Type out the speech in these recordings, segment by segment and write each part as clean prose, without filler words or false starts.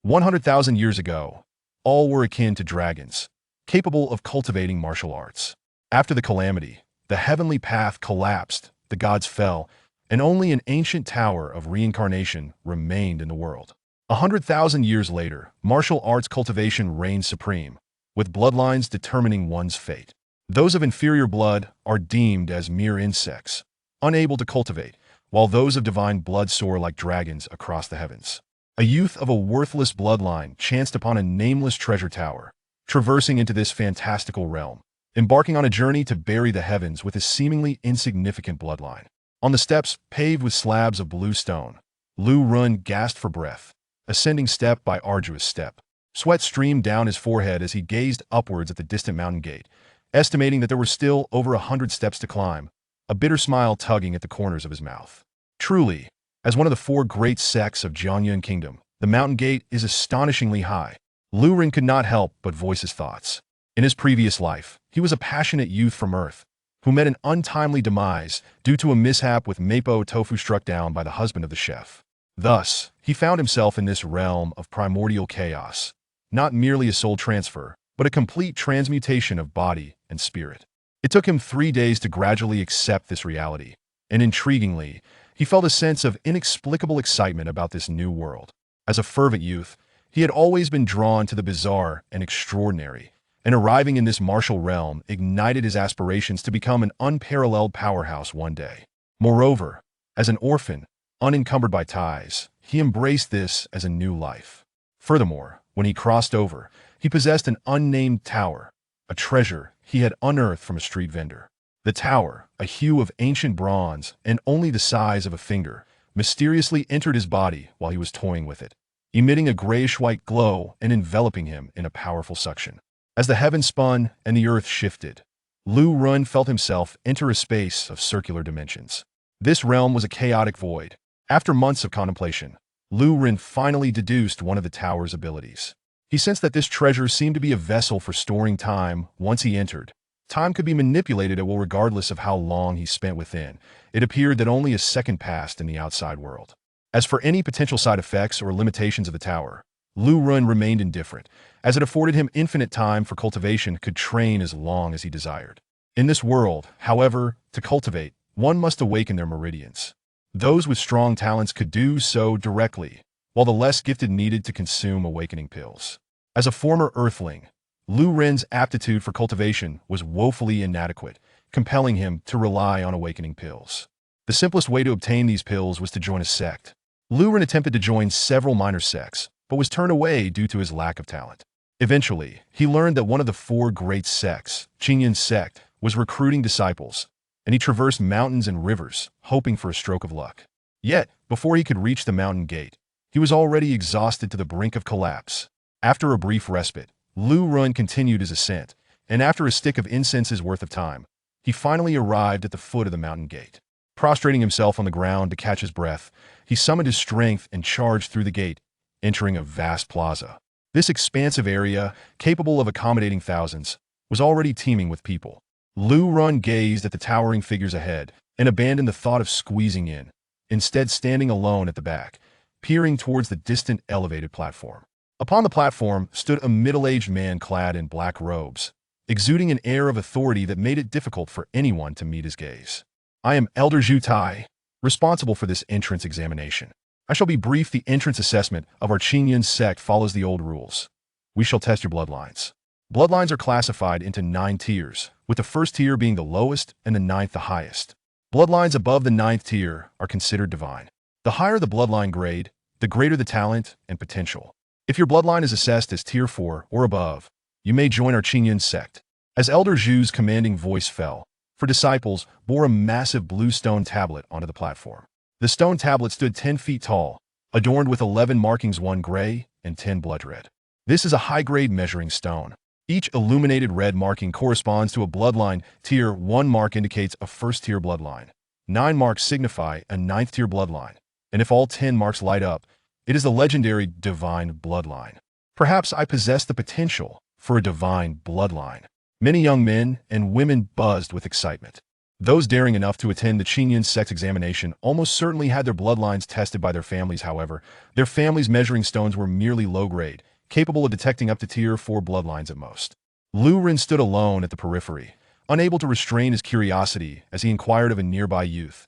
100,000 years ago, all were akin to dragons, capable of cultivating martial arts. After the calamity, the heavenly path collapsed, the gods fell, and only an ancient tower of reincarnation remained in the world. 100,000 years later, martial arts cultivation reigned supreme, with bloodlines determining one's fate. Those of inferior blood are deemed as mere insects, unable to cultivate, while those of divine blood soar like dragons across the heavens. A youth of a worthless bloodline chanced upon a nameless treasure tower, traversing into this fantastical realm, embarking on a journey to bury the heavens with his seemingly insignificant bloodline. On the steps paved with slabs of blue stone, Lu Run gasped for breath, ascending step by arduous step. Sweat streamed down his forehead as he gazed upwards at the distant mountain gate, estimating that there were still over 100 steps to climb, a bitter smile tugging at the corners of his mouth. Truly, as one of the four great sects of Jiangyun Kingdom, the mountain gate is astonishingly high. Lu Ren could not help but voice his thoughts. In his previous life, he was a passionate youth from Earth, who met an untimely demise due to a mishap with Mapo tofu struck down by the husband of the chef. Thus, he found himself in this realm of primordial chaos, not merely a soul transfer, but a complete transmutation of body and spirit. It took him 3 days to gradually accept this reality, and intriguingly, he felt a sense of inexplicable excitement about this new world. As a fervent youth, he had always been drawn to the bizarre and extraordinary, and arriving in this martial realm ignited his aspirations to become an unparalleled powerhouse one day. Moreover, as an orphan, unencumbered by ties, he embraced this as a new life. Furthermore, when he crossed over, he possessed an unnamed tower, a treasure he had unearthed from a street vendor. The tower, a hue of ancient bronze and only the size of a finger, mysteriously entered his body while he was toying with it, emitting a grayish-white glow and enveloping him in a powerful suction. As the heavens spun and the earth shifted, Lu Run felt himself enter a space of circular dimensions. This realm was a chaotic void. After months of contemplation, Lu Ren finally deduced one of the tower's abilities. He sensed that this treasure seemed to be a vessel for storing time. Once he entered, time could be manipulated at will regardless of how long he spent within. It appeared that only a second passed in the outside world. As for any potential side effects or limitations of the tower, Lu Run remained indifferent, as it afforded him infinite time for cultivation, could train as long as he desired. In this world, however, to cultivate, one must awaken their meridians. Those with strong talents could do so directly, while the less gifted needed to consume awakening pills. As a former earthling, Lu Ren's aptitude for cultivation was woefully inadequate, compelling him to rely on awakening pills. The simplest way to obtain these pills was to join a sect. Lu Ren attempted to join several minor sects, but was turned away due to his lack of talent. Eventually, he learned that one of the four great sects, Qingyun's sect, was recruiting disciples, and he traversed mountains and rivers, hoping for a stroke of luck. Yet, before he could reach the mountain gate, he was already exhausted to the brink of collapse. After a brief respite, Lu Run continued his ascent, and after a stick of incense's worth of time, he finally arrived at the foot of the mountain gate. Prostrating himself on the ground to catch his breath, he summoned his strength and charged through the gate, entering a vast plaza. This expansive area, capable of accommodating thousands, was already teeming with people. Lu Run gazed at the towering figures ahead and abandoned the thought of squeezing in, instead standing alone at the back, peering towards the distant elevated platform. Upon the platform stood a middle-aged man clad in black robes, exuding an air of authority that made it difficult for anyone to meet his gaze. "I am Elder Zhu Tai, responsible for this entrance examination. I shall be brief. The entrance assessment of our Qingyun sect follows the old rules. We shall test your bloodlines. Bloodlines are classified into 9 tiers, with the first tier being the lowest and the 9th the highest. Bloodlines above the 9th tier are considered divine. The higher the bloodline grade, the greater the talent and potential. If your bloodline is assessed as tier 4 or above, you may join our Qingyun sect." As Elder Zhu's commanding voice fell, 4 disciples bore a massive blue stone tablet onto the platform. The stone tablet stood 10 feet tall, adorned with 11 markings, 1 gray and 10 blood red. This is a high-grade measuring stone. Each illuminated red marking corresponds to a bloodline. Tier 1 mark indicates a first-tier bloodline. 9 marks signify a 9th-tier bloodline. And if all 10 marks light up, it is the legendary divine bloodline. Perhaps I possess the potential for a divine bloodline. Many young men and women buzzed with excitement. Those daring enough to attend the Qingyun sect's examination almost certainly had their bloodlines tested by their families. However, their families' measuring stones were merely low-grade, capable of detecting up to tier 4 bloodlines at most. Lu Ren stood alone at the periphery, unable to restrain his curiosity as he inquired of a nearby youth.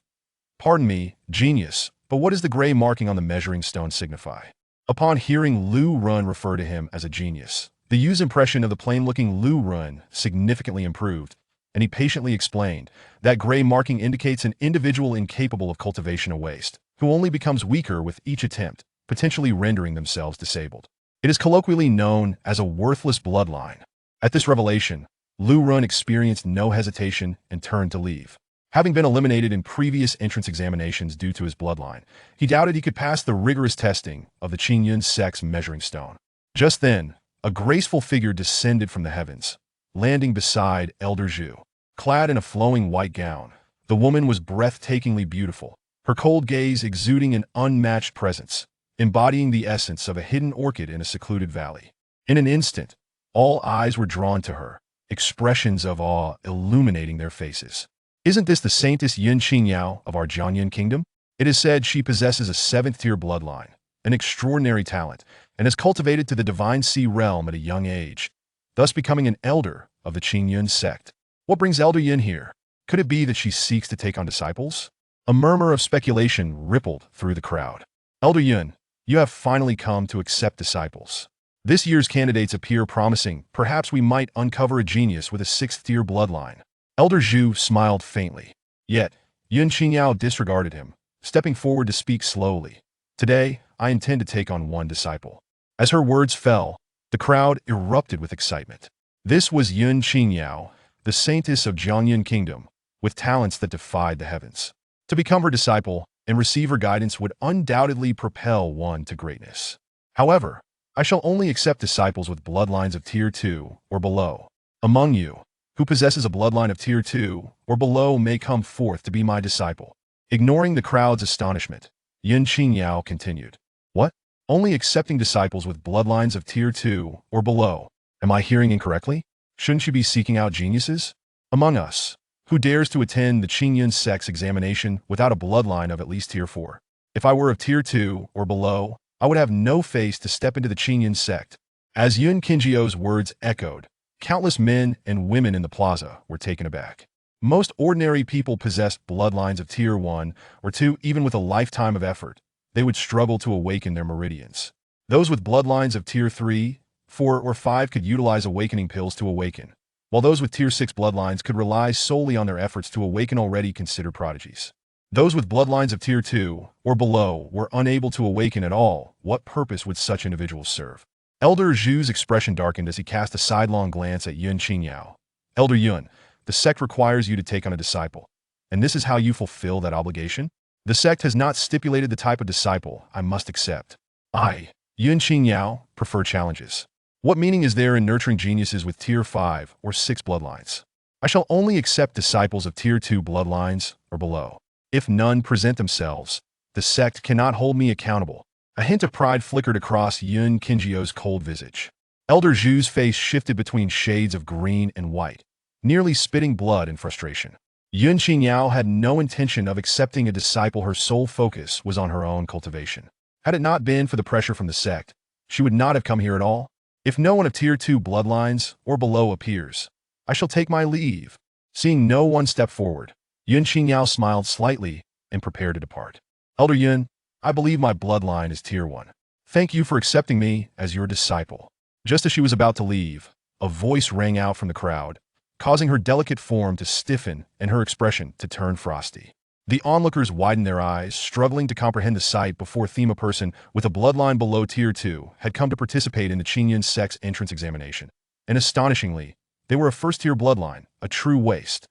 "Pardon me, genius, but what does the gray marking on the measuring stone signify?" Upon hearing Lu Ren refer to him as a genius, the youth's impression of the plain-looking Lu Ren significantly improved, and he patiently explained that gray marking indicates an individual incapable of cultivation a waste, who only becomes weaker with each attempt, potentially rendering themselves disabled. It is colloquially known as a worthless bloodline. At this revelation, Lu Ren experienced no hesitation and turned to leave. Having been eliminated in previous entrance examinations due to his bloodline, he doubted he could pass the rigorous testing of the Qingyun sect's measuring stone. Just then, a graceful figure descended from the heavens, landing beside Elder Zhu. Clad in a flowing white gown, the woman was breathtakingly beautiful, her cold gaze exuding an unmatched presence, embodying the essence of a hidden orchid in a secluded valley. In an instant, all eyes were drawn to her, expressions of awe illuminating their faces. "Isn't this the Saintess Yin Qingyao of our Jiangyan kingdom? It is said she possesses a 7th-tier bloodline, an extraordinary talent, and is cultivated to the divine sea realm at a young age, thus becoming an elder of the Qingyun sect. What brings Elder Yin here? Could it be that she seeks to take on disciples?" A murmur of speculation rippled through the crowd. "Elder Yin, you have finally come to accept disciples. This year's candidates appear promising. Perhaps we might uncover a genius with a 6th-tier bloodline." Elder Zhu smiled faintly. Yet, Yin Qingyao disregarded him, stepping forward to speak slowly. "Today, I intend to take on one disciple." As her words fell, the crowd erupted with excitement. This was Yin Qingyao, the saintess of Jiangyan Kingdom, with talents that defied the heavens. To become her disciple and receive her guidance would undoubtedly propel one to greatness. However, I shall only accept disciples with bloodlines of tier 2 or below. Among you, who possesses a bloodline of tier 2 or below may come forth to be my disciple. Ignoring the crowd's astonishment, Yin Qingyao continued. "What? Only accepting disciples with bloodlines of tier 2 or below? Am I hearing incorrectly? Shouldn't you be seeking out geniuses? Among us, who dares to attend the Qingyun sect's examination without a bloodline of at least tier 4? If I were of tier 2 or below, I would have no face to step into the Qingyun sect." As Yun Qingyou's words echoed, countless men and women in the plaza were taken aback. Most ordinary people possessed bloodlines of tier 1 or 2. Even with a lifetime of effort, they would struggle to awaken their meridians. Those with bloodlines of tier 3, 4, or 5 could utilize awakening pills to awaken, while those with tier 6 bloodlines could rely solely on their efforts to awaken already considered prodigies. Those with bloodlines of tier 2 or below were unable to awaken at all. What purpose would such individuals serve? Elder Zhu's expression darkened as he cast a sidelong glance at Yun Qingyao. "Elder Yun, the sect requires you to take on a disciple, and this is how you fulfill that obligation? The sect has not stipulated the type of disciple I must accept. I, Yun Qingyao, prefer challenges. What meaning is there in nurturing geniuses with tier 5 or 6 bloodlines? I shall only accept disciples of tier 2 bloodlines or below. If none present themselves, the sect cannot hold me accountable." A hint of pride flickered across Yun Qingyou's cold visage. Elder Zhu's face shifted between shades of green and white, nearly spitting blood in frustration. Yun Qingyao had no intention of accepting a disciple. Her sole focus was on her own cultivation. Had it not been for the pressure from the sect, she would not have come here at all. "If no one of tier 2 bloodlines or below appears, I shall take my leave." Seeing no one step forward, Yun Qingyao smiled slightly and prepared to depart. "Elder Yun, I believe my bloodline is tier 1. Thank you for accepting me as your disciple." Just as she was about to leave, a voice rang out from the crowd, causing her delicate form to stiffen and her expression to turn frosty. The onlookers widened their eyes, struggling to comprehend the sight before a person with a bloodline below tier 2 had come to participate in the Qingyun sect's entrance examination. And astonishingly, they were a first-tier bloodline, a true waste.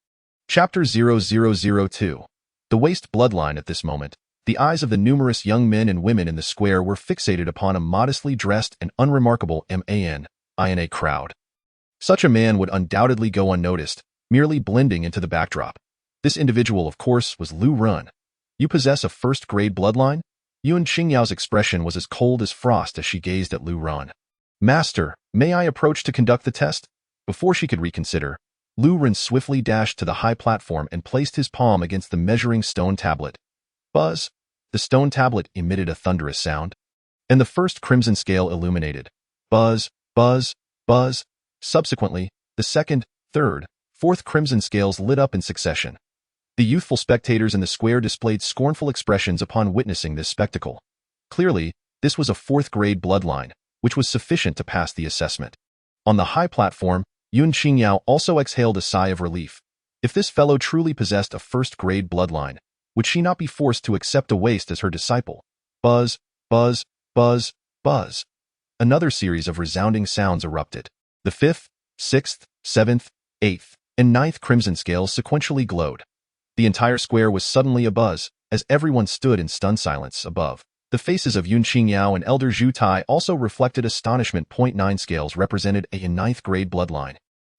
Chapter 0002. The waste bloodline. At this moment, the eyes of the numerous young men and women in the square were fixated upon a modestly dressed and unremarkable man crowd. Such a man would undoubtedly go unnoticed, merely blending into the backdrop. This individual, of course, was Lu Ren. "You possess a first-grade bloodline?" Yun Qingyao's expression was as cold as frost as she gazed at Lu Ren. "Master, may I approach to conduct the test?" Before she could reconsider, Lu Ren swiftly dashed to the high platform and placed his palm against the measuring stone tablet. Buzz! The stone tablet emitted a thunderous sound, and the first crimson scale illuminated. Buzz, buzz, buzz. Subsequently, the second, third, fourth crimson scales lit up in succession. The youthful spectators in the square displayed scornful expressions upon witnessing this spectacle. Clearly, this was a fourth-grade bloodline, which was sufficient to pass the assessment. On the high platform, Yun Qingyao also exhaled a sigh of relief. If this fellow truly possessed a first-grade bloodline, would she not be forced to accept a waste as her disciple? Buzz, buzz, buzz, buzz. Another series of resounding sounds erupted. The fifth, sixth, seventh, eighth, and ninth crimson scales sequentially glowed. The entire square was suddenly abuzz, as everyone stood in stunned silence above. The faces of Yun Qingyao and Elder Zhu Tai also reflected astonishment. 9 scales represented a ninth-grade bloodline.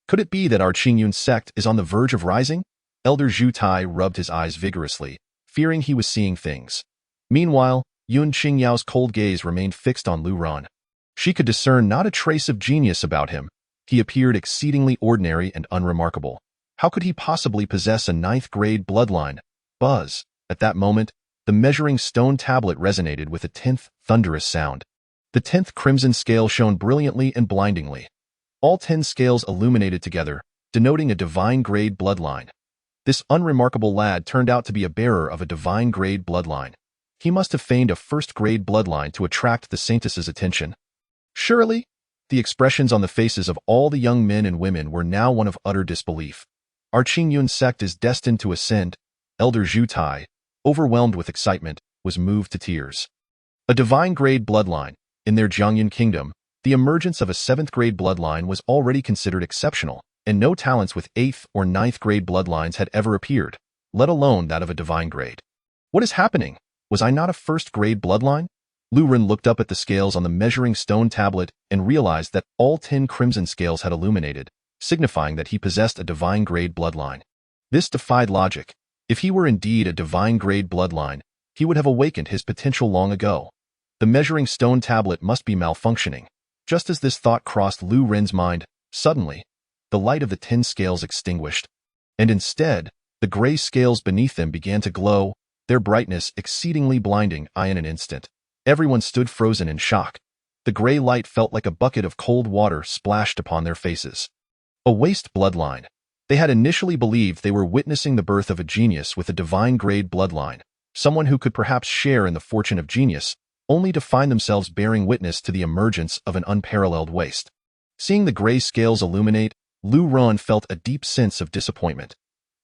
Could it be that our Qingyun sect is on the verge of rising? Elder Zhu Tai rubbed his eyes vigorously, fearing he was seeing things. Meanwhile, Yun Qingyao's cold gaze remained fixed on Lu Ren. She could discern not a trace of genius about him. He appeared exceedingly ordinary and unremarkable. How could he possibly possess a ninth-grade bloodline? Buzz! At that moment, the measuring stone tablet resonated with a 10th thunderous sound. The 10th crimson scale shone brilliantly and blindingly. All 10 scales illuminated together, denoting a divine-grade bloodline. This unremarkable lad turned out to be a bearer of a divine-grade bloodline. He must have feigned a first-grade bloodline to attract the saintess's attention. Surely, the expressions on the faces of all the young men and women were now one of utter disbelief. Our Qingyun sect is destined to ascend. Elder Zhu Tai, overwhelmed with excitement, was moved to tears. A divine-grade bloodline. In their Jiangyun kingdom, the emergence of a 7th-grade bloodline was already considered exceptional, and no talents with 8th or 9th-grade bloodlines had ever appeared, let alone that of a divine grade. What is happening? Was I not a first-grade bloodline? Lu Ren looked up at the scales on the measuring stone tablet and realized that all 10 crimson scales had illuminated, signifying that he possessed a divine-grade bloodline. This defied logic. If he were indeed a divine-grade bloodline, he would have awakened his potential long ago. The measuring stone tablet must be malfunctioning. Just as this thought crossed Lu Ren's mind, suddenly, the light of the 10 scales extinguished, and instead, the gray scales beneath them began to glow, their brightness exceedingly blinding. In an instant, everyone stood frozen in shock. The gray light felt like a bucket of cold water splashed upon their faces. A waste bloodline. They had initially believed they were witnessing the birth of a genius with a divine-grade bloodline, someone who could perhaps share in the fortune of genius, only to find themselves bearing witness to the emergence of an unparalleled waste. Seeing the gray scales illuminate, Lu Ren felt a deep sense of disappointment.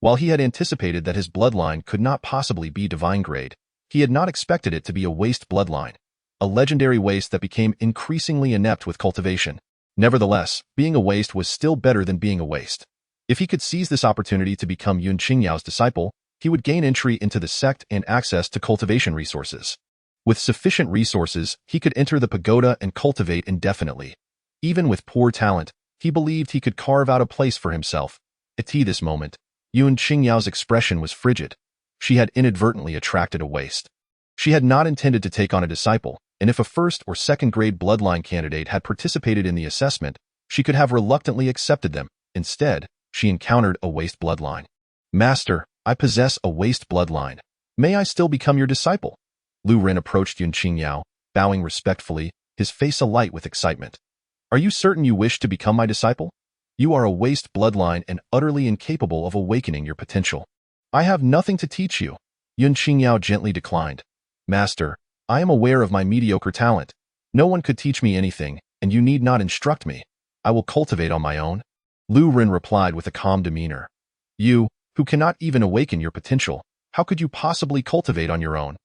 While he had anticipated that his bloodline could not possibly be divine-grade, he had not expected it to be a waste bloodline, a legendary waste that became increasingly inept with cultivation. Nevertheless, being a waste was still better than being a waste. If he could seize this opportunity to become Yun Qingyao's disciple, he would gain entry into the sect and access to cultivation resources. With sufficient resources, he could enter the pagoda and cultivate indefinitely. Even with poor talent, he believed he could carve out a place for himself. At this moment, Yun Qingyao's expression was frigid. She had inadvertently attracted a waste. She had not intended to take on a disciple, and if a first or second-grade bloodline candidate had participated in the assessment, she could have reluctantly accepted them. Instead, she encountered a waste bloodline. Master, I possess a waste bloodline. May I still become your disciple? Lu Ren approached Yun Qingyao, bowing respectfully, his face alight with excitement. Are you certain you wish to become my disciple? You are a waste bloodline and utterly incapable of awakening your potential. I have nothing to teach you. Yun Qingyao gently declined. Master, I am aware of my mediocre talent. No one could teach me anything, and you need not instruct me. I will cultivate on my own. Lu Ren replied with a calm demeanor. You, who cannot even awaken your potential, how could you possibly cultivate on your own?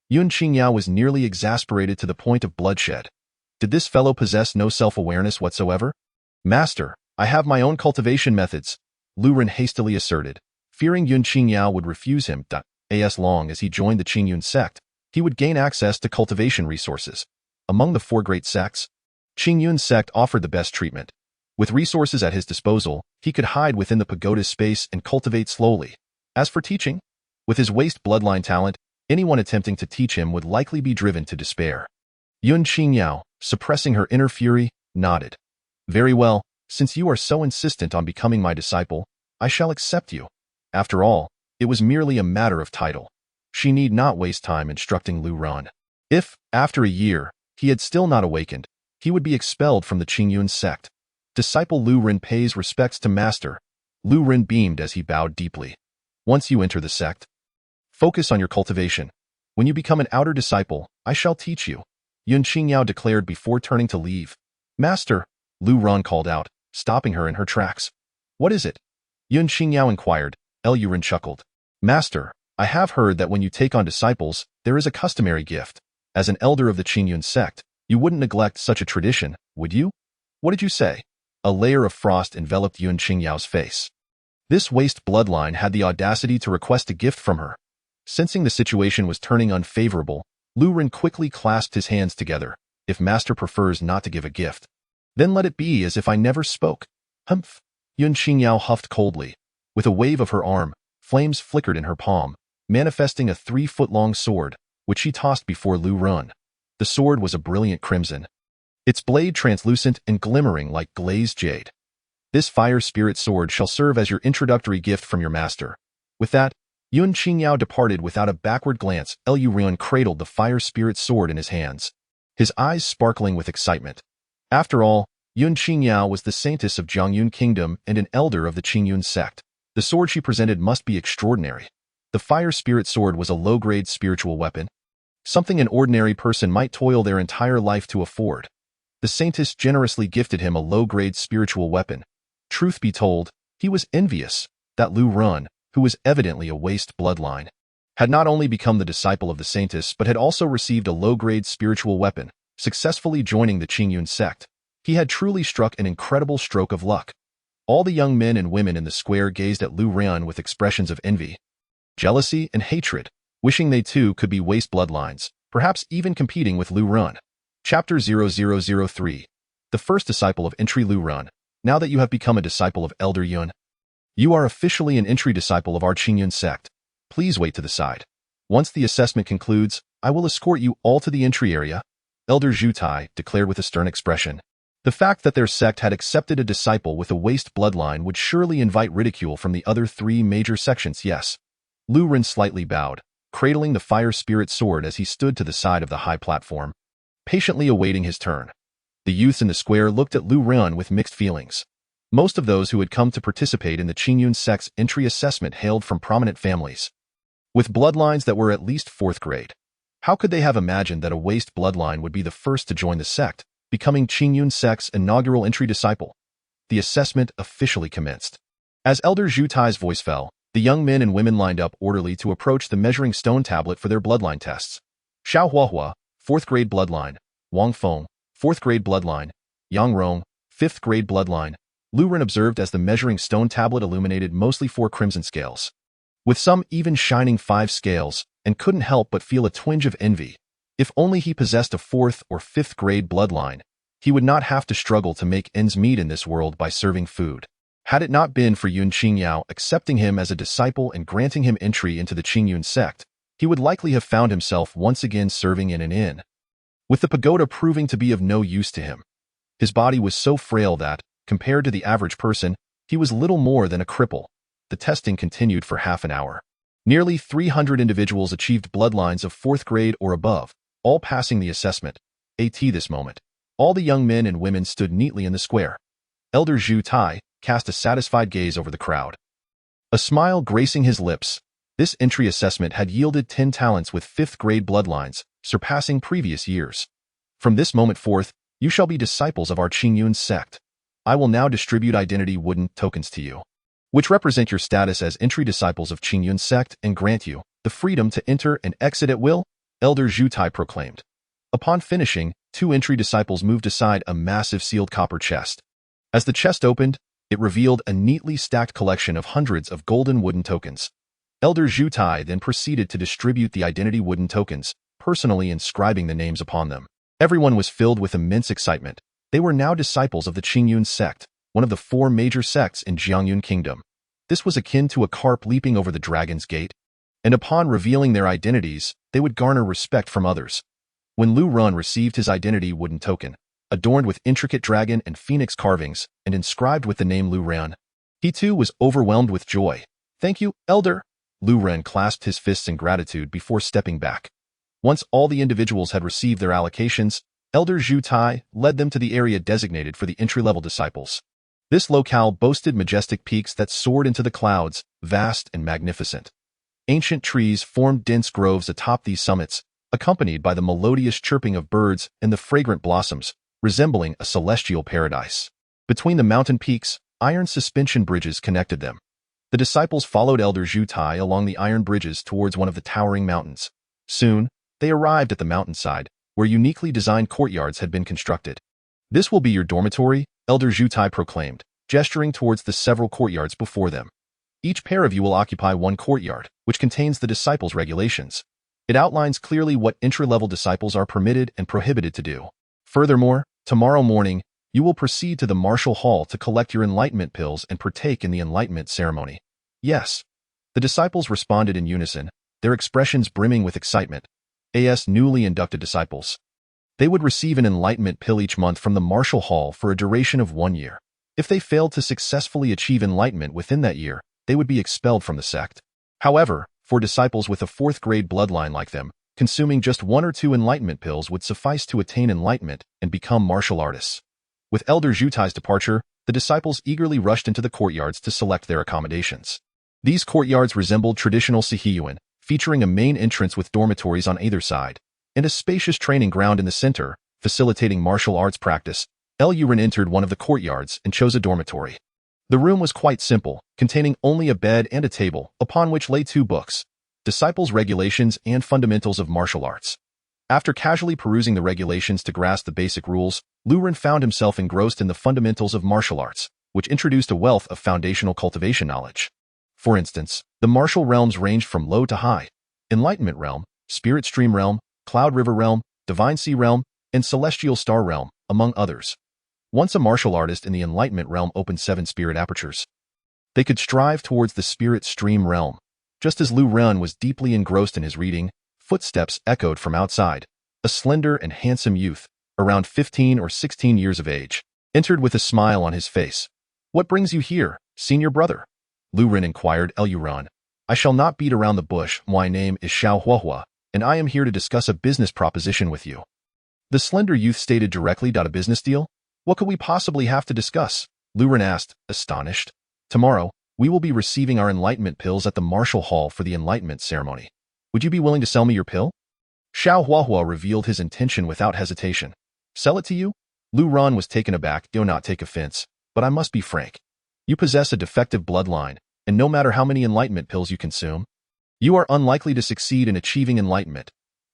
Yun Qingyao was nearly exasperated to the point of bloodshed. Did this fellow possess no self-awareness whatsoever? Master, I have my own cultivation methods, Lu Ren hastily asserted, fearing Yun Qingyao would refuse him. As long as he joined the Qingyun sect, he would gain access to cultivation resources. Among the 4 great sects, Qingyun sect offered the best treatment. With resources at his disposal, he could hide within the pagoda's space and cultivate slowly. As for teaching, with his waste bloodline talent, anyone attempting to teach him would likely be driven to despair. Yun Qingyao, suppressing her inner fury, nodded. Very well, since you are so insistent on becoming my disciple, I shall accept you. After all, it was merely a matter of title. She need not waste time instructing Lu Ren. If, after a year, he had still not awakened, he would be expelled from the Qingyun sect. Disciple Lu Ren pays respects to master. Lu Ren beamed as he bowed deeply. Once you enter the sect, focus on your cultivation. When you become an outer disciple, I shall teach you, Yun Qingyao declared before turning to leave. Master, Lu Ren called out, stopping her in her tracks. What is it? Yun Qingyao inquired. Lu Ren chuckled. Master, I have heard that when you take on disciples, there is a customary gift. As an elder of the Qingyun sect, you wouldn't neglect such a tradition, would you? What did you say? A layer of frost enveloped Yun Qingyao's face. This waste bloodline had the audacity to request a gift from her. Sensing the situation was turning unfavorable, Lu Ren quickly clasped his hands together. If master prefers not to give a gift, then let it be as if I never spoke. Humph. Yun Qingyao huffed coldly. With a wave of her arm, flames flickered in her palm, manifesting a 3-foot-long sword, which she tossed before Lu Ren. The sword was a brilliant crimson, its blade translucent and glimmering like glazed jade. This fire spirit sword shall serve as your introductory gift from your master. With that, Yun Qingyao departed without a backward glance. Lu Ren cradled the fire spirit sword in his hands, his eyes sparkling with excitement. After all, Yun Qingyao was the saintess of Jiangyun Kingdom and an elder of the Qingyun sect. The sword she presented must be extraordinary. The fire spirit sword was a low-grade spiritual weapon, something an ordinary person might toil their entire life to afford. The saintess generously gifted him a low-grade spiritual weapon. Truth be told, he was envious that Lu Ren, who was evidently a waste bloodline, had not only become the disciple of the saintess but had also received a low-grade spiritual weapon, successfully joining the Qingyun sect. He had truly struck an incredible stroke of luck. All the young men and women in the square gazed at Lu Ren with expressions of envy, jealousy, and hatred, wishing they too could be waste bloodlines, perhaps even competing with Lu Ren. Chapter 0003. The first disciple of entry. Lu Ren. Now that you have become a disciple of Elder Yun, you are officially an entry disciple of our Qingyun sect. Please wait to the side. Once the assessment concludes, I will escort you all to the entry area, Elder Zhu Tai declared with a stern expression. The fact that their sect had accepted a disciple with a waste bloodline would surely invite ridicule from the other 3 major sections. Yes. Lu Ren slightly bowed, cradling the fire spirit sword as he stood to the side of the high platform, patiently awaiting his turn. The youths in the square looked at Lu Ren with mixed feelings. Most of those who had come to participate in the Qingyun sect's entry assessment hailed from prominent families, with bloodlines that were at least 4th grade. How could they have imagined that a waste bloodline would be the first to join the sect, becoming Qingyun sect's inaugural entry disciple? The assessment officially commenced. As Elder Zhu Tai's voice fell, the young men and women lined up orderly to approach the measuring stone tablet for their bloodline tests. Xiao Huahua, 4th grade bloodline. Wang Feng, 4th grade bloodline. Yang Rong, 5th grade bloodline. Lu Ren observed as the measuring stone tablet illuminated mostly 4 crimson scales, with some even shining 5 scales, and couldn't help but feel a twinge of envy. If only he possessed a 4th or 5th grade bloodline, he would not have to struggle to make ends meet in this world by serving food. Had it not been for Yun Qingyao accepting him as a disciple and granting him entry into the Qingyun sect, he would likely have found himself once again serving in an inn, with the pagoda proving to be of no use to him. His body was so frail that, compared to the average person, he was little more than a cripple. The testing continued for half an hour. Nearly 300 individuals achieved bloodlines of 4th grade or above, all passing the assessment. At this moment, all the young men and women stood neatly in the square. Elder Zhu Tai cast a satisfied gaze over the crowd, a smile gracing his lips. This entry assessment had yielded 10 talents with 5th grade bloodlines, surpassing previous years. From this moment forth, you shall be disciples of our Qingyun sect. I will now distribute identity wooden tokens to you, which represent your status as entry disciples of Qingyun sect and grant you the freedom to enter and exit at will, Elder Zhu Tai proclaimed. Upon finishing, 2 entry disciples moved aside a massive sealed copper chest. As the chest opened, it revealed a neatly stacked collection of hundreds of golden wooden tokens. Elder Zhu Tai then proceeded to distribute the identity wooden tokens, personally inscribing the names upon them. Everyone was filled with immense excitement. They were now disciples of the Qingyun sect, one of the 4 major sects in Jiangyun Kingdom. This was akin to a carp leaping over the dragon's gate, and upon revealing their identities, they would garner respect from others. When Lu Ren received his identity wooden token, adorned with intricate dragon and phoenix carvings and inscribed with the name Lu Ren, He too was overwhelmed with joy. "Thank you, Elder." Lu Ren clasped his fists in gratitude before stepping back. Once all the individuals had received their allocations, Elder Zhu Tai led them to the area designated for the entry-level disciples. This locale boasted majestic peaks that soared into the clouds, vast and magnificent. Ancient trees formed dense groves atop these summits, accompanied by the melodious chirping of birds and the fragrant blossoms, resembling a celestial paradise. Between the mountain peaks, iron suspension bridges connected them. The disciples followed Elder Zhu Tai along the iron bridges towards one of the towering mountains. Soon, they arrived at the mountainside, where uniquely designed courtyards had been constructed. "This will be your dormitory," Elder Zhu Tai proclaimed, gesturing towards the several courtyards before them. "Each pair of you will occupy one courtyard, which contains the disciples' regulations. It outlines clearly what entry-level disciples are permitted and prohibited to do. Furthermore, tomorrow morning, you will proceed to the martial hall to collect your enlightenment pills and partake in the enlightenment ceremony." "Yes." The disciples responded in unison, their expressions brimming with excitement. As newly inducted disciples, they would receive an enlightenment pill each month from the martial hall for a duration of 1 year. If they failed to successfully achieve enlightenment within that year, they would be expelled from the sect. However, for disciples with a 4th-grade bloodline like them, consuming just 1 or 2 enlightenment pills would suffice to attain enlightenment and become martial artists. With Elder Zhu Tai's departure, the disciples eagerly rushed into the courtyards to select their accommodations. These courtyards resembled traditional Sihiyuan, featuring a main entrance with dormitories on either side, and a spacious training ground in the center, facilitating martial arts practice. Yuren entered one of the courtyards and chose a dormitory. The room was quite simple, containing only a bed and a table, upon which lay 2 books, Disciples' Regulations and Fundamentals of Martial Arts. After casually perusing the regulations to grasp the basic rules, Luren found himself engrossed in the fundamentals of martial arts, which introduced a wealth of foundational cultivation knowledge. For instance, the martial realms ranged from low to high: Enlightenment Realm, Spirit Stream Realm, Cloud River Realm, Divine Sea Realm, and Celestial Star Realm, among others. Once a martial artist in the Enlightenment Realm opened 7 spirit apertures, they could strive towards the Spirit Stream Realm. Just as Lu Ren was deeply engrossed in his reading, footsteps echoed from outside. A slender and handsome youth, around 15 or 16 years of age, entered with a smile on his face. "What brings you here, senior brother?" Lu Ren inquired Yuren. "I shall not beat around the bush. My name is Xiao Huahua, and I am here to discuss a business proposition with you." The slender youth stated directly. "A business deal? What could we possibly have to discuss?" Lu Ren asked, astonished. "Tomorrow, we will be receiving our enlightenment pills at the martial hall for the enlightenment ceremony. Would you be willing to sell me your pill?" Xiao Huahua revealed his intention without hesitation. "Sell it to you?" Lu Ren was taken aback. "Do not take offense, but I must be frank. You possess a defective bloodline, and no matter how many enlightenment pills you consume, you are unlikely to succeed in achieving enlightenment.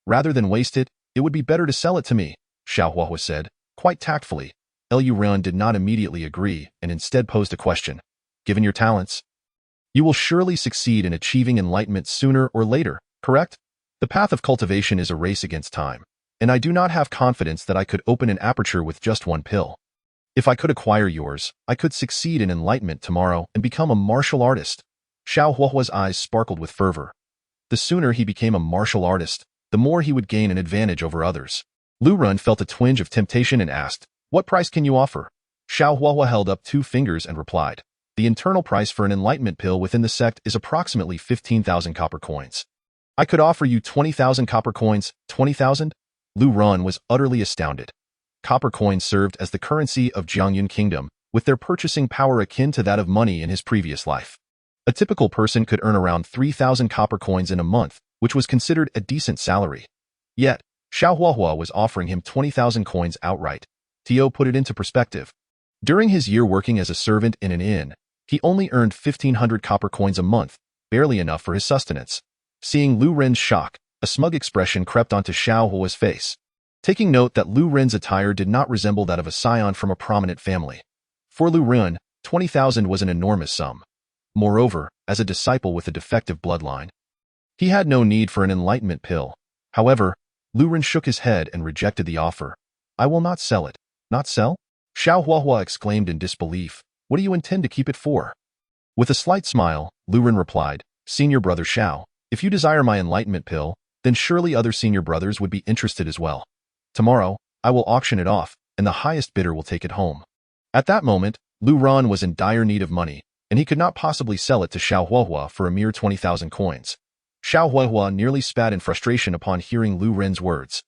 Rather than waste it, it would be better to sell it to me," Xiao Huahua said, quite tactfully. Yuren did not immediately agree and instead posed a question. "Given your talents, you will surely succeed in achieving enlightenment sooner or later, correct? The path of cultivation is a race against time, and I do not have confidence that I could open an aperture with just 1 pill. If I could acquire yours, I could succeed in enlightenment tomorrow and become a martial artist." Xiao Huahua's eyes sparkled with fervor. The sooner he became a martial artist, the more he would gain an advantage over others. Lu Ren felt a twinge of temptation and asked, "What price can you offer?" Xiao Huahua held up 2 fingers and replied, "The internal price for an enlightenment pill within the sect is approximately 15,000 copper coins. I could offer you 20,000 copper coins." 20,000? Lu Ren was utterly astounded. Copper coins served as the currency of Jiangyun Kingdom, with their purchasing power akin to that of money in his previous life. A typical person could earn around 3,000 copper coins in a month, which was considered a decent salary. Yet, Xiao Huahua was offering him 20,000 coins outright. Tio put it into perspective. During his year working as a servant in an inn, he only earned 1,500 copper coins a month, barely enough for his sustenance. Seeing Lu Ren's shock, a smug expression crept onto Xiao Hua's face. Taking note that Lu Ren's attire did not resemble that of a scion from a prominent family. For Lu Ren, 20,000 was an enormous sum. Moreover, as a disciple with a defective bloodline, he had no need for an enlightenment pill. However, Lu Ren shook his head and rejected the offer. "I will not sell it." "Not sell?" Xiao Huahua exclaimed in disbelief. "What do you intend to keep it for?" With a slight smile, Lu Ren replied, "Senior brother Xiao, if you desire my enlightenment pill, then surely other senior brothers would be interested as well. Tomorrow, I will auction it off, and the highest bidder will take it home." At that moment, Lu Ren was in dire need of money, and and he could not possibly sell it to Xiao Huahua for a mere 20,000 coins. Xiao Huahua nearly spat in frustration upon hearing Lu Ren's words.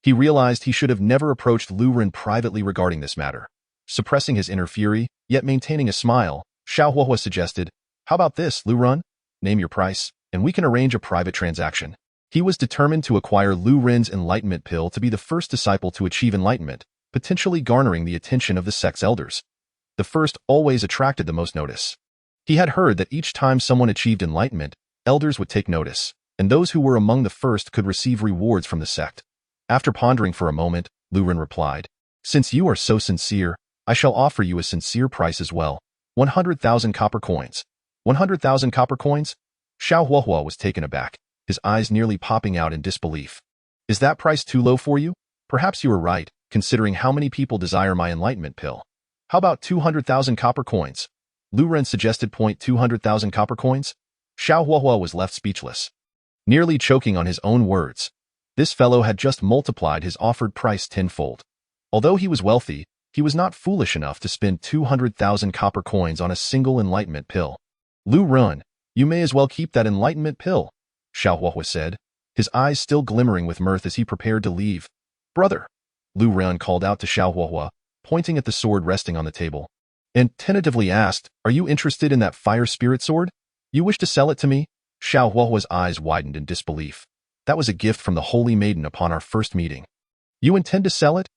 He realized he should have never approached Lu Ren privately regarding this matter. Suppressing his inner fury, yet maintaining a smile, Xiao Huahua suggested, "How about this, Lu Ren? Name your price, and we can arrange a private transaction." He was determined to acquire Lu Ren's enlightenment pill to be the first disciple to achieve enlightenment, potentially garnering the attention of the sect's elders. The first always attracted the most notice. He had heard that each time someone achieved enlightenment, elders would take notice, and those who were among the first could receive rewards from the sect. After pondering for a moment, Lu Ren replied, "Since you are so sincere, I shall offer you a sincere price as well. 100,000 copper coins." 100,000 copper coins? Xiao Huahua was taken aback, his eyes nearly popping out in disbelief. "Is that price too low for you? Perhaps you are right, considering how many people desire my enlightenment pill. How about 200,000 copper coins?" Lu Ren suggested. 200,000 copper coins? Xiao Huahua was left speechless, nearly choking on his own words. This fellow had just multiplied his offered price tenfold. Although he was wealthy, he was not foolish enough to spend 200,000 copper coins on a single enlightenment pill. "Lu Ren, you may as well keep that enlightenment pill," Xiao Huahua said, his eyes still glimmering with mirth as he prepared to leave. "Brother," Lu Ren called out to Xiao Huahua, pointing at the sword resting on the table, and tentatively asked, "Are you interested in that fire spirit sword? You wish to sell it to me?" Xiao Huahua's eyes widened in disbelief. "That was a gift from the Holy Maiden upon our first meeting." "You intend to sell it?"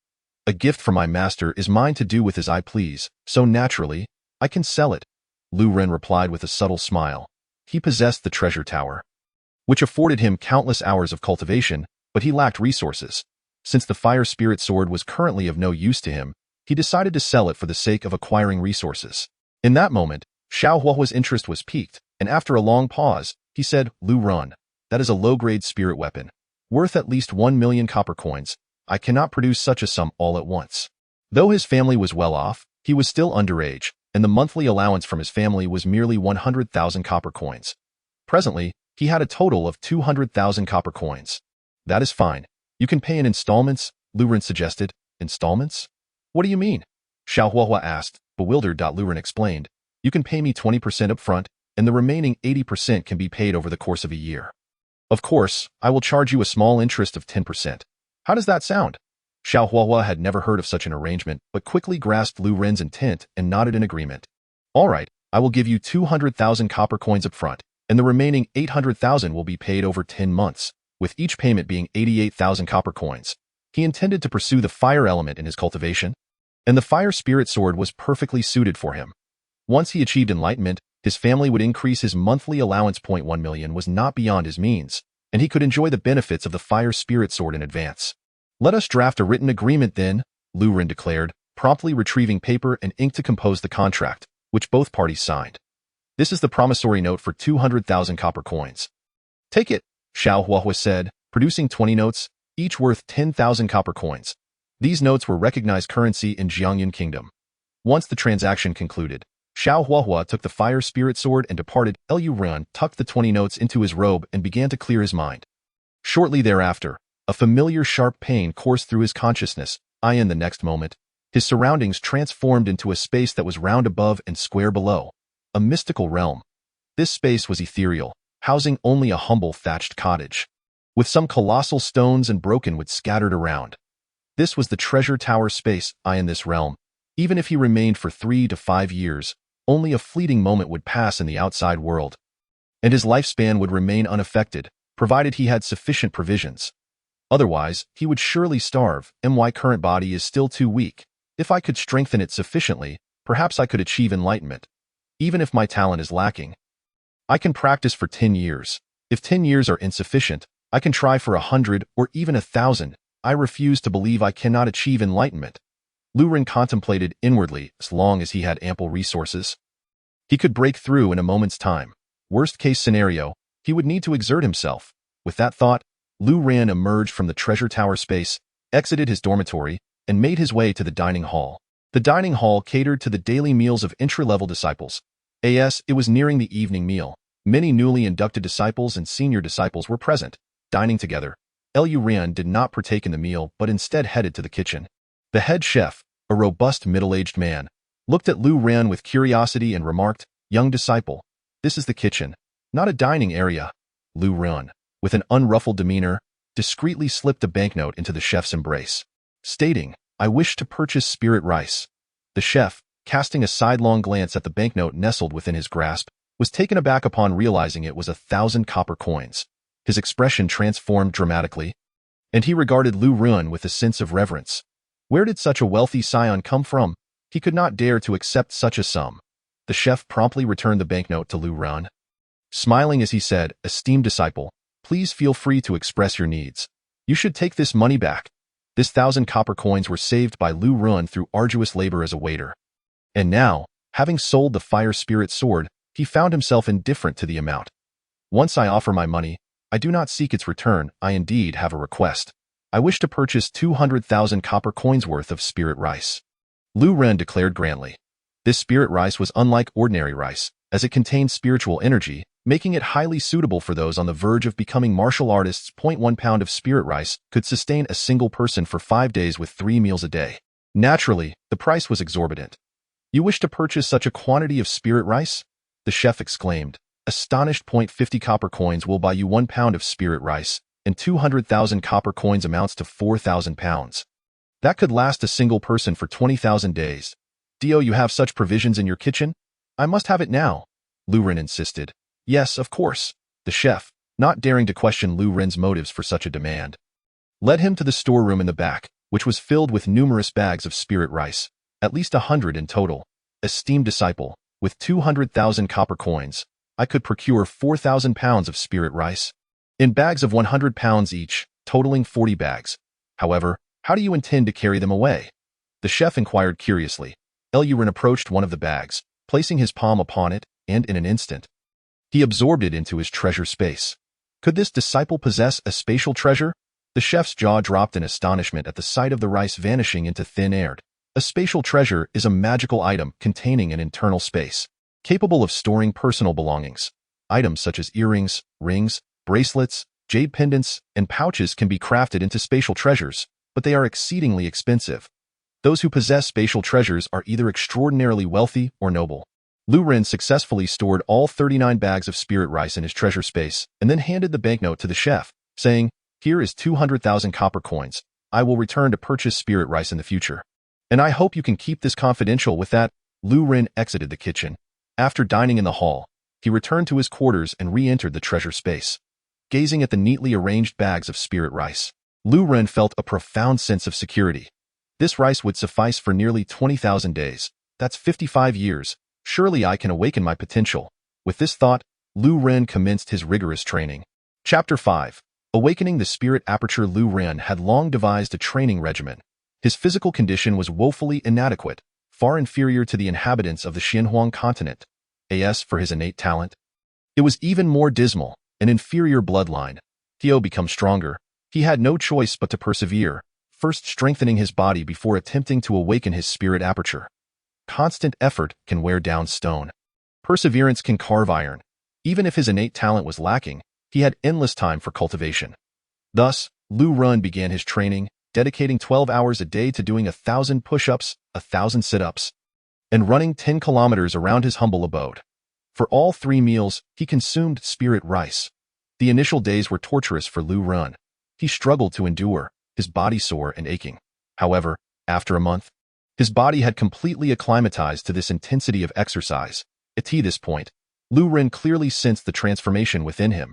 "A gift from my master is mine to do with as I please, so naturally, I can sell it," Lu Ren replied with a subtle smile. He possessed the treasure tower, which afforded him countless hours of cultivation, but he lacked resources. Since the fire spirit sword was currently of no use to him, he decided to sell it for the sake of acquiring resources. In that moment, Xiao Huahua's interest was piqued, and after a long pause, he said, "Lu Ren, that is a low-grade spirit weapon, worth at least 1,000,000 copper coins. I cannot produce such a sum all at once." Though his family was well off, he was still underage, and the monthly allowance from his family was merely 100,000 copper coins. Presently, he had a total of 200,000 copper coins. "That is fine. You can pay in installments," Lu Ren suggested. "Installments? What do you mean?" Xiao Huahua asked, bewildered. Lu Ren explained, "You can pay me 20% up front, and the remaining 80% can be paid over the course of a year. Of course, I will charge you a small interest of 10%. How does that sound?" Xiao Huahua had never heard of such an arrangement, but quickly grasped Lu Ren's intent and nodded in agreement. "All right, I will give you 200,000 copper coins up front, and the remaining 800,000 will be paid over 10 months, with each payment being 88,000 copper coins." He intended to pursue the fire element in his cultivation, and the fire spirit sword was perfectly suited for him. Once he achieved enlightenment, his family would increase his monthly allowance. 1 million was not beyond his means, and he could enjoy the benefits of the fire spirit sword in advance. "Let us draft a written agreement then," Lu Ren declared, promptly retrieving paper and ink to compose the contract, which both parties signed. "This is the promissory note for 200,000 copper coins." "Take it," Xiao Huahua said, producing 20 notes, each worth 10,000 copper coins. These notes were recognized currency in Jiangyan Kingdom. Once the transaction concluded, Xiao Huahua took the fire spirit sword and departed. Lu Ren tucked the 20 notes into his robe and began to clear his mind. Shortly thereafter, a familiar sharp pain coursed through his consciousness. In the next moment, his surroundings transformed into a space that was round above and square below, a mystical realm. This space was ethereal, housing only a humble thatched cottage, with some colossal stones and broken wood scattered around. This was the treasure tower space. In this realm, even if he remained for 3 to 5 years, only a fleeting moment would pass in the outside world, and his lifespan would remain unaffected, provided he had sufficient provisions. Otherwise, he would surely starve. My current body is still too weak. If I could strengthen it sufficiently, perhaps I could achieve enlightenment. Even if my talent is lacking, I can practice for 10 years. If 10 years are insufficient, I can try for 100 or even 1,000. I refuse to believe I cannot achieve enlightenment. Lu Ren contemplated inwardly. As long as he had ample resources, he could break through in a moment's time. Worst case scenario, he would need to exert himself. With that thought, Lu Ren emerged from the treasure tower space, exited his dormitory, and made his way to the dining hall. The dining hall catered to the daily meals of entry-level disciples. It was nearing the evening meal. Many newly inducted disciples and senior disciples were present, dining together. Lu Ren did not partake in the meal, but instead headed to the kitchen. The head chef, a robust middle-aged man, looked at Lu Ren with curiosity and remarked, Young disciple, this is the kitchen, not a dining area. Lu Ren, with an unruffled demeanor, discreetly slipped a banknote into the chef's embrace, stating, I wish to purchase spirit rice. The chef, casting a sidelong glance at the banknote nestled within his grasp, was taken aback upon realizing it was 1,000 copper coins. His expression transformed dramatically, and he regarded Lu Ren with a sense of reverence. Where did such a wealthy scion come from? He could not dare to accept such a sum. The chef promptly returned the banknote to Lu Ren, smiling as he said, Esteemed disciple, please feel free to express your needs. You should take this money back. This 1,000 copper coins were saved by Lu Ren through arduous labor as a waiter. And now, having sold the fire spirit sword, he found himself indifferent to the amount. Once I offer my money, I do not seek its return. I indeed have a request. I wish to purchase 200,000 copper coins worth of spirit rice. Lu Ren declared grandly. This spirit rice was unlike ordinary rice, as it contained spiritual energy, making it highly suitable for those on the verge of becoming martial artists. 1 pound of spirit rice could sustain a single person for 5 days with 3 meals a day. Naturally, the price was exorbitant. You wish to purchase such a quantity of spirit rice? The chef exclaimed, astonished. 50 copper coins will buy you 1 pound of spirit rice, and 200,000 copper coins amounts to 4,000 pounds. That could last a single person for 20,000 days. Dio, you have such provisions in your kitchen? I must have it now, Lu Ren insisted. Yes, of course. The chef, not daring to question Lu Ren's motives for such a demand, led him to the storeroom in the back, which was filled with numerous bags of spirit rice, at least 100 in total. Esteemed disciple, with 200,000 copper coins, I could procure 4,000 pounds of spirit rice, in bags of 100 pounds each, totaling 40 bags. However, how do you intend to carry them away? The chef inquired curiously. Lu Ren approached one of the bags, placing his palm upon it, and in an instant, he absorbed it into his treasure space. Could this disciple possess a spatial treasure? The chef's jaw dropped in astonishment at the sight of the rice vanishing into thin air. A spatial treasure is a magical item containing an internal space, capable of storing personal belongings. Items such as earrings, rings, bracelets, jade pendants, and pouches can be crafted into spatial treasures, but they are exceedingly expensive. Those who possess spatial treasures are either extraordinarily wealthy or noble. Lu Ren successfully stored all 39 bags of spirit rice in his treasure space and then handed the banknote to the chef, saying, Here is 200,000 copper coins. I will return to purchase spirit rice in the future. And I hope you can keep this confidential. With that, Lu Ren exited the kitchen. After dining in the hall, he returned to his quarters and re-entered the treasure space. Gazing at the neatly arranged bags of spirit rice, Lu Ren felt a profound sense of security. This rice would suffice for nearly 20,000 days. That's 55 years. Surely I can awaken my potential. With this thought, Lu Ren commenced his rigorous training. Chapter 5. Awakening the Spirit Aperture. Lu Ren had long devised a training regimen. His physical condition was woefully inadequate, far inferior to the inhabitants of the Xinhuang continent. As for his innate talent, it was even more dismal, an inferior bloodline. Theo become stronger. He had no choice but to persevere, first strengthening his body before attempting to awaken his spirit aperture. Constant effort can wear down stone. Perseverance can carve iron. Even if his innate talent was lacking, he had endless time for cultivation. Thus, Lu Ren began his training, dedicating 12 hours a day to doing 1,000 push-ups, 1,000 sit-ups, and running 10 kilometers around his humble abode. For all 3 meals, he consumed spirit rice. The initial days were torturous for Lu Ren. He struggled to endure, his body sore and aching. However, after a month, his body had completely acclimatized to this intensity of exercise. At this point, Lu Ren clearly sensed the transformation within him.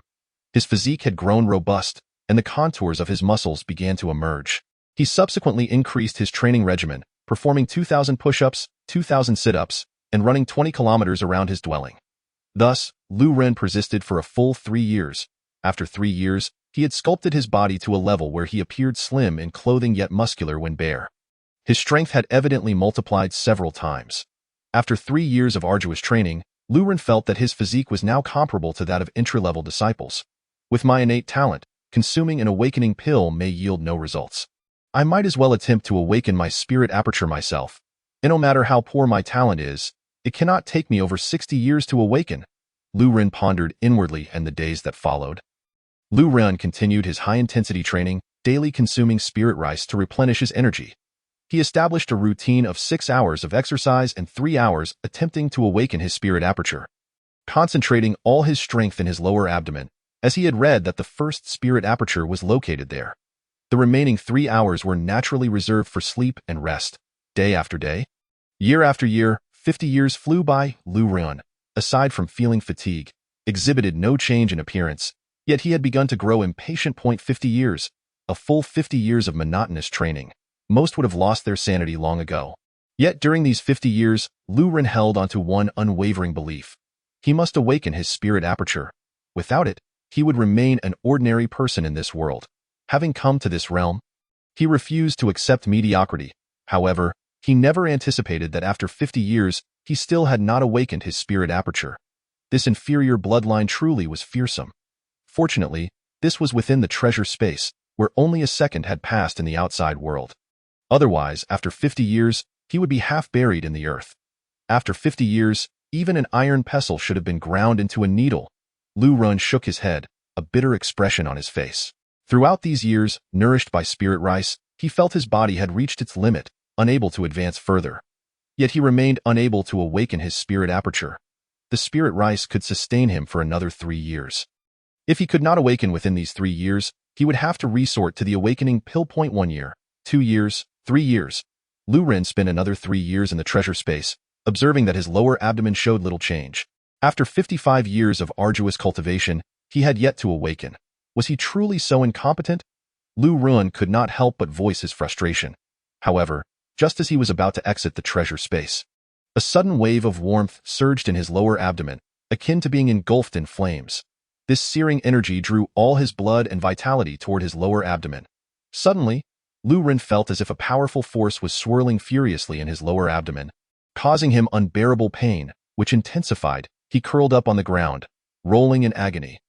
His physique had grown robust, and the contours of his muscles began to emerge. He subsequently increased his training regimen, performing 2,000 push-ups, 2,000 sit-ups, and running 20 kilometers around his dwelling. Thus, Lu Ren persisted for a full 3 years. After 3 years, he had sculpted his body to a level where he appeared slim in clothing yet muscular when bare. His strength had evidently multiplied several times. After 3 years of arduous training, Lu Ren felt that his physique was now comparable to that of entry-level disciples. With my innate talent, consuming an awakening pill may yield no results. I might as well attempt to awaken my spirit aperture myself. And no matter how poor my talent is, it cannot take me over 60 years to awaken. Lu Ren pondered inwardly in the days that followed. Lu Ren continued his high-intensity training, daily consuming spirit rice to replenish his energy. He established a routine of 6 hours of exercise and 3 hours attempting to awaken his spirit aperture, concentrating all his strength in his lower abdomen, as he had read that the first spirit aperture was located there. The remaining 3 hours were naturally reserved for sleep and rest. Day after day, year after year, 50 years flew by. Lu Run, aside from feeling fatigue, exhibited no change in appearance, yet he had begun to grow impatient. 50 years, a full 50 years of monotonous training. Most would have lost their sanity long ago. Yet during these 50 years, Lu Ren held onto one unwavering belief. He must awaken his spirit aperture. Without it, he would remain an ordinary person in this world. Having come to this realm, he refused to accept mediocrity. However, he never anticipated that after 50 years, he still had not awakened his spirit aperture. This inferior bloodline truly was fearsome. Fortunately, this was within the treasure space, where only a second had passed in the outside world. Otherwise, after 50 years, he would be half buried in the earth. After 50 years, even an iron pestle should have been ground into a needle. Lu Run shook his head, a bitter expression on his face. Throughout these years, nourished by spirit rice, he felt his body had reached its limit, unable to advance further. Yet he remained unable to awaken his spirit aperture. The spirit rice could sustain him for another 3 years. If he could not awaken within these 3 years, he would have to resort to the awakening pill. 1 year, 2 years, 3 years. Lu Ren spent another 3 years in the treasure space, observing that his lower abdomen showed little change. After 55 years of arduous cultivation, he had yet to awaken. Was he truly so incompetent? Lu Ren could not help but voice his frustration. However, just as he was about to exit the treasure space, a sudden wave of warmth surged in his lower abdomen, akin to being engulfed in flames. This searing energy drew all his blood and vitality toward his lower abdomen. Suddenly, Lu Ren felt as if a powerful force was swirling furiously in his lower abdomen, causing him unbearable pain, which intensified. He curled up on the ground, rolling in agony.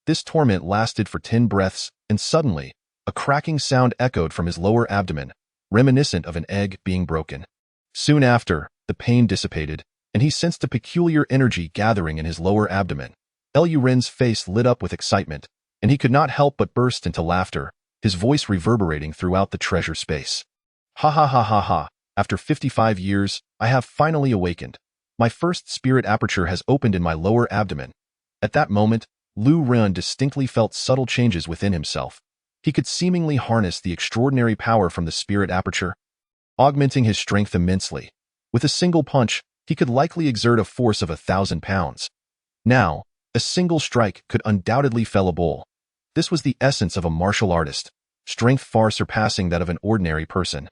This torment lasted for 10 breaths, and suddenly, a cracking sound echoed from his lower abdomen, reminiscent of an egg being broken. Soon after, the pain dissipated, and he sensed a peculiar energy gathering in his lower abdomen. Lu Ren's face lit up with excitement, and he could not help but burst into laughter, his voice reverberating throughout the treasure space. Ha ha ha ha ha, after 55 years, I have finally awakened. My first spirit aperture has opened in my lower abdomen. At that moment, Lu Ren distinctly felt subtle changes within himself. He could seemingly harness the extraordinary power from the spirit aperture, augmenting his strength immensely. With a single punch, he could likely exert a force of 1,000 pounds. Now, a single strike could undoubtedly fell a bull. This was the essence of a martial artist, strength far surpassing that of an ordinary person.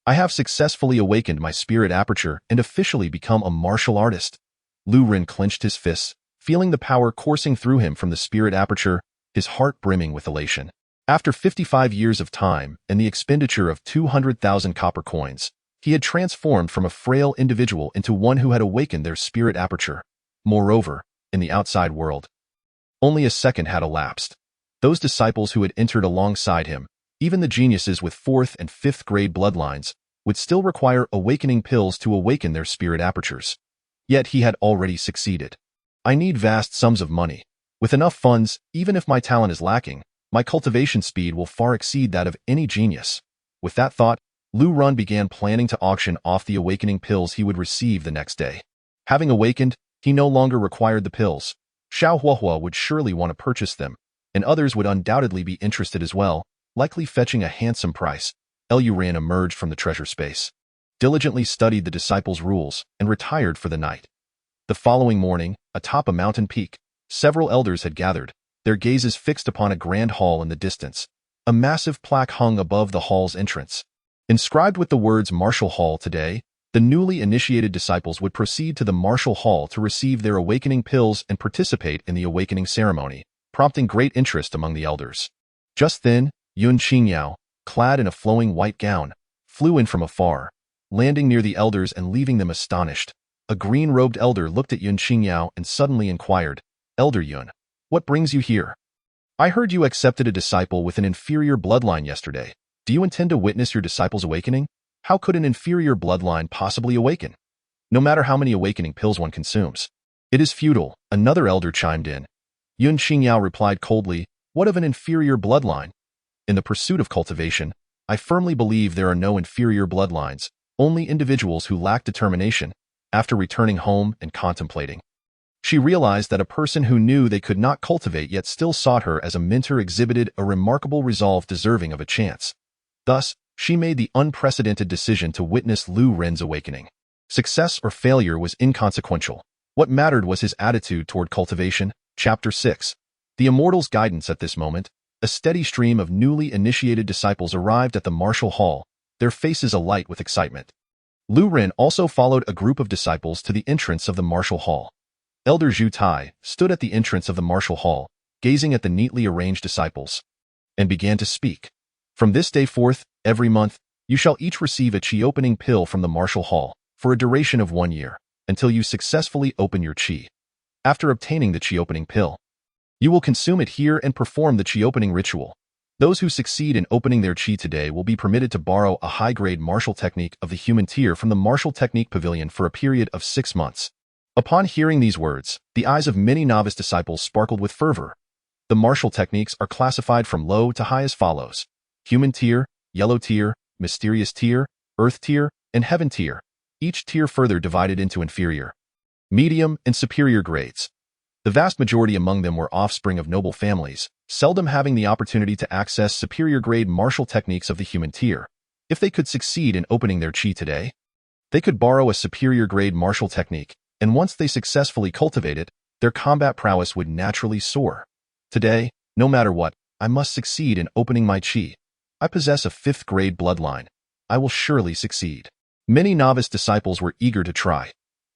I have successfully awakened my spirit aperture and officially become a martial artist. Lu Ren clenched his fists, feeling the power coursing through him from the spirit aperture, his heart brimming with elation. After 55 years of time and the expenditure of 200,000 copper coins, he had transformed from a frail individual into one who had awakened their spirit aperture. Moreover, in the outside world, only a second had elapsed. Those disciples who had entered alongside him, even the geniuses with 4th and 5th grade bloodlines, would still require awakening pills to awaken their spirit apertures. Yet he had already succeeded. I need vast sums of money. With enough funds, even if my talent is lacking, my cultivation speed will far exceed that of any genius. With that thought, Lu Ren began planning to auction off the awakening pills he would receive the next day. Having awakened, he no longer required the pills. Xiao Huahua would surely want to purchase them, and others would undoubtedly be interested as well, likely fetching a handsome price. Lu Ren emerged from the treasure space, diligently studied the disciples' rules, and retired for the night. The following morning, atop a mountain peak, several elders had gathered, their gazes fixed upon a grand hall in the distance. A massive plaque hung above the hall's entrance. Inscribed with the words Martial Hall today, the newly initiated disciples would proceed to the Martial Hall to receive their awakening pills and participate in the awakening ceremony, prompting great interest among the elders. Just then, Yun Qingyao, clad in a flowing white gown, flew in from afar, landing near the elders and leaving them astonished. A green-robed elder looked at Yun Qingyao and suddenly inquired, "Elder Yun, what brings you here? I heard you accepted a disciple with an inferior bloodline yesterday. Do you intend to witness your disciple's awakening? How could an inferior bloodline possibly awaken? No matter how many awakening pills one consumes. It is futile," another elder chimed in. Yun Qingyao replied coldly, "What of an inferior bloodline? In the pursuit of cultivation, I firmly believe there are no inferior bloodlines, only individuals who lack determination. After returning home and contemplating, she realized that a person who knew they could not cultivate yet still sought her as a mentor exhibited a remarkable resolve deserving of a chance. Thus, she made the unprecedented decision to witness Lu Ren's awakening. Success or failure was inconsequential. What mattered was his attitude toward cultivation. Chapter 6. The Immortal's guidance. At this moment, a steady stream of newly initiated disciples arrived at the martial hall, their faces alight with excitement. Lu Ren also followed a group of disciples to the entrance of the martial hall. Elder Zhu Tai stood at the entrance of the martial hall, gazing at the neatly arranged disciples, and began to speak. From this day forth, every month, you shall each receive a qi opening pill from the martial hall, for a duration of 1 year, until you successfully open your qi. After obtaining the qi opening pill, you will consume it here and perform the qi opening ritual. Those who succeed in opening their qi today will be permitted to borrow a high-grade martial technique of the human tier from the martial technique pavilion for a period of 6 months. Upon hearing these words, the eyes of many novice disciples sparkled with fervor. The martial techniques are classified from low to high as follows: human tier, yellow tier, mysterious tier, earth tier, and heaven tier, each tier further divided into inferior, medium, and superior grades. The vast majority among them were offspring of noble families, seldom having the opportunity to access superior grade martial techniques of the human tier. If they could succeed in opening their qi today, they could borrow a superior grade martial technique, and once they successfully cultivate it, their combat prowess would naturally soar. Today, no matter what, I must succeed in opening my qi. I possess a 5th grade bloodline. I will surely succeed. Many novice disciples were eager to try.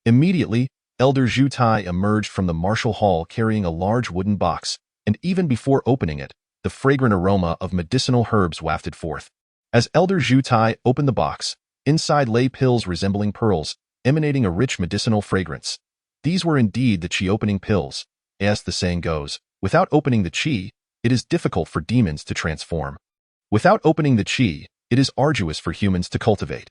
Immediately, Elder Zhu Tai emerged from the martial hall carrying a large wooden box, and even before opening it, the fragrant aroma of medicinal herbs wafted forth. As Elder Zhu Tai opened the box, inside lay pills resembling pearls, emanating a rich medicinal fragrance. These were indeed the qi opening pills. As the saying goes, without opening the qi, it is difficult for demons to transform. Without opening the qi, it is arduous for humans to cultivate.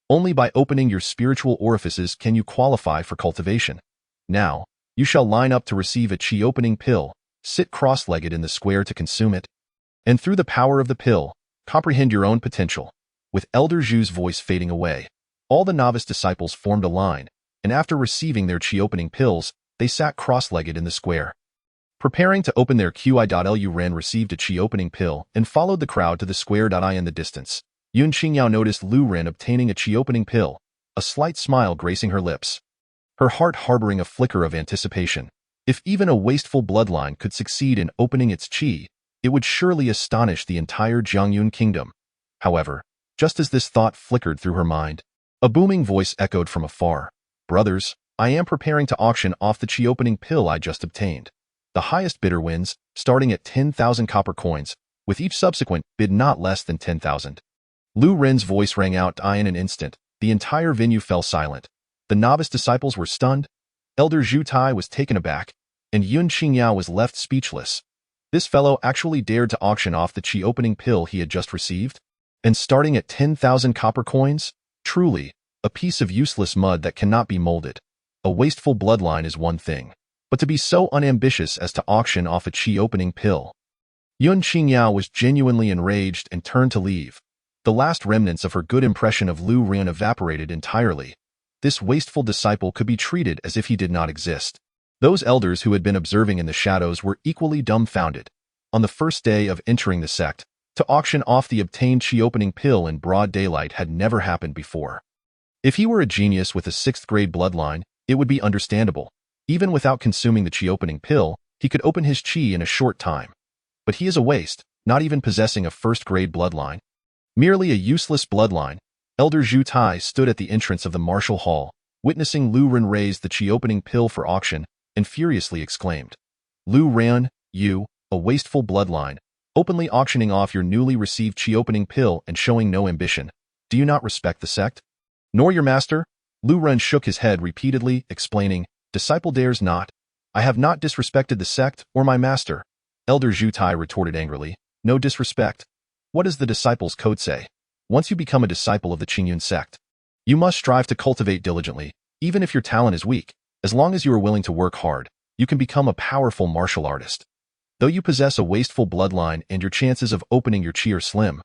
Only by opening your spiritual orifices can you qualify for cultivation. Now, you shall line up to receive a qi opening pill, sit cross-legged in the square to consume it, and through the power of the pill, comprehend your own potential. With Elder Zhu's voice fading away, all the novice disciples formed a line, and after receiving their qi opening pills, they sat cross-legged in the square, preparing to open their qi. Lu Ren received a qi opening pill and followed the crowd to the square. In the distance, Yun Qingyao noticed Lu Ren obtaining a qi opening pill, a slight smile gracing her lips, her heart harboring a flicker of anticipation. If even a wasteful bloodline could succeed in opening its qi, it would surely astonish the entire Jiangyun kingdom. However, just as this thought flickered through her mind, a booming voice echoed from afar. Brothers, I am preparing to auction off the qi opening pill I just obtained. The highest bidder wins, starting at 10,000 copper coins, with each subsequent bid not less than 10,000. Lu Ren's voice rang out. In an instant, the entire venue fell silent. The novice disciples were stunned, Elder Zhu Tai was taken aback, and Yun Qingyao was left speechless. This fellow actually dared to auction off the qi opening pill he had just received? And starting at 10,000 copper coins? Truly, a piece of useless mud that cannot be molded. A wasteful bloodline is one thing, but to be so unambitious as to auction off a qi opening pill. Yun Qingyao was genuinely enraged and turned to leave. The last remnants of her good impression of Lu Ren evaporated entirely. This wasteful disciple could be treated as if he did not exist. Those elders who had been observing in the shadows were equally dumbfounded. On the first day of entering the sect, to auction off the obtained qi opening pill in broad daylight had never happened before. If he were a genius with a 6th grade bloodline, it would be understandable. Even without consuming the qi opening pill, he could open his qi in a short time. But he is a waste, not even possessing a 1st grade bloodline. Merely a useless bloodline. Elder Zhu Tai stood at the entrance of the martial hall, witnessing Lu Ren raise the qi opening pill for auction, and furiously exclaimed, Lu Ren, you, a wasteful bloodline, openly auctioning off your newly received qi opening pill and showing no ambition. Do you not respect the sect? Nor your master? Lu Ren shook his head repeatedly, explaining, Disciple dares not. I have not disrespected the sect or my master. Elder Zhu Tai retorted angrily, No disrespect. What does the disciples' code say? Once you become a disciple of the Qingyun sect, you must strive to cultivate diligently, even if your talent is weak. As long as you are willing to work hard, you can become a powerful martial artist. Though you possess a wasteful bloodline and your chances of opening your qi are slim,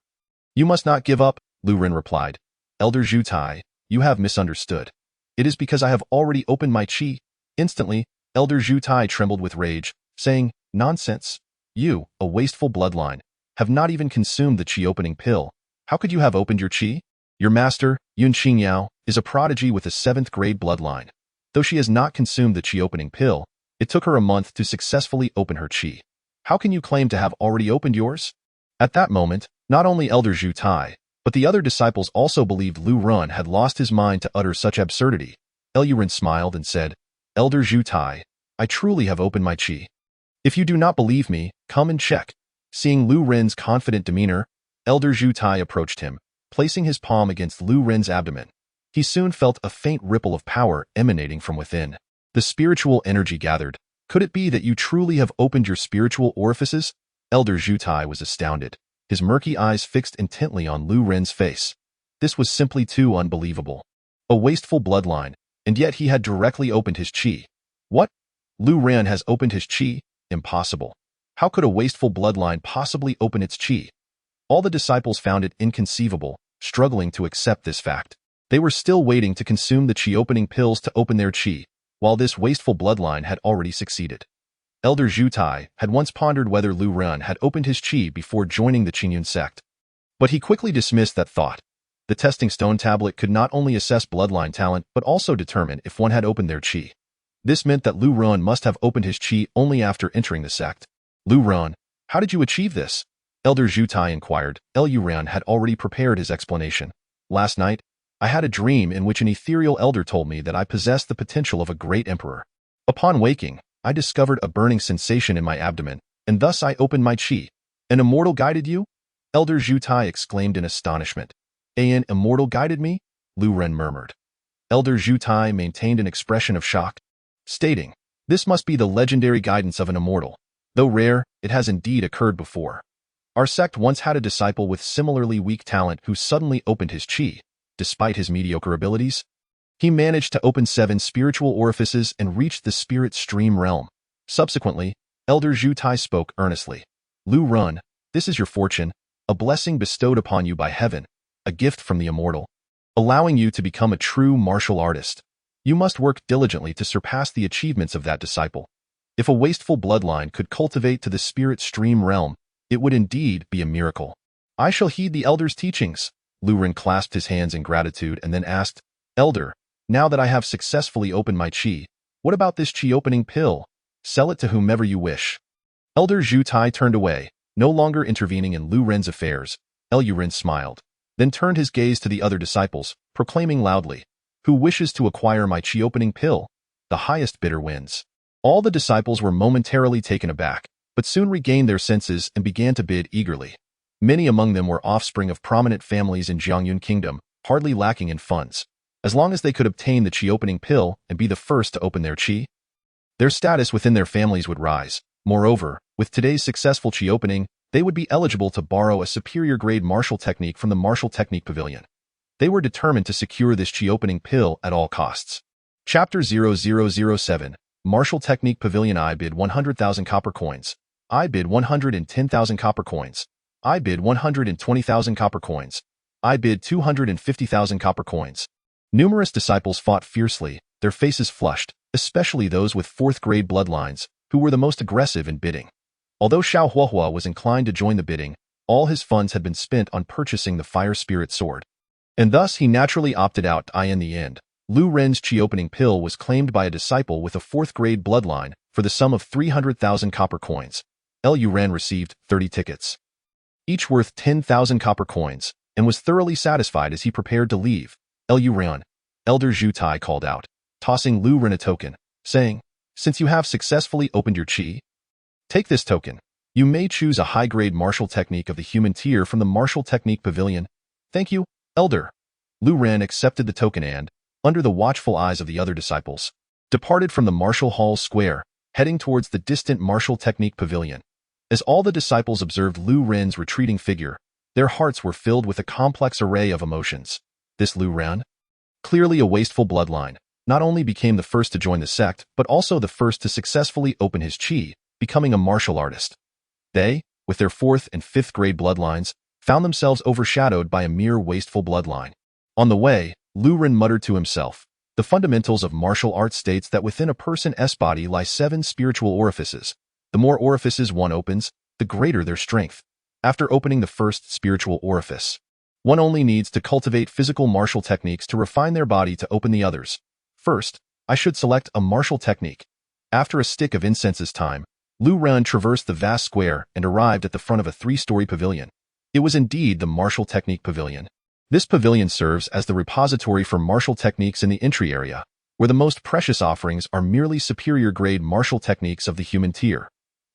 You must not give up, Lu Ren replied. Elder Zhu Tai, you have misunderstood. It is because I have already opened my qi. Instantly, Elder Zhu Tai trembled with rage, saying, Nonsense. You, a wasteful bloodline, have not even consumed the qi opening pill. How could you have opened your qi? Your master, Yun Qingyao, is a prodigy with a 7th grade bloodline. Though she has not consumed the qi opening pill, it took her a month to successfully open her qi. How can you claim to have already opened yours? At that moment, not only Elder Zhu Tai, but the other disciples also believed Lu Ren had lost his mind to utter such absurdity. Ren smiled and said, Elder Zhu Tai, I truly have opened my qi. If you do not believe me, come and check. Seeing Lu Ren's confident demeanor, Elder Zhu Tai approached him, placing his palm against Lu Ren's abdomen. He soon felt a faint ripple of power emanating from within. The spiritual energy gathered. Could it be that you truly have opened your spiritual orifices? Elder Zhu Tai was astounded, his murky eyes fixed intently on Lu Ren's face. This was simply too unbelievable. A wasteful bloodline, and yet he had directly opened his qi. What? Lu Ren has opened his qi? Impossible. How could a wasteful bloodline possibly open its qi? All the disciples found it inconceivable, struggling to accept this fact. They were still waiting to consume the qi opening pills to open their qi, while this wasteful bloodline had already succeeded. Elder Zhu Tai had once pondered whether Lu Ren had opened his qi before joining the Qingyun sect. But he quickly dismissed that thought. The testing stone tablet could not only assess bloodline talent but also determine if one had opened their qi. This meant that Lu Ren must have opened his qi only after entering the sect. Lu Ren, how did you achieve this? Elder Zhu Tai inquired. Lu Ren had already prepared his explanation. Last night, I had a dream in which an ethereal elder told me that I possessed the potential of a great emperor. Upon waking, I discovered a burning sensation in my abdomen, and thus I opened my qi. An immortal guided you? Elder Zhu Tai exclaimed in astonishment. An immortal guided me? Lu Ren murmured. Elder Zhu Tai maintained an expression of shock, stating, This must be the legendary guidance of an immortal. Though rare, it has indeed occurred before. Our sect once had a disciple with similarly weak talent who suddenly opened his qi, despite his mediocre abilities. He managed to open 7 spiritual orifices and reached the spirit stream realm. Subsequently, Elder Zhu Tai spoke earnestly. Lu Ren, this is your fortune, a blessing bestowed upon you by heaven, a gift from the immortal, allowing you to become a true martial artist. You must work diligently to surpass the achievements of that disciple. If a wasteful bloodline could cultivate to the spirit stream realm, it would indeed be a miracle. I shall heed the elder's teachings. Lu Ren clasped his hands in gratitude and then asked, Elder, now that I have successfully opened my qi, what about this qi opening pill? Sell it to whomever you wish. Elder Zhu Tai turned away, no longer intervening in Lu Ren's affairs. Lu Ren smiled, then turned his gaze to the other disciples, proclaiming loudly, Who wishes to acquire my qi opening pill? The highest bidder wins. All the disciples were momentarily taken aback, but soon regained their senses and began to bid eagerly. Many among them were offspring of prominent families in Jiangyun Kingdom, hardly lacking in funds. As long as they could obtain the qi opening pill and be the first to open their qi, their status within their families would rise. Moreover, with today's successful qi opening, they would be eligible to borrow a superior grade martial technique from the martial technique pavilion. They were determined to secure this qi opening pill at all costs. Chapter 0007, Martial Technique Pavilion. I bid 100,000 copper coins. I bid 110,000 copper coins. I bid 120,000 copper coins. I bid 250,000 copper coins. Numerous disciples fought fiercely, their faces flushed, especially those with 4th grade bloodlines, who were the most aggressive in bidding. Although Xiao Huahua was inclined to join the bidding, all his funds had been spent on purchasing the fire spirit sword. And thus he naturally opted out. In the end, Lu Ren's qi opening pill was claimed by a disciple with a 4th grade bloodline for the sum of 300,000 copper coins. Lu Ren received 30 tickets, each worth 10,000 copper coins, and was thoroughly satisfied as he prepared to leave. Lu Ren, Elder Zhu Tai called out, tossing Lu Ren a token, saying, Since you have successfully opened your qi, take this token. You may choose a high-grade martial technique of the human tier from the Martial Technique Pavilion. Thank you, Elder. Lu Ren accepted the token and, under the watchful eyes of the other disciples, departed from the Martial Hall Square, heading towards the distant Martial Technique Pavilion. As all the disciples observed Lu Ren's retreating figure, their hearts were filled with a complex array of emotions. This Lu Ren, clearly a wasteful bloodline, not only became the first to join the sect, but also the first to successfully open his qi, becoming a martial artist. They, with their 4th and 5th grade bloodlines, found themselves overshadowed by a mere wasteful bloodline. On the way, Lu Ren muttered to himself, "The fundamentals of martial arts states that within a person's body lie 7 spiritual orifices. The more orifices one opens, the greater their strength. After opening the first spiritual orifice, one only needs to cultivate physical martial techniques to refine their body to open the others. First, I should select a martial technique." After a stick of incense's time, Lu Ren traversed the vast square and arrived at the front of a 3-story pavilion. It was indeed the martial technique pavilion. This pavilion serves as the repository for martial techniques in the entry area, where the most precious offerings are merely superior-grade martial techniques of the human tier.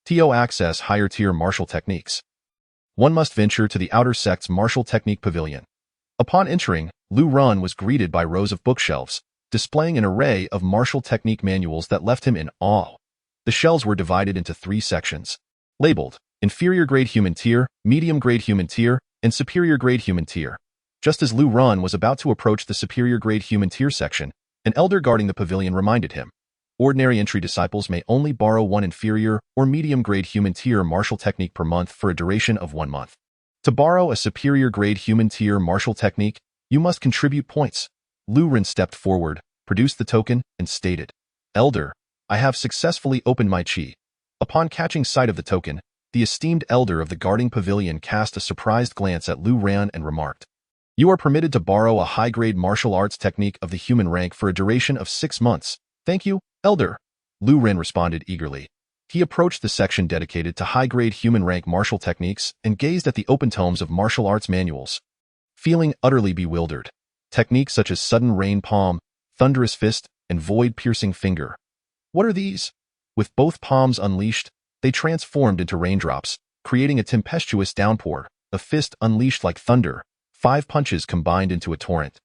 To access higher-tier martial techniques, one must venture to the outer sect's martial technique pavilion. Upon entering, Lu Ren was greeted by rows of bookshelves, displaying an array of martial technique manuals that left him in awe. The shelves were divided into 3 sections, labeled inferior-grade human tier, medium-grade human tier, and superior-grade human tier. Just as Lu Ren was about to approach the superior-grade human tier section, an elder guarding the pavilion reminded him, "Ordinary entry disciples may only borrow 1 inferior or medium-grade human tier martial technique per month for a duration of 1 month. To borrow a superior-grade human tier martial technique, you must contribute points." Lu Ren stepped forward, produced the token, and stated, "Elder, I have successfully opened my chi." Upon catching sight of the token, the esteemed elder of the guarding pavilion cast a surprised glance at Lu Ren and remarked, "You are permitted to borrow a high-grade martial arts technique of the human rank for a duration of 6 months. Thank you, Elder." Lu Ren responded eagerly. He approached the section dedicated to high-grade human rank martial techniques and gazed at the open tomes of martial arts manuals. Feeling utterly bewildered, techniques such as sudden rain palm, thunderous fist, and void-piercing finger. What are these? With both palms unleashed, they transformed into raindrops, creating a tempestuous downpour, a fist unleashed like thunder, 5 punches combined into a torrent.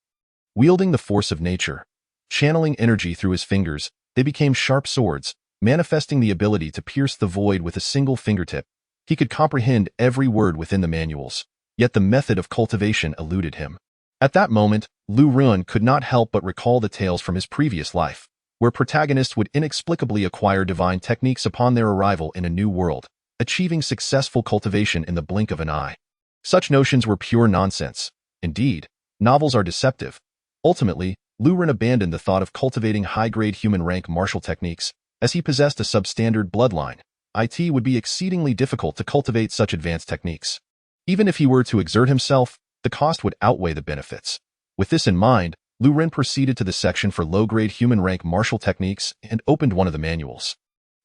Wielding the force of nature, channeling energy through his fingers, they became sharp swords, manifesting the ability to pierce the void with a single fingertip. He could comprehend every word within the manuals, yet the method of cultivation eluded him. At that moment, Lu Ren could not help but recall the tales from his previous life, where protagonists would inexplicably acquire divine techniques upon their arrival in a new world, achieving successful cultivation in the blink of an eye. Such notions were pure nonsense. Indeed, novels are deceptive. Ultimately, Lu Ren abandoned the thought of cultivating high-grade human rank martial techniques, as he possessed a substandard bloodline. It would be exceedingly difficult to cultivate such advanced techniques. Even if he were to exert himself, the cost would outweigh the benefits. With this in mind, Lu Ren proceeded to the section for low-grade human rank martial techniques and opened one of the manuals.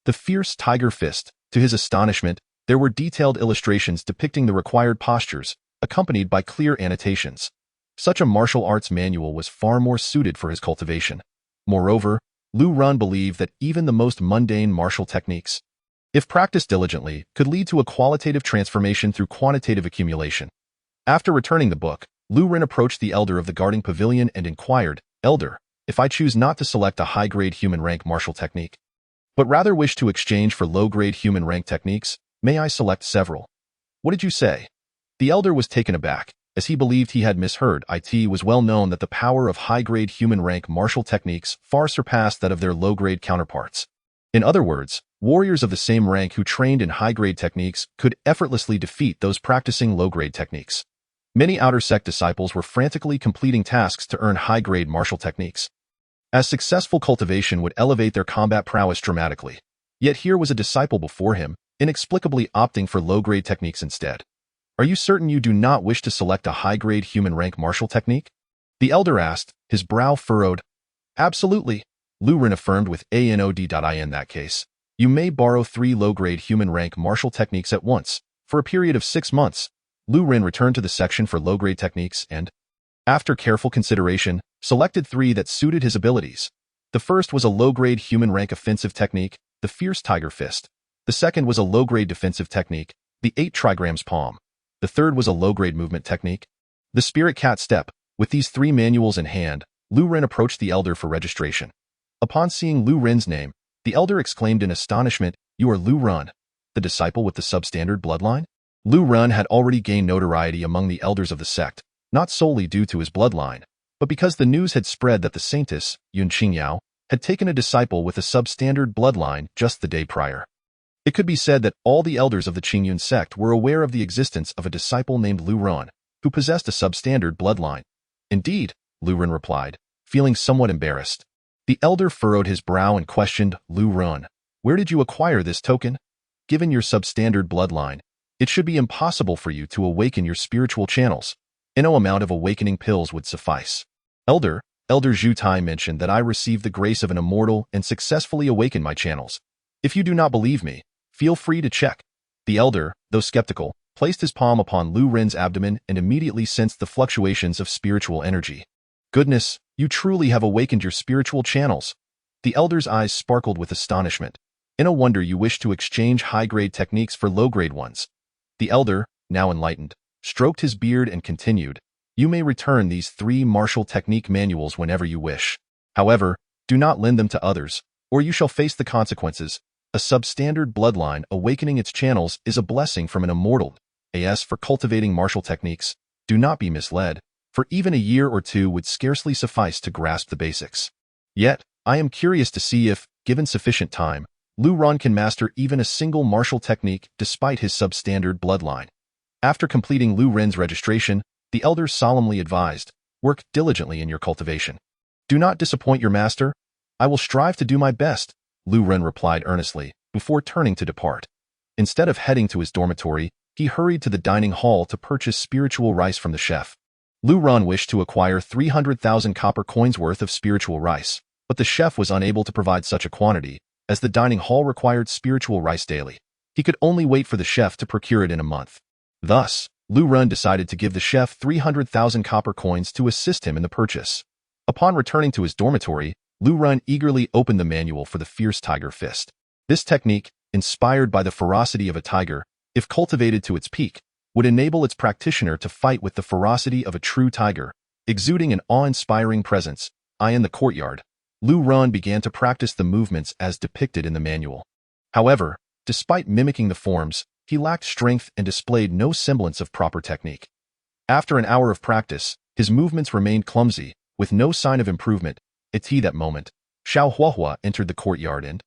The Fierce Tiger Fist. To his astonishment, there were detailed illustrations depicting the required postures, accompanied by clear annotations. Such a martial arts manual was far more suited for his cultivation. Moreover, Lu Ren believed that even the most mundane martial techniques, if practiced diligently, could lead to a qualitative transformation through quantitative accumulation. After returning the book, Lu Ren approached the elder of the guarding pavilion and inquired, "Elder, if I choose not to select a high-grade human rank martial technique, but rather wish to exchange for low-grade human rank techniques, may I select several?" "What did you say?" The elder was taken aback, as he believed he had misheard. It was well known that the power of high-grade human rank martial techniques far surpassed that of their low-grade counterparts. In other words, warriors of the same rank who trained in high-grade techniques could effortlessly defeat those practicing low-grade techniques. Many outer sect disciples were frantically completing tasks to earn high-grade martial techniques, as successful cultivation would elevate their combat prowess dramatically. Yet here was a disciple before him, inexplicably opting for low-grade techniques instead. "Are you certain you do not wish to select a high-grade human rank martial technique?" the elder asked, his brow furrowed. "Absolutely," Lu Ren affirmed with anod. In that case, you may borrow 3 low-grade human rank martial techniques at once, for a period of 6 months. Lu Ren returned to the section for low-grade techniques and, after careful consideration, selected 3 that suited his abilities. The first was a low-grade human rank offensive technique, the Fierce Tiger Fist. The second was a low-grade defensive technique, the 8 trigrams palm. The third was a low-grade movement technique, the Spirit Cat Step. With these 3 manuals in hand, Lu Ren approached the elder for registration. Upon seeing Lu Ren's name, the elder exclaimed in astonishment, "You are Lu Ren, the disciple with the substandard bloodline?" Lu Ren had already gained notoriety among the elders of the sect, not solely due to his bloodline, but because the news had spread that the saintess, Yun Qingyao, had taken a disciple with a substandard bloodline just the day prior. It could be said that all the elders of the Qingyun sect were aware of the existence of a disciple named Lu Ren, who possessed a substandard bloodline. Indeed, Lu Ren replied, feeling somewhat embarrassed. The elder furrowed his brow and questioned, Lu Ren, where did you acquire this token? Given your substandard bloodline, it should be impossible for you to awaken your spiritual channels. No amount of awakening pills would suffice. Elder Zhu Tai mentioned that I received the grace of an immortal and successfully awakened my channels. If you do not believe me, feel free to check. The elder, though skeptical, placed his palm upon Lu Ren's abdomen and immediately sensed the fluctuations of spiritual energy. Goodness, you truly have awakened your spiritual channels. The elder's eyes sparkled with astonishment. No wonder you wish to exchange high-grade techniques for low-grade ones. The elder, now enlightened, stroked his beard and continued, you may return these 3 martial technique manuals whenever you wish. However, do not lend them to others, or you shall face the consequences. A substandard bloodline awakening its channels is a blessing from an immortal. As for cultivating martial techniques, do not be misled, for even a year or 2 would scarcely suffice to grasp the basics. Yet, I am curious to see if, given sufficient time, Lu Ren can master even a single martial technique despite his substandard bloodline. After completing Lu Ren's registration, the elder solemnly advised, work diligently in your cultivation. Do not disappoint your master. I will strive to do my best, Lu Ren replied earnestly, before turning to depart. Instead of heading to his dormitory, he hurried to the dining hall to purchase spiritual rice from the chef. Lu Ren wished to acquire 300,000 copper coins worth of spiritual rice, but the chef was unable to provide such a quantity, as the dining hall required spiritual rice daily. He could only wait for the chef to procure it in a month. Thus, Lu Ren decided to give the chef 300,000 copper coins to assist him in the purchase. Upon returning to his dormitory, Lu Ren eagerly opened the manual for the fierce tiger fist. This technique, inspired by the ferocity of a tiger, if cultivated to its peak, would enable its practitioner to fight with the ferocity of a true tiger, exuding an awe-inspiring presence. In the courtyard, Lu Ren began to practice the movements as depicted in the manual. However, despite mimicking the forms, he lacked strength and displayed no semblance of proper technique. After an hour of practice, his movements remained clumsy, with no sign of improvement. At that moment, Xiao Huahua entered the courtyard and,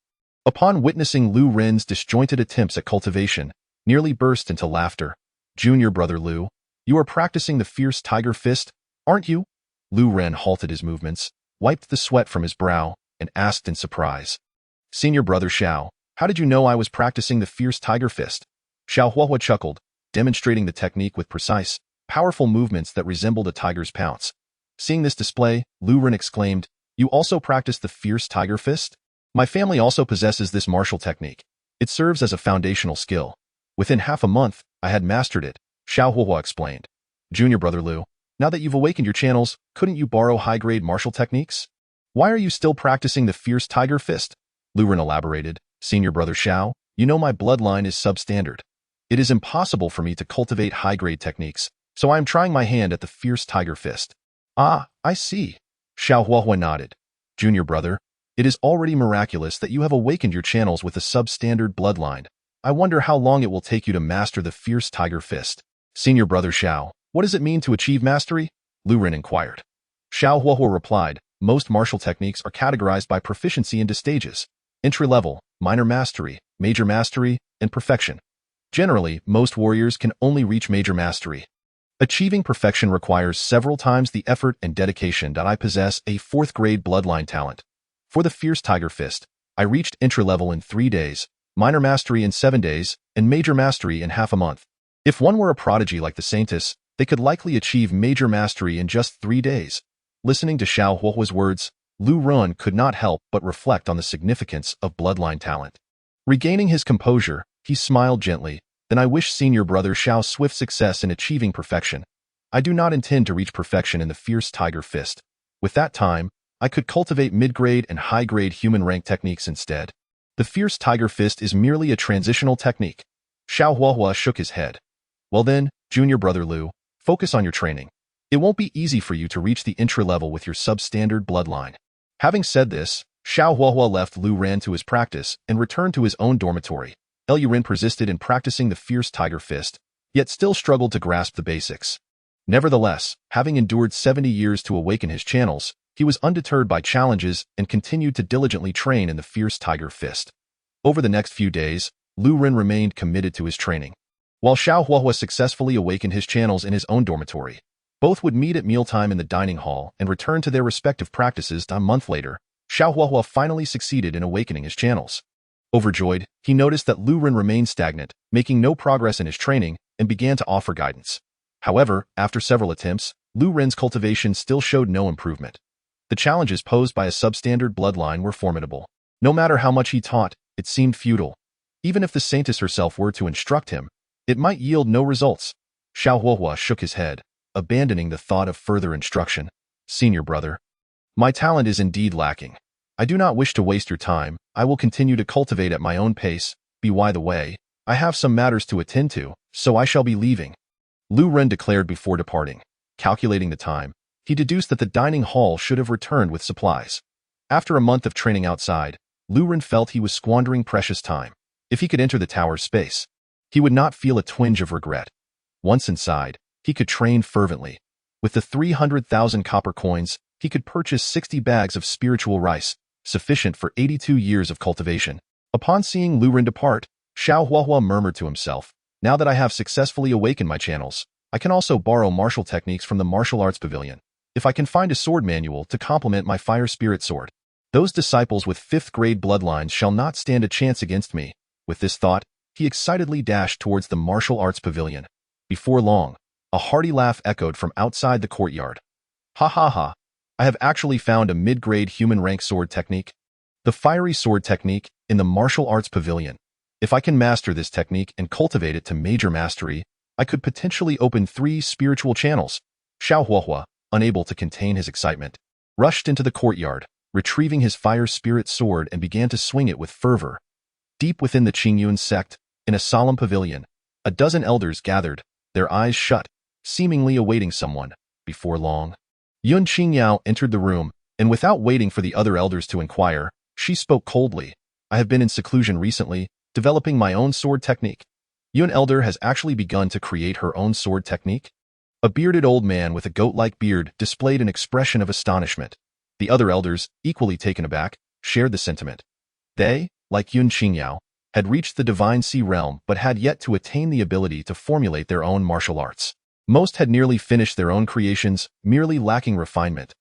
upon witnessing Lu Ren's disjointed attempts at cultivation, nearly burst into laughter. Junior brother Lu, you are practicing the fierce tiger fist, aren't you? Lu Ren halted his movements, wiped the sweat from his brow, and asked in surprise. Senior brother Xiao, how did you know I was practicing the fierce tiger fist? Xiao Huahua chuckled, demonstrating the technique with precise, powerful movements that resembled a tiger's pounce. Seeing this display, Lu Ren exclaimed, you also practice the fierce tiger fist? My family also possesses this martial technique. It serves as a foundational skill. Within half a month, I had mastered it, Xiao Huahua explained. Junior brother Lu, now that you've awakened your channels, couldn't you borrow high-grade martial techniques? Why are you still practicing the fierce tiger fist? Lu Ren elaborated, Senior brother Xiao, you know my bloodline is substandard. It is impossible for me to cultivate high-grade techniques, so I am trying my hand at the fierce tiger fist. Ah, I see. Xiao Huahua nodded. Junior brother, it is already miraculous that you have awakened your channels with a substandard bloodline. I wonder how long it will take you to master the fierce tiger fist. Senior brother Xiao, what does it mean to achieve mastery? Lu Ren inquired. Xiao Huahua replied, most martial techniques are categorized by proficiency into stages: entry-level, minor mastery, major mastery, and perfection. Generally, most warriors can only reach major mastery. Achieving perfection requires several times the effort and dedication that I possess a 4th-grade bloodline talent. For the fierce tiger fist, I reached entry-level in 3 days, minor mastery in 7 days, and major mastery in half a month. If one were a prodigy like the Saintess, they could likely achieve major mastery in just 3 days. Listening to Xiao Huahua's words, Lu Ren could not help but reflect on the significance of bloodline talent. Regaining his composure, he smiled gently. Then I wish senior brother Xiao swift success in achieving perfection. I do not intend to reach perfection in the fierce tiger fist. With that time, I could cultivate mid-grade and high-grade human rank techniques instead. The fierce tiger fist is merely a transitional technique. Xiao Huahua shook his head. Well then, junior brother Lu, focus on your training. It won't be easy for you to reach the entry level with your substandard bloodline. Having said this, Xiao Huahua left Lu Ren to his practice and returned to his own dormitory. Lu Ren persisted in practicing the fierce tiger fist, yet still struggled to grasp the basics. Nevertheless, having endured 70 years to awaken his channels, he was undeterred by challenges and continued to diligently train in the fierce tiger fist. Over the next few days, Lu Ren remained committed to his training. While Xiao Huahua successfully awakened his channels in his own dormitory, both would meet at mealtime in the dining hall and return to their respective practices. A month later, Xiao Huahua finally succeeded in awakening his channels. Overjoyed, he noticed that Lu Ren remained stagnant, making no progress in his training, and began to offer guidance. However, after several attempts, Lu Ren's cultivation still showed no improvement. The challenges posed by a substandard bloodline were formidable. No matter how much he taught, it seemed futile. Even if the saintess herself were to instruct him, it might yield no results. Xiao Huahua shook his head, abandoning the thought of further instruction. Senior brother, my talent is indeed lacking. I do not wish to waste your time. I will continue to cultivate at my own pace. By the way, I have some matters to attend to, so I shall be leaving, Lu Ren declared before departing. Calculating the time, he deduced that the dining hall should have returned with supplies. After a month of training outside, Lu Ren felt he was squandering precious time. If he could enter the tower's space, he would not feel a twinge of regret. Once inside, he could train fervently. With the 300,000 copper coins, he could purchase 60 bags of spiritual rice, sufficient for 82 years of cultivation. Upon seeing Lu Ren depart, Xiao Huahua murmured to himself, now that I have successfully awakened my channels, I can also borrow martial techniques from the martial arts pavilion. If I can find a sword manual to complement my fire spirit sword, those disciples with 5th grade bloodlines shall not stand a chance against me. With this thought, he excitedly dashed towards the martial arts pavilion. Before long, a hearty laugh echoed from outside the courtyard. Ha ha ha, I have actually found a mid-grade human rank sword technique. The fiery sword technique in the martial arts pavilion. If I can master this technique and cultivate it to major mastery, I could potentially open 3 spiritual channels. Xiao Huahua, unable to contain his excitement, rushed into the courtyard, retrieving his fire spirit sword and began to swing it with fervor. Deep within the Qingyun sect, in a solemn pavilion, a dozen elders gathered, their eyes shut, seemingly awaiting someone. Before long, Yun Qingyao entered the room, and without waiting for the other elders to inquire, she spoke coldly. I have been in seclusion recently, developing my own sword technique. Yun Elder has actually begun to create her own sword technique. A bearded old man with a goat-like beard displayed an expression of astonishment. The other elders, equally taken aback, shared the sentiment. They, like Yun Qingyao, had reached the divine sea realm but had yet to attain the ability to formulate their own martial arts. Most had nearly finished their own creations, merely lacking refinement.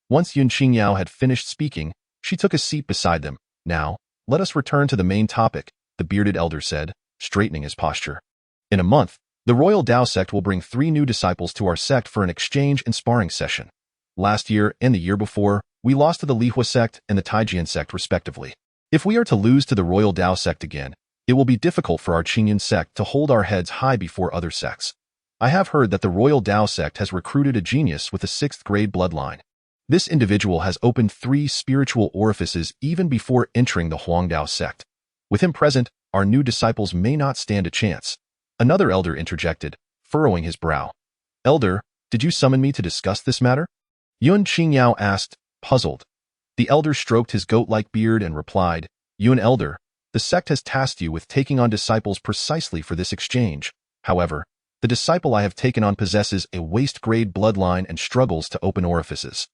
Once Yun Qingyao had finished speaking, she took a seat beside them. Now, let us return to the main topic, the bearded elder said, straightening his posture. In a month, the Royal Dao sect will bring 3 new disciples to our sect for an exchange and sparring session. Last year and the year before, we lost to the Lihua sect and the Taijian sect respectively. If we are to lose to the Royal Dao sect again, it will be difficult for our Qingyun sect to hold our heads high before other sects. I have heard that the Royal Dao sect has recruited a genius with a 6th grade bloodline. This individual has opened 3 spiritual orifices even before entering the Huangdao sect. With him present, our new disciples may not stand a chance. Another elder interjected, furrowing his brow. Elder, did you summon me to discuss this matter? Yun Qingyao asked, puzzled. The elder stroked his goat-like beard and replied, Yun Elder, the sect has tasked you with taking on disciples precisely for this exchange. However, the disciple I have taken on possesses a waste-grade bloodline and struggles to open orifices.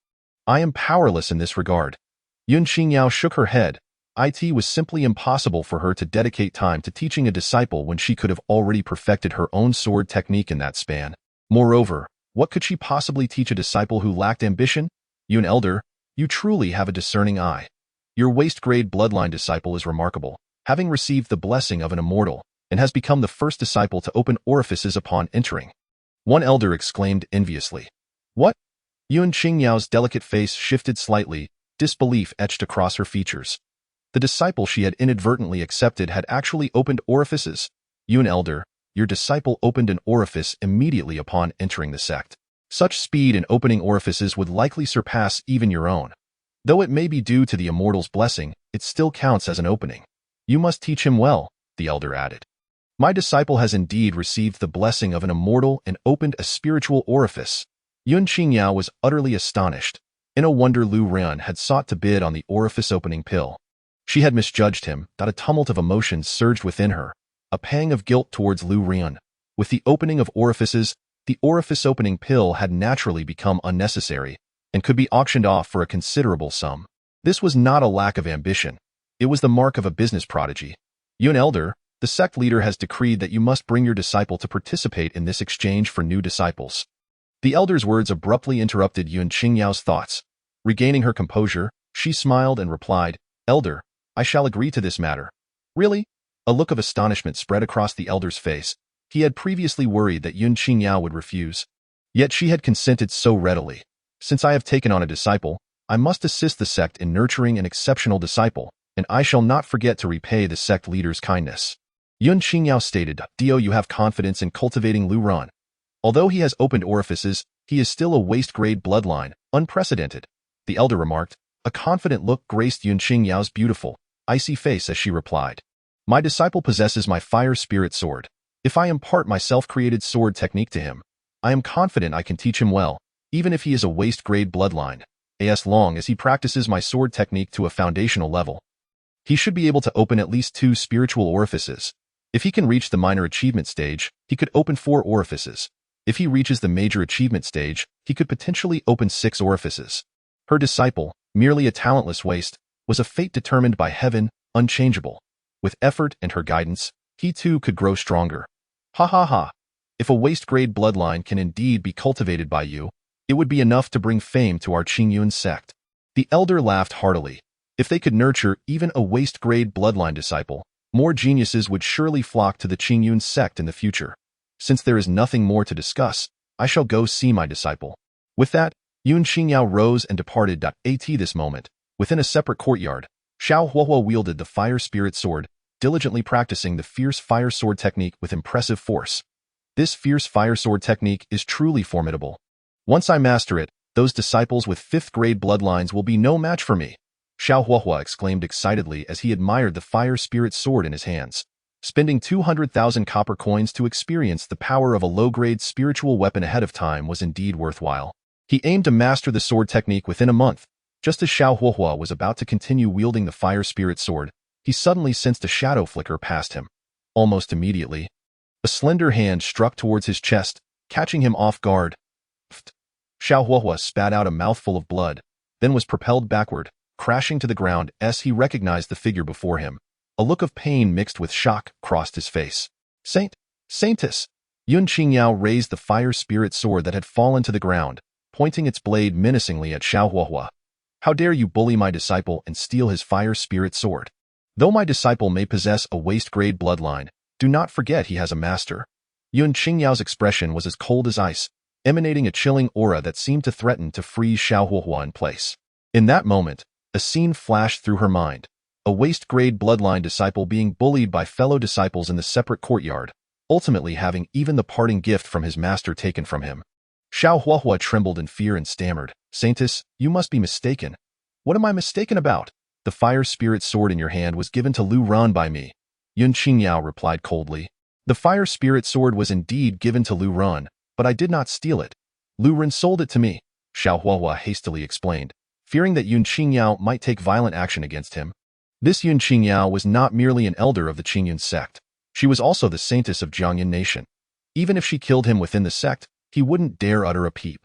I am powerless in this regard. Yun Qingyao shook her head. It was simply impossible for her to dedicate time to teaching a disciple when she could have already perfected her own sword technique in that span. Moreover, what could she possibly teach a disciple who lacked ambition? Yun Elder, you truly have a discerning eye. Your waste-grade bloodline disciple is remarkable, having received the blessing of an immortal, and has become the first disciple to open orifices upon entering. One elder exclaimed enviously. What? Yun Qingyao's delicate face shifted slightly, disbelief etched across her features. The disciple she had inadvertently accepted had actually opened orifices. Yun Elder, your disciple opened an orifice immediately upon entering the sect. Such speed in opening orifices would likely surpass even your own. Though it may be due to the immortal's blessing, it still counts as an opening. You must teach him well, the elder added. My disciple has indeed received the blessing of an immortal and opened a spiritual orifice. Yun Qingyao was utterly astonished. In a wonder Lu Ren had sought to bid on the orifice-opening pill. She had misjudged him, that a tumult of emotions surged within her, a pang of guilt towards Lu Ren. With the opening of orifices, the orifice-opening pill had naturally become unnecessary, and could be auctioned off for a considerable sum. This was not a lack of ambition. It was the mark of a business prodigy. Yun Elder, The sect leader has decreed that you must bring your disciple to participate in this exchange for new disciples. The elder's words abruptly interrupted Yun Qingyao's thoughts. Regaining her composure, she smiled and replied, "Elder, I shall agree to this matter." "Really?" A look of astonishment spread across the elder's face. He had previously worried that Yun Qingyao would refuse. Yet she had consented so readily. "Since I have taken on a disciple, I must assist the sect in nurturing an exceptional disciple, and I shall not forget to repay the sect leader's kindness." Yun Qingyao stated, "Do you have confidence in cultivating Lu Ran? Although he has opened orifices, he is still a waste-grade bloodline, unprecedented." The elder remarked. A confident look graced Yun Qingyao's beautiful, icy face as she replied, "My disciple possesses my fire spirit sword. If I impart my self-created sword technique to him, I am confident I can teach him well, even if he is a waste-grade bloodline. As long as he practices my sword technique to a foundational level, he should be able to open at least 2 spiritual orifices. If he can reach the minor achievement stage, he could open 4 orifices. If he reaches the major achievement stage, he could potentially open 6 orifices." Her disciple, merely a talentless waste, was a fate determined by heaven, unchangeable. With effort and her guidance, he too could grow stronger. Ha ha ha. If a waste-grade bloodline can indeed be cultivated by you, it would be enough to bring fame to our Qingyun sect. The elder laughed heartily. If they could nurture even a waste-grade bloodline disciple, more geniuses would surely flock to the Qingyun sect in the future. Since there is nothing more to discuss, I shall go see my disciple. With that, Yun Qingyao rose and departed. At this moment, within a separate courtyard, Xiao Huohuo wielded the fire spirit sword, diligently practicing the fierce fire sword technique with impressive force. This fierce fire sword technique is truly formidable. Once I master it, those disciples with 5th-grade bloodlines will be no match for me. Xiao Huohuo exclaimed excitedly as he admired the fire spirit sword in his hands. Spending 200,000 copper coins to experience the power of a low-grade spiritual weapon ahead of time was indeed worthwhile. He aimed to master the sword technique within a month. Just as Xiao Huohuo was about to continue wielding the fire spirit sword, he suddenly sensed a shadow flicker past him. Almost immediately, a slender hand struck towards his chest, catching him off guard. Pfft. Xiao Huohuo spat out a mouthful of blood, then was propelled backward, crashing to the ground as he recognized the figure before him. A look of pain mixed with shock crossed his face. Saintess! Yun Qingyao raised the fire spirit sword that had fallen to the ground, pointing its blade menacingly at Xiao Huohuo. "How dare you bully my disciple and steal his fire spirit sword? Though my disciple may possess a waste-grade bloodline, do not forget he has a master." Yun Qingyao's expression was as cold as ice, emanating a chilling aura that seemed to threaten to freeze Xiao Huohuo in place. In that moment, a scene flashed through her mind. A waste-grade bloodline disciple being bullied by fellow disciples in the separate courtyard, ultimately having even the parting gift from his master taken from him. Xiao Huohuo trembled in fear and stammered, "Saintess, you must be mistaken." "What am I mistaken about? The fire spirit sword in your hand was given to Lu Ran by me," Yun Qingyao replied coldly. "The fire spirit sword was indeed given to Lu Ran, but I did not steal it. Lu Ran sold it to me," Xiao Huohuo hastily explained, fearing that Yun Qingyao might take violent action against him. This Yun Qingyao was not merely an elder of the Qingyun sect. She was also the saintess of Jiangyan nation. Even if she killed him within the sect, he wouldn't dare utter a peep.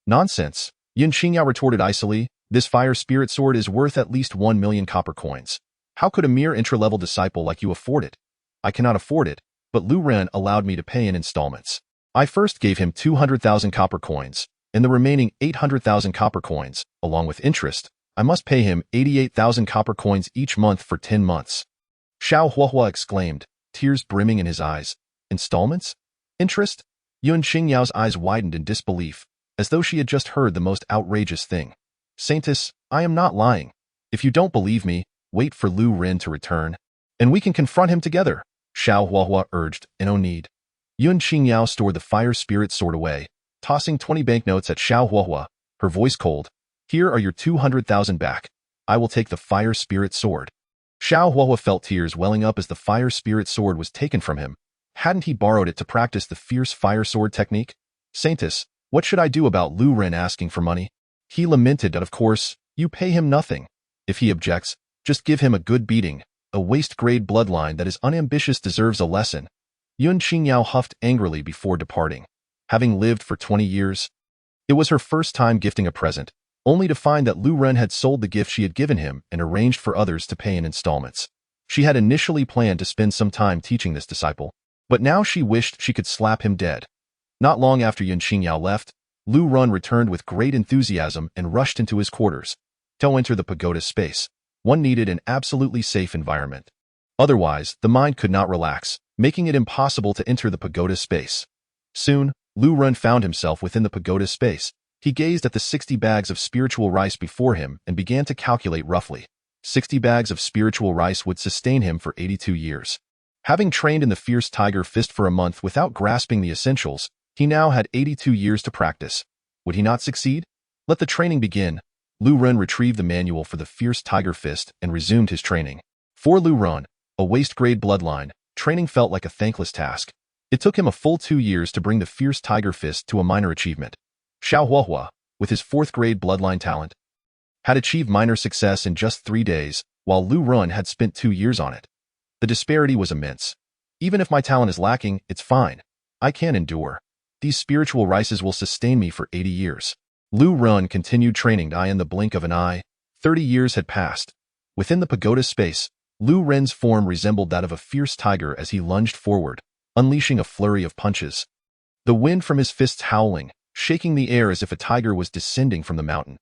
"Nonsense," Yun Qingyao retorted icily. "This fire spirit sword is worth at least 1 million copper coins. How could a mere intra-level disciple like you afford it?" "I cannot afford it, but Lu Ran allowed me to pay in installments. I first gave him 200,000 copper coins, and the remaining 800,000 copper coins, along with interest, I must pay him 88,000 copper coins each month for 10 months. Xiao Huohuo exclaimed, tears brimming in his eyes. "Installments? Interest?" Yun Qingyao's eyes widened in disbelief, as though she had just heard the most outrageous thing. "Saintess, I am not lying. If you don't believe me, wait for Lu Ran to return, and we can confront him together," Xiao Huohuo urged, in no need. Yun Qingyao stored the fire spirit sword away, tossing 20 banknotes at Xiao Huohuo, her voice cold. "Here are your 200,000 back. I will take the fire spirit sword." Xiao Huohuo felt tears welling up as the fire spirit sword was taken from him. Hadn't he borrowed it to practice the fierce fire sword technique? "Saintess, what should I do about Lu Ran asking for money?" He lamented that, of course, you pay him nothing. If he objects, just give him a good beating. A waste-grade bloodline that is unambitious deserves a lesson. Yun Qingyao huffed angrily before departing. Having lived for 20 years, it was her first time gifting a present, only to find that Lu Ran had sold the gift she had given him and arranged for others to pay in installments. She had initially planned to spend some time teaching this disciple, but now she wished she could slap him dead. Not long after Yun Qingyao left, Lu Run returned with great enthusiasm and rushed into his quarters. To enter the pagoda space, one needed an absolutely safe environment. Otherwise, the mind could not relax, making it impossible to enter the pagoda space. Soon, Lu Run found himself within the pagoda space. He gazed at the 60 bags of spiritual rice before him and began to calculate roughly. 60 bags of spiritual rice would sustain him for 82 years. Having trained in the fierce tiger fist for a month without grasping the essentials, he now had 82 years to practice. Would he not succeed? Let the training begin. Lu Run retrieved the manual for the fierce tiger fist and resumed his training. For Lu Run, a waste-grade bloodline, training felt like a thankless task. It took him a full 2 years to bring the fierce tiger fist to a minor achievement. Xiao Huahua, with his 4th-grade bloodline talent, had achieved minor success in just 3 days, while Lu Run had spent 2 years on it. The disparity was immense. Even if my talent is lacking, it's fine. I can endure. These spiritual rices will sustain me for 80 years. Lu Run continued training in the blink of an eye. 30 years had passed. Within the pagoda space, Lu Ren's form resembled that of a fierce tiger as he lunged forward, unleashing a flurry of punches. The wind from his fists howling, shaking the air as if a tiger was descending from the mountain.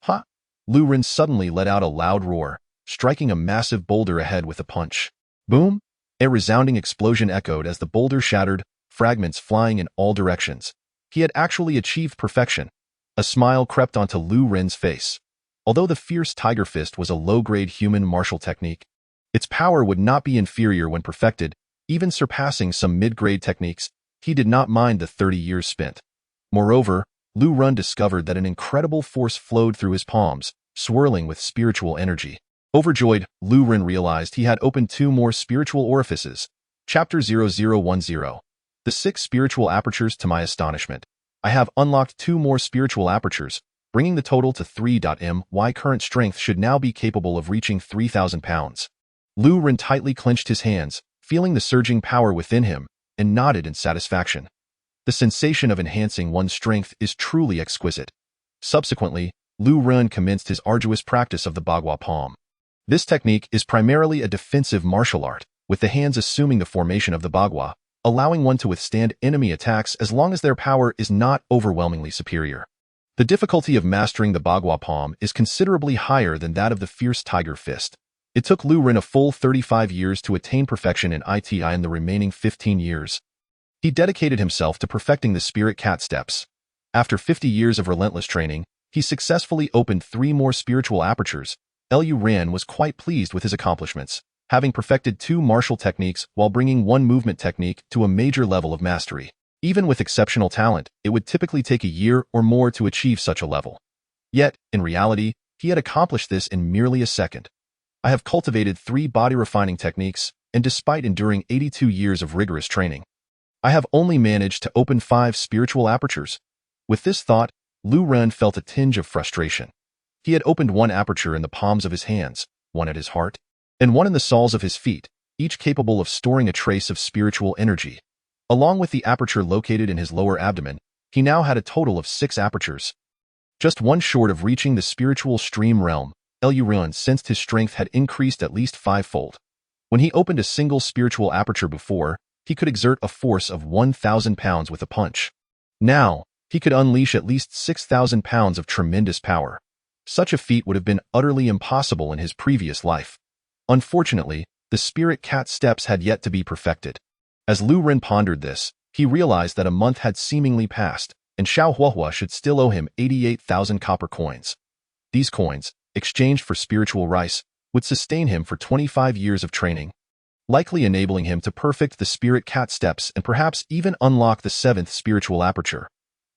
Ha! Lu Ren suddenly let out a loud roar, striking a massive boulder ahead with a punch. Boom! A resounding explosion echoed as the boulder shattered, fragments flying in all directions. He had actually achieved perfection. A smile crept onto Lu Ren's face. Although the fierce tiger fist was a low-grade human martial technique, its power would not be inferior when perfected, even surpassing some mid-grade techniques. He did not mind the 30 years spent. Moreover, Lu Run discovered that an incredible force flowed through his palms, swirling with spiritual energy. Overjoyed, Lu Run realized he had opened 2 more spiritual orifices. Chapter 0010. The 6 spiritual apertures. To my astonishment, I have unlocked 2 more spiritual apertures, bringing the total to 3. My current strength should now be capable of reaching 3,000 pounds. Lu Run tightly clenched his hands, feeling the surging power within him, and nodded in satisfaction. The sensation of enhancing one's strength is truly exquisite. Subsequently, Lu Run commenced his arduous practice of the Bagua palm. This technique is primarily a defensive martial art, with the hands assuming the formation of the Bagua, allowing one to withstand enemy attacks as long as their power is not overwhelmingly superior. The difficulty of mastering the Bagua palm is considerably higher than that of the fierce tiger fist. It took Lu Run a full 35 years to attain perfection in ITI in the remaining 15 years. He dedicated himself to perfecting the spirit cat steps. After 50 years of relentless training, he successfully opened 3 more spiritual apertures. Lu Ran was quite pleased with his accomplishments, having perfected 2 martial techniques while bringing 1 movement technique to a major level of mastery. Even with exceptional talent, it would typically take a year or more to achieve such a level. Yet, in reality, he had accomplished this in merely a second. I have cultivated 3 body-refining techniques, and despite enduring 82 years of rigorous training, I have only managed to open 5 spiritual apertures. With this thought, Lu Ren felt a tinge of frustration. He had opened 1 aperture in the palms of his hands, 1 at his heart, and 1 in the soles of his feet, each capable of storing a trace of spiritual energy. Along with the aperture located in his lower abdomen, he now had a total of 6 apertures. Just 1 short of reaching the spiritual stream realm, Lu Ren sensed his strength had increased at least 5-fold. When he opened a single spiritual aperture before, he could exert a force of 1,000 pounds with a punch. Now, he could unleash at least 6,000 pounds of tremendous power. Such a feat would have been utterly impossible in his previous life. Unfortunately, the spirit cat steps had yet to be perfected. As Lu Ren pondered this, he realized that a month had seemingly passed, and Xiao Huahua should still owe him 88,000 copper coins. These coins, exchanged for spiritual rice, would sustain him for 25 years of training, likely enabling him to perfect the spirit cat steps and perhaps even unlock the 7th spiritual aperture.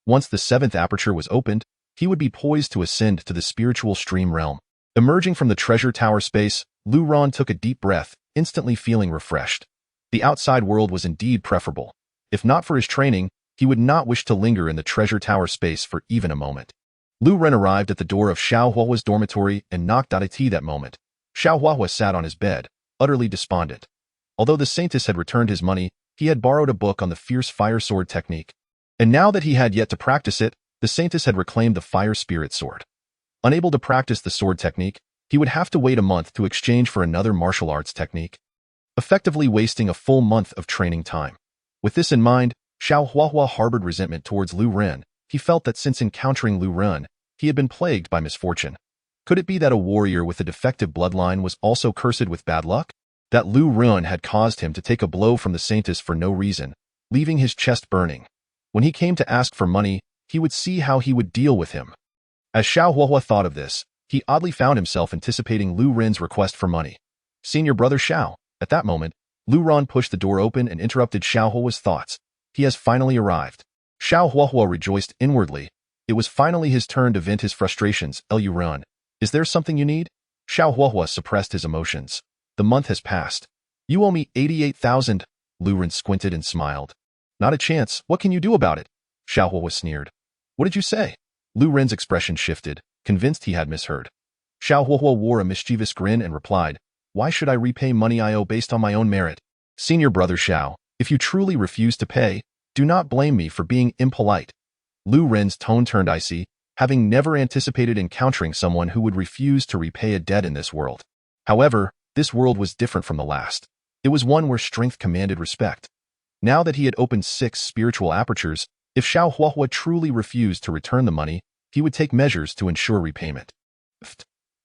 Once the 7th aperture was opened, he would be poised to ascend to the spiritual stream realm. Emerging from the treasure tower space, Lu Ran took a deep breath, instantly feeling refreshed. The outside world was indeed preferable. If not for his training, he would not wish to linger in the treasure tower space for even a moment. Lu Ren arrived at the door of Xiao Huahua's dormitory and knocked at it that moment. Xiao Huahua sat on his bed, utterly despondent. Although the saintess had returned his money, he had borrowed a book on the fierce fire sword technique. And now that he had yet to practice it, the saintess had reclaimed the fire spirit sword. Unable to practice the sword technique, He would have to wait a month to exchange for another martial arts technique, effectively wasting a full month of training time. With this in mind, Xiao Huahua harbored resentment towards Lu Ren. He felt that since encountering Lu Ren, he had been plagued by misfortune. Could it be that a warrior with a defective bloodline was also cursed with bad luck? That Lu Ren had caused him to take a blow from the saintess for no reason, leaving his chest burning. When he came to ask for money, he would see how he would deal with him. As Xiao Huahua thought of this, he oddly found himself anticipating Lu Ren's request for money. Senior brother Xiao. At that moment, Lu Ren pushed the door open and interrupted Xiao Huahua's thoughts. He has finally arrived. Xiao Huahua rejoiced inwardly. It was finally his turn to vent his frustrations. Lu Ren, is there something you need? Xiao Huahua suppressed his emotions. The month has passed. You owe me 88,000. Lu Ren squinted and smiled. Not a chance. What can you do about it? Xiao Huahua sneered. What did you say? Lu Ren's expression shifted, convinced he had misheard. Xiao Huahua wore a mischievous grin and replied, why should I repay money I owe based on my own merit? Senior brother Xiao, if you truly refuse to pay, do not blame me for being impolite. Lu Ren's tone turned icy, having never anticipated encountering someone who would refuse to repay a debt in this world. However, this world was different from the last. It was one where strength commanded respect. Now that he had opened 6 spiritual apertures, if Xiao Huahua truly refused to return the money, he would take measures to ensure repayment.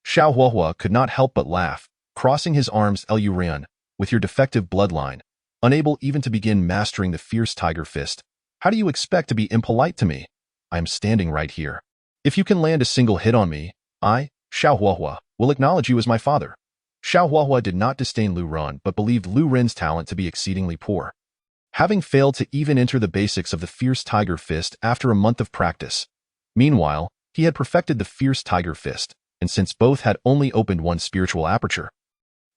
Xiao Huahua could not help but laugh, crossing his arms. Lu Ren, with your defective bloodline, unable even to begin mastering the fierce tiger fist, how do you expect to be impolite to me? I am standing right here. If you can land a single hit on me, I, Xiao Huahua, will acknowledge you as my father. Xiao Huahua did not disdain Lu Ren but believed Lu Ren's talent to be exceedingly poor. Having failed to even enter the basics of the fierce tiger fist after a month of practice. Meanwhile, he had perfected the fierce tiger fist, and since both had only opened 1 spiritual aperture,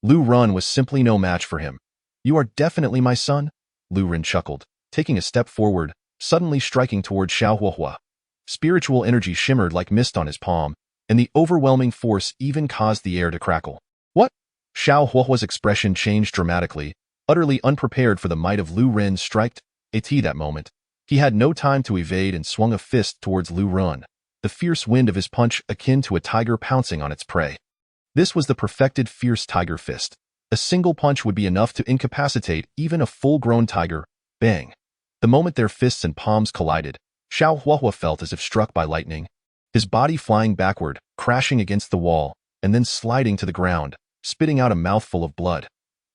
Lu Ren was simply no match for him. You are definitely my son? Lu Ren chuckled, taking a step forward, suddenly striking toward Xiao Huahua. Spiritual energy shimmered like mist on his palm, and the overwhelming force even caused the air to crackle. What? Xiao Huahua's expression changed dramatically, utterly unprepared for the might of Lu Ren's strike. At that moment, he had no time to evade and swung a fist towards Lu Ren, the fierce wind of his punch akin to a tiger pouncing on its prey. This was the perfected fierce tiger fist. A single punch would be enough to incapacitate even a full-grown tiger. Bang! The moment their fists and palms collided, Xiao Huahua felt as if struck by lightning, his body flying backward, crashing against the wall, and then sliding to the ground, spitting out a mouthful of blood.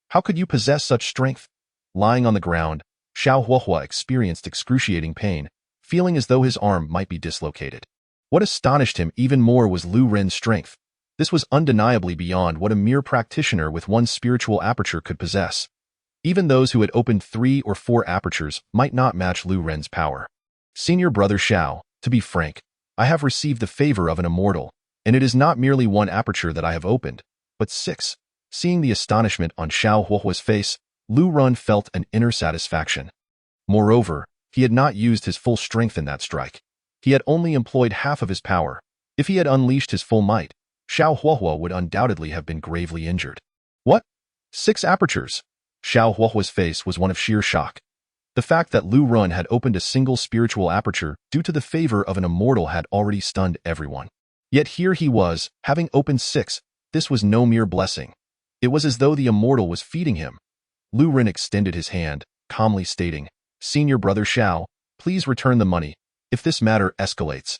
How could you possess such strength? Lying on the ground, Xiao Huahua experienced excruciating pain, feeling as though his arm might be dislocated. What astonished him even more was Lu Ren's strength. This was undeniably beyond what a mere practitioner with 1 spiritual aperture could possess. Even those who had opened 3 or 4 apertures might not match Lu Ren's power. Senior brother Xiao, to be frank, I have received the favor of an immortal, and it is not merely 1 aperture that I have opened, but 6. Seeing the astonishment on Xiao Huahua's face, Lu Ren felt an inner satisfaction. Moreover, he had not used his full strength in that strike. He had only employed half of his power. If he had unleashed his full might, Xiao Huahua would undoubtedly have been gravely injured. What? 6 apertures? Xiao Huahua's face was one of sheer shock. The fact that Lu Ren had opened a single spiritual aperture due to the favor of an immortal had already stunned everyone. Yet here he was, having opened 6. This was no mere blessing. It was as though the immortal was feeding him. Lu Ren extended his hand, calmly stating, Senior brother Xiao, please return the money. If this matter escalates,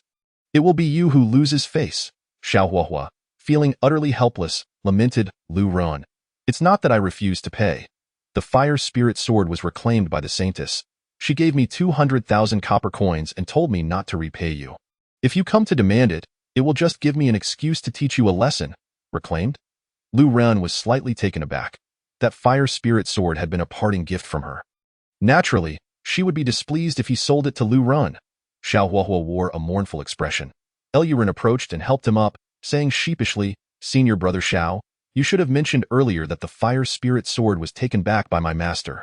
it will be you who loses face. Xiao Huahua, feeling utterly helpless, lamented. Lu Ren, it's not that I refuse to pay. The fire spirit sword was reclaimed by the saintess. She gave me 200,000 copper coins and told me not to repay you. If you come to demand it, it will just give me an excuse to teach you a lesson. Reclaimed? Lu Ren was slightly taken aback. That fire spirit sword had been a parting gift from her. Naturally, she would be displeased if he sold it to Lu Ren. Xiao Huahua wore a mournful expression. Lu Ren approached and helped him up, saying sheepishly, Senior brother Xiao, you should have mentioned earlier that the fire spirit sword was taken back by my master.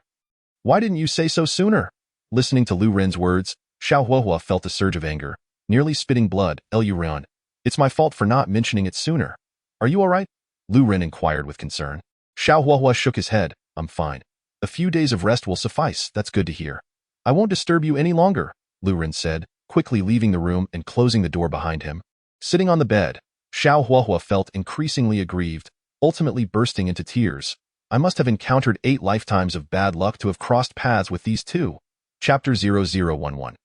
Why didn't you say so sooner? Listening to Lu Ren's words, Xiao Huahua felt a surge of anger, nearly spitting blood. Lu Ren, it's my fault for not mentioning it sooner. Are you all right? Lu Ren inquired with concern. Xiao Huahua shook his head. I'm fine. A few days of rest will suffice. That's good to hear. I won't disturb you any longer, Lu Ren said, quickly leaving the room and closing the door behind him. Sitting on the bed, Xiao Huahua felt increasingly aggrieved, ultimately bursting into tears. I must have encountered 8 lifetimes of bad luck to have crossed paths with these two. Chapter 0011.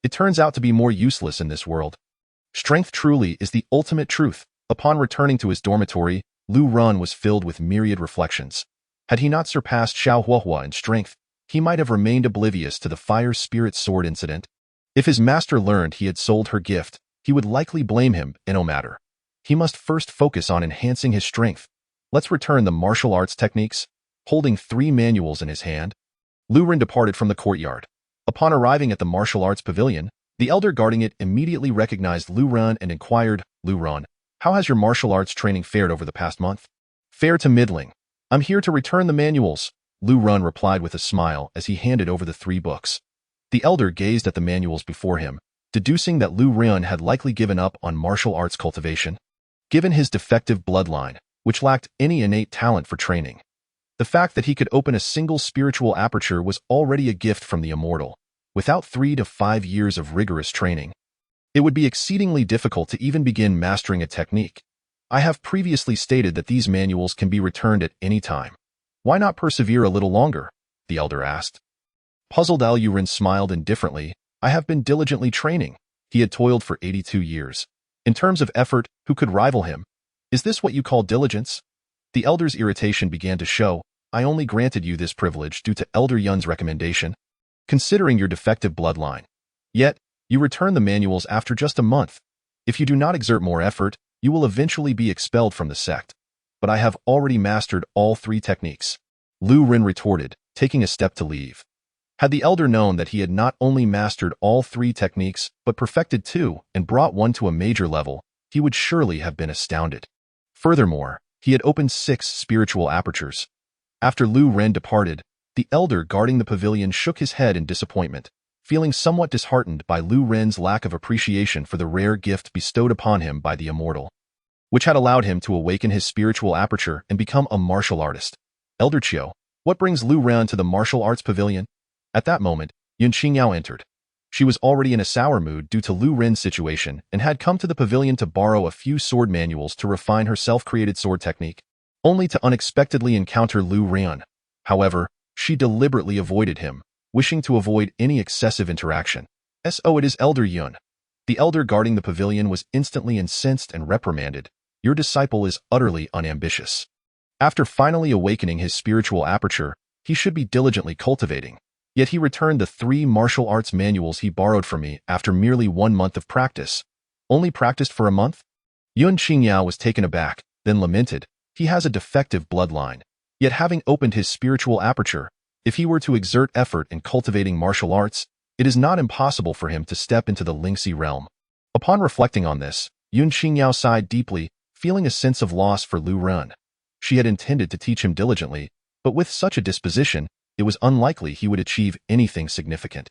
It turns out to be more useless in this world. Strength truly is the ultimate truth. Upon returning to his dormitory, Lu Ren was filled with myriad reflections. Had he not surpassed Xiao Huahua in strength, he might have remained oblivious to the fire spirit sword incident. If his master learned he had sold her gift, he would likely blame him in no matter. He must first focus on enhancing his strength. Let's return the martial arts techniques. Holding 3 manuals in his hand, Lu Ren departed from the courtyard. Upon arriving at the martial arts pavilion, the elder guarding it immediately recognized Lu Ren and inquired, "Lu Ren, how has your martial arts training fared over the past month?" "Fair to middling. I'm here to return the manuals," Lu Ren replied with a smile as he handed over the 3 books. The elder gazed at the manuals before him, deducing that Lu Ren had likely given up on martial arts cultivation. Given his defective bloodline, which lacked any innate talent for training, the fact that he could open a single spiritual aperture was already a gift from the immortal. Without 3 to 5 years of rigorous training, it would be exceedingly difficult to even begin mastering a technique. I have previously stated that these manuals can be returned at any time. Why not persevere a little longer? The elder asked. Puzzled, Lu Ren smiled indifferently. I have been diligently training. He had toiled for 82 years. In terms of effort, who could rival him? Is this what you call diligence? The elder's irritation began to show. I only granted you this privilege due to Elder Yun's recommendation, considering your defective bloodline. Yet, you return the manuals after just a month. If you do not exert more effort, you will eventually be expelled from the sect. But I have already mastered all 3 techniques, Lu Ren retorted, taking a step to leave. Had the elder known that he had not only mastered all 3 techniques, but perfected 2 and brought one to a major level, he would surely have been astounded. Furthermore, he had opened 6 spiritual apertures. After Lu Ren departed, the elder guarding the pavilion shook his head in disappointment, feeling somewhat disheartened by Lu Ren's lack of appreciation for the rare gift bestowed upon him by the immortal, which had allowed him to awaken his spiritual aperture and become a martial artist. Elder Chiu, what brings Lu Ren to the martial arts pavilion? At that moment, Yun Qingyao entered. She was already in a sour mood due to Lu Ren's situation and had come to the pavilion to borrow a few sword manuals to refine her self-created sword technique, only to unexpectedly encounter Lu Ren. However, she deliberately avoided him, wishing to avoid any excessive interaction. "So it is Elder Yun." The elder guarding the pavilion was instantly incensed and reprimanded. "Your disciple is utterly unambitious. After finally awakening his spiritual aperture, he should be diligently cultivating. Yet he returned the 3 martial arts manuals he borrowed from me after merely 1 month of practice. Only practiced for a month?" Yun Qingyao was taken aback, then lamented. He has a defective bloodline. Yet having opened his spiritual aperture, if he were to exert effort in cultivating martial arts, it is not impossible for him to step into the Lingxi realm. Upon reflecting on this, Yun Qingyao sighed deeply, feeling a sense of loss for Lu Ren. She had intended to teach him diligently, but with such a disposition, it was unlikely he would achieve anything significant.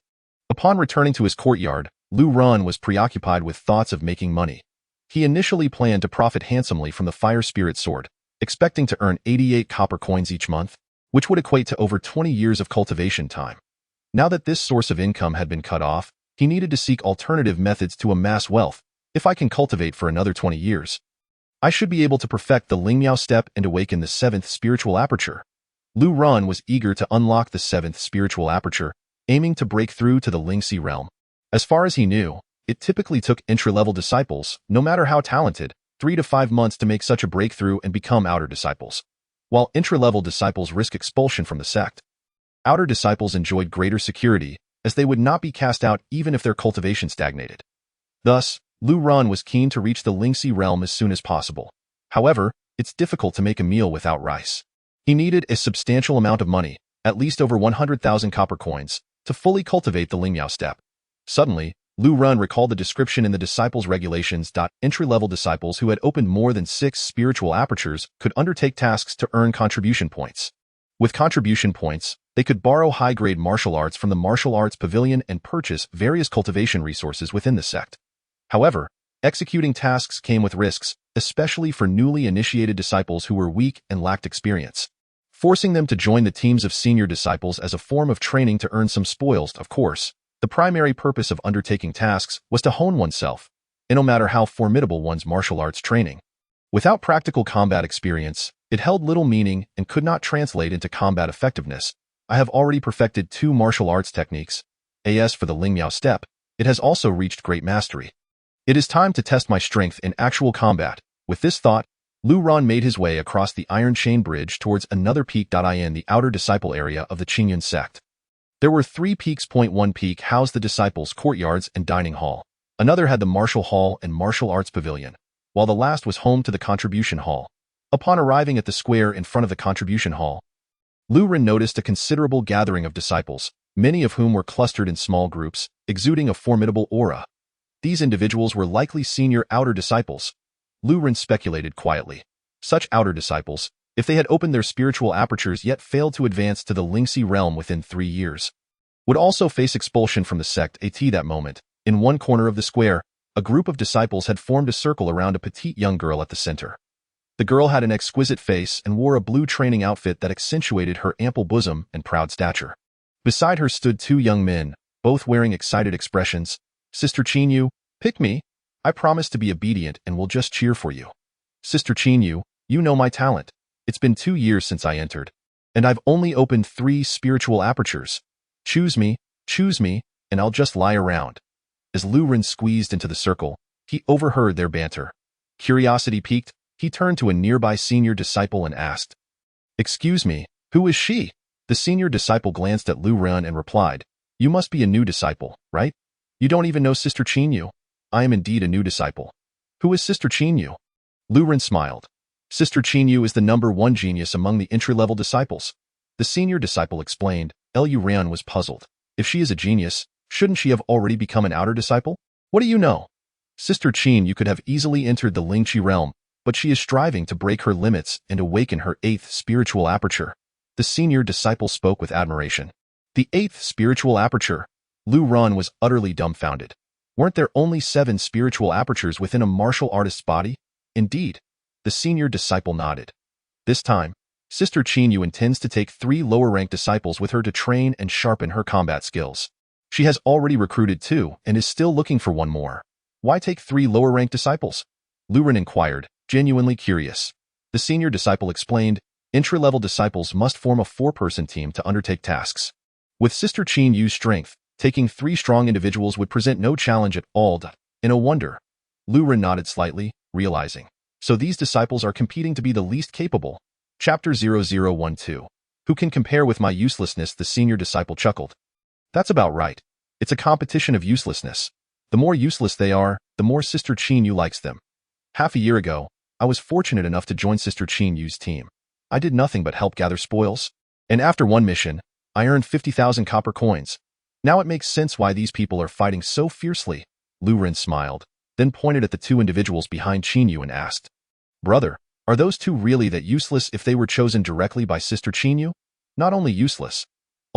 Upon returning to his courtyard, Lu Ren was preoccupied with thoughts of making money. He initially planned to profit handsomely from the fire spirit sword, expecting to earn 88 copper coins each month, which would equate to over 20 years of cultivation time. Now that this source of income had been cut off, he needed to seek alternative methods to amass wealth. If I can cultivate for another 20 years, I should be able to perfect the Lingmiao step and awaken the 7th spiritual aperture. Lu Ren was eager to unlock the 7th spiritual aperture, aiming to break through to the Lingxi realm. As far as he knew, it typically took entry-level disciples, no matter how talented, 3 to 5 months to make such a breakthrough and become outer disciples. While entry-level disciples risk expulsion from the sect, outer disciples enjoyed greater security, as they would not be cast out even if their cultivation stagnated. Thus, Lu Ren was keen to reach the Lingxi realm as soon as possible. However, it's difficult to make a meal without rice. He needed a substantial amount of money, at least over 100,000 copper coins, to fully cultivate the Lingmiao step. Suddenly, Lu Ren recalled the description in the disciples' regulations. Entry-level disciples who had opened more than 6 spiritual apertures could undertake tasks to earn contribution points. With contribution points, they could borrow high-grade martial arts from the martial arts pavilion and purchase various cultivation resources within the sect. However, executing tasks came with risks, especially for newly initiated disciples who were weak and lacked experience, forcing them to join the teams of senior disciples as a form of training to earn some spoils. Of course, the primary purpose of undertaking tasks was to hone oneself, and no matter how formidable one's martial arts training, Without practical combat experience, it held little meaning and could not translate into combat effectiveness. I have already perfected 2 martial arts techniques. As for the Ling Miao step, it has also reached great mastery. It is time to test my strength in actual combat. With this thought, Lu Ran made his way across the iron chain bridge towards another peak. In the outer disciple area of the Qingyun sect. There were 3 peaks. One peak housed the disciples' courtyards and dining hall. Another had the martial hall and martial arts pavilion, while the last was home to the contribution hall. Upon arriving at the square in front of the contribution hall, Lu Ran noticed a considerable gathering of disciples, many of whom were clustered in small groups, exuding a formidable aura. These individuals were likely senior outer disciples. Lu Ran speculated quietly. Such outer disciples, if they had opened their spiritual apertures yet failed to advance to the Lingxi realm within 3 years, would also face expulsion from the sect. At that moment, in one corner of the square, a group of disciples had formed a circle around a petite young girl at the center. The girl had an exquisite face and wore a blue training outfit that accentuated her ample bosom and proud stature. Beside her stood 2 young men, both wearing excited expressions. Sister Qinyu, pick me. I promise to be obedient and will just cheer for you. Sister Qinyu, you know my talent. It's been 2 years since I entered, and I've only opened 3 spiritual apertures. Choose me, and I'll just lie around. As Lu Ran squeezed into the circle, he overheard their banter. Curiosity piqued, he turned to a nearby senior disciple and asked, "Excuse me, who is she?" The senior disciple glanced at Lu Ran and replied, "You must be a new disciple, right? You don't even know Sister Qinyu." "I am indeed a new disciple." "Who is Sister Qinyu?" Lu Ran smiled. "Sister Qinyu is the #1 genius among the entry-level disciples." The senior disciple explained. Lu Ran was puzzled. If she is a genius, shouldn't she have already become an outer disciple? "What do you know? Sister Qinyu could have easily entered the Lingqi realm, but she is striving to break her limits and awaken her 8th spiritual aperture." The senior disciple spoke with admiration. The 8th spiritual aperture? Lu Ran was utterly dumbfounded. Weren't there only 7 spiritual apertures within a martial artist's body? Indeed. The senior disciple nodded. This time, Sister Qinyu intends to take 3 lower-ranked disciples with her to train and sharpen her combat skills. She has already recruited 2 and is still looking for 1 more. Why take 3 lower-ranked disciples? Lu Ran inquired, genuinely curious. The senior disciple explained, entry-level disciples must form a 4-person team to undertake tasks. With Sister Qinyu's strength, taking 3 strong individuals would present no challenge at all. In a wonder, Lu Ran nodded slightly, realizing. So these disciples are competing to be the least capable. Chapter 0012. Who can compare with my uselessness? The senior disciple chuckled. That's about right. It's a competition of uselessness. The more useless they are, the more Sister Qinyu likes them. Half a year ago, I was fortunate enough to join Sister Qinyu's team. I did nothing but help gather spoils, and after 1 mission, I earned 50,000 copper coins. Now it makes sense why these people are fighting so fiercely. Lu Ran smiled, then pointed at the 2 individuals behind Qinyu and asked, "Brother, are those 2 really that useless if they were chosen directly by Sister Qinyu?" Not only useless.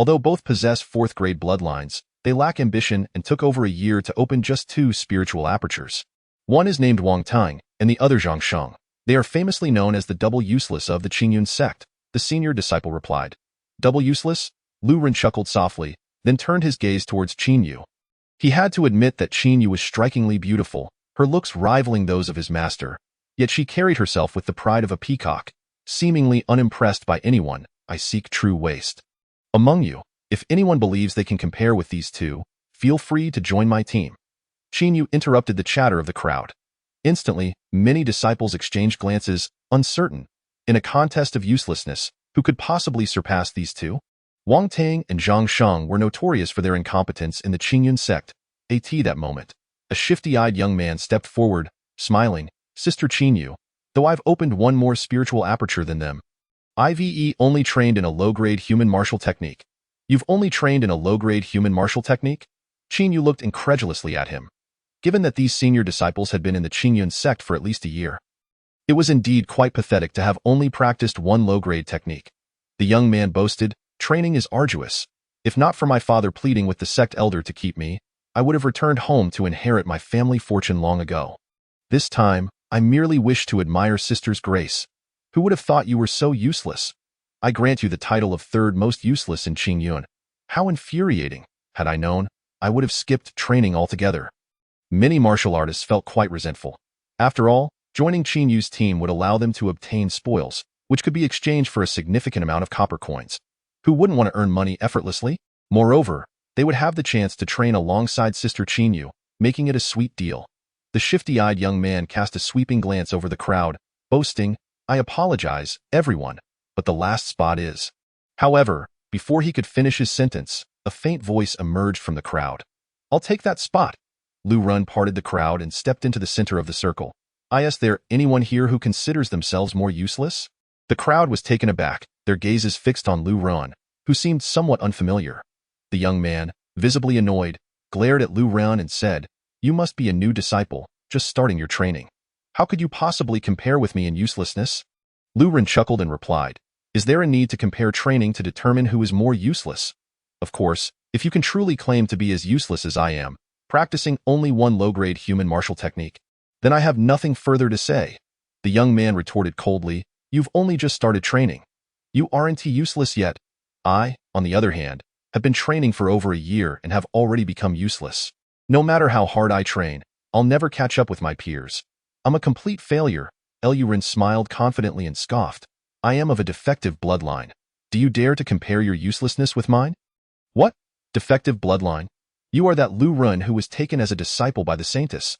Although both possess 4th-grade bloodlines, they lack ambition and took over a year to open just 2 spiritual apertures. One is named Wang Tang, and the other Zhang Sheng. They are famously known as the double useless of the Qingyun sect, the senior disciple replied. Double useless? Lu Ran chuckled softly, then turned his gaze towards Qinyu. He had to admit that Qinyu was strikingly beautiful, her looks rivaling those of his master, yet she carried herself with the pride of a peacock, seemingly unimpressed by anyone. I seek true waste. Among you, if anyone believes they can compare with these 2, feel free to join my team. Qinyu interrupted the chatter of the crowd. Instantly, many disciples exchanged glances, uncertain. In a contest of uselessness, who could possibly surpass these 2? Wang Tang and Zhang Sheng were notorious for their incompetence in the Qingyun sect. At that moment, a shifty-eyed young man stepped forward, smiling. Sister Qinyu, though I've opened 1 more spiritual aperture than them. I've only trained in a low-grade human martial technique. You've only trained in a low-grade human martial technique? Qinyu looked incredulously at him. Given that these senior disciples had been in the Qingyun sect for at least a year, it was indeed quite pathetic to have only practiced 1 low-grade technique. The young man boasted, training is arduous. If not for my father pleading with the sect elder to keep me, I would have returned home to inherit my family fortune long ago. This time, I merely wish to admire Sister's grace. Who would have thought you were so useless? I grant you the title of 3rd most useless in Qingyun. How infuriating. Had I known, I would have skipped training altogether. Many martial artists felt quite resentful. After all, Joining Qin Yu's team would allow them to obtain spoils, which could be exchanged for a significant amount of copper coins. Who wouldn't want to earn money effortlessly? Moreover, they would have the chance to train alongside Sister Qin Yu, making it a sweet deal. The shifty-eyed young man cast a sweeping glance over the crowd, boasting, "I apologize, everyone, but the last spot is." However, before he could finish his sentence, a faint voice emerged from the crowd. "I'll take that spot." Lu Run parted the crowd and stepped into the center of the circle. "Is there anyone here who considers themselves more useless?" The crowd was taken aback, their gazes fixed on Lu Run, who seemed somewhat unfamiliar. The young man, visibly annoyed, glared at Lu Run and said, "You must be a new disciple, just starting your training. How could you possibly compare with me in uselessness?" Lu Run chuckled and replied, "Is there a need to compare training to determine who is more useless? Of course, if you can truly claim to be as useless as I am, practicing only one low-grade human martial technique, then I have nothing further to say." The young man retorted coldly, "You've only just started training. You aren't useless yet. I, on the other hand, have been training for over a year and have already become useless. No matter how hard I train, I'll never catch up with my peers. I'm a complete failure." Elurin smiled confidently and scoffed, "I am of a defective bloodline. Do you dare to compare your uselessness with mine?" "What? Defective bloodline? You are that Lu Run who was taken as a disciple by the Saintess."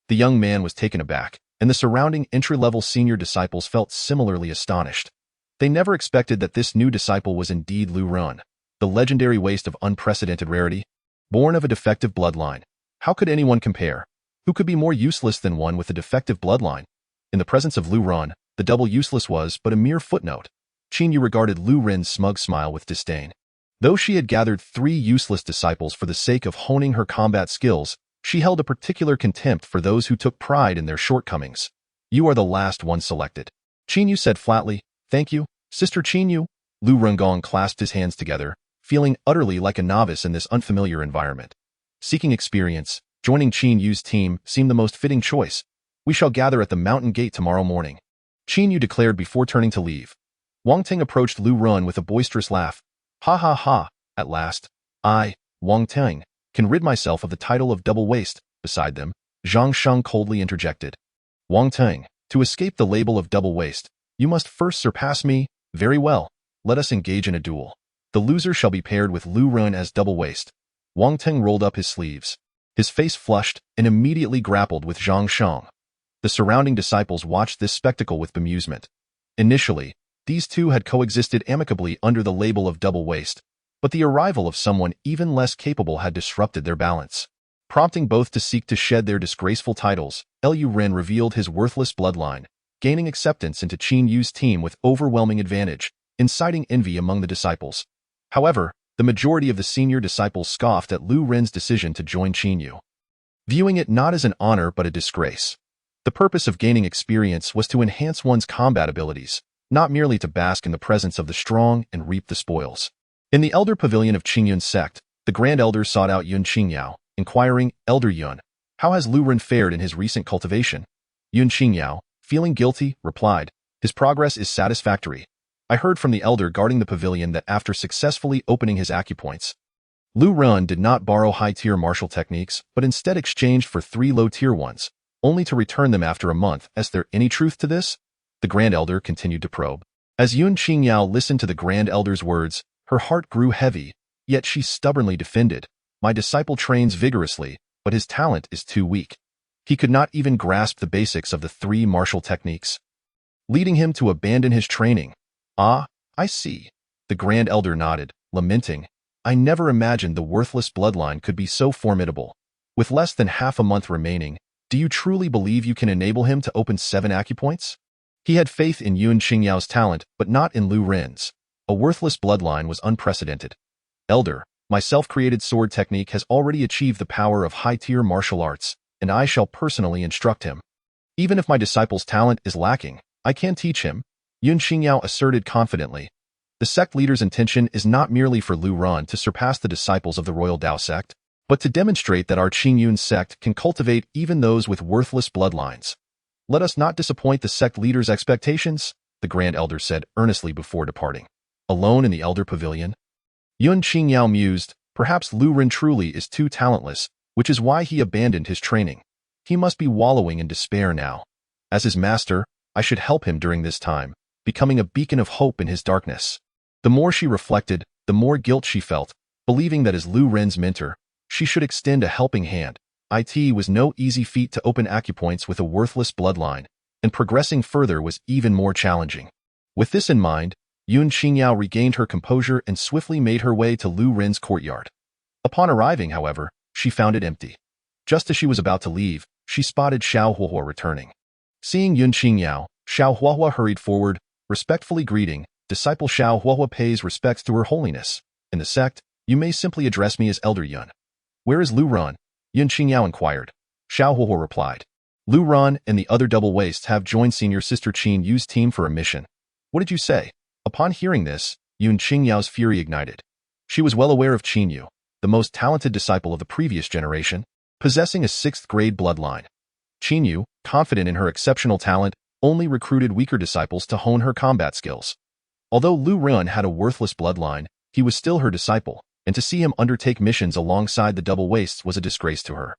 The young man was taken aback, and the surrounding entry-level senior disciples felt similarly astonished. They never expected that this new disciple was indeed Lu Run, the legendary waste of unprecedented rarity. Born of a defective bloodline, how could anyone compare? Who could be more useless than one with a defective bloodline? In the presence of Lu Run, the double useless was but a mere footnote. Qin Yu regarded Lu Ren's smug smile with disdain. Though she had gathered 3 useless disciples for the sake of honing her combat skills, she held a particular contempt for those who took pride in their shortcomings. "You are the last one selected." Qin Yu said flatly, "Thank you, Sister Qin Yu." Lu Rengong clasped his hands together, feeling utterly like a novice in this unfamiliar environment. Seeking experience, joining Qin Yu's team seemed the most fitting choice. "We shall gather at the mountain gate tomorrow morning," Qin Yu declared before turning to leave. Wang Ting approached Lu Run with a boisterous laugh. "Ha ha ha, at last. I, Wang Ting, can rid myself of the title of double waist." Beside them, Zhang Sheng coldly interjected. "Wang Ting, to escape the label of double waist, you must first surpass me." "Very well, let us engage in a duel. The loser shall be paired with Lu Run as double waist." Wang Ting rolled up his sleeves. His face flushed and immediately grappled with Zhang Sheng. The surrounding disciples watched this spectacle with bemusement. Initially, these two had coexisted amicably under the label of double waist, but the arrival of someone even less capable had disrupted their balance. Prompting both to seek to shed their disgraceful titles, Lu Ren revealed his worthless bloodline, gaining acceptance into Qin Yu's team with overwhelming advantage, inciting envy among the disciples. However, the majority of the senior disciples scoffed at Lu Ren's decision to join Qin Yu, viewing it not as an honor but a disgrace. The purpose of gaining experience was to enhance one's combat abilities, not merely to bask in the presence of the strong and reap the spoils. In the elder pavilion of Qingyun's sect, the Grand Elder sought out Yun Qingyao, inquiring, "Elder Yun, how has Lu Ren fared in his recent cultivation?" Yun Qingyao, feeling guilty, replied, "His progress is satisfactory. I heard from the elder guarding the pavilion that after successfully opening his acupoints, Lu Ren did not borrow high-tier martial techniques, but instead exchanged for 3 low-tier ones, only to return them after a month. Is there any truth to this?" The Grand Elder continued to probe. As Yun Qingyao listened to the Grand Elder's words, her heart grew heavy, yet she stubbornly defended, "My disciple trains vigorously, but his talent is too weak. He could not even grasp the basics of the 3 martial techniques, leading him to abandon his training." "Ah, I see." The Grand Elder nodded, lamenting, "I never imagined the worthless bloodline could be so formidable. With less than half a month remaining, do you truly believe you can enable him to open 7 acupoints?" He had faith in Yun Qingyao's talent, but not in Lu Ren's. A worthless bloodline was unprecedented. "Elder, my self-created sword technique has already achieved the power of high-tier martial arts, and I shall personally instruct him. Even if my disciple's talent is lacking, I can teach him," Yun Qingyao asserted confidently. The sect leader's intention is not merely for Lu Ren to surpass the disciples of the Royal Dao sect, but to demonstrate that our Qingyun sect can cultivate even those with worthless bloodlines. "Let us not disappoint the sect leader's expectations," the Grand Elder said earnestly before departing. Alone in the Elder Pavilion, Yun Qingyao mused, "Perhaps Lu Ren truly is too talentless, which is why he abandoned his training. He must be wallowing in despair now." As his master, I should help him during this time, becoming a beacon of hope in his darkness. The more she reflected, the more guilt she felt, believing that as Lu Ren's mentor, she should extend a helping hand. It was no easy feat to open acupoints with a worthless bloodline, and progressing further was even more challenging. With this in mind, Yun Qingyao regained her composure and swiftly made her way to Lu Ren's courtyard. Upon arriving, however, she found it empty. Just as she was about to leave, she spotted Xiao Huahua returning. Seeing Yun Qingyao, Xiao Huahua hurried forward, respectfully greeting, "Disciple Xiao Huahua pays respects to Her Holiness. In the sect, you may simply address me as Elder Yun." "Where is Lu Ren?" Yun Qingyao inquired. Xiao Huahua replied, "Lu Ren and the other double wastes have joined Senior Sister Qin Yu's team for a mission." "What did you say?" Upon hearing this, Yun Qingyao's fury ignited. She was well aware of Qin Yu, the most talented disciple of the previous generation, possessing a 6th-grade bloodline. Qin Yu, confident in her exceptional talent, only recruited weaker disciples to hone her combat skills. Although Lu Ren had a worthless bloodline, he was still her disciple, and to see him undertake missions alongside the double wastes was a disgrace to her.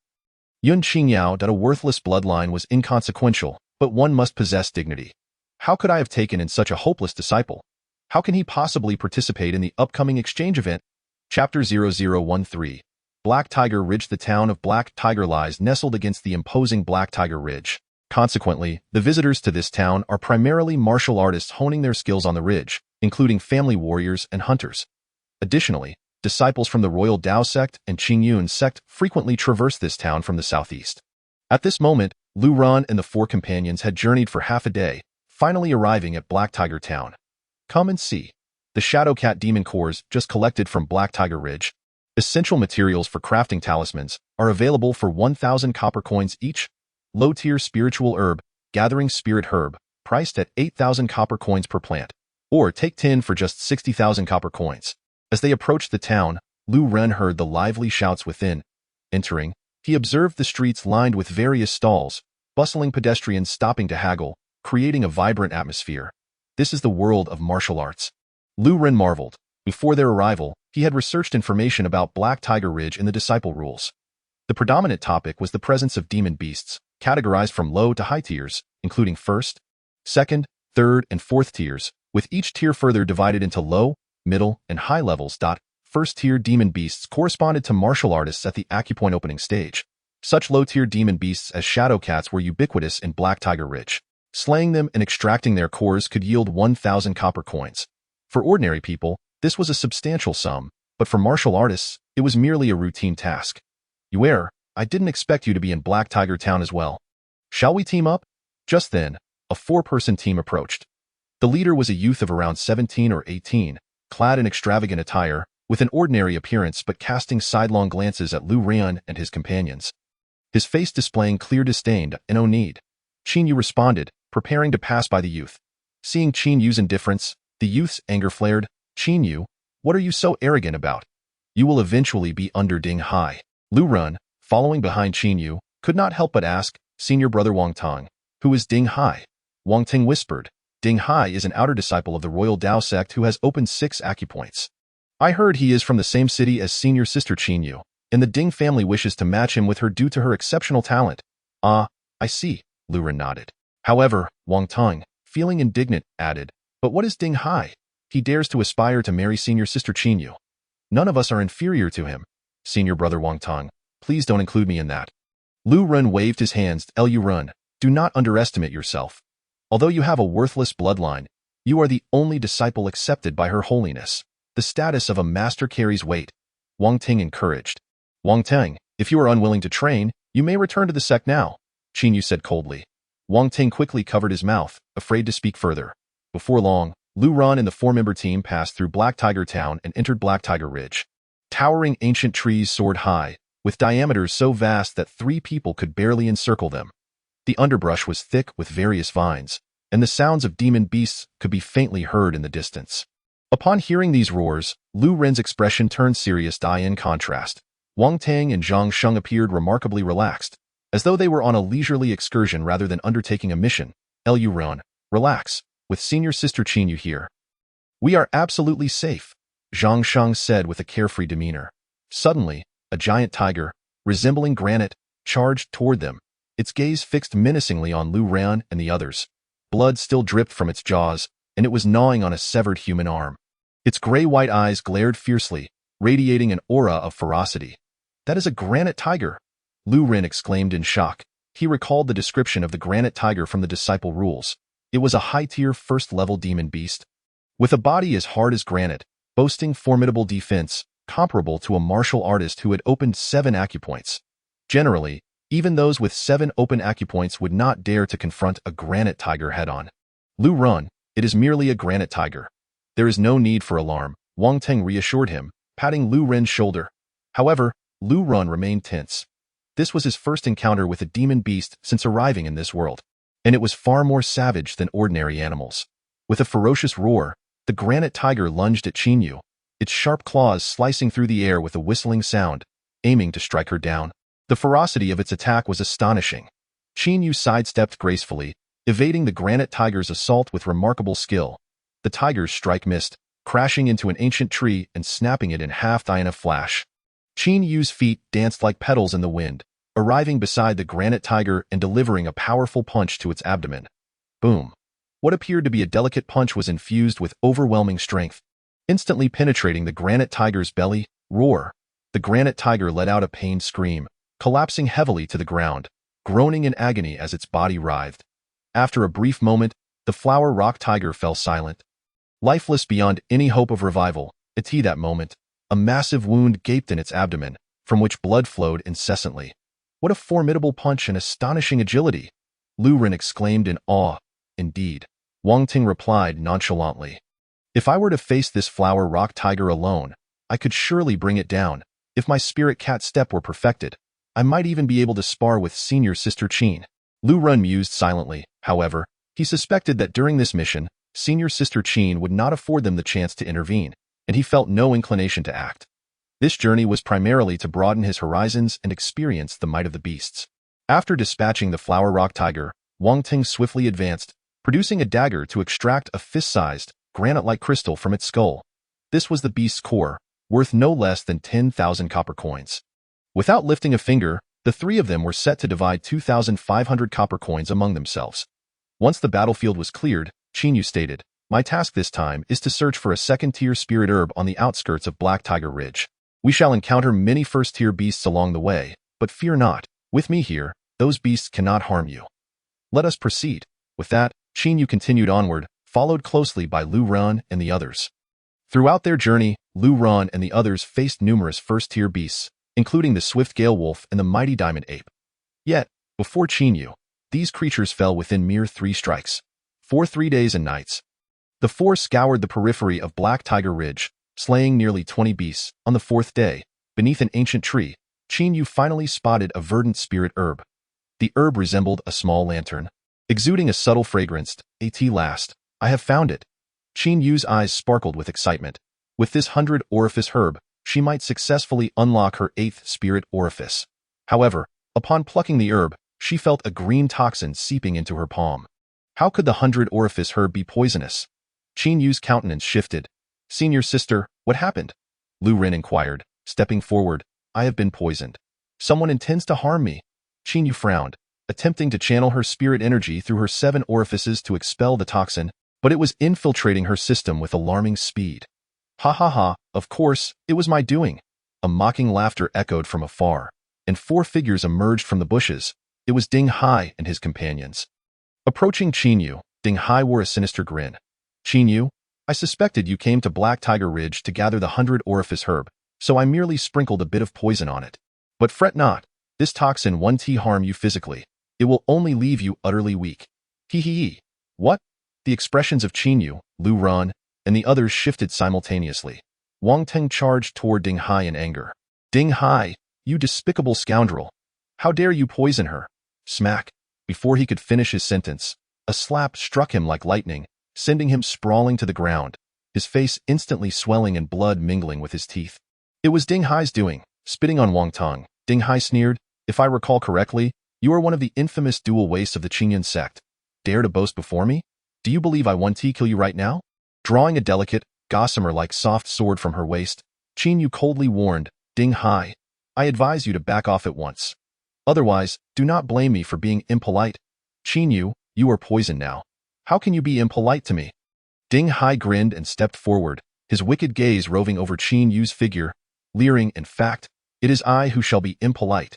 Yun Qingyao that a worthless bloodline was inconsequential, but one must possess dignity. How could I have taken in such a hopeless disciple? How can he possibly participate in the upcoming exchange event? Chapter 0013. Black Tiger Ridge. The town of Black Tiger lies nestled against the imposing Black Tiger Ridge. Consequently, the visitors to this town are primarily martial artists honing their skills on the ridge, including family warriors and hunters. Additionally, disciples from the Royal Dao sect and Qingyun sect frequently traverse this town from the southeast. At this moment, Lu Ren and the 4 companions had journeyed for half a day, finally arriving at Black Tiger Town. Come and see. The Shadow Cat demon cores just collected from Black Tiger Ridge. Essential materials for crafting talismans are available for 1,000 copper coins each. Low-tier spiritual herb, gathering spirit herb, priced at 8,000 copper coins per plant. Or take 10 for just 60,000 copper coins. As they approached the town, Lu Ren heard the lively shouts within. Entering, he observed the streets lined with various stalls, bustling pedestrians stopping to haggle, creating a vibrant atmosphere. This is the world of martial arts. Lu Ren marveled. Before their arrival, he had researched information about Black Tiger Ridge in the disciple rules. The predominant topic was the presence of demon beasts, categorized from low to high tiers, including 1st, 2nd, 3rd, and 4th tiers, with each tier further divided into low, middle, and high levels. First-tier demon beasts corresponded to martial artists at the acupoint opening stage. Such low-tier demon beasts as shadow cats were ubiquitous in Black Tiger Ridge. Slaying them and extracting their cores could yield 1,000 copper coins. For ordinary people, this was a substantial sum, but for martial artists, it was merely a routine task. "Yuer, I didn't expect you to be in Black Tiger Town as well. Shall we team up?" Just then, a 4-person team approached. The leader was a youth of around 17 or 18, clad in extravagant attire, with an ordinary appearance but casting sidelong glances at Lu Ren and his companions. His face displaying clear disdain and "no need." Qin Yu responded, preparing to pass by the youth. Seeing Qin Yu's indifference, the youth's anger flared. "Qin Yu, what are you so arrogant about? You will eventually be under Ding Hai." Lu Ren, following behind Qin Yu, could not help but ask, "Senior brother Wang Tang, who is Ding Hai?" Wang Ting whispered, "Ding Hai is an outer disciple of the Royal Dao sect who has opened 6 acupoints. I heard he is from the same city as Senior Sister Qin Yu, and the Ding family wishes to match him with her due to her exceptional talent." "Ah, I see," Lu Ren nodded. However, Wang Tang, feeling indignant, added, "But what is Ding Hai? He dares to aspire to marry Senior Sister Qin Yu. None of us are inferior to him. Senior brother Wang Tang, please don't include me in that." Lu Ren waved his hands. "Lu Ren, do not underestimate yourself. Although you have a worthless bloodline, you are the only disciple accepted by Her Holiness. The status of a master carries weight." Wang Ting encouraged. "Wang Ting, if you are unwilling to train, you may return to the sect now," Qin Yu said coldly. Wang Ting quickly covered his mouth, afraid to speak further. Before long, Lu Ren and the 4-member team passed through Black Tiger Town and entered Black Tiger Ridge. Towering ancient trees soared high, with diameters so vast that 3 people could barely encircle them. The underbrush was thick with various vines, and the sounds of demon beasts could be faintly heard in the distance. Upon hearing these roars, Lu Ren's expression turned serious. In contrast, Wang Tang and Zhang Sheng appeared remarkably relaxed, as though they were on a leisurely excursion rather than undertaking a mission. "Lu Ren, relax, with Senior Sister Qin Yu here. We are absolutely safe," Zhang Sheng said with a carefree demeanor. Suddenly, a giant tiger, resembling granite, charged toward them. its gaze fixed menacingly on Lu Ran and the others. Blood still dripped from its jaws, and it was gnawing on a severed human arm. Its gray-white eyes glared fiercely, radiating an aura of ferocity. "That is a granite tiger!" Lu Ran exclaimed in shock. He recalled the description of the granite tiger from the disciple rules. It was a high-tier first-level demon beast, with a body as hard as granite, boasting formidable defense, comparable to a martial artist who had opened 7 acupoints. Generally, even those with 7 open acupoints would not dare to confront a granite tiger head-on. "Lu Ran, it is merely a granite tiger. There is no need for alarm," Wang Teng reassured him, patting Lu Ren's shoulder. However, Lu Ran remained tense. This was his first encounter with a demon beast since arriving in this world, and it was far more savage than ordinary animals. With a ferocious roar, the granite tiger lunged at Qin Yu, its sharp claws slicing through the air with a whistling sound, aiming to strike her down. The ferocity of its attack was astonishing. Qin Yu sidestepped gracefully, evading the granite tiger's assault with remarkable skill. The tiger's strike missed, crashing into an ancient tree and snapping it in half in a flash. Qin Yu's feet danced like petals in the wind, arriving beside the granite tiger and delivering a powerful punch to its abdomen. Boom! What appeared to be a delicate punch was infused with overwhelming strength, instantly penetrating the granite tiger's belly. Roar! The granite tiger let out a pained scream, collapsing heavily to the ground, groaning in agony as its body writhed. After a brief moment, the flower rock tiger fell silent, lifeless beyond any hope of revival. At that moment, a massive wound gaped in its abdomen, from which blood flowed incessantly. "What a formidable punch and astonishing agility!" Lu Ran exclaimed in awe. "Indeed," Wang Ting replied nonchalantly. "If I were to face this flower rock tiger alone, I could surely bring it down. If my spirit cat step were perfected, I might even be able to spar with senior sister Qin." Lu Ran mused silently. However, he suspected that during this mission, senior sister Qin would not afford them the chance to intervene, and he felt no inclination to act. This journey was primarily to broaden his horizons and experience the might of the beasts. After dispatching the flower rock tiger, Wang Ting swiftly advanced, producing a dagger to extract a fist-sized, granite-like crystal from its skull. This was the beast's core, worth no less than 10,000 copper coins. Without lifting a finger, the 3 of them were set to divide 2,500 copper coins among themselves. Once the battlefield was cleared, Qin Yu stated, "My task this time is to search for a second-tier spirit herb on the outskirts of Black Tiger Ridge. We shall encounter many first-tier beasts along the way, but fear not. With me here, those beasts cannot harm you. Let us proceed." With that, Qin Yu continued onward, followed closely by Lu Ran and the others. Throughout their journey, Lu Ran and the others faced numerous first-tier beasts, including the swift gale wolf and the mighty diamond ape. Yet, before Qin Yu, these creatures fell within mere 3 strikes. For 3 days and nights, the 4 scoured the periphery of Black Tiger Ridge, slaying nearly 20 beasts. On the 4th day, beneath an ancient tree, Qin Yu finally spotted a verdant spirit herb. The herb resembled a small lantern, exuding a subtle fragrance. "At last, I have found it." Qin Yu's eyes sparkled with excitement. With this 100-orifice herb, she might successfully unlock her 8th spirit orifice. However, upon plucking the herb, she felt a green toxin seeping into her palm. How could the 100-orifice herb be poisonous? Qin Yu's countenance shifted. "Senior sister, what happened?" Lu Ran inquired, stepping forward. "I have been poisoned. Someone intends to harm me." Qin Yu frowned, attempting to channel her spirit energy through her 7 orifices to expel the toxin, but it was infiltrating her system with alarming speed. "Ha ha ha, of course, it was my doing." A mocking laughter echoed from afar, and 4 figures emerged from the bushes. It was Ding Hai and his companions. Approaching Qin Yu, Ding Hai wore a sinister grin. "Qin Yu, I suspected you came to Black Tiger Ridge to gather the 100-orifice herb, so I merely sprinkled a bit of poison on it. But fret not, this toxin won't harm you physically. It will only leave you utterly weak." Hee hee hee. What? The expressions of Qin Yu, Lu Ran, and the others shifted simultaneously. Wang Teng charged toward Ding Hai in anger. "Ding Hai, you despicable scoundrel! How dare you poison her?" Smack! Before he could finish his sentence, a slap struck him like lightning, sending him sprawling to the ground, his face instantly swelling and blood mingling with his teeth. It was Ding Hai's doing. Spitting on Wang Teng, Ding Hai sneered, "If I recall correctly, you are one of the infamous dual wastes of the Qingyun sect. Dare to boast before me? Do you believe I want to kill you right now?" Drawing a delicate, gossamer-like soft sword from her waist, Qin Yu coldly warned, "Ding Hai, I advise you to back off at once. Otherwise, do not blame me for being impolite. Qin Yu, you are poisoned now. How can you be impolite to me? Ding Hai grinned and stepped forward, his wicked gaze roving over Qin Yu's figure, leering, in fact, it is I who shall be impolite.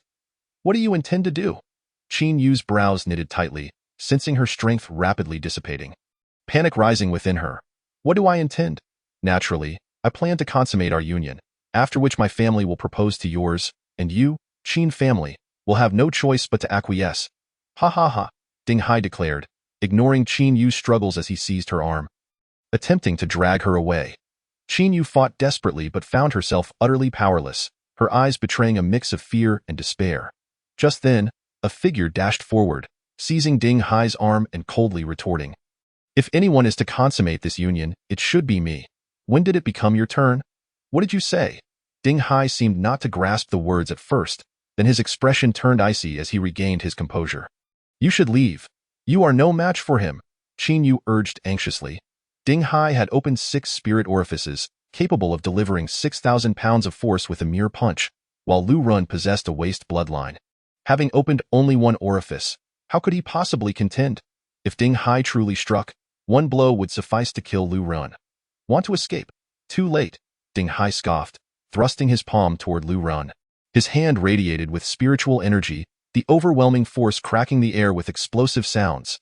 What do you intend to do? Qin Yu's brows knitted tightly, sensing her strength rapidly dissipating. Panic rising within her. What do I intend? Naturally, I plan to consummate our union, after which my family will propose to yours, and you, Qin family, will have no choice but to acquiesce. Ha ha ha, Ding Hai declared, ignoring Qin Yu's struggles as he seized her arm, attempting to drag her away. Qin Yu fought desperately but found herself utterly powerless, her eyes betraying a mix of fear and despair. Just then, a figure dashed forward, seizing Ding Hai's arm and coldly retorting, if anyone is to consummate this union, it should be me. When did it become your turn? What did you say? Ding Hai seemed not to grasp the words at first, then his expression turned icy as he regained his composure. You should leave. You are no match for him, Qin Yu urged anxiously. Ding Hai had opened 6 spirit orifices, capable of delivering 6,000 pounds of force with a mere punch, while Lu Run possessed a waste bloodline. Having opened only 1 orifice, how could he possibly contend? If Ding Hai truly struck, 1 blow would suffice to kill Lu Run. Want to escape? Too late, Ding Hai scoffed, thrusting his palm toward Lu Run. His hand radiated with spiritual energy, the overwhelming force cracking the air with explosive sounds.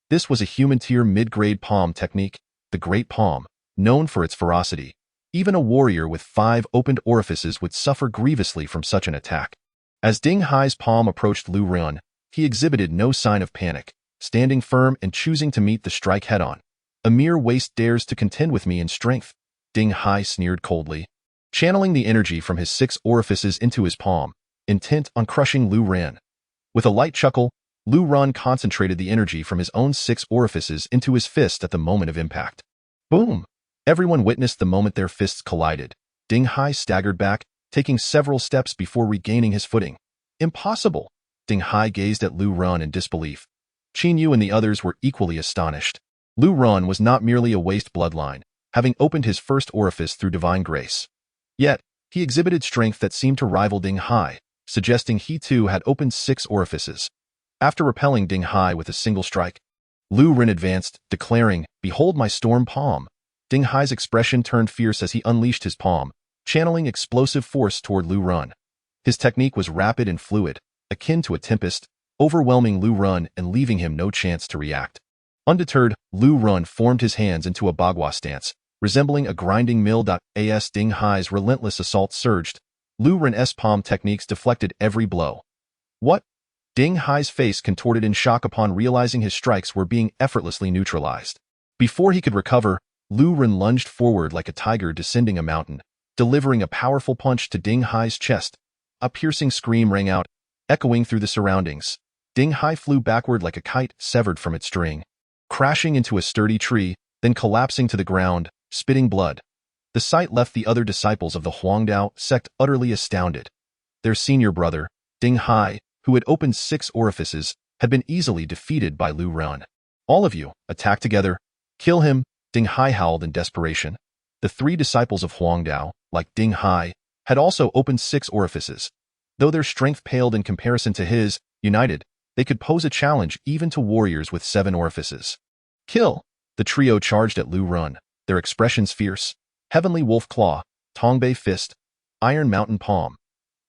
This was a human-tier mid-grade palm technique, the Great Palm, known for its ferocity. Even a warrior with 5 opened orifices would suffer grievously from such an attack. As Ding Hai's palm approached Lu Run, he exhibited no sign of panic, standing firm and choosing to meet the strike head-on. A mere waste dares to contend with me in strength, Ding Hai sneered coldly, channeling the energy from his 6 orifices into his palm, intent on crushing Lu Run. With a light chuckle, Lu Run concentrated the energy from his own 6 orifices into his fist at the moment of impact. Boom! Everyone witnessed the moment their fists collided. Ding Hai staggered back, taking several steps before regaining his footing. Impossible! Ding Hai gazed at Lu Run in disbelief. Qin Yu and the others were equally astonished. Lu Run was not merely a waste bloodline, having opened his first orifice through divine grace. Yet, he exhibited strength that seemed to rival Ding Hai, suggesting he too had opened 6 orifices. After repelling Ding Hai with a single strike, Lu Run advanced, declaring, "Behold my storm palm." Ding Hai's expression turned fierce as he unleashed his palm, channeling explosive force toward Lu Run. His technique was rapid and fluid, akin to a tempest, overwhelming Lu Run and leaving him no chance to react. Undeterred, Lu Run formed his hands into a bagua stance, resembling a grinding mill. As Ding Hai's relentless assault surged, Lu Run's palm techniques deflected every blow. What? Ding Hai's face contorted in shock upon realizing his strikes were being effortlessly neutralized. Before he could recover, Lu Run lunged forward like a tiger descending a mountain, delivering a powerful punch to Ding Hai's chest. A piercing scream rang out, echoing through the surroundings. Ding Hai flew backward like a kite severed from its string, crashing into a sturdy tree, then collapsing to the ground, spitting blood. The sight left the other disciples of the Huangdao sect utterly astounded. Their senior brother, Ding Hai, who had opened 6 orifices, had been easily defeated by Lu Run. All of you, attack together. Kill him, Ding Hai howled in desperation. The 3 disciples of Huangdao, like Ding Hai, had also opened 6 orifices. Though their strength paled in comparison to his, united, they could pose a challenge even to warriors with 7 orifices. Kill! The trio charged at Lu Run, their expressions fierce. Heavenly Wolf Claw, Tongbei Fist, Iron Mountain Palm.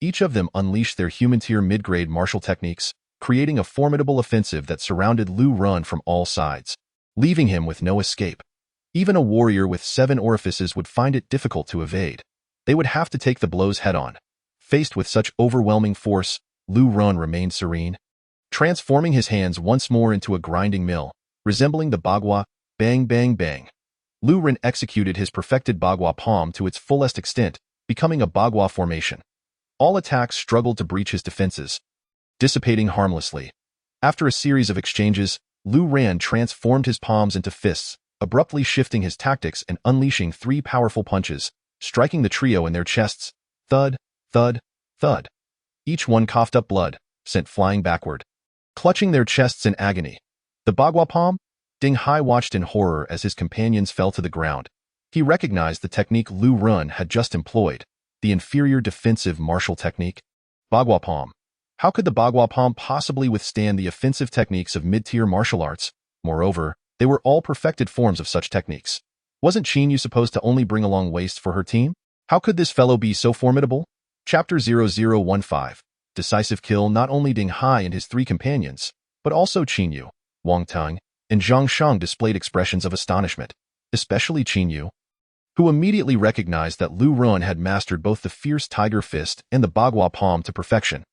Each of them unleashed their human-tier mid-grade martial techniques, creating a formidable offensive that surrounded Lu Run from all sides, leaving him with no escape. Even a warrior with 7 orifices would find it difficult to evade. They would have to take the blows head-on. Faced with such overwhelming force, Lu Run remained serene, transforming his hands once more into a grinding mill, resembling the bagua, bang bang bang. Lu Run executed his perfected bagua palm to its fullest extent, becoming a bagua formation. All attacks struggled to breach his defenses, dissipating harmlessly. After a series of exchanges, Lu Run transformed his palms into fists, abruptly shifting his tactics and unleashing 3 powerful punches, striking the trio in their chests. Thud, thud, thud. Each one coughed up blood, sent flying backward, clutching their chests in agony. The bagua palm? Ding Hai watched in horror as his companions fell to the ground. He recognized the technique Lu Run had just employed, the inferior defensive martial technique. Bagua palm. How could the Bagua Palm possibly withstand the offensive techniques of mid-tier martial arts? Moreover, they were all perfected forms of such techniques. Wasn't Chinyu supposed to only bring along waste for her team? How could this fellow be so formidable? Chapter 0015. Decisive kill. Not only Ding Hai and his three companions, but also Chinyu, Wang Teng, and Zhang Sheng displayed expressions of astonishment, especially Chinyu, who immediately recognized that Lu Ren had mastered both the fierce tiger fist and the Bagua Palm to perfection.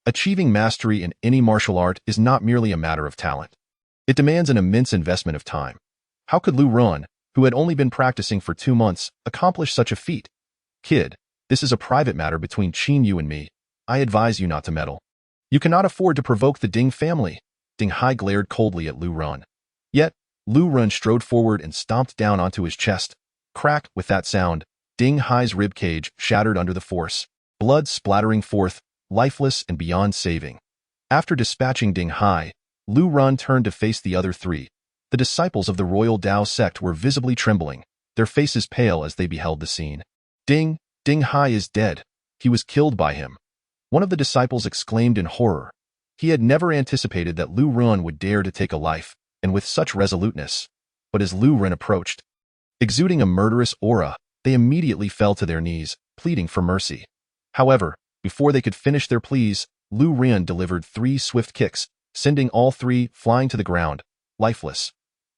Achieving mastery in any martial art is not merely a matter of talent. It demands an immense investment of time. How could Lu Ren, who had only been practicing for 2 months, accomplish such a feat? Kid, this is a private matter between Chinyu and me. I advise you not to meddle. You cannot afford to provoke the Ding family. Ding Hai glared coldly at Lu Ren. Yet, Lu Ren strode forward and stomped down onto his chest. Crack, with that sound, Ding Hai's ribcage shattered under the force, blood splattering forth, lifeless and beyond saving. After dispatching Ding Hai, Lu Ren turned to face the other three. The disciples of the royal Dao sect were visibly trembling, their faces pale as they beheld the scene. Ding Hai is dead. He was killed by him. One of the disciples exclaimed in horror. He had never anticipated that Lu Ren would dare to take a life, and with such resoluteness. But as Lu Ren approached, exuding a murderous aura, they immediately fell to their knees, pleading for mercy. However, before they could finish their pleas, Lu Ren delivered 3 swift kicks, sending all 3 flying to the ground, lifeless.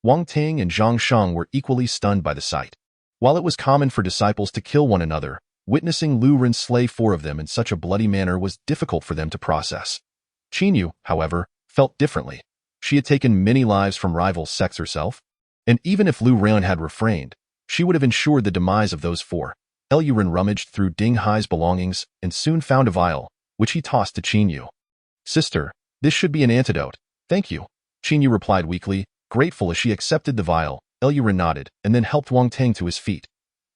Wang Ting and Zhang Sheng were equally stunned by the sight. While it was common for disciples to kill one another, witnessing Lu Ren slay 4 of them in such a bloody manner was difficult for them to process. Chinyu, however, felt differently. She had taken many lives from rival sects herself, and even if Lu Ren had refrained, she would have ensured the demise of those 4. Lu Ren rummaged through Ding Hai's belongings and soon found a vial, which he tossed to Chinyu. Sister, this should be an antidote. Thank you. Chinyu replied weakly, grateful as she accepted the vial. Lu Ren nodded and then helped Wang Teng to his feet.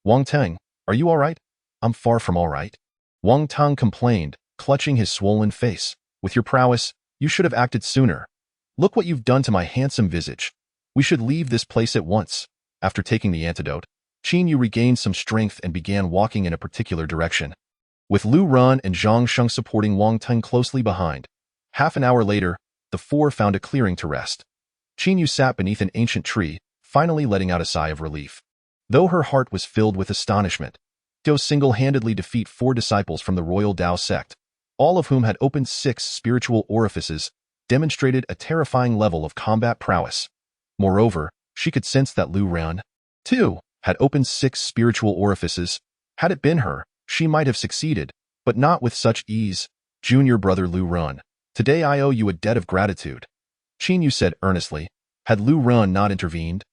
Wang Teng, are you all right? I'm far from all right. Wang Teng complained, clutching his swollen face. With your prowess, you should have acted sooner. Look what you've done to my handsome visage. We should leave this place at once. After taking the antidote, Chinyu regained some strength and began walking in a particular direction, with Lu Ren and Zhang Sheng supporting Wang Teng closely behind. Half an hour later, the 4 found a clearing to rest. Chinyu sat beneath an ancient tree, finally letting out a sigh of relief. Though her heart was filled with astonishment, to single-handedly defeat 4 disciples from the royal Dao sect, all of whom had opened 6 spiritual orifices, demonstrated a terrifying level of combat prowess. Moreover, she could sense that Lu Ren, too, had opened 6 spiritual orifices. Had it been her, she might have succeeded, but not with such ease. Junior brother Lu Ren, today I owe you a debt of gratitude. Chinyu said earnestly. Had Lu Ren not intervened,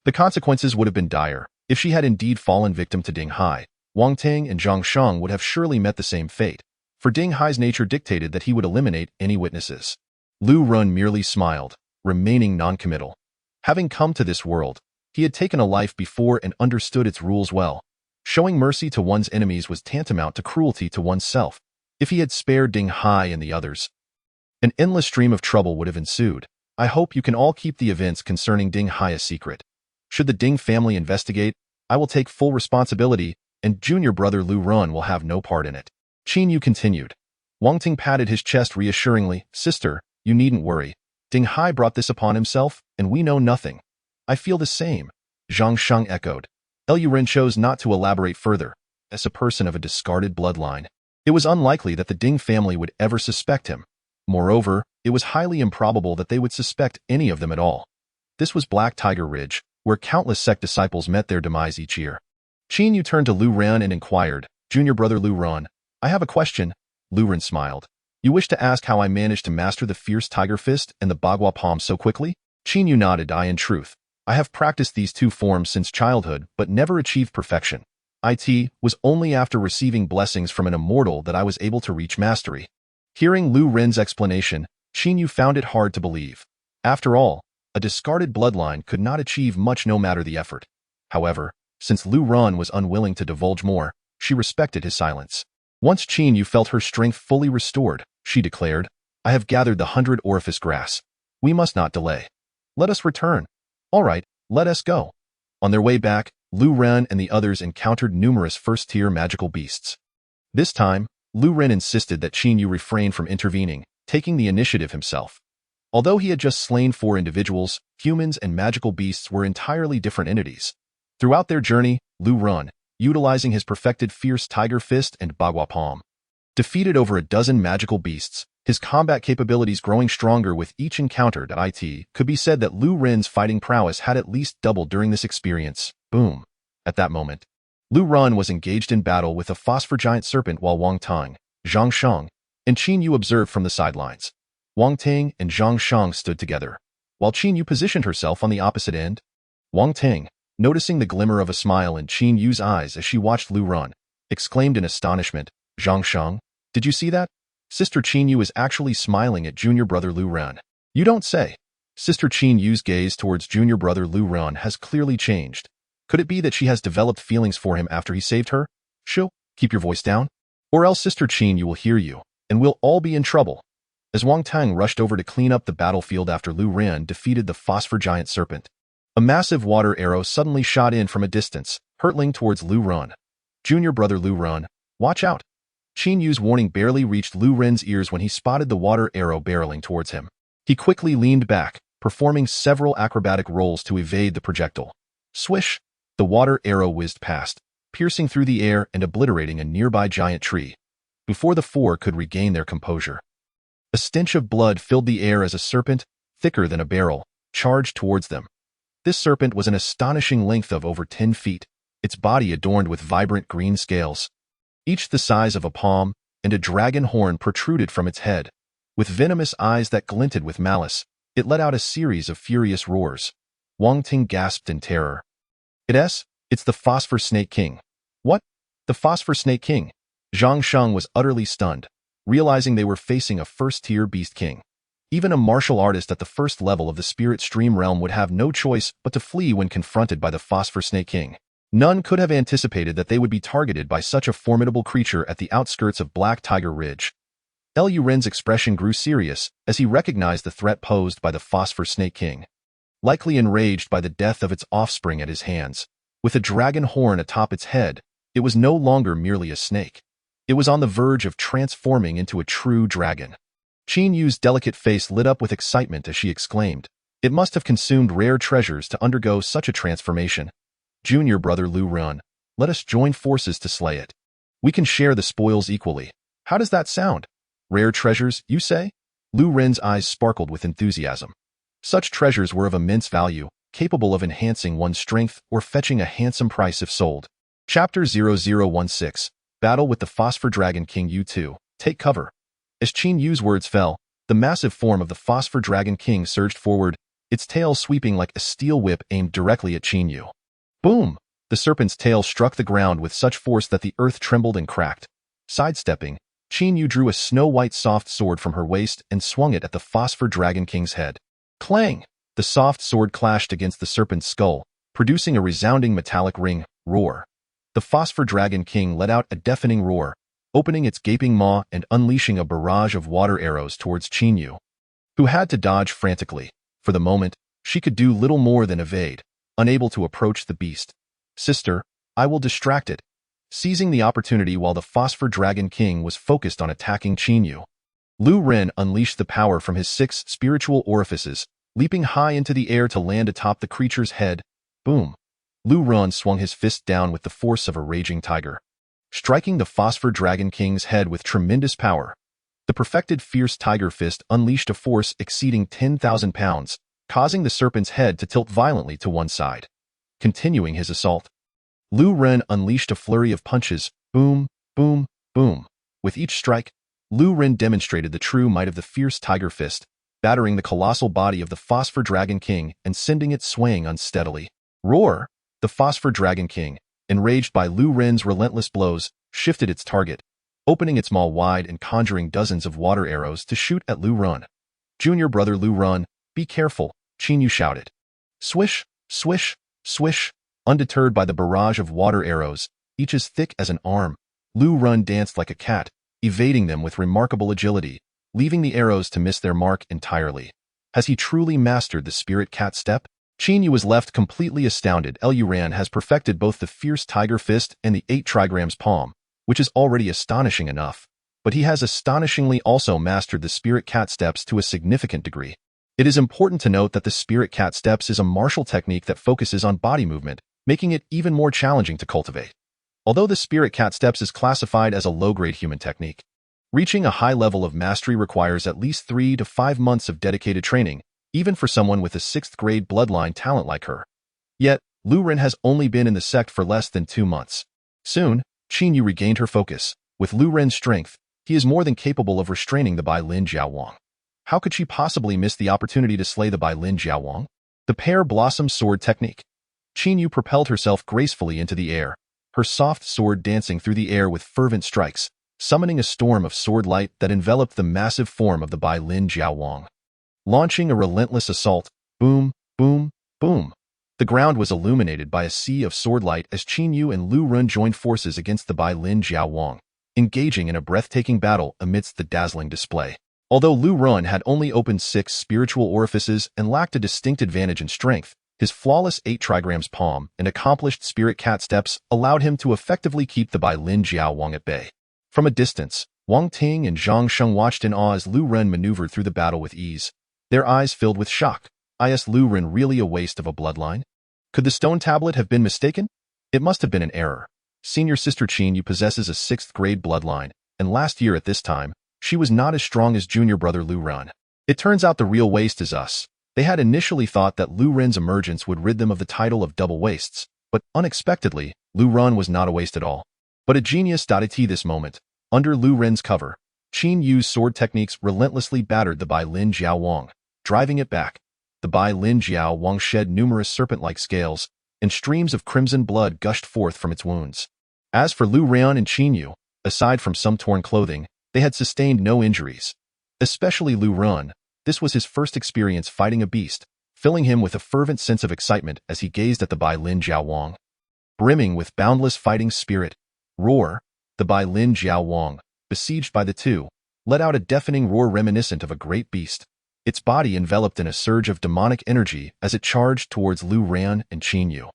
the consequences would have been dire. If she had indeed fallen victim to Ding Hai, Wang Ting and Zhang Sheng would have surely met the same fate, for Ding Hai's nature dictated that he would eliminate any witnesses. Lu Ren merely smiled, remaining non-committal. Having come to this world, he had taken a life before and understood its rules well. Showing mercy to one's enemies was tantamount to cruelty to oneself. If he had spared Ding Hai and the others, an endless stream of trouble would have ensued. I hope you can all keep the events concerning Ding Hai a secret. Should the Ding family investigate, I will take full responsibility, and junior brother Lu Ren will have no part in it. Chinyu continued. Wang Ting patted his chest reassuringly. Sister, you needn't worry. Ding Hai brought this upon himself, and we know nothing. I feel the same. Zhang Sheng echoed. Lu Ren chose not to elaborate further. As a person of a discarded bloodline, it was unlikely that the Ding family would ever suspect him. Moreover, it was highly improbable that they would suspect any of them at all. This was Black Tiger Ridge, where countless sect disciples met their demise each year. Chinyu turned to Lu Ren and inquired, Junior brother Lu Ren, I have a question. Lu Ren smiled. You wish to ask how I managed to master the fierce tiger fist and the Bagua palm so quickly? Chinyu nodded. In truth, I have practiced these 2 forms since childhood but never achieved perfection. It was only after receiving blessings from an immortal that I was able to reach mastery. Hearing Lu Ren's explanation, Chinyu found it hard to believe. After all, a discarded bloodline could not achieve much no matter the effort. However, since Lu Ren was unwilling to divulge more, she respected his silence. Once Chinyu felt her strength fully restored, she declared, I have gathered the 100 orifice grass. We must not delay. Let us return. All right, let us go. On their way back, Lu Ren and the others encountered numerous first-tier magical beasts. This time, Lu Ren insisted that Qin Yu refrain from intervening, taking the initiative himself. Although he had just slain 4 individuals, humans and magical beasts were entirely different entities. Throughout their journey, Lu Ren, utilizing his perfected fierce tiger fist and bagua palm, defeated over a dozen magical beasts, his combat capabilities growing stronger with each encounter. It could be said that Lu Ren's fighting prowess had at least doubled during this experience. Boom. At that moment, Lu Ren was engaged in battle with a phosphor giant serpent while Wang Tang, Zhang Sheng, and Qin Yu observed from the sidelines. Wang Tang and Zhang Sheng stood together, while Qin Yu positioned herself on the opposite end. Wang Tang, noticing the glimmer of a smile in Qin Yu's eyes as she watched Lu Ren, exclaimed in astonishment, "Zhang Sheng, did you see that? Sister Qin Yu is actually smiling at junior brother Lu Ren." "You don't say." Sister Qin Yu's gaze towards junior brother Lu Ren has clearly changed. Could it be that she has developed feelings for him after he saved her? "Shoo, keep your voice down, or else Sister Qin Yu will hear you, and we'll all be in trouble." As Wang Tang rushed over to clean up the battlefield after Lu Ren defeated the phosphor giant serpent, a massive water arrow suddenly shot in from a distance, hurtling towards Lu Ren. "Junior brother Lu Ren, watch out." Qin Yu's warning barely reached Lu Ren's ears when he spotted the water arrow barreling towards him. He quickly leaned back, performing several acrobatic rolls to evade the projectile. Swish! The water arrow whizzed past, piercing through the air and obliterating a nearby giant tree. Before the 4 could regain their composure, a stench of blood filled the air as a serpent, thicker than a barrel, charged towards them. This serpent was an astonishing length of over 10 feet, its body adorned with vibrant green scales, each the size of a palm, and a dragon horn protruded from its head. With venomous eyes that glinted with malice, it let out a series of furious roars. Wang Ting gasped in terror. It's the Phosphor Snake King." "What? The Phosphor Snake King?" Zhang Sheng was utterly stunned, realizing they were facing a first-tier beast king. Even a martial artist at the first level of the spirit stream realm would have no choice but to flee when confronted by the Phosphor Snake King. None could have anticipated that they would be targeted by such a formidable creature at the outskirts of Black Tiger Ridge. Lu Ren's expression grew serious as he recognized the threat posed by the Phosphor Snake King. Likely enraged by the death of its offspring at his hands, with a dragon horn atop its head, it was no longer merely a snake. It was on the verge of transforming into a true dragon. Qin Yu's delicate face lit up with excitement as she exclaimed, "It must have consumed rare treasures to undergo such a transformation. Junior brother Lu Ren, let us join forces to slay it. We can share the spoils equally. How does that sound? Rare treasures, you say?" Lu Ren's eyes sparkled with enthusiasm. Such treasures were of immense value, capable of enhancing one's strength or fetching a handsome price if sold. Chapter 0016, Battle with the Phosphor Dragon King U2, Take Cover. As Qin Yu's words fell, the massive form of the Phosphor Dragon King surged forward, its tail sweeping like a steel whip aimed directly at Qin Yu. Boom! The serpent's tail struck the ground with such force that the earth trembled and cracked. Sidestepping, Qin Yu drew a snow-white soft sword from her waist and swung it at the Phosphor Dragon King's head. Clang! The soft sword clashed against the serpent's skull, producing a resounding metallic ring, roar. The Phosphor Dragon King let out a deafening roar, opening its gaping maw and unleashing a barrage of water arrows towards Qin Yu, who had to dodge frantically. For the moment, she could do little more than evade, unable to approach the beast. "Sister, I will distract it." Seizing the opportunity while the Phosphor Dragon King was focused on attacking Qin Yu, Lu Ren unleashed the power from his 6 spiritual orifices, leaping high into the air to land atop the creature's head. Boom! Lu Ren swung his fist down with the force of a raging tiger, striking the Phosphor Dragon King's head with tremendous power. The perfected fierce tiger fist unleashed a force exceeding 10,000 pounds, causing the serpent's head to tilt violently to one side. Continuing his assault, Lu Ren unleashed a flurry of punches, boom, boom, boom. With each strike, Lu Ren demonstrated the true might of the fierce tiger fist, battering the colossal body of the Phosphor Dragon King and sending it swaying unsteadily. Roar! The Phosphor Dragon King, enraged by Lu Ren's relentless blows, shifted its target, opening its maw wide and conjuring dozens of water arrows to shoot at Lu Ren. "Junior brother Lu Ren, be careful," Qin Yu shouted. Swish, swish, swish. Undeterred by the barrage of water arrows, each as thick as an arm, Lu Ren danced like a cat, evading them with remarkable agility, leaving the arrows to miss their mark entirely. Has he truly mastered the spirit cat step? Qin Yu was left completely astounded. Lu Ren has perfected both the fierce tiger fist and the 8 trigrams palm, which is already astonishing enough. but he has astonishingly also mastered the spirit cat steps to a significant degree. It is important to note that the spirit cat steps is a martial technique that focuses on body movement, making it even more challenging to cultivate. Although the spirit cat steps is classified as a low-grade human technique, reaching a high level of mastery requires at least 3 to 5 months of dedicated training, even for someone with a 6th-grade bloodline talent like her. Yet, Lu Ren has only been in the sect for less than 2 months. Soon, Qin Yu regained her focus. With Lu Ren's strength, he is more than capable of restraining the Bai Lin Jiaowang. How could she possibly miss the opportunity to slay the Bai Lin Jiaowang? The pear blossom sword technique. Qin Yu propelled herself gracefully into the air, her soft sword dancing through the air with fervent strikes, summoning a storm of sword light that enveloped the massive form of the Bai Lin Jiaowang. Launching a relentless assault, boom, boom, boom. The ground was illuminated by a sea of sword light as Qin Yu and Lu Ren joined forces against the Bai Lin Jiaowang, engaging in a breathtaking battle amidst the dazzling display. Although Lu Ren had only opened 6 spiritual orifices and lacked a distinct advantage in strength, his flawless 8 trigrams palm and accomplished spirit cat steps allowed him to effectively keep the Bai Lin Jiaowang at bay. From a distance, Wang Ting and Zhang Sheng watched in awe as Lu Ren maneuvered through the battle with ease, their eyes filled with shock. Is Lu Ren really a waste of a bloodline? Could the stone tablet have been mistaken? It must have been an error. Senior sister Qin Yu possesses a 6th-grade bloodline, and last year at this time, she was not as strong as junior brother Lu Ren. It turns out the real waste is us. They had initially thought that Lu Ren's emergence would rid them of the title of double wastes, but unexpectedly, Lu Ren was not a waste at all. But a genius. At this moment, under Lu Ren's cover, Qin Yu's sword techniques relentlessly battered the Bai Lin Jiaowang, driving it back. The Bai Lin Jiaowang shed numerous serpent-like scales, and streams of crimson blood gushed forth from its wounds. As for Lu Ren and Qin Yu, aside from some torn clothing, they had sustained no injuries. Especially Lu Ren, this was his first experience fighting a beast, filling him with a fervent sense of excitement as he gazed at the Bai Lin Jiaowang. Brimming with boundless fighting spirit, roar, the Bai Lin Jiaowang, besieged by the two, let out a deafening roar reminiscent of a great beast, its body enveloped in a surge of demonic energy as it charged towards Lu Ren and Qin Yu.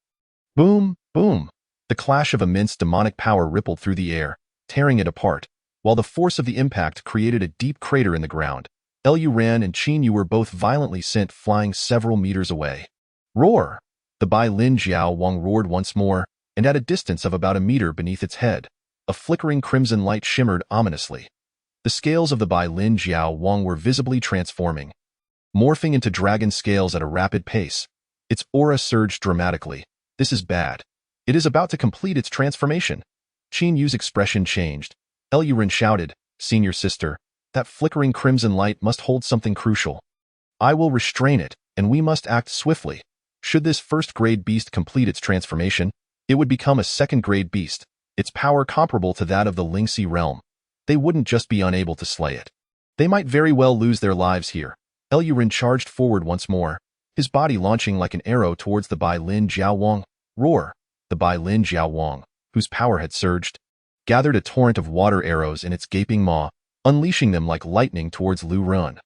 Boom, boom! The clash of immense demonic power rippled through the air, tearing it apart, while the force of the impact created a deep crater in the ground. Lu Ren and Qin Yu were both violently sent flying several meters away. Roar! The Bai Lin Jiaowang roared once more, and at a distance of about a meter beneath its head, a flickering crimson light shimmered ominously. The scales of the Bai Lin Jiaowang were visibly transforming, morphing into dragon scales at a rapid pace. Its aura surged dramatically. This is bad. It is about to complete its transformation. Qin Yu's expression changed. Lu Ren shouted, "Senior sister, that flickering crimson light must hold something crucial. I will restrain it, and we must act swiftly. Should this 1st-grade beast complete its transformation, it would become a 2nd-grade beast, its power comparable to that of the Lingxi realm. They wouldn't just be unable to slay it. They might very well lose their lives here." Lu Ren charged forward once more, his body launching like an arrow towards the Bai Lin Jiaowang. Roar! The Bai Lin Jiaowang, whose power had surged, gathered a torrent of water arrows in its gaping maw, unleashing them like lightning towards Lu Ren.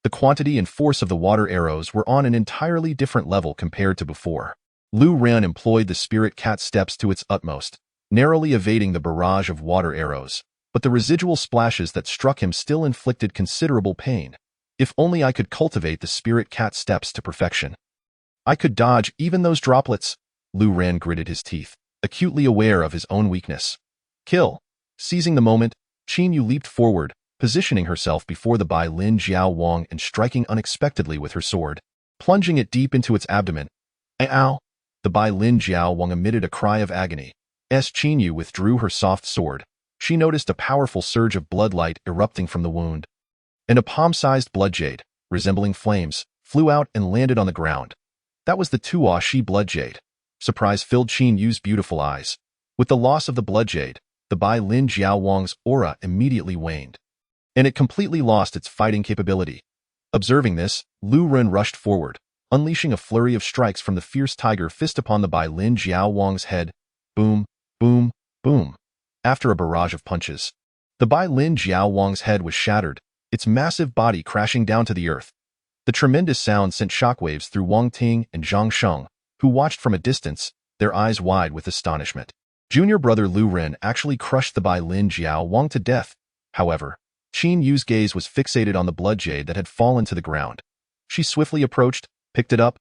The quantity and force of the water arrows were on an entirely different level compared to before. Lu Ren employed the spirit cat steps to its utmost, narrowly evading the barrage of water arrows, but the residual splashes that struck him still inflicted considerable pain. If only I could cultivate the spirit cat steps to perfection. I could dodge even those droplets. Lu Ren gritted his teeth, acutely aware of his own weakness. Kill! Seizing the moment, Qin Yu leaped forward, positioning herself before the Bai Lin Jiaowang and striking unexpectedly with her sword, plunging it deep into its abdomen. Ow! The Bai Lin Jiaowang emitted a cry of agony. As Qin Yu withdrew her soft sword, she noticed a powerful surge of bloodlight erupting from the wound. And a palm-sized blood jade, resembling flames, flew out and landed on the ground. That was the Tuashi blood jade. Surprise filled Qin Yu's beautiful eyes. With the loss of the blood jade, the Bai Lin Jiaowang's aura immediately waned, and it completely lost its fighting capability. Observing this, Lu Ren rushed forward, unleashing a flurry of strikes from the fierce tiger fist upon the Bai Lin Jiaowang's head. Boom, boom, boom. After a barrage of punches, the Bai Lin Jiaowang's head was shattered, its massive body crashing down to the earth. The tremendous sound sent shockwaves through Wang Ting and Zhang Sheng, who watched from a distance, their eyes wide with astonishment. Junior brother Lu Ren actually crushed the Bai Lin Jiaowang to death. However, Qin Yu's gaze was fixated on the blood jade that had fallen to the ground. She swiftly approached, picked it up,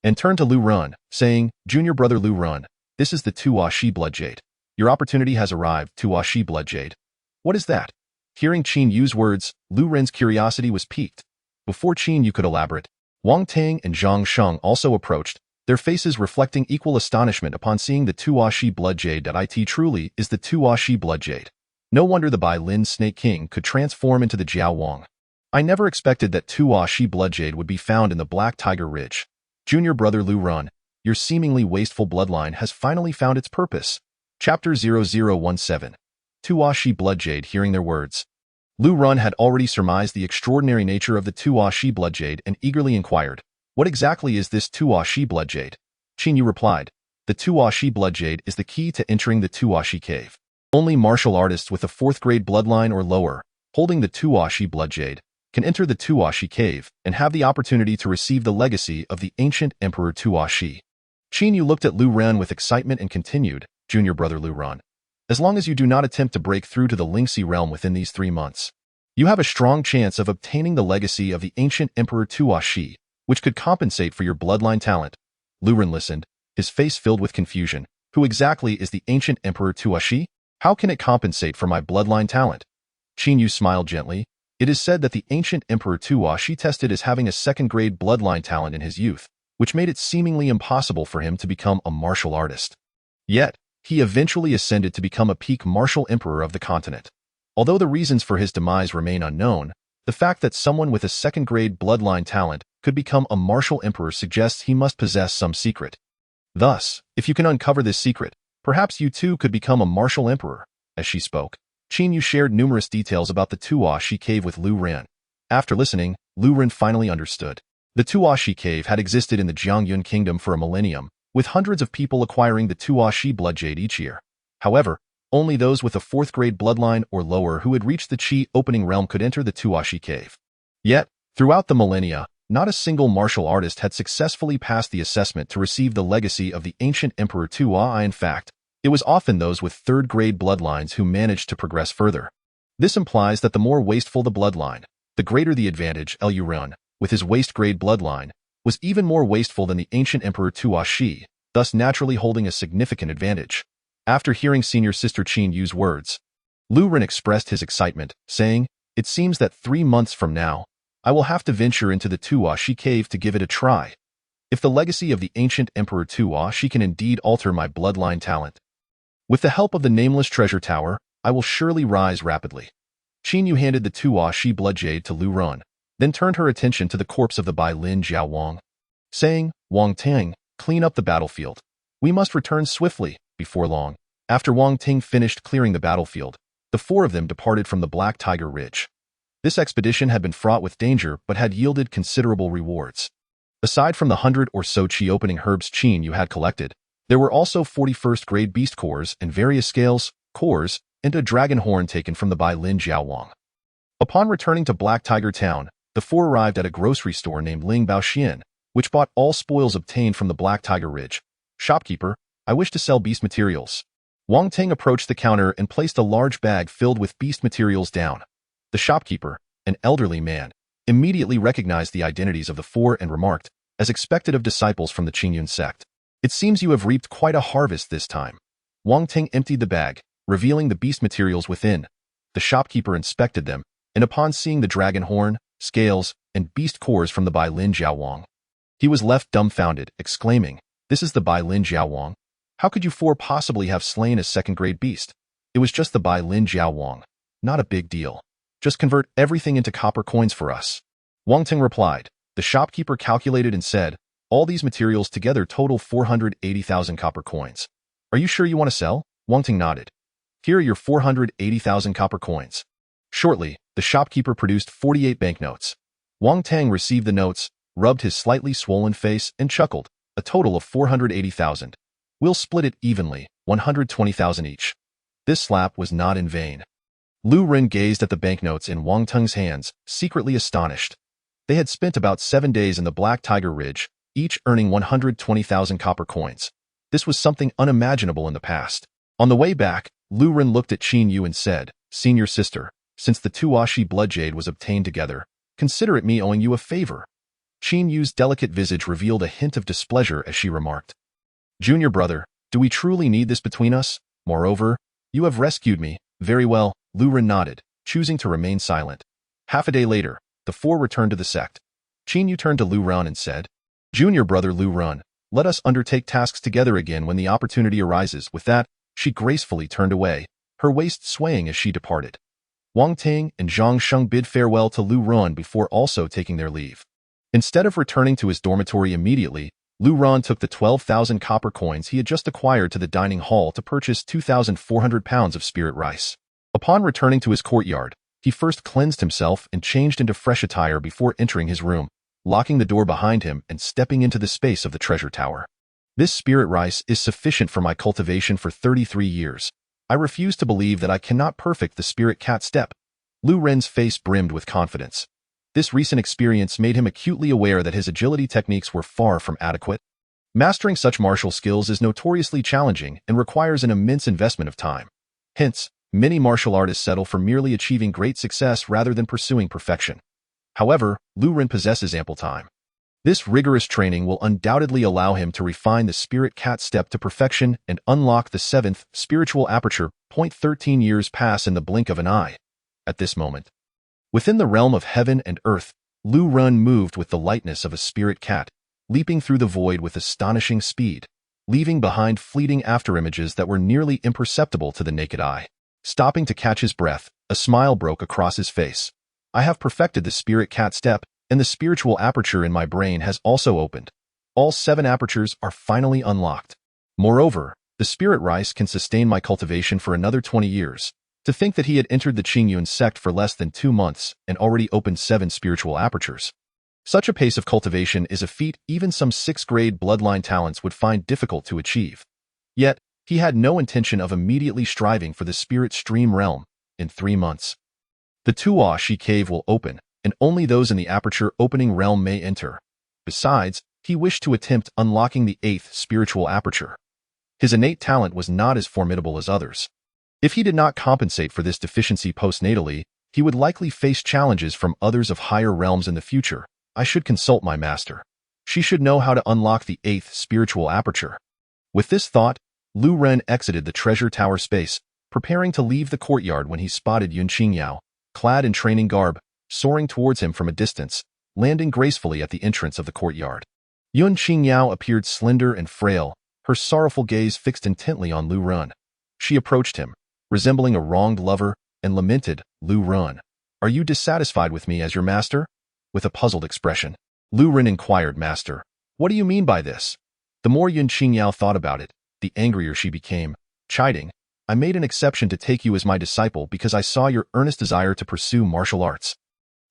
and turned to Lu Run, saying, "Junior brother Lu Run, this is the Tuo Shi blood jade. Your opportunity has arrived, Tuo Shi blood jade." "What is that?" Hearing Qin Yu's words, Lu Ren's curiosity was piqued. Before Qin Yu could elaborate, Wang Tang and Zhang Sheng also approached, their faces reflecting equal astonishment upon seeing the Tuo Shi blood jade. It truly is the Tuo Shi blood jade. No wonder the Bai Lin Snake King could transform into the Jiao Wang. I never expected that Tuo Shi blood jade would be found in the Black Tiger Ridge. Junior brother Lu Run, your seemingly wasteful bloodline has finally found its purpose. Chapter 0017. Tuo Shi blood jade. Hearing their words, Lu Run had already surmised the extraordinary nature of the Tuo Shi blood jade and eagerly inquired, "What exactly is this Tuo Shi blood jade?" Qin Yu replied, "The Tuo Shi blood jade is the key to entering the Tuo Shi cave. Only martial artists with a 4th grade bloodline or lower, holding the Tuo Shi blood jade, can enter the Tuo Shi cave and have the opportunity to receive the legacy of the ancient Emperor Tuo Shi." Qin Yu looked at Lu Ren with excitement and continued, "Junior brother Lu Ren, as long as you do not attempt to break through to the Lingxi realm within these 3 months, you have a strong chance of obtaining the legacy of the ancient Emperor Tuo Shi, which could compensate for your bloodline talent." Lu Ren listened, his face filled with confusion. Who exactly is the ancient Emperor Tuo Shi? How can it compensate for my bloodline talent? Qin Yu smiled gently. It is said that the ancient Emperor Tuo Shi tested as having a 2nd grade bloodline talent in his youth, which made it seemingly impossible for him to become a martial artist. Yet, he eventually ascended to become a peak martial emperor of the continent. Although the reasons for his demise remain unknown, the fact that someone with a 2nd grade bloodline talent could become a martial emperor suggests he must possess some secret. Thus, if you can uncover this secret, perhaps you too could become a martial emperor. As she spoke, Qin Yu shared numerous details about the Tuo Shi cave with Lu Ren. After listening, Lu Ren finally understood. The Tuo Shi cave had existed in the Jiangyun kingdom for a millennium, with hundreds of people acquiring the Tuo Shi blood jade each year. However, only those with a 4th grade bloodline or lower who had reached the Qi opening realm could enter the Tuo Shi cave. Yet, throughout the millennia, not a single martial artist had successfully passed the assessment to receive the legacy of the ancient Emperor Tuo. In fact, it was often those with 3rd grade bloodlines who managed to progress further. This implies that the more wasteful the bloodline, the greater the advantage. Lu Ren, with his waste grade bloodline, was even more wasteful than the ancient Emperor Tuo Shi, thus naturally holding a significant advantage. After hearing senior sister Qin Yu's words, Lu Ren expressed his excitement, saying, "It seems that 3 months from now, I will have to venture into the Tuo Shi cave to give it a try. If the legacy of the ancient Emperor Tuo Shi can indeed alter my bloodline talent, with the help of the nameless treasure tower, I will surely rise rapidly." Qin Yu handed the Tuo Shi blood jade to Lu Ren, then turned her attention to the corpse of the Bai Lin Jiao Wang, saying, "Wang Tang, clean up the battlefield. We must return swiftly, before long." After Wang Ting finished clearing the battlefield, the 4 of them departed from the Black Tiger Ridge. This expedition had been fraught with danger but had yielded considerable rewards. Aside from the 100 or so Qi opening herbs Qin Yu had collected, there were also 41st grade beast cores and various scales, cores, and a dragon horn taken from the Bai Lin Jiao Wang. Upon returning to Black Tiger Town, the 4 arrived at a grocery store named Ling Baoxian, which bought all spoils obtained from the Black Tiger Ridge. "Shopkeeper, I wish to sell beast materials." Wang Ting approached the counter and placed a large bag filled with beast materials down. The shopkeeper, an elderly man, immediately recognized the identities of the 4 and remarked, as expected of disciples from the Qingyun sect, "It seems you have reaped quite a harvest this time." Wang Ting emptied the bag, revealing the beast materials within. The shopkeeper inspected them, and upon seeing the dragon horn, scales, and beast cores from the Bai Lin Jiao Wang, he was left dumbfounded, exclaiming, "This is the Bai Lin Jiao Wang? How could you 4 possibly have slain a 2nd grade beast?" "It was just the Bai Lin Jiao Wang. Not a big deal. Just convert everything into copper coins for us." Wang Ting replied. The shopkeeper calculated and said, "All these materials together total 480,000 copper coins. Are you sure you want to sell?" Wang Ting nodded. "Here are your 480,000 copper coins." Shortly, the shopkeeper produced 48 banknotes. Wang Tang received the notes, rubbed his slightly swollen face, and chuckled. "A total of 480,000. We'll split it evenly, 120,000 each." This slap was not in vain. Lu Ren gazed at the banknotes in Wang Teng's hands, secretly astonished. They had spent about 7 days in the Black Tiger Ridge, each earning 120,000 copper coins. This was something unimaginable in the past. On the way back, Lu Ren looked at Qin Yu and said, "Senior sister, since the Tuashi blood jade was obtained together, consider it me owing you a favor." Qin Yu's delicate visage revealed a hint of displeasure as she remarked, "Junior brother, do we truly need this between us? Moreover, you have rescued me." "Very well," Lu Ren nodded, choosing to remain silent. Half a day later, the four returned to the sect. Qin Yu turned to Lu Ren and said, "Junior brother Lu Ren, let us undertake tasks together again when the opportunity arises." With that, she gracefully turned away, her waist swaying as she departed. Wang Ting and Zhang Sheng bid farewell to Lu Ren before also taking their leave. Instead of returning to his dormitory immediately, Lu Ren took the 12,000 copper coins he had just acquired to the dining hall to purchase 2,400 pounds of spirit rice. Upon returning to his courtyard, he first cleansed himself and changed into fresh attire before entering his room, locking the door behind him and stepping into the space of the treasure tower. "This spirit rice is sufficient for my cultivation for 33 years. I refuse to believe that I cannot perfect the spirit cat step." Lu Ren's face brimmed with confidence. This recent experience made him acutely aware that his agility techniques were far from adequate. Mastering such martial skills is notoriously challenging and requires an immense investment of time. Hence, many martial artists settle for merely achieving great success rather than pursuing perfection. However, Lu Ren possesses ample time. This rigorous training will undoubtedly allow him to refine the spirit cat step to perfection and unlock the seventh spiritual aperture. 13 years pass in the blink of an eye. At this moment, within the realm of heaven and earth, Lu Ren moved with the lightness of a spirit cat, leaping through the void with astonishing speed, leaving behind fleeting afterimages that were nearly imperceptible to the naked eye. Stopping to catch his breath, a smile broke across his face. "I have perfected the spirit cat step, and the spiritual aperture in my brain has also opened. All 7 apertures are finally unlocked. Moreover, the spirit rice can sustain my cultivation for another 20 years. To think that he had entered the Qingyun sect for less than 2 months and already opened 7 spiritual apertures. Such a pace of cultivation is a feat even some 6th-grade bloodline talents would find difficult to achieve. Yet, he had no intention of immediately striving for the spirit stream realm. In 3 months, the Tuashi cave will open, and only those in the aperture opening realm may enter. Besides, he wished to attempt unlocking the 8th spiritual aperture. His innate talent was not as formidable as others. If he did not compensate for this deficiency postnatally, he would likely face challenges from others of higher realms in the future. "I should consult my master. She should know how to unlock the 8th spiritual aperture." With this thought, Lu Ren exited the treasure tower space, preparing to leave the courtyard when he spotted Yun Qingyao, clad in training garb, soaring towards him from a distance, landing gracefully at the entrance of the courtyard. Yun Qingyao appeared slender and frail, her sorrowful gaze fixed intently on Lu Ren. She approached him, resembling a wronged lover, and lamented, "Lu Ren, are you dissatisfied with me as your master?" With a puzzled expression, Lu Ren inquired, "Master, what do you mean by this?" The more Yun Qingyao thought about it, the angrier she became, chiding, "I made an exception to take you as my disciple because I saw your earnest desire to pursue martial arts.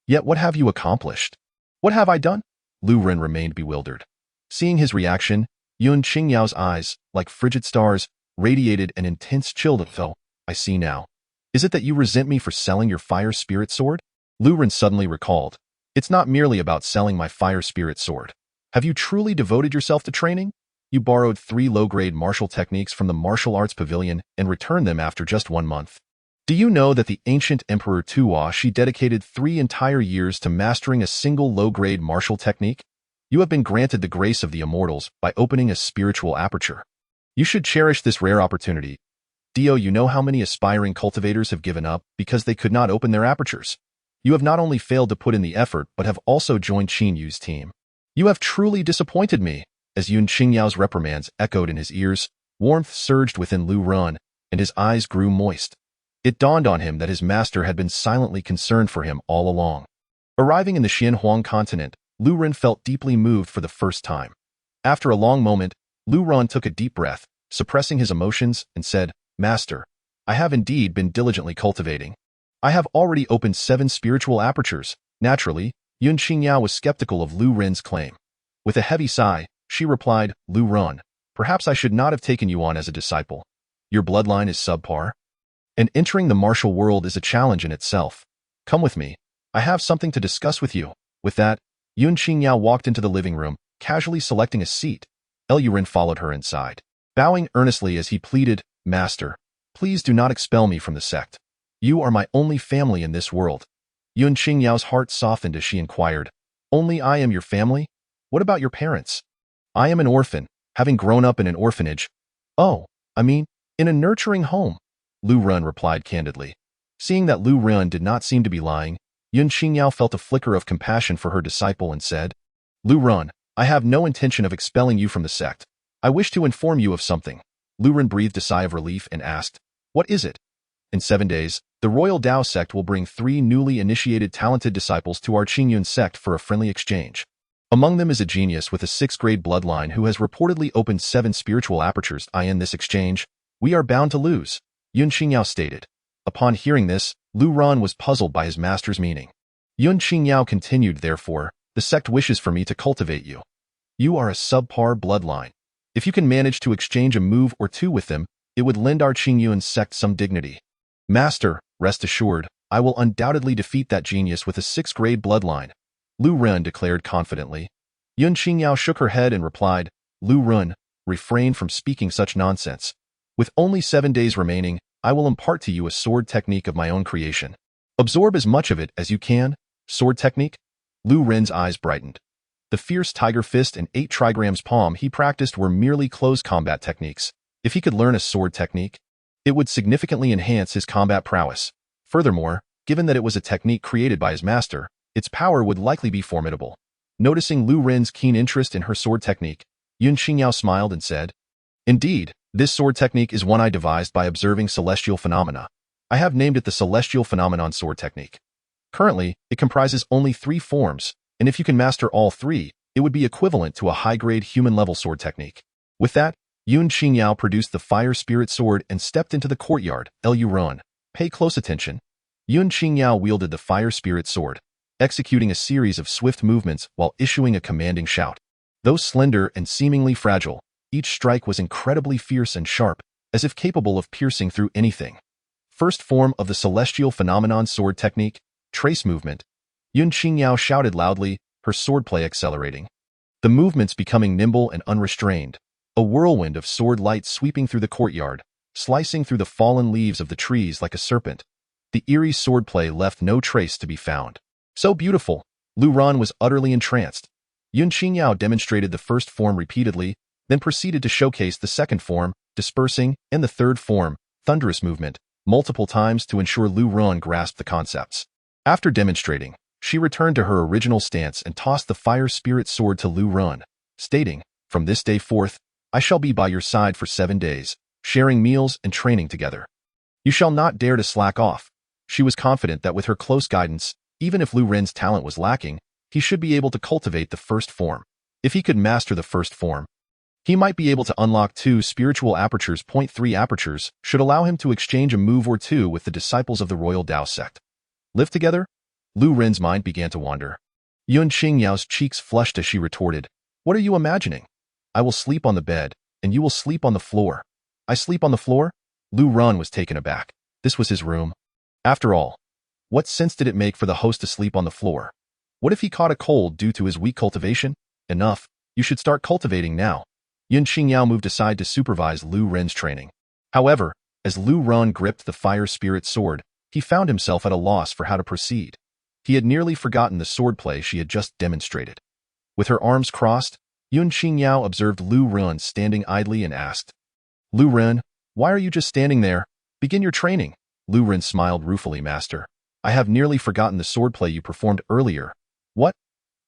Yet what have you accomplished?" "What have I done?" Lu Ren remained bewildered. Seeing his reaction, Yun Qingyao's eyes, like frigid stars, radiated an intense chill that fell. "I see now. Is it that you resent me for selling your fire spirit sword?" Lu Ren suddenly recalled. "It's not merely about selling my fire spirit sword. Have you truly devoted yourself to training? You borrowed 3 low-grade martial techniques from the martial arts pavilion and returned them after just 1 month. Do you know that the ancient Emperor Tuashi dedicated 3 entire years to mastering a single low-grade martial technique? You have been granted the grace of the immortals by opening a spiritual aperture. You should cherish this rare opportunity. Dio, you know how many aspiring cultivators have given up because they could not open their apertures? You have not only failed to put in the effort but have also joined Qin Yu's team. You have truly disappointed me." As Yun Qingyao's reprimands echoed in his ears, warmth surged within Lu Ren, and his eyes grew moist. It dawned on him that his master had been silently concerned for him all along. Arriving in the Xianhuang continent, Lu Ren felt deeply moved for the first time. After a long moment, Lu Ren took a deep breath, suppressing his emotions, and said, "Master, I have indeed been diligently cultivating. I have already opened 7 spiritual apertures." Naturally, Yun Qingyao was skeptical of Lu Ren's claim. With a heavy sigh, she replied, "Lu Ren, perhaps I should not have taken you on as a disciple. Your bloodline is subpar, and entering the martial world is a challenge in itself. Come with me. I have something to discuss with you." With that, Yun Qingyao walked into the living room, casually selecting a seat. Lu Ren followed her inside, bowing earnestly as he pleaded, "Master, please do not expel me from the sect. You are my only family in this world. Yun Qingyao's heart softened as she inquired, Only I am your family? What about your parents? I am an orphan, having grown up in an orphanage. Oh, I mean, in a nurturing home, Lu Run replied candidly. Seeing that Lu Run did not seem to be lying, Yun Qingyao felt a flicker of compassion for her disciple and said, Lu Run, I have no intention of expelling you from the sect. I wish to inform you of something. Lu Run breathed a sigh of relief and asked, What is it? In 7 days, the Royal Dao sect will bring 3 newly initiated talented disciples to our Qingyun sect for a friendly exchange. Among them is a genius with a 6th grade bloodline who has reportedly opened 7 spiritual apertures. In this exchange, we are bound to lose, Yun Qingyao stated. Upon hearing this, Lu Ran was puzzled by his master's meaning. Yun Qingyao continued, Therefore, the sect wishes for me to cultivate you. You are a subpar bloodline. If you can manage to exchange a move or two with them, it would lend our Qingyun sect some dignity. Master, rest assured, I will undoubtedly defeat that genius with a 6th grade bloodline, Lu Ren declared confidently. Yun Qingyao shook her head and replied, Lu Ren, refrain from speaking such nonsense. With only 7 days remaining, I will impart to you a sword technique of my own creation. Absorb as much of it as you can. Sword technique? Lu Ren's eyes brightened. The fierce tiger fist and 8 trigrams palm he practiced were merely close combat techniques. If he could learn a sword technique, it would significantly enhance his combat prowess. Furthermore, given that it was a technique created by his master, its power would likely be formidable. Noticing Lu Ren's keen interest in her sword technique, Yun Qingyao smiled and said, Indeed, this sword technique is one I devised by observing celestial phenomena. I have named it the Celestial Phenomenon Sword Technique. Currently, it comprises only 3 forms, and if you can master all 3, it would be equivalent to a high-grade human-level sword technique. With that, Yun Qingyao produced the fire spirit sword and stepped into the courtyard. Lu Ran, pay close attention. Yun Qingyao wielded the fire spirit sword, executing a series of swift movements while issuing a commanding shout. Though slender and seemingly fragile, each strike was incredibly fierce and sharp, as if capable of piercing through anything. First form of the Celestial Phenomenon Sword Technique, Trace Movement. Yun Qingyao shouted loudly, her swordplay accelerating. The movements becoming nimble and unrestrained. A whirlwind of sword light sweeping through the courtyard, slicing through the fallen leaves of the trees like a serpent. The eerie swordplay left no trace to be found. So beautiful, Lu Ran was utterly entranced. Yun Qingyao demonstrated the first form repeatedly, then proceeded to showcase the second form, dispersing, and the third form, thunderous movement, multiple times to ensure Lu Ran grasped the concepts. After demonstrating, she returned to her original stance and tossed the fire spirit sword to Lu Ran, stating, From this day forth, I shall be by your side for 7 days, sharing meals and training together. You shall not dare to slack off. She was confident that with her close guidance, even if Lu Ren's talent was lacking, he should be able to cultivate the first form. If he could master the first form, he might be able to unlock 2 spiritual apertures. 3 apertures should allow him to exchange a move or two with the disciples of the Royal Dao sect. Live together? Lu Ren's mind began to wander. Yun Qingyao's cheeks flushed as she retorted, What are you imagining? I will sleep on the bed, and you will sleep on the floor. I sleep on the floor? Lu Ran was taken aback. This was his room. After all, what sense did it make for the host to sleep on the floor? What if he caught a cold due to his weak cultivation? Enough. You should start cultivating now. Yun Qingyao moved aside to supervise Lu Ren's training. However, as Lu Ran gripped the fire spirit sword, he found himself at a loss for how to proceed. He had nearly forgotten the swordplay she had just demonstrated. With her arms crossed, Yun Qingyao observed Lu Ren standing idly and asked, Lu Ren, why are you just standing there? Begin your training. Lu Ren smiled ruefully, Master. I have nearly forgotten the swordplay you performed earlier. What?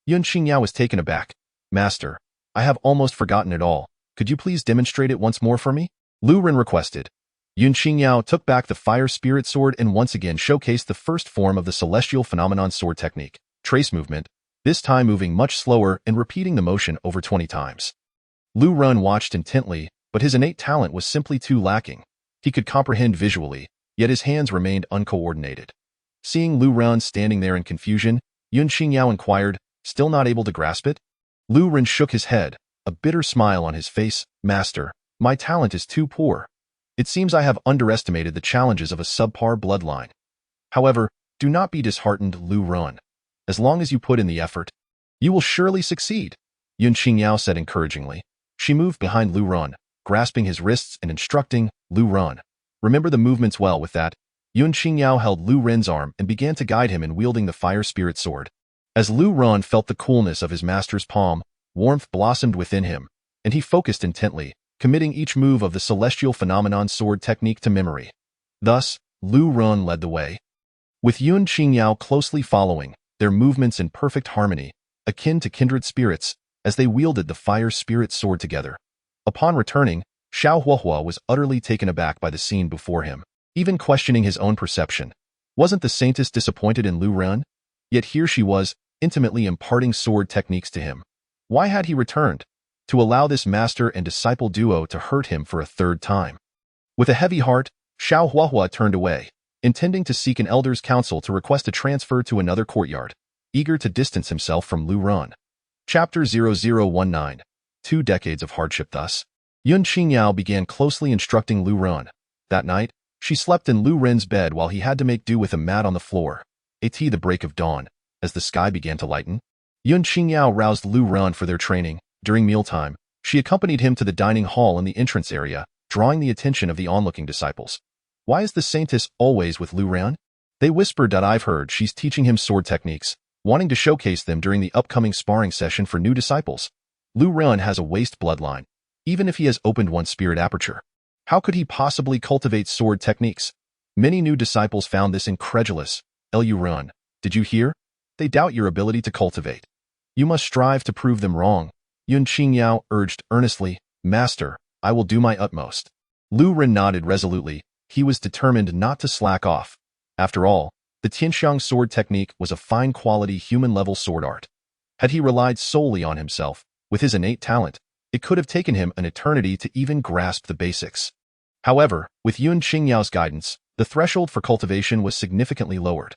Yun Qingyao was taken aback. Master, I have almost forgotten it all. Could you please demonstrate it once more for me? Lu Ren requested. Yun Qingyao took back the fire spirit sword and once again showcased the first form of the Celestial Phenomenon Sword Technique, Trace Movement, this time moving much slower and repeating the motion over 20 times. Lu Ren watched intently, but his innate talent was simply too lacking. He could comprehend visually, yet his hands remained uncoordinated. Seeing Lu Ren standing there in confusion, Yun Qingyao inquired, still not able to grasp it? Lu Ren shook his head, a bitter smile on his face. Master, my talent is too poor. It seems I have underestimated the challenges of a subpar bloodline. However, do not be disheartened, Lu Ren. As long as you put in the effort, you will surely succeed, Yun Qingyao said encouragingly. She moved behind Lu Ren, grasping his wrists and instructing, Lu Ren, remember the movements well with that. Yun Qingyao held Lu Ren's arm and began to guide him in wielding the fire spirit sword. As Lu Ren felt the coolness of his master's palm, warmth blossomed within him, and he focused intently, committing each move of the celestial phenomenon sword technique to memory. Thus, Lu Ren led the way, with Yun Qingyao closely following, their movements in perfect harmony, akin to kindred spirits, as they wielded the fire spirit sword together. Upon returning, Xiao Huohua was utterly taken aback by the scene before him, even questioning his own perception. Wasn't the saintess disappointed in Lu Ren? Yet here she was, intimately imparting sword techniques to him. Why had he returned? To allow this master and disciple duo to hurt him for a third time. With a heavy heart, Xiao Huohua turned away, intending to seek an elder's counsel to request a transfer to another courtyard, eager to distance himself from Lu Ren. Chapter 0019. 2 decades of hardship. Thus, Yun Qingyao began closely instructing Lu Ren. That night, she slept in Lu Ren's bed while he had to make do with a mat on the floor. At the break of dawn, as the sky began to lighten, Yun Qingyao roused Lu Ren for their training. During mealtime, she accompanied him to the dining hall in the entrance area, drawing the attention of the onlooking disciples. Why is the saintess always with Lu Ren? They whispered that I've heard she's teaching him sword techniques, wanting to showcase them during the upcoming sparring session for new disciples. Lu Ren has a waste bloodline, even if he has opened one spirit aperture. How could he possibly cultivate sword techniques? Many new disciples found this incredulous. Lu Ren, did you hear? They doubt your ability to cultivate. You must strive to prove them wrong. Yun Qingyao urged earnestly. Master, I will do my utmost. Lu Ren nodded resolutely. He was determined not to slack off. After all, the Tianxiang sword technique was a fine-quality human-level sword art. Had he relied solely on himself, with his innate talent, it could have taken him an eternity to even grasp the basics. However, with Yun Qingyao's guidance, the threshold for cultivation was significantly lowered.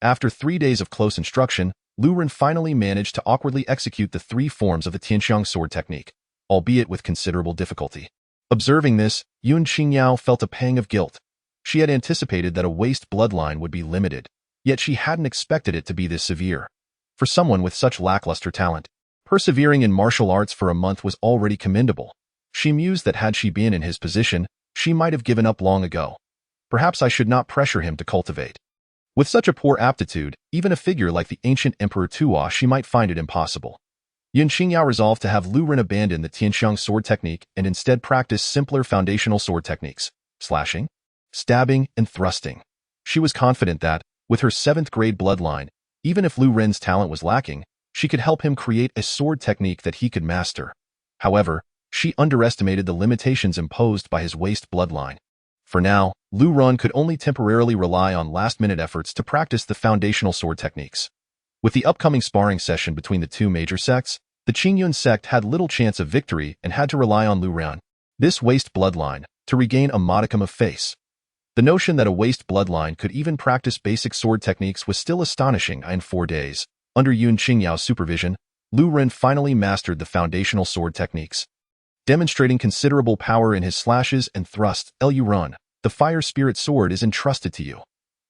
After 3 days of close instruction, Lu Ren finally managed to awkwardly execute the 3 forms of the Tianxiang sword technique, albeit with considerable difficulty. Observing this, Yun Qingyao felt a pang of guilt. She had anticipated that a waste bloodline would be limited, yet she hadn't expected it to be this severe. For someone with such lackluster talent, persevering in martial arts for a month was already commendable. She mused that had she been in his position, she might have given up long ago. Perhaps I should not pressure him to cultivate. With such a poor aptitude, even a figure like the ancient Emperor Tuo she might find it impossible. Yun Qingyao resolved to have Lu Ren abandon the Tianxiang sword technique and instead practice simpler foundational sword techniques, slashing, stabbing, and thrusting. She was confident that, with her 7th grade bloodline, even if Lu Ren's talent was lacking, she could help him create a sword technique that he could master. However, she underestimated the limitations imposed by his waste bloodline. For now, Lu Ren could only temporarily rely on last-minute efforts to practice the foundational sword techniques. With the upcoming sparring session between the 2 major sects, the Qingyun sect had little chance of victory and had to rely on Lu Ren, this waste bloodline, to regain a modicum of face. The notion that a waste bloodline could even practice basic sword techniques was still astonishing. In 4 days, under Yun Qingyao's supervision, Lu Ren finally mastered the foundational sword techniques. Demonstrating considerable power in his slashes and thrusts, Lu Ren, the fire spirit sword is entrusted to you.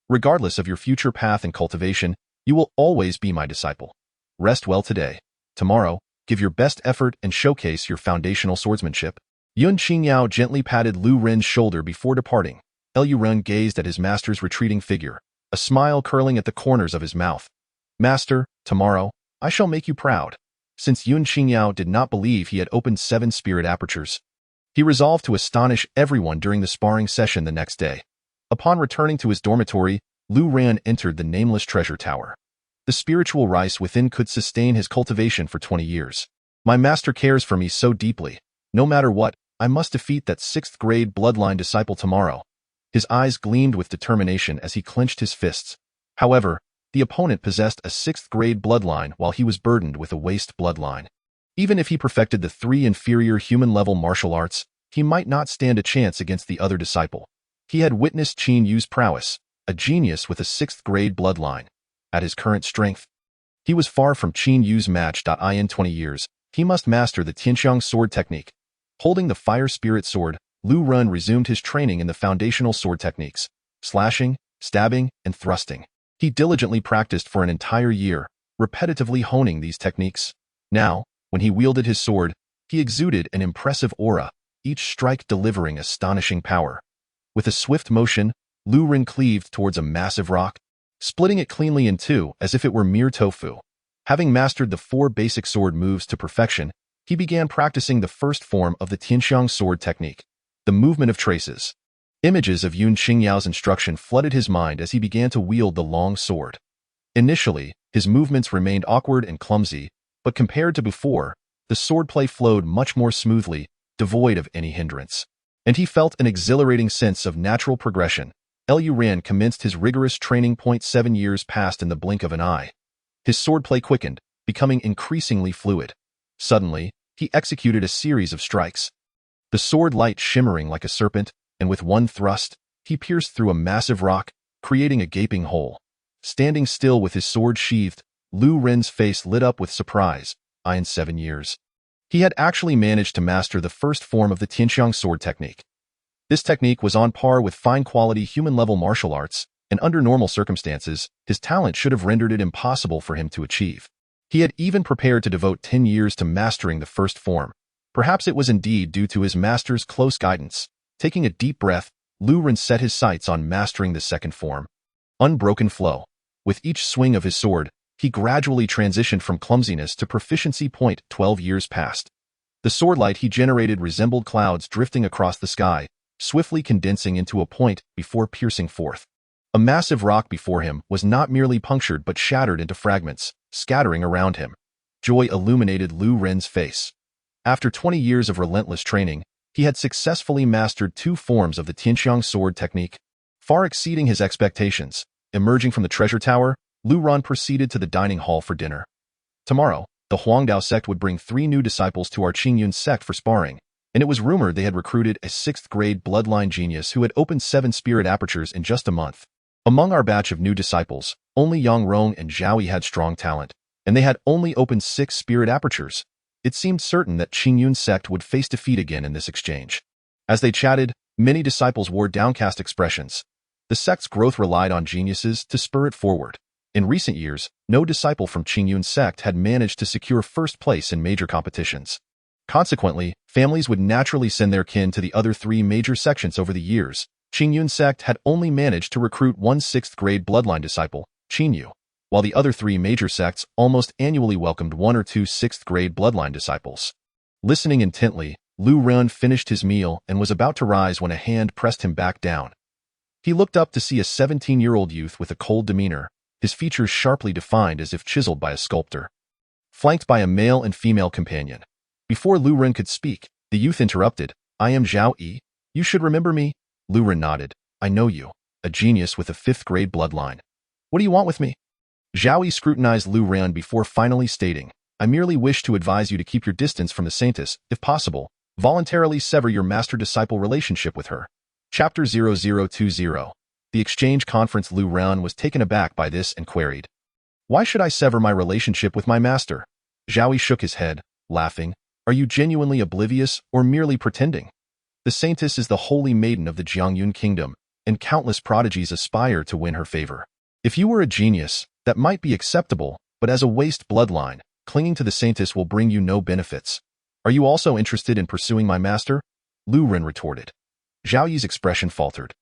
Regardless of your future path in cultivation, you will always be my disciple. Rest well today. Tomorrow, give your best effort and showcase your foundational swordsmanship. Yun Qingyao gently patted Lu Ren's shoulder before departing. Lu Ren gazed at his master's retreating figure, a smile curling at the corners of his mouth. Master, tomorrow, I shall make you proud. Since Yun Qingyao did not believe he had opened 7 spirit apertures, he resolved to astonish everyone during the sparring session the next day. Upon returning to his dormitory, Lu Ren entered the nameless treasure tower. The spiritual rice within could sustain his cultivation for 20 years. My master cares for me so deeply. No matter what, I must defeat that 6th grade bloodline disciple tomorrow. His eyes gleamed with determination as he clenched his fists. However, the opponent possessed a 6th grade bloodline while he was burdened with a waste bloodline. Even if he perfected the 3 inferior human-level martial arts, he might not stand a chance against the other disciple. He had witnessed Qin Yu's prowess, a genius with a 6th grade bloodline. At his current strength, he was far from Qin Yu's match. In 20 years, he must master the Tianxiang sword technique. Holding the fire spirit sword, Lu Ren resumed his training in the foundational sword techniques, slashing, stabbing, and thrusting. He diligently practiced for an entire year, repetitively honing these techniques. Now, when he wielded his sword, he exuded an impressive aura, each strike delivering astonishing power. With a swift motion, Lu Ren cleaved towards a massive rock, splitting it cleanly in two as if it were mere tofu. Having mastered the 4 basic sword moves to perfection, he began practicing the first form of the Tianxiang sword technique, the movement of traces. Images of Yun Qingyao's instruction flooded his mind as he began to wield the long sword. Initially, his movements remained awkward and clumsy, but compared to before, the swordplay flowed much more smoothly, devoid of any hindrance. And he felt an exhilarating sense of natural progression. Lu Ran commenced his rigorous training. 7 years passed in the blink of an eye. His swordplay quickened, becoming increasingly fluid. Suddenly, he executed a series of strikes. The sword light shimmering like a serpent, and with one thrust, he pierced through a massive rock, creating a gaping hole. Standing still with his sword sheathed, Lu Ren's face lit up with surprise. In 7 years, he had actually managed to master the first form of the Tianxiang sword technique. This technique was on par with fine-quality human-level martial arts, and under normal circumstances, his talent should have rendered it impossible for him to achieve. He had even prepared to devote 10 years to mastering the first form. Perhaps it was indeed due to his master's close guidance. Taking a deep breath, Lu Ren set his sights on mastering the second form. Unbroken flow. With each swing of his sword, he gradually transitioned from clumsiness to proficiency. 12 years passed. The sword light he generated resembled clouds drifting across the sky, swiftly condensing into a point before piercing forth. A massive rock before him was not merely punctured but shattered into fragments, scattering around him. Joy illuminated Lu Ren's face. After 20 years of relentless training, he had successfully mastered 2 forms of the Tianxiang sword technique, far exceeding his expectations. Emerging from the treasure tower, Lu Ran proceeded to the dining hall for dinner. Tomorrow, the Huangdao sect would bring 3 new disciples to our Qingyun sect for sparring, and it was rumored they had recruited a 6th-grade bloodline genius who had opened 7 spirit apertures in just a month. Among our batch of new disciples, only Yang Rong and Zhao Yi had strong talent, and they had only opened 6 spirit apertures. It seemed certain that Qingyun sect would face defeat again in this exchange. As they chatted, many disciples wore downcast expressions. The sect's growth relied on geniuses to spur it forward. In recent years, no disciple from Qingyun sect had managed to secure first place in major competitions. Consequently, families would naturally send their kin to the other 3 major sections over the years. Qingyun sect had only managed to recruit 1 6th-grade bloodline disciple, Qinyu, while the other 3 major sects almost annually welcomed 1 or 2 6th-grade bloodline disciples. Listening intently, Lu Ren finished his meal and was about to rise when a hand pressed him back down. He looked up to see a 17-year-old youth with a cold demeanor, his features sharply defined as if chiseled by a sculptor. Flanked by a male and female companion. Before Lu Ren could speak, the youth interrupted. "I am Zhao Yi. You should remember me." Lu Ren nodded. "I know you, a genius with a 5th-grade bloodline. What do you want with me?" Zhao Yi scrutinized Lu Ren before finally stating, "I merely wish to advise you to keep your distance from the saintess, if possible. Voluntarily sever your master-disciple relationship with her." Chapter 0020. The exchange conference. Lu Ren was taken aback by this and queried, "Why should I sever my relationship with my master?" Zhao Yi shook his head, laughing. "Are you genuinely oblivious or merely pretending? The saintess is the holy maiden of the Jiangyun kingdom, and countless prodigies aspire to win her favor. If you were a genius, that might be acceptable, but as a waste bloodline, clinging to the saintess will bring you no benefits. Are you also interested in pursuing my master?" Lu Ren retorted. Zhao Yi's expression faltered.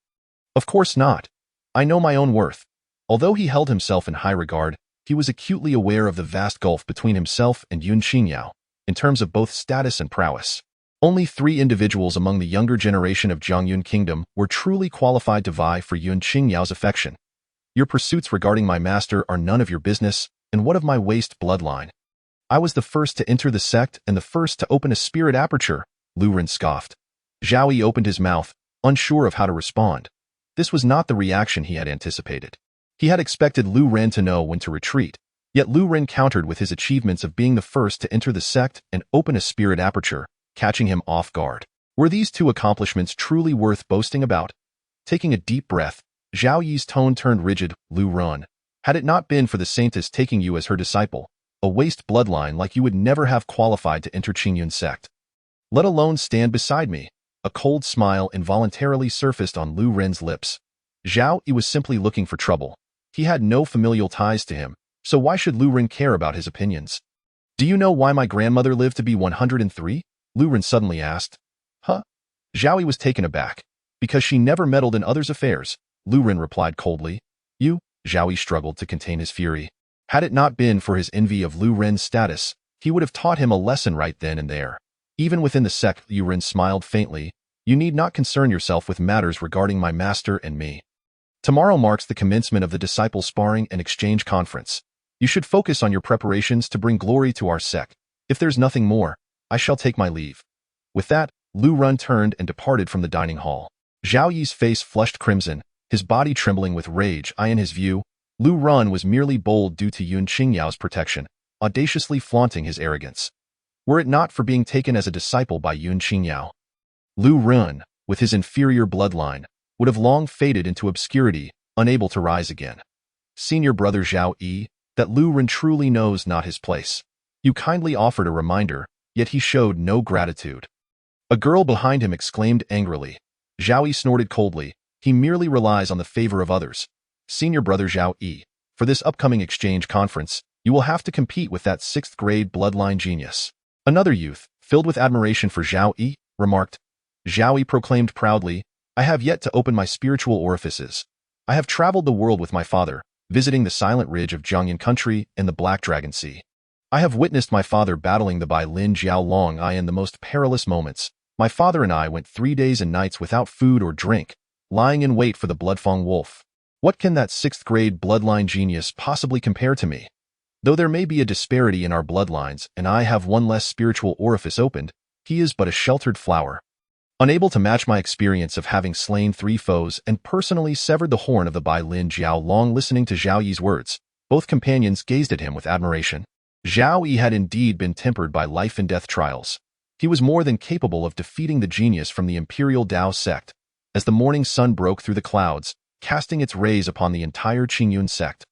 "Of course not. I know my own worth." Although he held himself in high regard, he was acutely aware of the vast gulf between himself and Yun Qingyao, in terms of both status and prowess. Only 3 individuals among the younger generation of Jiangyun Kingdom were truly qualified to vie for Yun Qingyao's affection. "Your pursuits regarding my master are none of your business, and what of my waste bloodline? I was the first to enter the sect and the first to open a spirit aperture," Lu Ren scoffed. Zhao Yi opened his mouth, unsure of how to respond. This was not the reaction he had anticipated. He had expected Lu Ren to know when to retreat, yet Lu Ren countered with his achievements of being the first to enter the sect and open a spirit aperture, catching him off guard. Were these 2 accomplishments truly worth boasting about? Taking a deep breath, Zhao Yi's tone turned rigid. "Lu Ren, had it not been for the saintess taking you as her disciple, a waste bloodline like you would never have qualified to enter Qingyun sect. Let alone stand beside me." A cold smile involuntarily surfaced on Lu Ren's lips. Zhao Yi was simply looking for trouble. He had no familial ties to him, so why should Lu Ren care about his opinions? "Do you know why my grandmother lived to be 103? Lu Ren suddenly asked. "Huh?" Zhao Yi was taken aback. "Because she never meddled in others' affairs," Lu Ren replied coldly. You? Zhao Yi struggled to contain his fury. Had it not been for his envy of Lu Ren's status, he would have taught him a lesson right then and there. Even within the sect, Lu Ren smiled faintly. You need not concern yourself with matters regarding my master and me. Tomorrow marks the commencement of the disciple sparring and exchange conference. You should focus on your preparations to bring glory to our sect. If there's nothing more, I shall take my leave. With that, Lu Ren turned and departed from the dining hall. Zhao Yi's face flushed crimson, his body trembling with rage. In his view, Lu Ren was merely bold due to Yun Qingyao's protection, audaciously flaunting his arrogance. Were it not for being taken as a disciple by Yun Qingyao, Lu Ren, with his inferior bloodline, would have long faded into obscurity, unable to rise again. Senior brother Zhao Yi, that Lu Ren truly knows not his place. You kindly offered a reminder, yet he showed no gratitude. A girl behind him exclaimed angrily. Zhao Yi snorted coldly. He merely relies on the favor of others. Senior brother Zhao Yi, for this upcoming exchange conference, you will have to compete with that 6th grade bloodline genius. Another youth, filled with admiration for Zhao Yi, remarked. Zhao Yi proclaimed proudly, I have yet to open my spiritual orifices. I have traveled the world with my father, visiting the silent ridge of Jiangyan country and the Black Dragon Sea. I have witnessed my father battling the Bai Lin Jiao Long in the most perilous moments. My father and I went 3 days and nights without food or drink, lying in wait for the Bloodfang wolf. What can that 6th grade bloodline genius possibly compare to me? Though there may be a disparity in our bloodlines and I have one less spiritual orifice opened, he is but a sheltered flower. Unable to match my experience of having slain 3 foes and personally severed the horn of the Bai Lin Jiao Long, listening to Zhao Yi's words, both companions gazed at him with admiration. Zhao Yi had indeed been tempered by life and death trials. He was more than capable of defeating the genius from the Imperial Dao sect. As the morning sun broke through the clouds, casting its rays upon the entire Qingyun sect,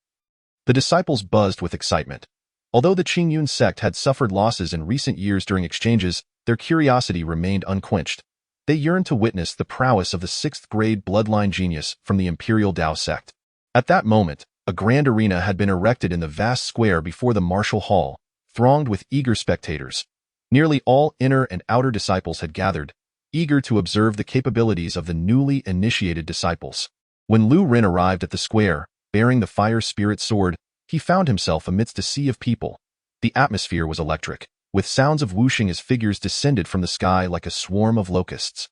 the disciples buzzed with excitement. Although the Qingyun sect had suffered losses in recent years during exchanges, their curiosity remained unquenched. They yearned to witness the prowess of the 6th grade bloodline genius from the Imperial Dao sect. At that moment, a grand arena had been erected in the vast square before the martial hall, thronged with eager spectators. Nearly all inner and outer disciples had gathered, eager to observe the capabilities of the newly initiated disciples. When Lu Ren arrived at the square, bearing the fire spirit sword, he found himself amidst a sea of people. The atmosphere was electric, with sounds of whooshing as figures descended from the sky like a swarm of locusts.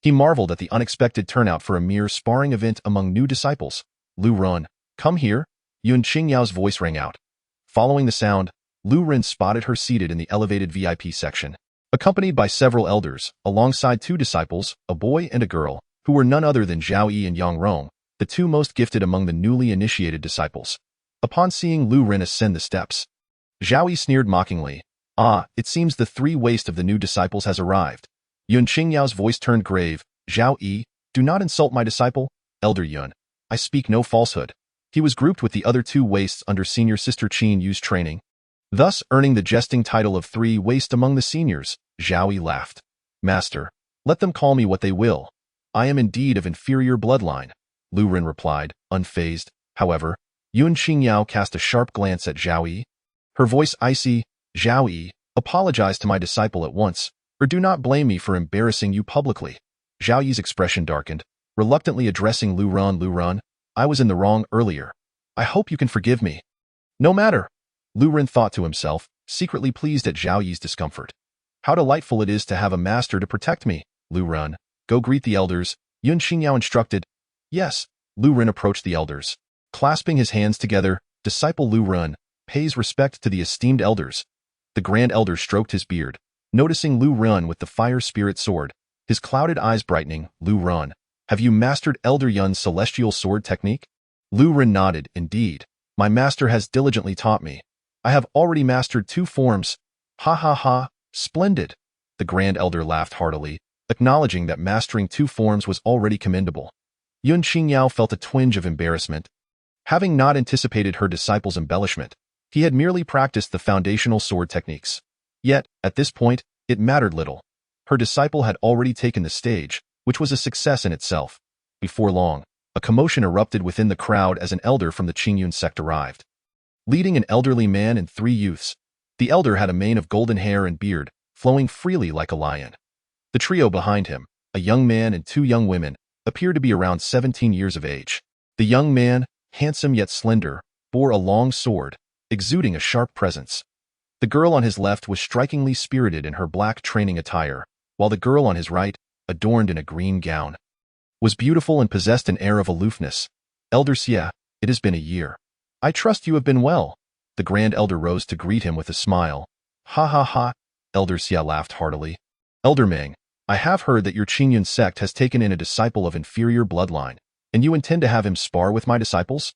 He marveled at the unexpected turnout for a mere sparring event among new disciples. Lu Ren, come here, Yun Qingyao's voice rang out. Following the sound, Lu Ren spotted her seated in the elevated VIP section, accompanied by several elders, alongside 2 disciples, a boy and a girl, who were none other than Zhao Yi and Yang Rong, the 2 most gifted among the newly initiated disciples. Upon seeing Lu Ren ascend the steps, Zhao Yi sneered mockingly. Ah, it seems the 3 waste of the new disciples has arrived. Yun Qingyao's voice turned grave. Zhao Yi, do not insult my disciple, Elder Yun. I speak no falsehood. He was grouped with the other 2 wastes under senior sister Qin Yu's training, thus earning the jesting title of 3 waste among the seniors. Zhao Yi laughed. Master, let them call me what they will. I am indeed of inferior bloodline, Lu Ren replied, unfazed. However, Yun Qingyao cast a sharp glance at Zhao Yi. Her voice icy. Zhao Yi, apologize to my disciple at once, or do not blame me for embarrassing you publicly. Zhao Yi's expression darkened, reluctantly addressing Lu Ren. Lu Ren, I was in the wrong earlier. I hope you can forgive me. No matter, Lu Ren thought to himself, secretly pleased at Zhao Yi's discomfort. How delightful it is to have a master to protect me. Lu Ren, go greet the elders, Yun Qingyao instructed. Yes, Lu Ren approached the elders. Clasping his hands together, disciple Lu Ren pays respect to the esteemed elders. The Grand Elder stroked his beard, noticing Lu Ren with the fire spirit sword, his clouded eyes brightening. Lu Ren, have you mastered Elder Yun's celestial sword technique? Lu Ren nodded. Indeed, my master has diligently taught me. I have already mastered 2 forms. Ha ha ha, splendid. The Grand Elder laughed heartily, acknowledging that mastering 2 forms was already commendable. Yun Qingyao felt a twinge of embarrassment. Having not anticipated her disciple's embellishment, he had merely practiced the foundational sword techniques. Yet, at this point, it mattered little. Her disciple had already taken the stage, which was a success in itself. Before long, a commotion erupted within the crowd as an elder from the Qingyun sect arrived. Leading an elderly man and 3 youths, the elder had a mane of golden hair and beard, flowing freely like a lion. The trio behind him, a young man and 2 young women, appeared to be around 17 years of age. The young man, handsome yet slender, bore a long sword, exuding a sharp presence. The girl on his left was strikingly spirited in her black training attire, while the girl on his right, adorned in a green gown, was beautiful and possessed an air of aloofness. Elder Xie, it has been a year. I trust you have been well. The Grand Elder rose to greet him with a smile. Ha ha ha, Elder Xie laughed heartily. Elder Ming, I have heard that your Qingyun sect has taken in a disciple of inferior bloodline, and you intend to have him spar with my disciples?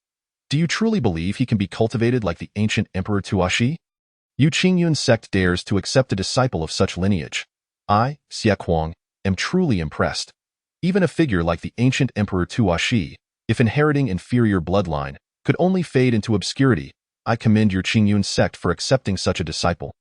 Do you truly believe he can be cultivated like the ancient Emperor Tashi? Yu Qingyun sect dares to accept a disciple of such lineage. I, Xie Kuang, am truly impressed. Even a figure like the ancient Emperor Tashi, if inheriting inferior bloodline, could only fade into obscurity. I commend your Qingyun sect for accepting such a disciple.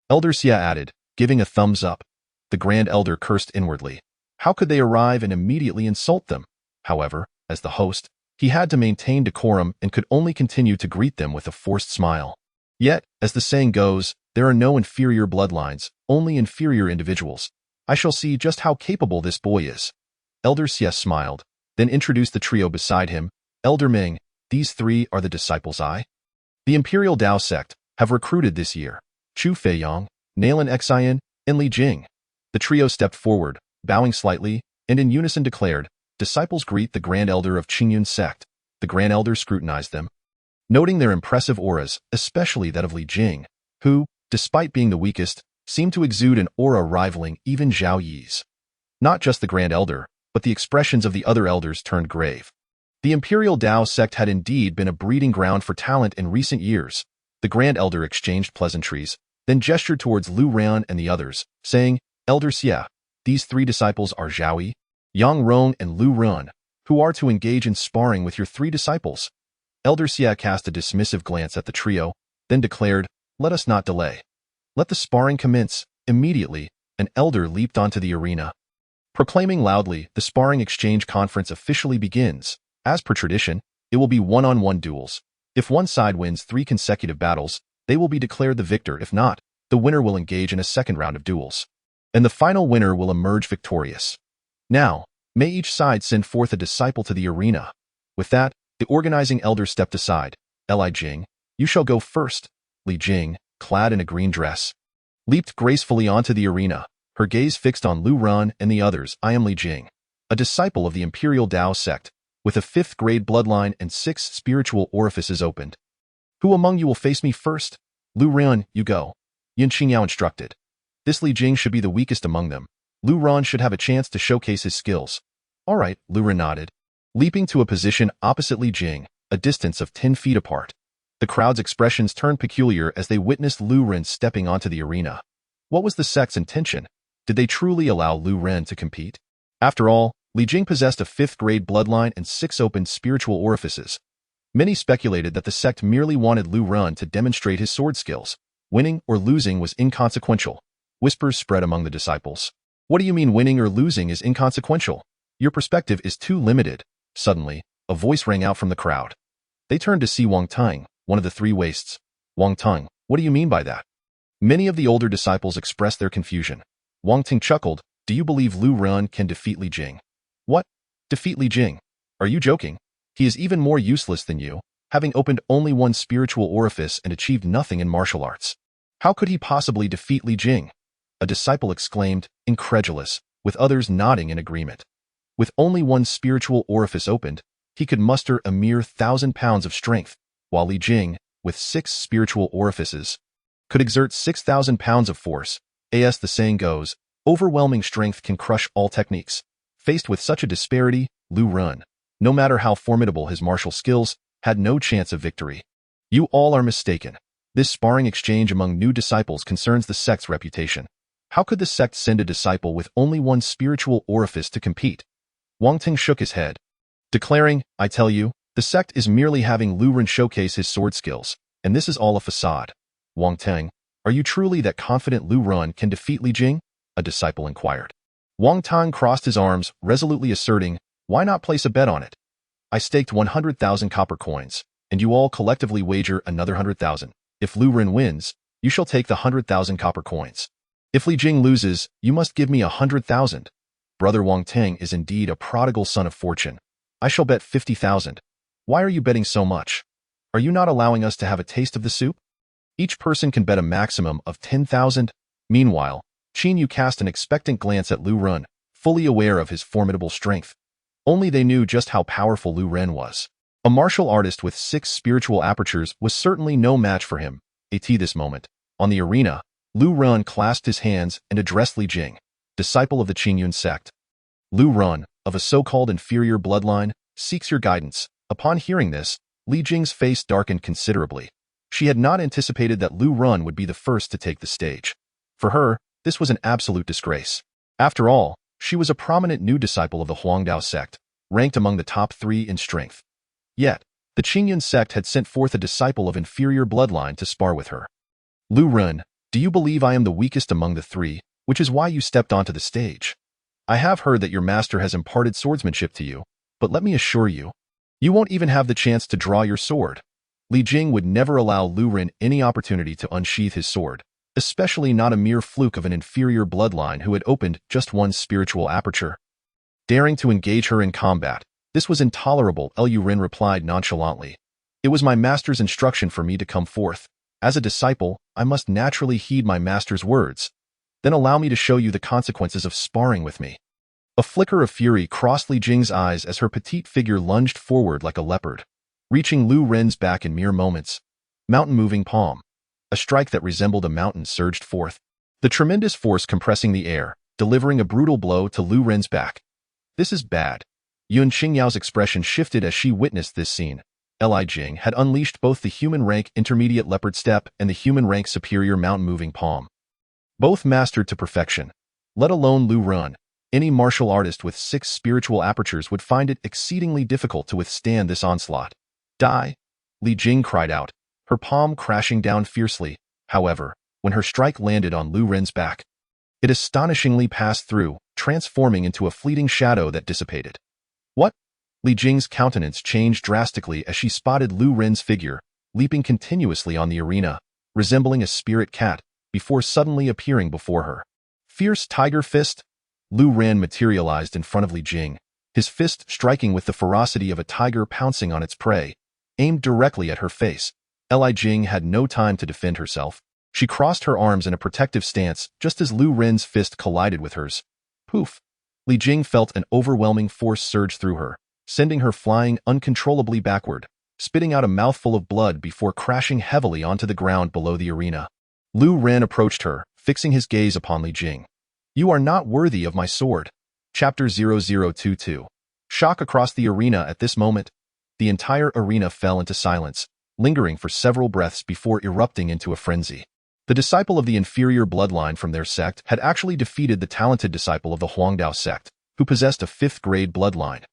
Elder Xie added, giving a thumbs up. The Grand Elder cursed inwardly. How could they arrive and immediately insult them? However, as the host, he had to maintain decorum and could only continue to greet them with a forced smile. Yet, as the saying goes, there are no inferior bloodlines, only inferior individuals. I shall see just how capable this boy is. Elder Xie smiled, then introduced the trio beside him. Elder Ming, these three are the disciples the Imperial Dao sect have recruited this year. Chu Feiyang, Nailan Xian, and Li Jing. The trio stepped forward, bowing slightly, and in unison declared, disciples greet the Grand Elder of Qingyun sect. The Grand Elder scrutinized them, noting their impressive auras, especially that of Li Jing, who, despite being the weakest, seemed to exude an aura rivaling even Zhao Yi's. Not just the Grand Elder, but the expressions of the other elders turned grave. The Imperial Dao sect had indeed been a breeding ground for talent in recent years. The Grand Elder exchanged pleasantries, then gestured towards Lu Ran and the others, saying, Elder Xie, these three disciples are Zhao Yi, Yang Rong, and Lu Ran, who are to engage in sparring with your three disciples. Elder Xie cast a dismissive glance at the trio, then declared, let us not delay. Let the sparring commence. Immediately, an elder leaped onto the arena. Proclaiming loudly, the sparring exchange conference officially begins. As per tradition, it will be one-on-one duels. If one side wins 3 consecutive battles, they will be declared the victor. If not, the winner will engage in a second round of duels, and the final winner will emerge victorious. Now, may each side send forth a disciple to the arena. With that, the organizing elder stepped aside. Li Jing, you shall go first. Li Jing, clad in a green dress, leaped gracefully onto the arena, her gaze fixed on Lu Ran and the others. I am Li Jing, a disciple of the Imperial Dao sect, with a 5th grade bloodline and 6 spiritual orifices opened. Who among you will face me first? Lu Ran, you go. Yin Qingyao instructed. This Li Jing should be the weakest among them. Lu Ran should have a chance to showcase his skills. All right, Lu Ran nodded, leaping to a position opposite Li Jing, a distance of 10 feet apart. The crowd's expressions turned peculiar as they witnessed Lu Ran stepping onto the arena. What was the sect's intention? Did they truly allow Lu Ran to compete? After all, Li Jing possessed a 5th grade bloodline and 6 open spiritual orifices. Many speculated that the sect merely wanted Lu Ran to demonstrate his sword skills. Winning or losing was inconsequential. Whispers spread among the disciples. What do you mean winning or losing is inconsequential? Your perspective is too limited. Suddenly, a voice rang out from the crowd. They turned to see Wang Tang, one of the 3 wastes. Wang Tang, what do you mean by that? Many of the older disciples expressed their confusion. Wang Tang chuckled. Do you believe Lu Ran can defeat Li Jing? What? Defeat Li Jing? Are you joking? He is even more useless than you, having opened only 1 spiritual orifice and achieved nothing in martial arts. How could he possibly defeat Li Jing? A disciple exclaimed, incredulous, with others nodding in agreement. With only 1 spiritual orifice opened, he could muster a mere 1,000 pounds of strength, while Li Jing, with 6 spiritual orifices, could exert 6,000 pounds of force. As the saying goes, overwhelming strength can crush all techniques. Faced with such a disparity, Lu Ran, no matter how formidable his martial skills, had no chance of victory. You all are mistaken. This sparring exchange among new disciples concerns the sect's reputation. How could the sect send a disciple with only 1 spiritual orifice to compete? Wang Ting shook his head, declaring, I tell you, the sect is merely having Lu Ran showcase his sword skills, and this is all a facade. Wang Ting, are you truly that confident Lu Ran can defeat Li Jing? A disciple inquired. Wang Tang crossed his arms, resolutely asserting, why not place a bet on it? I staked 100,000 copper coins, and you all collectively wager another 100,000. If Lu Ran wins, you shall take the 100,000 copper coins. If Li Jing loses, you must give me 100,000. Brother Wang Tang is indeed a prodigal son of fortune. I shall bet 50,000. Why are you betting so much? Are you not allowing us to have a taste of the soup? Each person can bet a maximum of 10,000. Meanwhile, Qin Yu cast an expectant glance at Lu Ren, fully aware of his formidable strength. Only they knew just how powerful Lu Ren was. A martial artist with 6 spiritual apertures was certainly no match for him. At this moment, on the arena, Lu Ren clasped his hands and addressed Li Jing, disciple of the Qingyun sect. Lu Ren, of a so-called inferior bloodline, seeks your guidance. Upon hearing this, Li Jing's face darkened considerably. She had not anticipated that Lu Ren would be the first to take the stage. For her, this was an absolute disgrace. After all, she was a prominent new disciple of the Huangdao sect, ranked among the top 3 in strength. Yet, the Qingyun sect had sent forth a disciple of inferior bloodline to spar with her. Lu Ren, do you believe I am the weakest among the 3, which is why you stepped onto the stage? I have heard that your master has imparted swordsmanship to you, but let me assure you, you won't even have the chance to draw your sword. Li Jing would never allow Lu Ren any opportunity to unsheath his sword, especially not a mere fluke of an inferior bloodline who had opened just one spiritual aperture. Daring to engage her in combat, this was intolerable, Lu Ren replied nonchalantly. It was my master's instruction for me to come forth. As a disciple, I must naturally heed my master's words. Then allow me to show you the consequences of sparring with me. A flicker of fury crossed Li Jing's eyes as her petite figure lunged forward like a leopard, reaching Lu Ren's back in mere moments. Mountain-moving palm. A strike that resembled a mountain surged forth, the tremendous force compressing the air, delivering a brutal blow to Lu Ren's back. This is bad. Yun Qingyao's expression shifted as she witnessed this scene. Li Jing had unleashed both the human rank intermediate leopard step and the human rank superior mountain-moving palm. Both mastered to perfection. Let alone Lu Ren, any martial artist with 6 spiritual apertures would find it exceedingly difficult to withstand this onslaught. Die! Li Jing cried out, her palm crashing down fiercely. However, when her strike landed on Lu Ren's back, it astonishingly passed through, transforming into a fleeting shadow that dissipated. What? Li Jing's countenance changed drastically as she spotted Lu Ren's figure, leaping continuously on the arena, resembling a spirit cat, before suddenly appearing before her. Fierce tiger fist? Lu Ren materialized in front of Li Jing, his fist striking with the ferocity of a tiger pouncing on its prey, aimed directly at her face. Li Jing had no time to defend herself. She crossed her arms in a protective stance just as Lu Ren's fist collided with hers. Poof! Li Jing felt an overwhelming force surge through her, sending her flying uncontrollably backward, spitting out a mouthful of blood before crashing heavily onto the ground below the arena. Lu Ren approached her, fixing his gaze upon Li Jing. You are not worthy of my sword. Chapter 0022. Shock across the arena at this moment. The entire arena fell into silence, lingering for several breaths before erupting into a frenzy. The disciple of the inferior bloodline from their sect had actually defeated the talented disciple of the Huangdao sect, who possessed a 5th-grade bloodline.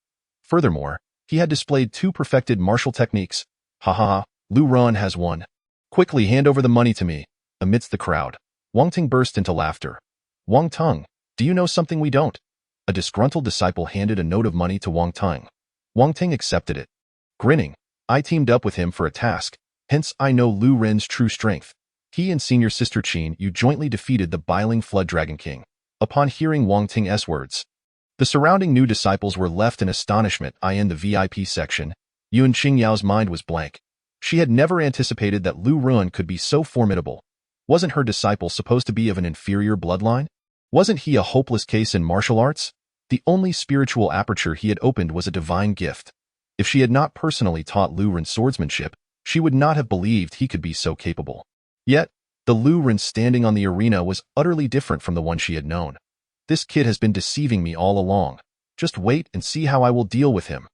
Furthermore, he had displayed 2 perfected martial techniques. Ha ha ha, Lu Ren has won. Quickly hand over the money to me. Amidst the crowd, Wang Ting burst into laughter. Wang Tung, do you know something we don't? A disgruntled disciple handed a note of money to Wang Tung. Wang Ting accepted it. Grinning, I teamed up with him for a task, hence I know Lu Ren's true strength. He and senior sister Qin Yu jointly defeated the Biling Flood Dragon King. Upon hearing Wang Ting's words, the surrounding new disciples were left in astonishment. In the VIP section, Yun Qingyao's mind was blank. She had never anticipated that Lu Ren could be so formidable. Wasn't her disciple supposed to be of an inferior bloodline? Wasn't he a hopeless case in martial arts? The only spiritual aperture he had opened was a divine gift. If she had not personally taught Lu Ren swordsmanship, she would not have believed he could be so capable. Yet, the Lu Ren standing on the arena was utterly different from the one she had known. This kid has been deceiving me all along. Just wait and see how I will deal with him.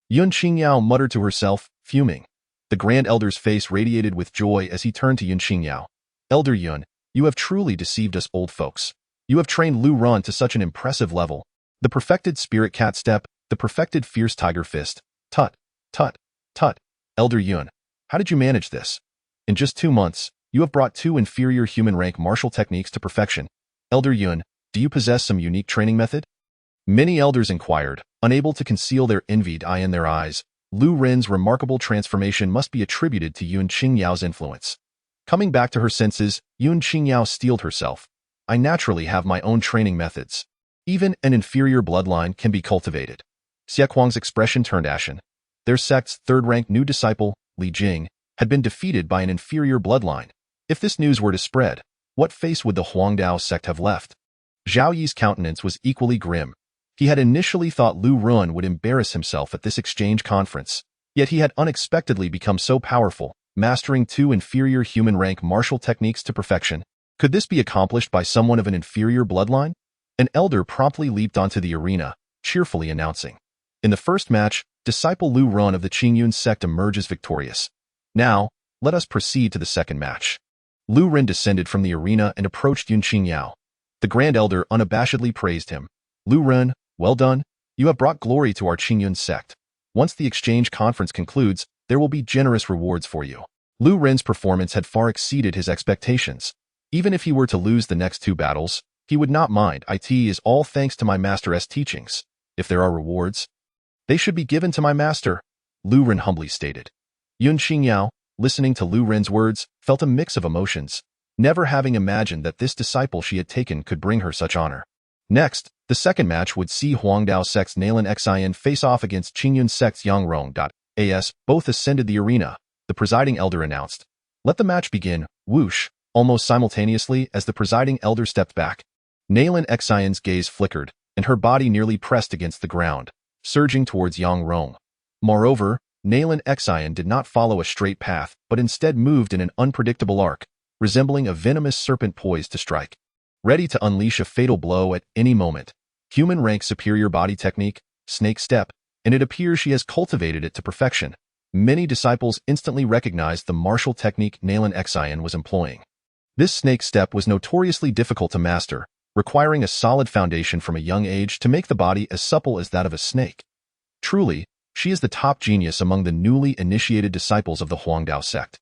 Yun Qingyao muttered to herself, fuming. The Grand Elder's face radiated with joy as he turned to Yun Qingyao. Elder Yun, you have truly deceived us old folks. You have trained Lu Ren to such an impressive level. The perfected spirit cat step, the perfected fierce tiger fist. Tut, tut, tut. Elder Yun, how did you manage this? In just 2 months, you have brought 2 inferior human rank martial techniques to perfection. Elder Yun, do you possess some unique training method? Many elders inquired, unable to conceal their envied eye in their eyes. Lu Ren's remarkable transformation must be attributed to Yun Qingyao's influence. Coming back to her senses, Yun Qingyao steeled herself. I naturally have my own training methods. Even an inferior bloodline can be cultivated. Xie Kuang's expression turned ashen. Their sect's third-rank new disciple, Li Jing, had been defeated by an inferior bloodline. If this news were to spread, what face would the Huangdao sect have left? Zhao Yi's countenance was equally grim. He had initially thought Lu Run would embarrass himself at this exchange conference, yet he had unexpectedly become so powerful, mastering 2 inferior human-rank martial techniques to perfection. Could this be accomplished by someone of an inferior bloodline? An elder promptly leaped onto the arena, cheerfully announcing. In the first match, disciple Lu Run of the Qingyun sect emerges victorious. Now, let us proceed to the second match. Lu Ren descended from the arena and approached Yun Qingyao. The Grand Elder unabashedly praised him. Lu Ren, well done. You have brought glory to our Qingyun sect. Once the exchange conference concludes, there will be generous rewards for you. Lu Ren's performance had far exceeded his expectations. Even if he were to lose the next 2 battles, he would not mind. It is all thanks to my master's teachings. If there are rewards, they should be given to my master, Lu Ren humbly stated. Yun Qingyao, listening to Lu Ren's words, felt a mix of emotions, never having imagined that this disciple she had taken could bring her such honor. Next, the second match would see Huangdao sect's Nailan Xian face off against Qingyun sect's Yangrong.as. Both ascended the arena. The presiding elder announced. Let the match begin. Whoosh, almost simultaneously as the presiding elder stepped back. Nailan Xian's gaze flickered, and her body nearly pressed against the ground, surging towards Yang Rong. Moreover, Nailan Xian did not follow a straight path, but instead moved in an unpredictable arc, resembling a venomous serpent poised to strike, ready to unleash a fatal blow at any moment. Human rank superior body technique, snake step, and it appears she has cultivated it to perfection. Many disciples instantly recognized the martial technique Nailan Xian was employing. This snake step was notoriously difficult to master, requiring a solid foundation from a young age to make the body as supple as that of a snake. Truly, she is the top genius among the newly initiated disciples of the Huangdao sect.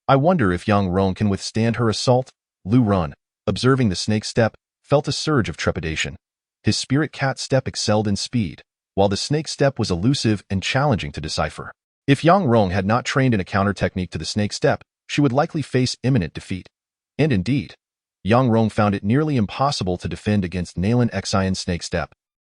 I wonder if Yang Rong can withstand her assault. Lu Run, observing the snake step, felt a surge of trepidation. His spirit cat step excelled in speed, while the snake step was elusive and challenging to decipher. If Yang Rong had not trained in a counter technique to the snake step, she would likely face imminent defeat. And indeed, Yang Rong found it nearly impossible to defend against Nailan Xian's snake step.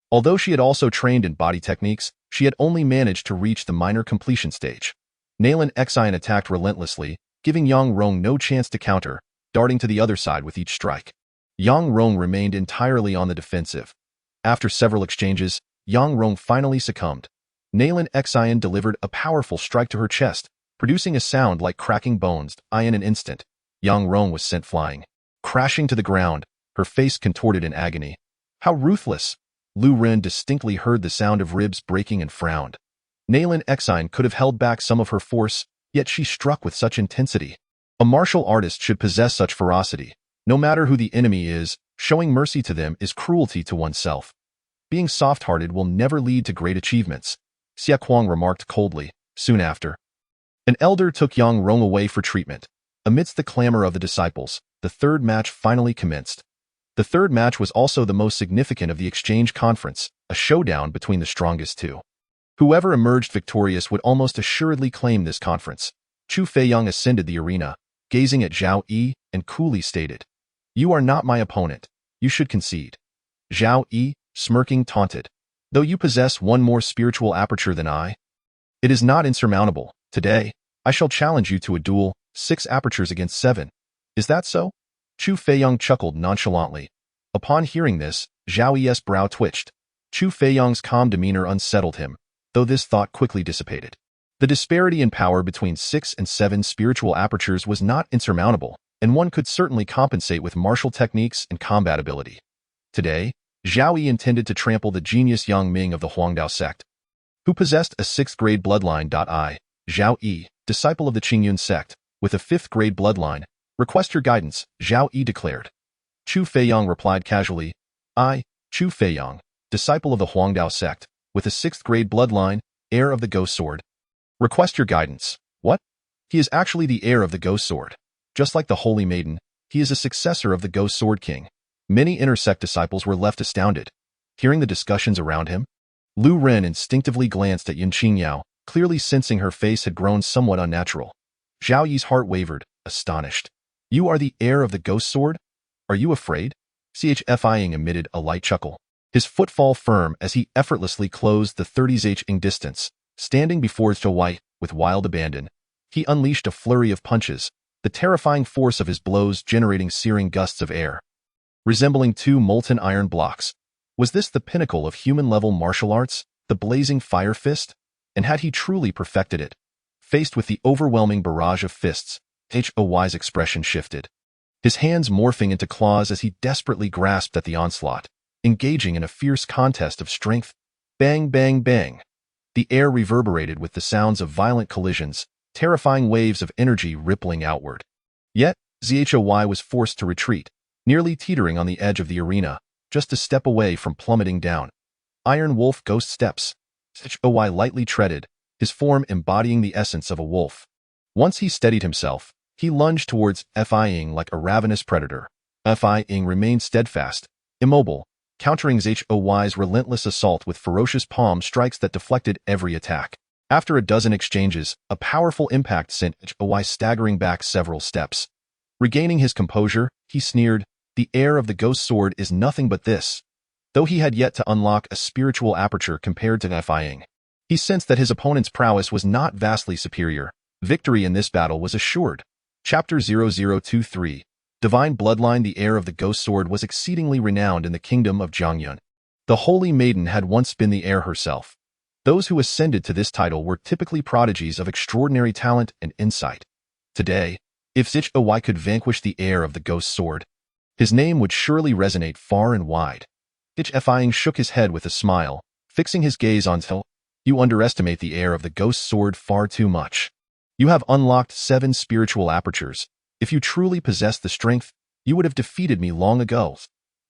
Although she had also trained in body techniques, she had only managed to reach the minor completion stage. Nailan Xian attacked relentlessly, giving Yang Rong no chance to counter, darting to the other side with each strike. Yang Rong remained entirely on the defensive. After several exchanges, Yang Rong finally succumbed. Nailan Xian delivered a powerful strike to her chest, producing a sound like cracking bones. In an instant, Yang Rong was sent flying. Crashing to the ground, her face contorted in agony. How ruthless! Lu Ren distinctly heard the sound of ribs breaking and frowned. Nailan Xian could have held back some of her force, yet she struck with such intensity. A martial artist should possess such ferocity. No matter who the enemy is, showing mercy to them is cruelty to oneself. Being soft-hearted will never lead to great achievements, Xia Kuang remarked coldly, soon after. An elder took Yang Rong away for treatment. Amidst the clamor of the disciples, the third match finally commenced. The third match was also the most significant of the exchange conference, a showdown between the strongest 2. Whoever emerged victorious would almost assuredly claim this conference. Chu Feiyang ascended the arena, gazing at Zhao Yi, and coolly stated, "You are not my opponent. You should concede." Zhao Yi, smirking, taunted, "Though you possess one more spiritual aperture than I, it is not insurmountable. Today, I shall challenge you to a duel, 6 apertures against 7. Is that so?" Chu Feiyang chuckled nonchalantly. Upon hearing this, Zhao Yi's brow twitched. Chu Feiyang's calm demeanor unsettled him, though this thought quickly dissipated. The disparity in power between 6 and 7 spiritual apertures was not insurmountable, and one could certainly compensate with martial techniques and combat ability. Today, Zhao Yi intended to trample the genius Yang Ming of the Huangdao sect, who possessed a 6th-grade bloodline. Zhao Yi, disciple of the Qingyun sect, with a 5th-grade bloodline. Request your guidance, Zhao Yi declared. Chu Feiyang replied casually, I, Chu Feiyang, disciple of the Huangdao sect, with a 6th-grade bloodline, heir of the ghost sword. Request your guidance. What? He is actually the heir of the ghost sword. Just like the Holy Maiden, he is a successor of the ghost sword king. Many intersect disciples were left astounded. Hearing the discussions around him, Lu Ren instinctively glanced at Yun Qingyao, clearly sensing her face had grown somewhat unnatural. Zhao Yi's heart wavered, astonished. You are the heir of the ghost sword? Are you afraid? Chfing emitted a light chuckle. His footfall firm as he effortlessly closed the 30s distance, Standing before Zhou with wild abandon, he unleashed a flurry of punches, the terrifying force of his blows generating searing gusts of air. Resembling two molten iron blocks, was this the pinnacle of human-level martial arts, the blazing fire fist? And had he truly perfected it? Faced with the overwhelming barrage of fists, Zhou expression shifted, his hands morphing into claws as he desperately grasped at the onslaught, engaging in a fierce contest of strength. Bang, bang, bang. The air reverberated with the sounds of violent collisions, terrifying waves of energy rippling outward. Yet, Zhou was forced to retreat, nearly teetering on the edge of the arena, just a step away from plummeting down. Iron wolf ghost steps. Zhou lightly treaded, his form embodying the essence of a wolf. Once he steadied himself, he lunged towards Fing like a ravenous predator. Fing remained steadfast, immobile, countering Zhou's relentless assault with ferocious palm strikes that deflected every attack. After a dozen exchanges, a powerful impact sent Zhou staggering back several steps. Regaining his composure, he sneered, "The air of the ghost sword is nothing but this." Though he had yet to unlock a spiritual aperture compared to Fing, he sensed that his opponent's prowess was not vastly superior. Victory in this battle was assured. Chapter 0023 Divine Bloodline. The heir of the ghost sword was exceedingly renowned in the kingdom of Jiangyun. The Holy Maiden had once been the heir herself. Those who ascended to this title were typically prodigies of extraordinary talent and insight. Today, if Zhou could vanquish the heir of the ghost sword, his name would surely resonate far and wide. Fing shook his head with a smile, fixing his gaze on Zhou. "You underestimate the heir of the ghost sword far too much. You have unlocked 7 spiritual apertures. If you truly possessed the strength, you would have defeated me long ago."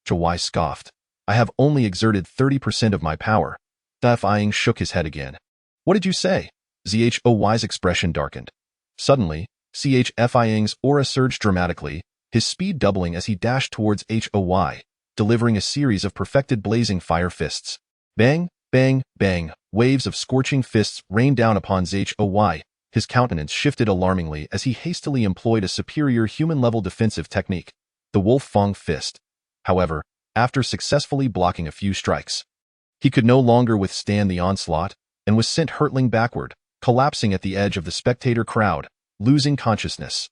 Zhou scoffed. "I have only exerted 30% of my power." Fing shook his head again. "What did you say?" Zhou's expression darkened. Suddenly, Fing's aura surged dramatically, his speed doubling as he dashed towards Zhou, delivering a series of perfected blazing fire fists. Bang, bang, bang, waves of scorching fists rained down upon Zhou. His countenance shifted alarmingly as he hastily employed a superior human-level defensive technique, the Wolf Fang Fist. However, after successfully blocking a few strikes, he could no longer withstand the onslaught and was sent hurtling backward, collapsing at the edge of the spectator crowd, losing consciousness.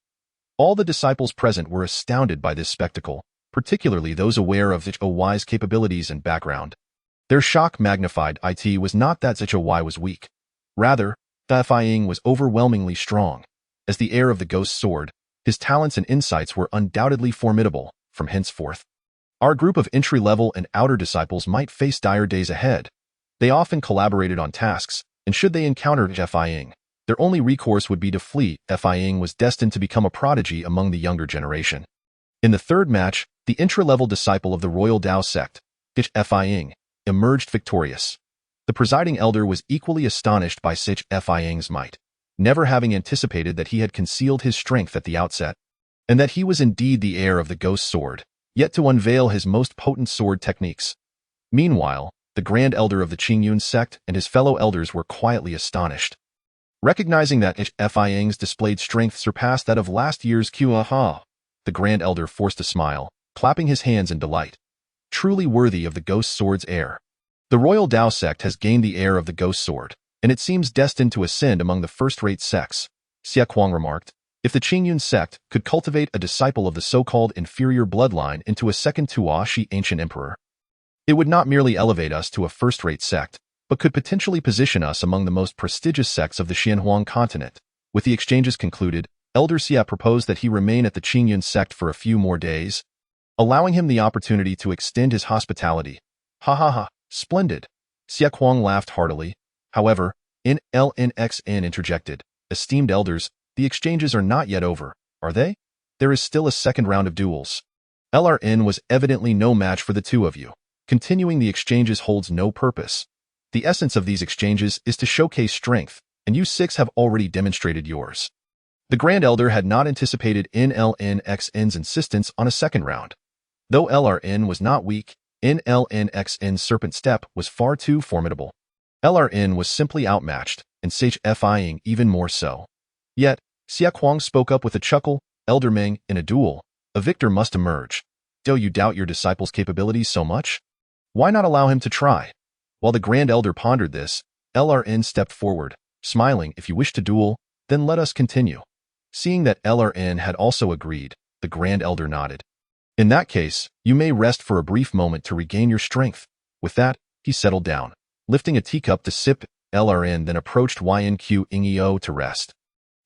All the disciples present were astounded by this spectacle, particularly those aware of Zhou's capabilities and background. Their shock magnified it was not that Zhou was weak. Rather, Fing was overwhelmingly strong. As the heir of the ghost sword, his talents and insights were undoubtedly formidable. From henceforth, our group of entry-level and outer disciples might face dire days ahead. They often collaborated on tasks, and should they encounter Fing, their only recourse would be to flee. Fing was destined to become a prodigy among the younger generation. In the third match, the intra-level disciple of the Royal Dao sect, Fing, emerged victorious. The presiding elder was equally astonished by Fing's might, never having anticipated that he had concealed his strength at the outset, and that he was indeed the heir of the ghost sword, yet to unveil his most potent sword techniques. Meanwhile, the Grand Elder of the Qingyun sect and his fellow elders were quietly astonished. Recognizing that Fing's displayed strength surpassed that of last year's Qa, the Grand Elder forced a smile, clapping his hands in delight. Truly worthy of the ghost sword's heir. The Royal Dao sect has gained the heir of the ghost sword, and it seems destined to ascend among the first-rate sects, Xie Kuang remarked. If the Qingyun sect could cultivate a disciple of the so-called inferior bloodline into a second Tashi ancient emperor, it would not merely elevate us to a first-rate sect, but could potentially position us among the most prestigious sects of the Xianhuang continent. With the exchanges concluded, Elder Xie proposed that he remain at the Qingyun sect for a few more days, allowing him the opportunity to extend his hospitality. Ha ha ha. Splendid. Xie Kuang laughed heartily. However, LNXN interjected. Esteemed elders, the exchanges are not yet over, are they? There is still a second round of duels. LRN was evidently no match for the two of you. Continuing the exchanges holds no purpose. The essence of these exchanges is to showcase strength, and you 6 have already demonstrated yours. The Grand Elder had not anticipated LNXN's insistence on a second round. Though LRN was not weak, LNXN's serpent step was far too formidable. LRN was simply outmatched, and Fing even more so. Yet, Xie Kuang spoke up with a chuckle. Elder Meng, in a duel, a victor must emerge. Do you doubt your disciple's capabilities so much? Why not allow him to try? While the Grand Elder pondered this, LRN stepped forward, smiling. If you wish to duel, then let us continue. Seeing that LRN had also agreed, the Grand Elder nodded. In that case, you may rest for a brief moment to regain your strength. With that, he settled down, lifting a teacup to sip. LRN then approached YNQ to rest.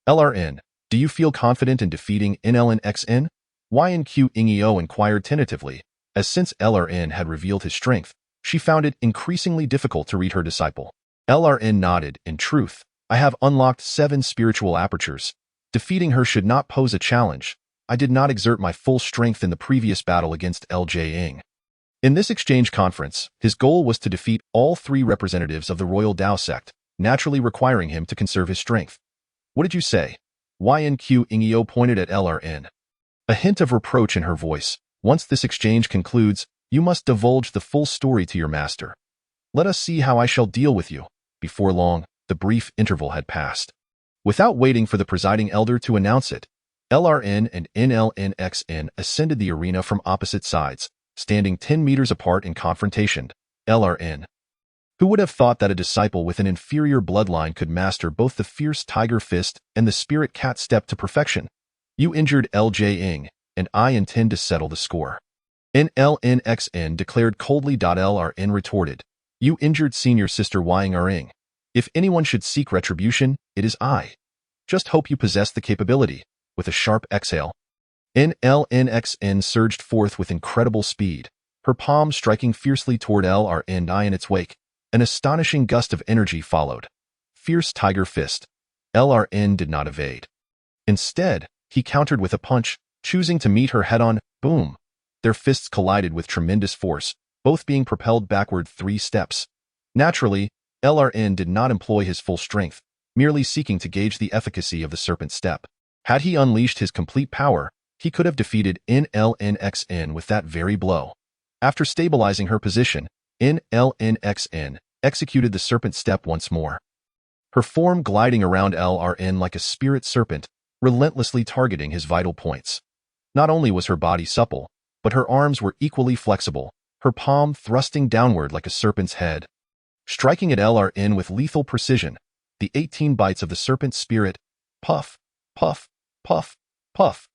LRN, do you feel confident in defeating NLNXN? YNQ inquired tentatively, as since LRN had revealed his strength, she found it increasingly difficult to read her disciple. LRN nodded. In truth, I have unlocked 7 spiritual apertures. Defeating her should not pose a challenge. I did not exert my full strength in the previous battle against LJ. In this exchange conference, his goal was to defeat all 3 representatives of the Royal Tao sect, naturally requiring him to conserve his strength. What did you say? YNQ pointed at LRN. A hint of reproach in her voice. Once this exchange concludes, you must divulge the full story to your master. Let us see how I shall deal with you. Before long, the brief interval had passed. Without waiting for the presiding elder to announce it, LRN and NLNXN ascended the arena from opposite sides, standing 10 meters apart in confrontation. LRN. Who would have thought that a disciple with an inferior bloodline could master both the fierce tiger fist and the spirit cat step to perfection? You injured LJ, and I intend to settle the score. NLNXN declared coldly. LRN retorted. You injured senior sister YNRing. If anyone should seek retribution, it is I. Just hope you possess the capability. With a sharp exhale, NLNXN surged forth with incredible speed, her palm striking fiercely toward LRN in its wake. An astonishing gust of energy followed. Fierce tiger fist. LRN did not evade. Instead, he countered with a punch, choosing to meet her head-on. Boom! Their fists collided with tremendous force, both being propelled backward 3 steps. Naturally, LRN did not employ his full strength, merely seeking to gauge the efficacy of the serpent step. Had he unleashed his complete power, he could have defeated NLNXN with that very blow. After stabilizing her position, NLNXN executed the serpent step once more. Her form gliding around LRN like a spirit serpent, relentlessly targeting his vital points. Not only was her body supple, but her arms were equally flexible, her palm thrusting downward like a serpent's head. Striking at LRN with lethal precision, the 18 bites of the serpent spirit, puff, puff, puff, puff.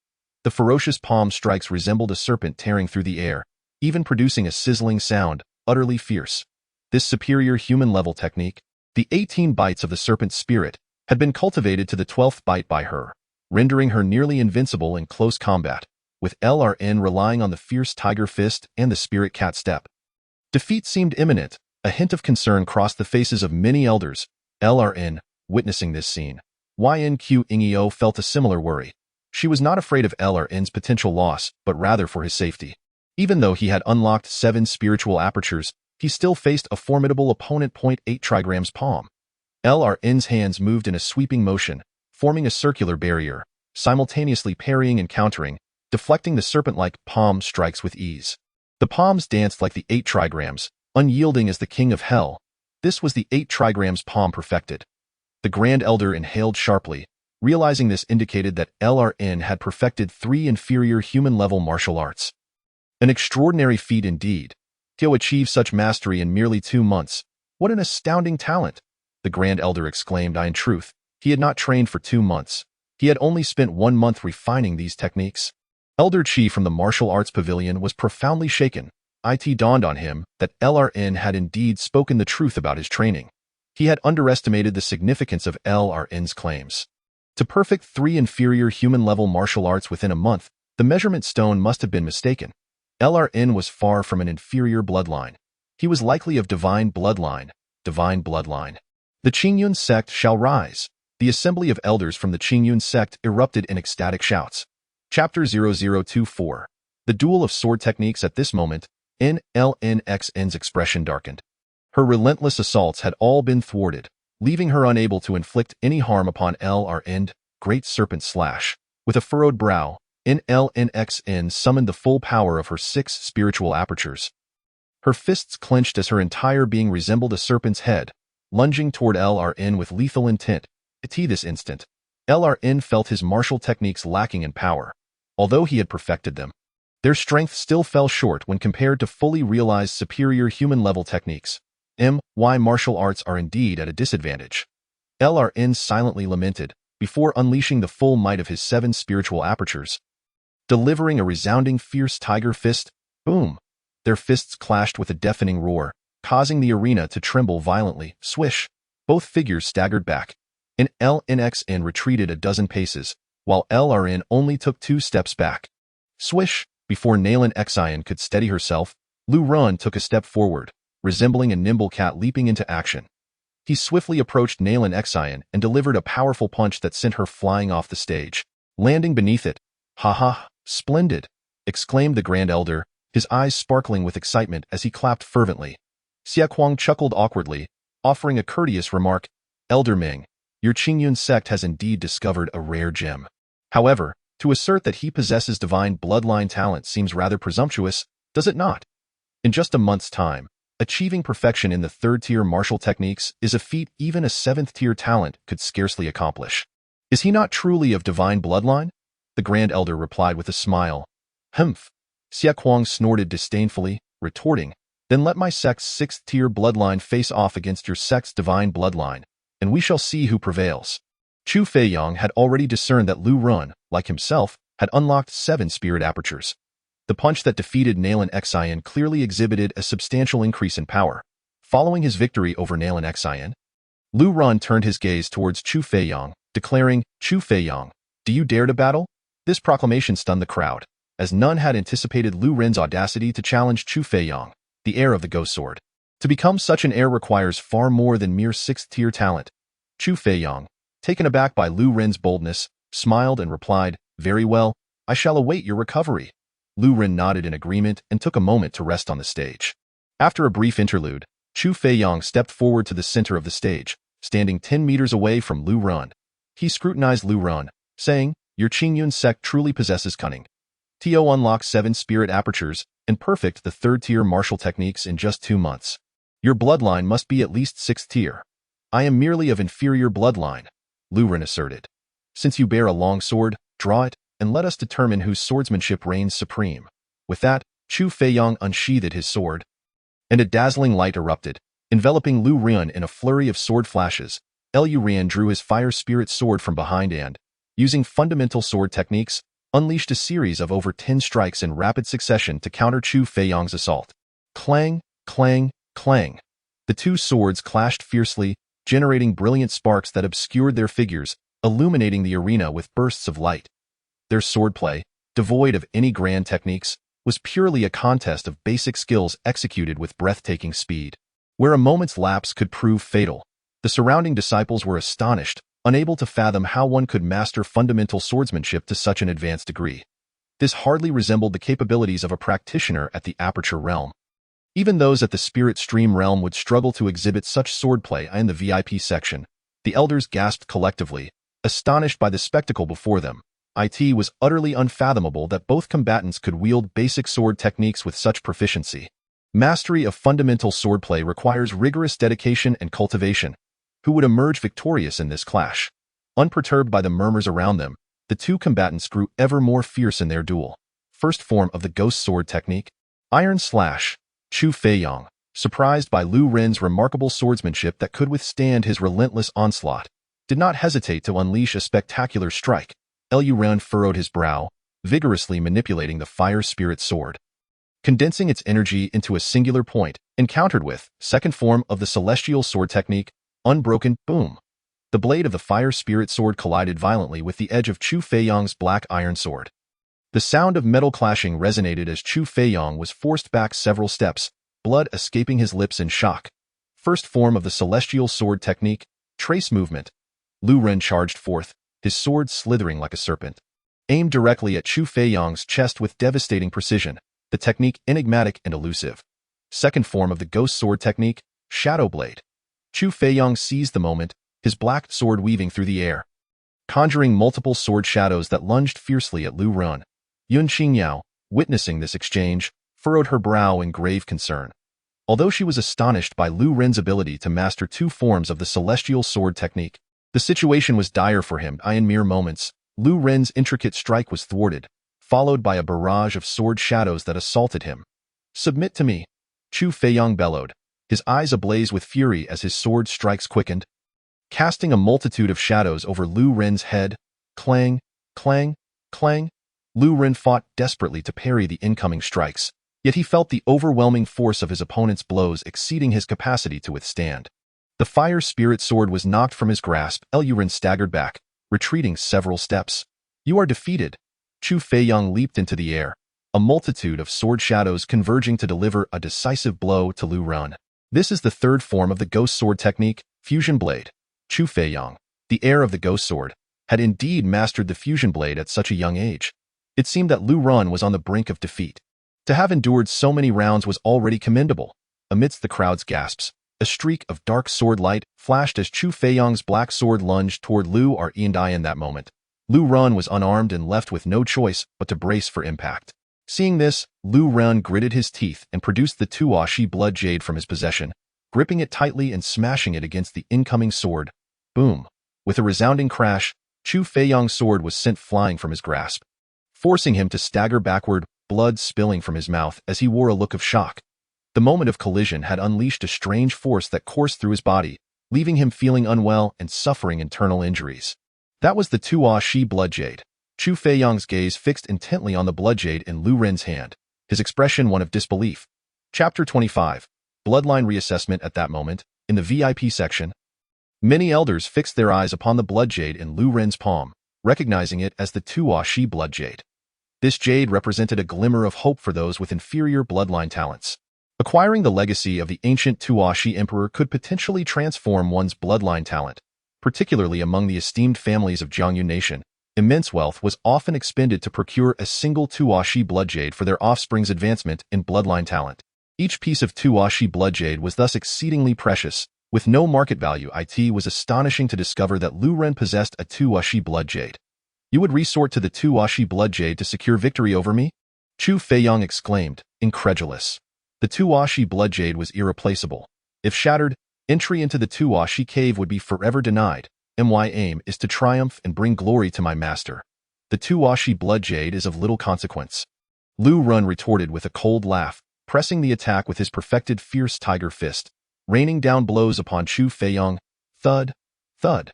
The ferocious palm strikes resembled a serpent tearing through the air, even producing a sizzling sound, utterly fierce. This superior human-level technique, the 18 bites of the serpent spirit, had been cultivated to the 12th bite by her, rendering her nearly invincible in close combat, with LRN relying on the fierce tiger fist and the spirit cat step. Defeat seemed imminent. A hint of concern crossed the faces of many elders. LRN, witnessing this scene, YNQ felt a similar worry. She was not afraid of LRN's potential loss, but rather for his safety. Even though he had unlocked 7 spiritual apertures, he still faced a formidable opponent. 0.8 trigrams palm. LRN's hands moved in a sweeping motion, forming a circular barrier, simultaneously parrying and countering, deflecting the serpent-like palm strikes with ease. The palms danced like the 8 trigrams, unyielding as the king of hell. This was the 8 trigrams palm perfected. The Grand Elder inhaled sharply, realizing this indicated that LRN had perfected 3 inferior human-level martial arts. An extraordinary feat indeed. To achieve such mastery in merely 2 months. What an astounding talent! The Grand Elder exclaimed. In truth, he had not trained for 2 months. He had only spent 1 month refining these techniques. Elder Chi from the martial arts pavilion was profoundly shaken. It dawned on him that LRN had indeed spoken the truth about his training. He had underestimated the significance of LRN's claims. To perfect 3 inferior human-level martial arts within a month, the measurement stone must have been mistaken. LRN was far from an inferior bloodline. He was likely of divine bloodline. The Qingyun sect shall rise. The assembly of elders from the Qingyun sect erupted in ecstatic shouts. Chapter 0024. The duel of sword techniques. At this moment, NLNXN's expression darkened. Her relentless assaults had all been thwarted, leaving her unable to inflict any harm upon LRN. Great Serpent Slash. With a furrowed brow, NLNXN summoned the full power of her 6 spiritual apertures. Her fists clenched as her entire being resembled a serpent's head, lunging toward LRN with lethal intent. At this instant, LRN felt his martial techniques lacking in power. Although he had perfected them, their strength still fell short when compared to fully realized superior human-level techniques. Why martial arts are indeed at a disadvantage. LRN silently lamented, before unleashing the full might of his 7 spiritual apertures. Delivering a resounding fierce tiger fist, boom! Their fists clashed with a deafening roar, causing the arena to tremble violently. Swish! Both figures staggered back, and LNXN retreated a dozen paces, while LRN only took 2 steps back. Swish! Before Naylan Xian could steady herself, Lu Run took a step forward, resembling a nimble cat leaping into action. He swiftly approached Naylan Xian and delivered a powerful punch that sent her flying off the stage, landing beneath it. "Ha ha, splendid!" exclaimed the Grand Elder, his eyes sparkling with excitement as he clapped fervently. Xia Kuang chuckled awkwardly, offering a courteous remark, "Elder Ming, your Qingyun sect has indeed discovered a rare gem. However, to assert that he possesses divine bloodline talent seems rather presumptuous, does it not? In just a month's time, achieving perfection in the 3rd-tier martial techniques is a feat even a 7th-tier talent could scarcely accomplish. Is he not truly of divine bloodline?" The Grand Elder replied with a smile. "Humph." Xia Kuang snorted disdainfully, retorting, "Then let my sect's 6th-tier bloodline face off against your sect's divine bloodline, and we shall see who prevails." Chu Feiyong had already discerned that Lu Run, like himself, had unlocked 7 spirit apertures. The punch that defeated Naylan Xian clearly exhibited a substantial increase in power. Following his victory over Naylan Xian, Lu Run turned his gaze towards Chu Feiyong, declaring, "Chu Feiyong, do you dare to battle?" This proclamation stunned the crowd, as none had anticipated Lu Ren's audacity to challenge Chu Feiyong, the heir of the Ghost Sword. To become such an heir requires far more than mere 6th-tier talent. Chu Feiyong, taken aback by Lu Ren's boldness, smiled and replied, "Very well, I shall await your recovery." Lu Ren nodded in agreement and took a moment to rest on the stage. After a brief interlude, Chu Feiyong stepped forward to the center of the stage, standing 10 meters away from Lu Run. He scrutinized Lu Run, saying, "Your Qingyun sect truly possesses cunning. To unlock 7 spirit apertures and perfect the 3rd-tier martial techniques in just 2 months. Your bloodline must be at least 6th tier. I am merely of inferior bloodline," Lu Ren asserted. "Since you bear a long sword, draw it, and let us determine whose swordsmanship reigns supreme." With that, Chu Feiyong unsheathed his sword, and a dazzling light erupted, enveloping Lu Ren in a flurry of sword flashes. Lu Ren drew his fire spirit sword from behind and, using fundamental sword techniques, unleashed a series of over 10 strikes in rapid succession to counter Chu Feiyong's assault. Clang, clang, clang. The 2 swords clashed fiercely, generating brilliant sparks that obscured their figures, illuminating the arena with bursts of light. Their swordplay, devoid of any grand techniques, was purely a contest of basic skills executed with breathtaking speed. Where a moment's lapse could prove fatal, the surrounding disciples were astonished, unable to fathom how one could master fundamental swordsmanship to such an advanced degree. This hardly resembled the capabilities of a practitioner at the aperture realm. Even those at the spirit stream realm would struggle to exhibit such swordplay in the VIP section. The elders gasped collectively, astonished by the spectacle before them. It was utterly unfathomable that both combatants could wield basic sword techniques with such proficiency. Mastery of fundamental swordplay requires rigorous dedication and cultivation. Who would emerge victorious in this clash? Unperturbed by the murmurs around them, the 2 combatants grew ever more fierce in their duel. First form of the ghost sword technique, Iron Slash. Chu Feiyong, surprised by Lu Ren's remarkable swordsmanship that could withstand his relentless onslaught, did not hesitate to unleash a spectacular strike. Lu Ren furrowed his brow, vigorously manipulating the fire spirit sword, condensing its energy into a singular point, encountered with second form of the celestial sword technique, Unbroken Boom. The blade of the fire spirit sword collided violently with the edge of Chu Feiyong's black iron sword. The sound of metal clashing resonated as Chu Feiyong was forced back several steps, blood escaping his lips in shock. First form of the celestial sword technique, Trace Movement. Lu Ren charged forth, his sword slithering like a serpent, aimed directly at Chu Feiyong's chest with devastating precision, the technique enigmatic and elusive. Second form of the ghost sword technique, Shadow Blade. Chu Feiyong seized the moment, his black sword weaving through the air, conjuring multiple sword shadows that lunged fiercely at Lu Ren. Yun Qingyao, witnessing this exchange, furrowed her brow in grave concern. Although she was astonished by Lu Ren's ability to master 2 forms of the celestial sword technique, the situation was dire for him. In mere moments, Lu Ren's intricate strike was thwarted, followed by a barrage of sword shadows that assaulted him. "Submit to me," Chu Feiyong bellowed, his eyes ablaze with fury as his sword strikes quickened, casting a multitude of shadows over Lu Ren's head. Clang, clang, clang. Lu Ren fought desperately to parry the incoming strikes, yet he felt the overwhelming force of his opponent's blows exceeding his capacity to withstand. The fire spirit sword was knocked from his grasp. Lu Ren staggered back, retreating several steps. "You are defeated." Chu Feiyang leaped into the air, a multitude of sword shadows converging to deliver a decisive blow to Lu Ren. This is the third form of the ghost sword technique, fusion blade. Chu Feiyang, the heir of the ghost sword, had indeed mastered the fusion blade at such a young age. It seemed that Lu Ren was on the brink of defeat. To have endured so many rounds was already commendable. Amidst the crowd's gasps, a streak of dark sword light flashed as Chu Feiyang's black sword lunged toward Lu Ren. In that moment, Lu Ren was unarmed and left with no choice but to brace for impact. Seeing this, Lu Ren gritted his teeth and produced the Tuashi blood jade from his possession, gripping it tightly and smashing it against the incoming sword. Boom! With a resounding crash, Chu Feiyang's sword was sent flying from his grasp, forcing him to stagger backward, blood spilling from his mouth as he wore a look of shock. The moment of collision had unleashed a strange force that coursed through his body, leaving him feeling unwell and suffering internal injuries. That was the Tuashi blood jade. Chu Feiyang's gaze fixed intently on the blood jade in Lu Ren's hand, his expression one of disbelief. Chapter 25. Bloodline Reassessment. At that moment, in the VIP section, many elders fixed their eyes upon the blood jade in Lu Ren's palm, recognizing it as the Tuashi blood jade. This jade represented a glimmer of hope for those with inferior bloodline talents. Acquiring the legacy of the ancient Tuashi emperor could potentially transform one's bloodline talent, particularly among the esteemed families of Jiangyu Nation. Immense wealth was often expended to procure a single Tuashi blood jade for their offspring's advancement in bloodline talent. Each piece of Tuashi blood jade was thus exceedingly precious, with no market value. It was astonishing to discover that Lu Ren possessed a Tuashi blood jade. "You would resort to the Tuashi blood jade to secure victory over me?" Chu Feiyang exclaimed, incredulous. The Tuashi blood jade was irreplaceable. If shattered, entry into the Tuashi cave would be forever denied. My aim is to triumph and bring glory to my master. The Tuashi blood jade is of little consequence. Lu Ren retorted with a cold laugh, pressing the attack with his perfected fierce tiger fist, raining down blows upon Chu Feiyang. Thud, thud.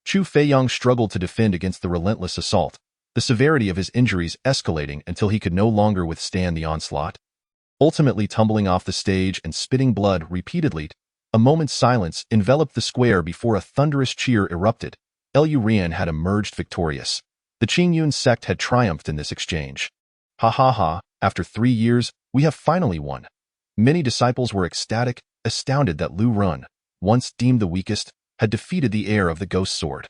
Chu Feiyang struggled to defend against the relentless assault, the severity of his injuries escalating until he could no longer withstand the onslaught. Ultimately tumbling off the stage and spitting blood repeatedly, a moment's silence enveloped the square before a thunderous cheer erupted. Lu Ren had emerged victorious. The Qingyun sect had triumphed in this exchange. Ha ha ha, after 3 years, we have finally won. Many disciples were ecstatic, astounded that Lu Ren, once deemed the weakest, had defeated the heir of the ghost sword.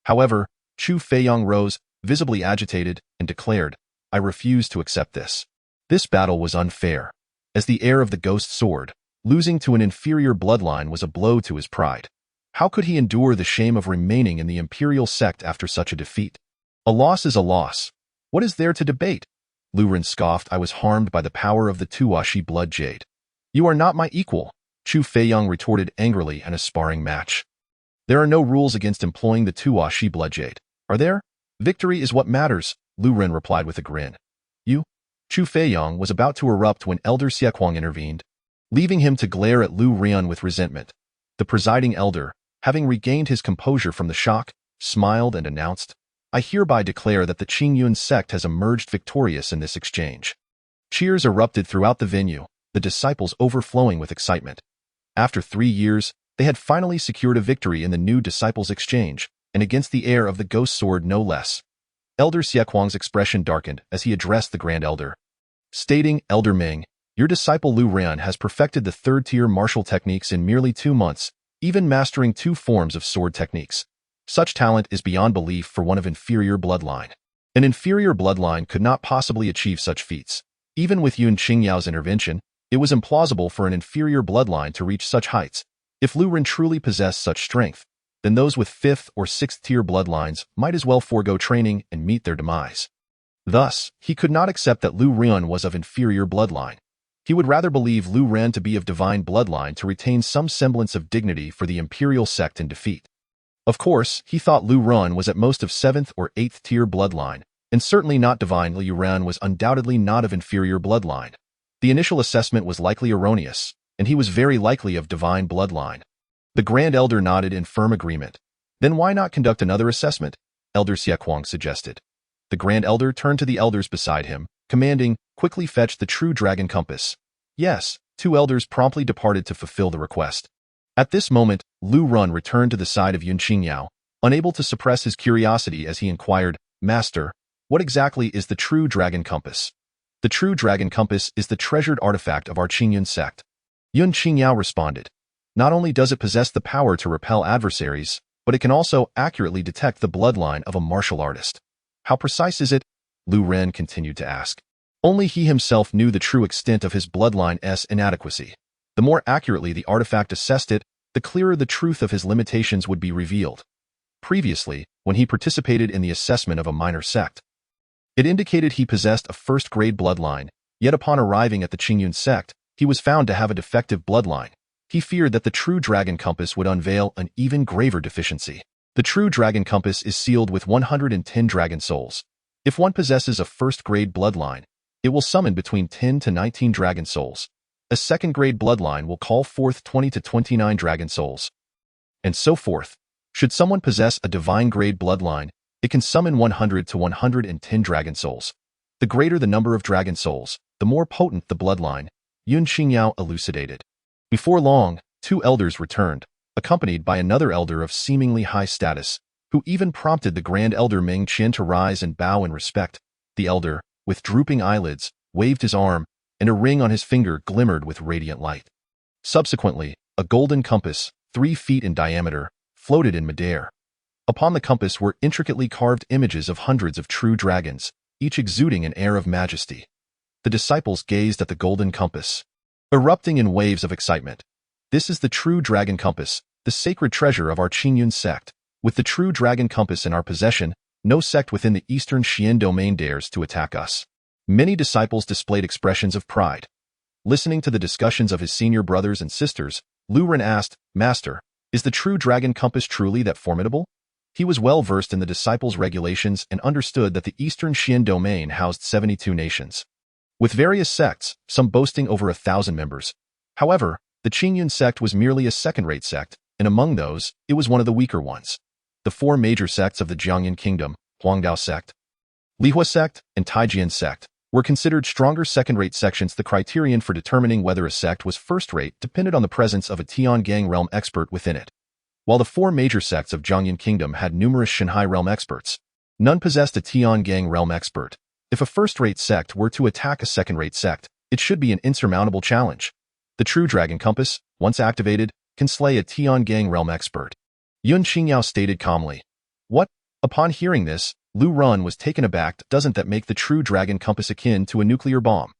However, Chu Feiyang rose, visibly agitated, and declared, "I refuse to accept this. This battle was unfair. As the heir of the ghost sword, losing to an inferior bloodline was a blow to his pride. How could he endure the shame of remaining in the imperial sect after such a defeat? A loss is a loss. What is there to debate?" Lu Ren scoffed. "I was harmed by the power of the Tuashi blood jade." "You are not my equal," Chu Feiyang retorted angrily in a sparring match. "There are no rules against employing the Tuashi blood jade, are there? Victory is what matters," Lu Ren replied with a grin. "You?" Chu Feiyang was about to erupt when Elder Xiequang intervened, leaving him to glare at Lu Ren with resentment. The presiding elder, having regained his composure from the shock, smiled and announced, "I hereby declare that the Qingyun sect has emerged victorious in this exchange." Cheers erupted throughout the venue, the disciples overflowing with excitement. After 3 years, they had finally secured a victory in the new disciples' exchange, and against the heir of the ghost sword no less. Elder Xiequang's expression darkened as he addressed the Grand Elder, stating, "Elder Ming, your disciple Lu Ren has perfected the third-tier martial techniques in merely 2 months, even mastering 2 forms of sword techniques. Such talent is beyond belief for one of inferior bloodline. An inferior bloodline could not possibly achieve such feats. Even with Yun Qingyao's intervention, it was implausible for an inferior bloodline to reach such heights. If Lu Ren truly possessed such strength, then those with 5th or 6th-tier bloodlines might as well forego training and meet their demise." Thus, he could not accept that Lu Ren was of inferior bloodline. He would rather believe Lu Ren to be of divine bloodline to retain some semblance of dignity for the imperial sect in defeat. Of course, he thought Lu Ren was at most of 7th or 8th-tier bloodline, and certainly not divine. Lu Ren was undoubtedly not of inferior bloodline. The initial assessment was likely erroneous, and he was very likely of divine bloodline. The Grand Elder nodded in firm agreement. Then why not conduct another assessment? Elder Xiequang suggested. The Grand Elder turned to the elders beside him, commanding, quickly fetch the true dragon compass. Yes, two elders promptly departed to fulfill the request. At this moment, Lu Run returned to the side of Yun Qingyao, unable to suppress his curiosity as he inquired, Master, what exactly is the true dragon compass? The true dragon compass is the treasured artifact of our Qingyun sect. Yun Qingyao responded. Not only does it possess the power to repel adversaries, but it can also accurately detect the bloodline of a martial artist. How precise is it? Lu Ren continued to ask. Only he himself knew the true extent of his bloodline's inadequacy. The more accurately the artifact assessed it, the clearer the truth of his limitations would be revealed. Previously, when he participated in the assessment of a minor sect, it indicated he possessed a first-grade bloodline, yet upon arriving at the Qingyun sect, he was found to have a defective bloodline. He feared that the true dragon compass would unveil an even graver deficiency. The true dragon compass is sealed with 110 dragon souls. If one possesses a first-grade bloodline, it will summon between 10 to 19 dragon souls. A second-grade bloodline will call forth 20 to 29 dragon souls, and so forth. Should someone possess a divine-grade bloodline, it can summon 100 to 110 dragon souls. The greater the number of dragon souls, the more potent the bloodline, Yun Qingyao elucidated. Before long, two elders returned, accompanied by another elder of seemingly high status, who even prompted the Grand Elder Meng Qian to rise and bow in respect. The elder, with drooping eyelids, waved his arm, and a ring on his finger glimmered with radiant light. Subsequently, a golden compass, 3 feet in diameter, floated in midair. Upon the compass were intricately carved images of hundreds of true dragons, each exuding an air of majesty. The disciples gazed at the golden compass, erupting in waves of excitement. This is the true dragon compass, the sacred treasure of our Qingyun sect. With the true dragon compass in our possession, no sect within the eastern Xian domain dares to attack us. Many disciples displayed expressions of pride. Listening to the discussions of his senior brothers and sisters, Lu Ren asked, Master, is the true dragon compass truly that formidable? He was well versed in the disciples' regulations and understood that the eastern Xian domain housed 72 nations, with various sects, some boasting over 1,000 members. However, the Qingyun sect was merely a second-rate sect, and among those, it was one of the weaker ones. The 4 major sects of the Jiangyan kingdom, Huangdao sect, Lihua sect, and Taijian sect, were considered stronger second-rate sections. The criterion for determining whether a sect was first-rate depended on the presence of a Tiangang realm expert within it. While the 4 major sects of Jiangyan kingdom had numerous Shanhai realm experts, none possessed a Tiangang realm expert. If a first-rate sect were to attack a second-rate sect, it should be an insurmountable challenge. The true dragon compass, once activated, can slay a Tiangang realm expert. Yun Qingyao stated calmly. What? Upon hearing this, Lu Run was taken aback. Doesn't that make the true dragon compass akin to a nuclear bomb?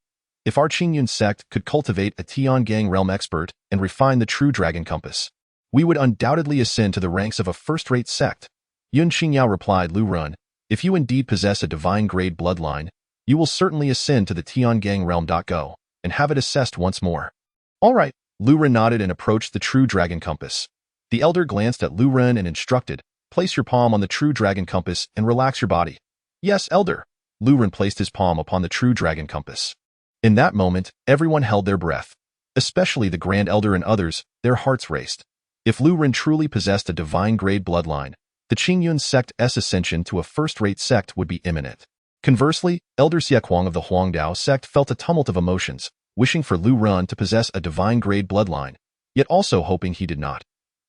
If our Qingyun sect could cultivate a Tiangang realm expert and refine the true dragon compass, we would undoubtedly ascend to the ranks of a first-rate sect. Yun Qingyao replied, Lu Run, if you indeed possess a divine-grade bloodline, you will certainly ascend to the Tiangang realm. Go, and have it assessed once more. All right, Lu Ren nodded and approached the true dragon compass. The elder glanced at Lu Ren and instructed, place your palm on the true dragon compass and relax your body. Yes, elder. Lu Ren placed his palm upon the true dragon compass. In that moment, everyone held their breath. Especially the Grand Elder and others, their hearts raced. If Lu Ren truly possessed a divine-grade bloodline, the Qingyun sect's ascension to a first-rate sect would be imminent. Conversely, Elder Xiequang of the Huangdao sect felt a tumult of emotions, wishing for Lu Ren to possess a divine-grade bloodline, yet also hoping he did not.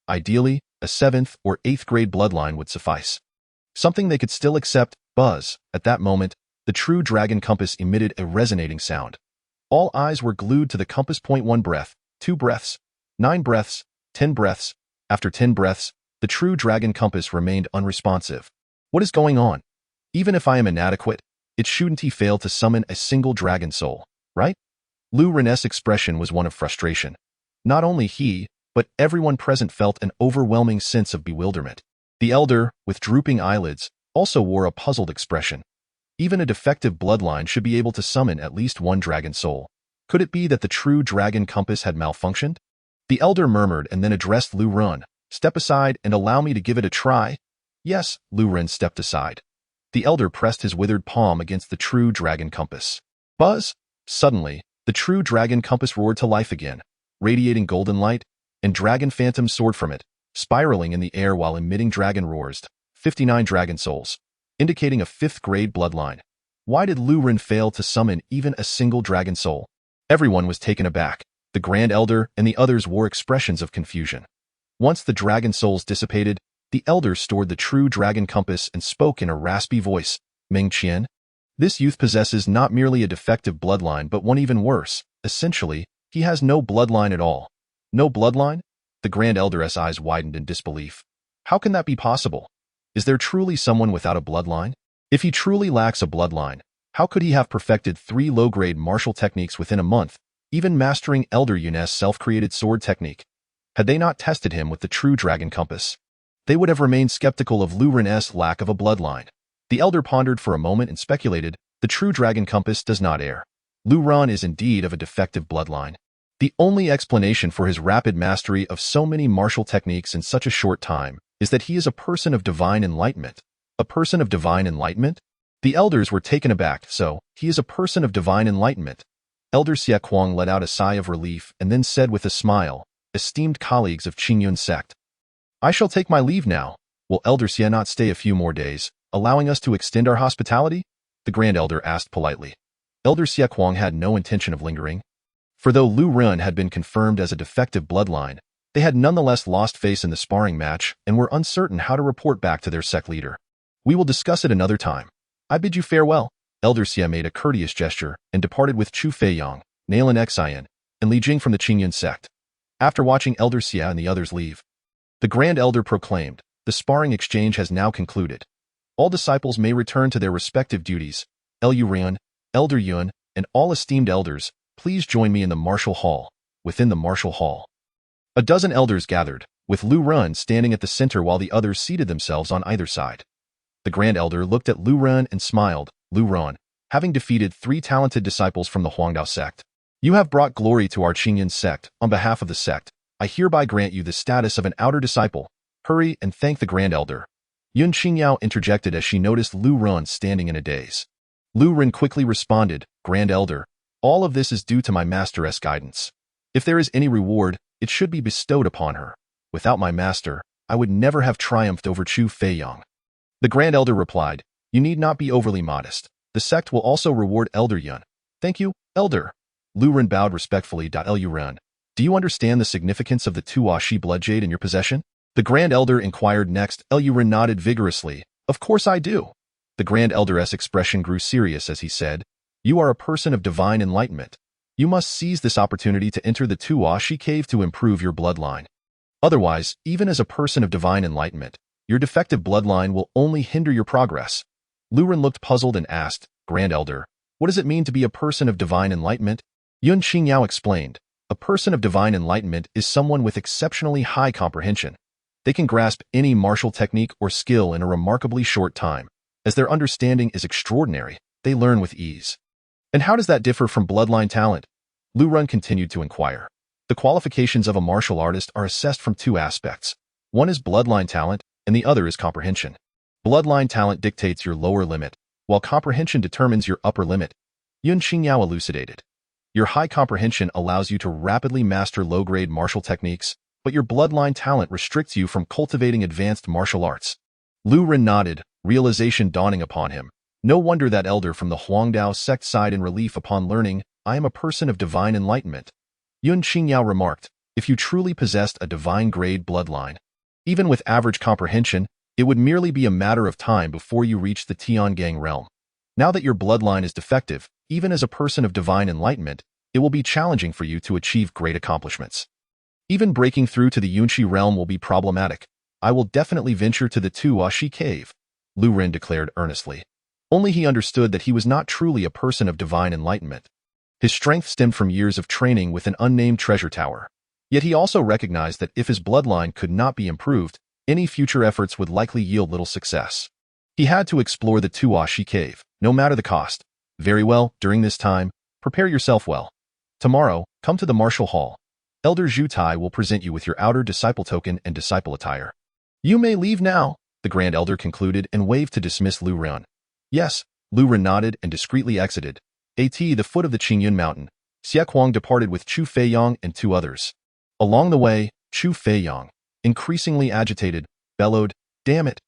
Ideally, a 7th or 8th grade bloodline would suffice. Something they could still accept. Buzz. At that moment, the true dragon compass emitted a resonating sound. All eyes were glued to the compass. 1 breath, 2 breaths, 9 breaths, 10 breaths. After 10 breaths, the true dragon compass remained unresponsive. What is going on? Even if I am inadequate, it shouldn't he fail to summon a single dragon soul, right? Lu Ren's expression was one of frustration. Not only he, but everyone present felt an overwhelming sense of bewilderment. The elder, with drooping eyelids, also wore a puzzled expression. Even a defective bloodline should be able to summon at least 1 dragon soul. Could it be that the true dragon compass had malfunctioned? The elder murmured and then addressed Lu Ren. Step aside and allow me to give it a try. Yes, Lu Ren stepped aside. The elder pressed his withered palm against the true dragon compass. Buzz! Suddenly, the true dragon compass roared to life again. radiating golden light, and dragon phantoms soared from it, spiraling in the air while emitting dragon roars. 59 dragon souls, indicating a 5th grade bloodline. Why did Lu Ren fail to summon even a single dragon soul? Everyone was taken aback. The Grand Elder and the others wore expressions of confusion. Once the dragon souls dissipated, the Elder stored the true dragon compass and spoke in a raspy voice. Ming Qian? This youth possesses not merely a defective bloodline but one even worse. Essentially, he has no bloodline at all. No bloodline? The Grand Elder's eyes widened in disbelief. How can that be possible? Is there truly someone without a bloodline? If he truly lacks a bloodline, how could he have perfected 3 low-grade martial techniques within a month, even mastering Elder Yun's self-created sword technique? Had they not tested him with the true dragon compass, they would have remained skeptical of Lu Ren's lack of a bloodline. The Elder pondered for a moment and speculated, the true dragon compass does not err. Lu Ren is indeed of a defective bloodline. The only explanation for his rapid mastery of so many martial techniques in such a short time is that he is a person of divine enlightenment. A person of divine enlightenment? The elders were taken aback. So, he is a person of divine enlightenment. Elder Xie Kuang let out a sigh of relief and then said with a smile, esteemed colleagues of Qingyun sect, I shall take my leave now. Will Elder Xie not stay a few more days, allowing us to extend our hospitality? The Grand Elder asked politely. Elder Xie Kuang had no intention of lingering. For though Lu Ren had been confirmed as a defective bloodline, they had nonetheless lost face in the sparring match and were uncertain how to report back to their sect leader. We will discuss it another time. I bid you farewell. Elder Xie made a courteous gesture and departed with Chu Feiyang, Nalan Xian, and Li Jing from the Qingyun sect. After watching Elder Xie and the others leave, the Grand Elder proclaimed, the sparring exchange has now concluded. All disciples may return to their respective duties. Lu Ren, Elder Yun, and all esteemed elders, please join me in the martial hall. Within the martial hall, a dozen elders gathered, with Lu Ren standing at the center while the others seated themselves on either side. The Grand Elder looked at Lu Ren and smiled. Lu Ren, having defeated 3 talented disciples from the Huangdao sect, you have brought glory to our Qingyun sect. On behalf of the sect, I hereby grant you the status of an outer disciple. Hurry and thank the Grand Elder. Yun Qingyao interjected as she noticed Lu Ren standing in a daze. Lu Ren quickly responded, Grand Elder, all of this is due to my master's guidance. If there is any reward, it should be bestowed upon her. Without my master, I would never have triumphed over Chu Feiyang. The Grand Elder replied, you need not be overly modest. The sect will also reward Elder Yun. Thank you, Elder. Lu Ren bowed respectfully. Lu Ren, do you understand the significance of the 2 Ashi blood jade in your possession? The Grand Elder inquired next. Lu Ren nodded vigorously. Of course I do. The Grand Elder's expression grew serious as he said, you are a person of divine enlightenment. You must seize this opportunity to enter the 2 Ashi cave to improve your bloodline. Otherwise, even as a person of divine enlightenment, your defective bloodline will only hinder your progress. Lu Ren looked puzzled and asked, Grand Elder, what does it mean to be a person of divine enlightenment? Yun Qingyao explained, a person of divine enlightenment is someone with exceptionally high comprehension. They can grasp any martial technique or skill in a remarkably short time. As their understanding is extraordinary, they learn with ease. And how does that differ from bloodline talent? Lu Ren continued to inquire. The qualifications of a martial artist are assessed from 2 aspects. One is bloodline talent, and the other is comprehension. Bloodline talent dictates your lower limit, while comprehension determines your upper limit. Yun Qingyao elucidated. Your high comprehension allows you to rapidly master low-grade martial techniques, but your bloodline talent restricts you from cultivating advanced martial arts. Lu Ren nodded, realization dawning upon him. No wonder that elder from the Huangdao sect sighed in relief upon learning, I am a person of divine enlightenment. Yun Qingyao remarked, if you truly possessed a divine-grade bloodline, even with average comprehension, it would merely be a matter of time before you reach the Tiangang realm. Now that your bloodline is defective, even as a person of divine enlightenment, it will be challenging for you to achieve great accomplishments. Even breaking through to the Yunqi realm will be problematic. I will definitely venture to the 2 Ashi cave, Lu Ren declared earnestly. Only he understood that he was not truly a person of divine enlightenment. His strength stemmed from years of training with an unnamed treasure tower. Yet he also recognized that if his bloodline could not be improved, any future efforts would likely yield little success. He had to explore the 2 Ashi cave, no matter the cost. Very well, during this time, prepare yourself well. Tomorrow, come to the martial hall. Elder Zhu Tai will present you with your outer disciple token and disciple attire. You may leave now, the Grand Elder concluded and waved to dismiss Lu Ren. Yes, Lu Ren nodded and discreetly exited. At the foot of the Qingyun mountain, Xie Kuang departed with Chu Feiyang and 2 others. Along the way, Chu Feiyang, increasingly agitated, bellowed, "Damn it!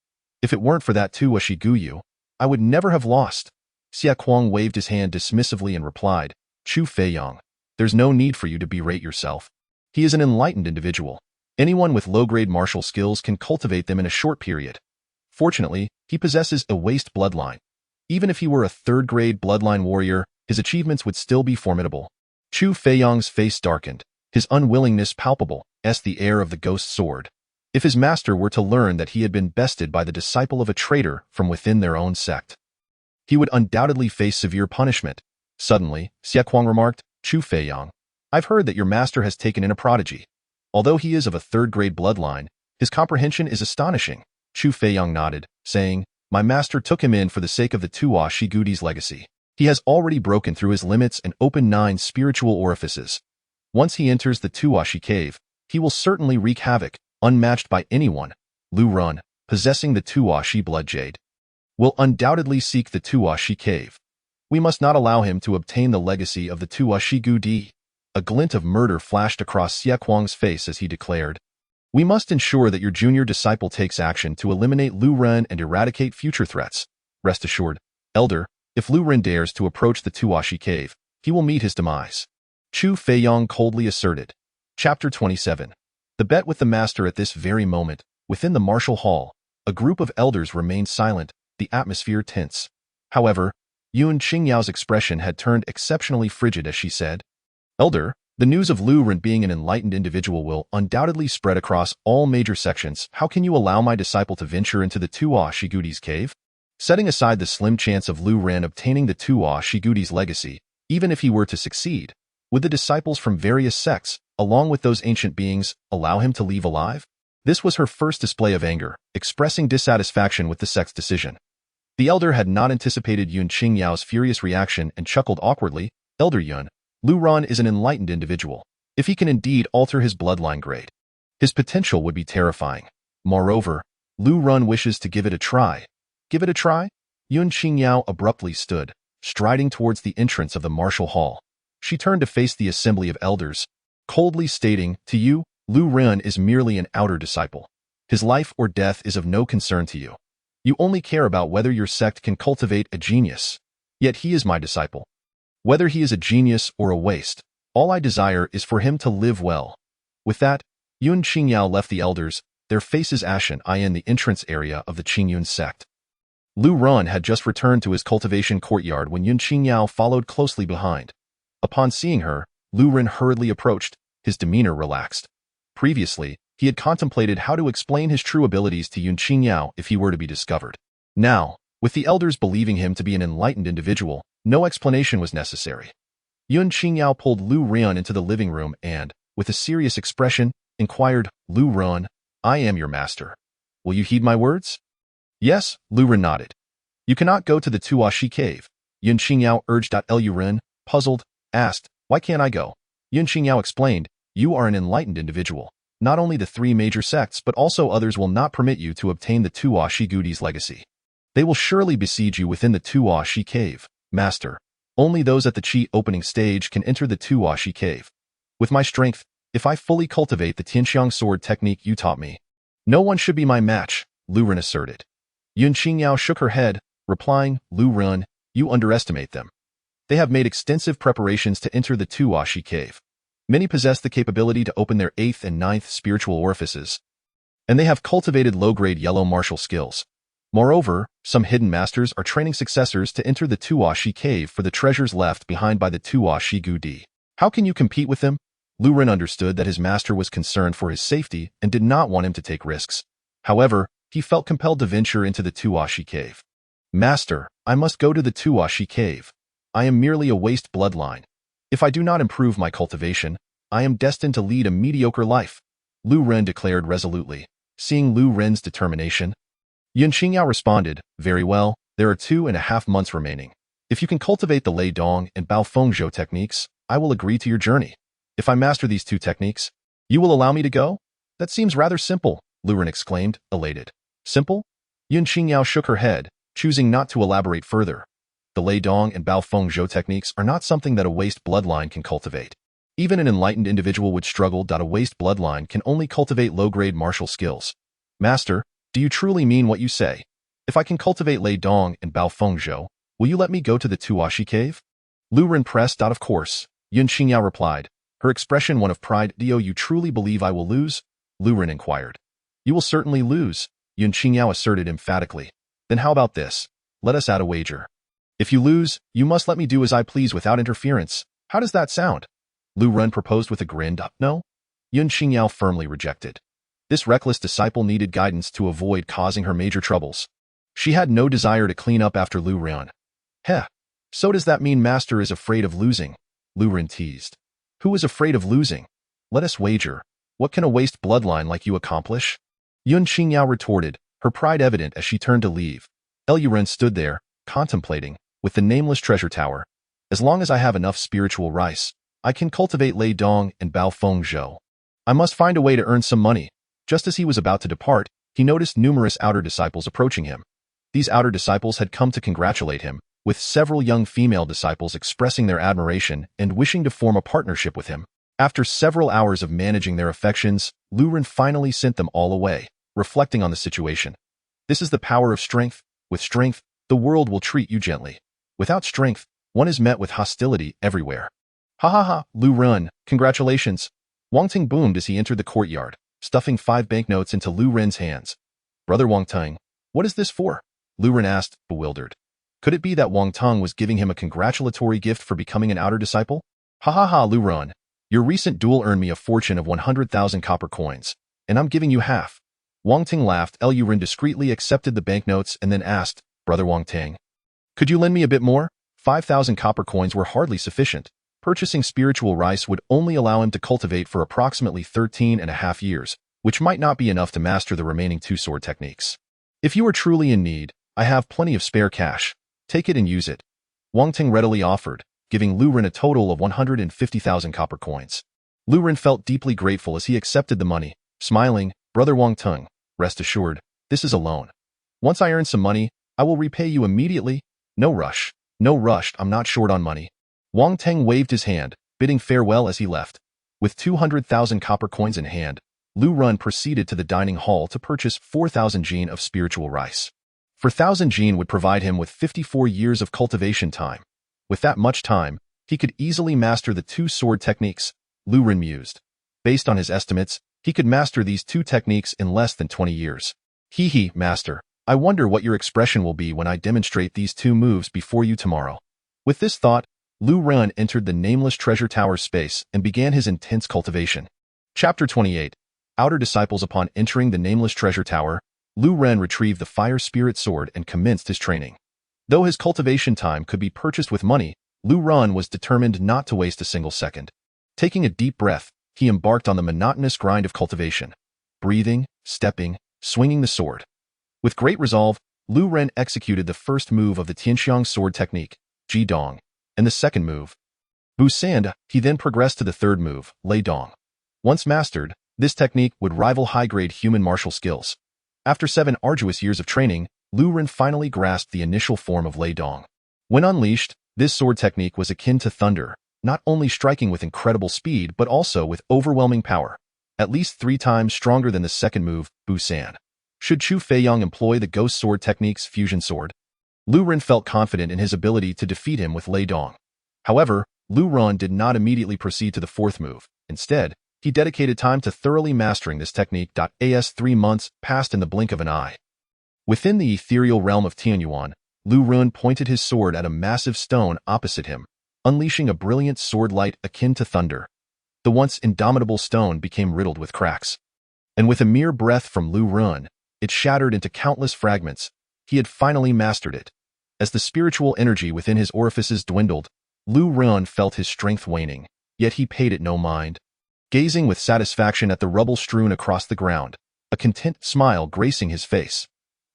If it weren't for that Tuoshi Guyu, I would never have lost." Xie Kuang waved his hand dismissively and replied, "Chu Feiyang, there's no need for you to berate yourself. He is an enlightened individual. Anyone with low-grade martial skills can cultivate them in a short period. Fortunately, he possesses a waste bloodline. Even if he were a 3rd-grade bloodline warrior, his achievements would still be formidable." Chu Feiyang's face darkened, his unwillingness palpable, as the air of the ghost sword. If his master were to learn that he had been bested by the disciple of a traitor from within their own sect, he would undoubtedly face severe punishment. Suddenly, Xie Kuang remarked, "Chu Feiyang, I've heard that your master has taken in a prodigy. Although he is of a 3rd-grade bloodline, his comprehension is astonishing." Chu Feiyang nodded, saying, "My master took him in for the sake of the Tuwa Shigudi's legacy. He has already broken through his limits and opened 9 spiritual orifices. Once he enters the Tuwashi cave, he will certainly wreak havoc, unmatched by anyone. Lu Run, possessing the Tuwashi blood jade, will undoubtedly seek the Tuwashi cave. We must not allow him to obtain the legacy of the Tuwashi Gudi." A glint of murder flashed across Xie Kuang's face as he declared, "We must ensure that your junior disciple takes action to eliminate Lu Ren and eradicate future threats. Rest assured, Elder, if Lu Ren dares to approach the Tuwashi cave, he will meet his demise." Chu Feiyang coldly asserted. Chapter 27. The bet with the master. At this very moment, within the martial hall, a group of elders remained silent, the atmosphere tense. However, Yun Qingyao's expression had turned exceptionally frigid as she said, "Elder, the news of Lu Ren being an enlightened individual will undoubtedly spread across all major sections. How can you allow my disciple to venture into the Tuwa Shigudi's cave? Setting aside the slim chance of Lu Ren obtaining the Tuwa Shigudi's legacy, even if he were to succeed, would the disciples from various sects, along with those ancient beings, allow him to leave alive?" This was her first display of anger, expressing dissatisfaction with the sect's decision. The elder had not anticipated Yun Qingyao's furious reaction and chuckled awkwardly, "Elder Yun, Lu Ran is an enlightened individual. If he can indeed alter his bloodline grade, his potential would be terrifying. Moreover, Lu Ran wishes to give it a try." "Give it a try?" Yun Qingyao abruptly stood, striding towards the entrance of the martial hall. She turned to face the assembly of elders, coldly stating, "To you, Lu Ren is merely an outer disciple. His life or death is of no concern to you. You only care about whether your sect can cultivate a genius. Yet he is my disciple. Whether he is a genius or a waste, all I desire is for him to live well." With that, Yun Qingyao left the elders, their faces ashen, in the entrance area of the Qingyun sect. Lu Ren had just returned to his cultivation courtyard when Yun Qingyao followed closely behind. Upon seeing her, Lu Ren hurriedly approached, his demeanor relaxed. Previously, he had contemplated how to explain his true abilities to Yun Qingyao if he were to be discovered. Now, with the elders believing him to be an enlightened individual, no explanation was necessary. Yun Qingyao pulled Lu Ren into the living room and, with a serious expression, inquired, "Lu Ren, I am your master. Will you heed my words?" "Yes," Lu Ren nodded. "You cannot go to the Tuwashi cave." Yun Qingyao urged. Lu Ren, puzzled, asked, "Why can't I go?" Yun Qingyao explained, "You are an enlightened individual. Not only the 3 major sects but also others will not permit you to obtain the Tuwa Shigudi's legacy. They will surely besiege you within the Tuwa Shi cave. Master, only those at the Qi opening stage can enter the Tuwa Shi cave. With my strength, if I fully cultivate the Tianxiang sword technique you taught me, no one should be my match," Lu Ren asserted. Yun Qingyao shook her head, replying, "Lu Ren, you underestimate them. They have made extensive preparations to enter the Tuwa Shi cave. Many possess the capability to open their 8th and 9th spiritual orifices, and they have cultivated low-grade yellow martial skills. Moreover, some hidden masters are training successors to enter the Tuwa Shi cave for the treasures left behind by the Tuwa Shi Gudi. How can you compete with them?" Lu Ren understood that his master was concerned for his safety and did not want him to take risks. However, he felt compelled to venture into the Tuwa Shi cave. "Master, I must go to the Tuwa Shi cave. I am merely a waste bloodline. If I do not improve my cultivation, I am destined to lead a mediocre life," Lu Ren declared resolutely. Seeing Lu Ren's determination, Yun Qingyao responded, "Very well, there are 2.5 months remaining. If you can cultivate the Lei Dong and Bao Fengzhou techniques, I will agree to your journey. If I master these 2 techniques, you will allow me to go?" "That seems rather simple," Lu Ren exclaimed, elated. "Simple?" Yun Qingyao shook her head, choosing not to elaborate further. the Lei Dong and Bao Feng Zhou techniques are not something that a waste bloodline can cultivate. Even an enlightened individual would struggle. A waste bloodline can only cultivate low-grade martial skills. Master, do you truly mean what you say? If I can cultivate Lei Dong and Bao Feng Zhou, will you let me go to the Tuashi cave? Lu Ren pressed. Of course, Yun Qingyao replied, her expression one of pride. Do you truly believe I will lose? Lu Ren inquired. You will certainly lose, Yun Qingyao asserted emphatically. Then how about this? Let us add a wager. If you lose, you must let me do as I please without interference. How does that sound? Lu Ren proposed with a grin. No? Yun Qingyao firmly rejected. This reckless disciple needed guidance to avoid causing her major troubles. She had no desire to clean up after Lu Ren. Heh. So does that mean Master is afraid of losing? Lu Ren teased. Who is afraid of losing? Let us wager. What can a waste bloodline like you accomplish? Yun Qingyao retorted, her pride evident as she turned to leave. Lu Ren stood there, contemplating, with the nameless treasure tower. As long as I have enough spiritual rice, I can cultivate Lei Dong and Bao Feng Zhou. I must find a way to earn some money. Just as he was about to depart, he noticed numerous outer disciples approaching him. These outer disciples had come to congratulate him, with several young female disciples expressing their admiration and wishing to form a partnership with him. After several hours of managing their affections, Lu Ren finally sent them all away, reflecting on the situation. This is the power of strength. With strength, the world will treat you gently. Without strength, one is met with hostility everywhere. Ha ha ha, Lu Ren, congratulations. Wang Ting boomed as he entered the courtyard, stuffing 5 banknotes into Lu Ren's hands. Brother Wang Ting, what is this for? Lu Ren asked, bewildered. Could it be that Wang Ting was giving him a congratulatory gift for becoming an outer disciple? Ha ha ha, Lu Ren. Your recent duel earned me a fortune of 100,000 copper coins, and I'm giving you half. Wang Ting laughed. Lu Ren discreetly accepted the banknotes and then asked, Brother Wang Ting, could you lend me a bit more? 5,000 copper coins were hardly sufficient. Purchasing spiritual rice would only allow him to cultivate for approximately 13.5 years, which might not be enough to master the remaining 2 sword techniques. If you are truly in need, I have plenty of spare cash. Take it and use it. Wang Ting readily offered, giving Lu Ren a total of 150,000 copper coins. Lu Ren felt deeply grateful as he accepted the money, smiling, Brother Wang Ting, rest assured, this is a loan. Once I earn some money, I will repay you immediately. No rush. No rush, I'm not short on money. Wang Ting waved his hand, bidding farewell as he left. With 200,000 copper coins in hand, Lu Ren proceeded to the dining hall to purchase 4,000 jin of spiritual rice. 4,000 jin would provide him with 54 years of cultivation time. With that much time, he could easily master the 2 sword techniques, Lu Ren mused. Based on his estimates, he could master these 2 techniques in less than 20 years. Hee hee, Master, I wonder what your expression will be when I demonstrate these 2 moves before you tomorrow. With this thought, Lu Ren entered the nameless treasure tower space and began his intense cultivation. Chapter 28. Outer disciples. Upon entering the nameless treasure tower, Lu Ren retrieved the fire spirit sword and commenced his training. Though his cultivation time could be purchased with money, Lu Ren was determined not to waste a single second. Taking a deep breath, he embarked on the monotonous grind of cultivation. Breathing, stepping, swinging the sword. With great resolve, Lu Ren executed the first move of the Tianxiang sword technique, Ji Dong, and the second move, Bu Sand. He then progressed to the third move, Lei Dong. Once mastered, this technique would rival high-grade human martial skills. After 7 arduous years of training, Lu Ren finally grasped the initial form of Lei Dong. When unleashed, this sword technique was akin to thunder, not only striking with incredible speed but also with overwhelming power, at least 3 times stronger than the second move, Bu San. Should Chu Feiyang employ the ghost sword technique's fusion sword? Lu Ren felt confident in his ability to defeat him with Lei Dong. However, Lu Ren did not immediately proceed to the 4th move. Instead, he dedicated time to thoroughly mastering this technique. As 3 months passed in the blink of an eye. Within the ethereal realm of Tianyuan, Lu Ren pointed his sword at a massive stone opposite him, unleashing a brilliant sword light akin to thunder. The once indomitable stone became riddled with cracks. And with a mere breath from Lu Ren, it shattered into countless fragments. He had finally mastered it. As the spiritual energy within his orifices dwindled, Lu Ren felt his strength waning, yet he paid it no mind. Gazing with satisfaction at the rubble strewn across the ground, a content smile gracing his face.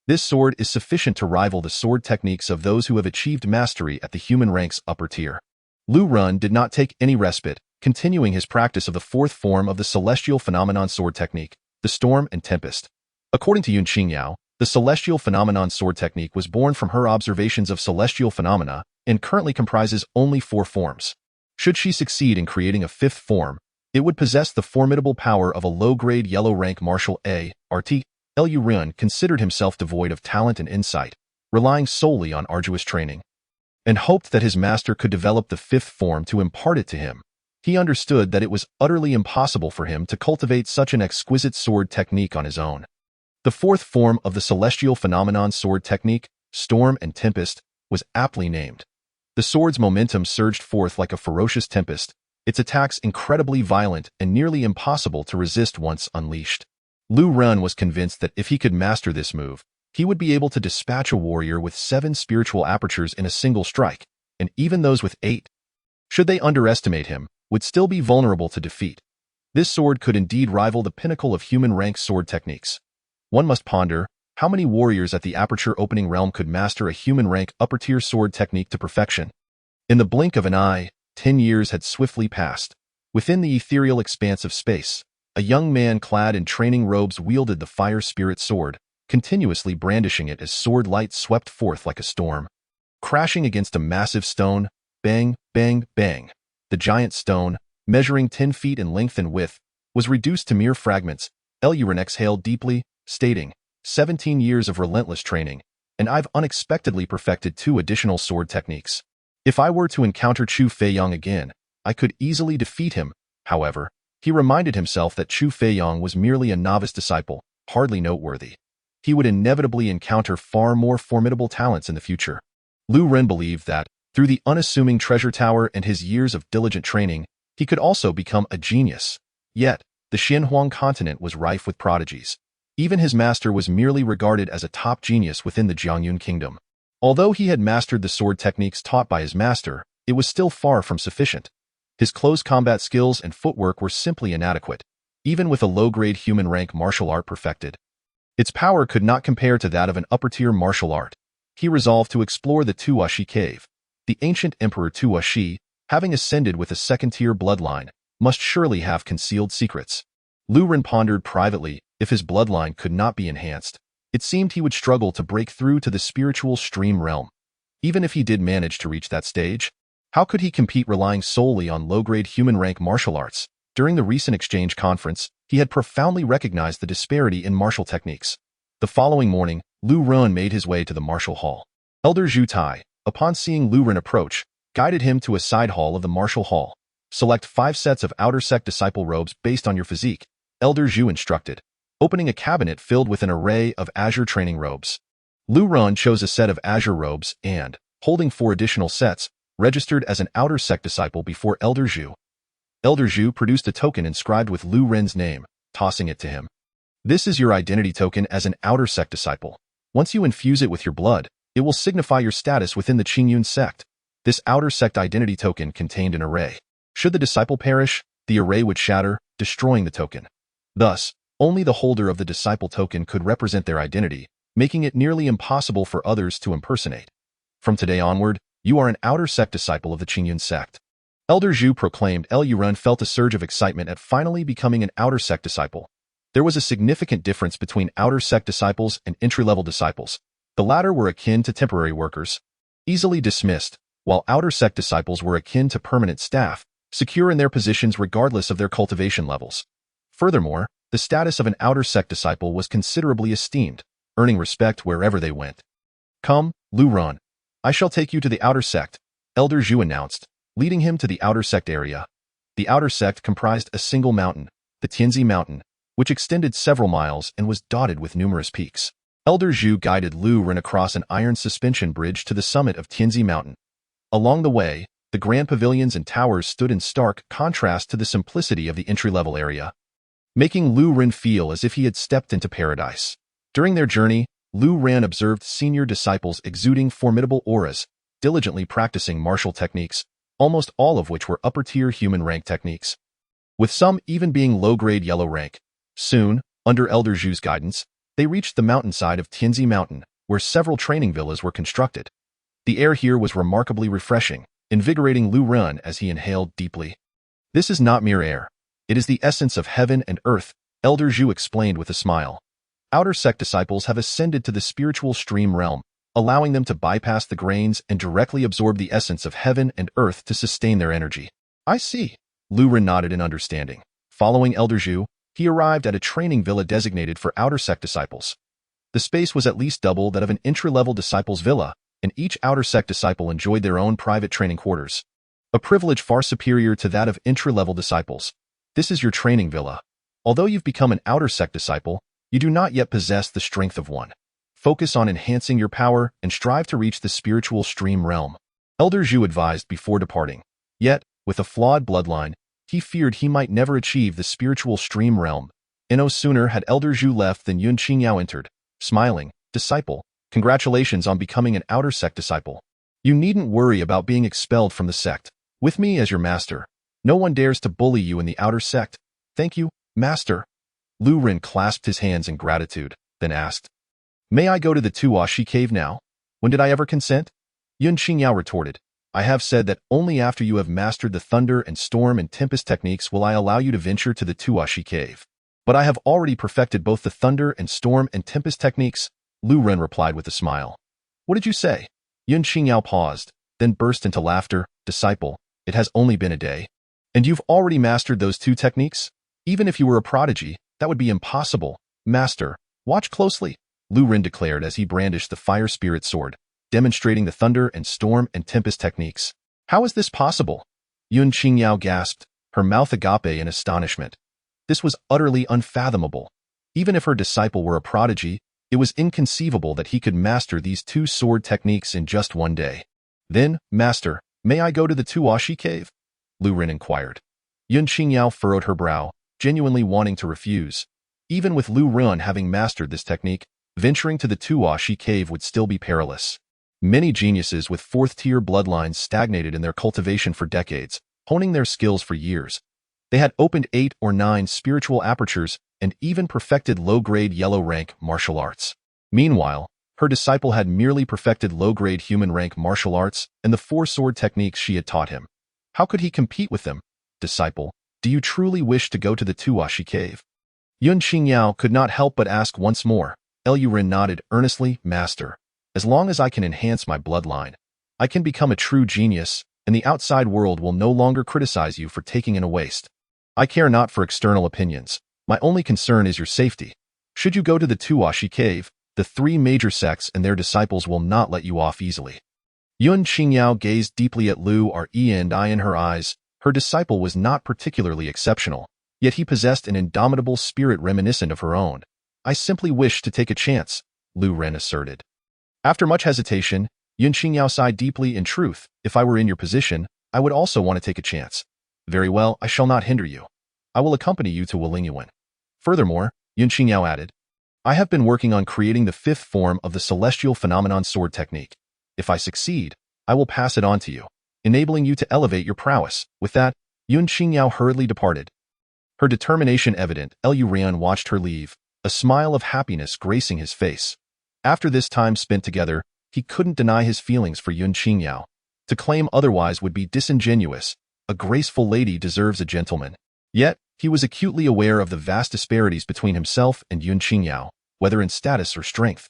This sword is sufficient to rival the sword techniques of those who have achieved mastery at the human rank's upper tier. Lu Ren did not take any respite, continuing his practice of the 4th form of the celestial phenomenon sword technique, the storm and tempest. According to Yun Qingyao, The celestial phenomenon sword technique was born from her observations of celestial phenomena and currently comprises only 4 forms. Should she succeed in creating a 5th form, it would possess the formidable power of a low-grade yellow-rank martial A.R.T. Lu Ren considered himself devoid of talent and insight, relying solely on arduous training, and hoped that his master could develop the 5th form to impart it to him. He understood that it was utterly impossible for him to cultivate such an exquisite sword technique on his own. The 4th form of the celestial phenomenon sword technique, Storm and Tempest, was aptly named. The sword's momentum surged forth like a ferocious tempest, its attacks incredibly violent and nearly impossible to resist once unleashed. Lu Ren was convinced that if he could master this move, he would be able to dispatch a warrior with 7 spiritual apertures in a single strike, and even those with 8, should they underestimate him, would still be vulnerable to defeat. This sword could indeed rival the pinnacle of human-rank sword techniques. One must ponder, how many warriors at the aperture opening realm could master a human-rank upper-tier sword technique to perfection? In the blink of an eye, 10 years had swiftly passed. Within the ethereal expanse of space, a young man clad in training robes wielded the fire spirit sword, continuously brandishing it as sword light swept forth like a storm. Crashing against a massive stone, bang, bang, bang. The giant stone, measuring 10 feet in length and width, was reduced to mere fragments. Lu Ren exhaled deeply, stating, 17 years of relentless training, and I've unexpectedly perfected 2 additional sword techniques. If I were to encounter Chu Feiyang again, I could easily defeat him. However, he reminded himself that Chu Feiyang was merely a novice disciple, hardly noteworthy. He would inevitably encounter far more formidable talents in the future. Lu Ren believed that, through the unassuming treasure tower and his years of diligent training, he could also become a genius. Yet, the Xinhuang continent was rife with prodigies. Even his master was merely regarded as a top genius within the Jiangyun kingdom. Although he had mastered the sword techniques taught by his master, it was still far from sufficient. His close combat skills and footwork were simply inadequate, even with a low-grade human-rank martial art perfected. Its power could not compare to that of an upper-tier martial art. He resolved to explore the Tuashi cave. The ancient emperor Tuashi, having ascended with a 2nd-tier bloodline, must surely have concealed secrets. Lu Ren pondered privately, if his bloodline could not be enhanced, it seemed he would struggle to break through to the spiritual stream realm. Even if he did manage to reach that stage, how could he compete relying solely on low-grade human-rank martial arts? During the recent exchange conference, he had profoundly recognized the disparity in martial techniques. The following morning, Lu Ren made his way to the martial hall. Elder Zhu Tai, upon seeing Lu Ren approach, guided him to a side hall of the martial hall. Select 5 sets of outer sect disciple robes based on your physique, Elder Zhu instructed, opening a cabinet filled with an array of azure training robes. Lu Ren chose a set of azure robes and, holding 4 additional sets, registered as an outer sect disciple before Elder Zhu. Elder Zhu produced a token inscribed with Lu Ren's name, tossing it to him. This is your identity token as an outer sect disciple. Once you infuse it with your blood, it will signify your status within the Qingyun sect. This outer sect identity token contained an array. Should the disciple perish, the array would shatter, destroying the token. Thus, only the holder of the disciple token could represent their identity, making it nearly impossible for others to impersonate. From today onward, you are an outer sect disciple of the Qingyun sect. Elder Zhu proclaimed. Lu Ren felt a surge of excitement at finally becoming an outer sect disciple. There was a significant difference between outer sect disciples and entry-level disciples. The latter were akin to temporary workers, easily dismissed, while outer sect disciples were akin to permanent staff, secure in their positions regardless of their cultivation levels. Furthermore, the status of an outer sect disciple was considerably esteemed, earning respect wherever they went. Come, Lu Ren. I shall take you to the outer sect, Elder Zhu announced, leading him to the outer sect area. The outer sect comprised a single mountain, the Tianzi Mountain, which extended several miles and was dotted with numerous peaks. Elder Zhu guided Lu Ren across an iron suspension bridge to the summit of Tianzi Mountain. Along the way, the grand pavilions and towers stood in stark contrast to the simplicity of the entry-level area, making Lu Ren feel as if he had stepped into paradise. During their journey, Lu Ren observed senior disciples exuding formidable auras, diligently practicing martial techniques, almost all of which were upper-tier human-rank techniques, with some even being low-grade yellow rank. Soon, under Elder Zhu's guidance, they reached the mountainside of Tianzi Mountain, where several training villas were constructed. The air here was remarkably refreshing, invigorating Lu Ren as he inhaled deeply. This is not mere air. It is the essence of heaven and earth, Elder Zhu explained with a smile. outer sect disciples have ascended to the spiritual stream realm, allowing them to bypass the grains and directly absorb the essence of heaven and earth to sustain their energy. I see. Lu Ren nodded in understanding. Following Elder Zhu, he arrived at a training villa designated for outer sect disciples. The space was at least double that of an intra-level disciple's villa, and each outer sect disciple enjoyed their own private training quarters. A privilege far superior to that of intra-level disciples. This is your training villa. Although you've become an outer sect disciple, you do not yet possess the strength of one. Focus on enhancing your power and strive to reach the spiritual stream realm. Elder Zhu advised before departing. Yet, with a flawed bloodline, he feared he might never achieve the spiritual stream realm. And no sooner had Elder Zhu left than Yun Qingyao entered, smiling. Disciple, congratulations on becoming an outer sect disciple. You needn't worry about being expelled from the sect. With me as your master, no one dares to bully you in the outer sect. Thank you, master. Lu Ren clasped his hands in gratitude, then asked, May I go to the Tuashi cave now? When did I ever consent? Yun Qingyao retorted, I have said that only after you have mastered the thunder and storm and tempest techniques will I allow you to venture to the Tuashi cave. But I have already perfected both the thunder and storm and tempest techniques, Lu Ren replied with a smile. What did you say? Yun Qingyao paused, then burst into laughter. Disciple, it has only been a day. And you've already mastered those two techniques? Even if you were a prodigy, that would be impossible. Master, watch closely, Lu Ren declared as he brandished the fire spirit sword, demonstrating the thunder and storm and tempest techniques. How is this possible? Yun Qingyao gasped, her mouth agape in astonishment. This was utterly unfathomable. Even if her disciple were a prodigy, it was inconceivable that he could master these two sword techniques in just one day. Then, Master, may I go to the Tuashi cave? Lu Ren inquired. Yun Qingyao furrowed her brow, genuinely wanting to refuse. Even with Lu Ren having mastered this technique, venturing to the Tuashi cave would still be perilous. Many geniuses with fourth-tier bloodlines stagnated in their cultivation for decades, honing their skills for years. They had opened 8 or 9 spiritual apertures and even perfected low-grade yellow-rank martial arts. Meanwhile, her disciple had merely perfected low-grade human-rank martial arts and the 4 sword techniques she had taught him. How could he compete with them? Disciple, do you truly wish to go to the Tuashi cave? Yun Qingyao could not help but ask once more. Lu Ren nodded earnestly. Master, as long as I can enhance my bloodline, I can become a true genius, and the outside world will no longer criticize you for taking in a waste. I care not for external opinions. My only concern is your safety. Should you go to the Tuashi cave, the 3 major sects and their disciples will not let you off easily. Yun Qingyao gazed deeply at Lu Ren in her eyes. Her disciple was not particularly exceptional, yet he possessed an indomitable spirit reminiscent of her own. I simply wish to take a chance, Lu Ren asserted. After much hesitation, Yun Qingyao sighed deeply. In truth, if I were in your position, I would also want to take a chance. Very well, I shall not hinder you. I will accompany you to Wulingyuan. Furthermore, Yun Qingyao added, I have been working on creating the 5th form of the celestial phenomenon sword technique. If I succeed, I will pass it on to you, enabling you to elevate your prowess. With that, Yun Qingyao hurriedly departed. Her determination evident, Lu Ren watched her leave, a smile of happiness gracing his face. After this time spent together, he couldn't deny his feelings for Yun Qingyao. To claim otherwise would be disingenuous. A graceful lady deserves a gentleman. Yet, he was acutely aware of the vast disparities between himself and Yun Qingyao, whether in status or strength.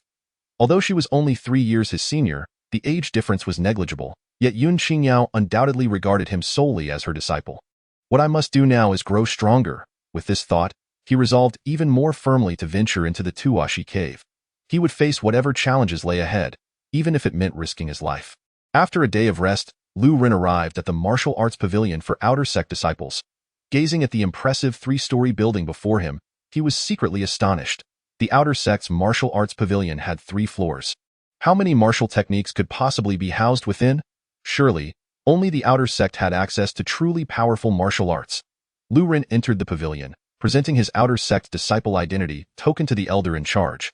Although she was only 3 years his senior, the age difference was negligible, yet Yun Qingyao undoubtedly regarded him solely as her disciple. What I must do now is grow stronger. With this thought, he resolved even more firmly to venture into the Tuashi cave. He would face whatever challenges lay ahead, even if it meant risking his life. After a day of rest, Lu Ren arrived at the martial arts pavilion for outer sect disciples. Gazing at the impressive 3-story building before him, he was secretly astonished. The outer sect's martial arts pavilion had 3 floors. How many martial techniques could possibly be housed within? Surely, only the outer sect had access to truly powerful martial arts. Lu Ren entered the pavilion, presenting his outer sect disciple identity token to the elder in charge.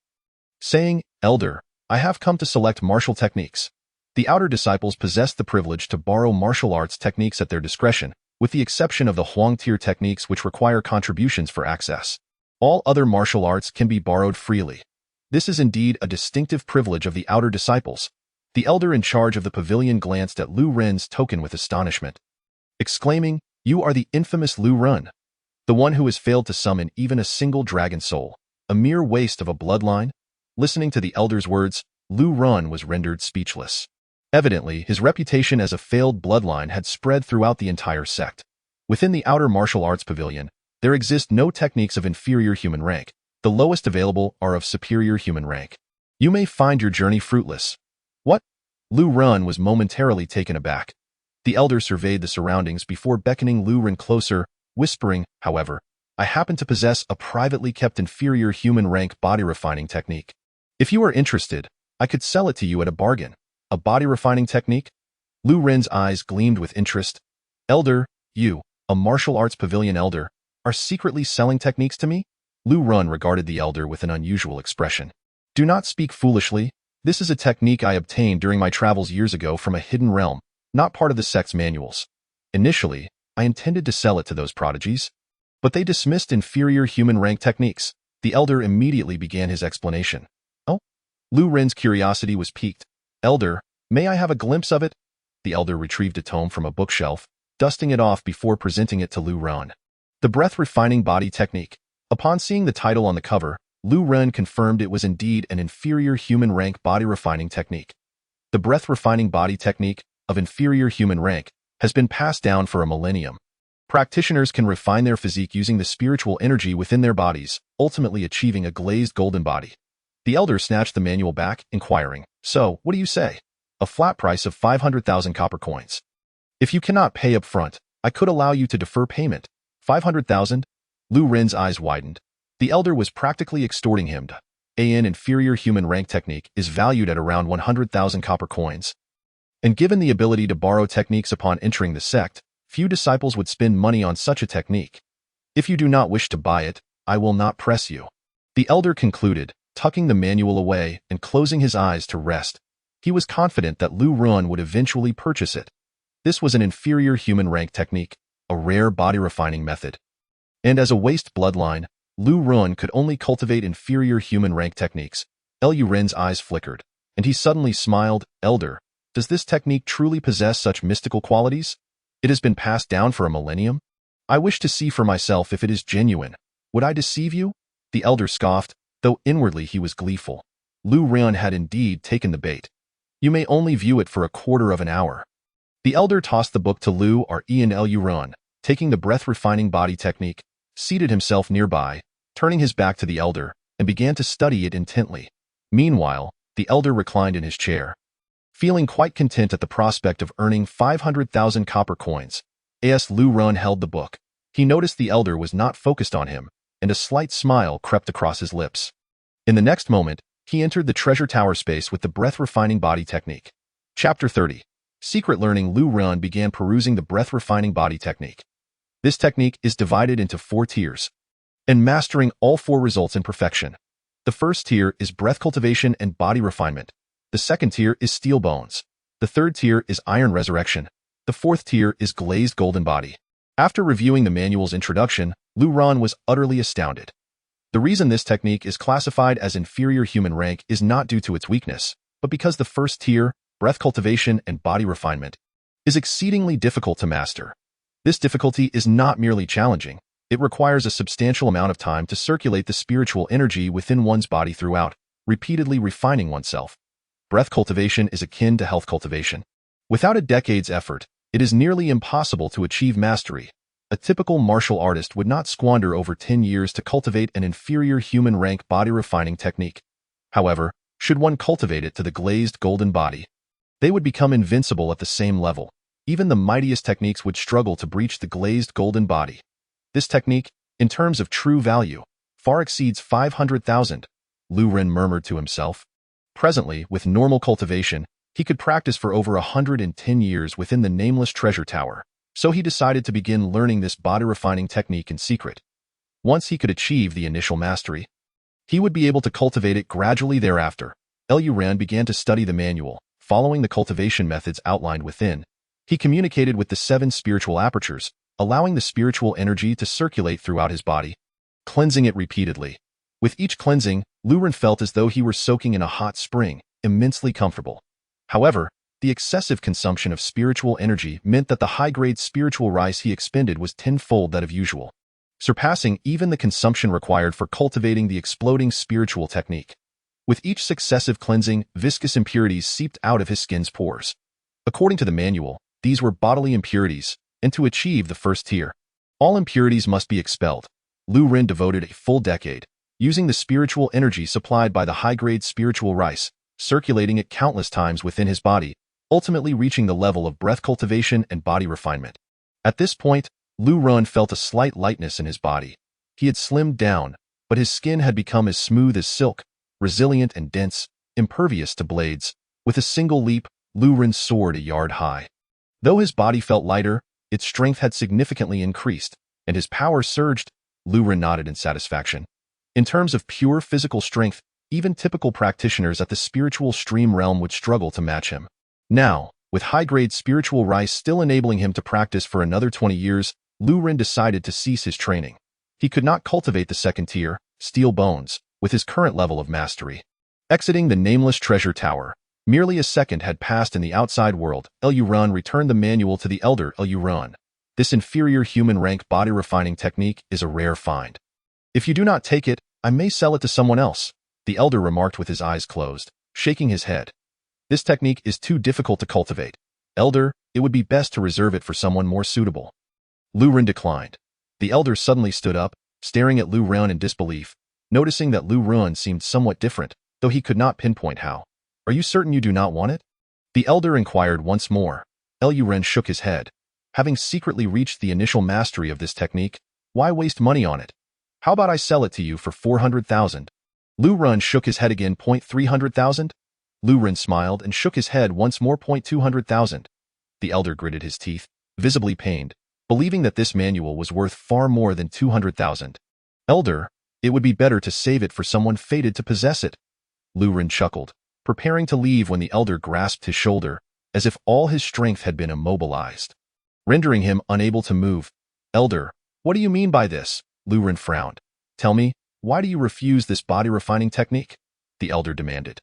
Saying, Elder, I have come to select martial techniques. The outer disciples possessed the privilege to borrow martial arts techniques at their discretion, with the exception of the Huang-tier techniques which require contributions for access. All other martial arts can be borrowed freely. This is indeed a distinctive privilege of the outer disciples. The elder in charge of the pavilion glanced at Lu Ren's token with astonishment, exclaiming, You are the infamous Lu Ren, the one who has failed to summon even a single dragon soul. a mere waste of a bloodline? Listening to the elder's words, Lu Run was rendered speechless. Evidently, his reputation as a failed bloodline had spread throughout the entire sect. Within the outer martial arts pavilion, there exist no techniques of inferior human rank. The lowest available are of superior human rank. You may find your journey fruitless. What? Lu Run was momentarily taken aback. The elder surveyed the surroundings before beckoning Lu Run closer, whispering, however, I happen to possess a privately kept inferior human rank body refining technique. If you are interested, I could sell it to you at a bargain. A body refining technique? Lu Ren's eyes gleamed with interest. Elder, you, a martial arts pavilion elder, are secretly selling techniques to me? Lu Run regarded the elder with an unusual expression. Do not speak foolishly. This is a technique I obtained during my travels years ago from a hidden realm, not part of the sect's manuals. Initially, I intended to sell it to those prodigies, but they dismissed inferior human rank techniques. The elder immediately began his explanation. Oh? Lu Ren's curiosity was piqued. Elder, may I have a glimpse of it? The elder retrieved a tome from a bookshelf, dusting it off before presenting it to Lu Run. The breath-refining body technique. Upon seeing the title on the cover, Lu Run confirmed it was indeed an inferior human rank body refining technique. The breath-refining body technique, of inferior human rank, has been passed down for a millennium. Practitioners can refine their physique using the spiritual energy within their bodies, ultimately achieving a glazed golden body. The elder snatched the manual back, inquiring, So, what do you say? A flat price of 500,000 copper coins. If you cannot pay up front, I could allow you to defer payment. 500,000? Lu Ren's eyes widened. The elder was practically extorting him. An inferior human rank technique is valued at around 100,000 copper coins. And given the ability to borrow techniques upon entering the sect, few disciples would spend money on such a technique. If you do not wish to buy it, I will not press you. The elder concluded, tucking the manual away and closing his eyes to rest. He was confident that Lu Run would eventually purchase it. This was an inferior human rank technique, a rare body refining method. And as a waste bloodline, Lu Run could only cultivate inferior human rank techniques. Lu Ren's eyes flickered, and he suddenly smiled. Elder, does this technique truly possess such mystical qualities? It has been passed down for a millennium? I wish to see for myself if it is genuine. Would I deceive you? The elder scoffed, though inwardly he was gleeful. Lu Run had indeed taken the bait. You may only view it for a quarter of an hour. The elder tossed the book to Lu Run, taking the breath-refining body technique, seated himself nearby, turning his back to the elder, and began to study it intently. Meanwhile, the elder reclined in his chair. Feeling quite content at the prospect of earning 500,000 copper coins, Lu Run held the book. He noticed the elder was not focused on him, and a slight smile crept across his lips. In the next moment, he entered the treasure tower space with the breath-refining body technique. Chapter 30. Secret Learning. Lu Run began perusing the breath-refining body technique. This technique is divided into 4 tiers, and mastering all 4 results in perfection. The first tier is breath cultivation and body refinement. The second tier is steel bones. The third tier is iron resurrection. The fourth tier is glazed golden body. After reviewing the manual's introduction, Lu Run was utterly astounded. The reason this technique is classified as inferior human rank is not due to its weakness, but because the first tier, breath cultivation and body refinement, is exceedingly difficult to master. This difficulty is not merely challenging, it requires a substantial amount of time to circulate the spiritual energy within one's body throughout, repeatedly refining oneself. Breath cultivation is akin to health cultivation. Without a decade's effort, it is nearly impossible to achieve mastery. A typical martial artist would not squander over 10 years to cultivate an inferior human rank body refining technique. However, should one cultivate it to the glazed golden body, they would become invincible at the same level. Even the mightiest techniques would struggle to breach the glazed golden body. This technique, in terms of true value, far exceeds 500,000, Lu Run murmured to himself. Presently, with normal cultivation, he could practice for over 110 years within the nameless treasure tower, so he decided to begin learning this body-refining technique in secret. Once he could achieve the initial mastery, he would be able to cultivate it gradually thereafter. Lu Run began to study the manual, following the cultivation methods outlined within. He communicated with the 7 spiritual apertures, allowing the spiritual energy to circulate throughout his body, cleansing it repeatedly. With each cleansing, Lu Run felt as though he were soaking in a hot spring, immensely comfortable. However, the excessive consumption of spiritual energy meant that the high-grade spiritual rice he expended was tenfold that of usual. surpassing even the consumption required for cultivating the exploding spiritual technique. With each successive cleansing, viscous impurities seeped out of his skin's pores. According to the manual, these were bodily impurities, and to achieve the first tier, all impurities must be expelled. Lu Ren devoted a full decade, using the spiritual energy supplied by the high-grade spiritual rice, circulating it countless times within his body, ultimately reaching the level of breath cultivation and body refinement. At this point, Lu Ren felt a slight lightness in his body. He had slimmed down, but his skin had become as smooth as silk, resilient and dense, impervious to blades. With a single leap, Lu Ren soared a yard high. Though his body felt lighter, its strength had significantly increased, and his power surged. Lu Ren nodded in satisfaction. In terms of pure physical strength, even typical practitioners at the spiritual stream realm would struggle to match him. Now, with high-grade spiritual rice still enabling him to practice for another 20 years, Lu Ren decided to cease his training. He could not cultivate the second tier, steel bones, with his current level of mastery. Exiting the nameless treasure tower, merely a second had passed in the outside world. Lu Ren returned the manual to the elder. Lu Ren. This inferior human rank body refining technique is a rare find. If you do not take it, I may sell it to someone else, the elder remarked with his eyes closed, shaking his head. This technique is too difficult to cultivate. Elder, it would be best to reserve it for someone more suitable. Lu Ren declined. The elder suddenly stood up, staring at Lu Ren in disbelief, noticing that Lu Ren seemed somewhat different, though he could not pinpoint how. Are you certain you do not want it? The elder inquired once more. Lu Ren shook his head. Having secretly reached the initial mastery of this technique, why waste money on it? How about I sell it to you for 400,000? Lu Ren shook his head again. 300,000? Lu Ren smiled and shook his head once more. 200,000. The elder gritted his teeth, visibly pained, believing that this manual was worth far more than 200,000. Elder, it would be better to save it for someone fated to possess it. Lu Ren chuckled, preparing to leave when the elder grasped his shoulder, as if all his strength had been immobilized, rendering him unable to move. Elder, what do you mean by this? Lu Ren frowned. Tell me, why do you refuse this body refining technique? The elder demanded.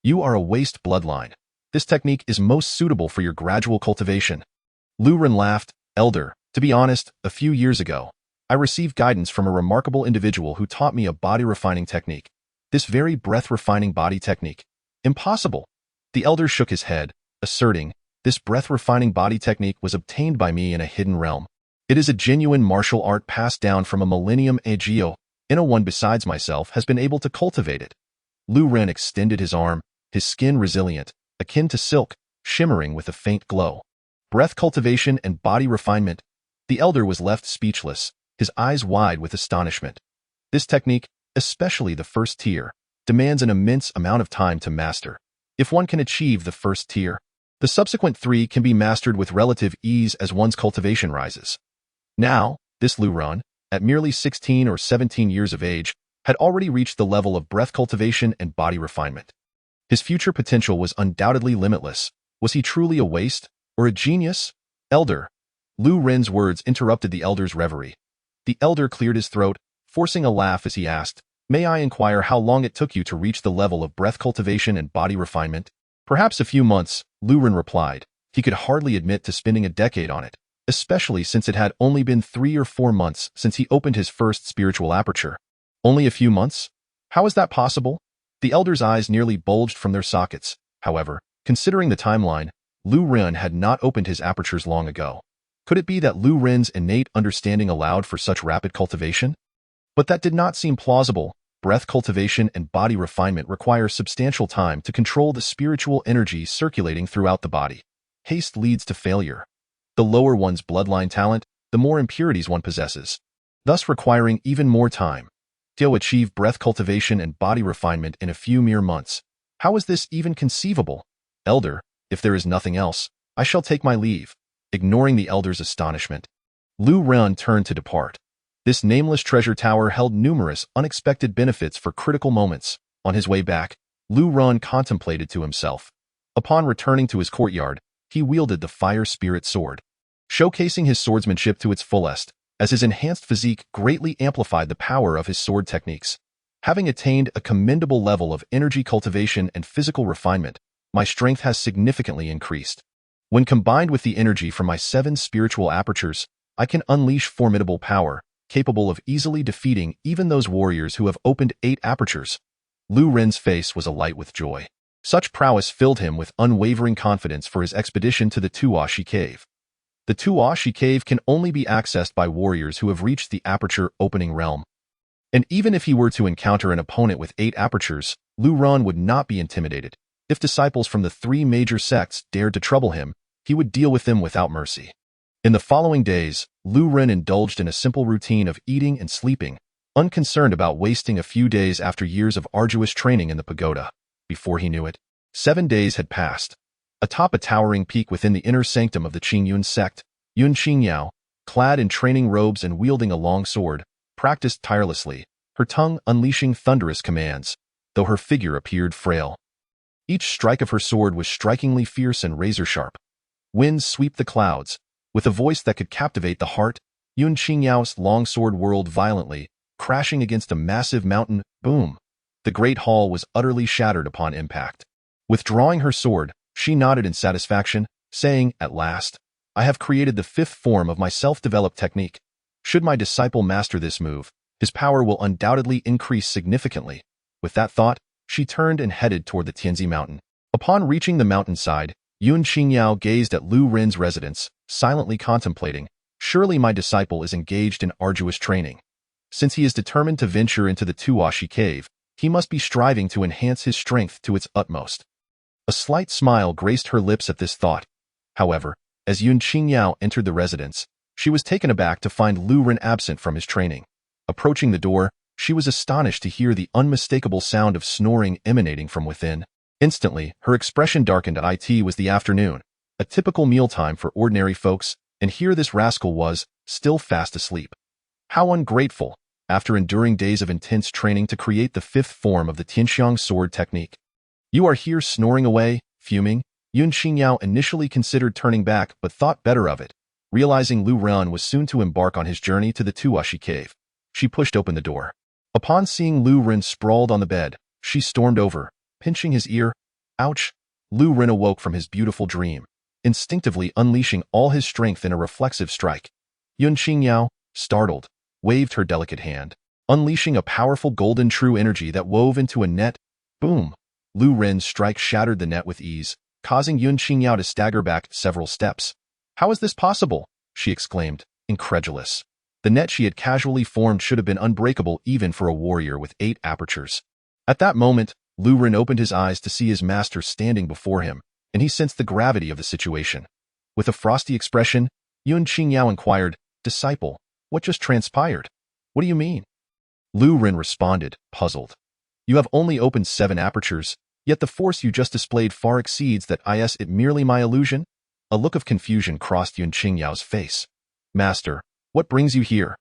You are a waste bloodline. This technique is most suitable for your gradual cultivation. Lu Ren laughed. Elder, to be honest, a few years ago, I received guidance from a remarkable individual who taught me a body refining technique. This very breath refining body technique. Impossible. The elder shook his head, asserting, this breath refining body technique was obtained by me in a hidden realm. It is a genuine martial art passed down from a millennium ago. No one besides myself has been able to cultivate it. Lu Ren extended his arm, his skin resilient, akin to silk, shimmering with a faint glow. Breath cultivation and body refinement. The elder was left speechless, his eyes wide with astonishment. This technique, especially the first tier, demands an immense amount of time to master. If one can achieve the first tier, the subsequent 3 can be mastered with relative ease as one's cultivation rises. Now, this Lu Ren, at merely 16 or 17 years of age, had already reached the level of breath cultivation and body refinement. His future potential was undoubtedly limitless. Was he truly a waste, or a genius? Elder. Lu Ren's words interrupted the elder's reverie. The elder cleared his throat, forcing a laugh as he asked, May I inquire how long it took you to reach the level of breath cultivation and body refinement? Perhaps a few months, Lu Ren replied. He could hardly admit to spending a decade on it, especially since it had only been 3 or 4 months since he opened his first spiritual aperture. Only a few months? How is that possible? The elder's eyes nearly bulged from their sockets. However, considering the timeline, Lu Ren had not opened his apertures long ago. Could it be that Lu Ren's innate understanding allowed for such rapid cultivation? But that did not seem plausible. Breath cultivation and body refinement require substantial time to control the spiritual energy circulating throughout the body. Haste leads to failure. The lower one's bloodline talent, the more impurities one possesses, thus requiring even more time. To achieve breath cultivation and body refinement in a few mere months. How is this even conceivable? Elder, if there is nothing else, I shall take my leave. Ignoring the elder's astonishment, Lu Ren turned to depart. This nameless treasure tower held numerous unexpected benefits for critical moments. On his way back, Lu Ren contemplated to himself. Upon returning to his courtyard, he wielded the fire spirit sword, showcasing his swordsmanship to its fullest, as his enhanced physique greatly amplified the power of his sword techniques. Having attained a commendable level of energy cultivation and physical refinement, my strength has significantly increased. When combined with the energy from my 7 spiritual apertures, I can unleash formidable power. capable of easily defeating even those warriors who have opened 8 apertures. Lu Ren's face was alight with joy. Such prowess filled him with unwavering confidence for his expedition to the Tashi cave. The Tashi cave can only be accessed by warriors who have reached the aperture opening realm. And even if he were to encounter an opponent with 8 apertures, Lu Ren would not be intimidated. If disciples from the 3 major sects dared to trouble him, he would deal with them without mercy. In the following days, Lu Ren indulged in a simple routine of eating and sleeping, unconcerned about wasting a few days after years of arduous training in the pagoda. Before he knew it, 7 days had passed. Atop a towering peak within the inner sanctum of the Qingyun sect, Yun Qingyao, clad in training robes and wielding a long sword, practiced tirelessly, her tongue unleashing thunderous commands, though her figure appeared frail. Each strike of her sword was strikingly fierce and razor-sharp. Winds sweep the clouds. With a voice that could captivate the heart, Yun Qingyao's long sword whirled violently, crashing against a massive mountain. Boom! The great hall was utterly shattered upon impact. Withdrawing her sword, she nodded in satisfaction, saying, "At last, I have created the 5th form of my self-developed technique. Should my disciple master this move, his power will undoubtedly increase significantly." With that thought, she turned and headed toward the Tianzi mountain. Upon reaching the mountainside, Yun Qingyao gazed at Lu Ren's residence, silently contemplating, "Surely my disciple is engaged in arduous training. Since he is determined to venture into the Tashi cave, he must be striving to enhance his strength to its utmost." A slight smile graced her lips at this thought. However, as Yun Qingyao entered the residence, she was taken aback to find Lu Ren absent from his training. Approaching the door, she was astonished to hear the unmistakable sound of snoring emanating from within. Instantly, her expression darkened. It was the afternoon, a typical mealtime for ordinary folks, and here this rascal was, still fast asleep. How ungrateful, after enduring days of intense training to create the 5th form of the Tianxiang sword technique. "You are here snoring away, fuming?" Yun Qingyao initially considered turning back but thought better of it, realizing Lu Ren was soon to embark on his journey to the Tashi cave. She pushed open the door. Upon seeing Lu Ren sprawled on the bed, she stormed over, pinching his ear. Ouch! Lu Ren awoke from his beautiful dream, instinctively unleashing all his strength in a reflexive strike. Yun Qingyao, startled, waved her delicate hand, unleashing a powerful golden true energy that wove into a net. Boom! Lu Ren's strike shattered the net with ease, causing Yun Qingyao to stagger back several steps. "How is this possible?" she exclaimed, incredulous. The net she had casually formed should have been unbreakable even for a warrior with 8 apertures. At that moment, Lu Ren opened his eyes to see his master standing before him, and he sensed the gravity of the situation. With a frosty expression, Yun Qingyao inquired, "Disciple, what just transpired? What do you mean?" Lu Ren responded, puzzled. "You have only opened 7 apertures, yet the force you just displayed far exceeds that. Is it merely my illusion?" A look of confusion crossed Yun Qingyao's face. "Master, what brings you here?"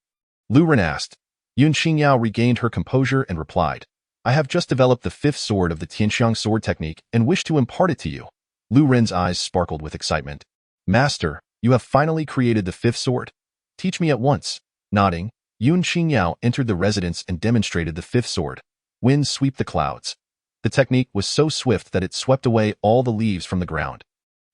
Lu Ren asked. Yun Qingyao regained her composure and replied, "I have just developed the 5th sword of the Tianxiang sword technique and wish to impart it to you." Lu Ren's eyes sparkled with excitement. "Master, you have finally created the 5th sword? Teach me at once." Nodding, Yun Qingyao entered the residence and demonstrated the 5th sword. Winds sweep the clouds. The technique was so swift that it swept away all the leaves from the ground.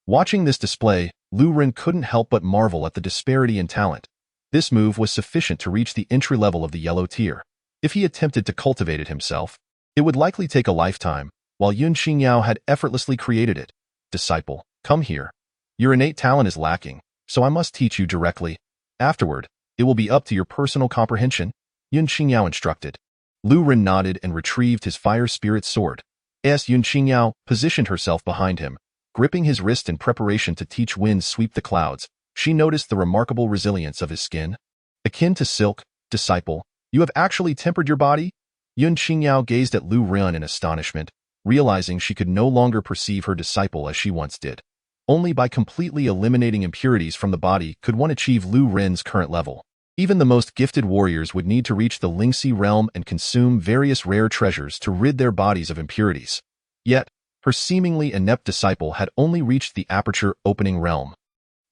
Watching this display, Lu Ren couldn't help but marvel at the disparity in talent. This move was sufficient to reach the entry level of the yellow tier. If he attempted to cultivate it himself, it would likely take a lifetime, while Yun Qingyao had effortlessly created it. "Disciple, come here. Your innate talent is lacking, so I must teach you directly. Afterward, it will be up to your personal comprehension," Yun Qingyao instructed. Lu Ren nodded and retrieved his fire spirit sword. Yun Qingyao positioned herself behind him, gripping his wrist in preparation to teach. Winds sweep the clouds. She noticed the remarkable resilience of his skin. "Akin to silk, disciple, you have actually tempered your body?" Yun Qingyao gazed at Lu Ren in astonishment, realizing she could no longer perceive her disciple as she once did. Only by completely eliminating impurities from the body could one achieve Lu Ren's current level. Even the most gifted warriors would need to reach the Lingxi realm and consume various rare treasures to rid their bodies of impurities. Yet, her seemingly inept disciple had only reached the aperture opening realm.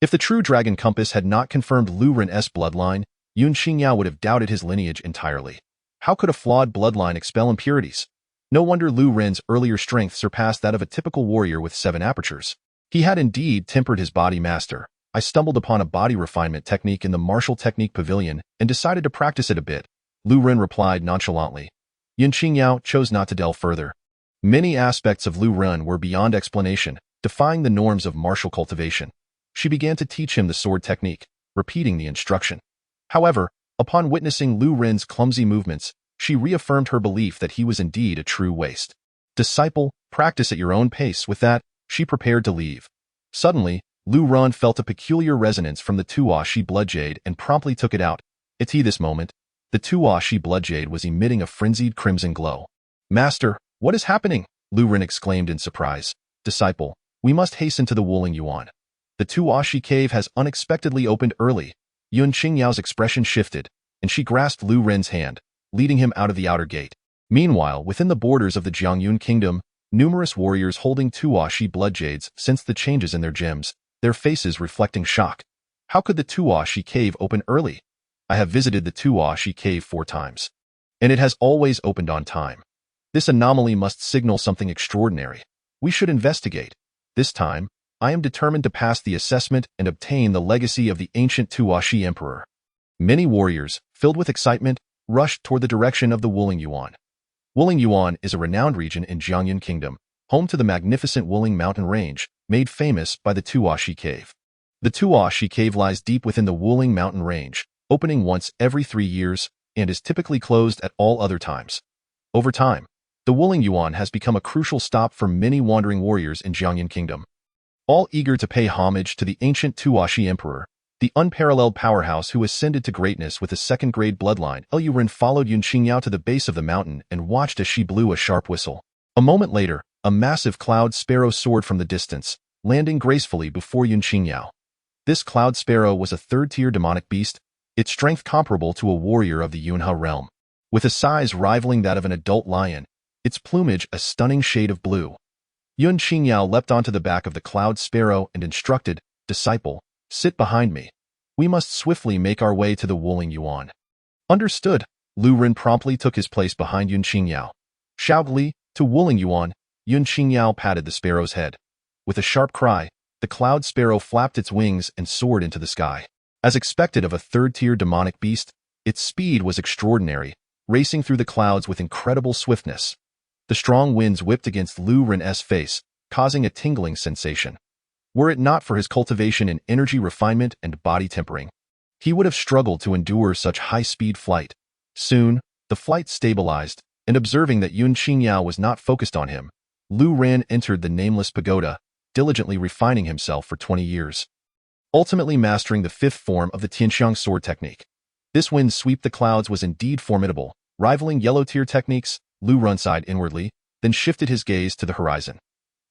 If the true dragon compass had not confirmed Lu Ren's bloodline, Yun Qingyao would have doubted his lineage entirely. How could a flawed bloodline expel impurities? No wonder Lu Ren's earlier strength surpassed that of a typical warrior with 7 apertures. He had indeed tempered his body. "Master, I stumbled upon a body refinement technique in the martial technique pavilion and decided to practice it a bit, Lu Ren replied nonchalantly. Yun Qingyao chose not to delve further. Many aspects of Lu Ren were beyond explanation, defying the norms of martial cultivation. She began to teach him the sword technique, repeating the instruction. However, upon witnessing Lu Ren's clumsy movements, she reaffirmed her belief that he was indeed a true waste. Disciple, practice at your own pace. With that, she prepared to leave. Suddenly, Lu Ren felt a peculiar resonance from the Tashi blood jade and promptly took it out. It's this moment. The Tashi blood jade was emitting a frenzied crimson glow. Master, what is happening? Lu Ren exclaimed in surprise. Disciple, we must hasten to the Wuling Yuan. The Tashi cave has unexpectedly opened early. Yun Qingyao's expression shifted, and she grasped Lu Ren's hand, leading him out of the outer gate. Meanwhile, within the borders of the Jiangyun kingdom, numerous warriors holding Tashi blood jades sensed the changes in their gems, their faces reflecting shock. How could the Tashi cave open early? I have visited the Tashi cave 4 times, and it has always opened on time. This anomaly must signal something extraordinary. We should investigate. This time, I am determined to pass the assessment and obtain the legacy of the ancient Tashi emperor. Many warriors, filled with excitement, rushed toward the direction of the Wuling Yuan. Wuling Yuan is a renowned region in Jiangyun Kingdom, home to the magnificent Wuling mountain range, made famous by the Tashi cave. The Tashi cave lies deep within the Wuling mountain range, opening once every 3 years, and is typically closed at all other times. Over time, the Wuling Yuan has become a crucial stop for many wandering warriors in Jiangyun Kingdom. All eager to pay homage to the ancient Tashi emperor, the unparalleled powerhouse who ascended to greatness with a second-grade bloodline, Lu Ren followed Yun Qingyao to the base of the mountain and watched as she blew a sharp whistle. A moment later, a massive cloud sparrow soared from the distance, landing gracefully before Yun Qingyao. This cloud sparrow was a 3rd-tier demonic beast, its strength comparable to a warrior of the Yunhe realm. With a size rivaling that of an adult lion, its plumage a stunning shade of blue. Yun Qingyao leapt onto the back of the cloud sparrow and instructed, Disciple, sit behind me. We must swiftly make our way to the Wuling Yuan. Understood. Lu Ren promptly took his place behind Yun Qingyao. Shoutly, to Wuling Yuan, Yun Qingyao patted the sparrow's head. With a sharp cry, the cloud sparrow flapped its wings and soared into the sky. As expected of a 3rd-tier demonic beast, its speed was extraordinary, racing through the clouds with incredible swiftness. The strong winds whipped against Lu Ren's face, causing a tingling sensation. Were it not for his cultivation in energy refinement and body tempering, he would have struggled to endure such high-speed flight. Soon, the flight stabilized, and observing that Yun Qingyao was not focused on him, Lu Ren entered the nameless pagoda, diligently refining himself for 20 years. Ultimately mastering the 5th form of the Tianxiang sword technique. This wind sweep the clouds was indeed formidable, rivaling yellow-tier techniques. Lu Ren sighed inwardly, then shifted his gaze to the horizon.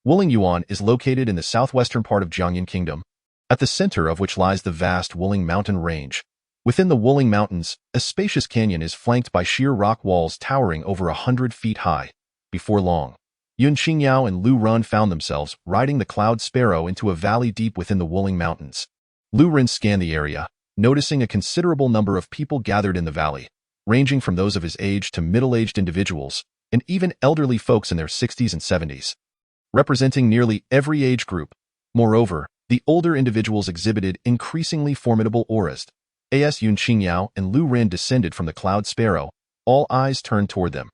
Wuling Yuan is located in the southwestern part of Jiangyun Kingdom, at the center of which lies the vast Wuling mountain range. Within the Wuling Mountains, a spacious canyon is flanked by sheer rock walls towering over 100 feet high. Before long, Yun Qingyao and Lu Ren found themselves riding the cloud sparrow into a valley deep within the Wuling Mountains. Lu Ren scanned the area, noticing a considerable number of people gathered in the valley, ranging from those of his age to middle-aged individuals, and even elderly folks in their 60s and 70s, representing nearly every age group. Moreover, the older individuals exhibited increasingly formidable auras. As Yun Qingyao and Lu Ren descended from the cloud sparrow, all eyes turned toward them.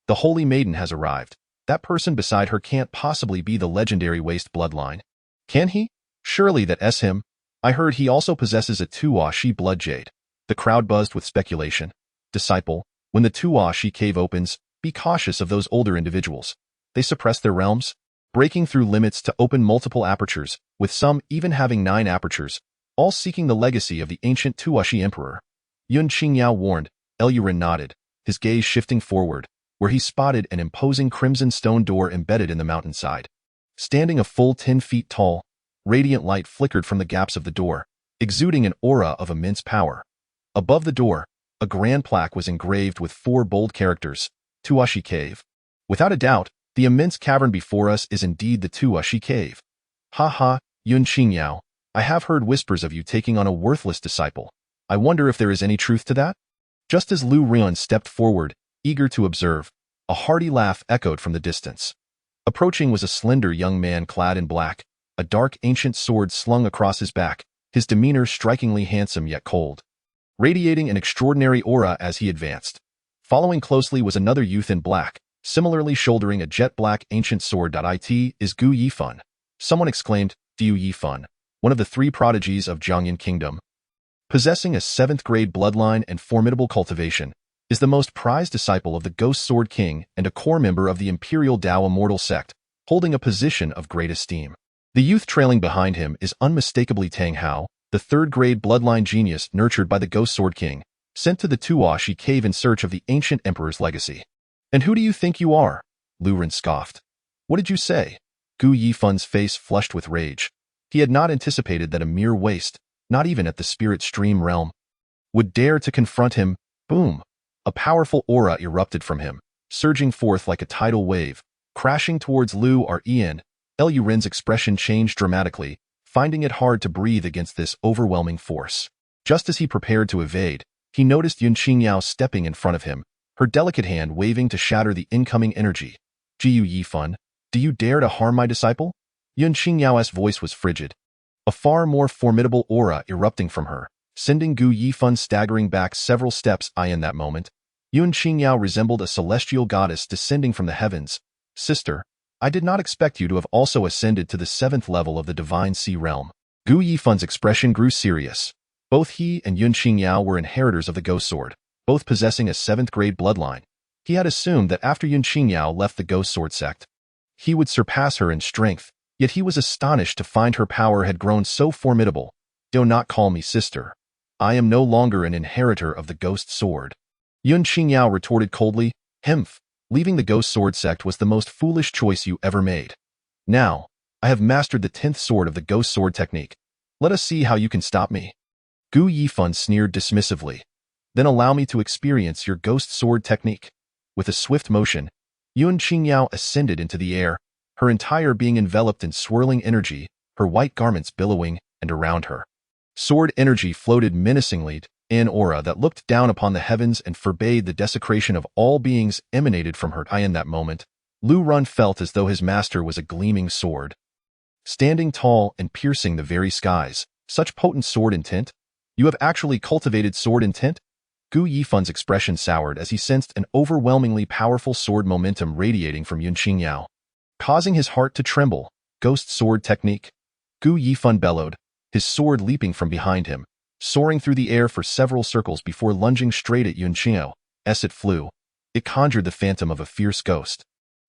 The holy maiden has arrived. That person beside her can't possibly be the legendary waste bloodline. Can he? Surely that's him. I heard he also possesses a Tashi blood jade. The crowd buzzed with speculation. Disciple, when the Tashi cave opens, be cautious of those older individuals. They suppress their realms, breaking through limits to open multiple apertures, with some even having 9 apertures, all seeking the legacy of the ancient Tashi emperor. Yun Qingyao warned. Lu Ren nodded, his gaze shifting forward, where he spotted an imposing crimson stone door embedded in the mountainside. Standing a full 10 feet tall, radiant light flickered from the gaps of the door, exuding an aura of immense power. Above the door, a grand plaque was engraved with 4 bold characters, Tashi Cave. Without a doubt, the immense cavern before us is indeed the Tashi Cave. Ha ha, Yun Qingyao, I have heard whispers of you taking on a worthless disciple. I wonder if there is any truth to that? Just as Lu Ren stepped forward, eager to observe, a hearty laugh echoed from the distance. Approaching was a slender young man clad in black, a dark ancient sword slung across his back, his demeanor strikingly handsome yet cold, radiating an extraordinary aura as he advanced. Following closely was another youth in black, similarly shouldering a jet-black ancient sword. It is Gu Yifan. Someone exclaimed, Du Yifan, one of the three prodigies of Jiangyan Kingdom. Possessing a 7th-grade bloodline and formidable cultivation, is the most prized disciple of the Ghost Sword King and a core member of the Imperial Tao Immortal sect, holding a position of great esteem. The youth trailing behind him is unmistakably Tang Hao, the 3rd-grade bloodline genius nurtured by the Ghost Sword King, sent to the Tuashi cave in search of the ancient emperor's legacy. And who do you think you are? Lu Ren scoffed. What did you say? Gu Yifan's face flushed with rage. He had not anticipated that a mere waste, not even at the spirit stream realm, would dare to confront him. Boom! A powerful aura erupted from him, surging forth like a tidal wave, crashing towards Lu Ren. Lu Ren's expression changed dramatically, finding it hard to breathe against this overwhelming force. Just as he prepared to evade, he noticed Yun Qingyao stepping in front of him, her delicate hand waving to shatter the incoming energy. Jiu Yifan, do you dare to harm my disciple? Yun Qingyao's voice was frigid, a far more formidable aura erupting from her, sending Gu Yifan staggering back several steps. In that moment, Yun Qingyao resembled a celestial goddess descending from the heavens. Sister, I did not expect you to have also ascended to the 7th level of the divine sea realm. Gu Yifan's expression grew serious. Both he and Yun Qingyao were inheritors of the Ghost Sword, both possessing a 7th-grade bloodline. He had assumed that after Yun Qingyao left the Ghost Sword sect, he would surpass her in strength, yet he was astonished to find her power had grown so formidable. Do not call me sister. I am no longer an inheritor of the Ghost Sword. Yun Qingyao retorted coldly, Hemph, leaving the Ghost Sword sect was the most foolish choice you ever made. Now, I have mastered the 10th sword of the Ghost Sword technique. Let us see how you can stop me. Gu Yifan sneered dismissively. Then allow me to experience your Ghost Sword technique. With a swift motion, Yun Qingyao ascended into the air, her entire being enveloped in swirling energy, her white garments billowing, and around her. Sword energy floated menacingly, an aura that looked down upon the heavens and forbade the desecration of all beings emanated from her. In that moment, Lu Ren felt as though his master was a gleaming sword, standing tall and piercing the very skies. Such potent sword intent? You have actually cultivated sword intent? Gu Yifan's expression soured as he sensed an overwhelmingly powerful sword momentum radiating from Yun Qingyao, causing his heart to tremble. Ghost Sword technique? Gu Yifan bellowed, his sword leaping from behind him, soaring through the air for several circles before lunging straight at Yun Qingyao. As it flew, it conjured the phantom of a fierce ghost,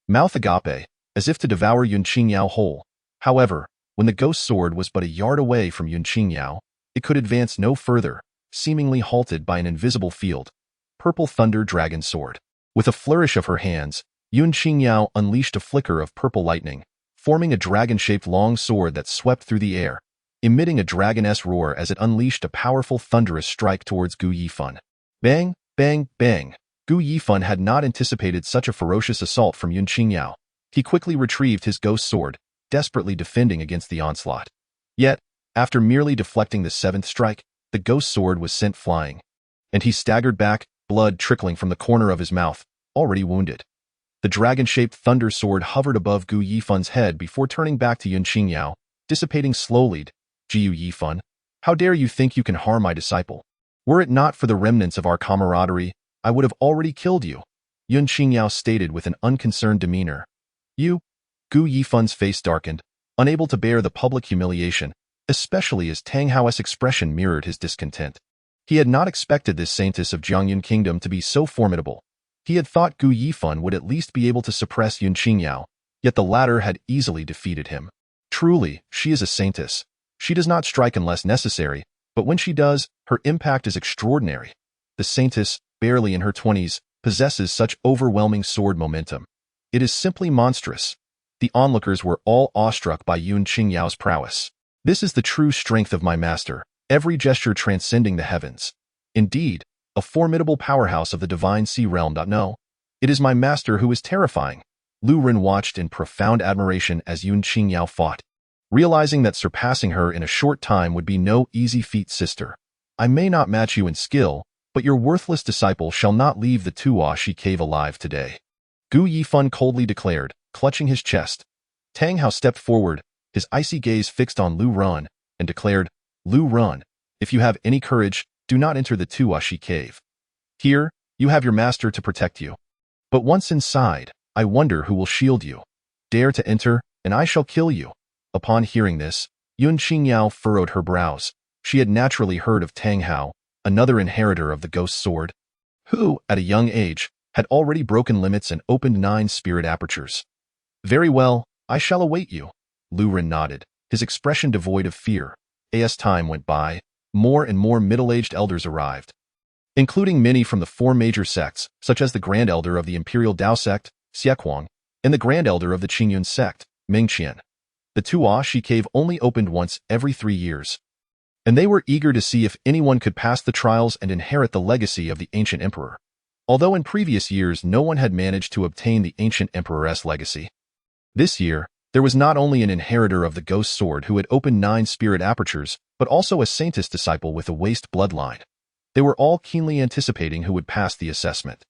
mouth agape, as if to devour Yun Qingyao whole. However, when the ghost sword was but a yard away from Yun Qingyao, it could advance no further, seemingly halted by an invisible field. Purple Thunder Dragon Sword. With a flourish of her hands, Yun Qingyao unleashed a flicker of purple lightning, forming a dragon-shaped long sword that swept through the air, emitting a dragoness roar as it unleashed a powerful thunderous strike towards Gu Yifan. Bang, bang, bang. Gu Yifan had not anticipated such a ferocious assault from Yun Qingyao. He quickly retrieved his ghost sword, desperately defending against the onslaught. Yet, after merely deflecting the 7th strike, the ghost sword was sent flying, and he staggered back, blood trickling from the corner of his mouth, already wounded. The dragon-shaped thunder sword hovered above Gu Yifan's head before turning back to Yun Qingyao, dissipating slowly. Jiu Yifan, how dare you think you can harm my disciple? Were it not for the remnants of our camaraderie, I would have already killed you, Yun Qingyao stated with an unconcerned demeanor. You? Gu Yifan's face darkened, unable to bear the public humiliation, especially as Tang Hao's expression mirrored his discontent. He had not expected this saintess of Jiangyan Kingdom to be so formidable. He had thought Gu Yifan would at least be able to suppress Yun Qingyao, yet the latter had easily defeated him. Truly, she is a saintess. She does not strike unless necessary, but when she does, her impact is extraordinary. The saintess, barely in her 20s, possesses such overwhelming sword momentum. It is simply monstrous. The onlookers were all awestruck by Yun Qingyao's prowess. This is the true strength of my master, every gesture transcending the heavens. Indeed, a formidable powerhouse of the divine sea realm. No, it is my master who is terrifying. Lu Ren watched in profound admiration as Yun Qingyao fought, realizing that surpassing her in a short time would be no easy feat. Sister, I may not match you in skill, but your worthless disciple shall not leave the Tuashi cave alive today. Gu Yifan coldly declared, clutching his chest. Tang Hao stepped forward, his icy gaze fixed on Lu Ren, and declared, Lu Run, if you have any courage, do not enter the Tuashi cave. Here, you have your master to protect you. But once inside, I wonder who will shield you. Dare to enter, and I shall kill you." Upon hearing this, Yun Qingyao furrowed her brows. She had naturally heard of Tang Hao, another inheritor of the ghost sword, who, at a young age, had already broken limits and opened 9 spirit apertures. "Very well, I shall await you." Lu Ren nodded, his expression devoid of fear. As time went by, more and more middle-aged elders arrived, including many from the 4 major sects, such as the Grand Elder of the Imperial Dao sect, Xiequang, and the Grand Elder of the Qingyun sect, Mingqian. The Tuashi cave only opened once every 3 years, and they were eager to see if anyone could pass the trials and inherit the legacy of the ancient emperor. Although in previous years no one had managed to obtain the ancient emperor's legacy, this year, there was not only an inheritor of the ghost sword who had opened 9 spirit apertures, but also a saintess disciple with a waste bloodline. They were all keenly anticipating who would pass the assessment.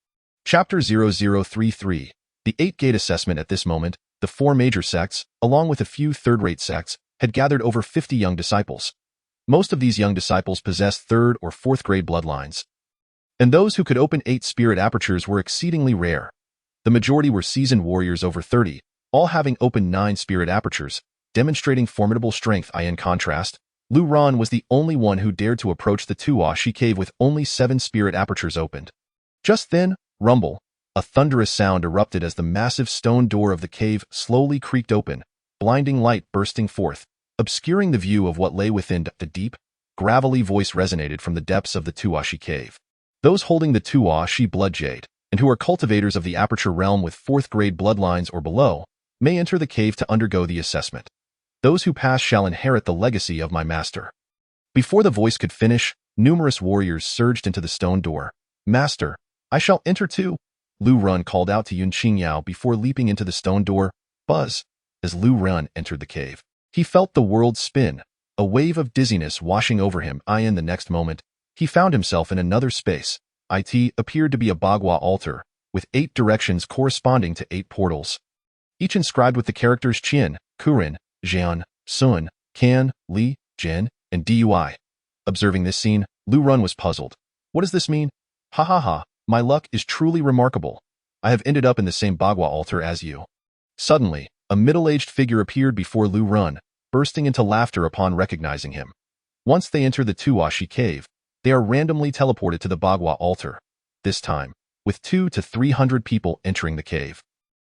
Chapter 0033. The 8-gate assessment. At this moment, the 4 major sects, along with a few third-rate sects, had gathered over 50 young disciples. Most of these young disciples possessed 3rd or 4th grade bloodlines, and those who could open 8 spirit apertures were exceedingly rare. The majority were seasoned warriors over 30, all having opened 9 spirit apertures, demonstrating formidable strength. In contrast, Lu Ran was the only one who dared to approach the Tuashi cave with only 7 spirit apertures opened. Just then, rumble, a thunderous sound erupted as the massive stone door of the cave slowly creaked open, blinding light bursting forth, obscuring the view of what lay within. The deep, gravelly voice resonated from the depths of the Tuashi cave. "Those holding the Tuashi blood jade, and who are cultivators of the aperture realm with 4th grade bloodlines or below, may enter the cave to undergo the assessment. Those who pass shall inherit the legacy of my master." Before the voice could finish, numerous warriors surged into the stone door. "Master, I shall enter too," Lu Ren called out to Yun Qingyao before leaping into the stone door. Buzz! As Lu Ren entered the cave, he felt the world spin, a wave of dizziness washing over him. In the next moment, he found himself in another space. It appeared to be a Bagua altar, with 8 directions corresponding to 8 portals, each inscribed with the characters Qian, Kurin, Jian, Sun, Kan, Li, Jin, and Dui. Observing this scene, Lu Ren was puzzled. What does this mean? Ha ha ha, my luck is truly remarkable. I have ended up in the same Bagua altar as you. Suddenly, a middle-aged figure appeared before Lu Ren, bursting into laughter upon recognizing him. Once they enter the Tuashi cave, they are randomly teleported to the Bagua altar, this time, with 200 to 300 people entering the cave.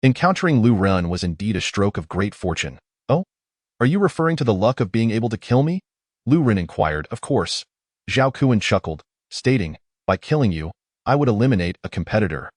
Encountering Lu Ren was indeed a stroke of great fortune. "Oh? Are you referring to the luck of being able to kill me?" Lu Ren inquired. "Of course." Zhao Kuan chuckled, stating, "By killing you, I would eliminate a competitor.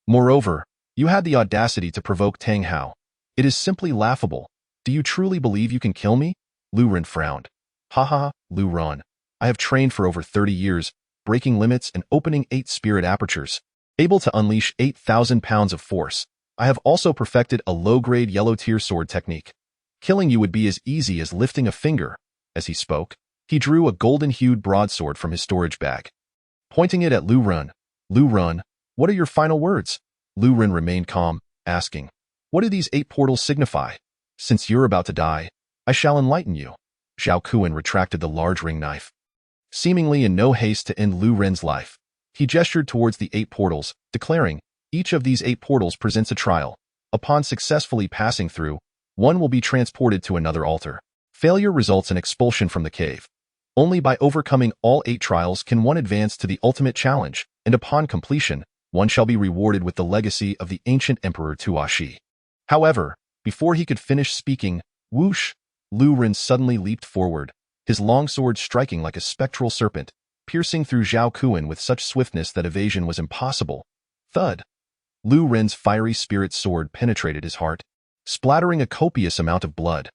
Moreover, you had the audacity to provoke Tang Hao. It is simply laughable. Do you truly believe you can kill me?" Lu Ren frowned. "Ha ha, Lu Ren. I have trained for over 30 years, breaking limits and opening 8 spirit apertures, able to unleash 8,000 pounds of force. I have also perfected a low-grade yellow-tier sword technique. Killing you would be as easy as lifting a finger." As he spoke, he drew a golden-hued broadsword from his storage bag, pointing it at Lu Ren. "Lu Ren, what are your final words?" Lu Ren remained calm, asking, "What do these 8 portals signify? Since you're about to die, I shall enlighten you." Zhao Kuan retracted the large ring knife. Seemingly in no haste to end Lu Ren's life, he gestured towards the 8 portals, declaring, "Each of these 8 portals presents a trial. Upon successfully passing through, one will be transported to another altar. Failure results in expulsion from the cave. Only by overcoming all 8 trials can one advance to the ultimate challenge, and upon completion, one shall be rewarded with the legacy of the ancient Emperor Tuashi." However, before he could finish speaking, whoosh, Lu Ren suddenly leaped forward, his long sword striking like a spectral serpent, piercing through Zhao Kuan with such swiftness that evasion was impossible. Thud! Lu Ren's fiery spirit sword penetrated his heart, splattering a copious amount of blood.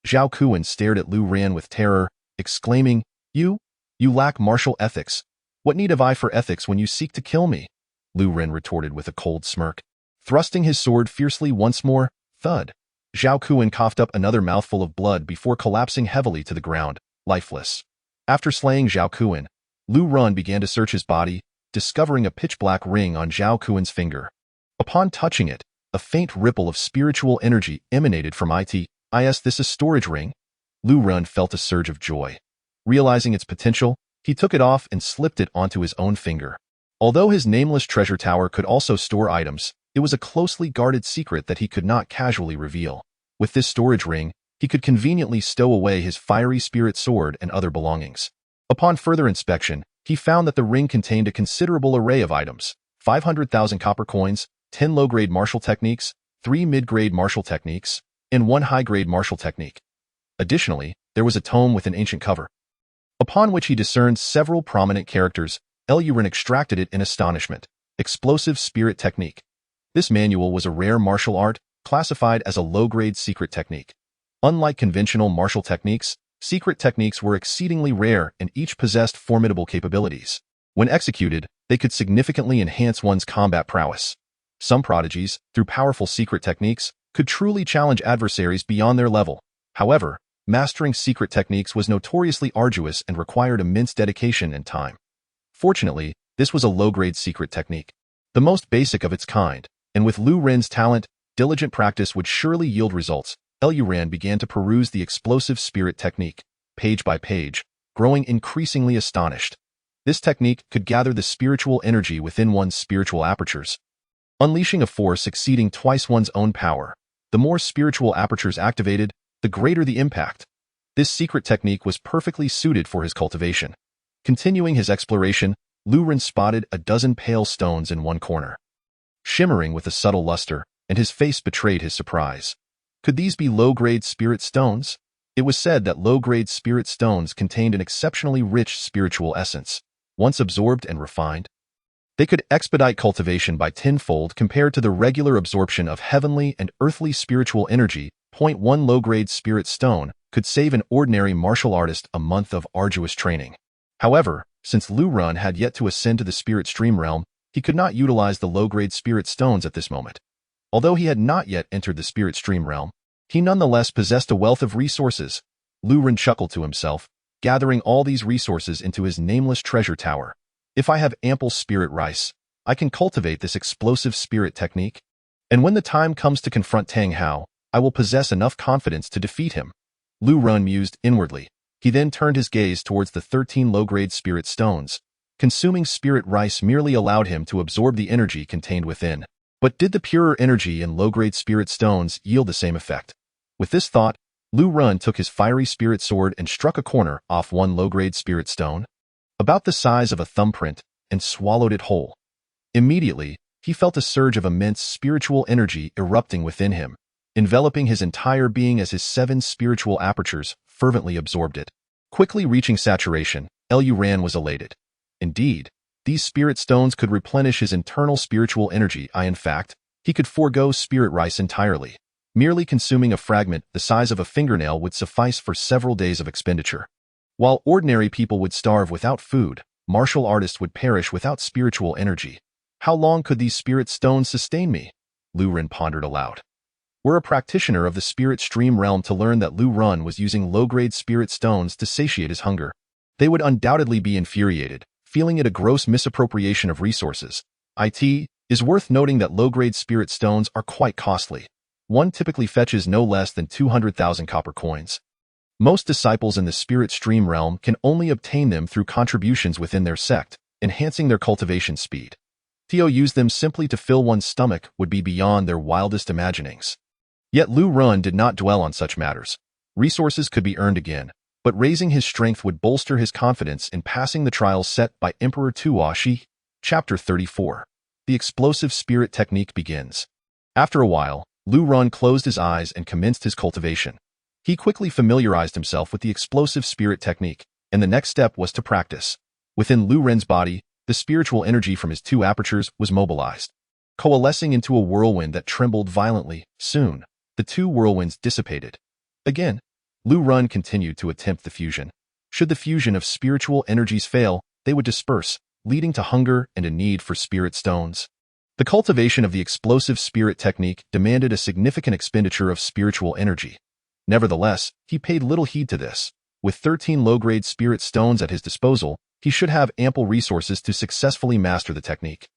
Zhao Kuan stared at Lu Ren with terror, exclaiming, You lack martial ethics. What need have I for ethics when you seek to kill me?" Lu Ren retorted with a cold smirk. Thrusting his sword fiercely once more, thud! Zhao Kuan coughed up another mouthful of blood before collapsing heavily to the ground, lifeless. After slaying Zhao Kuan, Lu Ren began to search his body, discovering a pitch-black ring on Zhao Kuan's finger. Upon touching it, a faint ripple of spiritual energy emanated from it. Is this a storage ring? Lu Ren felt a surge of joy. Realizing its potential, he took it off and slipped it onto his own finger. Although his nameless treasure tower could also store items, it was a closely guarded secret that he could not casually reveal. With this storage ring, he could conveniently stow away his fiery spirit sword and other belongings. Upon further inspection, he found that the ring contained a considerable array of items: 500,000 copper coins, 10 low-grade martial techniques, 3 mid-grade martial techniques, and 1 high-grade martial technique. Additionally, there was a tome with an ancient cover, upon which he discerned several prominent characters. Elurin extracted it in astonishment. Explosive Spirit Technique. This manual was a rare martial art, classified as a low-grade secret technique. Unlike conventional martial techniques, secret techniques were exceedingly rare and each possessed formidable capabilities. When executed, they could significantly enhance one's combat prowess. Some prodigies, through powerful secret techniques, could truly challenge adversaries beyond their level. However, mastering secret techniques was notoriously arduous and required immense dedication and time. Fortunately, this was a low-grade secret technique, the most basic of its kind, and with Lu Ren's talent, diligent practice would surely yield results. Elurin began to peruse the explosive spirit technique, page by page, growing increasingly astonished. This technique could gather the spiritual energy within one's spiritual apertures, unleashing a force exceeding twice one's own power. The more spiritual apertures activated, the greater the impact. This secret technique was perfectly suited for his cultivation. Continuing his exploration, Lu Ren spotted a dozen pale stones in one corner, shimmering with a subtle luster, and his face betrayed his surprise. Could these be low-grade spirit stones? It was said that low-grade spirit stones contained an exceptionally rich spiritual essence. Once absorbed and refined, they could expedite cultivation by tenfold compared to the regular absorption of heavenly and earthly spiritual energy. 1 low-grade spirit stone could save an ordinary martial artist a month of arduous training. However, since Lu Ren had yet to ascend to the spirit stream realm, he could not utilize the low-grade spirit stones at this moment. Although he had not yet entered the spirit stream realm, he nonetheless possessed a wealth of resources. Lu Ren chuckled to himself, gathering all these resources into his nameless treasure tower. If I have ample spirit rice, I can cultivate this explosive spirit technique, and when the time comes to confront Tang Hao, I will possess enough confidence to defeat him. Lu Ren mused inwardly. He then turned his gaze towards the 13 low-grade spirit stones. Consuming spirit rice merely allowed him to absorb the energy contained within. But did the purer energy in low-grade spirit stones yield the same effect? With this thought, Lu Ren took his fiery spirit sword and struck a corner off one low-grade spirit stone, about the size of a thumbprint, and swallowed it whole. Immediately, he felt a surge of immense spiritual energy erupting within him, enveloping his entire being as his 7 spiritual apertures fervently absorbed it. Quickly reaching saturation, Elurin was elated. Indeed, these spirit stones could replenish his internal spiritual energy. In fact, he could forego spirit rice entirely. Merely consuming a fragment the size of a fingernail would suffice for several days of expenditure. While ordinary people would starve without food, martial artists would perish without spiritual energy. How long could these spirit stones sustain me? Lu Ren pondered aloud. Were a practitioner of the spirit stream realm to learn that Lu Ren was using low-grade spirit stones to satiate his hunger, they would undoubtedly be infuriated, feeling it a gross misappropriation of resources. It is worth noting that low-grade spirit stones are quite costly. One typically fetches no less than 200,000 copper coins. Most disciples in the spirit stream realm can only obtain them through contributions within their sect, enhancing their cultivation speed. To use them simply to fill one's stomach would be beyond their wildest imaginings. Yet Lu Ren did not dwell on such matters. Resources could be earned again, but raising his strength would bolster his confidence in passing the trials set by Emperor Tashi. Chapter 34. The explosive spirit technique begins. After a while, Lu Ren closed his eyes and commenced his cultivation. He quickly familiarized himself with the explosive spirit technique, and the next step was to practice. Within Lu Ren's body, the spiritual energy from his 2 apertures was mobilized, coalescing into a whirlwind that trembled violently. Soon, the 2 whirlwinds dissipated. Again, Lu Ren continued to attempt the fusion. Should the fusion of spiritual energies fail, they would disperse, leading to hunger and a need for spirit stones. The cultivation of the explosive spirit technique demanded a significant expenditure of spiritual energy. Nevertheless, he paid little heed to this. With 13 low-grade spirit stones at his disposal, he should have ample resources to successfully master the technique.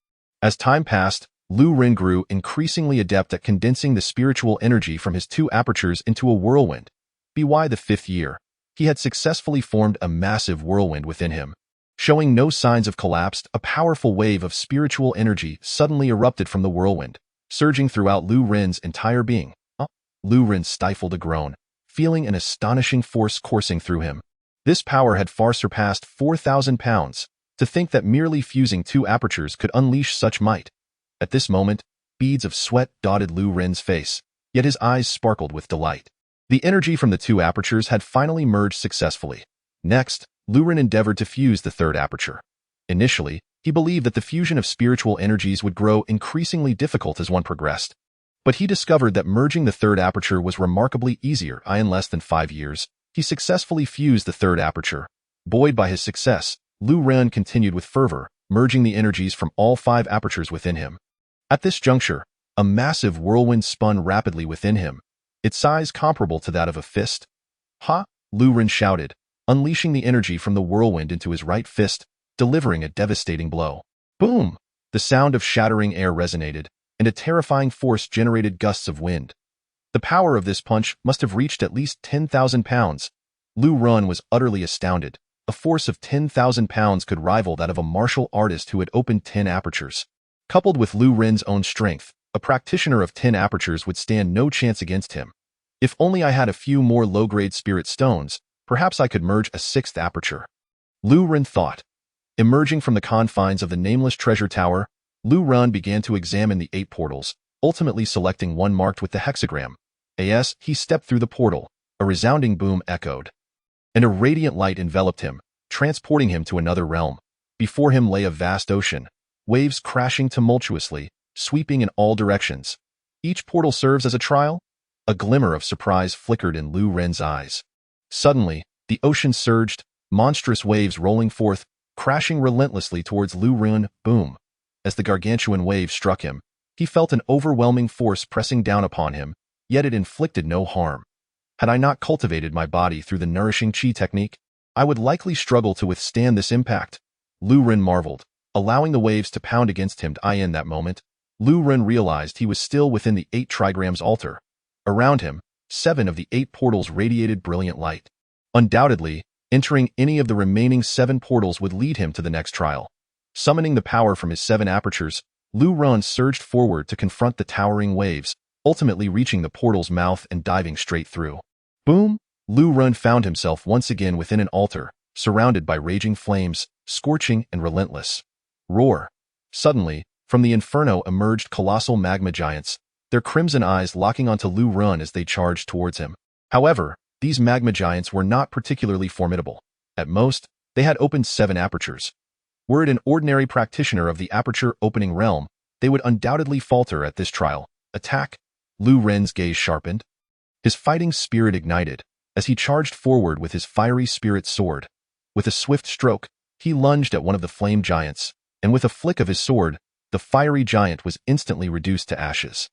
As time passed, Lu Ren grew increasingly adept at condensing the spiritual energy from his 2 apertures into a whirlwind. By the 5th year, he had successfully formed a massive whirlwind within him. Showing no signs of collapse, a powerful wave of spiritual energy suddenly erupted from the whirlwind, surging throughout Lu Ren's entire being. Lu Ren stifled a groan, feeling an astonishing force coursing through him. This power had far surpassed 4,000 pounds. To think that merely fusing two apertures could unleash such might. At this moment, beads of sweat dotted Lu Ren's face, yet his eyes sparkled with delight. The energy from the two apertures had finally merged successfully. Next, Lu Ren endeavored to fuse the third aperture. Initially, he believed that the fusion of spiritual energies would grow increasingly difficult as one progressed. But he discovered that merging the third aperture was remarkably easier. In less than 5 years, he successfully fused the third aperture. Buoyed by his success, Lu Ren continued with fervor, merging the energies from all 5 apertures within him. At this juncture, a massive whirlwind spun rapidly within him, its size comparable to that of a fist. "Ha!" Lu Ren shouted, unleashing the energy from the whirlwind into his right fist, delivering a devastating blow. Boom! The sound of shattering air resonated, and a terrifying force generated gusts of wind. The power of this punch must have reached at least 10,000 pounds. Lu Ren was utterly astounded. A force of 10,000 pounds could rival that of a martial artist who had opened 10 apertures. Coupled with Lu Ren's own strength, a practitioner of 10 apertures would stand no chance against him. If only I had a few more low-grade spirit stones, perhaps I could merge a 6th aperture. Lu Ren thought. Emerging from the confines of the nameless treasure tower, Lu Ren began to examine the 8 portals, ultimately selecting one marked with the hexagram. As he stepped through the portal, a resounding boom echoed, and a radiant light enveloped him, transporting him to another realm. Before him lay a vast ocean, waves crashing tumultuously, sweeping in all directions. Each portal serves as a trial? A glimmer of surprise flickered in Lu Ren's eyes. Suddenly, the ocean surged, monstrous waves rolling forth, crashing relentlessly towards Lu Ren. Boom! As the gargantuan wave struck him, he felt an overwhelming force pressing down upon him, yet it inflicted no harm. Had I not cultivated my body through the nourishing chi technique, I would likely struggle to withstand this impact. Lu Ren marveled, allowing the waves to pound against him. In that moment, Lu Ren realized he was still within the 8 trigrams altar. Around him, 7 of the 8 portals radiated brilliant light. Undoubtedly, entering any of the remaining 7 portals would lead him to the next trial. Summoning the power from his 7 apertures, Lu Ren surged forward to confront the towering waves, ultimately reaching the portal's mouth and diving straight through. Boom! Lu Ren found himself once again within an altar, surrounded by raging flames, scorching and relentless. Roar! Suddenly, from the inferno emerged colossal magma giants, their crimson eyes locking onto Lu Ren as they charged towards him. However, these magma giants were not particularly formidable. At most, they had opened 7 apertures. Were it an ordinary practitioner of the aperture opening realm, they would undoubtedly falter at this trial. Attack! Lu Ren's gaze sharpened. His fighting spirit ignited, as he charged forward with his fiery spirit sword. With a swift stroke, he lunged at one of the flame giants, and with a flick of his sword, the fiery giant was instantly reduced to ashes.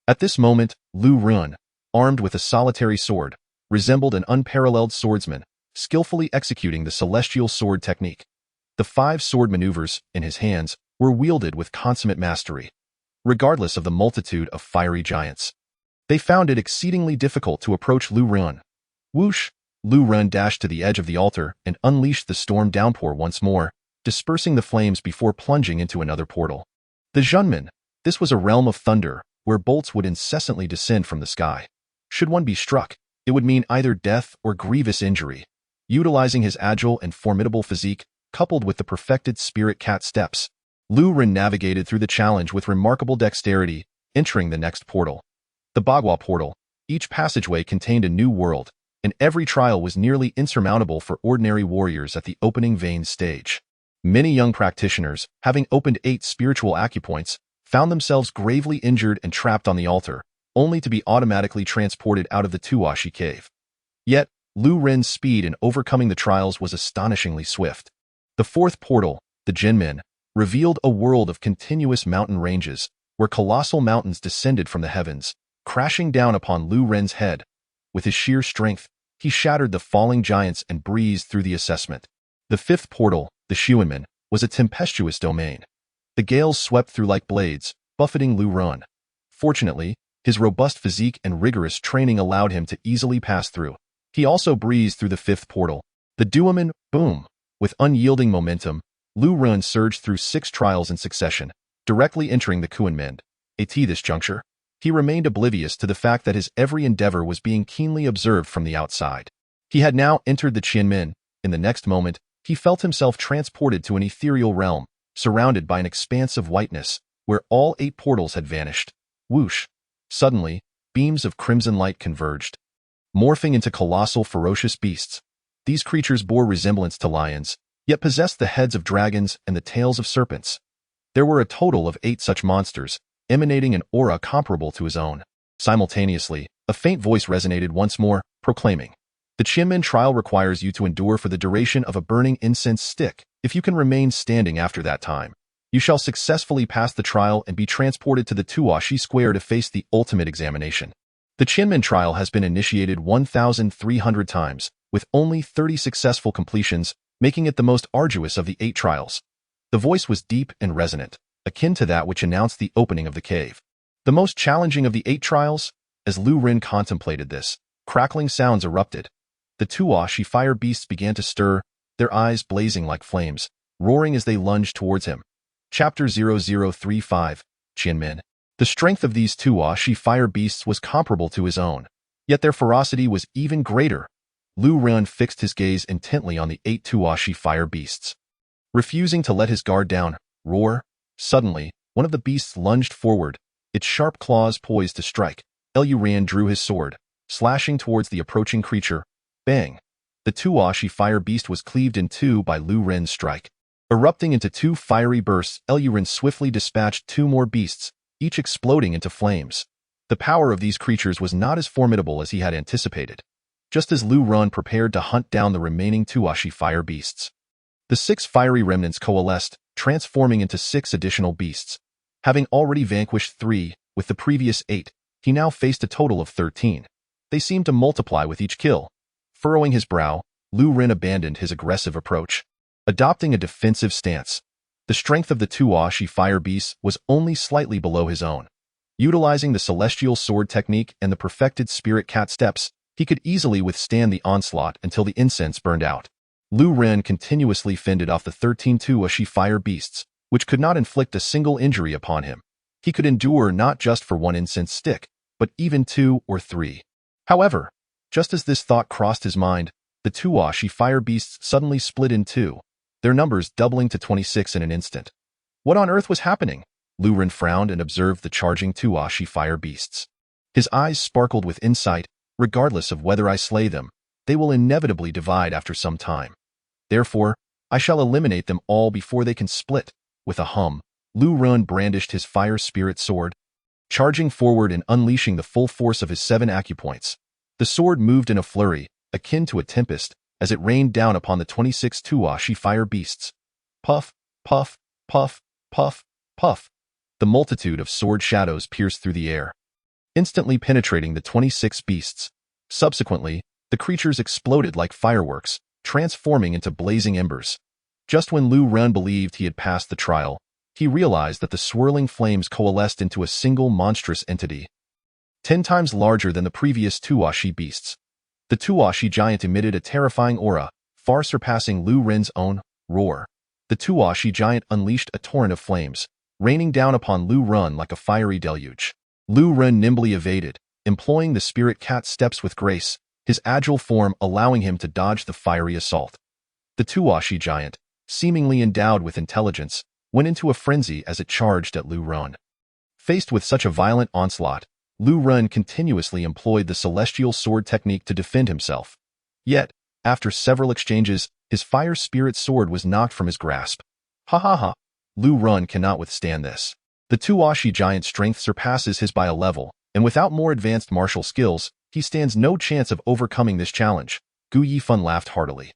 At this moment, Lu Ren, armed with a solitary sword, resembled an unparalleled swordsman, skillfully executing the celestial sword technique. The 5 sword maneuvers, in his hands, were wielded with consummate mastery, regardless of the multitude of fiery giants. They found it exceedingly difficult to approach Lu Ren. Whoosh! Lu Ren dashed to the edge of the altar and unleashed the storm downpour once more, dispersing the flames before plunging into another portal. The Zhunmin. This was a realm of thunder, where bolts would incessantly descend from the sky. Should one be struck, it would mean either death or grievous injury. Utilizing his agile and formidable physique, coupled with the perfected spirit cat steps, Lu Ren navigated through the challenge with remarkable dexterity, entering the next portal. The Bagua portal. Each passageway contained a new world, and every trial was nearly insurmountable for ordinary warriors at the opening vein stage. Many young practitioners, having opened 8 spiritual acupoints, found themselves gravely injured and trapped on the altar, only to be automatically transported out of the Tuashi cave. Yet, Lu Ren's speed in overcoming the trials was astonishingly swift. The 4th portal, the Jinmin, revealed a world of continuous mountain ranges, where colossal mountains descended from the heavens, crashing down upon Lu Ren's head. With his sheer strength, he shattered the falling giants and breezed through the assessment. The 5th portal, the Xuanmen, was a tempestuous domain. The gales swept through like blades, buffeting Lu Ren. Fortunately, his robust physique and rigorous training allowed him to easily pass through. He also breezed through the fifth portal. The Duomen, boom! With unyielding momentum, Lu Run surged through 6 trials in succession, directly entering the Kuenmend. At this juncture, he remained oblivious to the fact that his every endeavor was being keenly observed from the outside. He had now entered the Qianmen. In the next moment, he felt himself transported to an ethereal realm, surrounded by an expanse of whiteness, where all 8 portals had vanished. Whoosh! Suddenly, beams of crimson light converged, morphing into colossal, ferocious beasts. These creatures bore resemblance to lions, yet possessed the heads of dragons and the tails of serpents. There were a total of 8 such monsters, emanating an aura comparable to his own. Simultaneously, a faint voice resonated once more, proclaiming, "The Qianmen trial requires you to endure for the duration of a burning incense stick. If you can remain standing after that time, you shall successfully pass the trial and be transported to the Tuashi Square to face the ultimate examination." The Qianmen trial has been initiated 1,300 times, with only 30 successful completions, making it the most arduous of the 8 trials. The voice was deep and resonant, akin to that which announced the opening of the cave. The most challenging of the 8 trials? As Lu Ren contemplated this, crackling sounds erupted. The Tuashi fire beasts began to stir, their eyes blazing like flames, roaring as they lunged towards him. Chapter 0035, Qianmen. The strength of these Tuashi fire beasts was comparable to his own, yet their ferocity was even greater. Lu Ren fixed his gaze intently on the 8 Tuashi fire beasts, refusing to let his guard down. Roar! Suddenly, one of the beasts lunged forward, its sharp claws poised to strike. Lu Ren drew his sword, slashing towards the approaching creature. Bang! The Tuashi fire beast was cleaved in 2 by Lu Ren's strike. Erupting into 2 fiery bursts, Lu Ren swiftly dispatched 2 more beasts, each exploding into flames. The power of these creatures was not as formidable as he had anticipated. Just as Lu Ren prepared to hunt down the remaining Tuashi fire beasts, the 6 fiery remnants coalesced, transforming into 6 additional beasts. Having already vanquished 3 with the previous 8, he now faced a total of 13. They seemed to multiply with each kill. Furrowing his brow, Lu Ren abandoned his aggressive approach, adopting a defensive stance. The strength of the Tuashi fire beasts was only slightly below his own. Utilizing the celestial sword technique and the perfected spirit cat steps, he could easily withstand the onslaught until the incense burned out. Lu Ren continuously fended off the 13 Tuashi fire beasts, which could not inflict a single injury upon him. He could endure not just for 1 incense stick, but even 2 or 3. However, just as this thought crossed his mind, the Tuashi fire beasts suddenly split in 2, their numbers doubling to 26 in an instant. What on earth was happening? Lu Ren frowned and observed the charging Tuashi fire beasts. His eyes sparkled with insight. Regardless of whether I slay them, they will inevitably divide after some time. Therefore, I shall eliminate them all before they can split. With a hum, Lu Ren brandished his fire spirit sword, charging forward and unleashing the full force of his 7 acupoints. The sword moved in a flurry, akin to a tempest, as it rained down upon the 26 Tuashi fire beasts. Puff, puff, puff, puff, puff. The multitude of sword shadows pierced through the air, instantly penetrating the 26 beasts. Subsequently, the creatures exploded like fireworks, transforming into blazing embers. Just when Lu Ren believed he had passed the trial, he realized that the swirling flames coalesced into a single monstrous entity, 10 times larger than the previous Tuashi beasts. The Tuashi giant emitted a terrifying aura, far surpassing Lu Ren's own. Roar! The Tuashi giant unleashed a torrent of flames, raining down upon Lu Ren like a fiery deluge. Lu Ren nimbly evaded, employing the spirit cat steps with grace, his agile form allowing him to dodge the fiery assault. The Tuashi giant, seemingly endowed with intelligence, went into a frenzy as it charged at Lu Ren. Faced with such a violent onslaught, Lu Ren continuously employed the celestial sword technique to defend himself. Yet, after several exchanges, his fire spirit sword was knocked from his grasp. Ha ha ha! Lu Ren cannot withstand this. The Tuashi giant's strength surpasses his by a level, and without more advanced martial skills, he stands no chance of overcoming this challenge. Gu Yifan laughed heartily.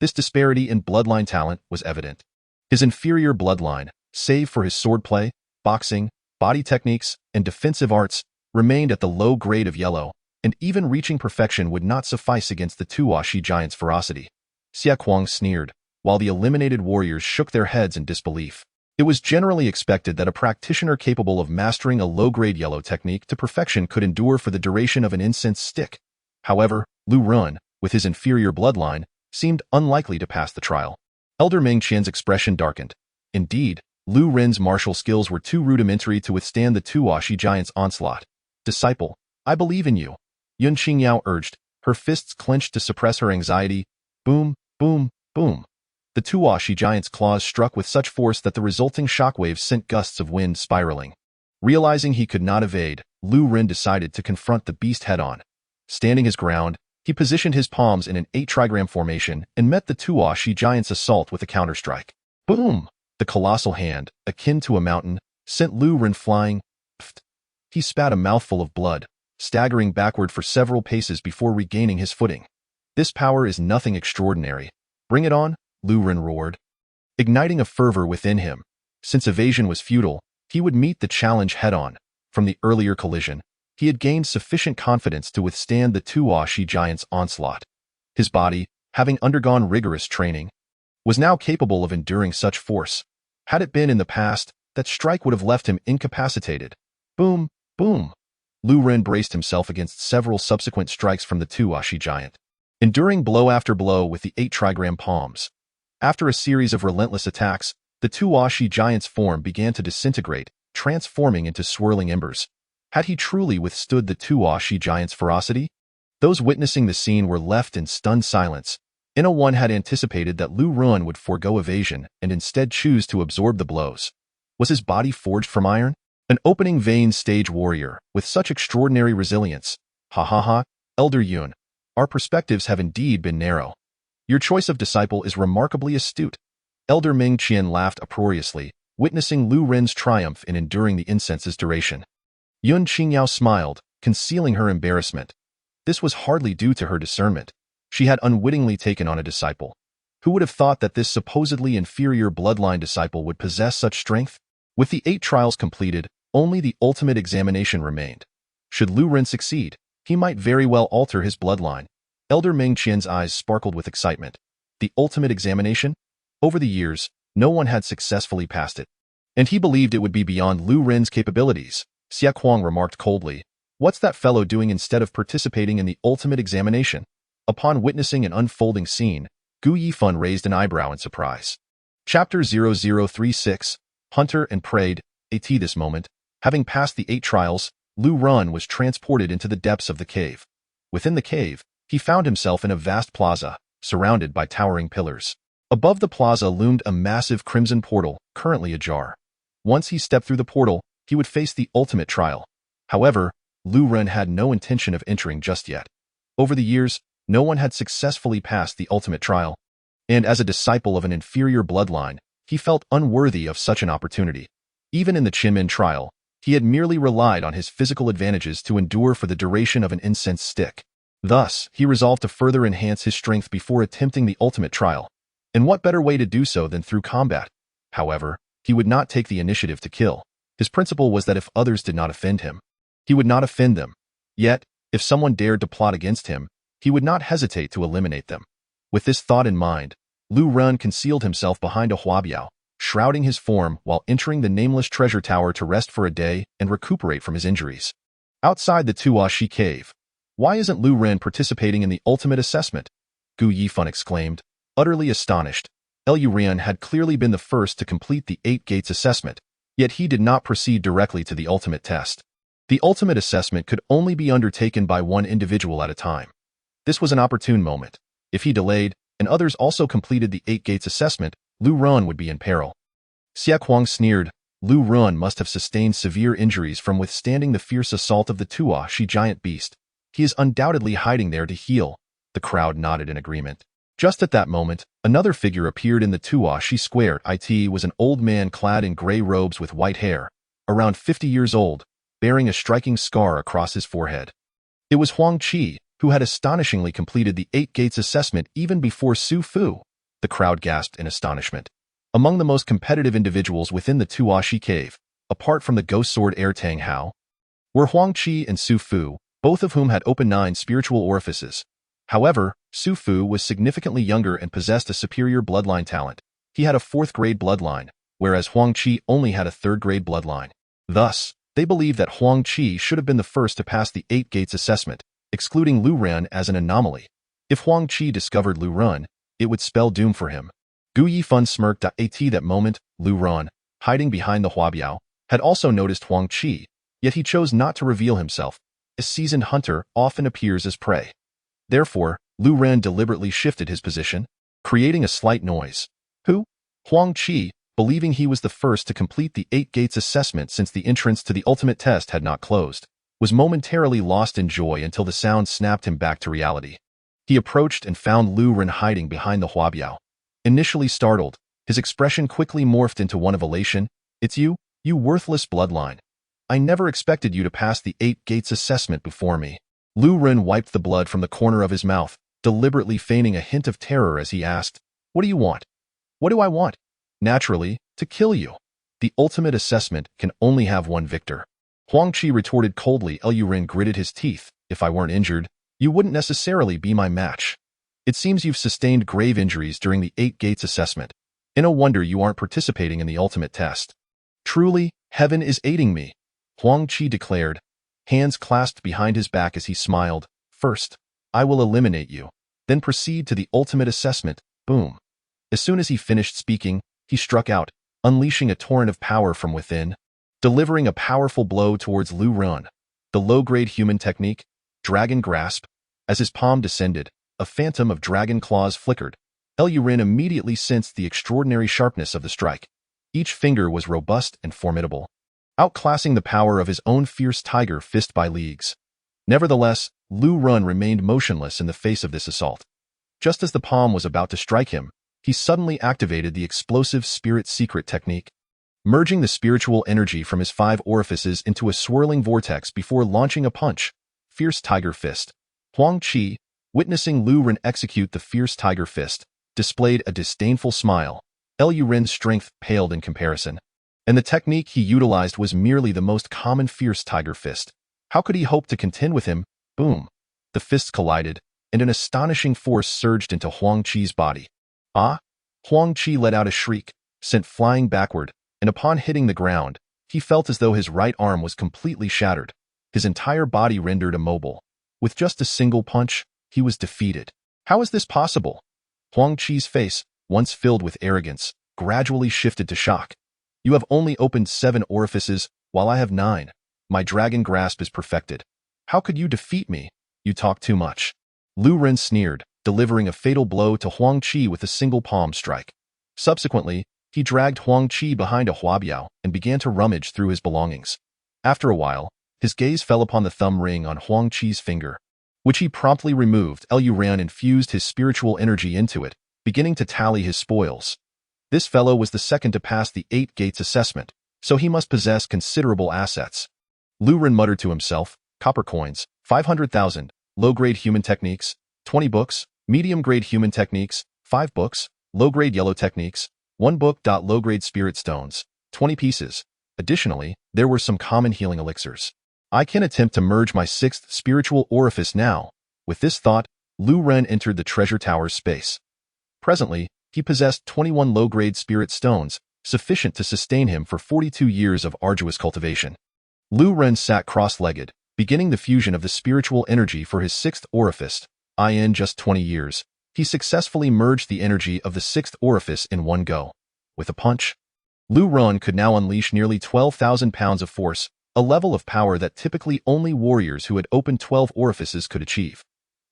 This disparity in bloodline talent was evident. His inferior bloodline, save for his swordplay, boxing, body techniques, and defensive arts, remained at the low grade of yellow, and even reaching perfection would not suffice against the Tuashi giant's ferocity. Xia Kuang sneered, while the eliminated warriors shook their heads in disbelief. It was generally expected that a practitioner capable of mastering a low-grade yellow technique to perfection could endure for the duration of an incense stick. However, Lu Ren, with his inferior bloodline, seemed unlikely to pass the trial. Elder Ming Qian's expression darkened. Indeed, Lu Ren's martial skills were too rudimentary to withstand the Tuashi giant's onslaught. Disciple, I believe in you, Yun Qingyao urged, her fists clenched to suppress her anxiety. Boom, boom, boom. The Tuashi giant's claws struck with such force that the resulting shockwaves sent gusts of wind spiraling. Realizing he could not evade, Lu Ren decided to confront the beast head-on. Standing his ground, he positioned his palms in an 8-trigram formation and met the Tuashi giant's assault with a counterstrike. Boom! The colossal hand, akin to a mountain, sent Lu Ren flying. Pfft. He spat a mouthful of blood, staggering backward for several paces before regaining his footing. This power is nothing extraordinary. Bring it on, Lu Ren roared, igniting a fervor within him. Since evasion was futile, he would meet the challenge head-on. From the earlier collision, he had gained sufficient confidence to withstand the Tuashi giant's onslaught. His body, having undergone rigorous training, was now capable of enduring such force. Had it been in the past, that strike would have left him incapacitated. Boom, boom. Lu Ren braced himself against several subsequent strikes from the Tuashi giant, enduring blow after blow with the 8-trigram palms. After a series of relentless attacks, the Tuashi giant's form began to disintegrate, transforming into swirling embers. Had he truly withstood the Tuashi giant's ferocity? Those witnessing the scene were left in stunned silence. No one had anticipated that Lu Ren would forego evasion and instead choose to absorb the blows. Was his body forged from iron? An opening vein stage warrior, with such extraordinary resilience. Ha ha ha, Elder Yun. Our perspectives have indeed been narrow. Your choice of disciple is remarkably astute. Elder Ming Qian laughed uproariously, witnessing Lu Ren's triumph in enduring the incense's duration. Yun Qingyao smiled, concealing her embarrassment. This was hardly due to her discernment. She had unwittingly taken on a disciple. Who would have thought that this supposedly inferior bloodline disciple would possess such strength? With the 8 trials completed, only the ultimate examination remained. Should Lu Ren succeed, he might very well alter his bloodline. Elder Ming Qian's eyes sparkled with excitement. The ultimate examination? Over the years, no one had successfully passed it. And he believed it would be beyond Lu Ren's capabilities. Xia Kuang remarked coldly, "What's that fellow doing instead of participating in the ultimate examination?" Upon witnessing an unfolding scene, Gu Yifan raised an eyebrow in surprise. Chapter 0036, Hunter and Preyed, At this moment, having passed the 8 trials, Lu Ren was transported into the depths of the cave. Within the cave, he found himself in a vast plaza, surrounded by towering pillars. Above the plaza loomed a massive crimson portal, currently ajar. Once he stepped through the portal, he would face the ultimate trial. However, Lu Ren had no intention of entering just yet. Over the years, no one had successfully passed the ultimate trial, and as a disciple of an inferior bloodline, he felt unworthy of such an opportunity. Even in the Qinmen trial, he had merely relied on his physical advantages to endure for the duration of an incense stick. Thus, he resolved to further enhance his strength before attempting the ultimate trial. And what better way to do so than through combat? However, he would not take the initiative to kill. His principle was that if others did not offend him, he would not offend them. Yet, if someone dared to plot against him, he would not hesitate to eliminate them. With this thought in mind, Lu Ren concealed himself behind a huabiao, shrouding his form while entering the nameless treasure tower to rest for a day and recuperate from his injuries. Outside the Tuashi cave, why isn't Lu Ren participating in the ultimate assessment? Gu Yifan exclaimed, utterly astonished. Lu Ren had clearly been the first to complete the 8 gates assessment, yet he did not proceed directly to the ultimate test. The ultimate assessment could only be undertaken by one individual at a time. This was an opportune moment. If he delayed, and others also completed the 8 gates assessment, Lu Ren would be in peril. Xia Kuang sneered. Lu Ren must have sustained severe injuries from withstanding the fierce assault of the Tuashi giant beast. He is undoubtedly hiding there to heal. The crowd nodded in agreement. Just at that moment, another figure appeared in the Tuashi square. It was an old man clad in gray robes with white hair, around 50 years old, bearing a striking scar across his forehead. It was Huang Qi, who had astonishingly completed the 8 gates assessment even before Su Fu. The crowd gasped in astonishment. Among the most competitive individuals within the Tuashi cave, apart from the ghost sword heir Tang Hao, were Huang Qi and Su Fu, both of whom had open 9 spiritual orifices. However, Su Fu was significantly younger and possessed a superior bloodline talent. He had a 4th grade bloodline, whereas Huang Qi only had a 3rd grade bloodline. Thus, they believed that Huang Qi should have been the first to pass the 8 gates assessment, excluding Lu Ren as an anomaly. If Huang Qi discovered Lu Ren, it would spell doom for him. Gu Yifan smirked at that moment. Lu Ren, hiding behind the Huabiao, had also noticed Huang Qi, yet he chose not to reveal himself. A seasoned hunter often appears as prey. Therefore, Lu Ren deliberately shifted his position, creating a slight noise. Who? Huang Qi, believing he was the first to complete the 8 gates assessment since the entrance to the ultimate test had not closed, was momentarily lost in joy until the sound snapped him back to reality. He approached and found Lu Ren hiding behind the Huabiao. Initially startled, his expression quickly morphed into one of elation. It's you, you worthless bloodline. I never expected you to pass the 8 gates assessment before me. Lu Ren wiped the blood from the corner of his mouth, deliberately feigning a hint of terror as he asked, What do you want? What do I want? Naturally, to kill you. The ultimate assessment can only have one victor. Huang Qi retorted coldly. Lu Ren gritted his teeth. If I weren't injured, you wouldn't necessarily be my match. It seems you've sustained grave injuries during the 8 gates assessment. And no wonder you aren't participating in the ultimate test. Truly, heaven is aiding me, Huang Qi declared, hands clasped behind his back as he smiled. First, I will eliminate you, then proceed to the ultimate assessment. Boom. As soon as he finished speaking, he struck out, unleashing a torrent of power from within, delivering a powerful blow towards Lu Ren. The low-grade human technique, Dragon Grasp. As his palm descended, a phantom of dragon claws flickered. Lu Ren immediately sensed the extraordinary sharpness of the strike. Each finger was robust and formidable, outclassing the power of his own fierce tiger fist by leagues. Nevertheless, Lu Ren remained motionless in the face of this assault. Just as the palm was about to strike him, he suddenly activated the explosive spirit secret technique, merging the spiritual energy from his 5 orifices into a swirling vortex before launching a punch. Fierce Tiger Fist. Huang Qi, witnessing Lu Ren execute the fierce tiger fist, displayed a disdainful smile. Lu Ren's strength paled in comparison, and the technique he utilized was merely the most common fierce tiger fist. How could he hope to contend with him? Boom. The fists collided, and an astonishing force surged into Huang Qi's body. Ah! Huang Qi let out a shriek, sent flying backward, and upon hitting the ground, he felt as though his right arm was completely shattered, his entire body rendered immobile. With just a single punch, he was defeated. How is this possible? Huang Qi's face, once filled with arrogance, gradually shifted to shock. You have only opened 7 orifices, while I have 9. My dragon grasp is perfected. How could you defeat me? You talk too much. Lu Ren sneered, delivering a fatal blow to Huang Qi with a single palm strike. Subsequently, he dragged Huang Qi behind a Huabiao and began to rummage through his belongings. After a while, his gaze fell upon the thumb ring on Huang Qi's finger, which he promptly removed. Lu Ren infused his spiritual energy into it, beginning to tally his spoils. This fellow was the second to pass the 8 gates assessment, so he must possess considerable assets. Lu Ren muttered to himself, copper coins, 500,000, low-grade human techniques, 20 books, medium-grade human techniques, 5 books, low-grade yellow techniques, 1 book. Low-grade spirit stones, 20 pieces. Additionally, there were some common healing elixirs. I can attempt to merge my 6th spiritual orifice now. With this thought, Lu Ren entered the treasure tower's space. Presently, he possessed 21 low-grade spirit stones, sufficient to sustain him for 42 years of arduous cultivation. Lu Ren sat cross-legged, beginning the fusion of the spiritual energy for his 6th orifice. In just 20 years, he successfully merged the energy of the 6th orifice in one go. With a punch, Lu Ren could now unleash nearly 12,000 pounds of force, a level of power that typically only warriors who had opened 12 orifices could achieve.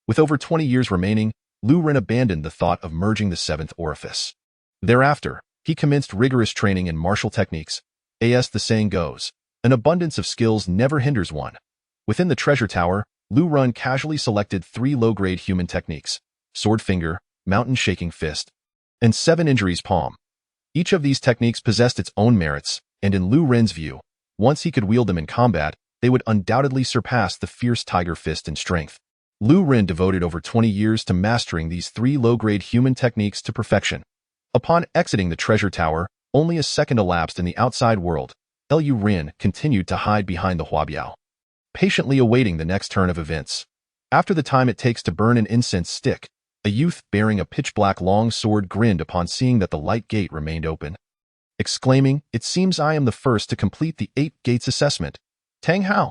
With over 20 years remaining, Lu Ren abandoned the thought of merging the 7th orifice. Thereafter, he commenced rigorous training in martial techniques. As the saying goes, an abundance of skills never hinders one. Within the treasure tower, Lu Ren casually selected 3 low-grade human techniques: sword finger, mountain shaking fist, and 7 injuries palm. Each of these techniques possessed its own merits, and in Lu Ren's view, once he could wield them in combat, they would undoubtedly surpass the fierce tiger fist in strength. Lu Ren devoted over 20 years to mastering these 3 low-grade human techniques to perfection. Upon exiting the treasure tower, only a second elapsed in the outside world. Lu Ren continued to hide behind the Huabiao, patiently awaiting the next turn of events. After the time it takes to burn an incense stick, a youth bearing a pitch-black long sword grinned upon seeing that the light gate remained open, exclaiming, "It seems I am the first to complete the 8 gates assessment. Tang Hao!"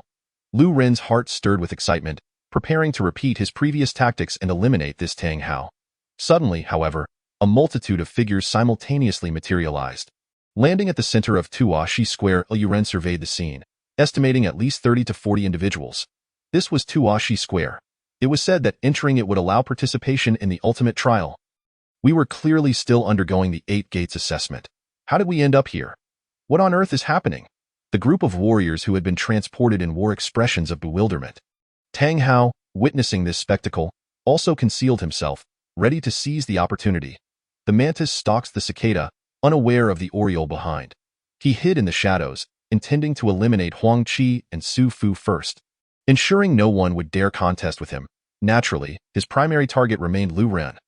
Lu Ren's heart stirred with excitement. preparing to repeat his previous tactics and eliminate this Tang Hao. Suddenly, however, a multitude of figures simultaneously materialized. Landing at the center of Tuashi Square, Yuren surveyed the scene, estimating at least 30 to 40 individuals. This was Tuashi Square. It was said that entering it would allow participation in the ultimate trial. We were clearly still undergoing the 8 Gates assessment. How did we end up here? What on earth is happening? The group of warriors who had been transported in wore expressions of bewilderment. Tang Hao, witnessing this spectacle, also concealed himself, ready to seize the opportunity. The mantis stalks the cicada, unaware of the oriole behind. He hid in the shadows, intending to eliminate Huang Qi and Su Fu first. Ensuring no one would dare contest with him, naturally, his primary target remained Lu Ren.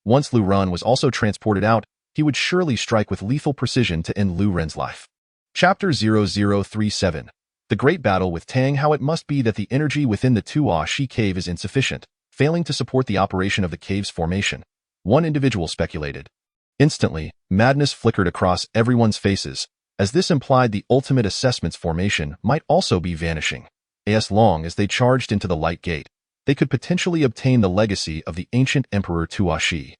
Once Lu Ren was also transported out, he would surely strike with lethal precision to end Lu Ren's life. Chapter 0037. The Great Battle with Tang Hao. It must be that the energy within the Tuashi cave is insufficient, failing to support the operation of the cave's formation. One individual speculated. Instantly, madness flickered across everyone's faces, as this implied the ultimate assessment's formation might also be vanishing. As long as they charged into the light gate, they could potentially obtain the legacy of the ancient Emperor Tuashi.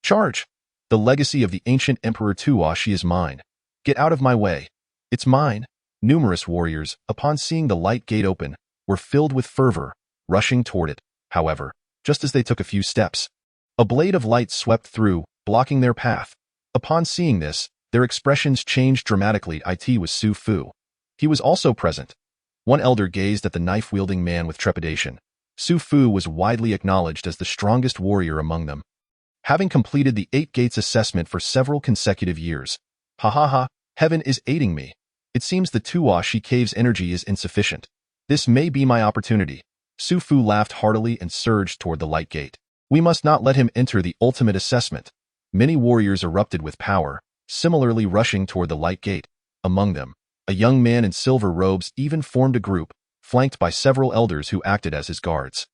Charge! The legacy of the ancient Emperor Tuashi is mine. Get out of my way. It's mine. Numerous warriors, upon seeing the light gate open, were filled with fervor, rushing toward it. However, just as they took a few steps, a blade of light swept through, blocking their path. Upon seeing this, their expressions changed dramatically. It was Su Fu. He was also present. One elder gazed at the knife-wielding man with trepidation. Su Fu was widely acknowledged as the strongest warrior among them. Having completed the 8 Gates assessment for several consecutive years, heaven is aiding me. It seems the Tuashi cave's energy is insufficient. This may be my opportunity. Su Fu laughed heartily and surged toward the light gate. We must not let him enter the ultimate assessment. Many warriors erupted with power, similarly rushing toward the light gate. Among them, a young man in silver robes even formed a group, flanked by several elders who acted as his guards.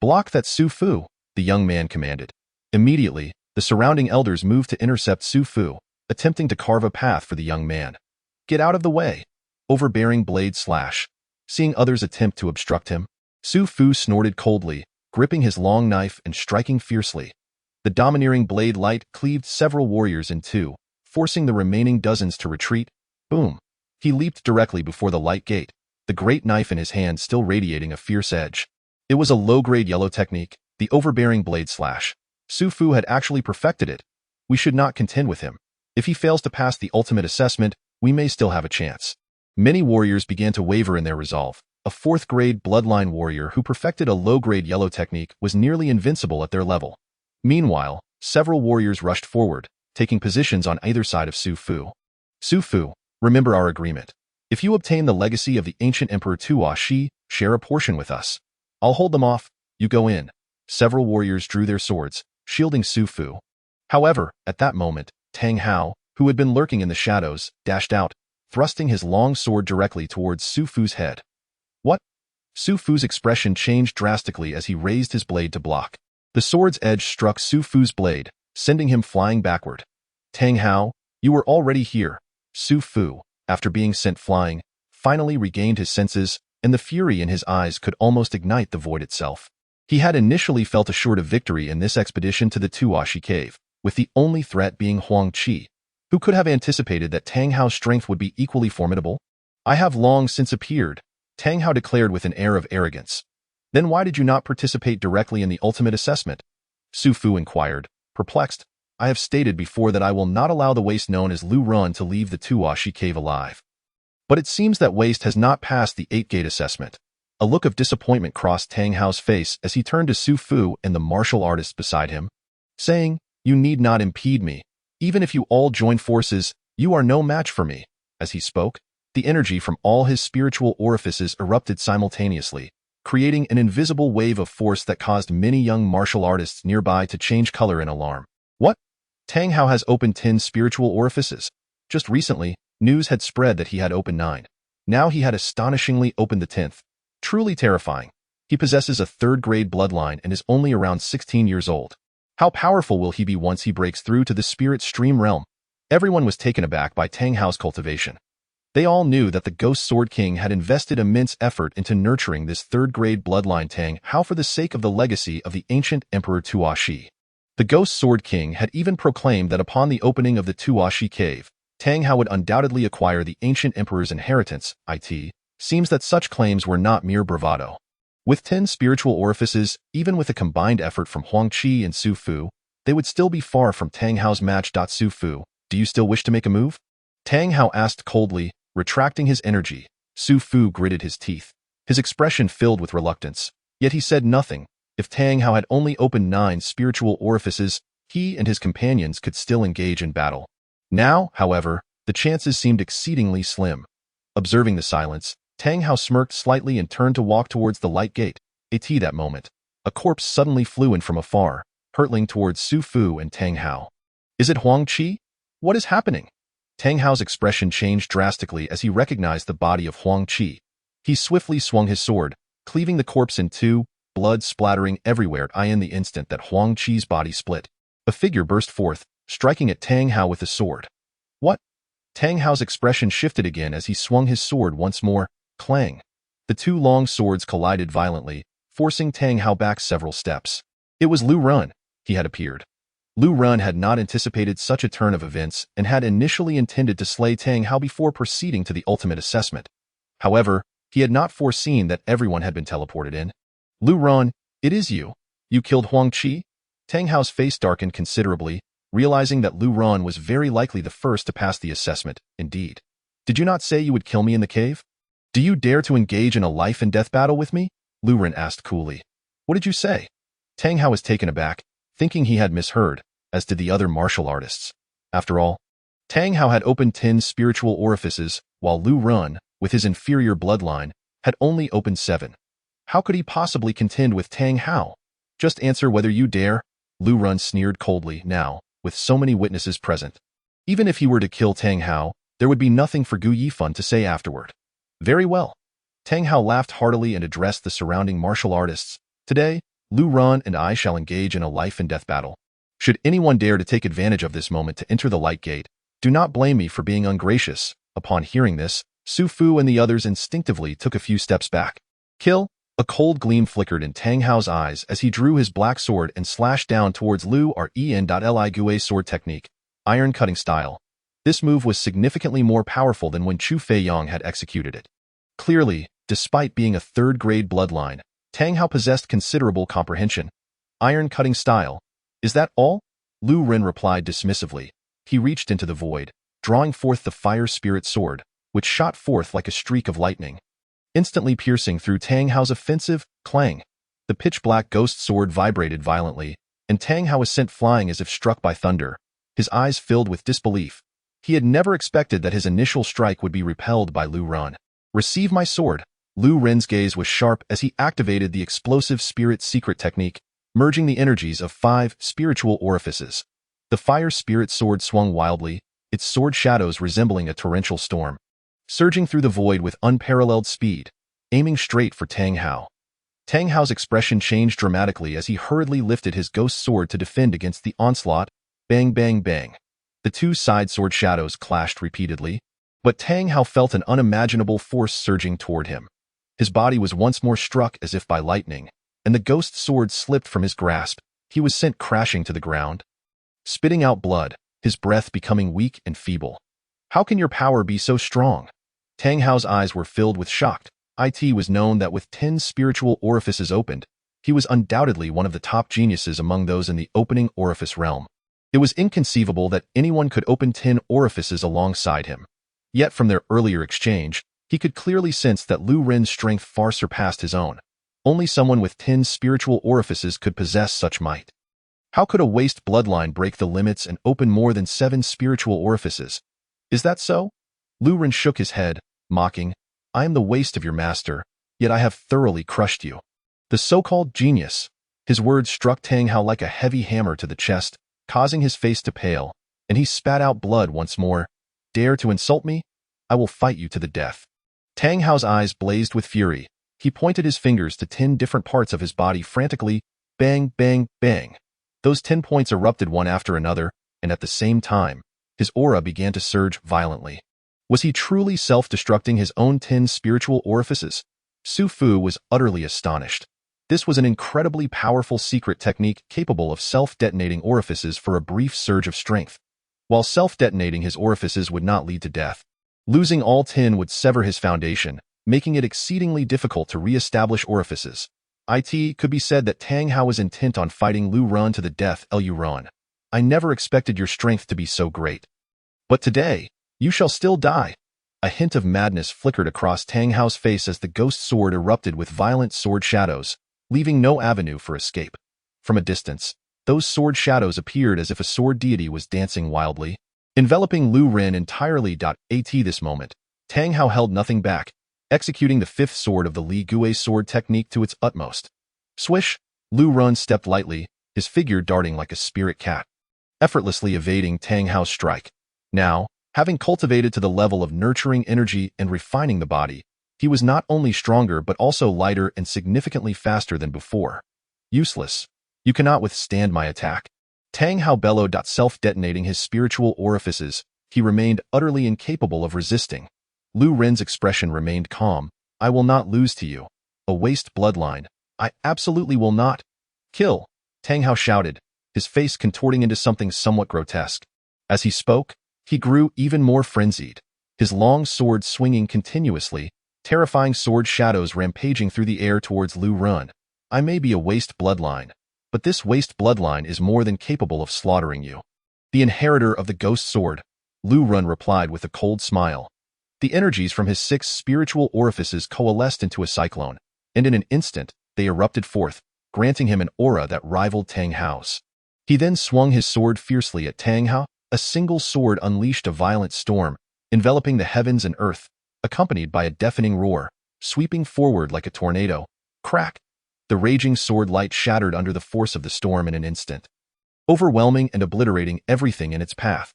Block that Su Fu, the young man commanded. Immediately, the surrounding elders moved to intercept Su Fu, attempting to carve a path for the young man. Get out of the way! Overbearing blade slash. Seeing others attempt to obstruct him, Su Fu snorted coldly, gripping his long knife and striking fiercely. The domineering blade light cleaved several warriors in two, forcing the remaining dozens to retreat. Boom! He leaped directly before the light gate, the great knife in his hand still radiating a fierce edge. It was a low-grade yellow technique, the overbearing blade slash. Su Fu had actually perfected it. We should not contend with him. If he fails to pass the ultimate assessment, we may still have a chance. Many warriors began to waver in their resolve. A 4th-grade bloodline warrior who perfected a low-grade yellow technique was nearly invincible at their level. Meanwhile, several warriors rushed forward, taking positions on either side of Su Fu. Su Fu, remember our agreement. If you obtain the legacy of the ancient Emperor Tuashi, share a portion with us. I'll hold them off. You go in. Several warriors drew their swords, shielding Su Fu. However, at that moment, Tang Hao, who had been lurking in the shadows, dashed out, thrusting his long sword directly towards Su Fu's head. What? Su Fu's expression changed drastically as he raised his blade to block. The sword's edge struck Su Fu's blade, sending him flying backward. Tang Hao, you were already here. Su Fu, after being sent flying, finally regained his senses, and the fury in his eyes could almost ignite the void itself. He had initially felt assured of victory in this expedition to the Tuashi cave, with the only threat being Huang Qi. Who could have anticipated that Tang Hao's strength would be equally formidable? I have long since appeared, Tang Hao declared with an air of arrogance. Then why did you not participate directly in the ultimate assessment? Su Fu inquired, perplexed. I have stated before that I will not allow the waste known as Lu Ren to leave the Tuashi cave alive. But it seems that waste has not passed the 8 Gate assessment. A look of disappointment crossed Tang Hao's face as he turned to Su Fu and the martial artist beside him, saying, You need not impede me. Even if you all join forces, you are no match for me. As he spoke, the energy from all his spiritual orifices erupted simultaneously, creating an invisible wave of force that caused many young martial artists nearby to change color in alarm. What? Tang Hao has opened 10 spiritual orifices. Just recently, news had spread that he had opened 9. Now he had astonishingly opened the 10th. Truly terrifying. He possesses a 3rd-grade bloodline and is only around 16 years old. How powerful will he be once he breaks through to the spirit stream realm? Everyone was taken aback by Tang Hao's cultivation. They all knew that the Ghost Sword King had invested immense effort into nurturing this third-grade bloodline Tang Hao for the sake of the legacy of the ancient Emperor Tuashi. The Ghost Sword King had even proclaimed that upon the opening of the Tuashi cave, Tang Hao would undoubtedly acquire the ancient emperor's inheritance. It seems that such claims were not mere bravado. With 10 spiritual orifices, even with a combined effort from Huang Qi and Su Fu, they would still be far from Tang Hao's match. Su Fu, do you still wish to make a move? Tang Hao asked coldly, retracting his energy. Su Fu gritted his teeth, his expression filled with reluctance. Yet he said nothing. If Tang Hao had only opened 9 spiritual orifices, he and his companions could still engage in battle. Now, however, the chances seemed exceedingly slim. Observing the silence, Tang Hao smirked slightly and turned to walk towards the light gate. At that moment, a corpse suddenly flew in from afar, hurtling towards Su Fu and Tang Hao. Is it Huang Qi? What is happening? Tang Hao's expression changed drastically as he recognized the body of Huang Qi. He swiftly swung his sword, cleaving the corpse in two, blood splattering everywhere. In the instant that Huang Qi's body split, a figure burst forth, striking at Tang Hao with the sword. What? Tang Hao's expression shifted again as he swung his sword once more. Clang. The two long swords collided violently, forcing Tang Hao back several steps. It was Lu Run. He had appeared. Lu Run had not anticipated such a turn of events and had initially intended to slay Tang Hao before proceeding to the ultimate assessment. However, he had not foreseen that everyone had been teleported in. Lu Run, it is you. You killed Huang Qi? Tang Hao's face darkened considerably, realizing that Lu Run was very likely the first to pass the assessment. Indeed. Did you not say you would kill me in the cave? Do you dare to engage in a life-and-death battle with me? Lu Run asked coolly. What did you say? Tang Hao was taken aback, thinking he had misheard, as did the other martial artists. After all, Tang Hao had opened 10 spiritual orifices, while Lu Run, with his inferior bloodline, had only opened 7. How could he possibly contend with Tang Hao? Just answer whether you dare, Lu Run sneered coldly. Now, with so many witnesses present, even if he were to kill Tang Hao, there would be nothing for Gu Yifan to say afterward. Very well. Tang Hao laughed heartily and addressed the surrounding martial artists. Today, Lu Run and I shall engage in a life-and-death battle. Should anyone dare to take advantage of this moment to enter the light gate, do not blame me for being ungracious. Upon hearing this, Su Fu and the others instinctively took a few steps back. Kill! A cold gleam flickered in Tang Hao's eyes as he drew his black sword and slashed down towards Lu Ren. Gue sword technique, iron cutting style. This move was significantly more powerful than when Chu Feiyong had executed it. Clearly, despite being a third-grade bloodline, Tang Hao possessed considerable comprehension. Iron cutting style. Is that all? Lu Ren replied dismissively. He reached into the void, drawing forth the fire spirit sword, which shot forth like a streak of lightning, instantly piercing through Tang Hao's offensive. Clang. The pitch-black ghost sword vibrated violently, and Tang Hao was sent flying as if struck by thunder, his eyes filled with disbelief. He had never expected that his initial strike would be repelled by Lu Ren. Receive my sword. Lu Ren's gaze was sharp as he activated the explosive spirit secret technique, merging the energies of 5 spiritual orifices. The fire spirit sword swung wildly, its sword shadows resembling a torrential storm, surging through the void with unparalleled speed, aiming straight for Tang Hao. Tang Hao's expression changed dramatically as he hurriedly lifted his ghost sword to defend against the onslaught. Bang, bang, bang. The two side sword shadows clashed repeatedly, but Tang Hao felt an unimaginable force surging toward him. His body was once more struck as if by lightning, and the ghost sword slipped from his grasp. He was sent crashing to the ground, spitting out blood, his breath becoming weak and feeble. How can your power be so strong? Tang Hao's eyes were filled with shock. It was known that with 10 spiritual orifices opened, he was undoubtedly one of the top geniuses among those in the opening orifice realm. It was inconceivable that anyone could open 10 orifices alongside him. Yet from their earlier exchange, he could clearly sense that Lu Ren's strength far surpassed his own. Only someone with 10 spiritual orifices could possess such might. How could a waste bloodline break the limits and open more than 7 spiritual orifices? Is that so? Lu Ren shook his head, mocking. I am the waste of your master, yet I have thoroughly crushed you. The so-called genius. His words struck Tang Hao like a heavy hammer to the chest, causing his face to pale, and he spat out blood once more. Dare to insult me? I will fight you to the death. Tang Hao's eyes blazed with fury. He pointed his fingers to 10 different parts of his body frantically. Bang, bang, bang. Those 10 points erupted one after another, and at the same time, his aura began to surge violently. Was he truly self-destructing his own 10 spiritual orifices? Su Fu was utterly astonished. This was an incredibly powerful secret technique capable of self-detonating orifices for a brief surge of strength. While self-detonating his orifices would not lead to death, losing all 10 would sever his foundation, making it exceedingly difficult to re-establish orifices. It could be said that Tang Hao was intent on fighting Lu Ran to the death. Lu Ran, I never expected your strength to be so great. But today, you shall still die. A hint of madness flickered across Tang Hao's face as the ghost sword erupted with violent sword shadows, leaving no avenue for escape. From a distance, those sword shadows appeared as if a sword deity was dancing wildly, enveloping Lu Ran entirely. At this moment, Tang Hao held nothing back, executing the fifth sword of the Li Gui sword technique to its utmost. Swish! Lu Ran stepped lightly, his figure darting like a spirit cat, effortlessly evading Tang Hao's strike. Now, having cultivated to the level of nurturing energy and refining the body, he was not only stronger but also lighter and significantly faster than before. Useless. You cannot withstand my attack. Tang Hao bellowed. Self-detonating his spiritual orifices, he remained utterly incapable of resisting. Lu Ren's expression remained calm. I will not lose to you. A waste bloodline. I absolutely will not. Kill! Tang Hao shouted, his face contorting into something somewhat grotesque. As he spoke, he grew even more frenzied, his long sword swinging continuously, terrifying sword shadows rampaging through the air towards Lu Ran. I may be a waste bloodline, but this waste bloodline is more than capable of slaughtering you. The inheritor of the ghost sword, Lu Ran replied with a cold smile. The energies from his 6 spiritual orifices coalesced into a cyclone, and in an instant, they erupted forth, granting him an aura that rivaled Tang Hao's. He then swung his sword fiercely at Tang Hao. A single sword unleashed a violent storm, enveloping the heavens and earth, accompanied by a deafening roar, sweeping forward like a tornado. Crack! The raging sword light shattered under the force of the storm in an instant, overwhelming and obliterating everything in its path.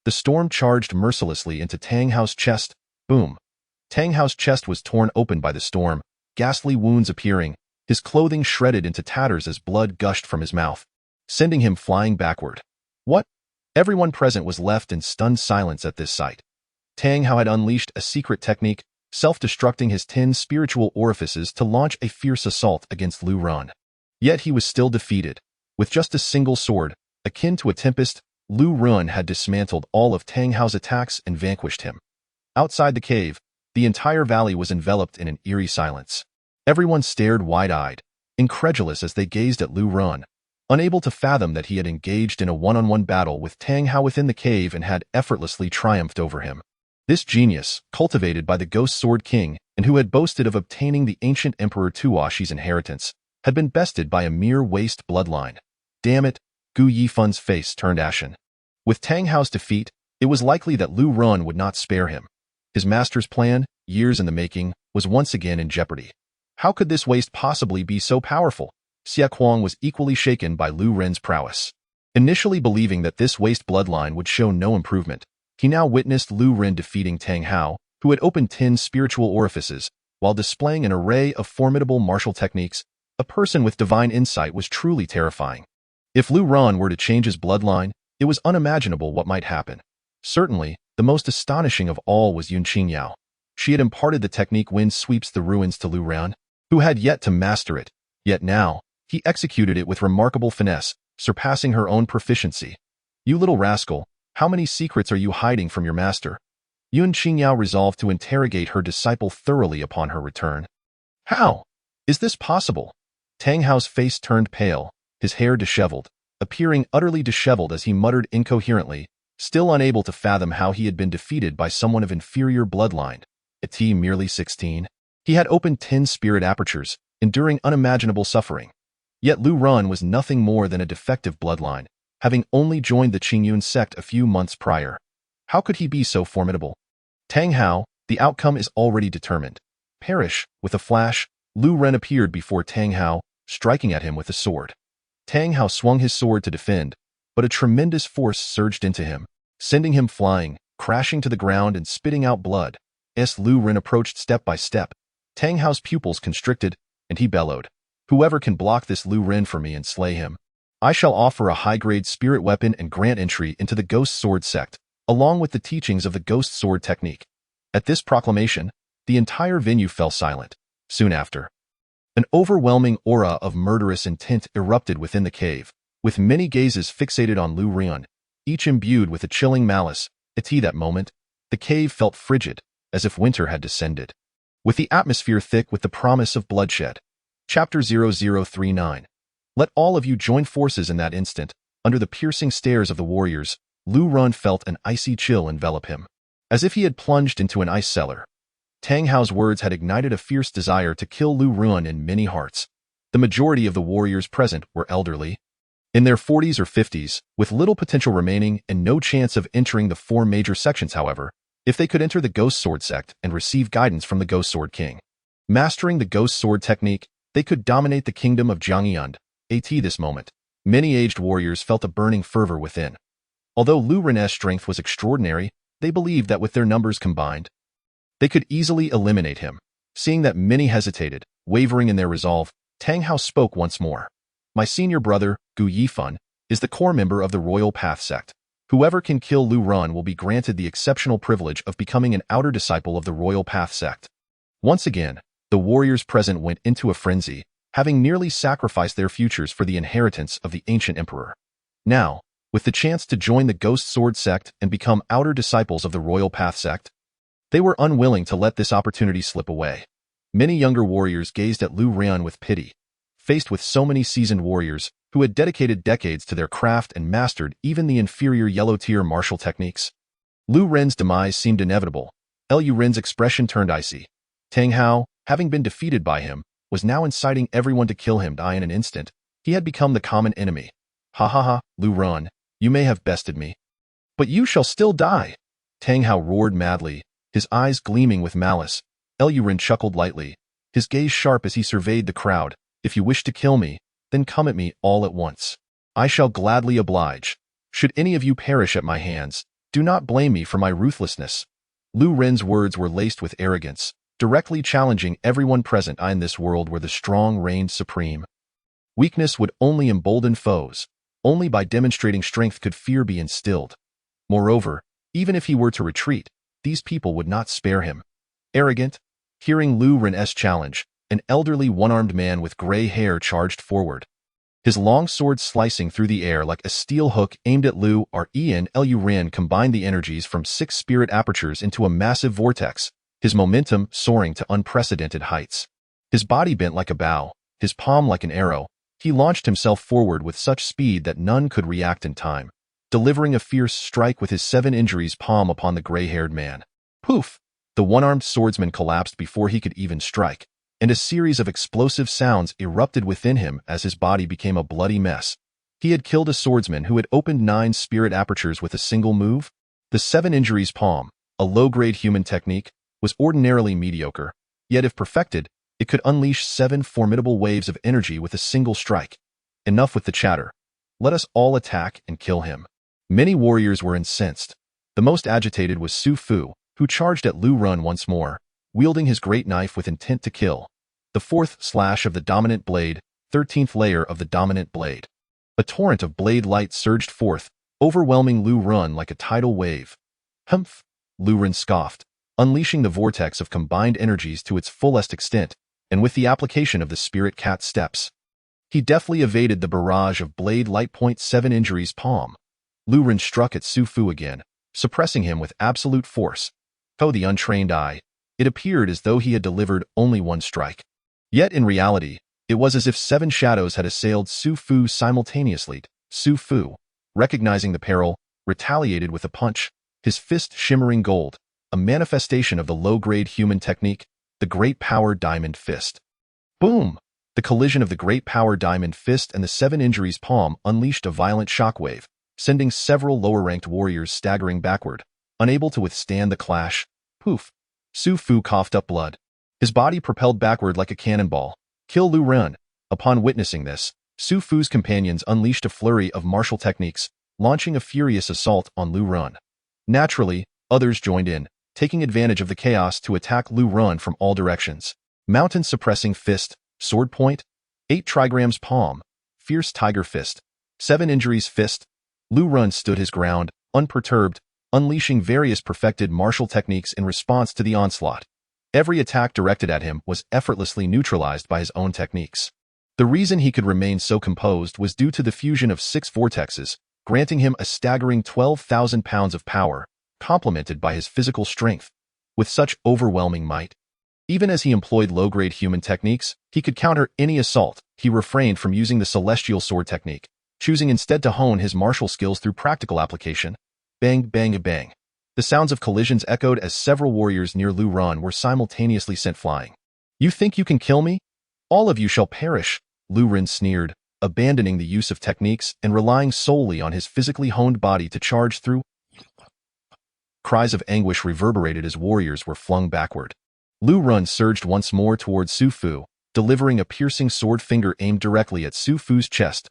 The storm charged mercilessly into Tang Hao's chest. Boom! Tang Hao's chest was torn open by the storm, ghastly wounds appearing, his clothing shredded into tatters as blood gushed from his mouth, sending him flying backward. What? Everyone present was left in stunned silence at this sight. Tang Hao had unleashed a secret technique, self-destructing his 10 spiritual orifices to launch a fierce assault against Lu Ran. Yet he was still defeated. With just a single sword, akin to a tempest, Lu Ran had dismantled all of Tang Hao's attacks and vanquished him. Outside the cave, the entire valley was enveloped in an eerie silence. Everyone stared wide-eyed, incredulous as they gazed at Lu Ran, unable to fathom that he had engaged in a one-on-one battle with Tang Hao within the cave and had effortlessly triumphed over him. This genius, cultivated by the Ghost Sword King and who had boasted of obtaining the ancient Emperor Tuashi's inheritance, had been bested by a mere waste bloodline. Damn it, Gu Yifun's face turned ashen. With Tang Hao's defeat, it was likely that Lu Ran would not spare him. His master's plan, years in the making, was once again in jeopardy. How could this waste possibly be so powerful? Xie Kuang was equally shaken by Lu Ren's prowess. Initially believing that this waste bloodline would show no improvement, he now witnessed Lu Ren defeating Tang Hao, who had opened 10 spiritual orifices, while displaying an array of formidable martial techniques. A person with divine insight was truly terrifying. If Lu Ran were to change his bloodline, it was unimaginable what might happen. Certainly, the most astonishing of all was Yun Qingyao. She had imparted the technique Wind Sweeps the Ruins to Lu Ran, who had yet to master it, yet now, he executed it with remarkable finesse, surpassing her own proficiency. You little rascal, how many secrets are you hiding from your master? Yun Qingyao resolved to interrogate her disciple thoroughly upon her return. How? Is this possible? Tang Hao's face turned pale, his hair disheveled, appearing utterly disheveled as he muttered incoherently, still unable to fathom how he had been defeated by someone of inferior bloodline. At merely 16, he had opened 10 spirit apertures, enduring unimaginable suffering. Yet Lu Ran was nothing more than a defective bloodline, having only joined the Qingyun sect a few months prior. How could he be so formidable? Tang Hao, the outcome is already determined. Perish! With a flash, Lu Ren appeared before Tang Hao, striking at him with a sword. Tang Hao swung his sword to defend, but a tremendous force surged into him, sending him flying, crashing to the ground and spitting out blood. As Lu Ren approached step by step, Tang Hao's pupils constricted, and he bellowed. Whoever can block this Lu Ren for me and slay him, I shall offer a high-grade spirit weapon and grant entry into the Ghost Sword sect, along with the teachings of the Ghost Sword technique. At this proclamation, the entire venue fell silent. Soon after, an overwhelming aura of murderous intent erupted within the cave, with many gazes fixated on Lu Rian, each imbued with a chilling malice. At that moment, the cave felt frigid, as if winter had descended, with the atmosphere thick with the promise of bloodshed. Chapter 0039. Let all of you join forces. In that instant, under the piercing stares of the warriors, Lu Rian felt an icy chill envelop him, as if he had plunged into an ice cellar. Tang Hao's words had ignited a fierce desire to kill Lu Rian in many hearts. The majority of the warriors present were elderly, in their 40s or 50s, with little potential remaining and no chance of entering the 4 major sections. However, if they could enter the Ghost Sword sect and receive guidance from the Ghost Sword King, mastering the Ghost Sword technique, they could dominate the kingdom of Jiangyan. At this moment, many aged warriors felt a burning fervor within. Although Lu Rian's strength was extraordinary, they believed that with their numbers combined, they could easily eliminate him. Seeing that many hesitated, wavering in their resolve, Tang Hao spoke once more. My senior brother, Gu Yifan, is the core member of the Royal Path sect. Whoever can kill Lu Rian will be granted the exceptional privilege of becoming an outer disciple of the Royal Path sect. Once again, the warriors present went into a frenzy, having nearly sacrificed their futures for the inheritance of the ancient emperor. Now, with the chance to join the Ghost Sword sect and become outer disciples of the Royal Path sect, they were unwilling to let this opportunity slip away. Many younger warriors gazed at Lu Rian with pity. Faced with so many seasoned warriors who had dedicated decades to their craft and mastered even the inferior yellow-tier martial techniques, Lu Rian's demise seemed inevitable. Lu Rian's expression turned icy. Tang Hao, having been defeated by him, was now inciting everyone to kill him. In an instant, he had become the common enemy. Ha ha ha, Lu Rian, you may have bested me, but you shall still die. Tang Hao roared madly, his eyes gleaming with malice. Lu Rian chuckled lightly, his gaze sharp as he surveyed the crowd. If you wish to kill me, then come at me all at once. I shall gladly oblige. Should any of you perish at my hands, do not blame me for my ruthlessness. Lu Rian's words were laced with arrogance, directly challenging everyone present. In this world where the strong reigned supreme, weakness would only embolden foes. Only by demonstrating strength could fear be instilled. Moreover, even if he were to retreat, these people would not spare him. Arrogant. Hearing Lu Rian's challenge, an elderly one-armed man with gray hair charged forward, his long sword slicing through the air like a steel hook aimed at Lu Rian. Lu Rian combined the energies from 6 spirit apertures into a massive vortex, his momentum soaring to unprecedented heights. His body bent like a bow, his palm like an arrow. He launched himself forward with such speed that none could react in time, delivering a fierce strike with his 7 injuries palm upon the gray-haired man. Poof! The one-armed swordsman collapsed before he could even strike, and a series of explosive sounds erupted within him as his body became a bloody mess. He had killed a swordsman who had opened 9 spirit apertures with a single move. The 7 injuries palm, a low-grade human technique, was ordinarily mediocre, yet if perfected, it could unleash 7 formidable waves of energy with a single strike. Enough with the chatter. Let us all attack and kill him. Many warriors were incensed. The most agitated was Su Fu, who charged at Lu Rian once more, wielding his great knife with intent to kill. The 4th slash of the dominant blade, 13th layer of the dominant blade. A torrent of blade light surged forth, overwhelming Lu Rian like a tidal wave. Humph! Lu Rian scoffed, unleashing the vortex of combined energies to its fullest extent, and with the application of the spirit cat steps, he deftly evaded the barrage of blade light. 7 injuries palm. Lu Rian struck at Su Fu again, suppressing him with absolute force. To the untrained eye, it appeared as though he had delivered only 1 strike. Yet in reality, it was as if 7 shadows had assailed Su Fu simultaneously. Su Fu, recognizing the peril, retaliated with a punch, his fist shimmering gold, a manifestation of the low-grade human technique, the Great Power Diamond Fist. Boom! The collision of the Great Power Diamond Fist and the 7 injuries palm unleashed a violent shockwave, sending several lower-ranked warriors staggering backward, unable to withstand the clash. Poof! Su Fu coughed up blood. His body propelled backward like a cannonball. Kill Lu Rian. Upon witnessing this, Su Fu's companions unleashed a flurry of martial techniques, launching a furious assault on Lu Rian. Naturally, others joined in, taking advantage of the chaos to attack Lu Rian from all directions. Mountain suppressing fist, sword point, 8 trigrams palm, fierce tiger fist, 7 injuries fist. Lu Rian stood his ground, unperturbed, unleashing various perfected martial techniques in response to the onslaught. Every attack directed at him was effortlessly neutralized by his own techniques. The reason he could remain so composed was due to the fusion of 6 vortexes, granting him a staggering 12,000 pounds of power, complemented by his physical strength. With such overwhelming might, even as he employed low-grade human techniques, he could counter any assault. He refrained from using the celestial sword technique, choosing instead to hone his martial skills through practical application. Bang, bang, bang. The sounds of collisions echoed as several warriors near Lu Ran were simultaneously sent flying. "You think you can kill me? All of you shall perish," Lu Ran sneered, abandoning the use of techniques and relying solely on his physically honed body to charge through. Cries of anguish reverberated as warriors were flung backward. Lu Ran surged once more toward Su Fu, delivering a piercing sword finger aimed directly at Su Fu's chest.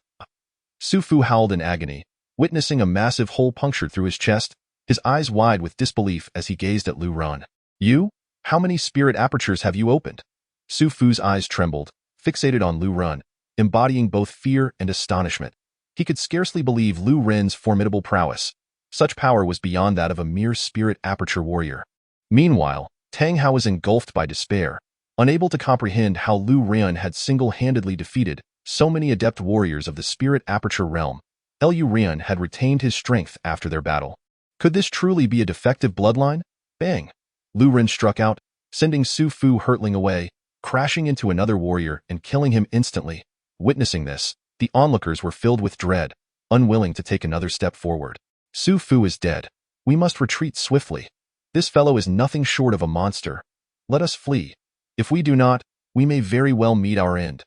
Su Fu howled in agony, witnessing a massive hole punctured through his chest, his eyes wide with disbelief as he gazed at Lu Ran. "You? How many spirit apertures have you opened?" Su Fu's eyes trembled, fixated on Lu Ran, embodying both fear and astonishment. He could scarcely believe Lu Ran's formidable prowess. Such power was beyond that of a mere spirit aperture warrior. Meanwhile, Tang Hao was engulfed by despair, unable to comprehend how Lu Ran had single-handedly defeated so many adept warriors of the spirit aperture realm. Lu Ran had retained his strength after their battle. Could this truly be a defective bloodline? Bang! Lu Ran struck out, sending Su Fu hurtling away, crashing into another warrior and killing him instantly. Witnessing this, the onlookers were filled with dread, unwilling to take another step forward. "Su Fu is dead. We must retreat swiftly. This fellow is nothing short of a monster. Let us flee. If we do not, we may very well meet our end."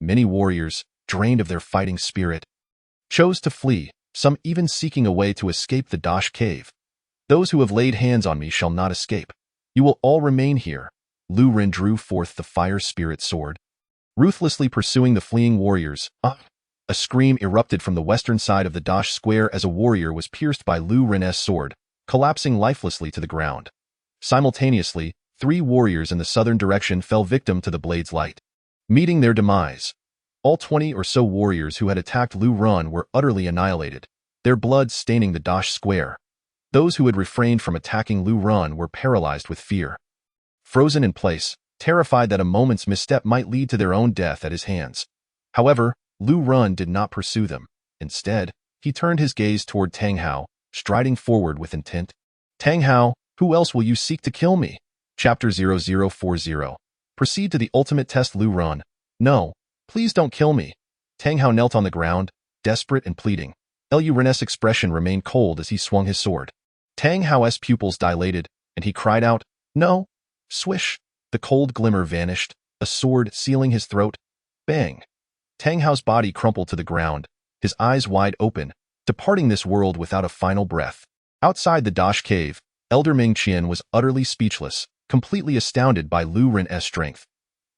Many warriors, drained of their fighting spirit, chose to flee, some even seeking a way to escape the Dash cave. "Those who have laid hands on me shall not escape. You will all remain here." Lu Ran drew forth the fire spirit sword, ruthlessly pursuing the fleeing warriors. A scream erupted from the western side of the Dash square as a warrior was pierced by Lu Ran's sword, collapsing lifelessly to the ground. Simultaneously, 3 warriors in the southern direction fell victim to the blade's light, meeting their demise. All 20 or so warriors who had attacked Lu Ran were utterly annihilated, their blood staining the Dash square. Those who had refrained from attacking Lu Ran were paralyzed with fear, frozen in place, terrified that a moment's misstep might lead to their own death at his hands. However, Lu Ran did not pursue them. Instead, he turned his gaze toward Tang Hao, striding forward with intent. "Tang Hao, who else will you seek to kill me?" Chapter 0040. Proceed to the ultimate test. Lu Ran. "No, please don't kill me." Tang Hao knelt on the ground, desperate and pleading. Lu Ran's expression remained cold as he swung his sword. Tang Hao's pupils dilated, and he cried out, "No!" Swish! The cold glimmer vanished, a sword sealing his throat. Bang! Tang Hao's body crumpled to the ground, his eyes wide open, departing this world without a final breath. Outside the Dash cave, Elder Ming Qian was utterly speechless, completely astounded by Lu Ran's strength.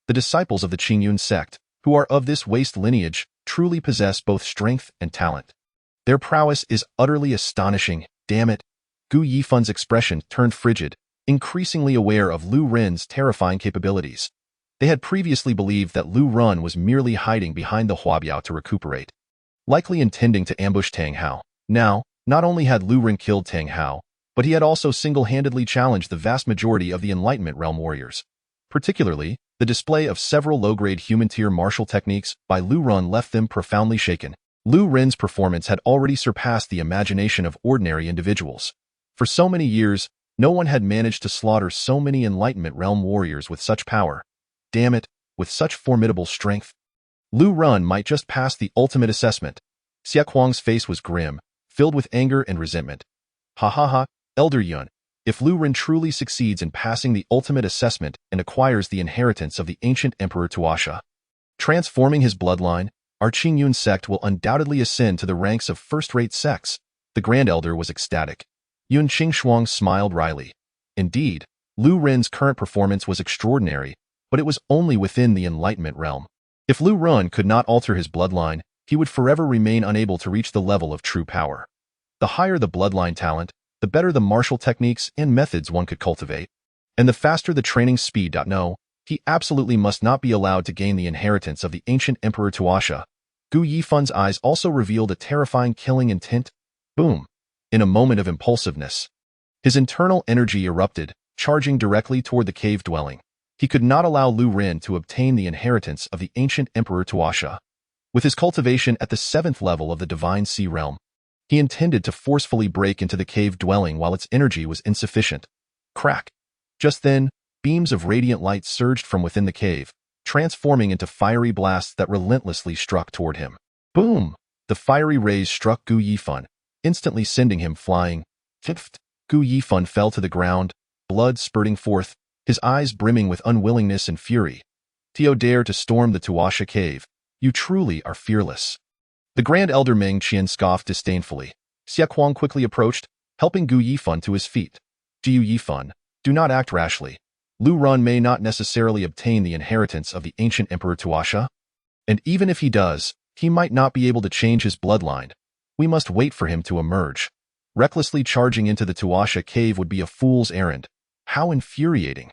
The disciples of the Qingyun sect, who are of this waste lineage, truly possess both strength and talent. Their prowess is utterly astonishing, damn it. Gu Yifun's expression turned frigid, increasingly aware of Lu Ran's terrifying capabilities. They had previously believed that Lu Ran was merely hiding behind the Huabiao to recuperate, likely intending to ambush Tang Hao. Now, not only had Lu Ran killed Tang Hao, but he had also single-handedly challenged the vast majority of the Enlightenment realm warriors. Particularly, the display of several low-grade human-tier martial techniques by Lu Ran left them profoundly shaken. Lu Ran's performance had already surpassed the imagination of ordinary individuals. For so many years, no one had managed to slaughter so many Enlightenment realm warriors with such power. Damn it, with such formidable strength. Lu Ran might just pass the ultimate assessment. Xia Kuang's face was grim, filled with anger and resentment. Ha ha ha, Elder Yun, if Lu Ran truly succeeds in passing the ultimate assessment and acquires the inheritance of the ancient Emperor Tuasha, transforming his bloodline, our Qingyun sect will undoubtedly ascend to the ranks of first-rate sects. The Grand Elder was ecstatic. Yun Qingshuang smiled wryly. Indeed, Lu Ran's current performance was extraordinary, but it was only within the Enlightenment realm. If Lu Ran could not alter his bloodline, he would forever remain unable to reach the level of true power. The higher the bloodline talent, the better the martial techniques and methods one could cultivate, and the faster the training speed. No, he absolutely must not be allowed to gain the inheritance of the ancient Emperor Tuasha. Gu Yifun's eyes also revealed a terrifying killing intent. Boom! In a moment of impulsiveness, His internal energy erupted, charging directly toward the cave dwelling. He could not allow Lu Ren to obtain the inheritance of the ancient Emperor Tuasha. With his cultivation at the 7th level of the Divine Sea Realm, he intended to forcefully break into the cave dwelling while its energy was insufficient. Crack! Just then, beams of radiant light surged from within the cave, transforming into fiery blasts that relentlessly struck toward him. Boom! The fiery rays struck Gu Yifan, instantly sending him flying. Fifth! Gu Yifan fell to the ground, blood spurting forth, his eyes brimming with unwillingness and fury. Tio dare to storm the Tuasha cave. You truly are fearless. The Grand Elder Meng Qian scoffed disdainfully. Xia Kuang quickly approached, helping Gu Yifan to his feet. Jiu Yifan, do not act rashly. Lu Ren may not necessarily obtain the inheritance of the ancient Emperor Tuasha, and even if he does, he might not be able to change his bloodline. We must wait for him to emerge. Recklessly charging into the Tuasha cave would be a fool's errand. How infuriating.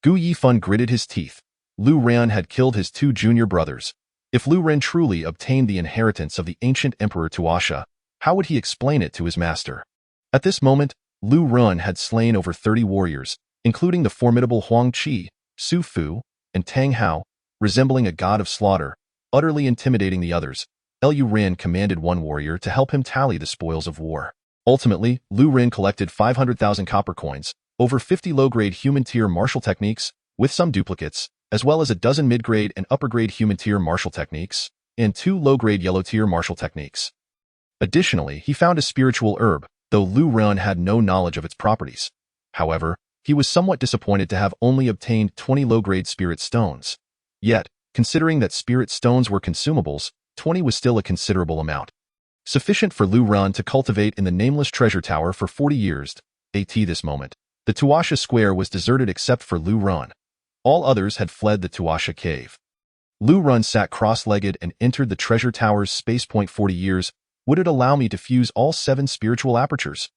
Gu Yifan gritted his teeth. Lu Ren had killed his 2 junior brothers. If Lu Ren truly obtained the inheritance of the ancient Emperor Tuasha, how would he explain it to his master? At this moment, Lu Ren had slain over 30 warriors, including the formidable Huang Qi, Su Fu, and Tang Hao, resembling a god of slaughter, utterly intimidating the others. Lu Ren commanded one warrior to help him tally the spoils of war. Ultimately, Lu Ren collected 500,000 copper coins, over 50 low-grade human-tier martial techniques, with some duplicates, as well as a dozen mid-grade and upper-grade human-tier martial techniques, and 2 low-grade yellow-tier martial techniques. Additionally, he found a spiritual herb, though Lu Ren had no knowledge of its properties. However, he was somewhat disappointed to have only obtained 20 low-grade spirit stones. Yet, considering that spirit stones were consumables, 20 was still a considerable amount. Sufficient for Lu Ren to cultivate in the nameless treasure tower for 40 years. At this moment, the Tuasha square was deserted except for Lu Ren. All others had fled the Tuasha cave. Lu Ren sat cross-legged and entered the treasure tower's space point. 40 years. Would it allow me to fuse all 7 spiritual apertures?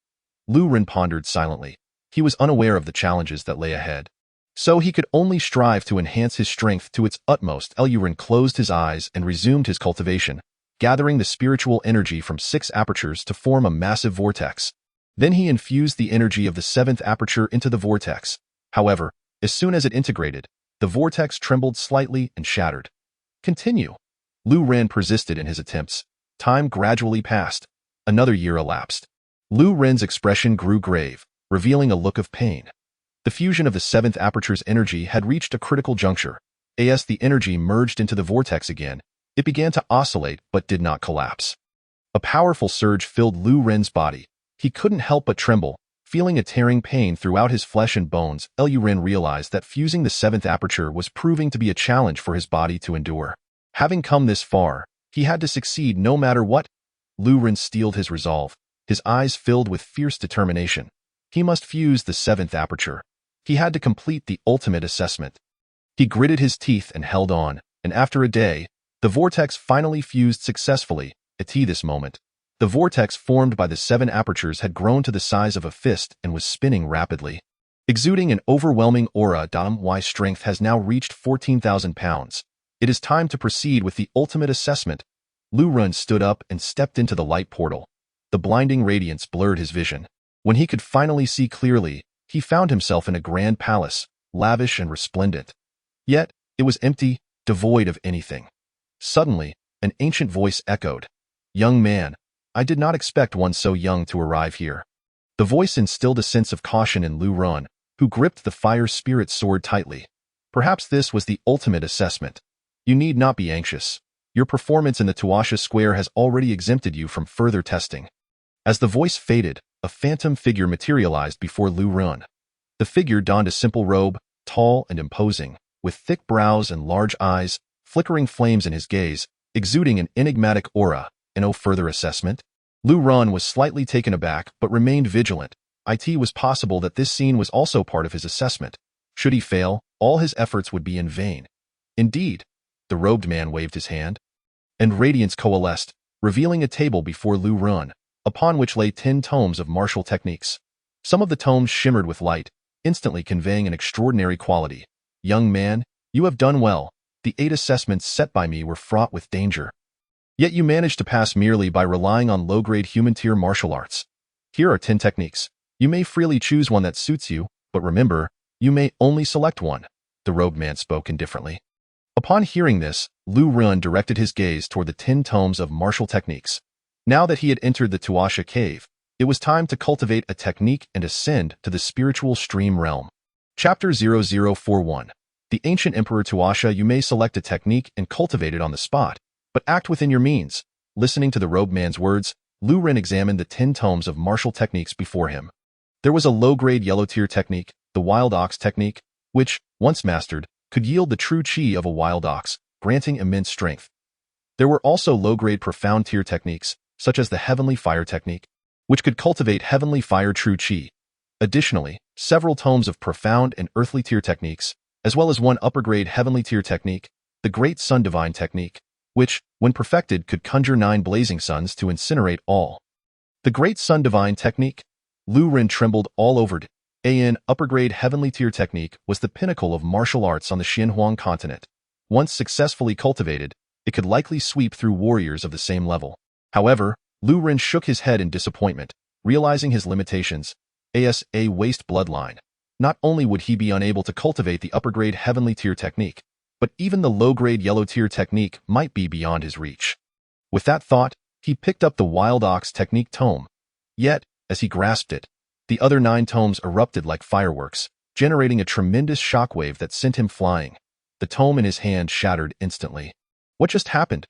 Lu Ren pondered silently. He was unaware of the challenges that lay ahead. So he could only strive to enhance his strength to its utmost. Lu Ren closed his eyes and resumed his cultivation, gathering the spiritual energy from 6 apertures to form a massive vortex. Then he infused the energy of the 7th aperture into the vortex. However, as soon as it integrated, the vortex trembled slightly and shattered. Continue. Lu Ren persisted in his attempts. Time gradually passed. Another year elapsed. Lu Ren's expression grew grave, revealing a look of pain. The fusion of the 7th aperture's energy had reached a critical juncture. As the energy merged into the vortex again, it began to oscillate but did not collapse. A powerful surge filled Lu Ren's body. He couldn't help but tremble, feeling a tearing pain throughout his flesh and bones. Lu Ren realized that fusing the 7th aperture was proving to be a challenge for his body to endure. Having come this far, he had to succeed no matter what. Lu Ren steeled his resolve, his eyes filled with fierce determination. He must fuse the 7th aperture. He had to complete the ultimate assessment. He gritted his teeth and held on, and after a day, the vortex finally fused successfully. At this moment, the vortex formed by the 7 apertures had grown to the size of a fist and was spinning rapidly. Exuding an overwhelming aura. My strength has now reached 14,000 pounds. It is time to proceed with the ultimate assessment. Lu Ren stood up and stepped into the light portal. The blinding radiance blurred his vision. When he could finally see clearly, he found himself in a grand palace, lavish and resplendent. Yet, it was empty, devoid of anything. Suddenly, an ancient voice echoed. Young man, I did not expect one so young to arrive here. The voice instilled a sense of caution in Lu Ren, who gripped the fire spirit sword tightly. Perhaps this was the ultimate assessment. You need not be anxious. Your performance in the Tuasha Square has already exempted you from further testing. As the voice faded, a phantom figure materialized before Lu Ren. The figure donned a simple robe, tall and imposing, with thick brows and large eyes, flickering flames in his gaze, exuding an enigmatic aura. No further assessment? Lu Ren was slightly taken aback but remained vigilant. It was possible that this scene was also part of his assessment. Should he fail, all his efforts would be in vain. Indeed, the robed man waved his hand, and radiance coalesced, revealing a table before Lu Ren, upon which lay 10 tomes of martial techniques. Some of the tomes shimmered with light, instantly conveying an extraordinary quality. Young man, you have done well. The 8 assessments set by me were fraught with danger. Yet you managed to pass merely by relying on low-grade human-tier martial arts. Here are 10 techniques. You may freely choose one that suits you, but remember, you may only select one. The robed man spoke indifferently. Upon hearing this, Lu Run directed his gaze toward the 10 tomes of martial techniques. Now that he had entered the Tuasha cave, it was time to cultivate a technique and ascend to the spiritual stream realm. Chapter 0041. The ancient Emperor Tuasha. You may select a technique and cultivate it on the spot, but act within your means. Listening to the robed man's words, Lu Ren examined the 10 tomes of martial techniques before him. There was a low-grade yellow tier technique, the wild ox technique, which, once mastered, could yield the true chi of a wild ox, granting immense strength. There were also low-grade profound tier techniques, such as the heavenly fire technique, which could cultivate heavenly fire true chi. Additionally, several tomes of profound and earthly tier techniques, as well as one upper-grade heavenly tier technique, the Great Sun Divine technique, which, when perfected, could conjure 9 blazing suns to incinerate all. The Great Sun Divine technique? Lu Ren trembled all over it. An upper-grade heavenly tier technique was the pinnacle of martial arts on the Xinhuang continent. Once successfully cultivated, it could likely sweep through warriors of the same level. However, Lu Ren shook his head in disappointment, realizing his limitations. As a waste bloodline. Not only would he be unable to cultivate the upper-grade heavenly tier technique, but even the low-grade yellow tier technique might be beyond his reach. With that thought, he picked up the Wild Ox technique tome. Yet, as he grasped it, the other 9 tomes erupted like fireworks, generating a tremendous shockwave that sent him flying. The tome in his hand shattered instantly. What just happened?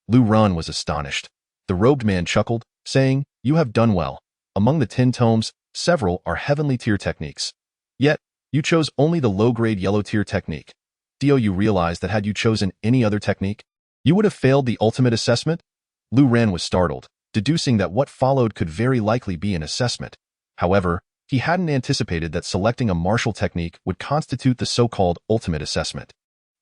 Lu Ren was astonished. The robed man chuckled, saying, "You have done well. Among the 10 tomes, several are heavenly tier techniques. Yet, you chose only the low-grade yellow tier technique. Do you realize that had you chosen any other technique, you would have failed the ultimate assessment?" Lu Ren was startled, deducing that what followed could very likely be an assessment. However, he hadn't anticipated that selecting a martial technique would constitute the so-called ultimate assessment.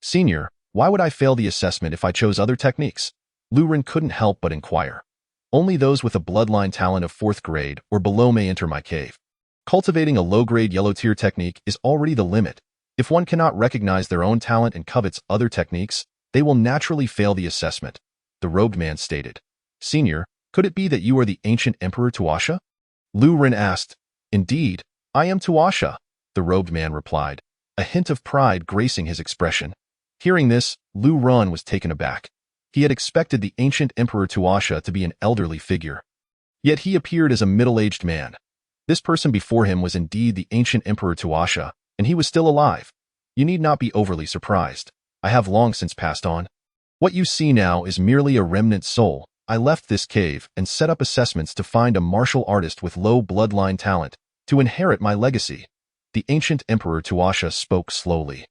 "Senior, why would I fail the assessment if I chose other techniques?" Lu Ren couldn't help but inquire. "Only those with a bloodline talent of 4th grade or below may enter my cave. Cultivating a low-grade yellow tier technique is already the limit. If one cannot recognize their own talent and covets other techniques, they will naturally fail the assessment," the robed man stated. "Senior, could it be that you are the ancient Emperor Tuasha?" Lu Ren asked. "Indeed, I am Tuasha," the robed man replied, a hint of pride gracing his expression. Hearing this, Lu Ren was taken aback. He had expected the ancient Emperor Tuasha to be an elderly figure. Yet he appeared as a middle-aged man. This person before him was indeed the ancient Emperor Tuasha, and he was still alive. You need not be overly surprised. I have long since passed on. What you see now is merely a remnant soul. I left this cave and set up assessments to find a martial artist with low bloodline talent to inherit my legacy. The ancient Emperor Tuasha spoke slowly.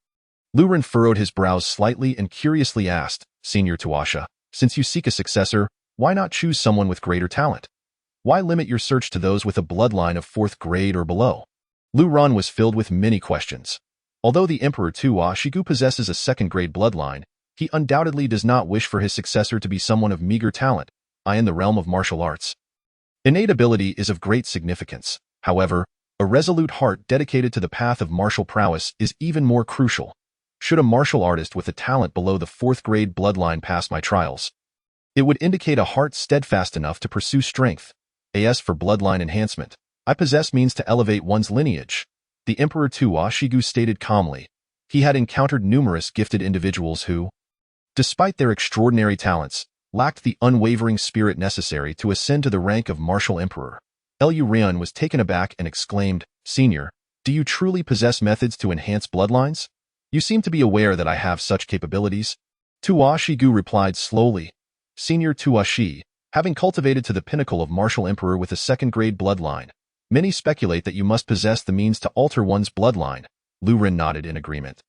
Lu Ren furrowed his brows slightly and curiously asked, "Senior Tuasha, since you seek a successor, why not choose someone with greater talent? Why limit your search to those with a bloodline of 4th grade or below?" Lu Ren was filled with many questions. Although the Emperor Tuashigu possesses a 2nd-grade bloodline, he undoubtedly does not wish for his successor to be someone of meager talent, in the realm of martial arts. Innate ability is of great significance. However, a resolute heart dedicated to the path of martial prowess is even more crucial. Should a martial artist with a talent below the 4th-grade bloodline pass my trials, it would indicate a heart steadfast enough to pursue strength. As for bloodline enhancement, I possess means to elevate one's lineage, the Emperor Tuashigu stated calmly. He had encountered numerous gifted individuals who, despite their extraordinary talents, lacked the unwavering spirit necessary to ascend to the rank of martial emperor. Lu Ren was taken aback and exclaimed, "Senior, do you truly possess methods to enhance bloodlines? You seem to be aware that I have such capabilities." Tuashigu replied slowly, "Senior Tuashi, having cultivated to the pinnacle of martial emperor with a 2nd-grade bloodline, many speculate that you must possess the means to alter one's bloodline." Lu Ren nodded in agreement.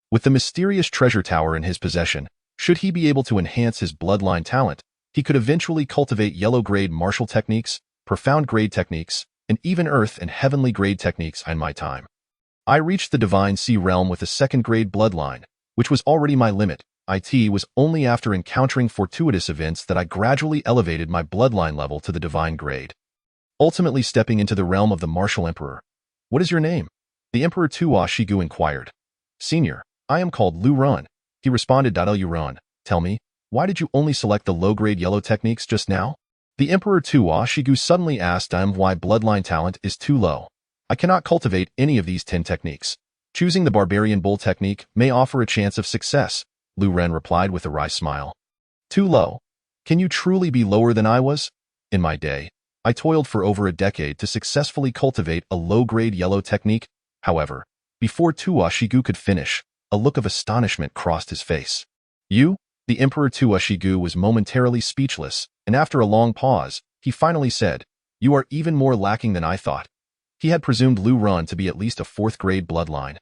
With the mysterious treasure tower in his possession, should he be able to enhance his bloodline talent, he could eventually cultivate yellow-grade martial techniques, profound-grade techniques, and even earth and heavenly-grade techniques in my time. I reached the Divine Sea realm with a 2nd-grade bloodline, which was already my limit. It was only after encountering fortuitous events that I gradually elevated my bloodline level to the divine grade, ultimately stepping into the realm of the martial emperor. "What is your name?" the Emperor Tuashigu inquired. "Senior, I am called Lu Ren," he responded. "Lu Ren, tell me, why did you only select the low-grade yellow techniques just now?" The Emperor Tuwa Shigu suddenly asked him why bloodline talent is too low. I cannot cultivate any of these 10 techniques. Choosing the barbarian bull technique may offer a chance of success, Lu Ren replied with a wry smile. Too low? Can you truly be lower than I was? In my day, I toiled for over a decade to successfully cultivate a low-grade yellow technique. However, before Tuwa Shigu could finish, a look of astonishment crossed his face. You? The Emperor Tuwa Shigu was momentarily speechless, and after a long pause, he finally said, You are even more lacking than I thought. He had presumed Lu Ren to be at least a 4th-grade bloodline.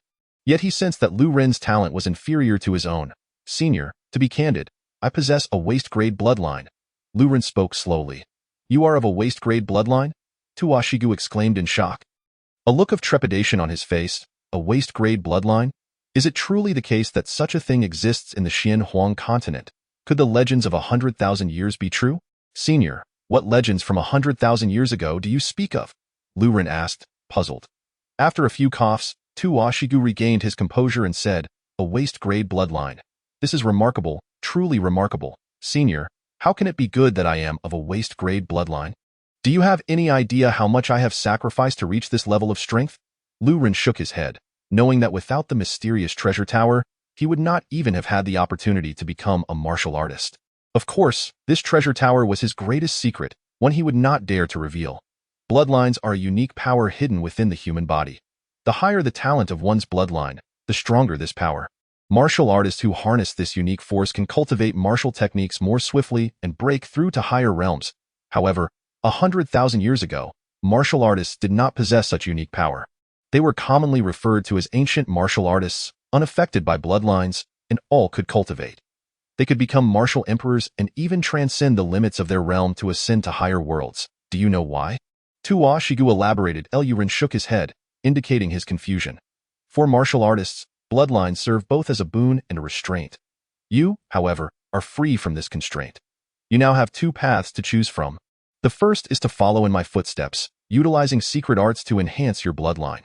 Yet he sensed that Lu Ren's talent was inferior to his own. Senior, to be candid, I possess a waste-grade bloodline. Lu Ren spoke slowly. You are of a waste-grade bloodline? Tuwa Shigu exclaimed in shock. A look of trepidation on his face. A waste-grade bloodline? Is it truly the case that such a thing exists in the Xian Huang continent? Could the legends of 100,000 years be true? Senior, what legends from 100,000 years ago do you speak of? Lu Ren asked, puzzled. After a few coughs, Tuwa Shigu regained his composure and said, A waste-grade bloodline. This is remarkable, truly remarkable. Senior, how can it be good that I am of a waste-grade bloodline? Do you have any idea how much I have sacrificed to reach this level of strength? Lu Ren shook his head, knowing that without the mysterious treasure tower, he would not even have had the opportunity to become a martial artist. Of course, this treasure tower was his greatest secret, one he would not dare to reveal. Bloodlines are a unique power hidden within the human body. The higher the talent of one's bloodline, the stronger this power. Martial artists who harness this unique force can cultivate martial techniques more swiftly and break through to higher realms. However, 100,000 years ago, martial artists did not possess such unique power. They were commonly referred to as ancient martial artists, unaffected by bloodlines, and all could cultivate. They could become martial emperors and even transcend the limits of their realm to ascend to higher worlds. Do you know why? Tuwa Shigu elaborated. Lu Ren shook his head, indicating his confusion. For martial artists, bloodlines serve both as a boon and a restraint. You, however, are free from this constraint. You now have 2 paths to choose from. The first is to follow in my footsteps, utilizing secret arts to enhance your bloodline.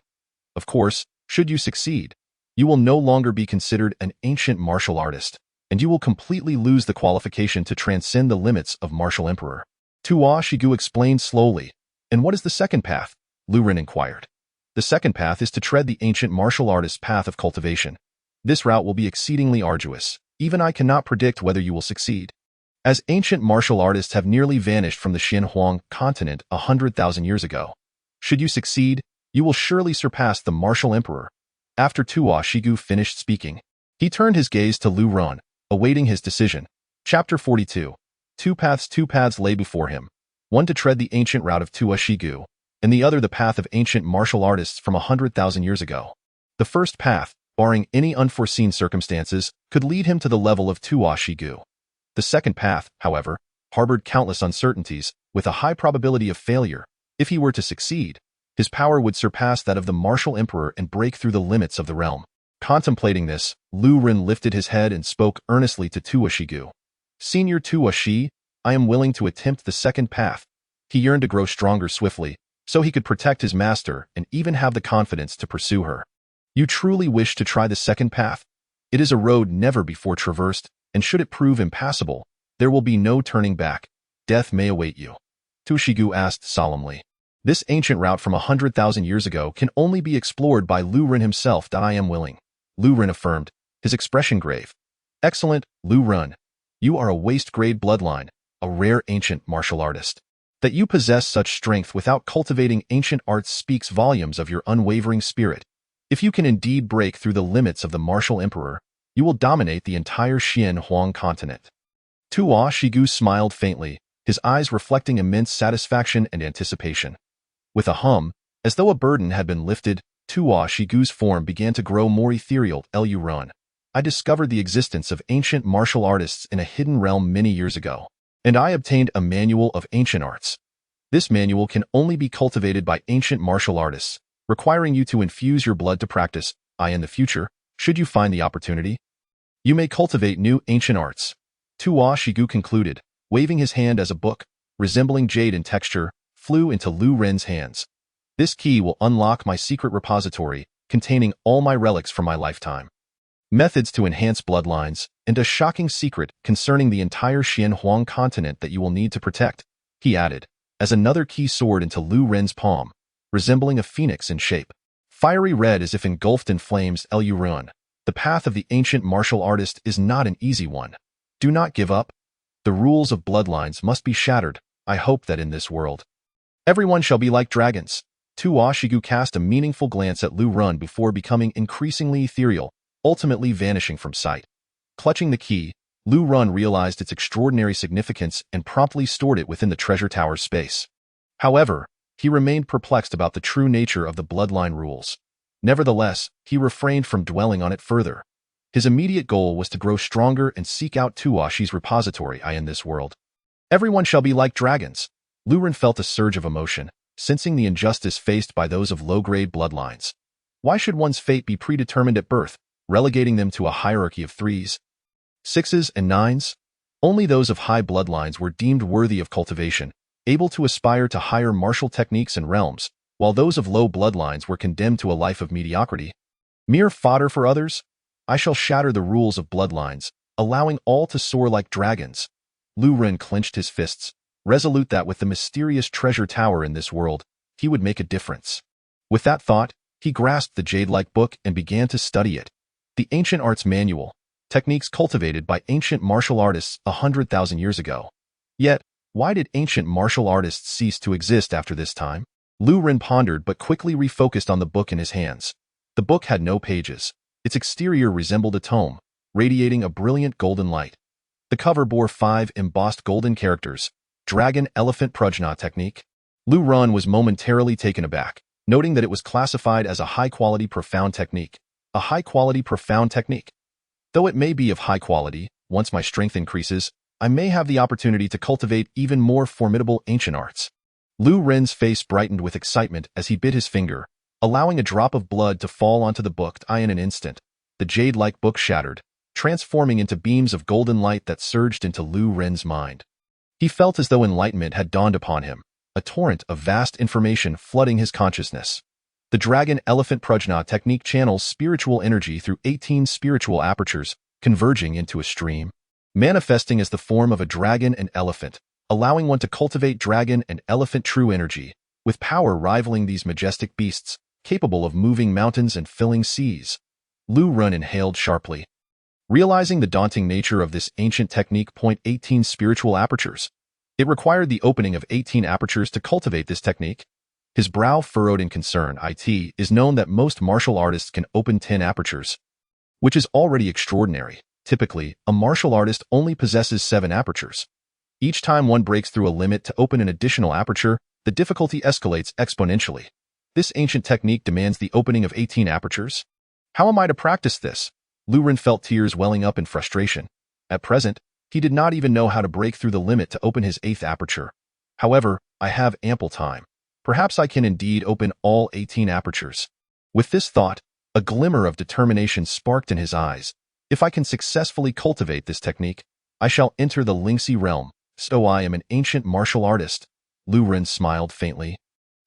Of course, should you succeed, you will no longer be considered an ancient martial artist, and you will completely lose the qualification to transcend the limits of martial emperor. Tuwa Shigu explained slowly. And what is the second path? Lu Ren inquired. The second path is to tread the ancient martial artist's path of cultivation. This route will be exceedingly arduous. Even I cannot predict whether you will succeed. As ancient martial artists have nearly vanished from the Xian Huang continent 100,000 years ago. Should you succeed, you will surely surpass the martial emperor. After Tuwa Shigu finished speaking, he turned his gaze to Lu Ren, awaiting his decision. Chapter 42. 2 paths lay before him. One to tread the ancient route of Tuwa Shigu, and the other the path of ancient martial artists from 100,000 years ago. The first path, barring any unforeseen circumstances, could lead him to the level of Tuwa Shigu. The second path, however, harbored countless uncertainties, with a high probability of failure. If he were to succeed, his power would surpass that of the martial emperor and break through the limits of the realm. Contemplating this, Lu Ren lifted his head and spoke earnestly to Tuwa Shigu. Senior Tuwa Shi, I am willing to attempt the second path. He yearned to grow stronger swiftly, so he could protect his master and even have the confidence to pursue her. You truly wish to try the second path? It is a road never before traversed, and should it prove impassable, there will be no turning back. Death may await you. Tuwa Shigu asked solemnly. This ancient route from 100,000 years ago can only be explored by Lu Ren himself. I am willing. Lu Ren affirmed, his expression grave. Excellent, Lu Ren. You are a waste-grade bloodline, a rare ancient martial artist. That you possess such strength without cultivating ancient arts speaks volumes of your unwavering spirit. If you can indeed break through the limits of the martial emperor, you will dominate the entire Xian Huang continent. Tuwa Shigu smiled faintly, his eyes reflecting immense satisfaction and anticipation. With a hum, as though a burden had been lifted, Tuwa Shigu's form began to grow more ethereal. Lu Ren. I discovered the existence of ancient martial artists in a hidden realm many years ago, and I obtained a manual of ancient arts. This manual can only be cultivated by ancient martial artists, requiring you to infuse your blood to practice. In the future, should you find the opportunity, you may cultivate new ancient arts. Tuwa Shigu concluded, waving his hand as a book, resembling jade in texture, flew into Lu Ren's hands. This key will unlock my secret repository, containing all my relics from my lifetime. Methods to enhance bloodlines, and a shocking secret concerning the entire Xian Huang continent that you will need to protect. he added, as another key soared into Lu Ren's palm, resembling a phoenix in shape. Fiery red as if engulfed in flames. Lu Ren, the path of the ancient martial artist is not an easy one. Do not give up. The rules of bloodlines must be shattered. I hope that in this world, everyone shall be like dragons. Tuo Shigu cast a meaningful glance at Lu Ren before becoming increasingly ethereal, ultimately vanishing from sight. Clutching the key, Lu Ren realized its extraordinary significance and promptly stored it within the treasure tower's space. However, he remained perplexed about the true nature of the bloodline rules. Nevertheless, he refrained from dwelling on it further. His immediate goal was to grow stronger and seek out Tuoshi's repository in this world. Everyone shall be like dragons. Lu Ren felt a surge of emotion, sensing the injustice faced by those of low-grade bloodlines. Why should one's fate be predetermined at birth, relegating them to a hierarchy of 3s, 6s, and 9s? Only those of high bloodlines were deemed worthy of cultivation, able to aspire to higher martial techniques and realms, while those of low bloodlines were condemned to a life of mediocrity. Mere fodder for others? I shall shatter the rules of bloodlines, allowing all to soar like dragons. Lu Ren clenched his fists, resolute that with the mysterious treasure tower in this world, he would make a difference. With that thought, he grasped the jade-like book and began to study it. The Ancient Arts Manual, techniques cultivated by ancient martial artists 100,000 years ago. Yet, why did ancient martial artists cease to exist after this time? Lu Ren pondered but quickly refocused on the book in his hands. The book had no pages. Its exterior resembled a tome, radiating a brilliant golden light. The cover bore 5 embossed golden characters, Dragon Elephant Prajna Technique. Lu Ren was momentarily taken aback, noting that it was classified as a high-quality profound technique. A high-quality profound technique. Though it may be of high quality, once my strength increases, I may have the opportunity to cultivate even more formidable ancient arts. Lu Ren's face brightened with excitement as he bit his finger, allowing a drop of blood to fall onto the book. In an instant, the jade-like book shattered, transforming into beams of golden light that surged into Lu Ren's mind. He felt as though enlightenment had dawned upon him, a torrent of vast information flooding his consciousness. The Dragon Elephant Prajna technique channels spiritual energy through 18 spiritual apertures, converging into a stream, manifesting as the form of a dragon and elephant, allowing one to cultivate dragon and elephant true energy, with power rivaling these majestic beasts, capable of moving mountains and filling seas. Lu Ren inhaled sharply, realizing the daunting nature of this ancient technique. 18 spiritual apertures. It required the opening of 18 apertures to cultivate this technique. His brow furrowed in concern. It is known that most martial artists can open 10 apertures, which is already extraordinary. Typically, a martial artist only possesses 7 apertures. Each time one breaks through a limit to open an additional aperture, the difficulty escalates exponentially. This ancient technique demands the opening of 18 apertures. How am I to practice this? Lu Ren felt tears welling up in frustration. At present, he did not even know how to break through the limit to open his 8th aperture. However, I have ample time. Perhaps I can indeed open all 18 apertures. With this thought, a glimmer of determination sparked in his eyes. If I can successfully cultivate this technique, I shall enter the Lingxi realm. So I am an ancient martial artist. Lu Ren smiled faintly,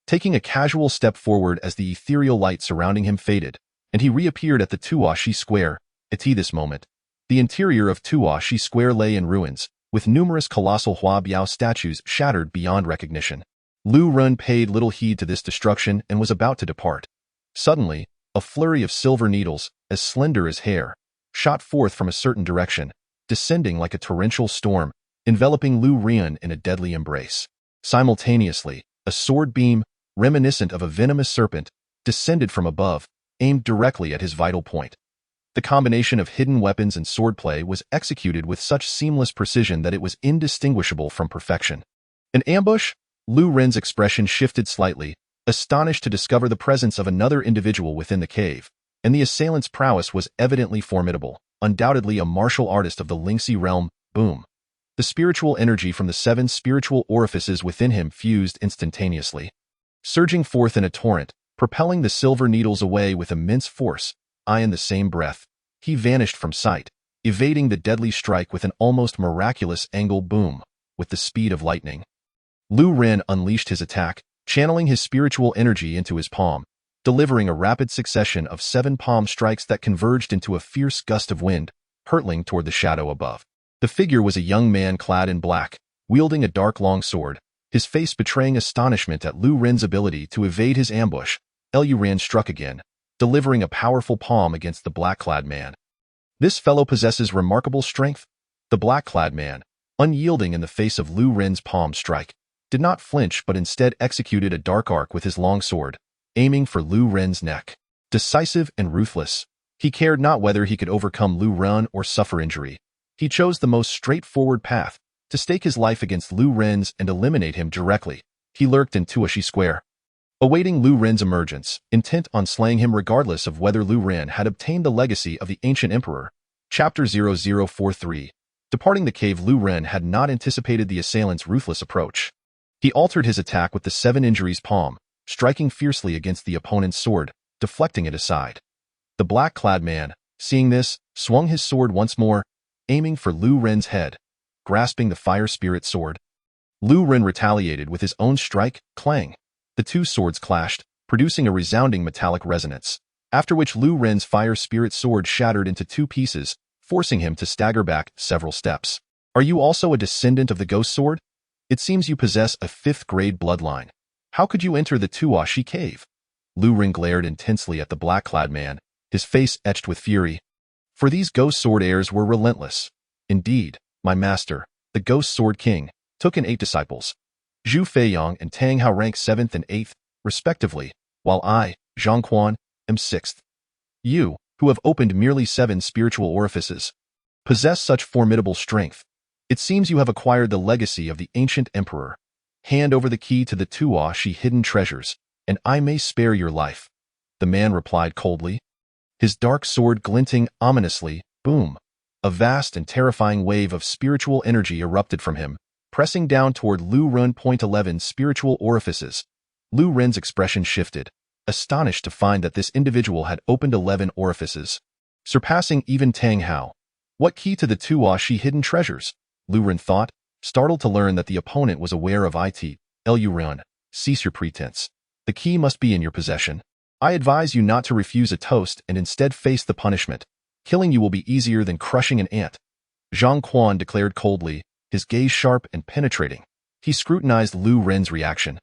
taking a casual step forward as the ethereal light surrounding him faded, and he reappeared at the Tuoshi Square. At this moment, the interior of Tuoshi Square lay in ruins, with numerous colossal Hua Biao statues shattered beyond recognition. Lu Ren paid little heed to this destruction and was about to depart. Suddenly, a flurry of silver needles, as slender as hair, shot forth from a certain direction, descending like a torrential storm, enveloping Lu Ren in a deadly embrace. Simultaneously, a sword beam, reminiscent of a venomous serpent, descended from above, aimed directly at his vital point. The combination of hidden weapons and swordplay was executed with such seamless precision that it was indistinguishable from perfection. An ambush? Lu Ren's expression shifted slightly, astonished to discover the presence of another individual within the cave, and the assailant's prowess was evidently formidable, undoubtedly a martial artist of the Lingxi realm. Boom. The spiritual energy from the 7 spiritual orifices within him fused instantaneously, surging forth in a torrent, propelling the silver needles away with immense force. In the same breath, he vanished from sight, evading the deadly strike with an almost miraculous angle. Boom. With the speed of lightning, Lu Ren unleashed his attack, channeling his spiritual energy into his palm, delivering a rapid succession of 7 palm strikes that converged into a fierce gust of wind, hurtling toward the shadow above. The figure was a young man clad in black, wielding a dark long sword, His face betraying astonishment at Lu Ren's ability to evade his ambush, Lu Ren struck again, delivering a powerful palm against the black-clad man. This fellow possesses remarkable strength. The black-clad man, unyielding in the face of Lu Ren's palm strike, did not flinch but instead executed a dark arc with his long sword, aiming for Lu Ren's neck. Decisive and ruthless, he cared not whether he could overcome Lu Ren or suffer injury. He chose the most straightforward path, to stake his life against Lu Ren's and eliminate him directly. He lurked in Tashi Square, awaiting Lu Ren's emergence, intent on slaying him regardless of whether Lu Ren had obtained the legacy of the ancient emperor. Chapter 0043. Departing the cave, Lu Ren had not anticipated the assailant's ruthless approach. He altered his attack with the 7 injuries palm, striking fiercely against the opponent's sword, deflecting it aside. The black-clad man, seeing this, swung his sword once more, aiming for Lu Ren's head, grasping the fire spirit sword. Lu Ren retaliated with his own strike, clang. The two swords clashed, producing a resounding metallic resonance, after which Lu Ren's fire spirit sword shattered into 2 pieces, forcing him to stagger back several steps. Are you also a descendant of the ghost sword? It seems you possess a 5th-grade bloodline. How could you enter the Tashi cave? Lu Ren glared intensely at the black-clad man, his face etched with fury. For these ghost sword heirs were relentless. Indeed, my master, the ghost sword king, took in 8 disciples. Zhu Feiyang and Tang Hao rank 7th and 8th, respectively, while I, Zhang Quan, am 6th. You, who have opened merely 7 spiritual orifices, possess such formidable strength. It seems you have acquired the legacy of the ancient emperor. Hand over the key to the Tashi hidden treasures, and I may spare your life. The man replied coldly, his dark sword glinting ominously. Boom! A vast and terrifying wave of spiritual energy erupted from him, pressing down toward Lu Ren. 11 spiritual orifices. Lu Ren's expression shifted, astonished to find that this individual had opened 11 orifices, surpassing even Tang Hao. What key to the Tashi hidden treasures? Lu Ren thought, startled to learn that the opponent was aware of it. Lu Ren, cease your pretense. The key must be in your possession. I advise you not to refuse a toast and instead face the punishment. Killing you will be easier than crushing an ant. Zhang Quan declared coldly, his gaze sharp and penetrating. He scrutinized Lu Ren's reaction,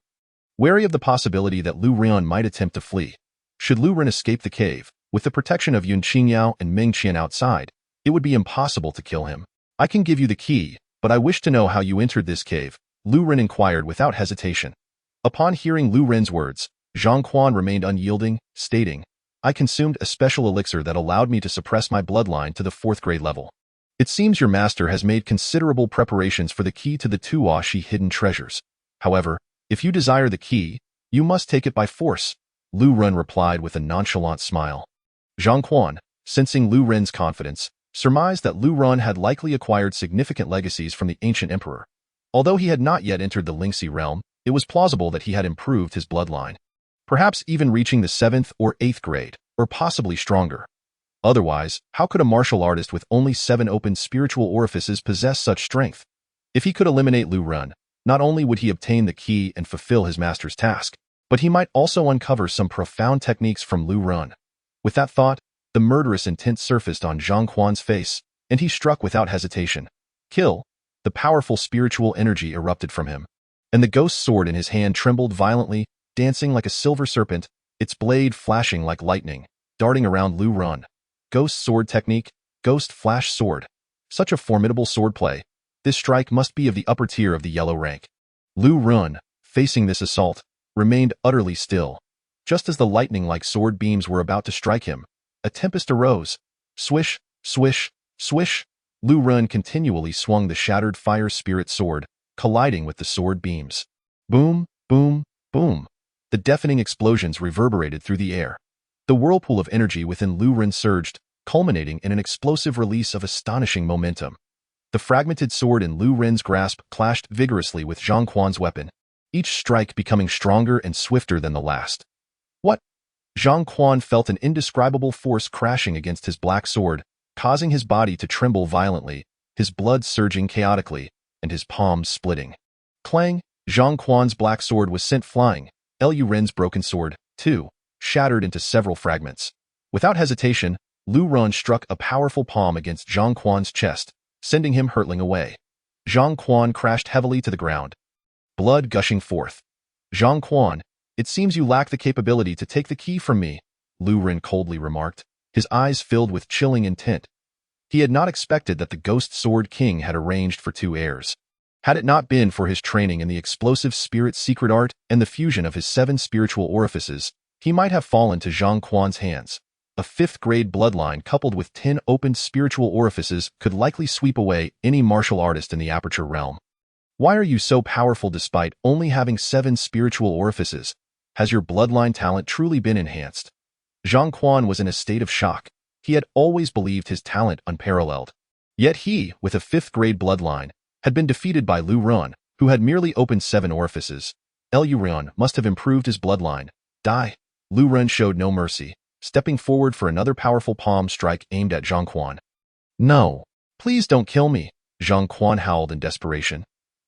wary of the possibility that Lu Ren might attempt to flee. Should Lu Ren escape the cave, with the protection of Yun Qingyao and Ming Qian outside, it would be impossible to kill him. I can give you the key, but I wish to know how you entered this cave, Lu Ren inquired without hesitation. Upon hearing Lu Ren's words, Zhang Quan remained unyielding, stating, I consumed a special elixir that allowed me to suppress my bloodline to the 4th-grade level. It seems your master has made considerable preparations for the key to the Tashi hidden treasures. However, if you desire the key, you must take it by force, Lu Ren replied with a nonchalant smile. Zhang Quan, sensing Lu Ren's confidence, surmised that Lu Ren had likely acquired significant legacies from the ancient emperor. Although he had not yet entered the Lingxi realm, it was plausible that he had improved his bloodline, perhaps even reaching the 7th or 8th grade, or possibly stronger. Otherwise, how could a martial artist with only 7 open spiritual orifices possess such strength? If he could eliminate Lu Ren, not only would he obtain the key and fulfill his master's task, but he might also uncover some profound techniques from Lu Ren. With that thought, the murderous intent surfaced on Zhang Quan's face, and he struck without hesitation. Kill! The powerful spiritual energy erupted from him, and the ghost sword in his hand trembled violently, dancing like a silver serpent, its blade flashing like lightning, darting around Lu Ren. Ghost sword technique, ghost flash sword. Such a formidable swordplay. This strike must be of the upper tier of the yellow rank. Lu Ren, facing this assault, remained utterly still. Just as the lightning-like sword beams were about to strike him, a tempest arose. Swish, swish, swish. Lu Ren continually swung the shattered fire spirit sword, colliding with the sword beams. Boom, boom, boom. The deafening explosions reverberated through the air. The whirlpool of energy within Lu Ren surged, culminating in an explosive release of astonishing momentum. The fragmented sword in Lu Ren's grasp clashed vigorously with Zhang Quan's weapon, each strike becoming stronger and swifter than the last. What? Zhang Quan felt an indescribable force crashing against his black sword, causing his body to tremble violently, his blood surging chaotically, and his palms splitting. Clang! Zhang Quan's black sword was sent flying. Lu Ren's broken sword, too, shattered into several fragments. Without hesitation, Lu Ren struck a powerful palm against Zhang Quan's chest, sending him hurtling away. Zhang Quan crashed heavily to the ground. blood gushing forth. Zhang Quan, it seems you lack the capability to take the key from me, Lu Ren coldly remarked, his eyes filled with chilling intent. He had not expected that the ghost sword king had arranged for two heirs. Had it not been for his training in the explosive spirit secret art and the fusion of his 7 spiritual orifices, he might have fallen to Zhang Quan's hands. A 5th-grade bloodline coupled with 10 opened spiritual orifices could likely sweep away any martial artist in the aperture realm. Why are you so powerful despite only having 7 spiritual orifices? Has your bloodline talent truly been enhanced? Zhang Quan was in a state of shock. He had always believed his talent unparalleled. Yet he, with a 5th-grade bloodline, had been defeated by Lu Ren, who had merely opened 7 orifices. Lu Ren must have improved his bloodline. Die. Lu Ren showed no mercy, stepping forward for another powerful palm strike aimed at Zhang Quan. No. Please don't kill me, Zhang Quan howled in desperation.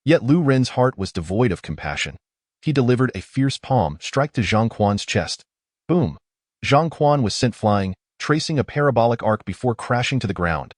Yet Lu Ren's heart was devoid of compassion. He delivered a fierce palm strike to Zhang Quan's chest. Boom. Zhang Quan was sent flying, tracing a parabolic arc before crashing to the ground.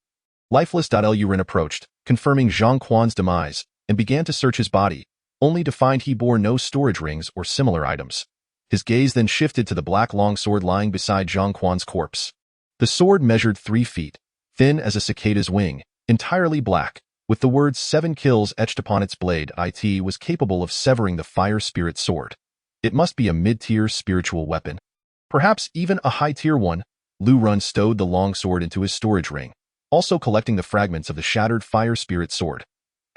Lifeless. Lu Ren approached, confirming Zhang Quan's demise, and began to search his body, only to find he bore no storage rings or similar items. His gaze then shifted to the black longsword lying beside Zhang Quan's corpse. The sword measured 3 feet, thin as a cicada's wing, entirely black, with the words 7 kills etched upon its blade. It was capable of severing the fire spirit sword. It must be a mid-tier spiritual weapon. Perhaps even a high-tier one. Lu Ren stowed the longsword into his storage ring, also collecting the fragments of the shattered fire spirit sword.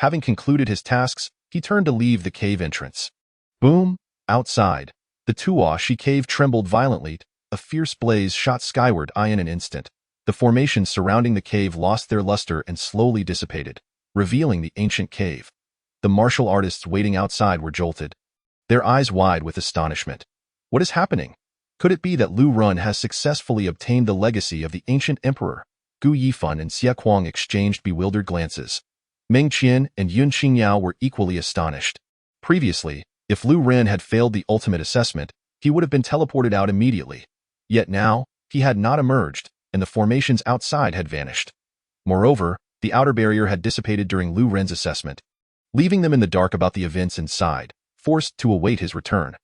Having concluded his tasks, he turned to leave the cave entrance. Boom! Outside, the Tuashi cave trembled violently. A fierce blaze shot skyward. In an instant, the formations surrounding the cave lost their luster and slowly dissipated, revealing the ancient cave. The martial artists waiting outside were jolted, their eyes wide with astonishment. What is happening? Could it be that Lu Ren has successfully obtained the legacy of the ancient emperor? Gu Yifan and Xie Kuang exchanged bewildered glances. Meng Qian and Yun Qingyao were equally astonished. Previously, if Lu Ren had failed the ultimate assessment, he would have been teleported out immediately. Yet now, he had not emerged, and the formations outside had vanished. Moreover, the outer barrier had dissipated during Lu Ren's assessment, leaving them in the dark about the events inside, forced to await his return.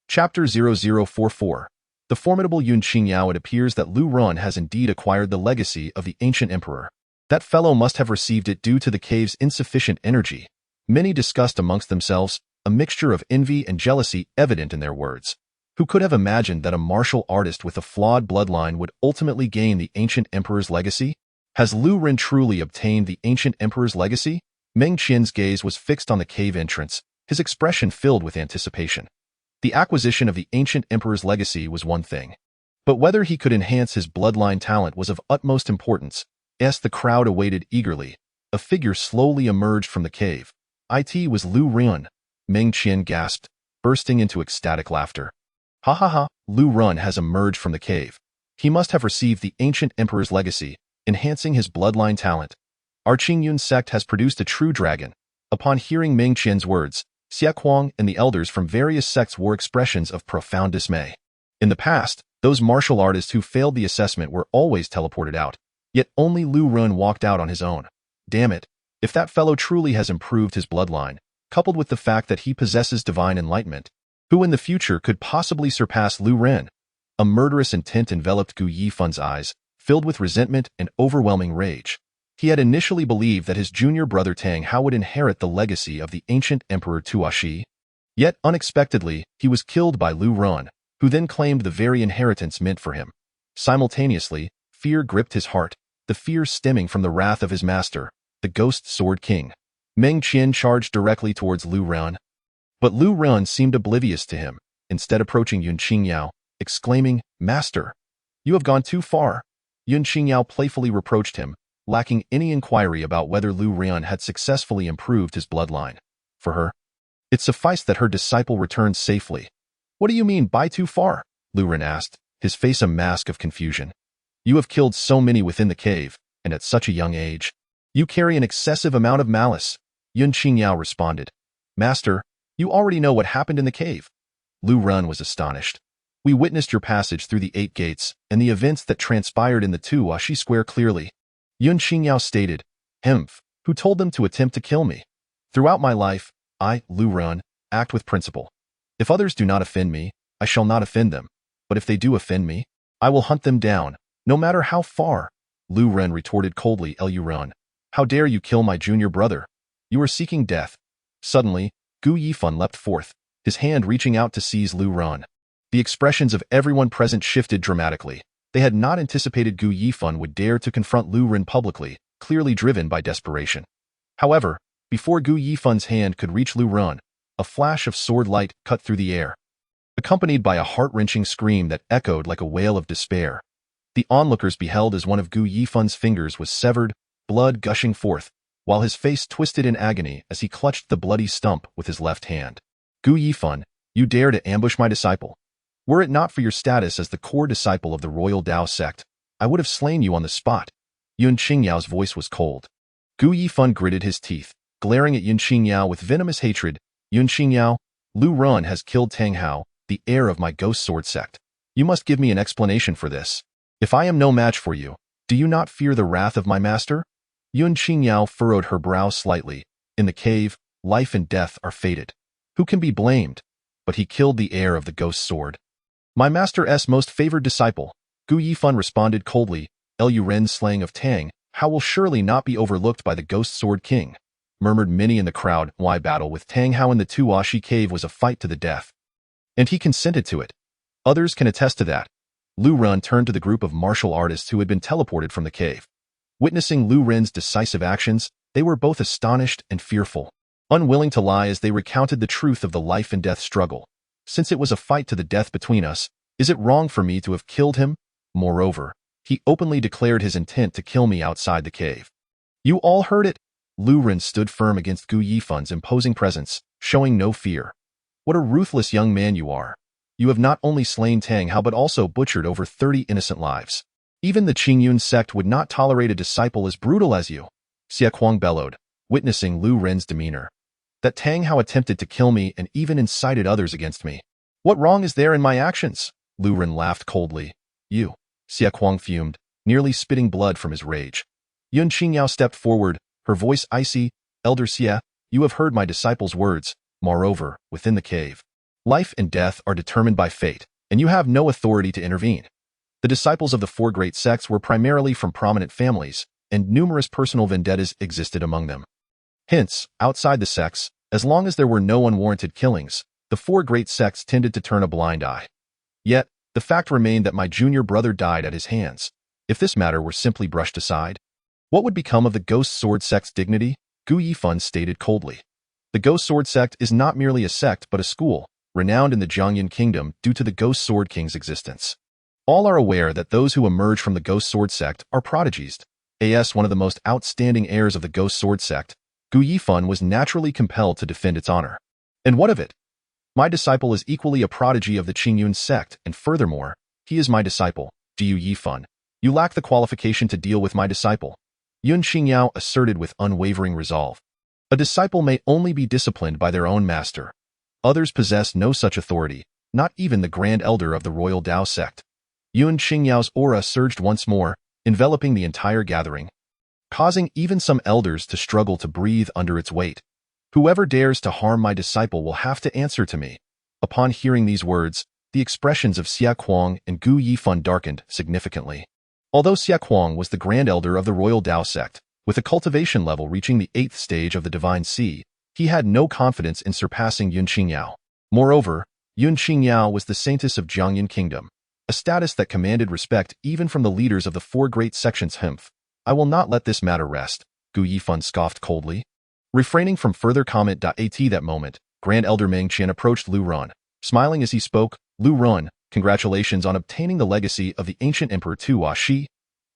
Chapter 0044. The formidable Yun Qingyao. It appears that Lu Ren has indeed acquired the legacy of the ancient emperor. That fellow must have received it due to the cave's insufficient energy. Many discussed amongst themselves, a mixture of envy and jealousy evident in their words. Who could have imagined that a martial artist with a flawed bloodline would ultimately gain the ancient emperor's legacy? Has Lu Ren truly obtained the ancient emperor's legacy? Meng Qian's gaze was fixed on the cave entrance, his expression filled with anticipation. The acquisition of the ancient emperor's legacy was one thing, but whether he could enhance his bloodline talent was of utmost importance. The crowd awaited eagerly. A figure slowly emerged from the cave. It was Lu Ren. Meng Qian gasped, bursting into ecstatic laughter. Ha ha ha, Lu Ren has emerged from the cave. He must have received the ancient emperor's legacy, enhancing his bloodline talent. Our Qingyun sect has produced a true dragon. Upon hearing Meng Qian's words, Xie Kuang and the elders from various sects wore expressions of profound dismay. In the past, those martial artists who failed the assessment were always teleported out, yet only Lu Ren walked out on his own. Damn it, if that fellow truly has improved his bloodline, coupled with the fact that he possesses divine enlightenment, who in the future could possibly surpass Lu Ren? A murderous intent enveloped Gu Yifan's eyes, filled with resentment and overwhelming rage. He had initially believed that his junior brother Tang Hao would inherit the legacy of the ancient emperor Tuashi. Yet, unexpectedly, he was killed by Lu Ren, who then claimed the very inheritance meant for him. Simultaneously, fear gripped his heart, the fear stemming from the wrath of his master, the ghost sword king. Meng Qian charged directly towards Lu Ren. But Lu Ren seemed oblivious to him, instead approaching Yun Qingyao, exclaiming, "Master, you have gone too far." Yun Qingyao playfully reproached him, lacking any inquiry about whether Lu Ren had successfully improved his bloodline. For her, it sufficed that her disciple returned safely. "What do you mean by too far?" Lu Ren asked, his face a mask of confusion. "You have killed so many within the cave, and at such a young age. You carry an excessive amount of malice." Yun Qingyao responded, "Master, you already know what happened in the cave." Lu Ren was astonished. "We witnessed your passage through the 8 gates and the events that transpired in the Tuashi Square clearly." Yun Qingyao stated, "Who told them to attempt to kill me? Throughout my life, I, Lu Ren, act with principle. If others do not offend me, I shall not offend them. But if they do offend me, I will hunt them down, no matter how far. Lu Ren retorted coldly, Lu Ren. How dare you kill my junior brother? You are seeking death. Suddenly, Gu Yifan leapt forth, his hand reaching out to seize Lu Ren. The expressions of everyone present shifted dramatically. They had not anticipated Gu Yifan would dare to confront Lu Ren publicly, clearly driven by desperation. However, before Gu Yifan's hand could reach Lu Ren, a flash of sword light cut through the air, accompanied by a heart-wrenching scream that echoed like a wail of despair. The onlookers beheld as one of Gu Yifan's fingers was severed, blood gushing forth, while his face twisted in agony as he clutched the bloody stump with his left hand. Gu Yifan, you dare to ambush my disciple. Were it not for your status as the core disciple of the royal Dao sect, I would have slain you on the spot. Yun Qingyao's voice was cold. Gu Yifan gritted his teeth, glaring at Yun Qingyao with venomous hatred. Yun Qingyao, Lu Ren has killed Tang Hao, the heir of my ghost sword sect. You must give me an explanation for this. If I am no match for you, do you not fear the wrath of my master? Yun Qingyao furrowed her brow slightly. In the cave, life and death are fated. Who can be blamed? But he killed the heir of the ghost sword. My master's most favored disciple. Gu Yifan responded coldly. Lu Ren's slaying of Tang Hao will surely not be overlooked by the ghost sword king, murmured many in the crowd. Why battle with Tang Hao in the Tuashi cave was a fight to the death. And he consented to it. Others can attest to that. Lu Ren turned to the group of martial artists who had been teleported from the cave. Witnessing Lu Ren's decisive actions, they were both astonished and fearful, unwilling to lie as they recounted the truth of the life and death struggle. Since it was a fight to the death between us, is it wrong for me to have killed him? Moreover, he openly declared his intent to kill me outside the cave. You all heard it. Lu Ren stood firm against Gu Yifan's imposing presence, showing no fear. What a ruthless young man you are. You have not only slain Tang Hao but also butchered over 30 innocent lives. Even the Qingyun sect would not tolerate a disciple as brutal as you. Xie Kuang bellowed, witnessing Lu Ren's demeanor. That Tang Hao attempted to kill me and even incited others against me. What wrong is there in my actions? Lu Ren laughed coldly. You. Xie Kuang fumed, nearly spitting blood from his rage. Yun Qingyao stepped forward, her voice icy. Elder Xie, you have heard my disciple's words. Moreover, within the cave, life and death are determined by fate, and you have no authority to intervene. The disciples of the four great sects were primarily from prominent families, and numerous personal vendettas existed among them. Hence, outside the sects, as long as there were no unwarranted killings, the four great sects tended to turn a blind eye. Yet, the fact remained that my junior brother died at his hands. If this matter were simply brushed aside, what would become of the Ghost Sword sect's dignity? Gu Yifan stated coldly. The Ghost Sword sect is not merely a sect but a school, renowned in the Jiangyan kingdom due to the Ghost Sword king's existence. All are aware that those who emerge from the Ghost Sword sect are prodigies. As one of the most outstanding heirs of the Ghost Sword sect, Gu Yifan was naturally compelled to defend its honor. And what of it? My disciple is equally a prodigy of the Qingyun sect, and furthermore, he is my disciple. Gu Yifan, you lack the qualification to deal with my disciple. Yun Qingyao asserted with unwavering resolve. A disciple may only be disciplined by their own master. Others possess no such authority, not even the Grand Elder of the Royal Dao sect. Yun Qingyao's aura surged once more, enveloping the entire gathering, causing even some elders to struggle to breathe under its weight. Whoever dares to harm my disciple will have to answer to me. Upon hearing these words, the expressions of Xie Kuang and Gu Yifan darkened significantly. Although Xie Kuang was the Grand Elder of the Royal Dao sect, with a cultivation level reaching the 8th stage of the Divine Sea, he had no confidence in surpassing Yun Qingyao. Moreover, Yun Qingyao was the saintess of Jiangyan Kingdom, a status that commanded respect even from the leaders of the four great sections. I will not let this matter rest, Gu Yifan scoffed coldly. Refraining from further comment. At that moment, Grand Elder Meng Qian approached Lu Ren. Smiling as he spoke, Lu Ren, congratulations on obtaining the legacy of the ancient Emperor Tuashi.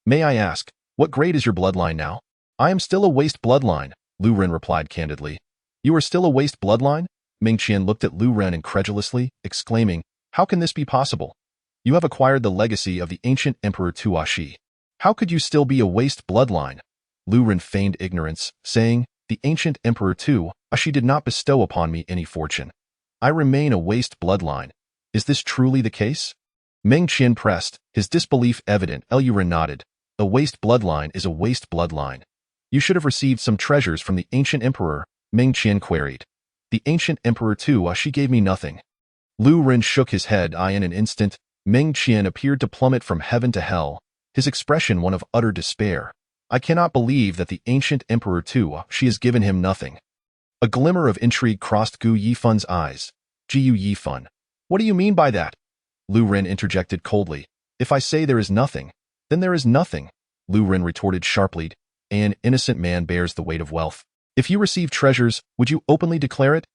May I ask, what grade is your bloodline now? I am still a waste bloodline, Lu Ren replied candidly. You are still a waste bloodline? Meng Qian looked at Lu Ren incredulously, exclaiming, how can this be possible? You have acquired the legacy of the ancient Emperor Tuashi. How could you still be a waste bloodline? Lu Ren feigned ignorance, saying, the ancient Emperor Tuashi did not bestow upon me any fortune. I remain a waste bloodline. Is this truly the case? Meng Qian pressed, his disbelief evident. Lu Ren nodded. A waste bloodline is a waste bloodline. You should have received some treasures from the ancient emperor, Meng Qian queried. The ancient emperor too, she gave me nothing. Lu Ren shook his head. In an instant, Meng Qian appeared to plummet from heaven to hell, his expression one of utter despair. I cannot believe that the ancient emperor too, she has given him nothing. A glimmer of intrigue crossed Gu Yifun's eyes. Gu Yifun. What do you mean by that? Lu Ren interjected coldly. If I say there is nothing, then there is nothing. Lu Ren retorted sharply. An innocent man bears the weight of wealth. If you receive treasures, would you openly declare it?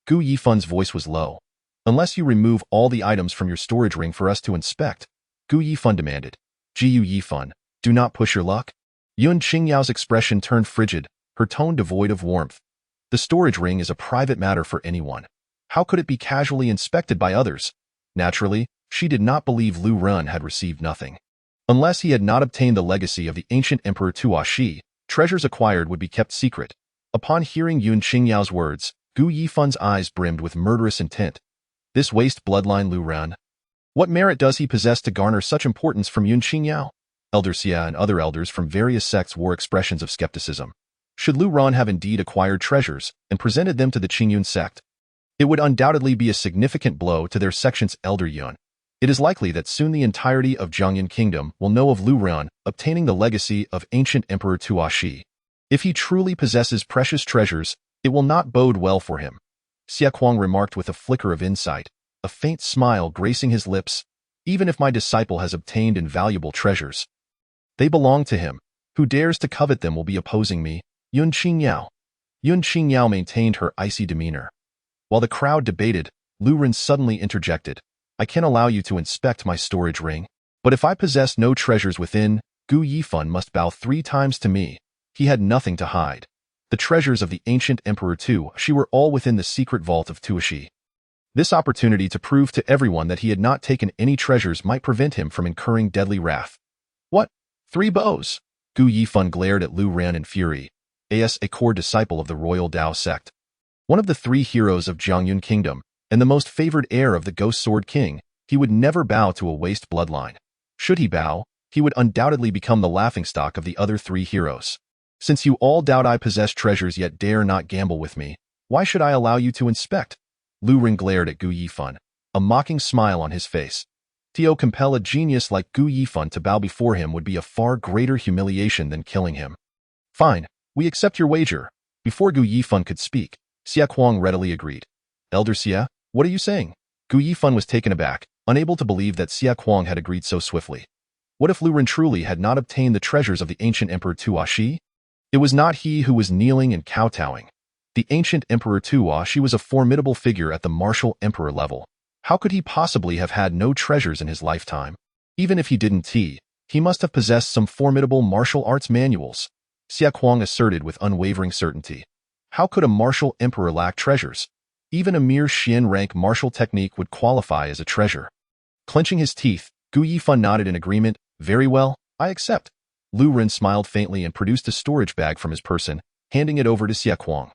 Gu Yifun's voice was low. Unless you remove all the items from your storage ring for us to inspect, Gu Yifun demanded. Gu Yifun, do not push your luck. Yun Qingyao's expression turned frigid, her tone devoid of warmth. The storage ring is a private matter for anyone. How could it be casually inspected by others? Naturally, she did not believe Lu Ren had received nothing. Unless he had not obtained the legacy of the ancient emperor Tuashi, treasures acquired would be kept secret. Upon hearing Yun Qingyao's words, Gu Yifun's eyes brimmed with murderous intent. This waste bloodline Lu Ren. What merit does he possess to garner such importance from Yun Qingyao? Elder Xia and other elders from various sects wore expressions of skepticism. Should Lu Ren have indeed acquired treasures and presented them to the Qingyun sect, it would undoubtedly be a significant blow to their section's elder Yun. It is likely that soon the entirety of Jiangyan Kingdom will know of Lu Ren obtaining the legacy of ancient Emperor Tuashi. If he truly possesses precious treasures, it will not bode well for him. Xia Kuang remarked with a flicker of insight, a faint smile gracing his lips. Even if my disciple has obtained invaluable treasures, they belong to him. Who dares to covet them will be opposing me. Yun Qingyao. Yun Qingyao maintained her icy demeanor. While the crowd debated, Lu Ren suddenly interjected. I can allow you to inspect my storage ring, but if I possess no treasures within, Gu Yifun must bow 3 times to me. He had nothing to hide. The treasures of the ancient emperor Tuashi were all within the secret vault of Tuashi. This opportunity to prove to everyone that he had not taken any treasures might prevent him from incurring deadly wrath. What? 3 bows? Gu Yifun glared at Lu Ren in fury. As a core disciple of the royal Dao sect, one of the 3 heroes of Jiangyan Kingdom, and the most favored heir of the Ghost Sword King, he would never bow to a waste bloodline. Should he bow, he would undoubtedly become the laughingstock of the other 3 heroes. Since you all doubt I possess treasures yet dare not gamble with me, why should I allow you to inspect? Lu Ren glared at Gu Yifun, a mocking smile on his face. To compel a genius like Gu Yifun to bow before him would be a far greater humiliation than killing him. Fine, we accept your wager. Before Gu Yifun could speak, Xia Kuang readily agreed. Elder Xia, what are you saying? Gu Yifun was taken aback, unable to believe that Xia Kuang had agreed so swiftly. What if Lu Ren truly had not obtained the treasures of the ancient Emperor Tuashi? It was not he who was kneeling and kowtowing. The ancient Emperor Tuashi was a formidable figure at the martial emperor level. How could he possibly have had no treasures in his lifetime? Even if he didn't, he must have possessed some formidable martial arts manuals. Xia Kuang asserted with unwavering certainty. How could a martial emperor lack treasures? Even a mere Xian rank martial technique would qualify as a treasure. Clenching his teeth, Gu Yifun nodded in agreement. Very well, I accept. Lu Ren smiled faintly and produced a storage bag from his person, handing it over to Xia Kuang.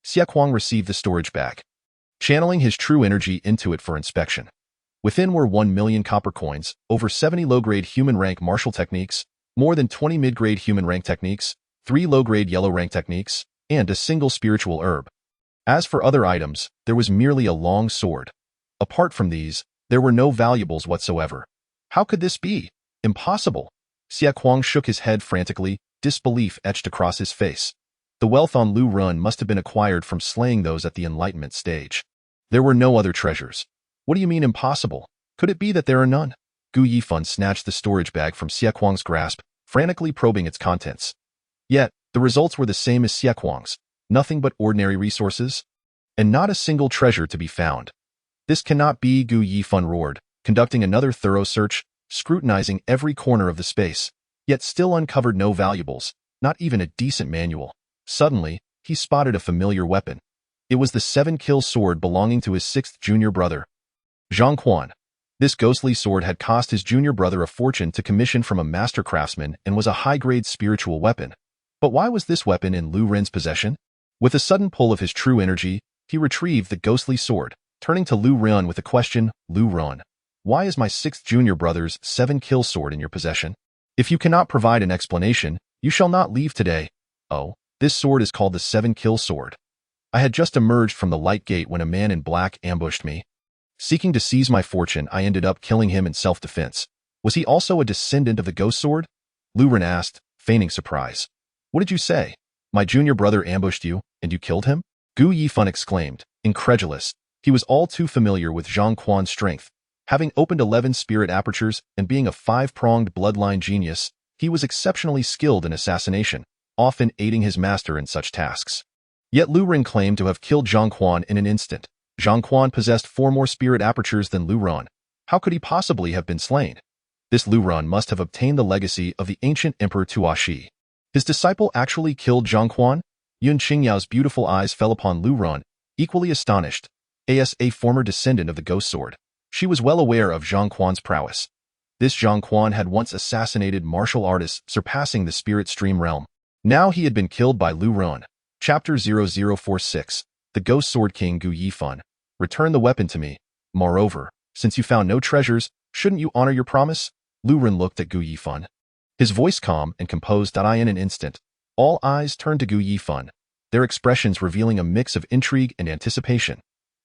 Xia Kuang received the storage bag, channeling his true energy into it for inspection. Within were 1 million copper coins, over 70 low-grade human rank martial techniques, more than 20 mid-grade human rank techniques, 3 low-grade yellow rank techniques, and a single spiritual herb. As for other items, there was merely a long sword. Apart from these, there were no valuables whatsoever. How could this be? Impossible. Xia Kuang shook his head frantically, disbelief etched across his face. The wealth on Lu Ren must have been acquired from slaying those at the enlightenment stage. There were no other treasures. What do you mean impossible? Could it be that there are none? Gu Yifun snatched the storage bag from Xia Kuang's grasp, frantically probing its contents. Yet, the results were the same as Xia Kuang's. Nothing but ordinary resources, and not a single treasure to be found. This cannot be, Gu Yifun roared, conducting another thorough search, scrutinizing every corner of the space, yet still uncovered no valuables, not even a decent manual. Suddenly, he spotted a familiar weapon. It was the 7-kill sword belonging to his 6th junior brother, Zhang Quan. This ghostly sword had cost his junior brother a fortune to commission from a master craftsman and was a high-grade spiritual weapon. But why was this weapon in Lu Ren's possession? With a sudden pull of his true energy, he retrieved the ghostly sword, turning to Lu Ren with a question. Lu Ren, why is my 6th junior brother's 7-kill sword in your possession? If you cannot provide an explanation, you shall not leave today. Oh, this sword is called the 7-kill sword. I had just emerged from the light gate when a man in black ambushed me. Seeking to seize my fortune, I ended up killing him in self-defense. Was he also a descendant of the ghost sword? Lu Ren asked, feigning surprise. What did you say? My junior brother ambushed you, and you killed him? Gu Yifan exclaimed, incredulous. He was all too familiar with Zhang Quan's strength. Having opened 11 spirit apertures and being a 5-pronged bloodline genius, he was exceptionally skilled in assassination, often aiding his master in such tasks. Yet Lu Ren claimed to have killed Zhang Quan in an instant. Zhang Quan possessed 4 more spirit apertures than Lu Ren. How could he possibly have been slain? This Lu Ren must have obtained the legacy of the ancient Emperor Tashi. His disciple actually killed Zhang Quan? Yun Qingyao's beautiful eyes fell upon Lu Ren, equally astonished. As a former descendant of the ghost sword, she was well aware of Zhang Quan's prowess. This Zhang Quan had once assassinated martial artists surpassing the spirit stream realm. Now he had been killed by Lu Ren. Chapter 0046. The Ghost Sword King Gu Yifan. Return the weapon to me. Moreover, since you found no treasures, shouldn't you honor your promise? Lu Ren looked at Gu Yifan. His voice calm and composed. In an instant, all eyes turned to Gu Yifan, their expressions revealing a mix of intrigue and anticipation.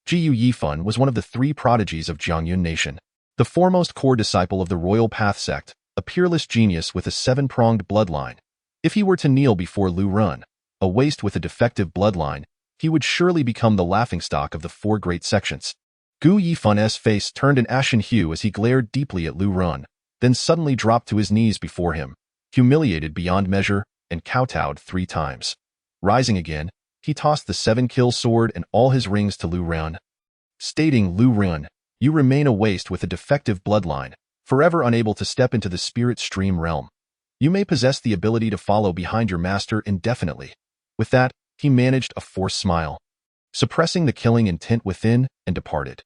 Gu Yifan was one of the 3 prodigies of Jiangyun Nation, the foremost core disciple of the Royal Path sect, a peerless genius with a 7-pronged bloodline. If he were to kneel before Lu Ren, a waste with a defective bloodline, he would surely become the laughingstock of the 4 great sections. Gu Yifan's face turned an ashen hue as he glared deeply at Lu Ren, then suddenly dropped to his knees before him, humiliated beyond measure, and kowtowed 3 times. Rising again, he tossed the 7-kill sword and all his rings to Lu Ren, stating, Lu Ren, you remain a waste with a defective bloodline, forever unable to step into the spirit stream realm. You may possess the ability to follow behind your master indefinitely. With that, he managed a forced smile, suppressing the killing intent within, and departed.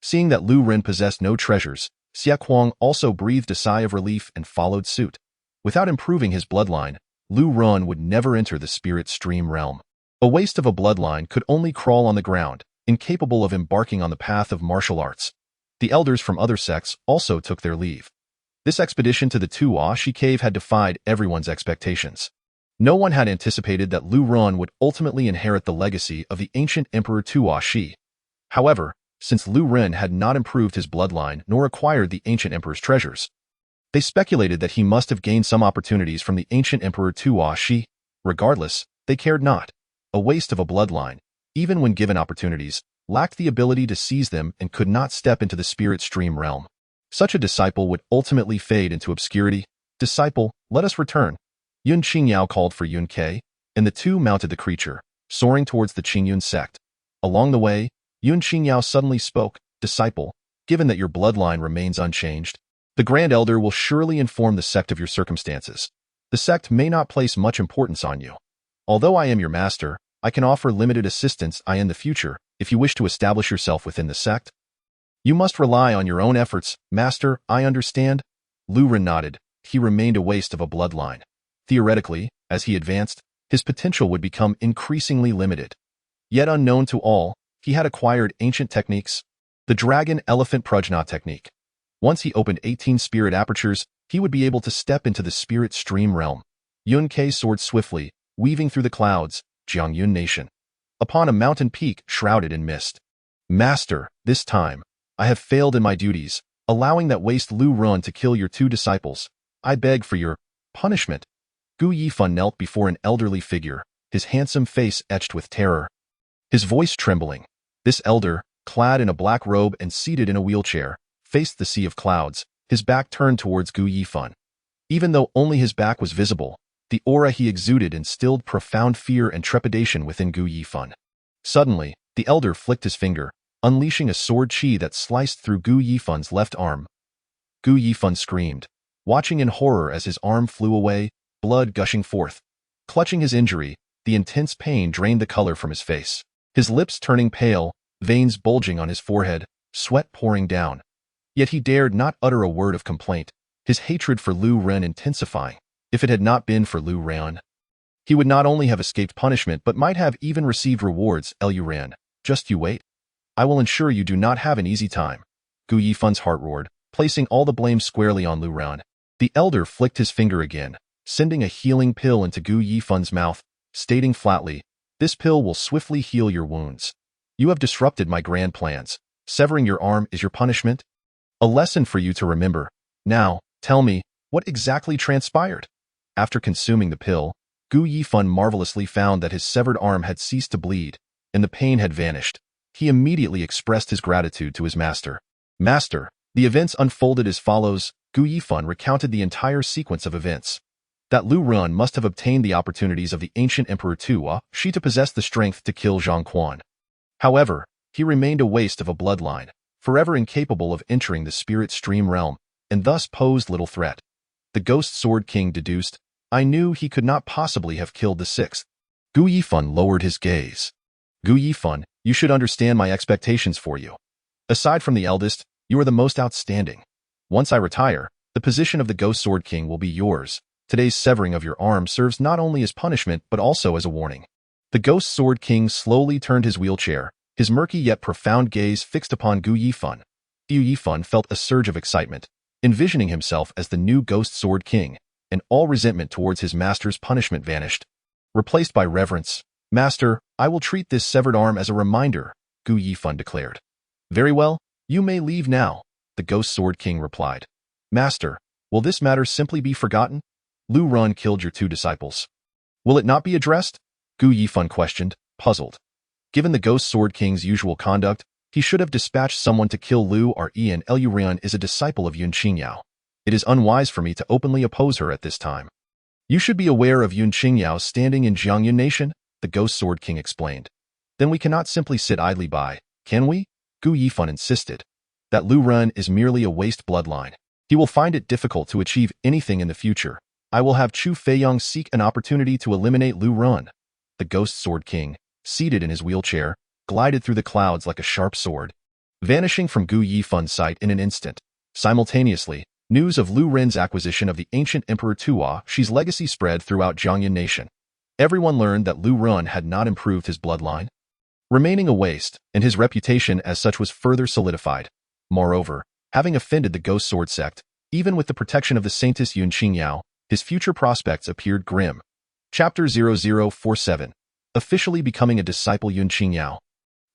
Seeing that Lu Ren possessed no treasures, Xia Kuang also breathed a sigh of relief and followed suit. Without improving his bloodline, Lu Ren would never enter the spirit stream realm. A waste of a bloodline could only crawl on the ground, incapable of embarking on the path of martial arts. The elders from other sects also took their leave. This expedition to the Tuashi cave had defied everyone's expectations. No one had anticipated that Lu Ren would ultimately inherit the legacy of the ancient Emperor Tuashi. However, since Lu Ren had not improved his bloodline nor acquired the ancient emperor's treasures, they speculated that he must have gained some opportunities from the ancient Emperor Tuashi. Regardless, they cared not. A waste of a bloodline, even when given opportunities, lacked the ability to seize them and could not step into the spirit stream realm. Such a disciple would ultimately fade into obscurity. Disciple, let us return. Yun Qingyao called for Yun Ke, and the 2 mounted the creature, soaring towards the Qingyun sect. Along the way, Yun Qingyao suddenly spoke, Disciple, given that your bloodline remains unchanged, the Grand Elder will surely inform the sect of your circumstances. The sect may not place much importance on you. Although I am your master, I can offer limited assistance in the future if you wish to establish yourself within the sect. You must rely on your own efforts, master, I understand. Lu Ren nodded. He remained a waste of a bloodline. Theoretically, as he advanced, his potential would become increasingly limited. Yet unknown to all, he had acquired ancient techniques. The dragon-elephant prajna technique. Once he opened 18 spirit apertures, he would be able to step into the spirit stream realm. Yun Ke soared swiftly, weaving through the clouds, Jiangyun Nation, upon a mountain peak shrouded in mist. Master, this time, I have failed in my duties, allowing that waste Lu Ren to kill your 2 disciples. I beg for your punishment. Gu Yifan knelt before an elderly figure, his handsome face etched with terror, his voice trembling. This elder, clad in a black robe and seated in a wheelchair, faced the sea of clouds, his back turned towards Gu Yifan. Even though only his back was visible, the aura he exuded instilled profound fear and trepidation within Gu Yifan. Suddenly, the elder flicked his finger, unleashing a sword chi that sliced through Gu Yifan's left arm. Gu Yifan screamed, watching in horror as his arm flew away, blood gushing forth. Clutching his injury, the intense pain drained the color from his face. His lips turning pale, veins bulging on his forehead, sweat pouring down. Yet he dared not utter a word of complaint, his hatred for Lu Ren intensifying. If it had not been for Lu Ren, he would not only have escaped punishment but might have even received rewards. Lu Ren, just you wait. I will ensure you do not have an easy time. Gu Yifan's heart roared, placing all the blame squarely on Lu Ren. The elder flicked his finger again, sending a healing pill into Gu Yifan's mouth, stating flatly, This pill will swiftly heal your wounds. You have disrupted my grand plans. Severing your arm is your punishment? A lesson for you to remember. Now, tell me, what exactly transpired? After consuming the pill, Gu Yifan marvelously found that his severed arm had ceased to bleed, and the pain had vanished. He immediately expressed his gratitude to his master. Master, the events unfolded as follows. Gu Yifan recounted the entire sequence of events. That Lu Ren must have obtained the opportunities of the ancient Emperor Tua, she to possess the strength to kill Zhang Quan. However, he remained a waste of a bloodline, forever incapable of entering the spirit stream realm, and thus posed little threat. The Ghost Sword King deduced, I knew he could not possibly have killed the sixth. Gu Yifan lowered his gaze. Gu Yifan, you should understand my expectations for you. Aside from the eldest, you are the most outstanding. Once I retire, the position of the Ghost Sword King will be yours. Today's severing of your arm serves not only as punishment but also as a warning. The Ghost Sword King slowly turned his wheelchair, his murky yet profound gaze fixed upon Gu Yifan. Gu Yifan felt a surge of excitement, envisioning himself as the new Ghost Sword King, and all resentment towards his master's punishment vanished. Replaced by reverence, Master, I will treat this severed arm as a reminder, Gu Yifan declared. Very well, you may leave now, the Ghost Sword King replied. Master, will this matter simply be forgotten? Lu Ren killed your two disciples. Will it not be addressed? Gu Yifan questioned, puzzled. Given the Ghost Sword King's usual conduct, he should have dispatched someone to kill Lu or Ian. Lu Ren is a disciple of Yun Qingyao. It is unwise for me to openly oppose her at this time. You should be aware of Yun Qingyao's standing in Jiangyun Nation, the Ghost Sword King explained. Then we cannot simply sit idly by, can we? Gu Yifan insisted. That Lu Ren is merely a waste bloodline. He will find it difficult to achieve anything in the future. I will have Chu Feiyong seek an opportunity to eliminate Lu Ren. The Ghost Sword King, seated in his wheelchair, glided through the clouds like a sharp sword, vanishing from Gu Yifan's sight in an instant. Simultaneously, news of Lu Ren's acquisition of the ancient Emperor Tua, Shi's legacy spread throughout Jiangyun Nation. Everyone learned that Lu Ren had not improved his bloodline, remaining a waste, and his reputation as such was further solidified. Moreover, having offended the Ghost Sword sect, even with the protection of the Saintess Yun Qingyao, his future prospects appeared grim. Chapter 0047. Officially becoming a disciple. Yun Qingyao,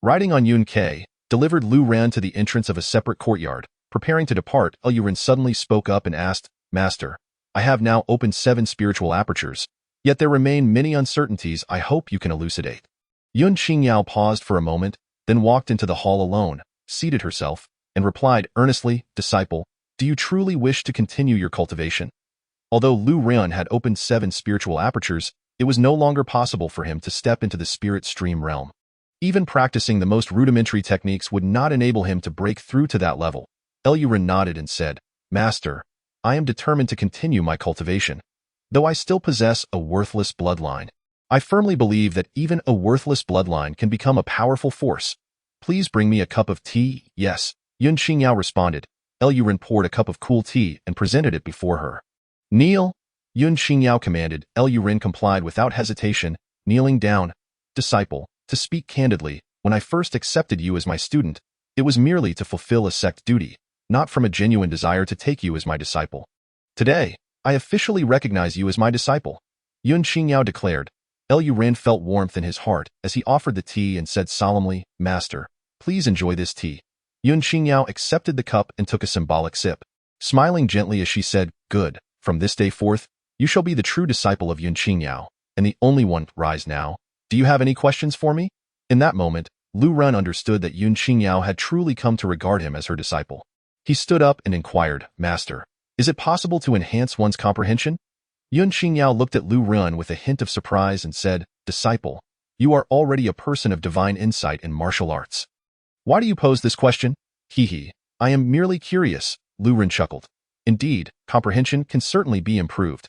riding on Yun Ke, delivered Lu Ren to the entrance of a separate courtyard. Preparing to depart, Lu Ren suddenly spoke up and asked, Master, I have now opened 7 spiritual apertures, yet there remain many uncertainties I hope you can elucidate. Yun Qingyao paused for a moment, then walked into the hall alone, seated herself, and replied earnestly, Disciple, do you truly wish to continue your cultivation? Although Lu Ren had opened 7 spiritual apertures, it was no longer possible for him to step into the spirit stream realm. Even practicing the most rudimentary techniques would not enable him to break through to that level. Lu Ren nodded and said, Master, I am determined to continue my cultivation. Though I still possess a worthless bloodline, I firmly believe that even a worthless bloodline can become a powerful force. Please bring me a cup of tea. Yes, Yun Qingyao responded. Lu Ren poured a cup of cool tea and presented it before her. Kneel, Yun Qingyao commanded. Lu Ren complied without hesitation, kneeling down. Disciple, to speak candidly, when I first accepted you as my student, it was merely to fulfill a sect duty, not from a genuine desire to take you as my disciple. Today, I officially recognize you as my disciple, Yun Qingyao declared. Lu Ren felt warmth in his heart as he offered the tea and said solemnly, Master, please enjoy this tea. Yun Qingyao accepted the cup and took a symbolic sip, smiling gently as she said, Good, from this day forth, you shall be the true disciple of Yun Qingyao, and the only one. Rise now. Do you have any questions for me? In that moment, Lu Ren understood that Yun Qingyao had truly come to regard him as her disciple. He stood up and inquired, Master, is it possible to enhance one's comprehension? Yun Qingyao looked at Lu Ren with a hint of surprise and said, Disciple, you are already a person of divine insight in martial arts. Why do you pose this question? Hee, I am merely curious, Lu Ren chuckled. Indeed, comprehension can certainly be improved.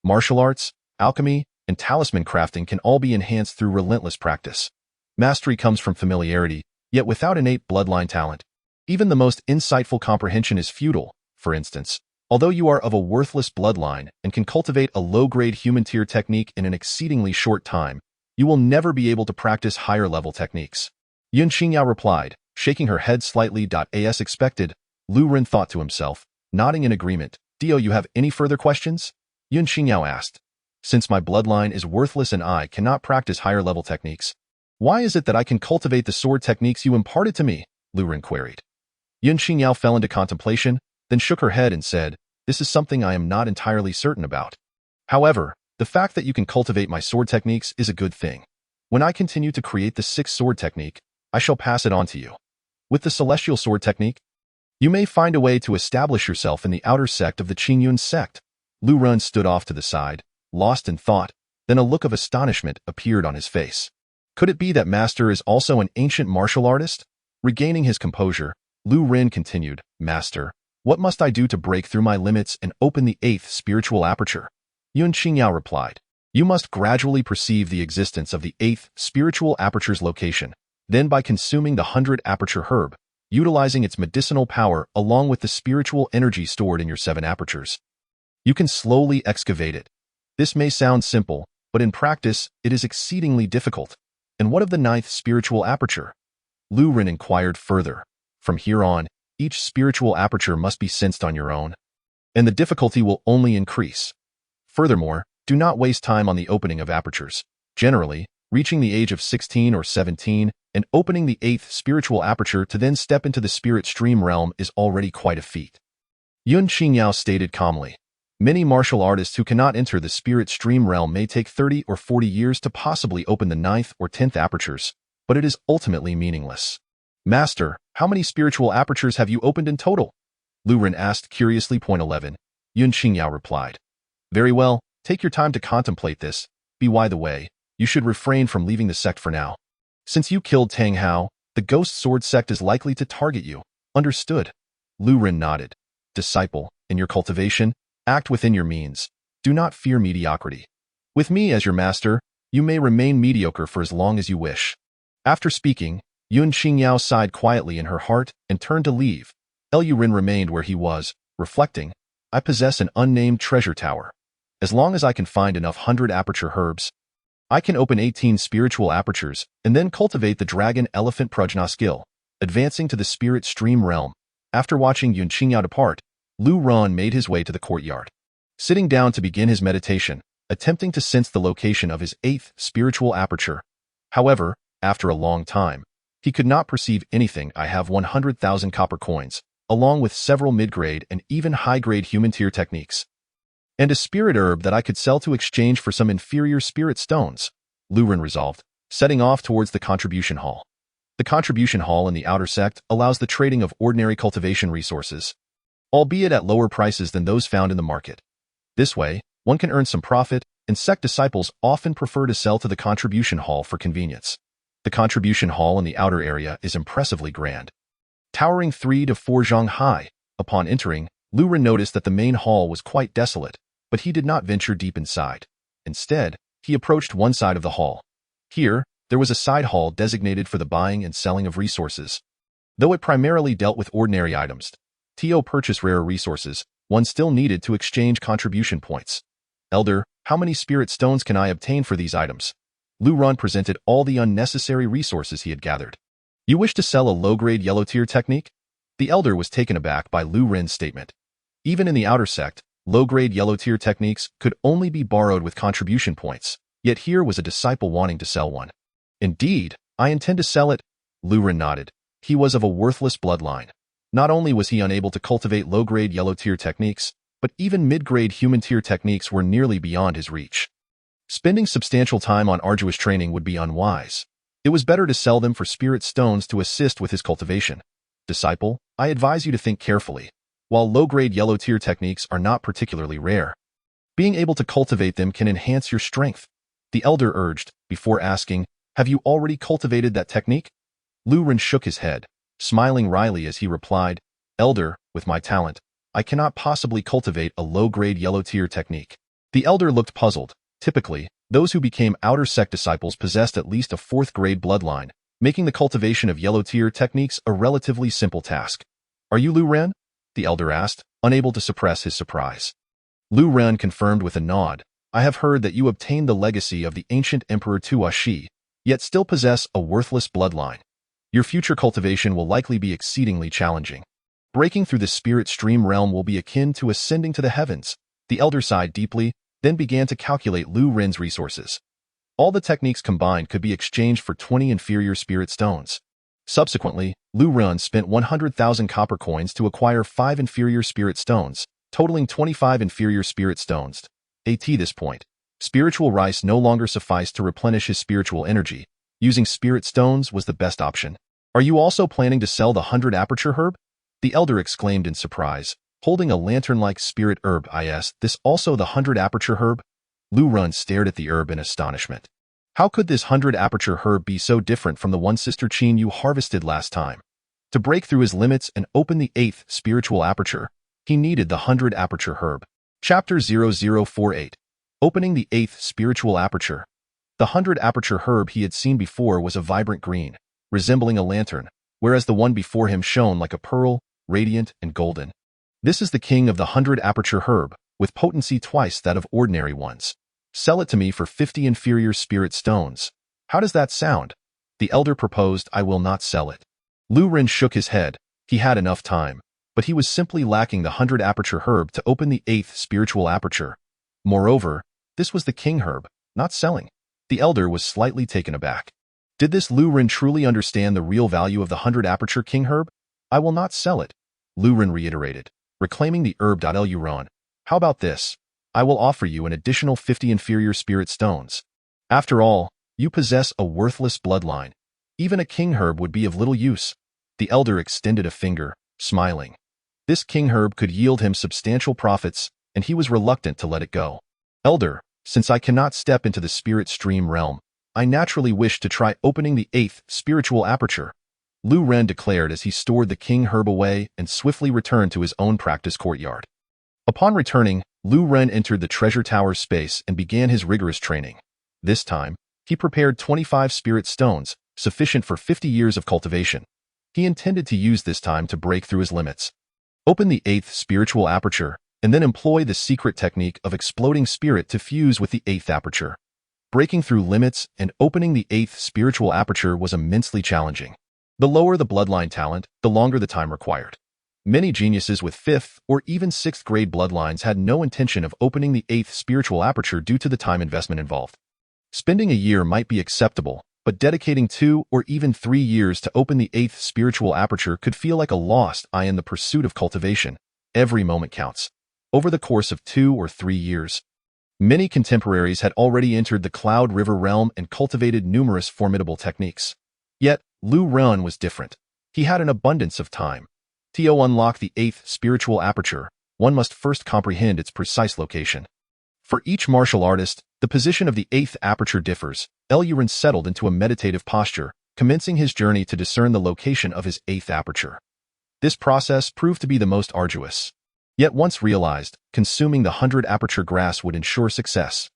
Martial arts, alchemy, and talisman crafting can all be enhanced through relentless practice. Mastery comes from familiarity, yet without innate bloodline talent. Even the most insightful comprehension is futile. For instance, although you are of a worthless bloodline and can cultivate a low-grade human tier technique in an exceedingly short time, you will never be able to practice higher-level techniques. Yun Qingyao replied, shaking her head slightly. As expected, Lu Ren thought to himself, nodding in agreement. Do you have any further questions? Yun Qingyao asked. Since my bloodline is worthless and I cannot practice higher-level techniques, why is it that I can cultivate the sword techniques you imparted to me? Lu Ren queried. Yun Xingyao fell into contemplation, then shook her head and said, "This is something I am not entirely certain about. However, the fact that you can cultivate my sword techniques is a good thing. When I continue to create the sixth sword technique, I shall pass it on to you. With the celestial sword technique, you may find a way to establish yourself in the outer sect of the Qingyun sect." Lu Ren stood off to the side, lost in thought, then a look of astonishment appeared on his face. Could it be that Master is also an ancient martial artist? Regaining his composure, Lu Ren continued, "Master, what must I do to break through my limits and open the eighth spiritual aperture?" Yun Xingyao replied, "You must gradually perceive the existence of the eighth spiritual aperture's location. Then by consuming the 100 aperture herb, utilizing its medicinal power along with the spiritual energy stored in your 7 apertures, you can slowly excavate it. This may sound simple, but in practice, it is exceedingly difficult." "And what of the 9th spiritual aperture?" Lu Ren inquired further. "From here on, each spiritual aperture must be sensed on your own, and the difficulty will only increase. Furthermore, do not waste time on the opening of apertures. Generally, reaching the age of 16 or 17 and opening the 8th spiritual aperture to then step into the spirit stream realm is already quite a feat." Yun Xingyao stated calmly, "Many martial artists who cannot enter the spirit stream realm may take 30 or 40 years to possibly open the 9th or 10th apertures, but it is ultimately meaningless." "Master, how many spiritual apertures have you opened in total?" Lu Ren asked curiously. Point 11. Yun Xingyao replied, "Very well, take your time to contemplate this. By the way, you should refrain from leaving the sect for now. Since you killed Tang Hao, the ghost sword sect is likely to target you. Understood?" Lu Ren nodded. "Disciple, in your cultivation, act within your means. Do not fear mediocrity. With me as your master, you may remain mediocre for as long as you wish." After speaking, Yun Xingyao sighed quietly in her heart and turned to leave. Lu Ren remained where he was, reflecting, "I possess an unnamed treasure tower. As long as I can find enough 100 aperture herbs, I can open 18 spiritual apertures and then cultivate the dragon elephant prajna skill, advancing to the spirit stream realm." After watching Yun Xingyao depart, Lu Ren made his way to the courtyard. Sitting down to begin his meditation, attempting to sense the location of his 8th spiritual aperture. However, after a long time, he could not perceive anything. "I have 100,000 copper coins, along with several mid-grade and even high-grade human tier techniques, and a spirit herb that I could sell to exchange for some inferior spirit stones," Lu Ren resolved, setting off towards the contribution hall. The contribution hall in the outer sect allows the trading of ordinary cultivation resources, albeit at lower prices than those found in the market. This way, one can earn some profit, and sect disciples often prefer to sell to the contribution hall for convenience. The contribution hall in the outer area is impressively grand, towering 3 to 4 zhang high. Upon entering, Lu Ren noticed that the main hall was quite desolate, but he did not venture deep inside. Instead, he approached one side of the hall. Here, there was a side hall designated for the buying and selling of resources. Though it primarily dealt with ordinary items, to purchase rarer resources, one still needed to exchange contribution points. "Elder, how many spirit stones can I obtain for these items?" Lu Ren presented all the unnecessary resources he had gathered. "You wish to sell a low-grade yellow tier technique?" The elder was taken aback by Lu Ren's statement. Even in the outer sect, low-grade yellow tier techniques could only be borrowed with contribution points, yet here was a disciple wanting to sell one. "Indeed, I intend to sell it." Lu Ren nodded. He was of a worthless bloodline. Not only was he unable to cultivate low-grade yellow tier techniques, but even mid-grade human tier techniques were nearly beyond his reach. Spending substantial time on arduous training would be unwise. It was better to sell them for spirit stones to assist with his cultivation. "Disciple, I advise you to think carefully. While low-grade yellow tier techniques are not particularly rare, being able to cultivate them can enhance your strength," the elder urged, before asking, "Have you already cultivated that technique?" Lu Ren shook his head, smiling wryly as he replied, "Elder, with my talent, I cannot possibly cultivate a low-grade yellow tier technique." The elder looked puzzled. Typically, those who became outer sect disciples possessed at least a 4th-grade bloodline, making the cultivation of yellow tier techniques a relatively simple task. "Are you Lu Ren?" the elder asked, unable to suppress his surprise. Lu Ren confirmed with a nod, "I have heard that you obtained the legacy of the ancient Emperor Tashi, yet still possess a worthless bloodline. Your future cultivation will likely be exceedingly challenging. Breaking through the spirit stream realm will be akin to ascending to the heavens." The elder sighed deeply, then began to calculate Lu Ren's resources. All the techniques combined could be exchanged for 20 inferior spirit stones. Subsequently, Lu Ren spent 100,000 copper coins to acquire 5 inferior spirit stones, totaling 25 inferior spirit stones. At this point, spiritual rice no longer sufficed to replenish his spiritual energy. Using spirit stones was the best option. Are you also planning to sell the 100 aperture herb? The elder exclaimed in surprise, holding a lantern-like spirit herb. Is this also the 100 aperture herb? Lu Ren stared at the herb in astonishment. How could this 100 aperture herb be so different from the one Sister Qin you harvested last time? To break through his limits and open the 8th spiritual aperture, he needed the 100 aperture herb. Chapter 0048. Opening the 8th spiritual aperture. The 100 aperture herb he had seen before was a vibrant green, resembling a lantern, whereas the one before him shone like a pearl, radiant and golden. This is the king of the 100 aperture herb, with potency twice that of ordinary ones. Sell it to me for 50 inferior spirit stones. How does that sound? The elder proposed. I will not sell it. Lu Ren shook his head. He had enough time, but he was simply lacking the 100 aperture herb to open the 8th spiritual aperture. Moreover, this was the king herb, not selling. The elder was slightly taken aback. Did this Lu Ren truly understand the real value of the 100 aperture king herb? I will not sell it, Lu Ren reiterated, reclaiming the herb. Lu Ren, how about this? I will offer you an additional 50 inferior spirit stones. After all, you possess a worthless bloodline. Even a king herb would be of little use. The elder extended a finger, smiling. This king herb could yield him substantial profits, and he was reluctant to let it go. Elder, since I cannot step into the spirit stream realm, I naturally wish to try opening the 8th spiritual aperture, Lu Ren declared as he stored the king herb away and swiftly returned to his own practice courtyard. Upon returning, Lu Ren entered the treasure tower space and began his rigorous training. This time, he prepared 25 spirit stones, sufficient for 50 years of cultivation. He intended to use this time to break through his limits. Open the 8th spiritual aperture, and then employ the secret technique of exploding spirit to fuse with the 8th aperture. Breaking through limits and opening the 8th spiritual aperture was immensely challenging. The lower the bloodline talent, the longer the time required. Many geniuses with 5th or even 6th grade bloodlines had no intention of opening the 8th spiritual aperture due to the time investment involved. Spending a year might be acceptable, but dedicating 2 or even 3 years to open the 8th spiritual aperture could feel like a lost eye in the pursuit of cultivation. Every moment counts. Over the course of 2 or 3 years, many contemporaries had already entered the Cloud River realm and cultivated numerous formidable techniques. Yet, Lu Ren was different. He had an abundance of time. To unlock the 8th spiritual aperture, one must first comprehend its precise location. For each martial artist, the position of the 8th aperture differs. Lu Ren settled into a meditative posture, commencing his journey to discern the location of his 8th aperture. This process proved to be the most arduous. Yet once realized, consuming the 100 aperture grass would ensure success.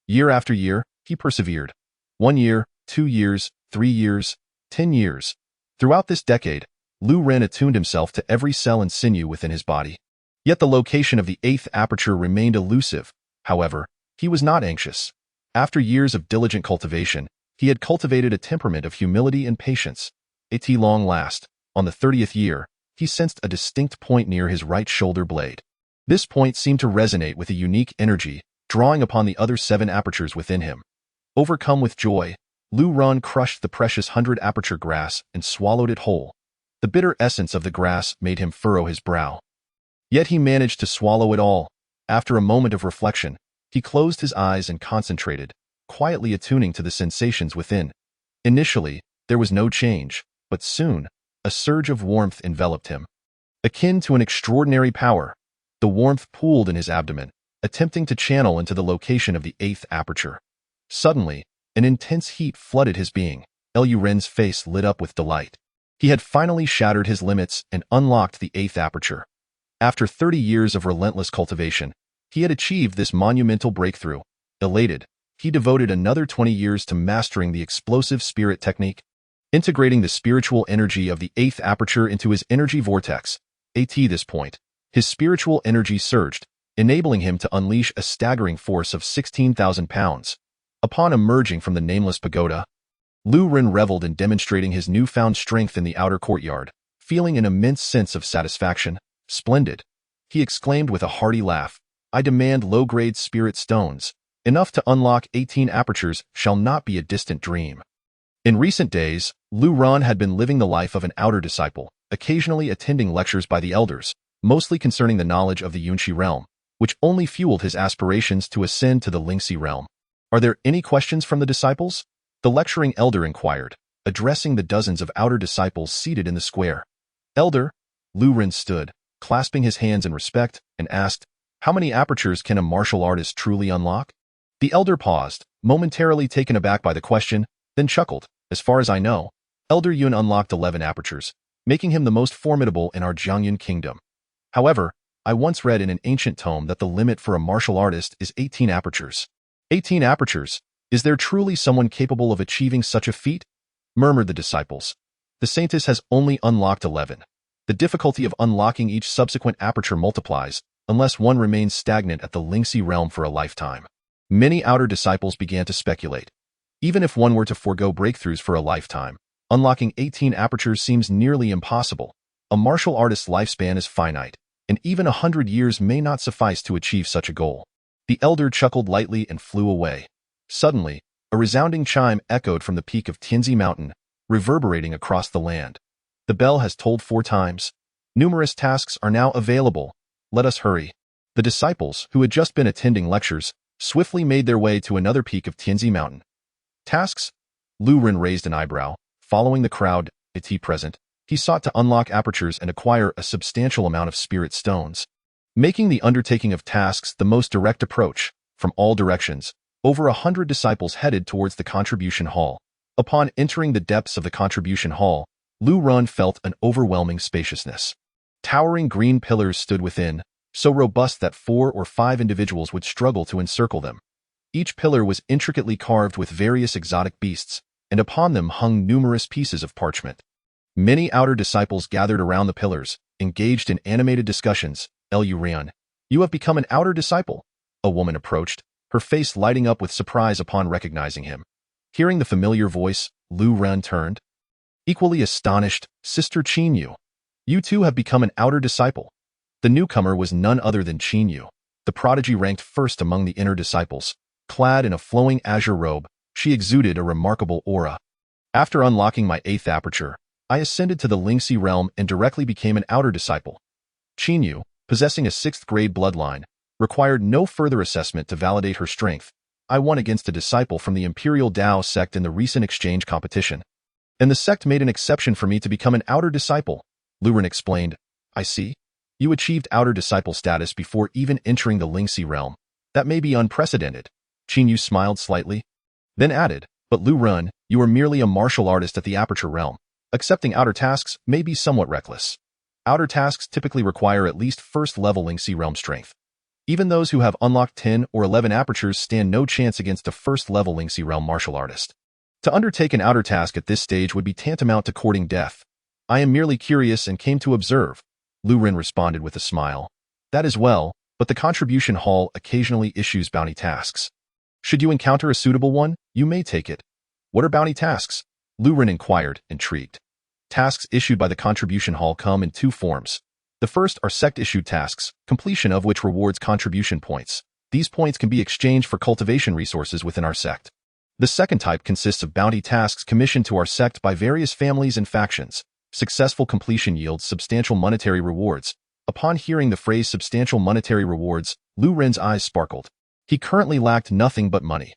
Year after year, he persevered. 1 year, 2 years, 3 years, 10 years. Throughout this decade, Lu Ren attuned himself to every cell and sinew within his body. Yet the location of the 8th aperture remained elusive. However, he was not anxious. After years of diligent cultivation, he had cultivated a temperament of humility and patience. At long last, on the 30th year, he sensed a distinct point near his right shoulder blade. This point seemed to resonate with a unique energy, drawing upon the other 7 apertures within him. Overcome with joy, Lu Ren crushed the precious 100 aperture grass and swallowed it whole. The bitter essence of the grass made him furrow his brow. Yet he managed to swallow it all. After a moment of reflection, he closed his eyes and concentrated, quietly attuning to the sensations within. Initially, there was no change, but soon, a surge of warmth enveloped him. Akin to an extraordinary power, the warmth pooled in his abdomen, attempting to channel into the location of the 8th aperture. Suddenly, an intense heat flooded his being. Lu Ren's face lit up with delight. He had finally shattered his limits and unlocked the 8th aperture. After 30 years of relentless cultivation, he had achieved this monumental breakthrough. Elated, he devoted another 20 years to mastering the explosive spirit technique, integrating the spiritual energy of the 8th aperture into his energy vortex. At this point, his spiritual energy surged, enabling him to unleash a staggering force of 16,000 pounds. Upon emerging from the nameless pagoda, Lu Ren reveled in demonstrating his newfound strength in the outer courtyard, feeling an immense sense of satisfaction. Splendid, he exclaimed with a hearty laugh. I demand low-grade spirit stones. Enough to unlock 18 apertures shall not be a distant dream. In recent days, Lu Ran had been living the life of an outer disciple, occasionally attending lectures by the elders, mostly concerning the knowledge of the Yunshi realm, which only fueled his aspirations to ascend to the Lingxi realm. Are there any questions from the disciples? The lecturing elder inquired, addressing the dozens of outer disciples seated in the square. Elder, Lu Ran stood, clasping his hands in respect, and asked, "How many apertures can a martial artist truly unlock?" The elder paused, momentarily taken aback by the question, then chuckled. "As far as I know, Elder Yun unlocked 11 apertures, making him the most formidable in our Jiangyun kingdom. However, I once read in an ancient tome that the limit for a martial artist is 18 apertures. 18 apertures? Is there truly someone capable of achieving such a feat?" murmured the disciples. "The saintess has only unlocked 11. The difficulty of unlocking each subsequent aperture multiplies, unless one remains stagnant at the Lingxi realm for a lifetime." Many outer disciples began to speculate. Even if one were to forego breakthroughs for a lifetime, unlocking 18 apertures seems nearly impossible. A martial artist's lifespan is finite, and even 100 years may not suffice to achieve such a goal. The elder chuckled lightly and flew away. Suddenly, a resounding chime echoed from the peak of Tianzi Mountain, reverberating across the land. "The bell has tolled 4 times. Numerous tasks are now available. Let us hurry." The disciples, who had just been attending lectures, swiftly made their way to another peak of Tianzi Mountain. "Tasks?" Lu Ran raised an eyebrow. Following the crowd, present, he sought to unlock apertures and acquire a substantial amount of spirit stones. Making the undertaking of tasks the most direct approach, from all directions, over 100 disciples headed towards the contribution hall. Upon entering the depths of the contribution hall, Lu Ran felt an overwhelming spaciousness. Towering green pillars stood within, so robust that 4 or 5 individuals would struggle to encircle them. Each pillar was intricately carved with various exotic beasts, and upon them hung numerous pieces of parchment. Many outer disciples gathered around the pillars, engaged in animated discussions. "Lu Ran, you have become an outer disciple." A woman approached, her face lighting up with surprise upon recognizing him. Hearing the familiar voice, Lu Ran turned. Equally astonished, "Sister Qin Yu, you too have become an outer disciple." The newcomer was none other than Qin Yu. The prodigy ranked first among the inner disciples. Clad in a flowing azure robe, she exuded a remarkable aura. "After unlocking my 8th aperture, I ascended to the Lingxi realm and directly became an outer disciple." Qin Yu, possessing a 6th-grade bloodline, required no further assessment to validate her strength. "I won against a disciple from the Imperial Dao sect in the recent exchange competition, and the sect made an exception for me to become an outer disciple," Lu Ran explained. "I see. You achieved outer disciple status before even entering the Lingxi realm. That may be unprecedented." Qin Yu smiled slightly, then added, "But Lu Ran, you are merely a martial artist at the aperture realm. Accepting outer tasks may be somewhat reckless. Outer tasks typically require at least first-level Lingxi realm strength. Even those who have unlocked 10 or 11 apertures stand no chance against a first-level Lingxi realm martial artist. To undertake an outer task at this stage would be tantamount to courting death. I am merely curious and came to observe," Lu Ran responded with a smile. "That is well, but the contribution hall occasionally issues bounty tasks. Should you encounter a suitable one, you may take it." "What are bounty tasks?" Lu Ran inquired, intrigued. Tasks issued by the contribution hall come in 2 forms. The first are sect-issued tasks, completion of which rewards contribution points. These points can be exchanged for cultivation resources within our sect. The second type consists of bounty tasks commissioned to our sect by various families and factions. Successful completion yields substantial monetary rewards. Upon hearing the phrase substantial monetary rewards, Lu Ran's eyes sparkled. He currently lacked nothing but money.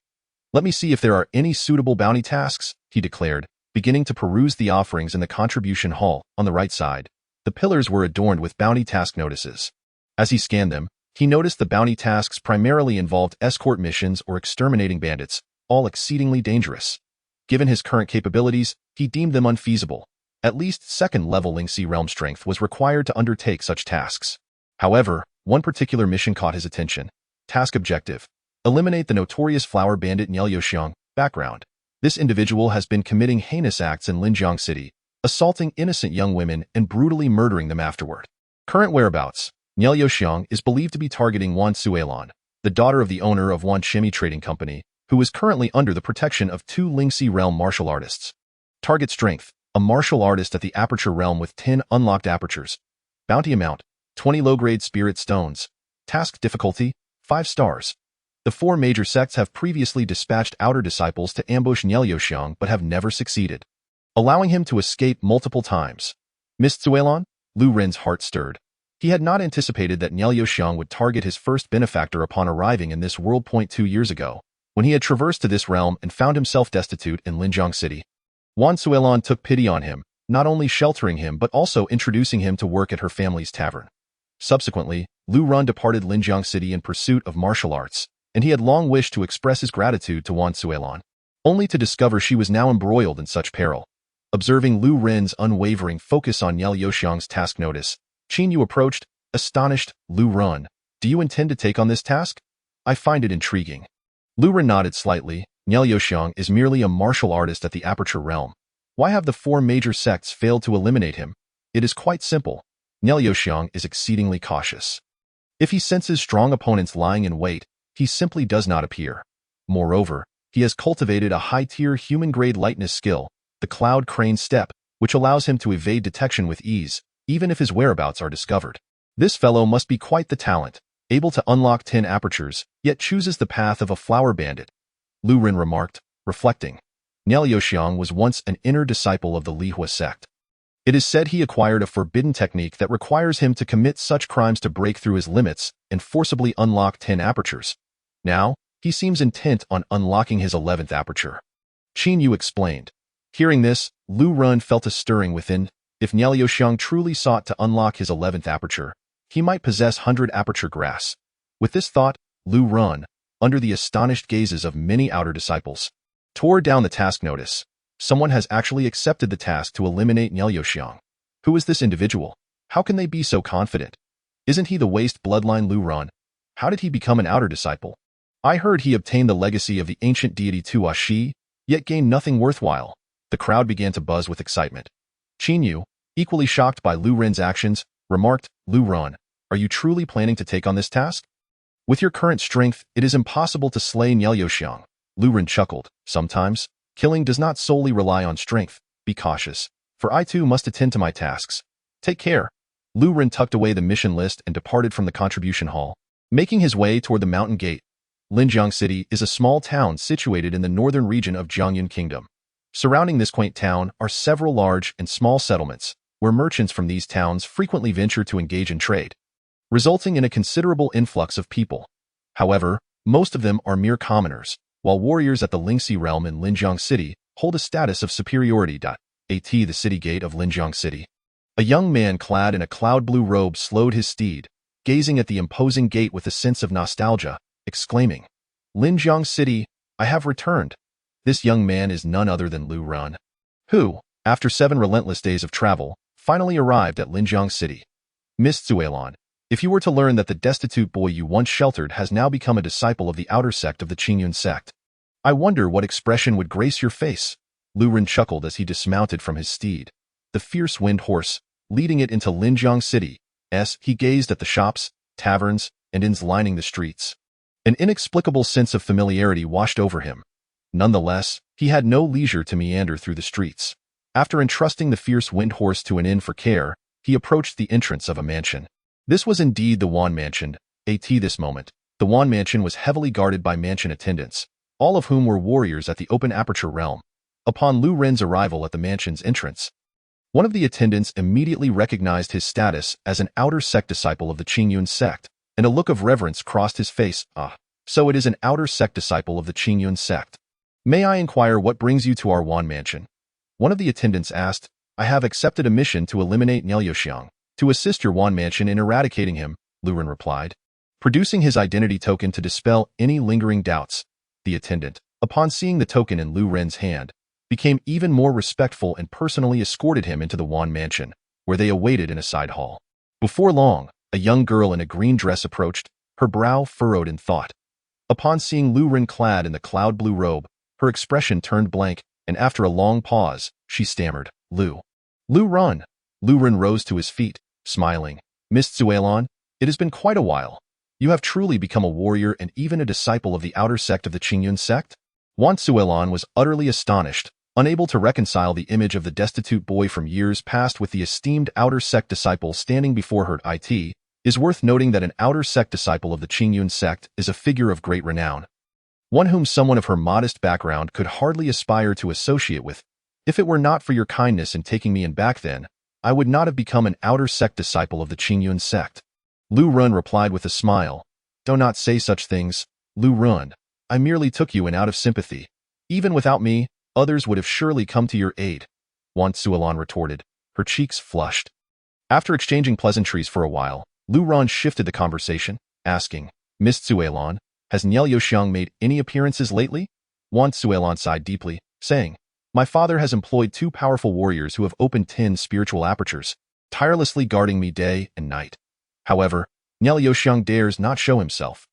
"Let me see if there are any suitable bounty tasks," he declared, beginning to peruse the offerings in the contribution hall. On the right side, the pillars were adorned with bounty task notices. As he scanned them, he noticed the bounty tasks primarily involved escort missions or exterminating bandits, all exceedingly dangerous. Given his current capabilities, he deemed them unfeasible. At least 2nd-level Lingxi realm strength was required to undertake such tasks. However, one particular mission caught his attention. Task objective: eliminate the notorious flower bandit Niao. Background: this individual has been committing heinous acts in Linjiang City, assaulting innocent young women and brutally murdering them afterward. Current whereabouts: Niao is believed to be targeting Wan Suilon, the daughter of the owner of Wan Shimi Trading Company, who is currently under the protection of 2 Lingxi realm martial artists. Target strength: a martial artist at the aperture realm with 10 unlocked apertures. Bounty amount: 20 low-grade spirit stones. Task difficulty: 5 stars. The 4 major sects have previously dispatched outer disciples to ambush Nielyoxiang but have never succeeded, allowing him to escape multiple times. Amidst, Lu Ren's heart stirred. He had not anticipated that Nielyoxiang would target his first benefactor upon arriving in this world. 2 years ago, when he had traversed to this realm and found himself destitute in Linjiang City. Wan Suelon took pity on him, not only sheltering him but also introducing him to work at her family's tavern. Subsequently, Lu Ren departed Linjiang City in pursuit of martial arts, and he had long wished to express his gratitude to Wan Suelon, only to discover she was now embroiled in such peril. Observing Lu Ren's unwavering focus on Nielyoxiang's task notice, Qin Yu approached, astonished. Lu Ren, do you intend to take on this task? I find it intriguing. Lu Ren nodded slightly. Nielyoxiang is merely a martial artist at the aperture realm. Why have the 4 major sects failed to eliminate him? It is quite simple. Nielyoxiang is exceedingly cautious. If he senses strong opponents lying in wait, he simply does not appear. Moreover, he has cultivated a high-tier human-grade lightness skill, the Cloud Crane Step, which allows him to evade detection with ease, even if his whereabouts are discovered. This fellow must be quite the talent, able to unlock 10 apertures, yet chooses the path of a flower bandit. Lu Ren remarked, reflecting. Nielyoxiang was once an inner disciple of the Lihua sect. It is said he acquired a forbidden technique that requires him to commit such crimes to break through his limits and forcibly unlock 10 apertures. Now, he seems intent on unlocking his 11th aperture. Qin Yu explained. Hearing this, Lu Ren felt a stirring within. If Nielyoxiang truly sought to unlock his 11th aperture, he might possess 100 aperture grass. With this thought, Lu Ren, under the astonished gazes of many outer disciples, tore down the task notice. Someone has actually accepted the task to eliminate Nielyoxiang. Who is this individual? How can they be so confident? Isn't he the waste bloodline Lu Ren? How did he become an outer disciple? I heard he obtained the legacy of the ancient deity Tashi, yet gained nothing worthwhile. The crowd began to buzz with excitement. Qin Yu, equally shocked by Lu Ren's actions, remarked, Lu Ren, are you truly planning to take on this task? With your current strength, it is impossible to slay Nielyoxiang. Lu Ren chuckled. Sometimes, killing does not solely rely on strength. Be cautious, for I too must attend to my tasks. Take care. Lu Ren tucked away the mission list and departed from the contribution hall, making his way toward the mountain gate. Linjiang City is a small town situated in the northern region of Jiangyan Kingdom. Surrounding this quaint town are several large and small settlements, where merchants from these towns frequently venture to engage in trade, resulting in a considerable influx of people. However, most of them are mere commoners, while warriors at the Lingxi realm in Linjiang City hold a status of superiority. At the city gate of Linjiang City, a young man clad in a cloud-blue robe slowed his steed, gazing at the imposing gate with a sense of nostalgia, exclaiming, Linjiang City, I have returned. This young man is none other than Lu Ren, who, after 7 relentless days of travel, finally arrived at Linjiang City. Miss Zuelon, if you were to learn that the destitute boy you once sheltered has now become a disciple of the outer sect of the Qingyun sect, I wonder what expression would grace your face. Lu Ren chuckled as he dismounted from his steed, the fierce wind horse, leading it into Linjiang City. He gazed at the shops, taverns, and inns lining the streets. An inexplicable sense of familiarity washed over him. Nonetheless, he had no leisure to meander through the streets. After entrusting the fierce wind horse to an inn for care, he approached the entrance of a mansion. This was indeed the Wan Mansion. At this moment, the Wan Mansion was heavily guarded by mansion attendants, all of whom were warriors at the open aperture realm. Upon Lu Ren's arrival at the mansion's entrance, one of the attendants immediately recognized his status as an outer sect disciple of the Qingyun sect, and a look of reverence crossed his face. So it is an outer sect disciple of the Qingyun sect. May I inquire what brings you to our Wan Mansion? One of the attendants asked. I have accepted a mission to eliminate Nielyoxiang. To assist your Wan Mansion in eradicating him, Lu Ren replied, producing his identity token to dispel any lingering doubts. The attendant, upon seeing the token in Lu Ren's hand, became even more respectful and personally escorted him into the Wan Mansion, where they awaited in a side hall. Before long, a young girl in a green dress approached, her brow furrowed in thought. Upon seeing Lu Ren clad in the cloud-blue robe, her expression turned blank, and after a long pause, she stammered, Lu Ren. Lu Ren rose to his feet, smiling. Miss Zuelon, it has been quite a while. You have truly become a warrior and even a disciple of the outer sect of the Qingyun sect? Wan Suelon was utterly astonished, unable to reconcile the image of the destitute boy from years past with the esteemed outer sect disciple standing before her. is worth noting that an outer sect disciple of the Qingyun sect is a figure of great renown, one whom someone of her modest background could hardly aspire to associate with. If it were not for your kindness in taking me in back then, I would not have become an outer sect disciple of the Qingyun sect. Lu Run replied with a smile. Do not say such things, Lu Run. I merely took you in out of sympathy. Even without me, others would have surely come to your aid, Wan Suilan retorted, her cheeks flushed. After exchanging pleasantries for a while, Lu Ran shifted the conversation, asking, Miss Suilan, has Niel Yoxiang made any appearances lately? Wan Suilan sighed deeply, saying, My father has employed 2 powerful warriors who have opened 10 spiritual apertures, tirelessly guarding me day and night. However, Niel Yoxiang dares not show himself.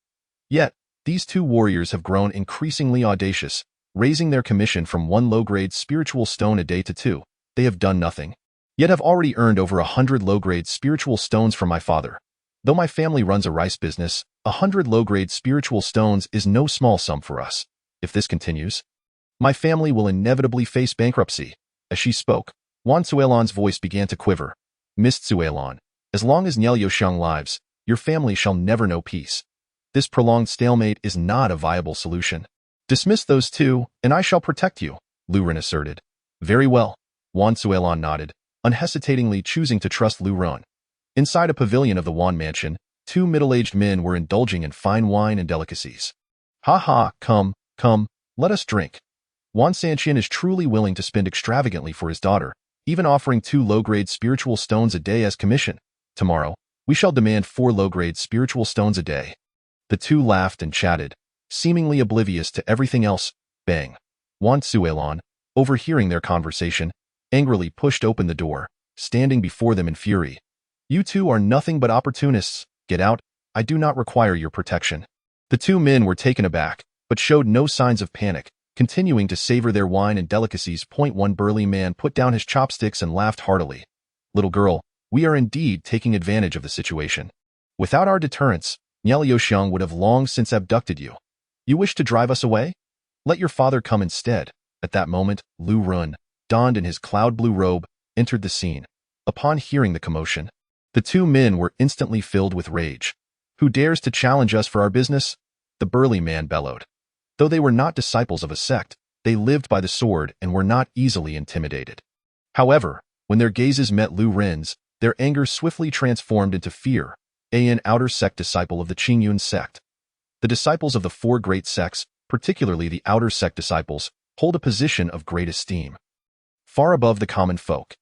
Yet, these 2 warriors have grown increasingly audacious, raising their commission from 1 low-grade spiritual stone a day to 2. They have done nothing, yet have already earned over 100 low-grade spiritual stones from my father. Though my family runs a rice business, 100 low-grade spiritual stones is no small sum for us. If this continues, my family will inevitably face bankruptcy. As she spoke, Wan Suilan's voice began to quiver. Miss Suilan, as long as Niel Yoxiang lives, your family shall never know peace. This prolonged stalemate is not a viable solution. Dismiss those 2, and I shall protect you, Lu Ren asserted. Very well, Wan Suilan nodded, unhesitatingly choosing to trust Lu Ren. Inside a pavilion of the Wan mansion, 2 middle-aged men were indulging in fine wine and delicacies. Ha ha, come, let us drink. Wan Sanqian is truly willing to spend extravagantly for his daughter, even offering 2 low-grade spiritual stones a day as commission. Tomorrow, we shall demand 4 low-grade spiritual stones a day. The 2 laughed and chatted, seemingly oblivious to everything else. Bang. Wan Suilan, overhearing their conversation, angrily pushed open the door, standing before them in fury. You 2 are nothing but opportunists. Get out. I do not require your protection. The 2 men were taken aback, but showed no signs of panic, continuing to savor their wine and delicacies. One burly man put down his chopsticks and laughed heartily. Little girl, we are indeed taking advantage of the situation. Without our deterrence, Niel Yoxiang would have long since abducted you. You wish to drive us away? Let your father come instead. At that moment, Lu Run, donned in his cloud-blue robe, entered the scene. Upon hearing the commotion, the 2 men were instantly filled with rage. Who dares to challenge us for our business? The burly man bellowed. Though they were not disciples of a sect, they lived by the sword and were not easily intimidated. However, when their gazes met Lu Ren's, their anger swiftly transformed into fear. An outer sect disciple of the Qingyun sect. The disciples of the 4 great sects, particularly the outer sect disciples, hold a position of great esteem, far above the common folk.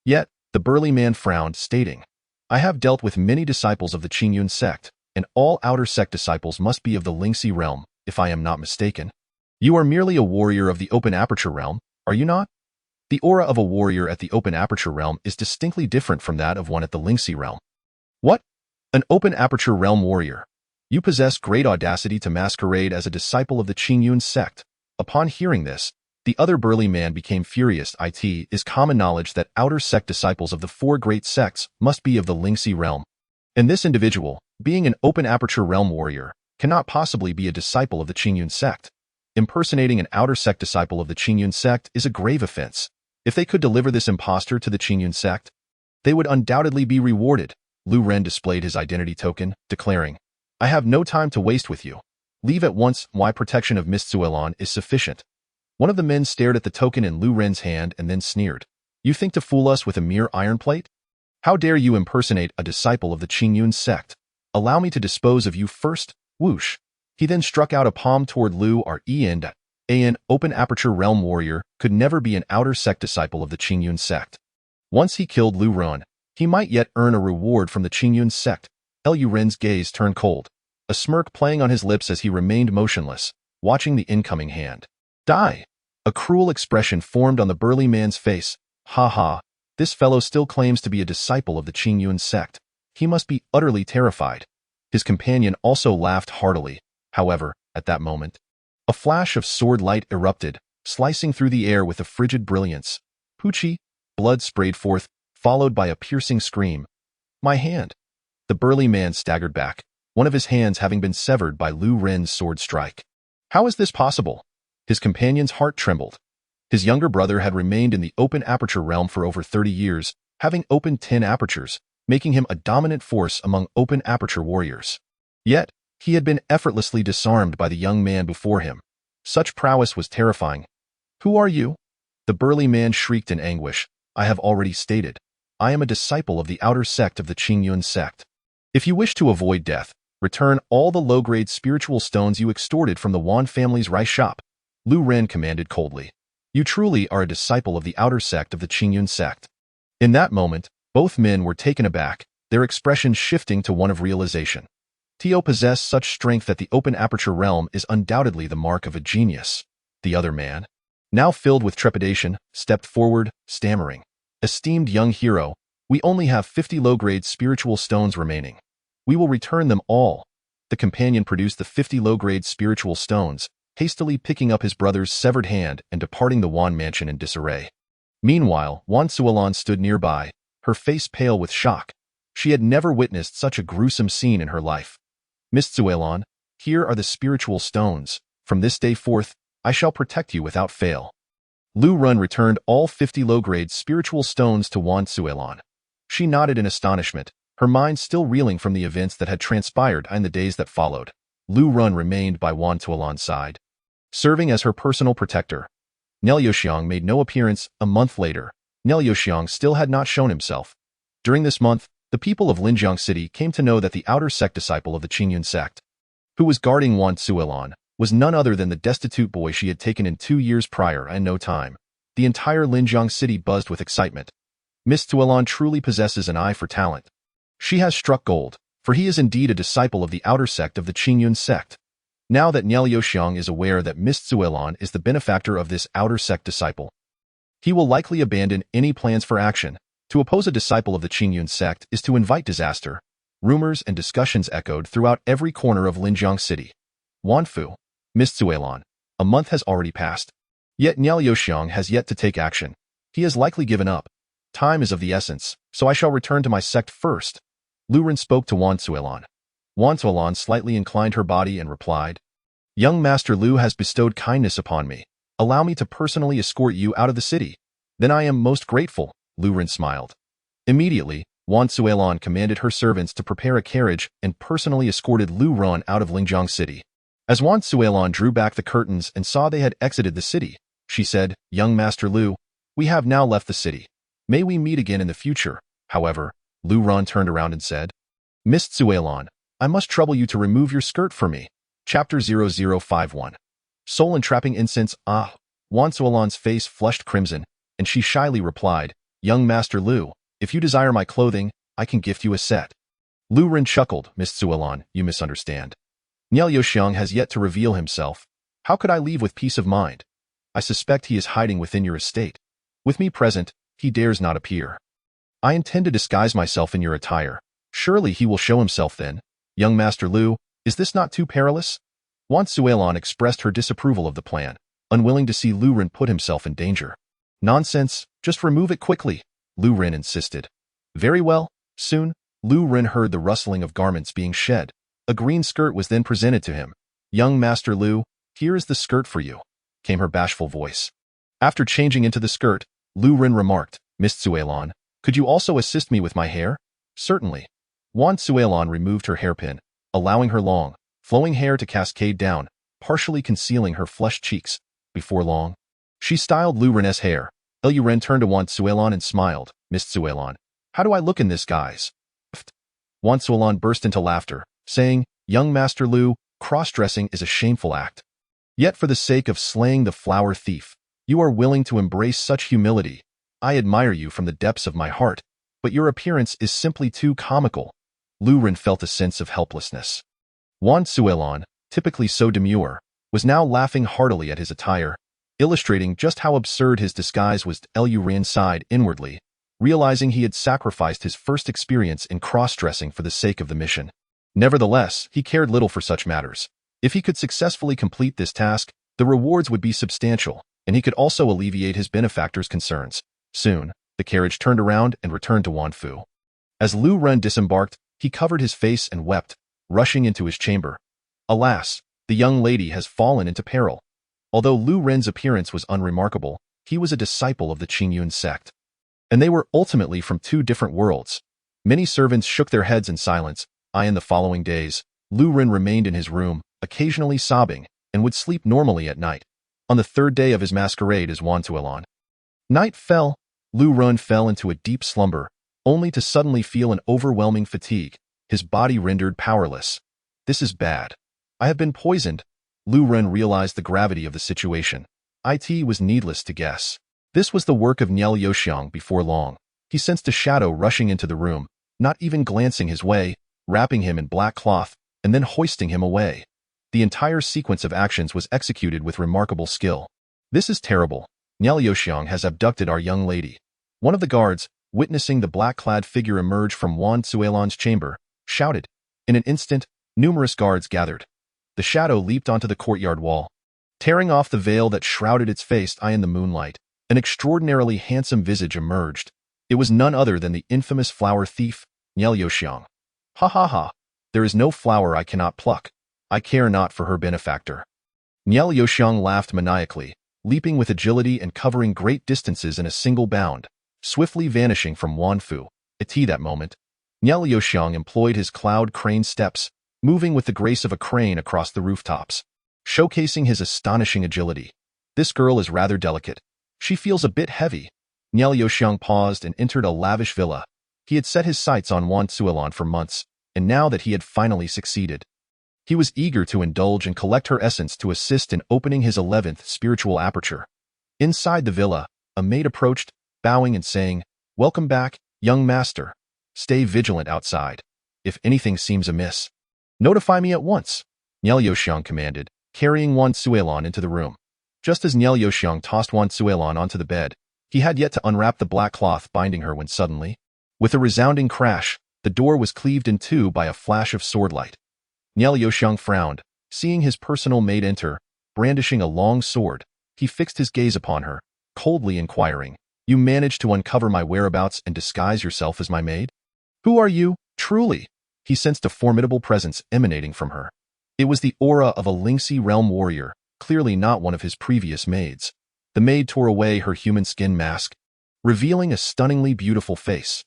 Yet, the burly man frowned, stating, I have dealt with many disciples of the Qingyun sect, and all outer sect disciples must be of the Lingxi realm, if I am not mistaken. You are merely a warrior of the open aperture realm, are you not? The aura of a warrior at the open aperture realm is distinctly different from that of one at the Lingxi realm. What? An open aperture realm warrior. You possess great audacity to masquerade as a disciple of the Qingyun sect. Upon hearing this, the other burly man became furious. It is common knowledge that outer sect disciples of the 4 great sects must be of the Lingxi realm. And this individual, being an open aperture realm warrior, cannot possibly be a disciple of the Qingyun sect. Impersonating an outer sect disciple of the Qingyun sect is a grave offense. If they could deliver this impostor to the Qingyun sect, they would undoubtedly be rewarded. Lu Ren displayed his identity token, declaring, I have no time to waste with you. Leave at once. My protection of Miss Suilan is sufficient. One of the men stared at the token in Lu Ren's hand and then sneered. You think to fool us with a mere iron plate? How dare you impersonate a disciple of the Qingyun sect? Allow me to dispose of you first. Whoosh. He then struck out a palm toward Lu Ren. An open aperture realm warrior could never be an outer sect disciple of the Qingyun sect. Once he killed Lu Ren, he might yet earn a reward from the Qingyun sect. Lu Ren's gaze turned cold, a smirk playing on his lips as he remained motionless, watching the incoming hand. Die! A cruel expression formed on the burly man's face. Ha ha, this fellow still claims to be a disciple of the Qingyun sect. He must be utterly terrified. His companion also laughed heartily. However, at that moment, a flash of sword light erupted, slicing through the air with a frigid brilliance. Poochie! Blood sprayed forth, followed by a piercing scream. My hand! The burly man staggered back, one of his hands having been severed by Lu Ren's sword strike. How is this possible? His companion's heart trembled. His younger brother had remained in the open aperture realm for over 30 years, having opened 10 apertures, making him a dominant force among open aperture warriors. Yet, he had been effortlessly disarmed by the young man before him. Such prowess was terrifying. "Who are you?" The burly man shrieked in anguish. "I have already stated. I am a disciple of the outer sect of the Qingyun sect. If you wish to avoid death, return all the low-grade spiritual stones you extorted from the Wan family's rice shop," Lu Ren commanded coldly. "You truly are a disciple of the outer sect of the Qingyun sect." In that moment, both men were taken aback, their expressions shifting to one of realization. Tio possessed such strength that the open aperture realm is undoubtedly the mark of a genius. The other man, now filled with trepidation, stepped forward, stammering. "Esteemed young hero, we only have 50 low-grade spiritual stones remaining. We will return them all." The companion produced the 50 low-grade spiritual stones, hastily picking up his brother's severed hand and departing the Wan mansion in disarray. Meanwhile, Wan Suolan stood nearby, her face pale with shock. She had never witnessed such a gruesome scene in her life. "Miss Suolan, here are the spiritual stones. From this day forth, I shall protect you without fail." Lu Run returned all 50 low-grade spiritual stones to Wan Suolan. She nodded in astonishment, her mind still reeling from the events that had transpired in the days that followed. Lu Run remained by Wan Suolan's side, serving as her personal protector. Nelyoxiang made no appearance. A month later, Nelyoxiang still had not shown himself. During this month, the people of Linjiang City came to know that the outer sect disciple of the Qingyun sect, who was guarding Wan Suolan, was none other than the destitute boy she had taken in 2 years prior in no time. The entire Linjiang City buzzed with excitement. Miss Suolan truly possesses an eye for talent. She has struck gold, for he is indeed a disciple of the outer sect of the Qingyun sect. Now that Nelyoxiang is aware that Miss Suolan is the benefactor of this outer sect disciple, he will likely abandon any plans for action. To oppose a disciple of the Qingyun sect is to invite disaster. Rumors and discussions echoed throughout every corner of Linjiang City. "Wanfu, Miss Suolan, a month has already passed. Yet Nelyoxiang has yet to take action. He has likely given up. Time is of the essence, so I shall return to my sect first." Lu Ren spoke to Wan Suolan. Wan Suolan slightly inclined her body and replied, "Young Master Lu has bestowed kindness upon me. Allow me to personally escort you out of the city. Then I am most grateful." Lu Ren smiled. Immediately, Wan Suolan commanded her servants to prepare a carriage and personally escorted Lu Ren out of Linjiang City. As Wan Suolan drew back the curtains and saw they had exited the city, she said, "Young Master Lu, we have now left the city. May we meet again in the future." However, Lu Ren turned around and said, "Miss Suolan, I must trouble you to remove your skirt for me." Chapter 0051. Soul entrapping incense. Wan Suolan's face flushed crimson, and she shyly replied, "Young Master Lu, if you desire my clothing, I can gift you a set." Lu Ren chuckled. "Miss Suolan, you misunderstand. Nelyoxiang has yet to reveal himself. How could I leave with peace of mind? I suspect he is hiding within your estate. With me present, he dares not appear. I intend to disguise myself in your attire. Surely he will show himself then. Young Master Lu, is this not too perilous?" Wan Suolan expressed her disapproval of the plan, unwilling to see Lu Ren put himself in danger. "Nonsense, just remove it quickly," Lu Ren insisted. "Very well." Soon, Lu Ren heard the rustling of garments being shed. A green skirt was then presented to him. "Young Master Lu, here is the skirt for you," came her bashful voice. After changing into the skirt, Lu Ren remarked, "Miss Suolan, could you also assist me with my hair?" "Certainly." Wan Suolan removed her hairpin, allowing her long, flowing hair to cascade down, partially concealing her flushed cheeks. Before long, she styled Lu Ren's hair. Lu Ren turned to Wan Suolan and smiled. "Miss Suolan, how do I look in this guise?" Wan Suolan burst into laughter, saying, "Young Master Lu, cross-dressing is a shameful act. Yet for the sake of slaying the flower thief, you are willing to embrace such humility. I admire you from the depths of my heart, but your appearance is simply too comical." Lu Ren felt a sense of helplessness. Wan Suolan, typically so demure, was now laughing heartily at his attire, illustrating just how absurd his disguise was. Lu Ren sighed inwardly, realizing he had sacrificed his first experience in cross-dressing for the sake of the mission. Nevertheless, he cared little for such matters. If he could successfully complete this task, the rewards would be substantial, and he could also alleviate his benefactor's concerns. Soon, the carriage turned around and returned to Wanfu. As Lu Ren disembarked, he covered his face and wept, rushing into his chamber. Alas, the young lady has fallen into peril. Although Lu Ren's appearance was unremarkable, he was a disciple of the Qingyun sect, and they were ultimately from two different worlds. Many servants shook their heads in silence. In the following days, Lu Ren remained in his room, occasionally sobbing, and would sleep normally at night. On the third day of his masquerade as Wan Tuelon, night fell. Lu Ren fell into a deep slumber, only to suddenly feel an overwhelming fatigue, his body rendered powerless. This is bad. I have been poisoned. Lu Ren realized the gravity of the situation. It was needless to guess. This was the work of Niel Yoxiang before long. He sensed a shadow rushing into the room, not even glancing his way, wrapping him in black cloth, and then hoisting him away. The entire sequence of actions was executed with remarkable skill. This is terrible. Niel Yoxiang has abducted our young lady. One of the guards, witnessing the black-clad figure emerge from Wan Tsuelon's chamber, shouted. In an instant, numerous guards gathered. The shadow leaped onto the courtyard wall, tearing off the veil that shrouded its face. In the moonlight, an extraordinarily handsome visage emerged. It was none other than the infamous flower thief, Niel Yoxiang. Ha ha ha. There is no flower I cannot pluck. I care not for her benefactor. Niel Yoxiang laughed maniacally, leaping with agility and covering great distances in a single bound, swiftly vanishing from Wanfu. At that moment, Niel Yoxiang employed his cloud crane steps, moving with the grace of a crane across the rooftops, showcasing his astonishing agility. This girl is rather delicate. She feels a bit heavy. Niel Yoxiang paused and entered a lavish villa. He had set his sights on Wan Tsuelon for months, and now that he had finally succeeded, he was eager to indulge and collect her essence to assist in opening his 11th spiritual aperture. Inside the villa, a maid approached, bowing and saying, "Welcome back, young master. Stay vigilant outside. If anything seems amiss, notify me at once," Niel Yoxiang commanded, carrying Wan Tsuelon into the room. Just as Niel Yoxiang tossed Wan Tsuelon onto the bed, he had yet to unwrap the black cloth binding her when suddenly, with a resounding crash, the door was cleaved in two by a flash of sword light. Niel Yoxiang frowned, seeing his personal maid enter, brandishing a long sword. He fixed his gaze upon her, coldly inquiring, "You managed to uncover my whereabouts and disguise yourself as my maid? Who are you, truly?" He sensed a formidable presence emanating from her. It was the aura of a Lingxi realm warrior, clearly not one of his previous maids. The maid tore away her human skin mask, revealing a stunningly beautiful face.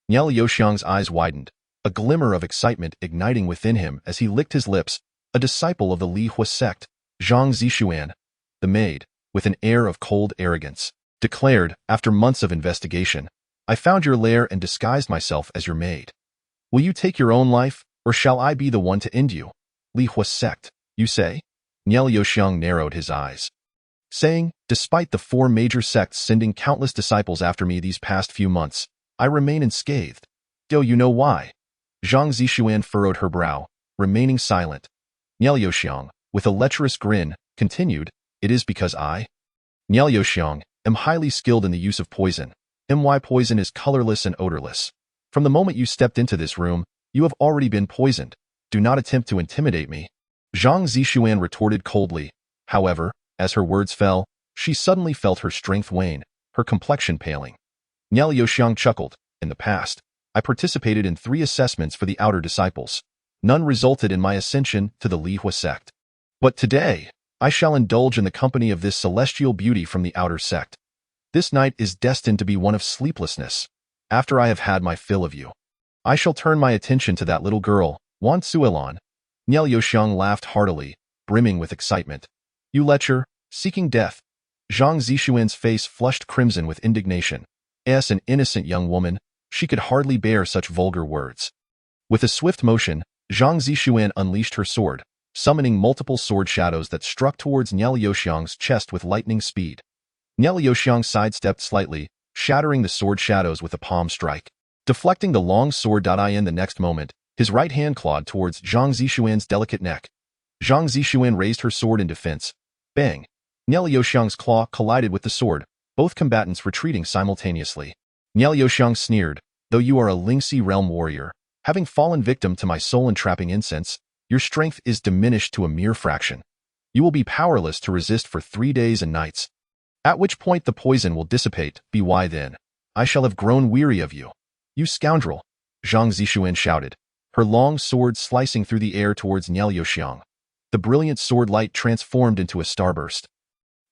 Niel Yoxiang's eyes widened, a glimmer of excitement igniting within him as he licked his lips. A disciple of the Li Hua sect, Zhang Zixuan, the maid, with an air of cold arrogance, declared, after months of investigation, "I found your lair and disguised myself as your maid. Will you take your own life, or shall I be the one to end you?" Li Hua sect, you say? Niel Yoxiang narrowed his eyes, saying, "Despite the 4 major sects sending countless disciples after me these past few months, I remain unscathed. Do you know why?" Zhang Zixuan furrowed her brow, remaining silent. Niel Yoxiang, with a lecherous grin, continued, "It is because I, Niel Yoxiang, am highly skilled in the use of poison. My poison is colorless and odorless. From the moment you stepped into this room, you have already been poisoned. Do not attempt to intimidate me." Zhang Zixuan retorted coldly. However, as her words fell, she suddenly felt her strength wane, her complexion paling. Niel Yoxiang chuckled. "In the past, I participated in 3 assessments for the outer disciples. None resulted in my ascension to the Li Hua sect. But today, I shall indulge in the company of this celestial beauty from the outer sect. This night is destined to be one of sleeplessness. After I have had my fill of you, I shall turn my attention to that little girl, Wan Tsuelon." Niel Yoxiang laughed heartily, brimming with excitement. "You lecher, seeking death." Zhang Zixuan's face flushed crimson with indignation. As an innocent young woman, she could hardly bear such vulgar words. With a swift motion, Zhang Zixuan unleashed her sword, summoning multiple sword shadows that struck towards Niel Yoxiang's chest with lightning speed. Niel Yoxiang sidestepped slightly, shattering the sword shadows with a palm strike. Deflecting the long sword. In the next moment, his right hand clawed towards Zhang Zixuan's delicate neck. Zhang Zixuan raised her sword in defense. Bang! Niel Yoxiang's claw collided with the sword, both combatants retreating simultaneously. Niel Yoxiang sneered, "Though you are a Lingxi realm warrior, having fallen victim to my soul-entrapping incense, your strength is diminished to a mere fraction. You will be powerless to resist for 3 days and nights, at which point the poison will dissipate. Why then? I shall have grown weary of you. You scoundrel!" Zhang Zixuan shouted, her long sword slicing through the air towards Niel Yoxiang. The brilliant sword light transformed into a starburst,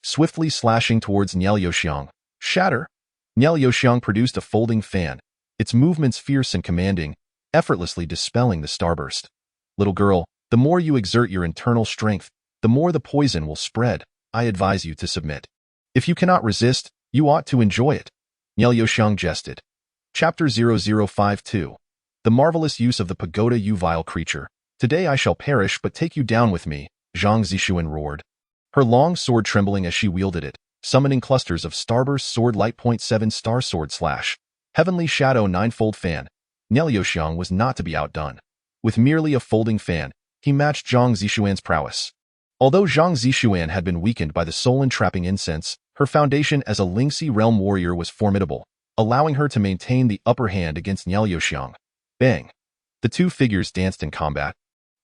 swiftly slashing towards Niel Yoxiang. Shatter! Niel Yoxiang produced a folding fan, its movements fierce and commanding, effortlessly dispelling the starburst. Little girl, the more you exert your internal strength, the more the poison will spread. I advise you to submit. If you cannot resist, you ought to enjoy it. Nielyoshang jested. Chapter 0052. The marvelous use of the pagoda, you vile creature. Today I shall perish, but take you down with me, Zhang Zishuan roared. Her long sword trembling as she wielded it, summoning clusters of starburst sword light. 7 star sword slash. Heavenly shadow ninefold fan. Nielyoshang was not to be outdone. With merely a folding fan, he matched Zhang Zishuan's prowess. Although Zhang Zishuan had been weakened by the soul-entrapping incense, her foundation as a Lingxi realm warrior was formidable, allowing her to maintain the upper hand against Nielyoshang. Bang! The two figures danced in combat,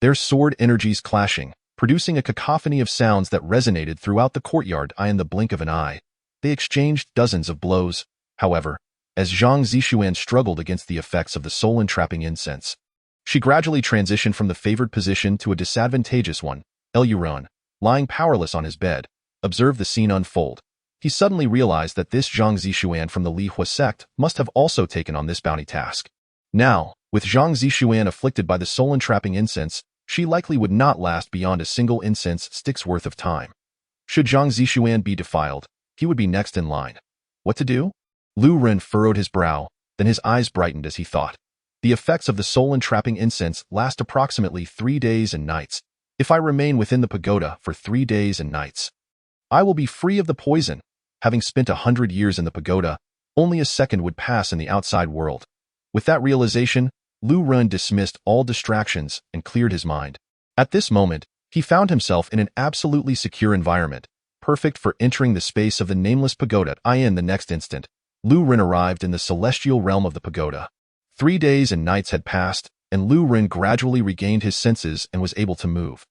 their sword energies clashing, producing a cacophony of sounds that resonated throughout the courtyard. In the blink of an eye, they exchanged dozens of blows. However, as Zhang Zishuan struggled against the effects of the soul-entrapping incense, she gradually transitioned from the favored position to a disadvantageous one. Eluron, lying powerless on his bed, observed the scene unfold. He suddenly realized that this Zhang Zishuan from the Li Hua sect must have also taken on this bounty task. Now, with Zhang Zishuan afflicted by the soul-entrapping incense, she likely would not last beyond a single incense stick's worth of time. Should Zhang Zishuan be defiled, he would be next in line. What to do? Lu Ren furrowed his brow, then his eyes brightened as he thought. The effects of the soul-entrapping incense last approximately 3 days and nights. If I remain within the pagoda for 3 days and nights, I will be free of the poison. Having spent 100 years in the pagoda, only a second would pass in the outside world. With that realization, Lu Ren dismissed all distractions and cleared his mind. At this moment, he found himself in an absolutely secure environment, perfect for entering the space of the nameless pagoda. In the next instant, Lu Ren arrived in the celestial realm of the pagoda. 3 days and nights had passed, and Lu Ren gradually regained his senses and was able to move.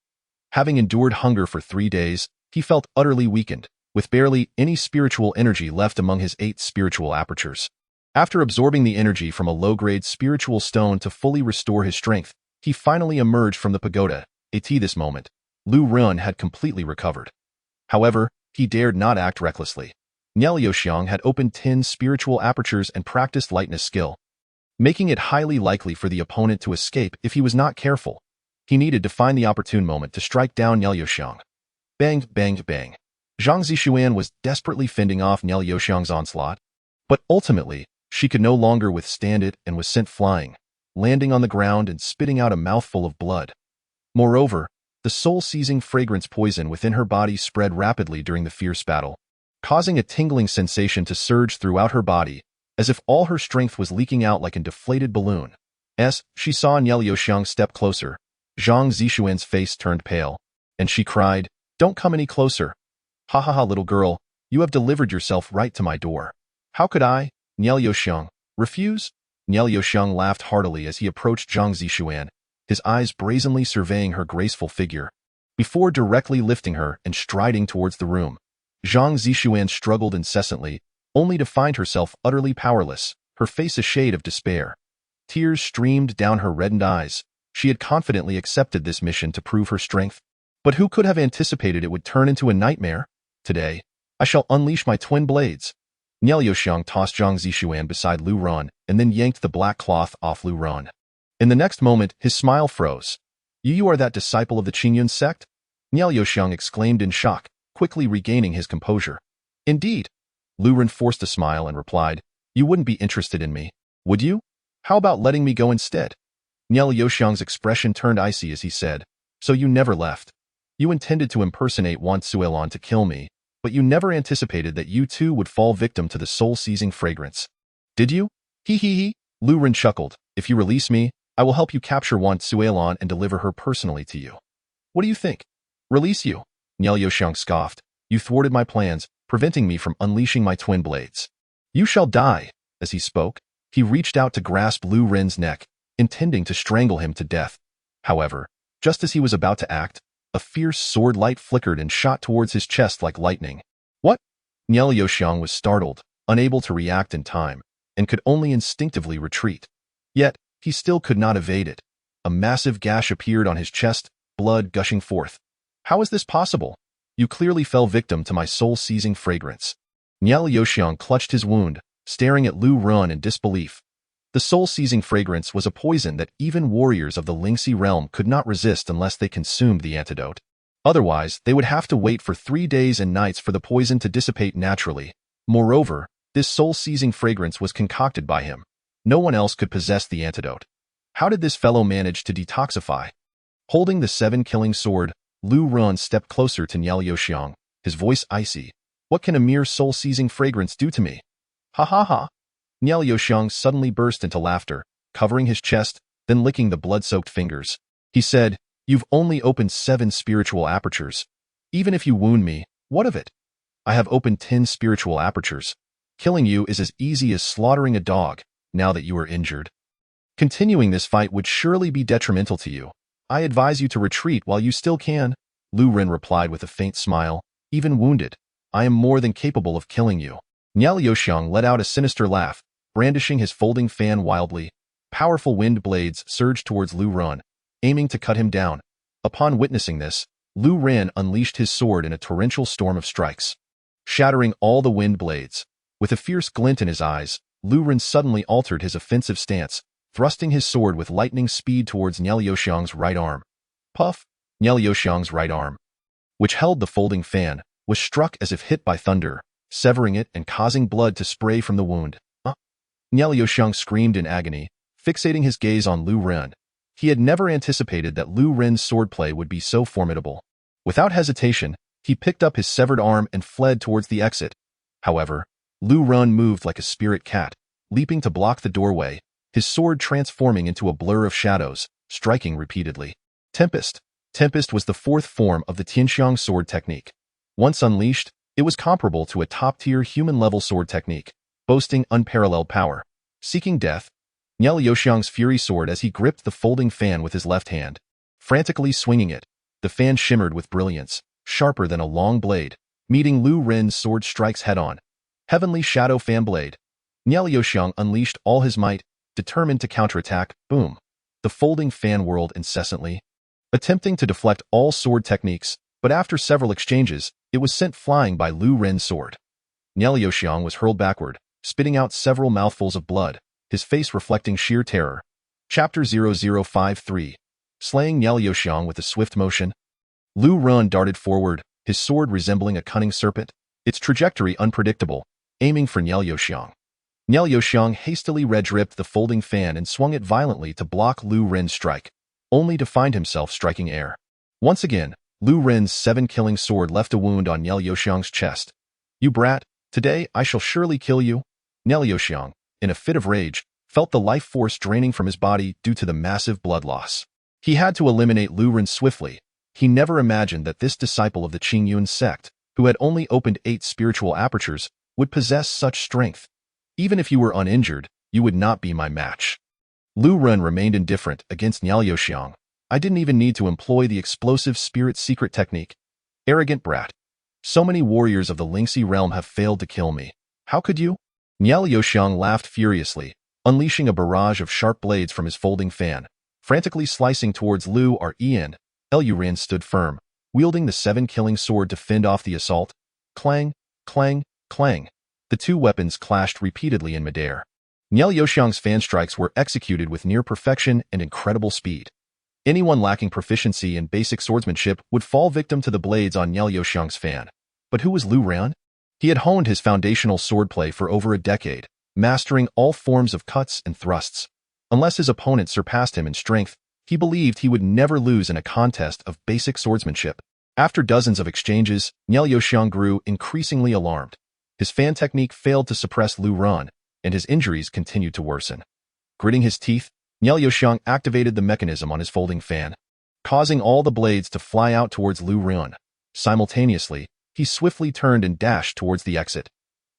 Having endured hunger for 3 days, he felt utterly weakened, with barely any spiritual energy left among his 8 spiritual apertures. After absorbing the energy from a low-grade spiritual stone to fully restore his strength, he finally emerged from the pagoda. At this moment, Lu Ren had completely recovered. However, he dared not act recklessly. Nielyoshang had opened 10 spiritual apertures and practiced lightness skill, making it highly likely for the opponent to escape if he was not careful. He needed to find the opportune moment to strike down Nielyoshang. Bang, bang, bang. Zhang Zishuan was desperately fending off Nielyoshang's onslaught, but ultimately, she could no longer withstand it and was sent flying, landing on the ground and spitting out a mouthful of blood. Moreover, the soul-seizing fragrance poison within her body spread rapidly during the fierce battle, causing a tingling sensation to surge throughout her body, as if all her strength was leaking out like a deflated balloon. As she saw Nielyoshang step closer, Zhang Zishuan's face turned pale, and she cried, "Don't come any closer. Ha ha ha, little girl, you have delivered yourself right to my door. How could I, Nielyoshang, refuse?" Nielyoshang laughed heartily as he approached Zhang Zishuan, his eyes brazenly surveying her graceful figure. Before directly lifting her and striding towards the room, Zhang Zishuan struggled incessantly, only to find herself utterly powerless, her face a shade of despair. Tears streamed down her reddened eyes. She had confidently accepted this mission to prove her strength. But who could have anticipated it would turn into a nightmare? Today, I shall unleash my twin blades. Nielyoshang tossed Zhang Zishuan beside Lu Ren and then yanked the black cloth off Lu Ren. In the next moment, his smile froze. You are that disciple of the Qingyun sect?" Nielyoshang exclaimed in shock, quickly regaining his composure. "Indeed." Lu Ren forced a smile and replied, "You wouldn't be interested in me, would you? How about letting me go instead?" Nielyoshang's expression turned icy as he said, "So you never left. You intended to impersonate Wan Suelon to kill me, but you never anticipated that you too would fall victim to the soul-seizing fragrance. Did you?" "Hee hee hee," Lu Ren chuckled. "If you release me, I will help you capture Wan Suelon and deliver her personally to you. What do you think? Release you?" Nielyoshang scoffed. "You thwarted my plans, preventing me from unleashing my twin blades. You shall die." As he spoke, he reached out to grasp Lu Ren's neck, intending to strangle him to death. However, just as he was about to act, a fierce sword light flickered and shot towards his chest like lightning. "What?" Nielyoshang was startled, unable to react in time, and could only instinctively retreat. Yet, he still could not evade it. A massive gash appeared on his chest, blood gushing forth. "How is this possible? You clearly fell victim to my soul-seizing fragrance." Nielyoshang clutched his wound, staring at Lu Ren in disbelief. The soul-seizing fragrance was a poison that even warriors of the Lingxi realm could not resist unless they consumed the antidote. Otherwise, they would have to wait for 3 days and nights for the poison to dissipate naturally. Moreover, this soul-seizing fragrance was concocted by him. No one else could possess the antidote. How did this fellow manage to detoxify? Holding the 7-killing sword, Lu Ren stepped closer to Niao Xiang, his voice icy. What can a mere soul-seizing fragrance do to me? Ha ha ha! Niao Xiang suddenly burst into laughter, covering his chest, then licking the blood-soaked fingers. He said, "You've only opened 7 spiritual apertures. Even if you wound me, what of it? I have opened 10 spiritual apertures. Killing you is as easy as slaughtering a dog, now that you are injured. Continuing this fight would surely be detrimental to you. I advise you to retreat while you still can." Lu Ren replied with a faint smile. "Even wounded, I am more than capable of killing you." Niao Xiang let out a sinister laugh, brandishing his folding fan wildly. Powerful wind blades surged towards Lu Ren, aiming to cut him down. Upon witnessing this, Lu Ren unleashed his sword in a torrential storm of strikes, shattering all the wind blades. With a fierce glint in his eyes, Lu Ren suddenly altered his offensive stance, thrusting his sword with lightning speed towards Niao Xiang's right arm. Puff! Niao Xiang's right arm, which held the folding fan, was struck as if hit by thunder, severing it and causing blood to spray from the wound. Niao Xiang screamed in agony, fixating his gaze on Lu Ren. He had never anticipated that Lu Ren's swordplay would be so formidable. Without hesitation, he picked up his severed arm and fled towards the exit. However, Lu Ren moved like a spirit cat, leaping to block the doorway, his sword transforming into a blur of shadows, striking repeatedly. Tempest. Tempest was the 4th form of the Tianxiang sword technique. Once unleashed, it was comparable to a top-tier human-level sword technique, boasting unparalleled power. Seeking death, Niao Xiang's fury soared as he gripped the folding fan with his left hand. Frantically swinging it, the fan shimmered with brilliance, sharper than a long blade, meeting Lu Ren's sword strikes head-on. Heavenly Shadow Fan Blade. Niao Xiang unleashed all his might, determined to counterattack. Boom! The folding fan whirled incessantly, attempting to deflect all sword techniques, but after several exchanges, it was sent flying by Lu Ren's sword. Niao Xiang was hurled backward, spitting out several mouthfuls of blood, his face reflecting sheer terror. Chapter 0053. Slaying Niao Xiang with a swift motion. Lu Ren darted forward, his sword resembling a cunning serpent, its trajectory unpredictable, aiming for Niao Xiang. Niao Xiang hastily red-dripped the folding fan and swung it violently to block Lu Ren's strike, only to find himself striking air. Once again, Lu Ren's 7-killing sword left a wound on Niao Xiang's chest. "You brat, today I shall surely kill you." Niao Xiang, in a fit of rage, felt the life force draining from his body due to the massive blood loss. He had to eliminate Lu Ren swiftly. He never imagined that this disciple of the Qingyun sect, who had only opened 8 spiritual apertures, would possess such strength. "Even if you were uninjured, you would not be my match." Lu Ren remained indifferent against Niao Xiang. "I didn't even need to employ the explosive spirit secret technique. Arrogant brat. So many warriors of the Lingxi realm have failed to kill me. How could you?" Niao Xiang laughed furiously, unleashing a barrage of sharp blades from his folding fan, frantically slicing towards Lu Ren. Lu Ren stood firm, wielding the 7-killing sword to fend off the assault. Clang, clang, clang. The 2 weapons clashed repeatedly in midair. Niao Xiang's fan strikes were executed with near perfection and incredible speed. Anyone lacking proficiency in basic swordsmanship would fall victim to the blades on Niao Xiang's fan. But who was Lu Ren? He had honed his foundational swordplay for over a decade, mastering all forms of cuts and thrusts. Unless his opponent surpassed him in strength, he believed he would never lose in a contest of basic swordsmanship. After dozens of exchanges, Niao Xiang grew increasingly alarmed. His fan technique failed to suppress Lu Ren, and his injuries continued to worsen. Gritting his teeth, Niao Xiang activated the mechanism on his folding fan, causing all the blades to fly out towards Lu Ren. Simultaneously, he swiftly turned and dashed towards the exit.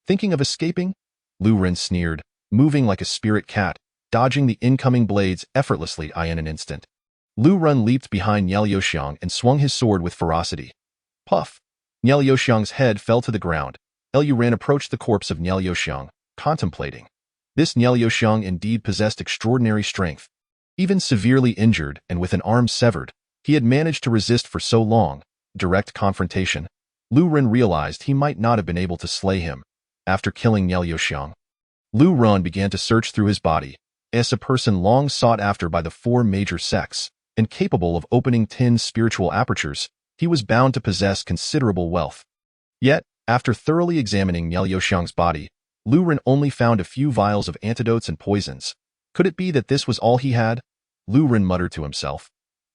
Thinking of escaping? Lu Ren sneered, moving like a spirit cat, dodging the incoming blades effortlessly in an instant. Lu Ren leaped behind Niao Xiang and swung his sword with ferocity. Puff! Niao Xiang's head fell to the ground. Lu Ren approached the corpse of Niao Xiang, contemplating. This Niao Xiang indeed possessed extraordinary strength. Even severely injured and with an arm severed, he had managed to resist for so long. Direct confrontation. Lu Ren realized he might not have been able to slay him. After killing Niao Xiang, Lu Ren began to search through his body, as a person long sought after by the four major sects, and capable of opening 10 spiritual apertures, he was bound to possess considerable wealth. Yet, after thoroughly examining Niao Yoxiang's body, Lu Ren only found a few vials of antidotes and poisons. Could it be that this was all he had? Lu Ren muttered to himself.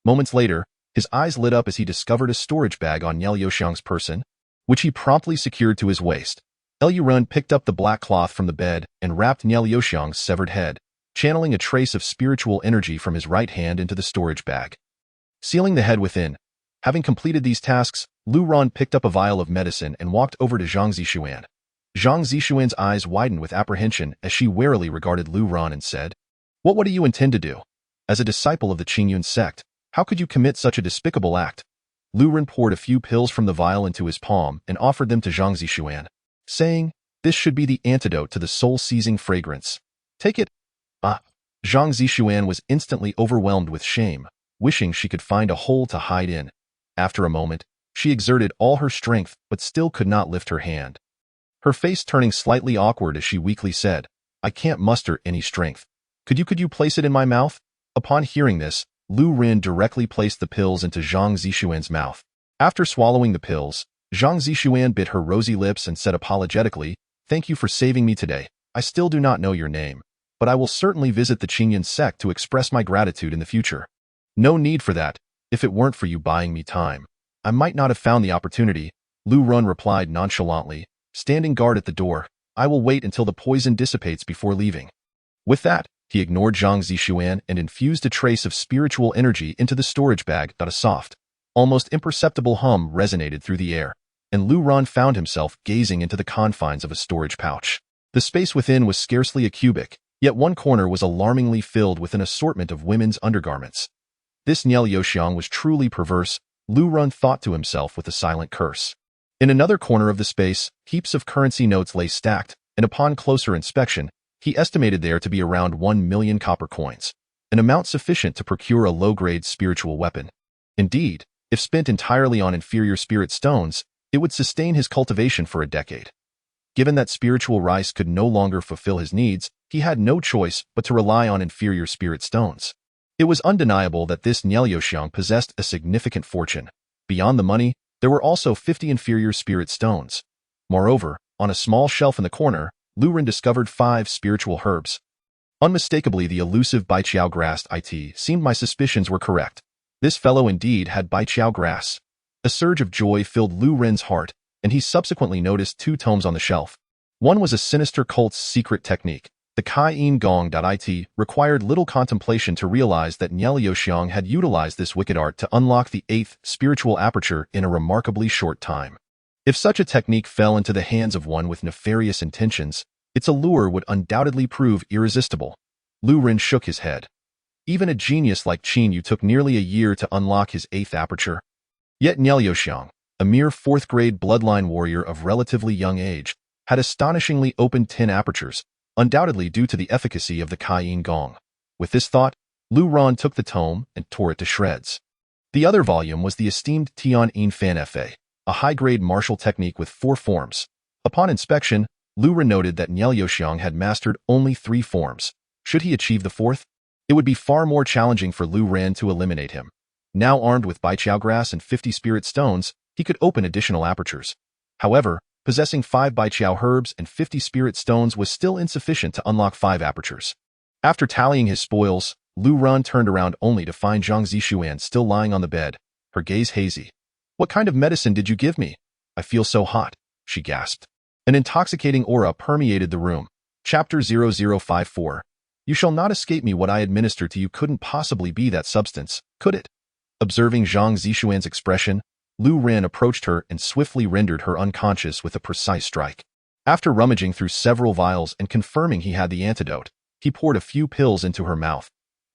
Moments later, his eyes lit up as he discovered a storage bag on Niao Yoxiang's person, which he promptly secured to his waist. Lu Ren picked up the black cloth from the bed and wrapped Niao Yoxiang's severed head, channeling a trace of spiritual energy from his right hand into the storage bag. Sealing the head within, having completed these tasks, Lu Ren picked up a vial of medicine and walked over to Zhang Zixuan. Zhang Zixuan's eyes widened with apprehension as she warily regarded Lu Ren and said, What do you intend to do? As a disciple of the Qingyun sect, how could you commit such a despicable act? Lu Ren poured a few pills from the vial into his palm and offered them to Zhang Zixuan, saying, This should be the antidote to the soul-seizing fragrance. Take it. Zhang Zixuan was instantly overwhelmed with shame, wishing she could find a hole to hide in. After a moment, she exerted all her strength but still could not lift her hand. Her face turning slightly awkward as she weakly said, I can't muster any strength. Could you place it in my mouth? Upon hearing this, Lu Ren directly placed the pills into Zhang Zixuan's mouth. After swallowing the pills, Zhang Zixuan bit her rosy lips and said apologetically, Thank you for saving me today. I still do not know your name, but I will certainly visit the Qingyun sect to express my gratitude in the future. No need for that. If it weren't for you buying me time, I might not have found the opportunity, Lu Ren replied nonchalantly, standing guard at the door. I will wait until the poison dissipates before leaving. With that, he ignored Zhang Zixuan and infused a trace of spiritual energy into the storage bag. A soft, almost imperceptible hum resonated through the air, and Lu Ren found himself gazing into the confines of a storage pouch. The space within was scarcely a cubic, yet one corner was alarmingly filled with an assortment of women's undergarments. This Niao Yoxiang was truly perverse, Lu Ren thought to himself with a silent curse. In another corner of the space, heaps of currency notes lay stacked, and upon closer inspection, he estimated there to be around 1 million copper coins, an amount sufficient to procure a low-grade spiritual weapon. Indeed, if spent entirely on inferior spirit stones, it would sustain his cultivation for a decade. Given that spiritual rice could no longer fulfill his needs, he had no choice but to rely on inferior spirit stones. It was undeniable that this Niao Yoxiang possessed a significant fortune. Beyond the money, there were also 50 inferior spirit stones. Moreover, on a small shelf in the corner, Lu Ren discovered 5 spiritual herbs. Unmistakably the elusive Baiqiao grass. It seemed my suspicions were correct. This fellow indeed had Baiqiao grass. A surge of joy filled Lu Ren's heart, and he subsequently noticed 2 tomes on the shelf. One was a sinister cult's secret technique. The Kai Gong. It required little contemplation to realize that Niao Yoxiang had utilized this wicked art to unlock the 8th spiritual aperture in a remarkably short time. If such a technique fell into the hands of one with nefarious intentions, its allure would undoubtedly prove irresistible. Lu Ren shook his head. Even a genius like Qin Yu took nearly a year to unlock his 8th aperture. Yet Niao Yoxiang, a mere 4th-grade bloodline warrior of relatively young age, had astonishingly opened 10 apertures, undoubtedly due to the efficacy of the Kai Gong. With this thought, Lu Ren took the tome and tore it to shreds. The other volume was the esteemed Tian Fan Fa, a high-grade martial technique with 4 forms. Upon inspection, Lu Ren noted that Niao Yoxiang had mastered only 3 forms. Should he achieve the 4th? It would be far more challenging for Lu Ren to eliminate him. Now armed with Baiqiao grass and 50 spirit stones, he could open additional apertures. However, possessing 5 Baiqiao herbs and 50 spirit stones was still insufficient to unlock 5 apertures. After tallying his spoils, Lu Ren turned around only to find Zhang Zixuan still lying on the bed, her gaze hazy. What kind of medicine did you give me? I feel so hot, she gasped. An intoxicating aura permeated the room. Chapter 0054. You shall not escape me. What I administered to you couldn't possibly be that substance, could it? Observing Zhang Zixuan's expression, Lu Ren approached her and swiftly rendered her unconscious with a precise strike. After rummaging through several vials and confirming he had the antidote, he poured a few pills into her mouth.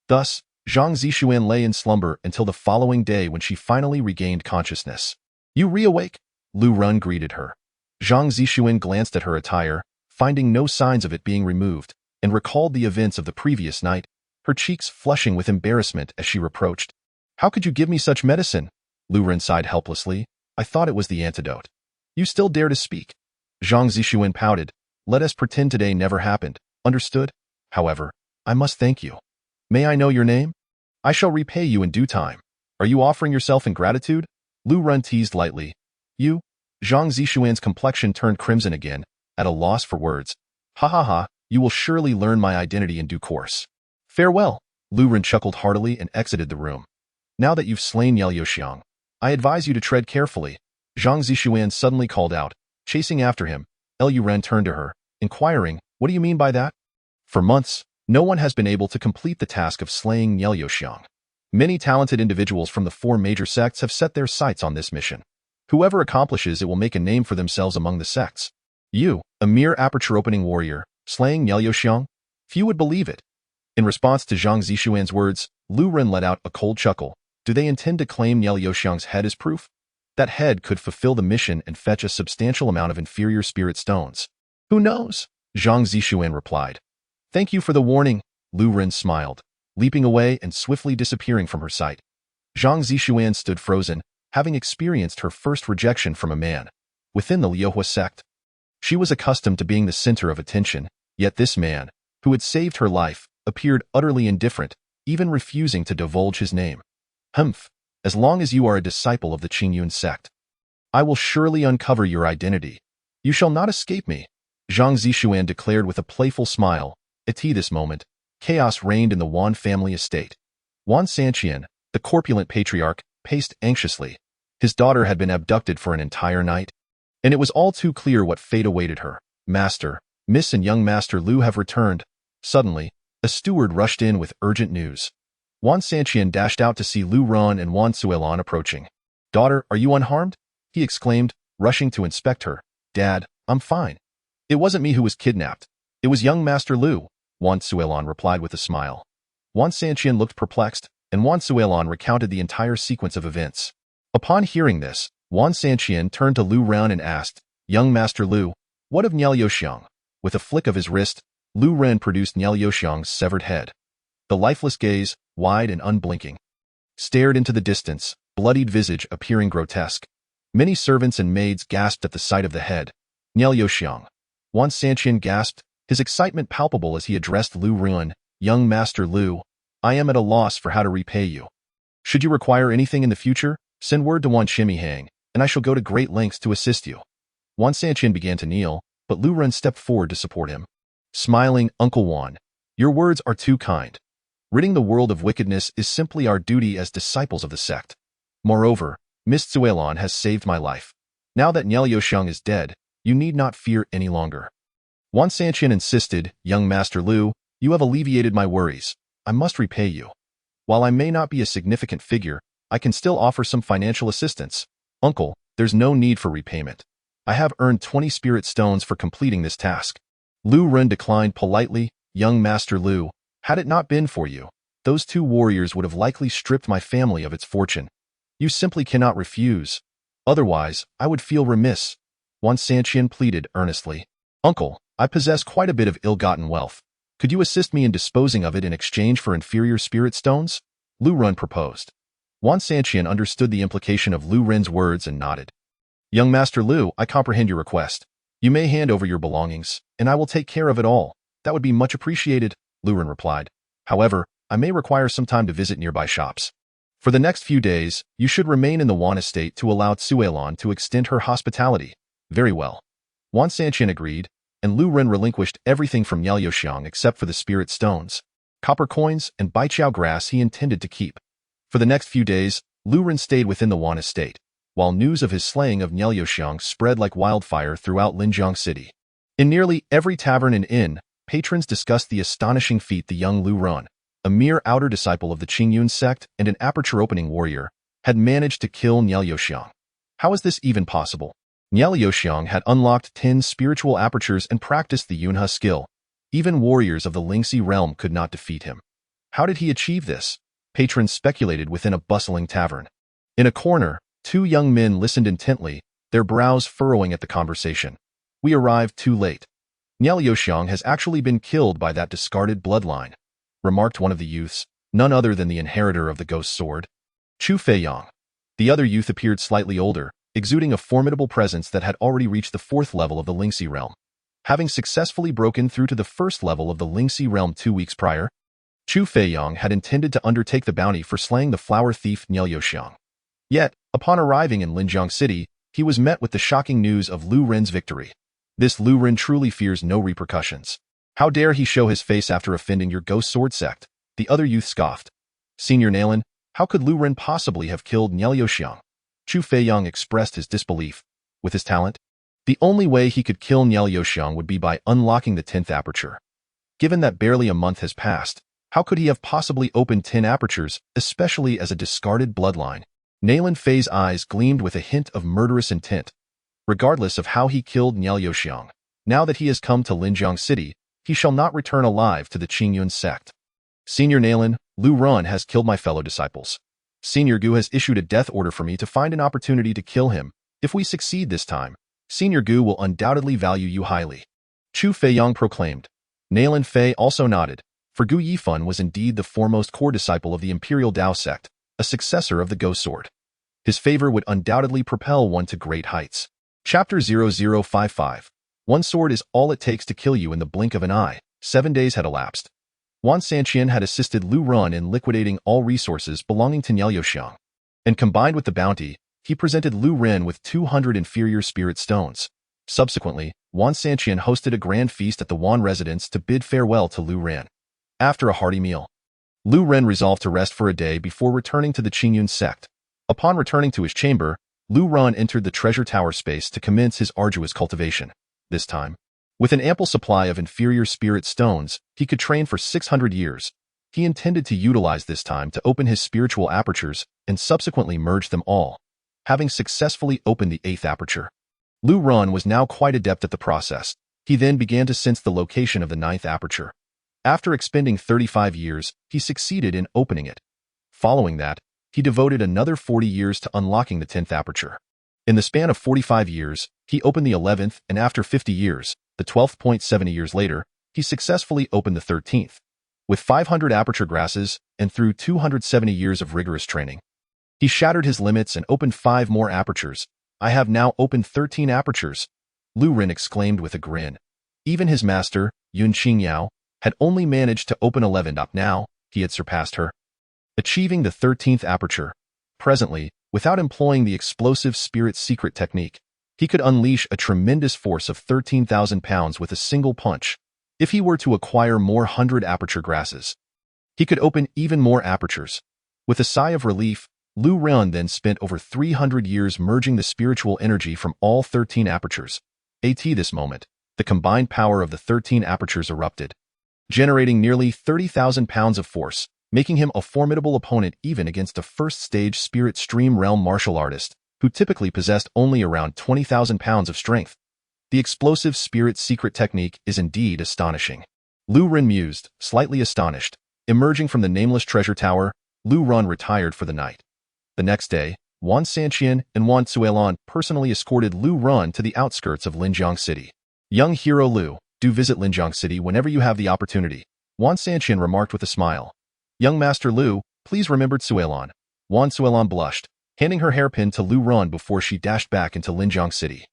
Thus, Zhang Zixuan lay in slumber until the following day when she finally regained consciousness. You reawake? Lu Ren greeted her. Zhang Zixuan glanced at her attire, finding no signs of it being removed, and recalled the events of the previous night, her cheeks flushing with embarrassment as she reproached. How could you give me such medicine? Lu Ren sighed helplessly. I thought it was the antidote. You still dare to speak? Zhang Zixuan pouted. Let us pretend today never happened. Understood? However, I must thank you. May I know your name? I shall repay you in due time. Are you offering yourself in gratitude? Lu Ren teased lightly. You? Zhang Zishuan's complexion turned crimson again, at a loss for words. Ha ha ha, you will surely learn my identity in due course. Farewell. Lu Ren chuckled heartily and exited the room. Now that you've slain Niao Xiang, I advise you to tread carefully. Zhang Zishuan suddenly called out, chasing after him. Lu Ren turned to her, inquiring, what do you mean by that? For months, no one has been able to complete the task of slaying Niao Xiang. Many talented individuals from the 4 major sects have set their sights on this mission. Whoever accomplishes it will make a name for themselves among the sects. You, a mere aperture opening warrior, slaying Niao Xiang? Few would believe it. In response to Zhang Zishuan's words, Lu Ren let out a cold chuckle. Do they intend to claim Niao Xiang's head as proof? That head could fulfill the mission and fetch a substantial amount of inferior spirit stones. Who knows? Zhang Zishuan replied. Thank you for the warning, Lu Ren smiled, leaping away and swiftly disappearing from her sight. Zhang Zishuan stood frozen, having experienced her first rejection from a man. Within the Liuhua sect, she was accustomed to being the center of attention, yet this man, who had saved her life, appeared utterly indifferent, even refusing to divulge his name. Humph, as long as you are a disciple of the Qingyun sect, I will surely uncover your identity. You shall not escape me, Zhang Zishuan declared with a playful smile. At this moment, chaos reigned in the Wan family estate. Wan Sanqian, the corpulent patriarch, paced anxiously. His daughter had been abducted for an entire night, and it was all too clear what fate awaited her. Master, Miss and young Master Lu have returned. Suddenly, a steward rushed in with urgent news. Wan Sanqian dashed out to see Lu Ren and Wan Suilan approaching. Daughter, are you unharmed? He exclaimed, rushing to inspect her. Dad, I'm fine. It wasn't me who was kidnapped. It was young Master Lu, Wan Suilan replied with a smile. Wan Sanqian looked perplexed, and Wan Suilan recounted the entire sequence of events. Upon hearing this, Wan Sanqian turned to Lu Ren and asked, Young Master Lu, what of Niao Xiang? With a flick of his wrist, Lu Ren produced Niao Xiang's severed head. The lifeless gaze, wide and unblinking, stared into the distance, bloodied visage appearing grotesque. Many servants and maids gasped at the sight of the head. Niao Xiang. Wan Sanqian gasped, his excitement palpable as he addressed Lu Ren. Young Master Lu, I am at a loss for how to repay you. Should you require anything in the future, send word to Wan Shimihang, and I shall go to great lengths to assist you. Wan Sanqian began to kneel, but Lu Ren stepped forward to support him. Smiling, Uncle Wan, your words are too kind. Ridding the world of wickedness is simply our duty as disciples of the sect. Moreover, Miss Zuelan has saved my life. Now that Niao Xiang is dead, you need not fear any longer. Wan Sanqian insisted, Young Master Lu, you have alleviated my worries. I must repay you. While I may not be a significant figure, I can still offer some financial assistance. Uncle, there's no need for repayment. I have earned 20 spirit stones for completing this task. Lu Ren declined politely, Young Master Lu, had it not been for you, those 2 warriors would have likely stripped my family of its fortune. You simply cannot refuse. Otherwise, I would feel remiss. Wan Sanqian pleaded earnestly. Uncle, I possess quite a bit of ill-gotten wealth. Could you assist me in disposing of it in exchange for inferior spirit stones? Lu Ren proposed. Wan Sanqian understood the implication of Lu Ren's words and nodded. Young Master Lu, I comprehend your request. You may hand over your belongings, and I will take care of it all. That would be much appreciated, Lu Ren replied. However, I may require some time to visit nearby shops. For the next few days, you should remain in the Wan estate to allow Tsuelan to extend her hospitality. Very well. Wan Sanqian agreed, and Lu Ren relinquished everything from Niao Xiang except for the spirit stones, copper coins, and baijiao grass he intended to keep. For the next few days, Lu Ren stayed within the Wan estate, while news of his slaying of Niao Xiang spread like wildfire throughout Linjiang City. In nearly every tavern and inn, patrons discussed the astonishing feat the young Lu Ren, a mere outer disciple of the Qingyun sect and an aperture opening warrior, had managed to kill Niao Xiang. How is this even possible? Niao Xiang had unlocked 10 spiritual apertures and practiced the Yunhe skill. Even warriors of the Lingxi realm could not defeat him. How did he achieve this? Patrons speculated within a bustling tavern. In a corner, 2 young men listened intently, their brows furrowing at the conversation. We arrived too late. Niao Xiang has actually been killed by that discarded bloodline, remarked one of the youths, none other than the inheritor of the ghost sword, Chu Feiyang. The other youth appeared slightly older, exuding a formidable presence that had already reached the 4th level of the Lingxi realm. Having successfully broken through to the first level of the Lingxi realm 2 weeks prior, Chu Feiyang had intended to undertake the bounty for slaying the flower thief Niao. Yet, upon arriving in Linjiang City, he was met with the shocking news of Lu Ren's victory. This Lu Ren truly fears no repercussions. How dare he show his face after offending your ghost sword sect? The other youth scoffed. Senior Nalan, how could Lu Ren possibly have killed Niao? Chu Feiyang expressed his disbelief. With his talent, the only way he could kill Niao would be by unlocking the 10th aperture. Given that barely a month has passed, how could he have possibly opened 10 apertures, especially as a discarded bloodline? Nalan Fei's eyes gleamed with a hint of murderous intent. Regardless of how he killed Niao, now that he has come to Linjiang City, he shall not return alive to the Qingyun sect. Senior Nalan, Lu Ren has killed my fellow disciples. Senior Gu has issued a death order for me to find an opportunity to kill him. If we succeed this time, Senior Gu will undoubtedly value you highly. Chu Feiyang proclaimed. Nalan Fei also nodded, for Gu Yifan was indeed the foremost core disciple of the Imperial Dao sect, a successor of the Ghost Sword. His favor would undoubtedly propel one to great heights. Chapter 0055. One sword is all it takes to kill you in the blink of an eye. 7 days had elapsed. Wan Sanqian had assisted Lu Ren in liquidating all resources belonging to Niao, and combined with the bounty, he presented Lu Ren with 200 inferior spirit stones. Subsequently, Wan Sanqian hosted a grand feast at the Wan residence to bid farewell to Lu Ren. After a hearty meal, Lu Ren resolved to rest for a day before returning to the Qingyun sect. Upon returning to his chamber, Lu Ren entered the treasure tower space to commence his arduous cultivation. This time, with an ample supply of inferior spirit stones, he could train for 600 years. He intended to utilize this time to open his spiritual apertures and subsequently merge them all. Having successfully opened the 8th aperture, Lu Ren was now quite adept at the process. He then began to sense the location of the 9th aperture. After expending 35 years, he succeeded in opening it. Following that, he devoted another 40 years to unlocking the 10th aperture. In the span of 45 years, he opened the 11th, and after 50 years, the 12th. 70 years later, he successfully opened the 13th. With 500 aperture grasses, and through 270 years of rigorous training, he shattered his limits and opened 5 more apertures. I have now opened 13 apertures, Lu Ren exclaimed with a grin. Even his master, Yun Qingyao, had only managed to open 11 up now, he had surpassed her, achieving the 13th aperture. Presently, without employing the explosive spirit secret technique, he could unleash a tremendous force of 13,000 pounds with a single punch. If he were to acquire more 100 aperture grasses, he could open even more apertures. With a sigh of relief, Lu Ren then spent over 300 years merging the spiritual energy from all 13 apertures. At this moment, the combined power of the 13 apertures erupted, generating nearly 30,000 pounds of force, making him a formidable opponent even against a first-stage spirit stream realm martial artist, who typically possessed only around 20,000 pounds of strength. The explosive spirit secret technique is indeed astonishing. Lu Ren mused, slightly astonished. Emerging from the nameless treasure tower, Lu Ren retired for the night. The next day, Wan Sanqian and Wan Cuelan personally escorted Lu Ren to the outskirts of Linjiang City. Young hero Lu, do visit Linjiang City whenever you have the opportunity, Wan Sanqian remarked with a smile. Young Master Lu, please remember Cuelan. Wan Cuelan blushed, handing her hairpin to Lu Ren before she dashed back into Linjiang City.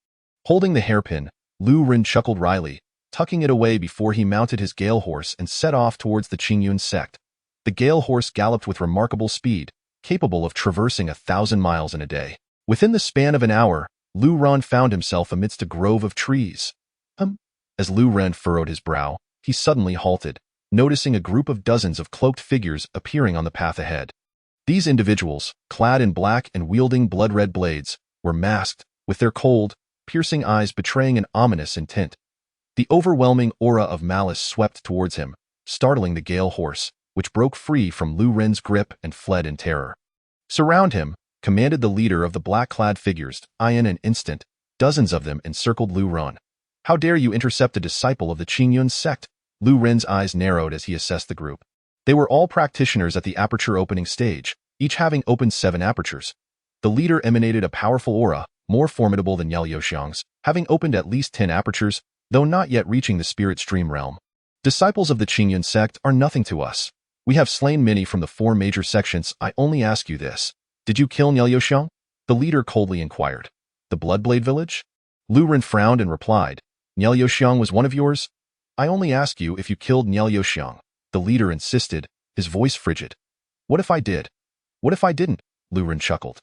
Holding the hairpin, Lu Ren chuckled wryly, tucking it away before he mounted his gale horse and set off towards the Qingyun sect. The gale horse galloped with remarkable speed, capable of traversing 1,000 miles in a day. Within the span of an hour, Lu Ren found himself amidst a grove of trees. As Lu Ren furrowed his brow, he suddenly halted, noticing a group of dozens of cloaked figures appearing on the path ahead. These individuals, clad in black and wielding blood-red blades, were masked, with their cold, piercing eyes betraying an ominous intent. The overwhelming aura of malice swept towards him, startling the gale horse, which broke free from Lu Ren's grip and fled in terror. Surround him, commanded the leader of the black-clad figures. In an instant, dozens of them encircled Lu Ren. How dare you intercept a disciple of the Qingyun sect? Lu Ren's eyes narrowed as he assessed the group. They were all practitioners at the aperture opening stage, each having opened 7 apertures. The leader emanated a powerful aura, more formidable than Niao, having opened at least 10 apertures, though not yet reaching the spirit stream realm. Disciples of the Qingyun sect are nothing to us. We have slain many from the 4 major sections. I only ask you this. Did you kill Niao? The leader coldly inquired. The Bloodblade village? Lu Ren frowned and replied. Niao Xiang was one of yours? I only ask you if you killed Niao Xiang, the leader insisted, his voice frigid. What if I did? What if I didn't? Lu Ren chuckled.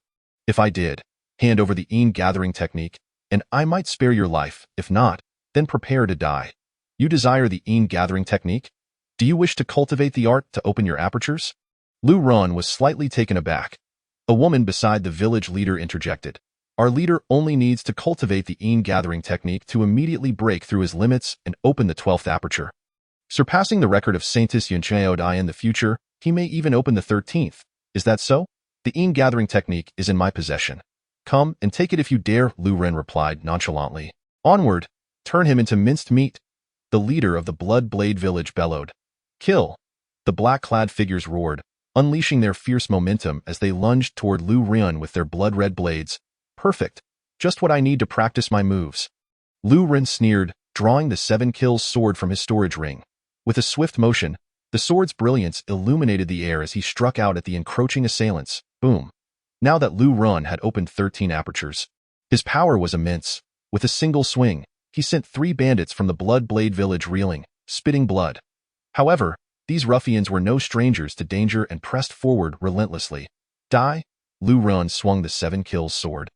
If I did, hand over the akin gathering technique, and I might spare your life. If not, then prepare to die. You desire the akin gathering technique? Do you wish to cultivate the art to open your apertures? Lu Ren was slightly taken aback. A woman beside the village leader interjected. Our leader only needs to cultivate the akin gathering technique to immediately break through his limits and open the 12th aperture. Surpassing the record of Saintis Yunchaodai in the future, he may even open the 13th. Is that so? The akin gathering technique is in my possession. Come and take it if you dare, Lu Ren replied nonchalantly. Onward, turn him into minced meat. The leader of the Blood Blade village bellowed. Kill! The black-clad figures roared, unleashing their fierce momentum as they lunged toward Lu Ren with their blood-red blades. Perfect. Just what I need to practice my moves. Lu Ren sneered, drawing the 7 kills sword from his storage ring. With a swift motion, the sword's brilliance illuminated the air as he struck out at the encroaching assailants. Boom. Now that Lu Ren had opened 13 apertures, his power was immense. With a single swing, he sent 3 bandits from the Blood Blade village reeling, spitting blood. However, these ruffians were no strangers to danger and pressed forward relentlessly. Die? Lu Ren swung the 7 kills sword.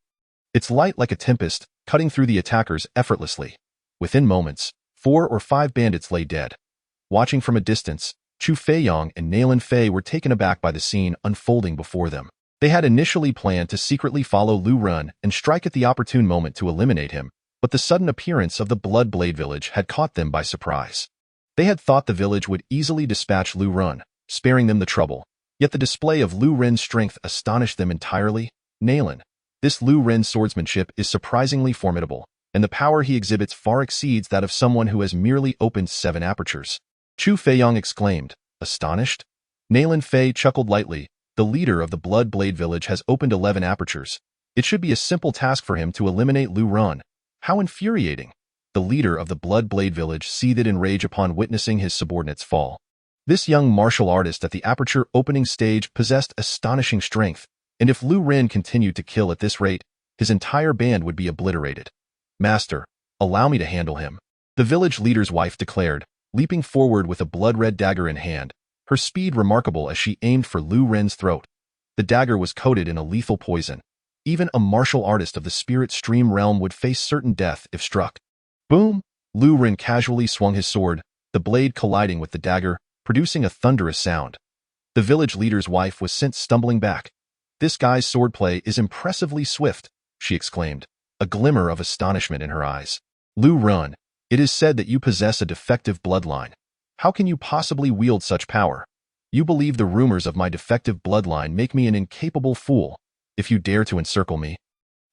Its light like a tempest, cutting through the attackers effortlessly. Within moments, 4 or 5 bandits lay dead. Watching from a distance, Chu Feiyang and Nailin Fei were taken aback by the scene unfolding before them. They had initially planned to secretly follow Lu Ren and strike at the opportune moment to eliminate him, but the sudden appearance of the Blood Blade village had caught them by surprise. They had thought the village would easily dispatch Lu Ren, sparing them the trouble, yet the display of Lu Ren's strength astonished them entirely. Nailin, this Lu Ren swordsmanship is surprisingly formidable, and the power he exhibits far exceeds that of someone who has merely opened 7 apertures. Chu Feiyang exclaimed, astonished. Nailin Fei chuckled lightly. The leader of the Blood Blade village has opened 11 apertures. It should be a simple task for him to eliminate Lu Ren. How infuriating! The leader of the Blood Blade village seethed in rage upon witnessing his subordinates fall. This young martial artist at the aperture opening stage possessed astonishing strength, and if Lu Ren continued to kill at this rate, his entire band would be obliterated. Master, allow me to handle him, the village leader's wife declared, leaping forward with a blood-red dagger in hand, her speed remarkable as she aimed for Lu Ren's throat. The dagger was coated in a lethal poison. Even a martial artist of the spirit stream realm would face certain death if struck. Boom! Lu Ren casually swung his sword, the blade colliding with the dagger, producing a thunderous sound. The village leader's wife was sent stumbling back. This guy's swordplay is impressively swift, she exclaimed, a glimmer of astonishment in her eyes. Lu Ren, it is said that you possess a defective bloodline. How can you possibly wield such power? You believe the rumors of my defective bloodline make me an incapable fool. If you dare to encircle me,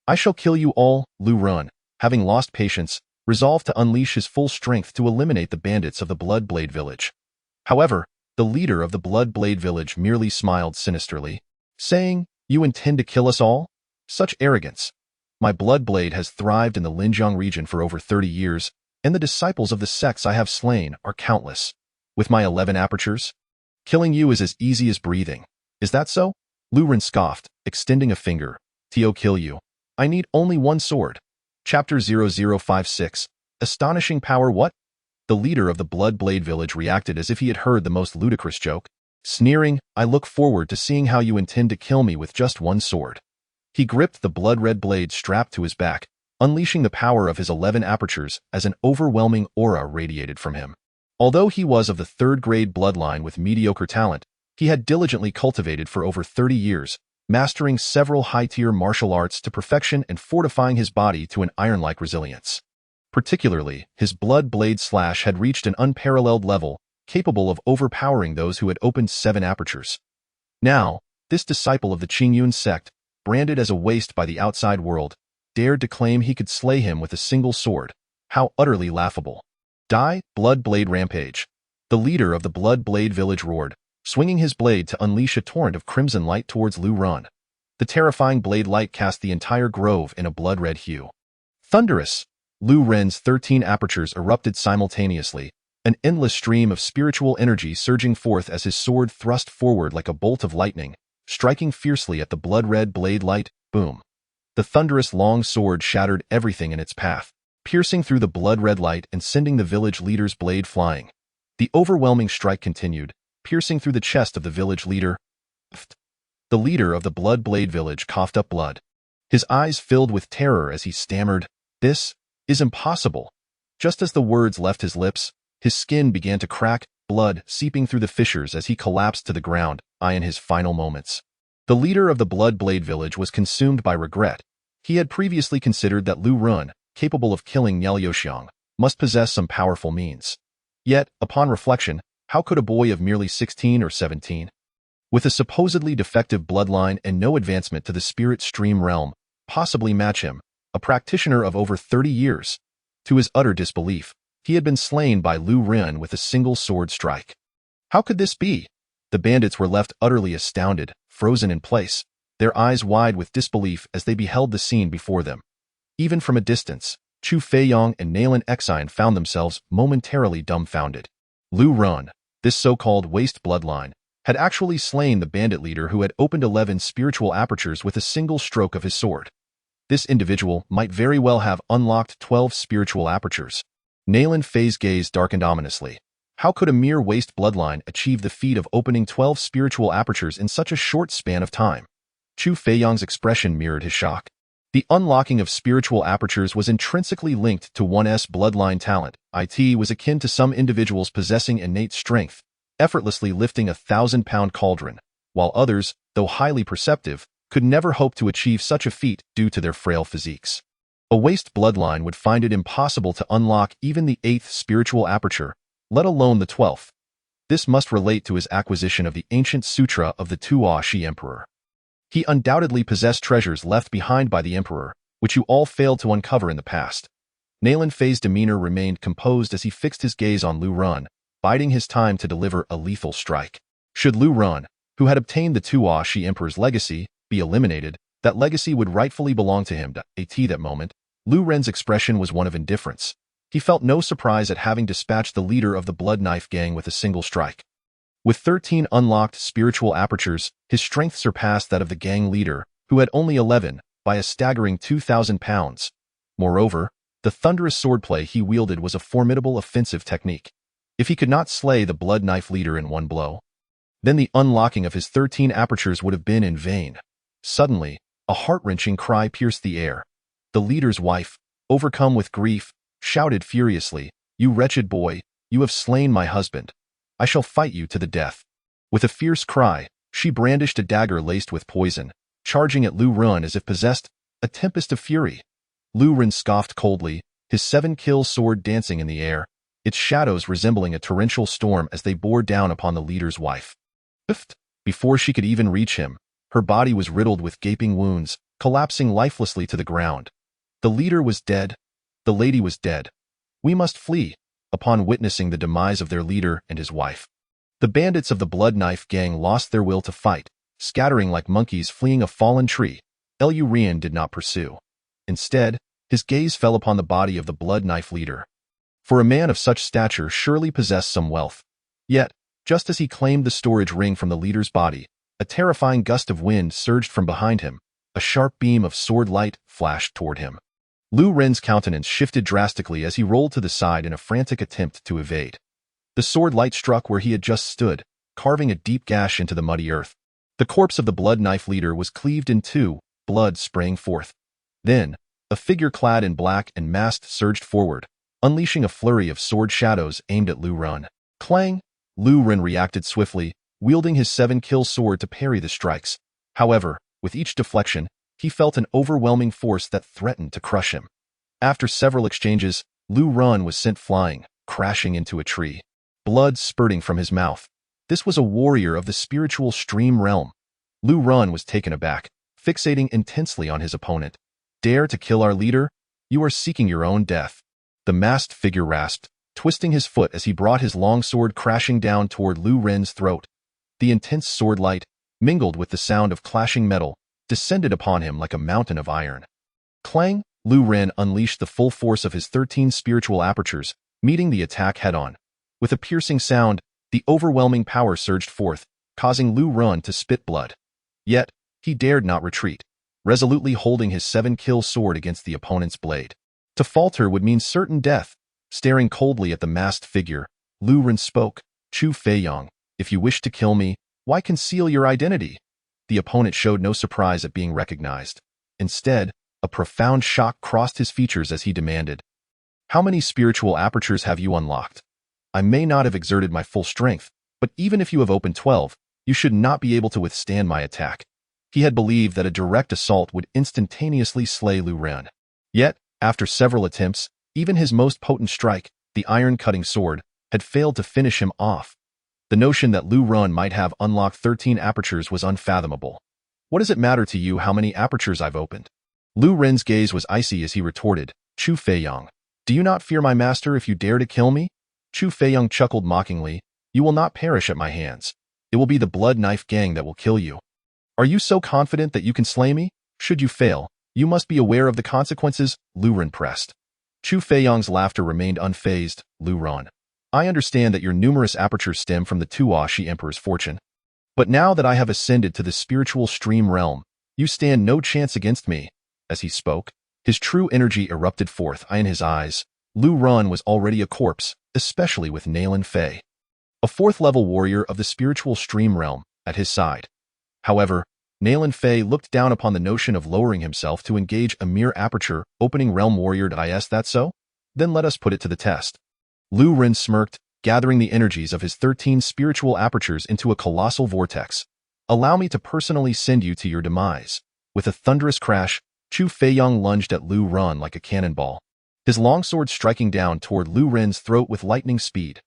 I shall kill you all. Lu Ren, having lost patience, resolved to unleash his full strength to eliminate the bandits of the Blood Blade village. However, the leader of the Blood Blade village merely smiled sinisterly, saying, You intend to kill us all? Such arrogance. My Blood Blade has thrived in the Linjiang region for over 30 years, and the disciples of the sects I have slain are countless. With my 11 apertures, killing you is as easy as breathing. Is that so? Lu Ren scoffed, extending a finger. Tio kill you. I need only 1 sword. Chapter 0056. Astonishing power what? The leader of the Blood Blade village reacted as if he had heard the most ludicrous joke. Sneering, I look forward to seeing how you intend to kill me with just 1 sword. He gripped the blood-red blade strapped to his back, unleashing the power of his 11 apertures as an overwhelming aura radiated from him. Although he was of the 3rd-grade bloodline with mediocre talent, he had diligently cultivated for over 30 years, mastering several high-tier martial arts to perfection and fortifying his body to an iron-like resilience. Particularly, his blood blade slash had reached an unparalleled level, capable of overpowering those who had opened 7 apertures. Now, this disciple of the Qingyun sect, branded as a waste by the outside world, dared to claim he could slay him with a single sword. How utterly laughable. Die, Blood Blade rampage. The leader of the Blood Blade village roared, swinging his blade to unleash a torrent of crimson light towards Lu Ren. The terrifying blade light cast the entire grove in a blood-red hue. Thunderous! Lu Ren's 13 apertures erupted simultaneously, an endless stream of spiritual energy surging forth as his sword thrust forward like a bolt of lightning, striking fiercely at the blood-red blade light. Boom! The thunderous long sword shattered everything in its path. piercing through the blood-red light and sending the village leader's blade flying. The overwhelming strike continued, piercing through the chest of the village leader. The leader of the Blood Blade village coughed up blood. His eyes filled with terror as he stammered, "This is impossible." Just as the words left his lips, his skin began to crack, blood seeping through the fissures as he collapsed to the ground, in his final moments. The leader of the Blood Blade village was consumed by regret. He had previously considered that Lu Run, capable of killing Niao Yoxiang, must possess some powerful means. Yet, upon reflection, how could a boy of merely 16 or 17, with a supposedly defective bloodline and no advancement to the spirit stream realm, possibly match him, a practitioner of over 30 years? To his utter disbelief, he had been slain by Lu Ren with a single sword strike. How could this be? The bandits were left utterly astounded, frozen in place, their eyes wide with disbelief as they beheld the scene before them. Even from a distance, Chu Feiyong and Nalen Exine found themselves momentarily dumbfounded. Lu Ren, this so-called waste bloodline, had actually slain the bandit leader who had opened 11 spiritual apertures with a single stroke of his sword. This individual might very well have unlocked 12 spiritual apertures. Nalen Fei's gaze darkened ominously. How could a mere waste bloodline achieve the feat of opening 12 spiritual apertures in such a short span of time? Chu Feiyong's expression mirrored his shock. The unlocking of spiritual apertures was intrinsically linked to one's bloodline talent. It was akin to some individuals possessing innate strength, effortlessly lifting a 1,000-pound cauldron, while others, though highly perceptive, could never hope to achieve such a feat due to their frail physiques. A waste bloodline would find it impossible to unlock even the 8th spiritual aperture, let alone the 12th. This must relate to his acquisition of the ancient sutra of the Tuashi Emperor. He undoubtedly possessed treasures left behind by the Emperor, which you all failed to uncover in the past. Nalen Fei's demeanor remained composed as he fixed his gaze on Lu Ren, biding his time to deliver a lethal strike. Should Lu Ren, who had obtained the Tuashi Emperor's legacy, be eliminated, that legacy would rightfully belong to him. At that moment, Lu Ren's expression was one of indifference. He felt no surprise at having dispatched the leader of the Blood Knife gang with a single strike. With 13 unlocked spiritual apertures, his strength surpassed that of the gang leader, who had only 11, by a staggering 2,000 pounds. Moreover, the thunderous swordplay he wielded was a formidable offensive technique. If he could not slay the Blood Knife leader in one blow, then the unlocking of his 13 apertures would have been in vain. Suddenly, a heart-wrenching cry pierced the air. The leader's wife, overcome with grief, shouted furiously, "You wretched boy, you have slain my husband. I shall fight you to the death." With a fierce cry, she brandished a dagger laced with poison, charging at Lu Ren as if possessed, a tempest of fury. Lu Ren scoffed coldly, his 7-kill sword dancing in the air, its shadows resembling a torrential storm as they bore down upon the leader's wife. Before she could even reach him, her body was riddled with gaping wounds, collapsing lifelessly to the ground. The leader was dead. The lady was dead. "We must flee," upon witnessing the demise of their leader and his wife. The bandits of the Blood Knife gang lost their will to fight, scattering like monkeys fleeing a fallen tree. Lu Rian did not pursue. Instead, his gaze fell upon the body of the Blood Knife leader. For a man of such stature surely possessed some wealth. Yet, just as he claimed the storage ring from the leader's body, a terrifying gust of wind surged from behind him. A sharp beam of sword light flashed toward him. Lu Ren's countenance shifted drastically as he rolled to the side in a frantic attempt to evade. The sword light struck where he had just stood, carving a deep gash into the muddy earth. The corpse of the Blood Knife leader was cleaved in two, blood sprang forth. Then, a figure clad in black and masked surged forward, unleashing a flurry of sword shadows aimed at Lu Ren. Clang! Lu Ren reacted swiftly, wielding his 7-kill sword to parry the strikes. However, with each deflection, he felt an overwhelming force that threatened to crush him. After several exchanges, Lu Ren was sent flying, crashing into a tree, blood spurting from his mouth. This was a warrior of the spiritual stream realm. Lu Ren was taken aback, fixating intensely on his opponent. "Dare to kill our leader? You are seeking your own death." The masked figure rasped, twisting his foot as he brought his long sword crashing down toward Lu Ren's throat. The intense sword light, mingled with the sound of clashing metal, descended upon him like a mountain of iron. Clang! Lu Ren unleashed the full force of his 13 spiritual apertures, meeting the attack head-on. With a piercing sound, the overwhelming power surged forth, causing Lu Ren to spit blood. Yet, he dared not retreat, resolutely holding his 7-kill sword against the opponent's blade. To falter would mean certain death. Staring coldly at the masked figure, Lu Ren spoke, Chu Feiyang, if you wish to kill me, why conceal your identity? The opponent showed no surprise at being recognized. Instead, a profound shock crossed his features as he demanded, how many spiritual apertures have you unlocked? I may not have exerted my full strength, but even if you have opened 12, you should not be able to withstand my attack. He had believed that a direct assault would instantaneously slay Lu Ren. Yet, after several attempts, even his most potent strike, the iron-cutting sword, had failed to finish him off. The notion that Lu Ren might have unlocked 13 apertures was unfathomable. What does it matter to you how many apertures I've opened? Lu Ren's gaze was icy as he retorted, Chu Feiyang, do you not fear my master if you dare to kill me? Chu Feiyang chuckled mockingly, you will not perish at my hands. It will be the blood knife gang that will kill you. Are you so confident that you can slay me? Should you fail, you must be aware of the consequences, Lu Ren pressed. Chu Feiyang's laughter remained unfazed, Lu Ren. I understand that your numerous apertures stem from the Tashi Emperor's fortune. But now that I have ascended to the spiritual stream realm, you stand no chance against me. As he spoke, his true energy erupted forth. In his eyes, Lu Ren was already a corpse, especially with Nayland Fei, a fourth-level warrior of the spiritual stream realm, at his side. However, Nayland Fei looked down upon the notion of lowering himself to engage a mere aperture opening realm warrior. Is that so? Then let us put it to the test. Lu Ren smirked, gathering the energies of his 13 spiritual apertures into a colossal vortex. Allow me to personally send you to your demise. With a thunderous crash, Chu Feiyang lunged at Lu Ren like a cannonball, his longsword striking down toward Lu Ren's throat with lightning speed.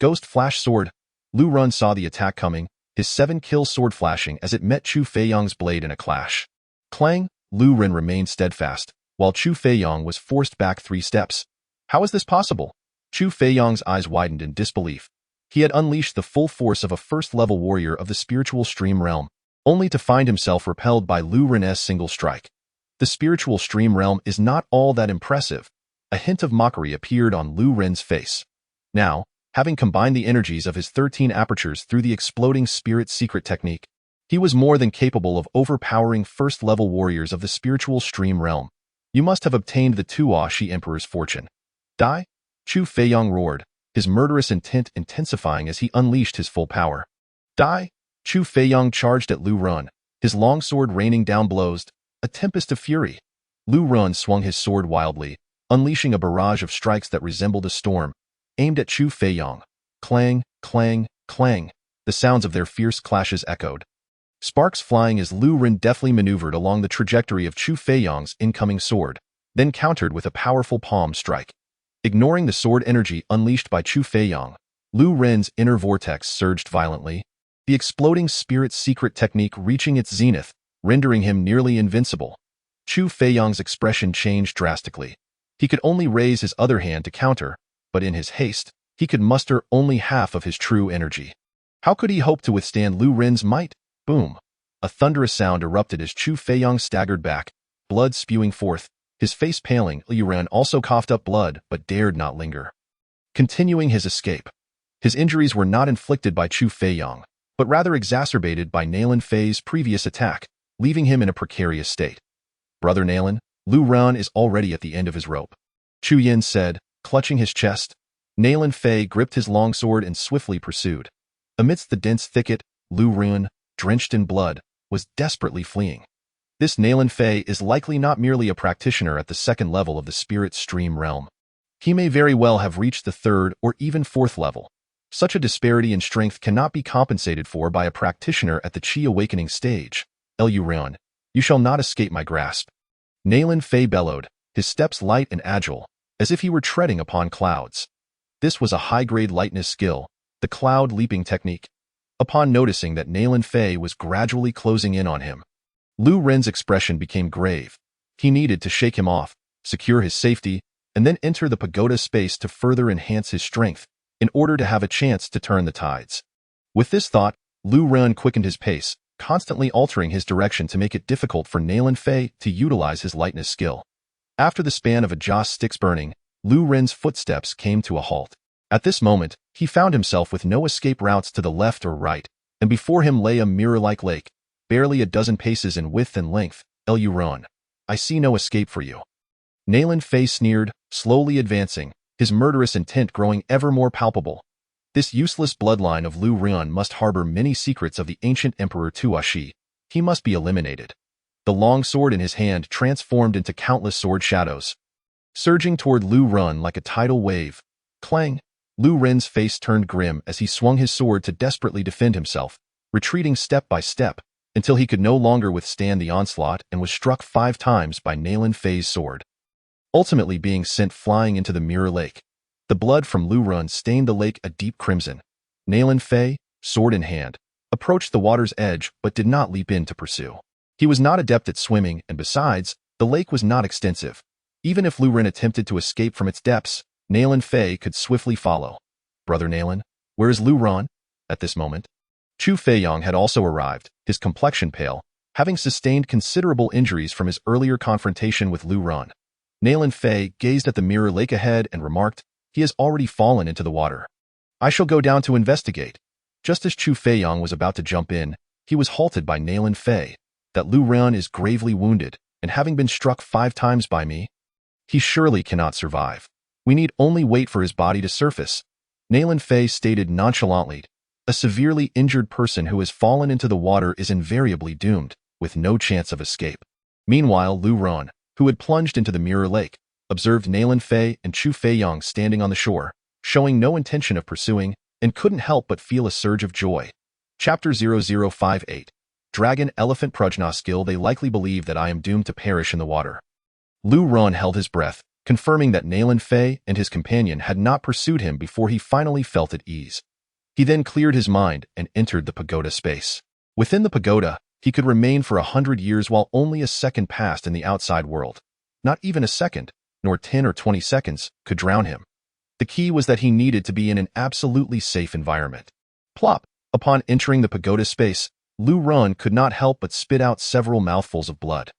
Ghost Flash Sword. Lu Ren saw the attack coming, his 7-kill sword flashing as it met Chu Feiyang's blade in a clash. Clang, Lu Ren remained steadfast, while Chu Feiyang was forced back 3 steps. How is this possible? Chu Feiyang's eyes widened in disbelief. He had unleashed the full force of a first-level warrior of the spiritual stream realm, only to find himself repelled by Lu Ren's single strike. The spiritual stream realm is not all that impressive. A hint of mockery appeared on Lu Ren's face. Now, having combined the energies of his 13 apertures through the exploding spirit secret technique, he was more than capable of overpowering first-level warriors of the spiritual stream realm. You must have obtained the Tashi Emperor's fortune. Die? Chu Feiyang roared, his murderous intent intensifying as he unleashed his full power. Die? Chu Feiyang charged at Lu Ren, his longsword raining down blows, a tempest of fury. Lu Ren swung his sword wildly, unleashing a barrage of strikes that resembled a storm, aimed at Chu Feiyang. Clang, clang, clang, the sounds of their fierce clashes echoed. Sparks flying as Lu Ren deftly maneuvered along the trajectory of Chu Feiyang's incoming sword, then countered with a powerful palm strike. Ignoring the sword energy unleashed by Chu Feiyang, Lu Ren's inner vortex surged violently, the exploding spirit secret technique reaching its zenith, rendering him nearly invincible. Chu Feiyang's expression changed drastically. He could only raise his other hand to counter, but in his haste, he could muster only half of his true energy. How could he hope to withstand Lu Ren's might? Boom! A thunderous sound erupted as Chu Feiyang staggered back, blood spewing forth, his face paling. Lu Ren also coughed up blood but dared not linger. Continuing his escape. His injuries were not inflicted by Chu Feiyang, but rather exacerbated by Nayland Fei's previous attack, leaving him in a precarious state. Brother Nayland, Lu Ren is already at the end of his rope, Chu Yin said, clutching his chest. Nayland Fei gripped his longsword and swiftly pursued. Amidst the dense thicket, Lu Ren, drenched in blood, was desperately fleeing. This Nayland Fei is likely not merely a practitioner at the second level of the spirit stream realm. He may very well have reached the third or even fourth level. Such a disparity in strength cannot be compensated for by a practitioner at the Qi awakening stage. Lu Ren, you shall not escape my grasp. Nayland Fei bellowed, his steps light and agile, as if he were treading upon clouds. This was a high-grade lightness skill, the cloud leaping technique. Upon noticing that Nayland Fei was gradually closing in on him, Lu Ren's expression became grave. He needed to shake him off, secure his safety, and then enter the pagoda space to further enhance his strength, in order to have a chance to turn the tides. With this thought, Lu Ren quickened his pace, constantly altering his direction to make it difficult for Nayland Fei to utilize his lightness skill. After the span of a joss sticks burning, Lu Ren's footsteps came to a halt. At this moment, he found himself with no escape routes to the left or right, and before him lay a mirror-like lake, barely a dozen paces in width and length. Lu Ren, I see no escape for you. Nayland Fei sneered, slowly advancing, his murderous intent growing ever more palpable. This useless bloodline of Lu Rian must harbor many secrets of the ancient Emperor Tashi. He must be eliminated. The long sword in his hand transformed into countless sword shadows, surging toward Lu Ren like a tidal wave. Clang! Lu Ren's face turned grim as he swung his sword to desperately defend himself, retreating step by step, until he could no longer withstand the onslaught and was struck 5 times by Nayland Fei's sword, ultimately being sent flying into the mirror lake. The blood from Lu Ren stained the lake a deep crimson. Nayland Fei, sword in hand, approached the water's edge but did not leap in to pursue. He was not adept at swimming, and besides, the lake was not extensive. Even if Lu Ren attempted to escape from its depths, Nayland Fei could swiftly follow. Brother Nayland, where is Lu Ren? At this moment, Chu Feiyong had also arrived, his complexion pale, having sustained considerable injuries from his earlier confrontation with Lu Ren. Nayland Fei gazed at the mirror lake ahead and remarked, "He has already fallen into the water. I shall go down to investigate." Just as Chu Feiyong was about to jump in, he was halted by Nayland Fei. "That Lu Ren is gravely wounded, and having been struck 5 times by me, he surely cannot survive. We need only wait for his body to surface." Nayland Fei stated nonchalantly, "A severely injured person who has fallen into the water is invariably doomed, with no chance of escape." Meanwhile, Lu Ren, who had plunged into the mirror lake, observed Nayland Fei and Chu Feiyong standing on the shore, showing no intention of pursuing, and couldn't help but feel a surge of joy. Chapter 0058. Dragon Elephant Prajna Skill. They likely believe that I am doomed to perish in the water. Lu Ren held his breath, confirming that Nayland Fei and his companion had not pursued him before he finally felt at ease. He then cleared his mind and entered the pagoda space. Within the pagoda, he could remain for 100 years while only a second passed in the outside world. Not even a second, nor 10 or 20 seconds, could drown him. The key was that he needed to be in an absolutely safe environment. Plop! Upon entering the pagoda space, Lu Ren could not help but spit out several mouthfuls of blood.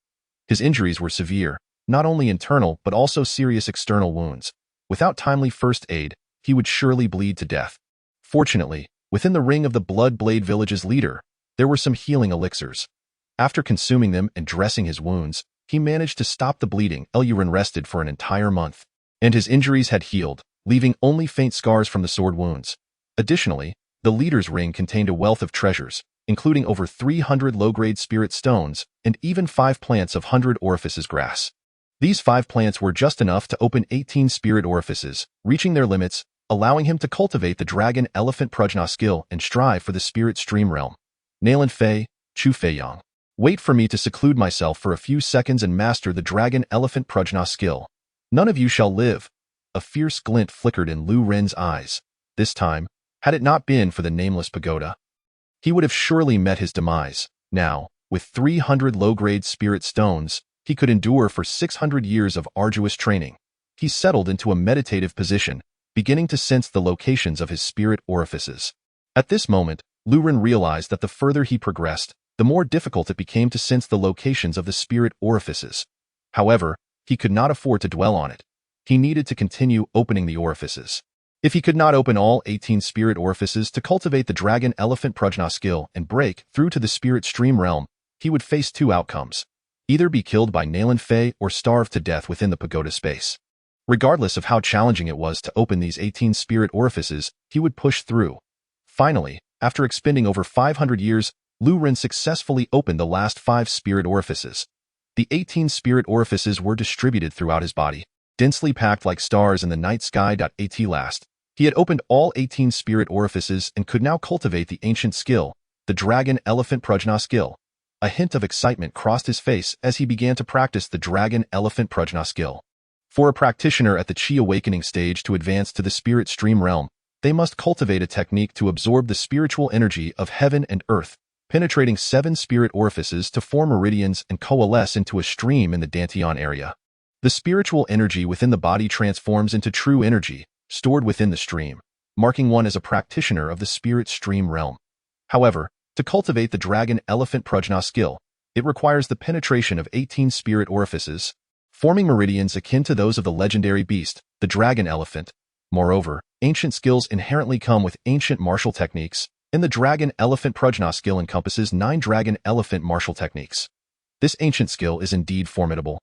His injuries were severe, not only internal but also serious external wounds. Without timely first aid, he would surely bleed to death. Fortunately, within the ring of the Blood Blade Village's leader, there were some healing elixirs. After consuming them and dressing his wounds, he managed to stop the bleeding. Lu Ren rested for an entire month, and his injuries had healed, leaving only faint scars from the sword wounds. Additionally, the leader's ring contained a wealth of treasures, including over 300 low-grade spirit stones and even 5 plants of 100 orifices grass. These 5 plants were just enough to open 18 spirit orifices, reaching their limits, allowing him to cultivate the Dragon Elephant Prajna skill and strive for the spirit stream realm. Nayland Fei, Chu Feiyong. Wait for me to seclude myself for a few seconds and master the Dragon Elephant Prajna skill. None of you shall live. A fierce glint flickered in Lu Ren's eyes. This time, had it not been for the nameless pagoda, he would have surely met his demise. Now, with 300 low-grade spirit stones, he could endure for 600 years of arduous training. He settled into a meditative position, beginning to sense the locations of his spirit orifices. At this moment, Lu Ren realized that the further he progressed, the more difficult it became to sense the locations of the spirit orifices. However, he could not afford to dwell on it. He needed to continue opening the orifices. If he could not open all 18 spirit orifices to cultivate the Dragon Elephant Prajna skill and break through to the spirit stream realm, he would face 2 outcomes: either be killed by Nayland Fei or starve to death within the pagoda space. Regardless of how challenging it was to open these 18 spirit orifices, he would push through. Finally, after expending over 500 years, Lu Ren successfully opened the last 5 spirit orifices. The 18 spirit orifices were distributed throughout his body, densely packed like stars in the night sky. At last, he had opened all 18 spirit orifices and could now cultivate the ancient skill, the Dragon Elephant Prajna skill. A hint of excitement crossed his face as he began to practice the Dragon Elephant Prajna skill. For a practitioner at the Chi awakening stage to advance to the spirit stream realm, they must cultivate a technique to absorb the spiritual energy of heaven and earth, penetrating 7 spirit orifices to form meridians and coalesce into a stream in the Dantian area. The spiritual energy within the body transforms into true energy, stored within the stream, marking one as a practitioner of the spirit stream realm. However, to cultivate the Dragon Elephant Prajna skill, it requires the penetration of 18 spirit orifices, forming meridians akin to those of the legendary beast, the dragon elephant. Moreover, ancient skills inherently come with ancient martial techniques, and the Dragon Elephant Prajna skill encompasses 9 Dragon Elephant martial techniques. This ancient skill is indeed formidable.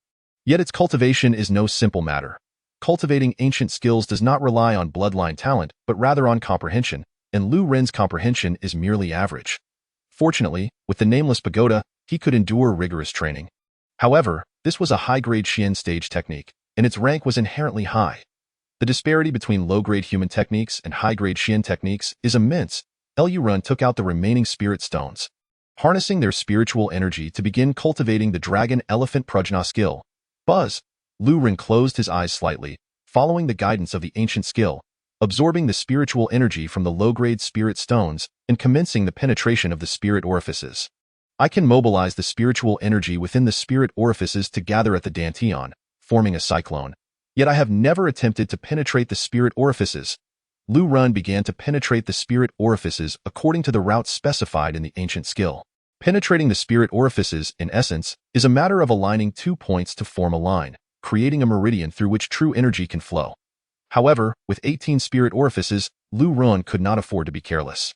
Yet its cultivation is no simple matter. Cultivating ancient skills does not rely on bloodline talent, but rather on comprehension, and Lu Ren's comprehension is merely average. Fortunately, with the Nameless Pagoda, he could endure rigorous training. However, this was a high-grade Xian stage technique, and its rank was inherently high. The disparity between low-grade human techniques and high-grade Xian techniques is immense. Lu Ren took out the remaining spirit stones, harnessing their spiritual energy to begin cultivating the dragon elephant prajna skill. Buzz! Lu Ren closed his eyes slightly, following the guidance of the ancient skill, absorbing the spiritual energy from the low-grade spirit stones and commencing the penetration of the spirit orifices. I can mobilize the spiritual energy within the spirit orifices to gather at the dantian, forming a cyclone. Yet I have never attempted to penetrate the spirit orifices. Lu Ren began to penetrate the spirit orifices according to the route specified in the ancient skill. Penetrating the spirit orifices, in essence, is a matter of aligning 2 points to form a line, creating a meridian through which true energy can flow. However, with 18 spirit orifices, Lu Ren could not afford to be careless.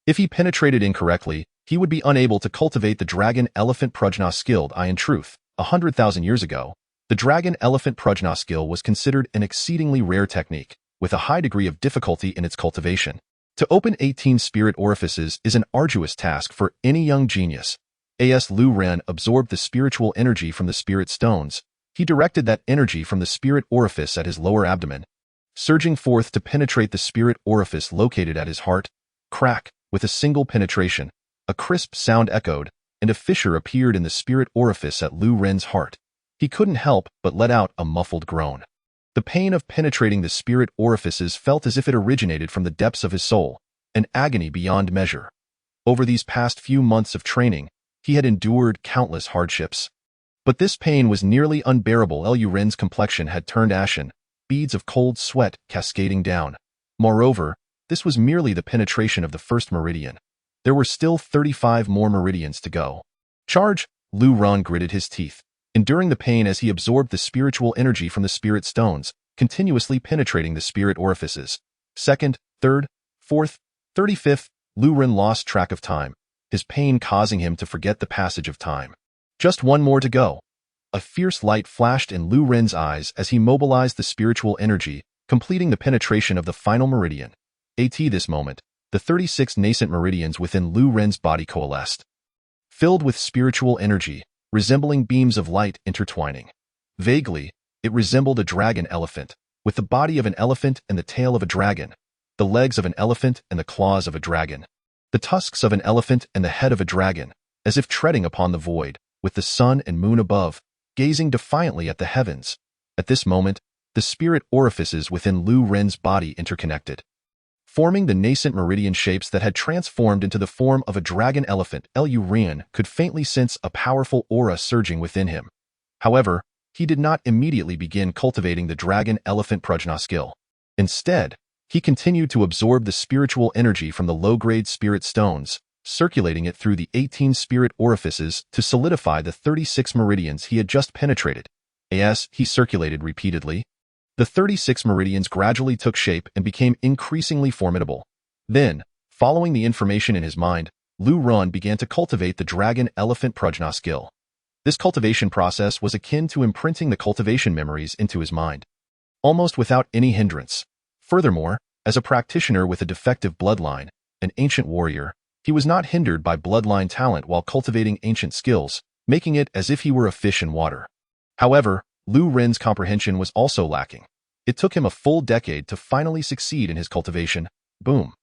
If he penetrated incorrectly, he would be unable to cultivate the dragon elephant prajna skill. In truth, 100,000 years ago, the dragon elephant prajna skill was considered an exceedingly rare technique, with a high degree of difficulty in its cultivation. To open 18 spirit orifices is an arduous task for any young genius. As Lu Ren absorbed the spiritual energy from the spirit stones, he directed that energy from the spirit orifice at his lower abdomen, surging forth to penetrate the spirit orifice located at his heart. Crack! With a single penetration, a crisp sound echoed, and a fissure appeared in the spirit orifice at Lu Ren's heart. He couldn't help but let out a muffled groan. The pain of penetrating the spirit orifices felt as if it originated from the depths of his soul, an agony beyond measure. Over these past few months of training, he had endured countless hardships. But this pain was nearly unbearable. Lu Ren's complexion had turned ashen, beads of cold sweat cascading down. Moreover, this was merely the penetration of the first meridian. There were still 35 more meridians to go. Charge! Lu Ren gritted his teeth, enduring the pain as he absorbed the spiritual energy from the spirit stones, continuously penetrating the spirit orifices. Second, third, fourth, 35th, Lu Ren lost track of time, his pain causing him to forget the passage of time. Just one more to go. A fierce light flashed in Lu Ren's eyes as he mobilized the spiritual energy, completing the penetration of the final meridian. At this moment, the 36 nascent meridians within Lu Ren's body coalesced, filled with spiritual energy, resembling beams of light intertwining. Vaguely, it resembled a dragon elephant, with the body of an elephant and the tail of a dragon, the legs of an elephant and the claws of a dragon, the tusks of an elephant and the head of a dragon, as if treading upon the void, with the sun and moon above, gazing defiantly at the heavens. At this moment, the spirit orifices within Lu Ren's body interconnected, forming the nascent meridian shapes that had transformed into the form of a dragon elephant. Lu Ren could faintly sense a powerful aura surging within him. However, he did not immediately begin cultivating the dragon elephant prajna skill. Instead, he continued to absorb the spiritual energy from the low-grade spirit stones, circulating it through the 18 spirit orifices to solidify the 36 meridians he had just penetrated. As he circulated repeatedly, the 36 meridians gradually took shape and became increasingly formidable. Then, following the information in his mind, Lu Ren began to cultivate the dragon elephant prajna skill. This cultivation process was akin to imprinting the cultivation memories into his mind, almost without any hindrance. Furthermore, as a practitioner with a defective bloodline, an ancient warrior, he was not hindered by bloodline talent while cultivating ancient skills, making it as if he were a fish in water. However, Lu Ren's comprehension was also lacking. It took him a full decade to finally succeed in his cultivation. Boom!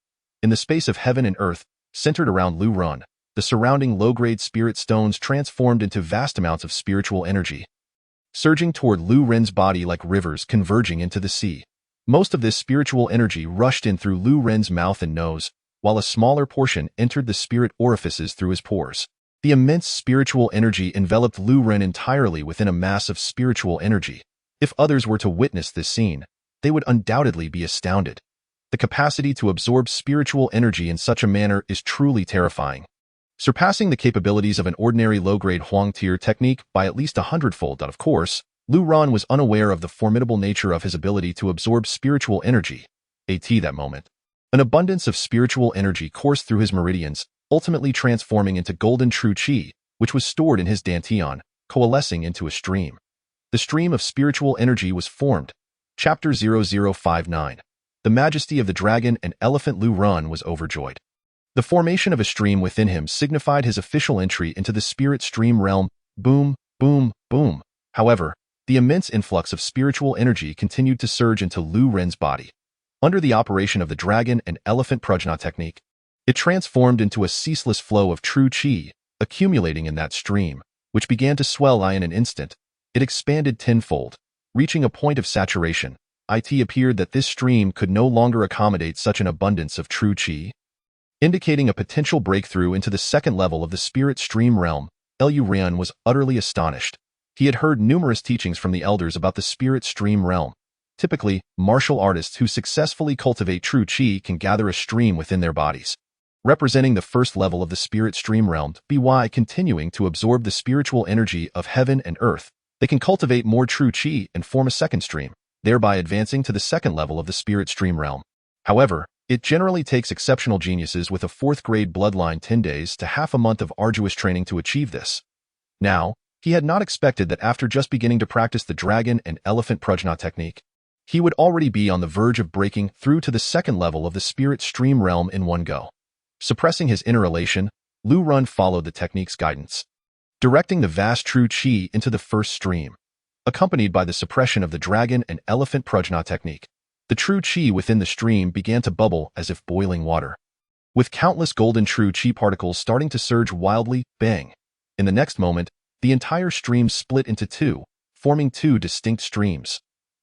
In the space of heaven and earth, centered around Lu Ren, the surrounding low-grade spirit stones transformed into vast amounts of spiritual energy, surging toward Lu Ren's body like rivers converging into the sea. Most of this spiritual energy rushed in through Lu Ren's mouth and nose, while a smaller portion entered the spirit orifices through his pores. The immense spiritual energy enveloped Lu Ren entirely within a mass of spiritual energy. If others were to witness this scene, they would undoubtedly be astounded. The capacity to absorb spiritual energy in such a manner is truly terrifying, surpassing the capabilities of an ordinary low-grade Huang-tier technique by at least 100-fold. Of course, Lu Ren was unaware of the formidable nature of his ability to absorb spiritual energy. At that moment, an abundance of spiritual energy coursed through his meridians, ultimately transforming into golden true qi, which was stored in his dantian, coalescing into a stream. The stream of spiritual energy was formed. Chapter 0059. The majesty of the dragon and elephant Lu Run was overjoyed. The formation of a stream within him signified his official entry into the spirit stream realm. Boom, boom, boom. However, the immense influx of spiritual energy continued to surge into Lu Ren's body. Under the operation of the dragon and elephant prajna technique, it transformed into a ceaseless flow of true qi, accumulating in that stream, which began to swell in an instant. It expanded tenfold, reaching a point of saturation. It appeared that this stream could no longer accommodate such an abundance of true qi, indicating a potential breakthrough into the second level of the spirit stream realm. Lu Ren was utterly astonished. He had heard numerous teachings from the elders about the spirit stream realm. Typically, martial artists who successfully cultivate true qi can gather a stream within their bodies, representing the first level of the spirit stream realm. By continuing to absorb the spiritual energy of heaven and earth, they can cultivate more true qi and form a second stream, thereby advancing to the second level of the spirit stream realm. However, it generally takes exceptional geniuses with a 4th grade bloodline 10 days to half a month of arduous training to achieve this. Now, he had not expected that after just beginning to practice the dragon and elephant prajna technique, he would already be on the verge of breaking through to the second level of the spirit stream realm in one go. Suppressing his inner elation, Lu Run followed the technique's guidance, directing the vast true qi into the first stream. Accompanied by the suppression of the dragon and elephant prajna technique, the true qi within the stream began to bubble as if boiling water, with countless golden true qi particles starting to surge wildly. Bang! In the next moment, the entire stream split into two, forming two distinct streams.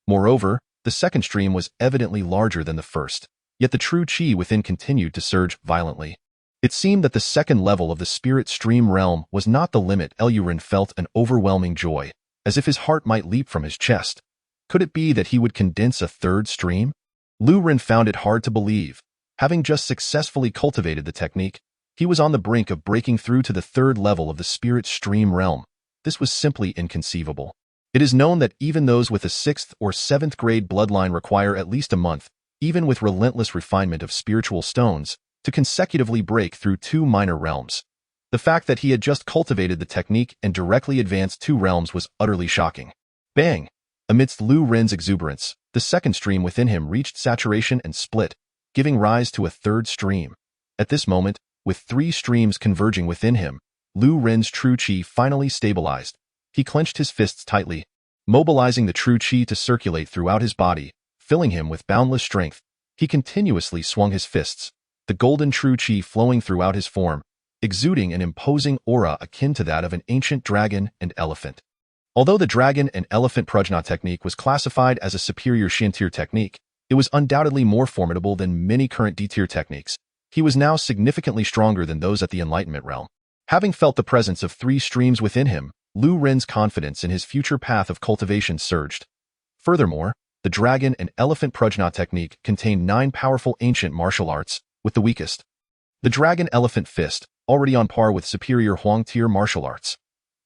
Moreover, the second stream was evidently larger than the first, yet the true qi within continued to surge violently. It seemed that the second level of the spirit stream realm was not the limit. Lu Ren felt an overwhelming joy, as if his heart might leap from his chest. Could it be that he would condense a third stream? Lu Ren found it hard to believe. Having just successfully cultivated the technique, he was on the brink of breaking through to the third level of the spirit stream realm. This was simply inconceivable. It is known that even those with a 6th or 7th grade bloodline require at least a month, even with relentless refinement of spiritual stones, to consecutively break through 2 minor realms. The fact that he had just cultivated the technique and directly advanced 2 realms was utterly shocking. Bang! Amidst Lu Ren's exuberance, the second stream within him reached saturation and split, giving rise to a third stream. At this moment, with 3 streams converging within him, Lu Ren's true qi finally stabilized. He clenched his fists tightly, mobilizing the true qi to circulate throughout his body, filling him with boundless strength. He continuously swung his fists, the golden true qi flowing throughout his form, exuding an imposing aura akin to that of an ancient dragon and elephant. Although the dragon and elephant prajna technique was classified as a superior Shin-tier technique, it was undoubtedly more formidable than many current D-tier techniques. He was now significantly stronger than those at the Enlightenment realm. Having felt the presence of 3 streams within him, Lu Ren's confidence in his future path of cultivation surged. Furthermore, the dragon and elephant prajna technique contained 9 powerful ancient martial arts, with the weakest, the dragon-elephant fist, already on par with superior Huang-tier martial arts.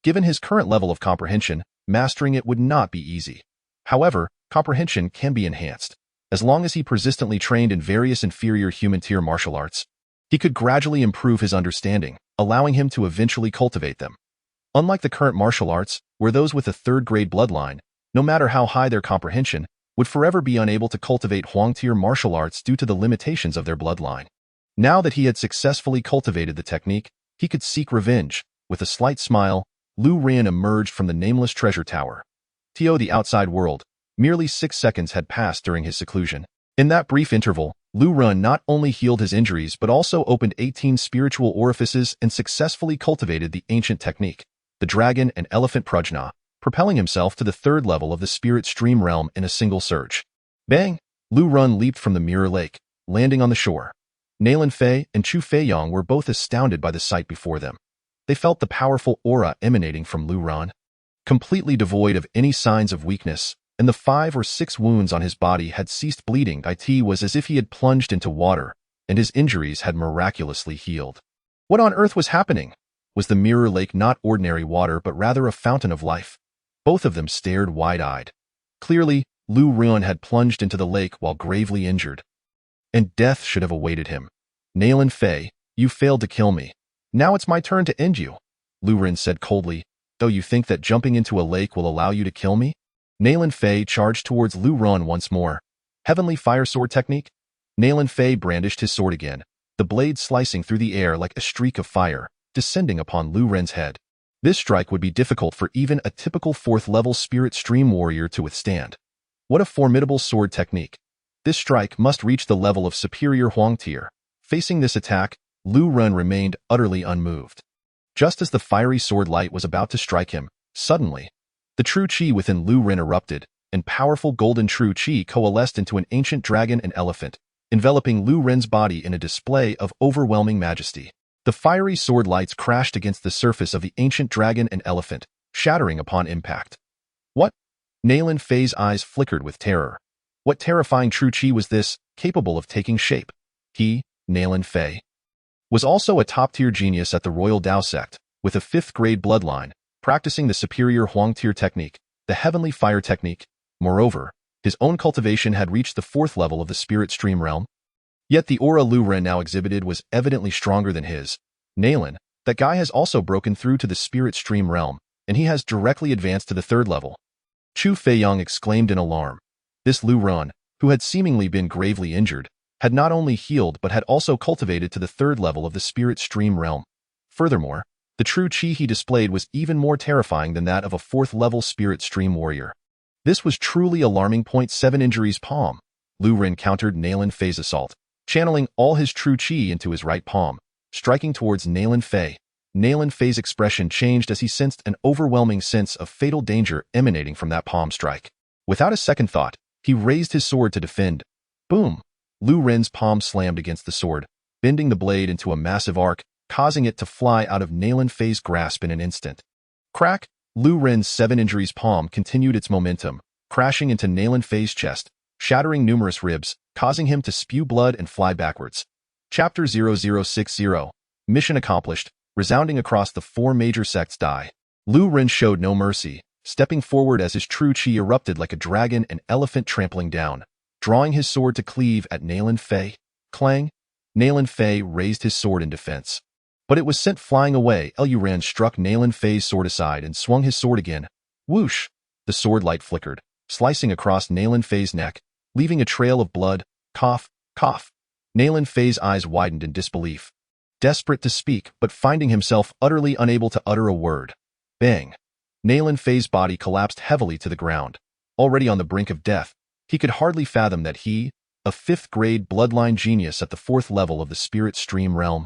Given his current level of comprehension, mastering it would not be easy. However, comprehension can be enhanced. As long as he persistently trained in various inferior human-tier martial arts, he could gradually improve his understanding, allowing him to eventually cultivate them. Unlike the current martial arts, where those with a 3rd grade bloodline, no matter how high their comprehension, would forever be unable to cultivate Huang-tier martial arts due to the limitations of their bloodline. Now that he had successfully cultivated the technique, he could seek revenge. With a slight smile, Lu Ren emerged from the nameless treasure tower. To the outside world, merely 6 seconds had passed during his seclusion. In that brief interval, Lu Ren not only healed his injuries but also opened 18 spiritual orifices and successfully cultivated the ancient technique, the dragon and elephant prajna, propelling himself to the 3rd level of the spirit stream realm in a single surge. Bang! Lu Ren leaped from the mirror lake, landing on the shore. Nalan Fei and Chu Feiyong were both astounded by the sight before them. They felt the powerful aura emanating from Lu Ren, completely devoid of any signs of weakness, and the 5 or 6 wounds on his body had ceased bleeding. It was as if he had plunged into water, and his injuries had miraculously healed. What on earth was happening? Was the mirror lake not ordinary water but rather a fountain of life? Both of them stared wide-eyed. Clearly, Lu Ren had plunged into the lake while gravely injured, and death should have awaited him. Nalan Fei, you failed to kill me. Now it's my turn to end you, Lu Ren said coldly. Though you think that jumping into a lake will allow you to kill me? Nalan Fei charged towards Lu Ren once more. Heavenly Fire Sword Technique? Nalan Fei brandished his sword again, the blade slicing through the air like a streak of fire, descending upon Lu Ren's head. This strike would be difficult for even a typical 4th-level Spirit Stream warrior to withstand. What a formidable sword technique. This strike must reach the level of superior Huang tier. Facing this attack, Lu Ren remained utterly unmoved. Just as the fiery sword light was about to strike him, suddenly, the true chi within Lu Ren erupted, and powerful golden true chi coalesced into an ancient dragon and elephant, enveloping Lu Ren's body in a display of overwhelming majesty. The fiery sword lights crashed against the surface of the ancient dragon and elephant, shattering upon impact. What? Nalan Fei's eyes flickered with terror. What terrifying true chi was this, capable of taking shape? He, Nalan Fei, was also a top-tier genius at the Royal Dao sect, with a 5th-grade bloodline, practicing the superior Huang tier technique, the Heavenly Fire technique. Moreover, his own cultivation had reached the 4th level of the Spirit Stream realm. Yet the aura Lu Ren now exhibited was evidently stronger than his. Nalan, that guy has also broken through to the Spirit Stream realm, and he has directly advanced to the 3rd level. Chu Feiyang exclaimed in alarm. This Lu Ren, who had seemingly been gravely injured, had not only healed but had also cultivated to the 3rd level of the Spirit Stream realm. Furthermore, the true chi he displayed was even more terrifying than that of a 4th-level Spirit Stream warrior. This was truly alarming. 7 injuries palm. Lu Ren countered Nalan Fei's assault, channeling all his true chi into his right palm, striking towards Nalan Fei. Nalan Fei's expression changed as he sensed an overwhelming sense of fatal danger emanating from that palm strike. Without a second thought, he raised his sword to defend. Boom! Lu Ren's palm slammed against the sword, bending the blade into a massive arc, causing it to fly out of Nalan Fei's grasp in an instant. Crack! Lu Ren's 7 injuries palm continued its momentum, crashing into Nalan Fei's chest, shattering numerous ribs, causing him to spew blood and fly backwards. Chapter 0060. Mission accomplished, resounding across the 4 major sects die. Lu Ren showed no mercy, stepping forward as his true chi erupted like a dragon and elephant trampling down, drawing his sword to cleave at Nalan Fei. Clang! Nalan Fei raised his sword in defense. But it was sent flying away. Lu Ren struck Nalan Fei's sword aside and swung his sword again. Whoosh! The sword light flickered, slicing across Nalan Fei's neck, leaving a trail of blood. Cough, cough. Nalan Fei's eyes widened in disbelief. Desperate to speak, but finding himself utterly unable to utter a word. Bang! Nalan Fei's body collapsed heavily to the ground. Already on the brink of death, he could hardly fathom that he, a 5th-grade bloodline genius at the 4th level of the Spirit Stream realm,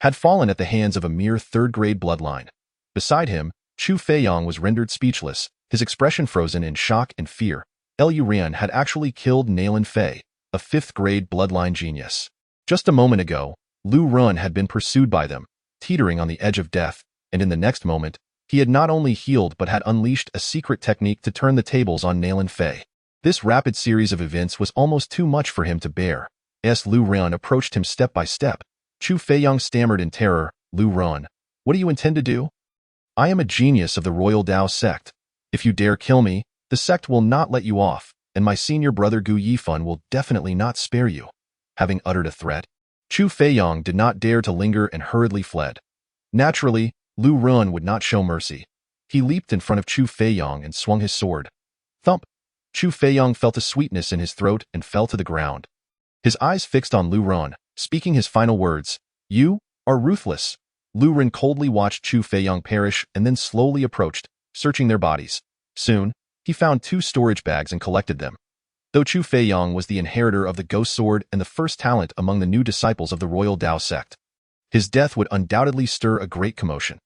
had fallen at the hands of a mere 3rd-grade bloodline. Beside him, Chu Feiyang was rendered speechless, his expression frozen in shock and fear. Lu Ren had actually killed Nalan Fei, a 5th-grade bloodline genius. Just a moment ago, Lu Ren had been pursued by them, teetering on the edge of death, and in the next moment, he had not only healed but had unleashed a secret technique to turn the tables on Nalan Fei. This rapid series of events was almost too much for him to bear. As Lu Ren approached him step by step, Chu Feiyang stammered in terror. Lu Ren, what do you intend to do? I am a genius of the Royal Dao sect. If you dare kill me, the sect will not let you off, and my senior brother Gu Yifan will definitely not spare you. Having uttered a threat, Chu Feiyang did not dare to linger and hurriedly fled. Naturally, Lu Ren would not show mercy. He leaped in front of Chu Feiyang and swung his sword. Thump! Chu Feiyang felt a sweetness in his throat and fell to the ground. His eyes fixed on Lu Ren, speaking his final words. You are ruthless. Lu Ren coldly watched Chu Feiyang perish and then slowly approached, searching their bodies. Soon, he found 2 storage bags and collected them. Though Chu Feiyang was the inheritor of the Ghost Sword and the first talent among the new disciples of the Royal Dao sect, his death would undoubtedly stir a great commotion.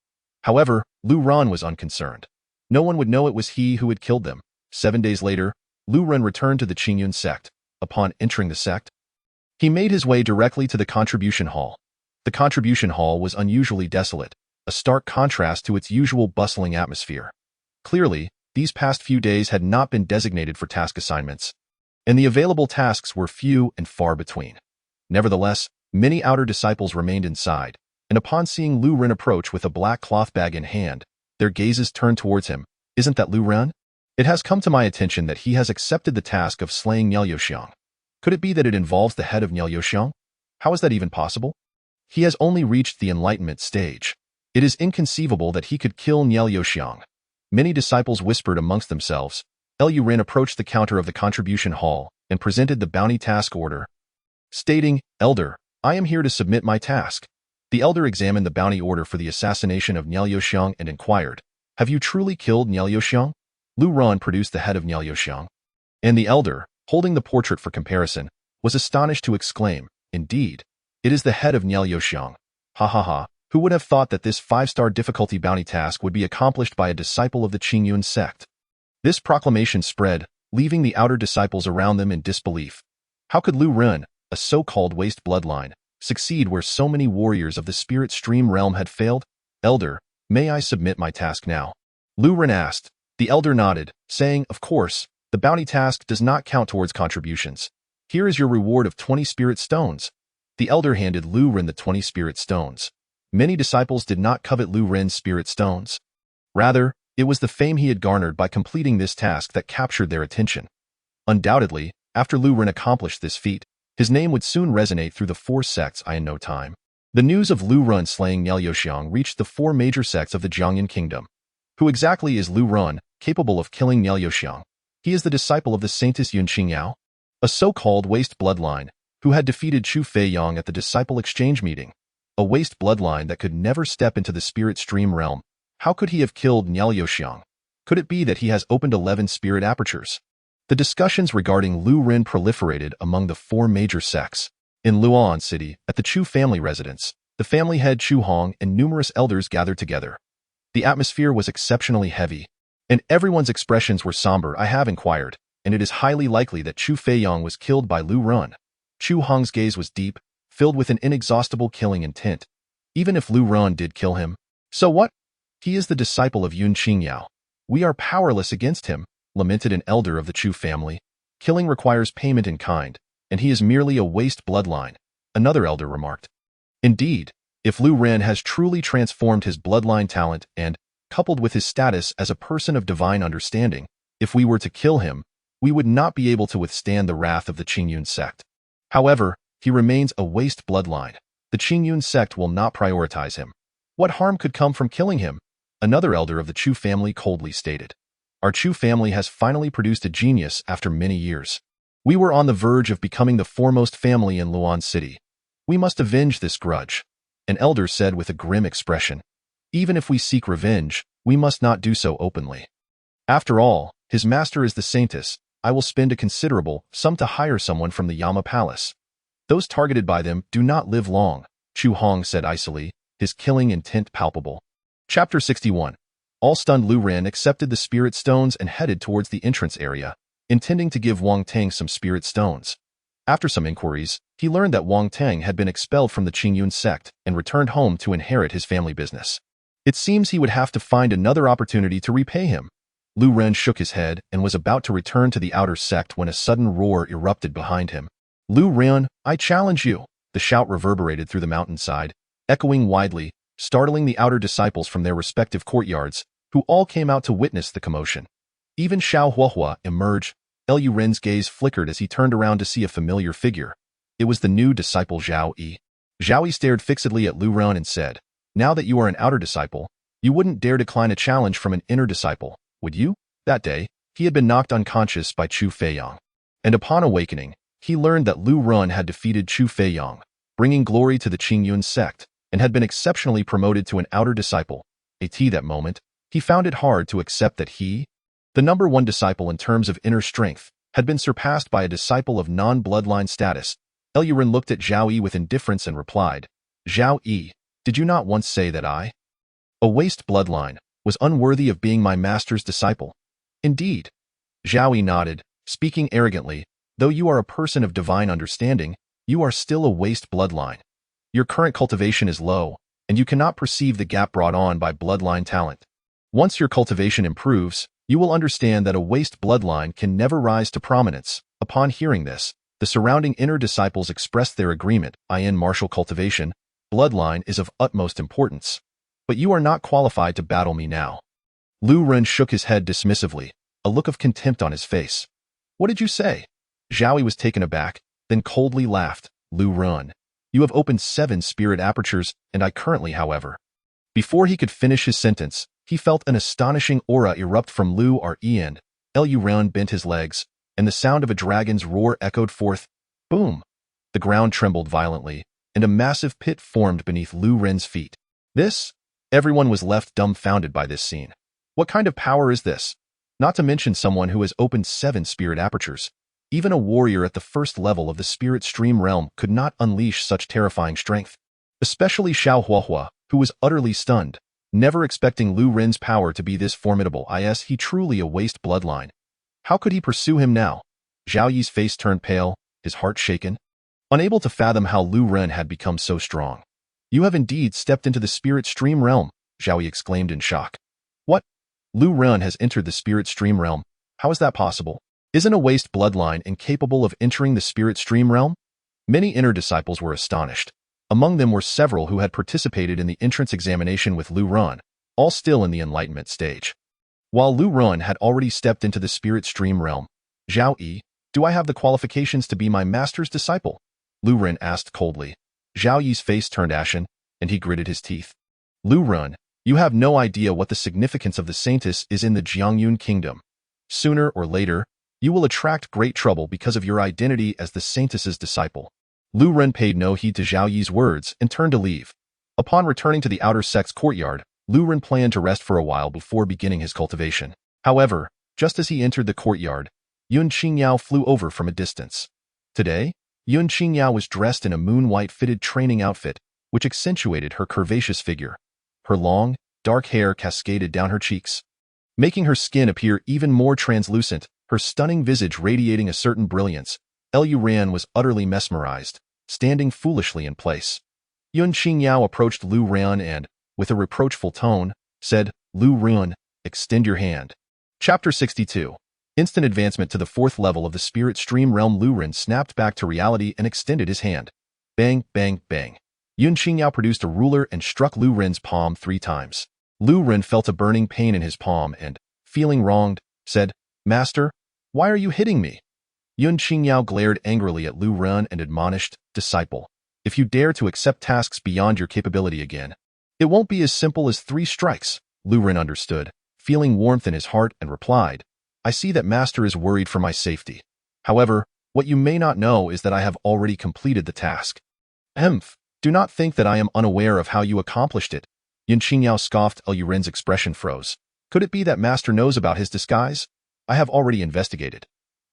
However, Lu Ren was unconcerned. No one would know it was he who had killed them. 7 days later, Lu Ren returned to the Qingyun sect. Upon entering the sect, he made his way directly to the contribution hall. The contribution hall was unusually desolate, a stark contrast to its usual bustling atmosphere. Clearly, these past few days had not been designated for task assignments, and the available tasks were few and far between. Nevertheless, many outer disciples remained inside, and upon seeing Lu Ren approach with a black cloth bag in hand, their gazes turned towards him. Isn't that Lu Ren? It has come to my attention that he has accepted the task of slaying Niao Youxiang. Could it be that it involves the head of Niao Youxiang? How is that even possible? He has only reached the enlightenment stage. It is inconceivable that he could kill Niao Xiang. Many disciples whispered amongst themselves. Lu Ren approached the counter of the contribution hall and presented the bounty task order, stating, "Elder, I am here to submit my task." The elder examined the bounty order for the assassination of Niao Xiang and inquired, "Have you truly killed Niao Xiang?" Lu Ren produced the head of Niao Xiang, and the elder, holding the portrait for comparison, was astonished to exclaim, "Indeed, it is the head of Niao Xiang. Ha ha ha, who would have thought that this 5-star difficulty bounty task would be accomplished by a disciple of the Qingyun sect?" This proclamation spread, leaving the outer disciples around them in disbelief. How could Lu Ren, a so-called waste bloodline, succeed where so many warriors of the spirit stream realm had failed? "Elder, may I submit my task now?" Lu Ren asked. The elder nodded, saying, "Of course, the bounty task does not count towards contributions. Here is your reward of 20 spirit stones." The elder handed Lu Ren the 20 spirit stones. Many disciples did not covet Lu Ren's spirit stones. Rather, it was the fame he had garnered by completing this task that captured their attention. Undoubtedly, after Lu Ren accomplished this feat, his name would soon resonate through the 4 sects in no time. The news of Lu Ren slaying Niao Xiang reached the 4 major sects of the Jiangyan kingdom. Who exactly is Lu Ren, capable of killing Niao Xiang? He is the disciple of the saintess Yun Qingyao, a so-called waste bloodline, who had defeated Chu Feiyang at the disciple exchange meeting. A waste bloodline that could never step into the spirit stream realm. How could he have killed Niao Xiang? Could it be that he has opened 11 spirit apertures? The discussions regarding Lu Ren proliferated among the 4 major sects. In Luoan City, at the Chu family residence, the family head Chu Hong and numerous elders gathered together. The atmosphere was exceptionally heavy, and everyone's expressions were somber. "I have inquired, and it is highly likely that Chu Feiyang was killed by Lu Ren." Chu Hong's gaze was deep, filled with an inexhaustible killing intent. Even if Lu Ren did kill him, so what? He is the disciple of Yun Qingyao. We are powerless against him, lamented an elder of the Chu family. Killing requires payment in kind, and he is merely a waste bloodline, another elder remarked. Indeed, if Lu Ren has truly transformed his bloodline talent and, coupled with his status as a person of divine understanding, if we were to kill him, we would not be able to withstand the wrath of the Qingyun sect. However, he remains a waste bloodline. The Qingyun sect will not prioritize him. What harm could come from killing him? Another elder of the Chu family coldly stated. Our Chu family has finally produced a genius after many years. We were on the verge of becoming the foremost family in Luoan City. We must avenge this grudge, an elder said with a grim expression. Even if we seek revenge, we must not do so openly. After all, his master is the saintess. I will spend a considerable sum to hire someone from the Yama Palace. Those targeted by them do not live long, Chu Hong said icily, his killing intent palpable. Chapter 61. All stunned Lu Ren accepted the spirit stones and headed towards the entrance area, intending to give Wang Tang some spirit stones. After some inquiries, he learned that Wang Tang had been expelled from the Qingyun sect and returned home to inherit his family business. It seems he would have to find another opportunity to repay him. Lu Ren shook his head and was about to return to the outer sect when a sudden roar erupted behind him. "Lu Ren, I challenge you!" The shout reverberated through the mountainside, echoing widely, startling the outer disciples from their respective courtyards, who all came out to witness the commotion. Even Xiao Huahua emerged. Lu Ren's gaze flickered as he turned around to see a familiar figure. It was the new disciple Zhao Yi. Zhao Yi stared fixedly at Lu Ren and said, "Now that you are an outer disciple, you wouldn't dare decline a challenge from an inner disciple, would you?" That day, he had been knocked unconscious by Chu Feiyang. And upon awakening, he learned that Lu Ren had defeated Chu Feiyang, bringing glory to the Qingyun sect, and had been exceptionally promoted to an outer disciple. At that moment, he found it hard to accept that he, the number 1 disciple in terms of inner strength, had been surpassed by a disciple of non-bloodline status. Lu Ren looked at Zhao Yi with indifference and replied, "Zhao Yi, did you not once say that I, a waste bloodline, was unworthy of being my master's disciple?" "Indeed." Zhao Yi nodded, speaking arrogantly, "Though you are a person of divine understanding, you are still a waste bloodline. Your current cultivation is low, and you cannot perceive the gap brought on by bloodline talent. Once your cultivation improves, you will understand that a waste bloodline can never rise to prominence." Upon hearing this, the surrounding inner disciples expressed their agreement. In martial cultivation, bloodline is of utmost importance. But you are not qualified to battle me now. Lu Ren shook his head dismissively, a look of contempt on his face. "What did you say?" Zhao Yi was taken aback, then coldly laughed. "Lu Ren, you have opened 7 spirit apertures, and I currently, however, Before he could finish his sentence, he felt an astonishing aura erupt from Lu Ren. Lu Ren bent his legs, and the sound of a dragon's roar echoed forth. Boom! The ground trembled violently, and a massive pit formed beneath Lu Ren's feet. Everyone was left dumbfounded by this scene. What kind of power is this? Not to mention someone who has opened 7 spirit apertures. Even a warrior at the first level of the spirit stream realm could not unleash such terrifying strength. Especially Xiao Huahua, who was utterly stunned, never expecting Lu Ren's power to be this formidable. He truly a waste bloodline. How could he pursue him now? Zhao Yi's face turned pale, his heart shaken. Unable to fathom how Lu Ren had become so strong. You have indeed stepped into the spirit stream realm, Zhao Yi exclaimed in shock. What? Lu Ren has entered the spirit stream realm. How is that possible? Isn't a waste bloodline incapable of entering the spirit stream realm? Many inner disciples were astonished. Among them were several who had participated in the entrance examination with Lu Ren, all still in the enlightenment stage. While Lu Ren had already stepped into the spirit stream realm, Zhao Yi, do I have the qualifications to be my master's disciple? Lu Ren asked coldly. Zhao Yi's face turned ashen, and he gritted his teeth. Lu Ren, you have no idea what the significance of the saintess is in the Jiangyun kingdom. Sooner or later, you will attract great trouble because of your identity as the saintess's disciple. Lu Ren paid no heed to Zhao Yi's words and turned to leave. Upon returning to the outer sect's courtyard, Lu Ren planned to rest for a while before beginning his cultivation. However, just as he entered the courtyard, Yun Qingyao flew over from a distance. Today, Yun Qingyao was dressed in a moon-white fitted training outfit, which accentuated her curvaceous figure. Her long, dark hair cascaded down her cheeks, making her skin appear even more translucent, her stunning visage radiating a certain brilliance. Lu Ren was utterly mesmerized, standing foolishly in place. Yun Qingyao approached Lu Ren and, with a reproachful tone, said, Lu Ren, extend your hand. Chapter 62. Instant advancement to the 4th level of the spirit stream realm. Lu Ren snapped back to reality and extended his hand. Bang, bang, bang. Yun Qingyao produced a ruler and struck Lu Ren's palm 3 times. Lu Ren felt a burning pain in his palm and, feeling wronged, said, Master, why are you hitting me? Yun Qingyao glared angrily at Lu Ren and admonished, Disciple, if you dare to accept tasks beyond your capability again, it won't be as simple as 3 strikes. Lu Ren understood, feeling warmth in his heart, and replied, I see that Master is worried for my safety. However, what you may not know is that I have already completed the task. Do not think that I am unaware of how you accomplished it. Yun Qingyao scoffed. Lu Ren's expression froze. Could it be that Master knows about his disguise? I have already investigated.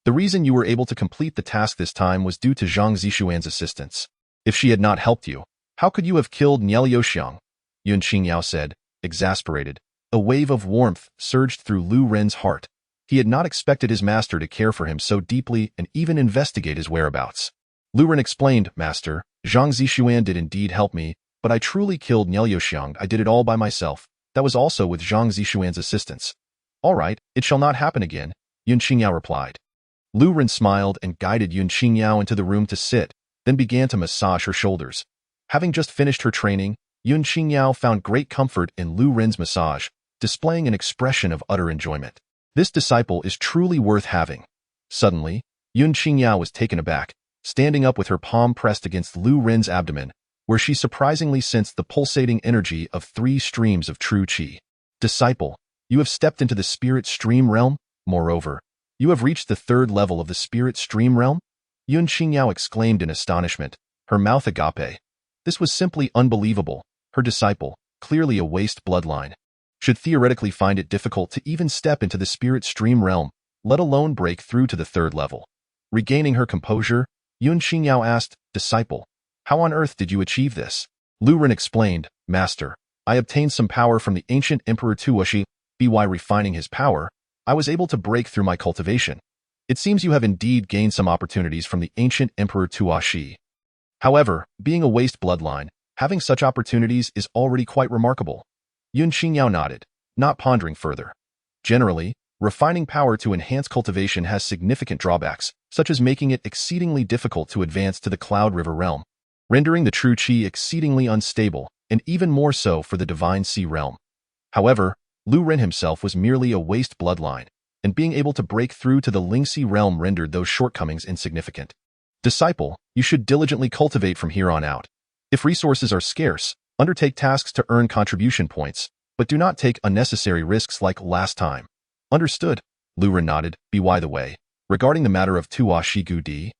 The reason you were able to complete the task this time was due to Zhang Zixuan's assistance. If she had not helped you, how could you have killed Niao Xiang? Yun Qingyao said, exasperated. A wave of warmth surged through Lu Ren's heart. He had not expected his master to care for him so deeply and even investigate his whereabouts. Lu Ren explained, Master, Zhang Zixuan did indeed help me, but I truly killed Niao Xiang. I did it all by myself. That was also with Zhang Zixuan's assistance. All right, it shall not happen again, Yun Qingyao replied. Lu Ren smiled and guided Yun Qingyao into the room to sit, then began to massage her shoulders. Having just finished her training, Yun Qingyao found great comfort in Lu Ren's massage, displaying an expression of utter enjoyment. This disciple is truly worth having. Suddenly, Yun Qingyao was taken aback, standing up with her palm pressed against Lu Ren's abdomen, where she surprisingly sensed the pulsating energy of 3 streams of true qi. Disciple, you have stepped into the spirit stream realm. Moreover, you have reached the 3rd level of the spirit stream realm? Yun Qingyao exclaimed in astonishment, her mouth agape. This was simply unbelievable. Her disciple, clearly a waste bloodline, should theoretically find it difficult to even step into the spirit stream realm, let alone break through to the 3rd level. Regaining her composure, Yun Qingyao asked, Disciple, how on earth did you achieve this? Lu Ren explained, Master, I obtained some power from the ancient Emperor Tuoshi. By refining his power, I was able to break through my cultivation. It seems you have indeed gained some opportunities from the ancient Emperor Tuoshi. However, being a waste bloodline, having such opportunities is already quite remarkable. Yun Qingyao nodded, not pondering further. Generally, refining power to enhance cultivation has significant drawbacks, such as making it exceedingly difficult to advance to the Cloud River realm, rendering the true qi exceedingly unstable, and even more so for the Divine Sea realm. However, Lu Ren himself was merely a waste bloodline, and being able to break through to the Lingxi realm rendered those shortcomings insignificant. Disciple, you should diligently cultivate from here on out. If resources are scarce, Undertake tasks to earn contribution points, but do not take unnecessary risks like last time. Understood? Lu Ren nodded. By the way, regarding the matter of Tua Shigu Di,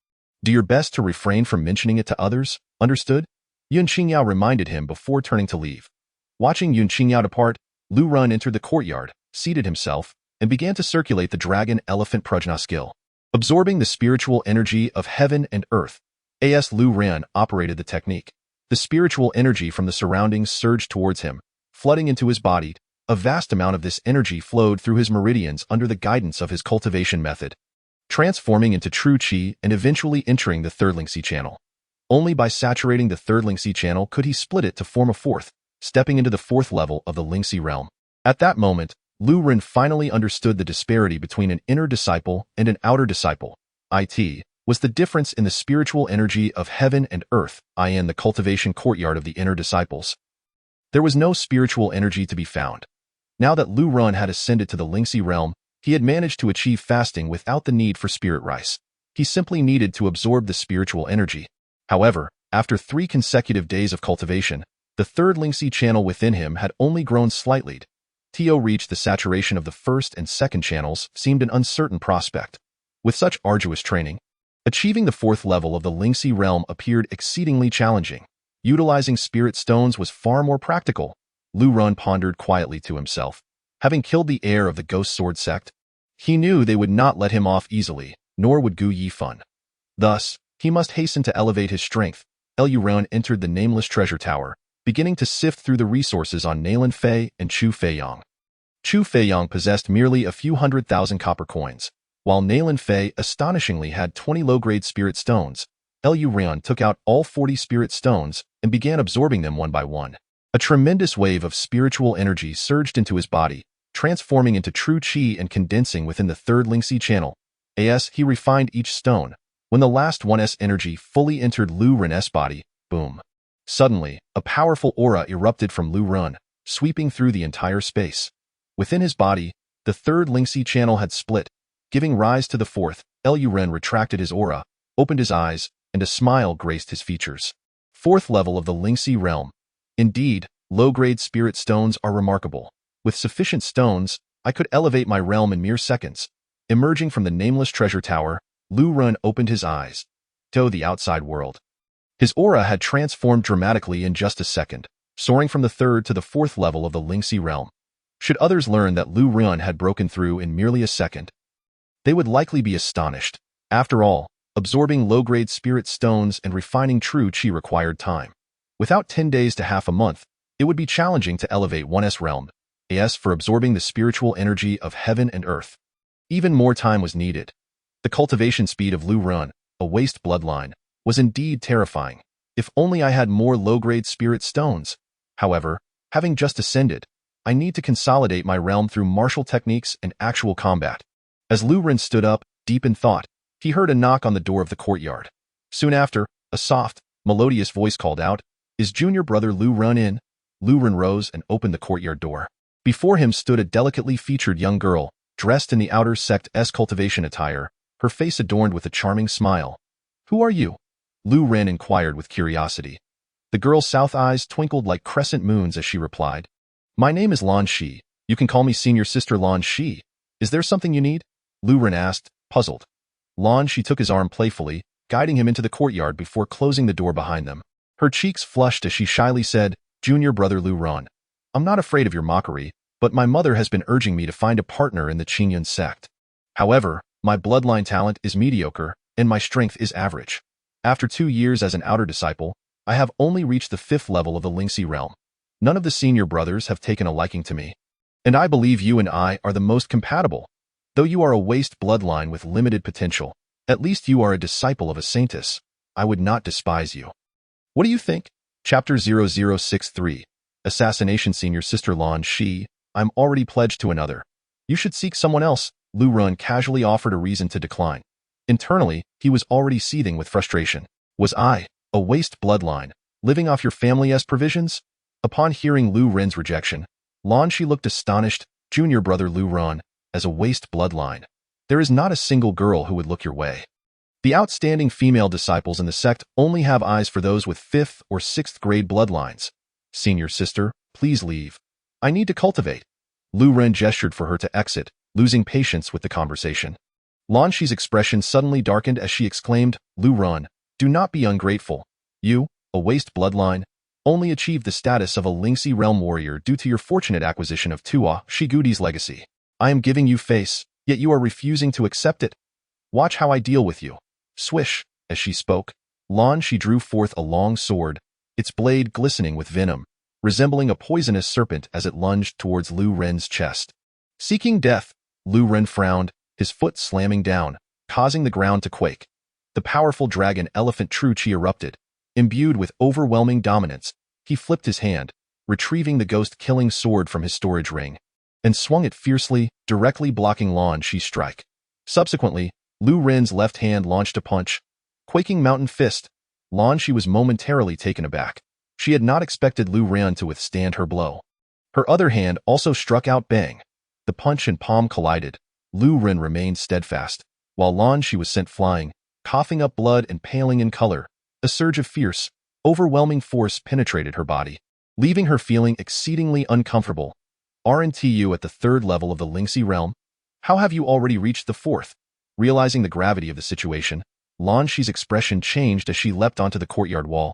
do your best to refrain from mentioning it to others. Understood? Yun Qingyao reminded him before turning to leave. Watching Yun Qingyao depart, Lu Ren entered the courtyard, seated himself, and began to circulate the dragon-elephant prajna skill. Absorbing the spiritual energy of heaven and earth, as Lu Ren operated the technique. The spiritual energy from the surroundings surged towards him, flooding into his body. A vast amount of this energy flowed through his meridians under the guidance of his cultivation method, transforming into true qi and eventually entering the third Lingxi channel. Only by saturating the third Lingxi channel could he split it to form a fourth, stepping into the fourth level of the Lingxi realm. At that moment, Lu Ren finally understood the disparity between an inner disciple and an outer disciple. It was the difference in the spiritual energy of heaven and earth, in the cultivation courtyard of the inner disciples. There was no spiritual energy to be found. Now that Lu Ren had ascended to the Lingxi realm, he had managed to achieve fasting without the need for spirit rice. He simply needed to absorb the spiritual energy. However, after 3 consecutive days of cultivation, the third Lingxi channel within him had only grown slightly. To reach the saturation of the first and second channels seemed an uncertain prospect. With such arduous training, achieving the fourth level of the Lingxi realm appeared exceedingly challenging. Utilizing spirit stones was far more practical. Lu Ren pondered quietly to himself. Having killed the heir of the Ghost Sword sect, he knew they would not let him off easily, nor would Gu Yifan. Thus, he must hasten to elevate his strength. Lu Ren entered the nameless treasure tower, beginning to sift through the resources on Nailan Fei and Chu Feiyang. Chu Feiyang possessed merely a few 100,000 copper coins, while Nailan Fei astonishingly had 20 low-grade spirit stones. Lu Ren took out all 40 spirit stones and began absorbing them one by one. A tremendous wave of spiritual energy surged into his body, transforming into true qi and condensing within the third Lingxi channel. As he refined each stone, when the last one's energy fully entered Lu Ren's body, boom. Suddenly, a powerful aura erupted from Lu Ren, sweeping through the entire space. Within his body, the third Lingxi channel had split, giving rise to the fourth. Lu Ren retracted his aura, opened his eyes, and a smile graced his features. Fourth level of the Lingxi realm. Indeed, low-grade spirit stones are remarkable. With sufficient stones, I could elevate my realm in mere seconds. Emerging from the nameless treasure tower, Lu Ren opened his eyes to the outside world. His aura had transformed dramatically in just a second, soaring from the third to the fourth level of the Lingxi realm. Should others learn that Lu Ren had broken through in merely a second, they would likely be astonished. After all, absorbing low-grade spirit stones and refining true qi required time. Without 10 days to half a month, it would be challenging to elevate one's realm. As for absorbing the spiritual energy of heaven and earth, even more time was needed. The cultivation speed of Lu Ren, a waste bloodline, was indeed terrifying. If only I had more low-grade spirit stones. However, having just ascended, I need to consolidate my realm through martial techniques and actual combat. As Lu Ren stood up, deep in thought, he heard a knock on the door of the courtyard. Soon after, a soft, melodious voice called out, "Is junior brother Lu Ren in?" Lu Ren rose and opened the courtyard door. Before him stood a delicately featured young girl, dressed in the outer sect's cultivation attire, her face adorned with a charming smile. "Who are you?" Lu Ren inquired with curiosity. The girl's south eyes twinkled like crescent moons as she replied, "My name is Lan Shi. You can call me senior sister Lan Shi. Is there something you need?" Lu Ren asked, puzzled. Lan Shi took his arm playfully, guiding him into the courtyard before closing the door behind them. Her cheeks flushed as she shyly said, "Junior brother Lu Ren, I'm not afraid of your mockery, but my mother has been urging me to find a partner in the Qingyun sect. However, my bloodline talent is mediocre, and my strength is average. After 2 years as an outer disciple, I have only reached the 5th level of the Lingxi realm. None of the senior brothers have taken a liking to me. And I believe you and I are the most compatible. Though you are a waste bloodline with limited potential, at least you are a disciple of a saintess. I would not despise you. What do you think?" Chapter 0063. Assassination. Senior sister Lan Shi, I'm already pledged to another. You should seek someone else. Lu Ren casually offered a reason to decline. Internally, he was already seething with frustration. Was I, a waste bloodline, living off your family's provisions? Upon hearing Lu Ren's rejection, Lan Shi looked astonished. "Junior brother Lu Ren, as a waste bloodline, there is not a single girl who would look your way. The outstanding female disciples in the sect only have eyes for those with 5th or 6th grade bloodlines. Senior sister, please leave. I need to cultivate. Lu Ren gestured for her to exit, losing patience with the conversation. Lan Shi's expression suddenly darkened as she exclaimed, Lu Ren, do not be ungrateful. You, a waste bloodline, only achieved the status of a Lingxi realm warrior due to your fortunate acquisition of Tua Shigudi's legacy. I am giving you face, yet you are refusing to accept it. Watch how I deal with you. Swish, as she spoke, Lan Shi drew forth a long sword, its blade glistening with venom, resembling a poisonous serpent as it lunged towards Lu Ren's chest. Seeking death, Lu Ren frowned, his foot slamming down, causing the ground to quake. The powerful dragon elephant True Chi erupted. Imbued with overwhelming dominance, he flipped his hand, retrieving the ghost-killing sword from his storage ring, and swung it fiercely, directly blocking Lan Shi's strike. Subsequently, Lu Ren's left hand launched a punch. Quaking mountain fist, Lan Shi was momentarily taken aback. She had not expected Lu Ren to withstand her blow. Her other hand also struck out bang. The punch and palm collided. Lu Ren remained steadfast, while Lan Shi was sent flying, coughing up blood and paling in color. A surge of fierce, overwhelming force penetrated her body, leaving her feeling exceedingly uncomfortable. Aren't you at the third level of the Lingxi realm? How have you already reached the fourth? Realizing the gravity of the situation, Lan Shi's expression changed as she leapt onto the courtyard wall,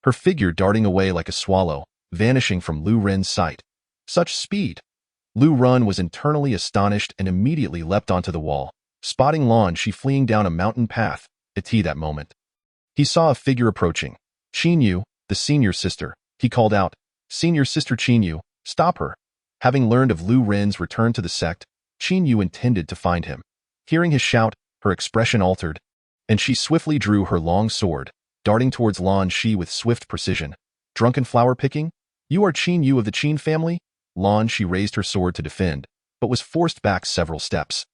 her figure darting away like a swallow, vanishing from Lu Ren's sight. Such speed! Lu Ren was internally astonished and immediately leapt onto the wall, spotting Lan Shi fleeing down a mountain path. At that moment, he saw a figure approaching. Qin Yu, the senior sister, he called out. Senior sister Qin Yu, stop her. Having learned of Lu Ren's return to the sect, Qin Yu intended to find him. Hearing his shout, her expression altered, and she swiftly drew her long sword, darting towards Lan Shi with swift precision. Drunken flower picking? You are Qin Yu of the Qin family? Lan Shi raised her sword to defend, but was forced back several steps.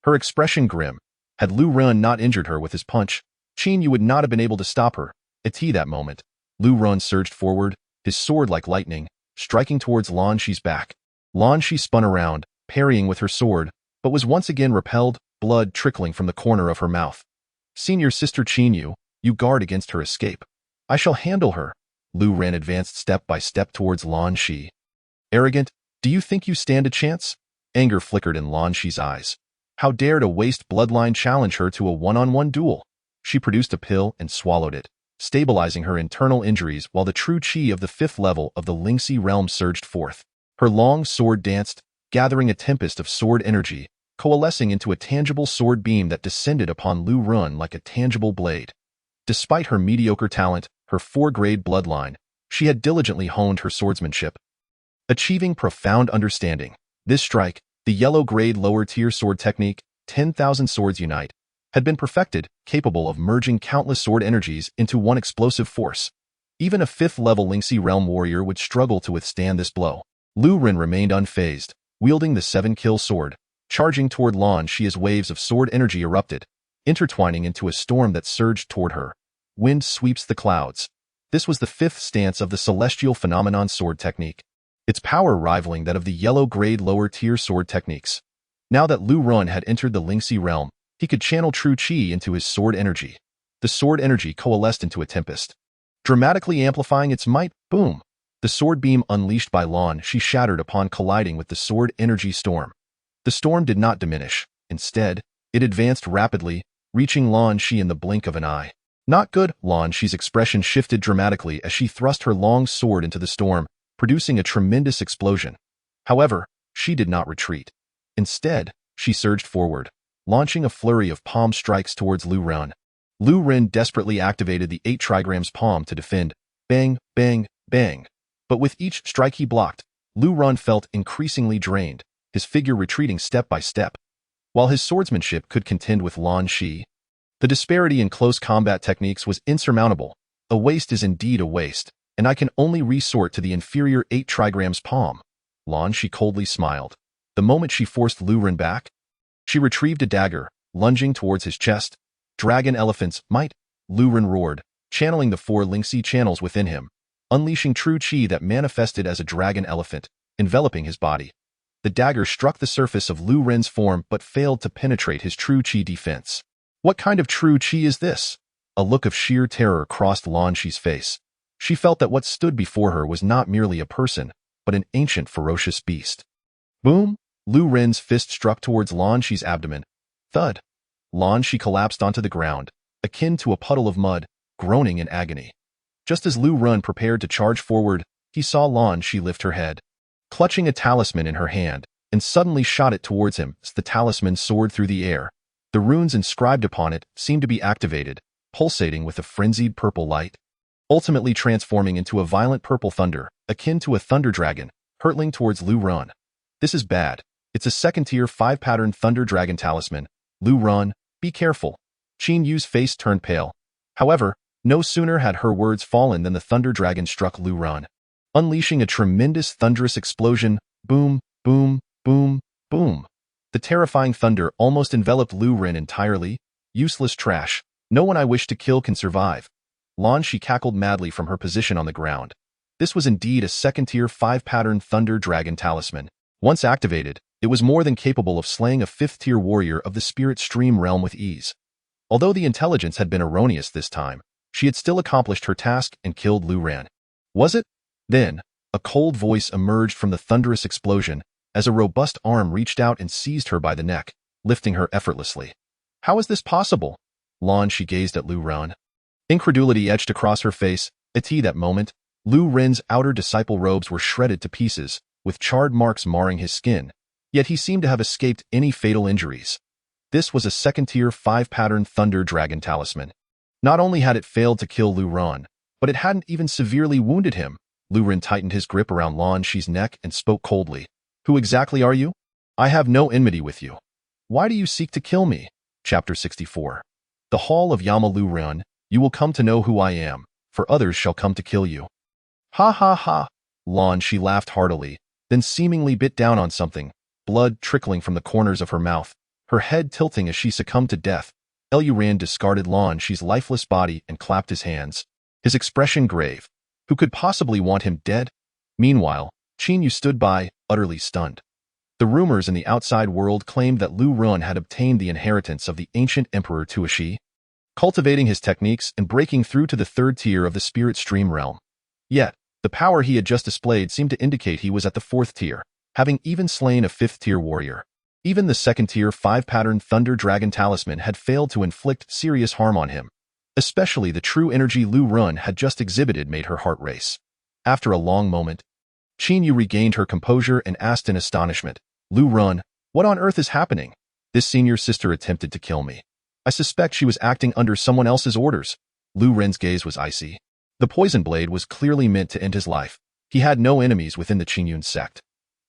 Her expression grim. Had Lu Ren not injured her with his punch, Qin Yu would not have been able to stop her. At that moment, Lu Ren surged forward, his sword like lightning, striking towards Lan Shi's back. Lan Shi spun around, parrying with her sword, but was once again repelled, blood trickling from the corner of her mouth. Senior sister Qin Yu, you guard against her escape. I shall handle her. Lu Ren advanced step by step towards Lan Shi. Arrogant, do you think you stand a chance? Anger flickered in Lan Shi's eyes. How dared a waste bloodline challenge her to a one-on-one duel? She produced a pill and swallowed it, stabilizing her internal injuries while the true chi of the fifth level of the Lingxi realm surged forth. Her long sword danced, gathering a tempest of sword energy, coalescing into a tangible sword beam that descended upon Lu Ren like a tangible blade. Despite her mediocre talent, her 4-grade bloodline, she had diligently honed her swordsmanship, achieving profound understanding. This strike, the yellow-grade lower-tier sword technique, 10,000 swords unite, had been perfected, capable of merging countless sword energies into one explosive force. Even a 5th-level Lingxi realm warrior would struggle to withstand this blow. Lu Ren remained unfazed, wielding the 7-kill sword, charging toward Lan Shi as waves of sword energy erupted, intertwining into a storm that surged toward her. Wind sweeps the clouds. This was the 5th stance of the celestial phenomenon sword technique, its power rivaling that of the yellow-grade lower-tier sword techniques. Now that Lu Ren had entered the Lingxi realm, he could channel true chi into his sword energy. The sword energy coalesced into a tempest, dramatically amplifying its might. Boom! The sword beam unleashed by Lan Shi shattered upon colliding with the sword energy storm. The storm did not diminish. Instead, it advanced rapidly, reaching Lan Shi in the blink of an eye. Not good. Lan Shi's expression shifted dramatically as she thrust her long sword into the storm, producing a tremendous explosion. However, she did not retreat. Instead, she surged forward, launching a flurry of palm strikes towards Lu Ren. Lu Ren desperately activated the 8 trigrams palm to defend. Bang, bang, bang. But with each strike he blocked, Lu Ren felt increasingly drained, his figure retreating step by step. While his swordsmanship could contend with Lan Shi, the disparity in close combat techniques was insurmountable. A waste is indeed a waste, and I can only resort to the inferior 8 trigrams palm. Lan Shi coldly smiled. The moment she forced Lu Ren back, she retrieved a dagger, lunging towards his chest. Dragon elephant's might, Lu Ren roared, channeling the 4 Lingxi channels within him, unleashing true chi that manifested as a dragon elephant, enveloping his body. The dagger struck the surface of Lu Ren's form but failed to penetrate his true chi defense. What kind of true chi is this? A look of sheer terror crossed Lan Shi's face. She felt that what stood before her was not merely a person, but an ancient ferocious beast. Boom! Lu Ren's fist struck towards Lan Shi's abdomen. Thud! Lan Shi collapsed onto the ground, akin to a puddle of mud, groaning in agony. Just as Lu Ren prepared to charge forward, he saw Lan Shi lift her head, clutching a talisman in her hand, and suddenly shot it towards him as the talisman soared through the air. The runes inscribed upon it seemed to be activated, pulsating with a frenzied purple light, ultimately transforming into a violent purple thunder, akin to a thunder dragon, hurtling towards Lu Ren. This is bad. It's a second-tier 5-pattern thunder dragon talisman. Lu Ren, be careful. Qin Yu's face turned pale. However, no sooner had her words fallen than the thunder dragon struck Lu Ren, unleashing a tremendous thunderous explosion. Boom, boom, boom, boom. The terrifying thunder almost enveloped Lu Ren entirely. Useless trash. No one I wish to kill can survive. Lan Shi cackled madly from her position on the ground. This was indeed a second-tier 5-pattern thunder dragon talisman. Once activated, it was more than capable of slaying a 5th-tier warrior of the spirit stream realm with ease. Although the intelligence had been erroneous this time, she had still accomplished her task and killed Lu Ren. Was it? Then, a cold voice emerged from the thunderous explosion as a robust arm reached out and seized her by the neck, lifting her effortlessly. How is this possible? Lan Shi gazed at Lu Ren. Incredulity etched across her face. At that moment, Lu Ren's outer disciple robes were shredded to pieces, with charred marks marring his skin, yet he seemed to have escaped any fatal injuries. This was a second-tier 5-pattern thunder dragon talisman. Not only had it failed to kill Lu Ren, but it hadn't even severely wounded him. Lu Ren tightened his grip around Lan Shi's neck and spoke coldly. Who exactly are you? I have no enmity with you. Why do you seek to kill me? Chapter 64. The Hall of Yama. Lu Ren, you will come to know who I am, for others shall come to kill you. Ha ha ha. Lan Shi laughed heartily, then seemingly bit down on something, blood trickling from the corners of her mouth, her head tilting as she succumbed to death. Lu Ren discarded Lan Shi's lifeless body and clapped his hands, his expression grave. Who could possibly want him dead? Meanwhile, Qin Yu stood by, utterly stunned. The rumors in the outside world claimed that Lu Ren had obtained the inheritance of the ancient Emperor Tashi, cultivating his techniques and breaking through to the 3rd tier of the spirit stream realm. Yet, the power he had just displayed seemed to indicate he was at the 4th tier, having even slain a 5th-tier warrior. Even the 2nd-tier 5-pattern thunder dragon talisman had failed to inflict serious harm on him. Especially the true energy Lu Ren had just exhibited made her heart race. After a long moment, Qin Yu regained her composure and asked in astonishment, Lu Ren, what on earth is happening? This senior sister attempted to kill me. I suspect she was acting under someone else's orders. Lu Ren's gaze was icy. The poison blade was clearly meant to end his life. He had no enemies within the Qin Yun sect.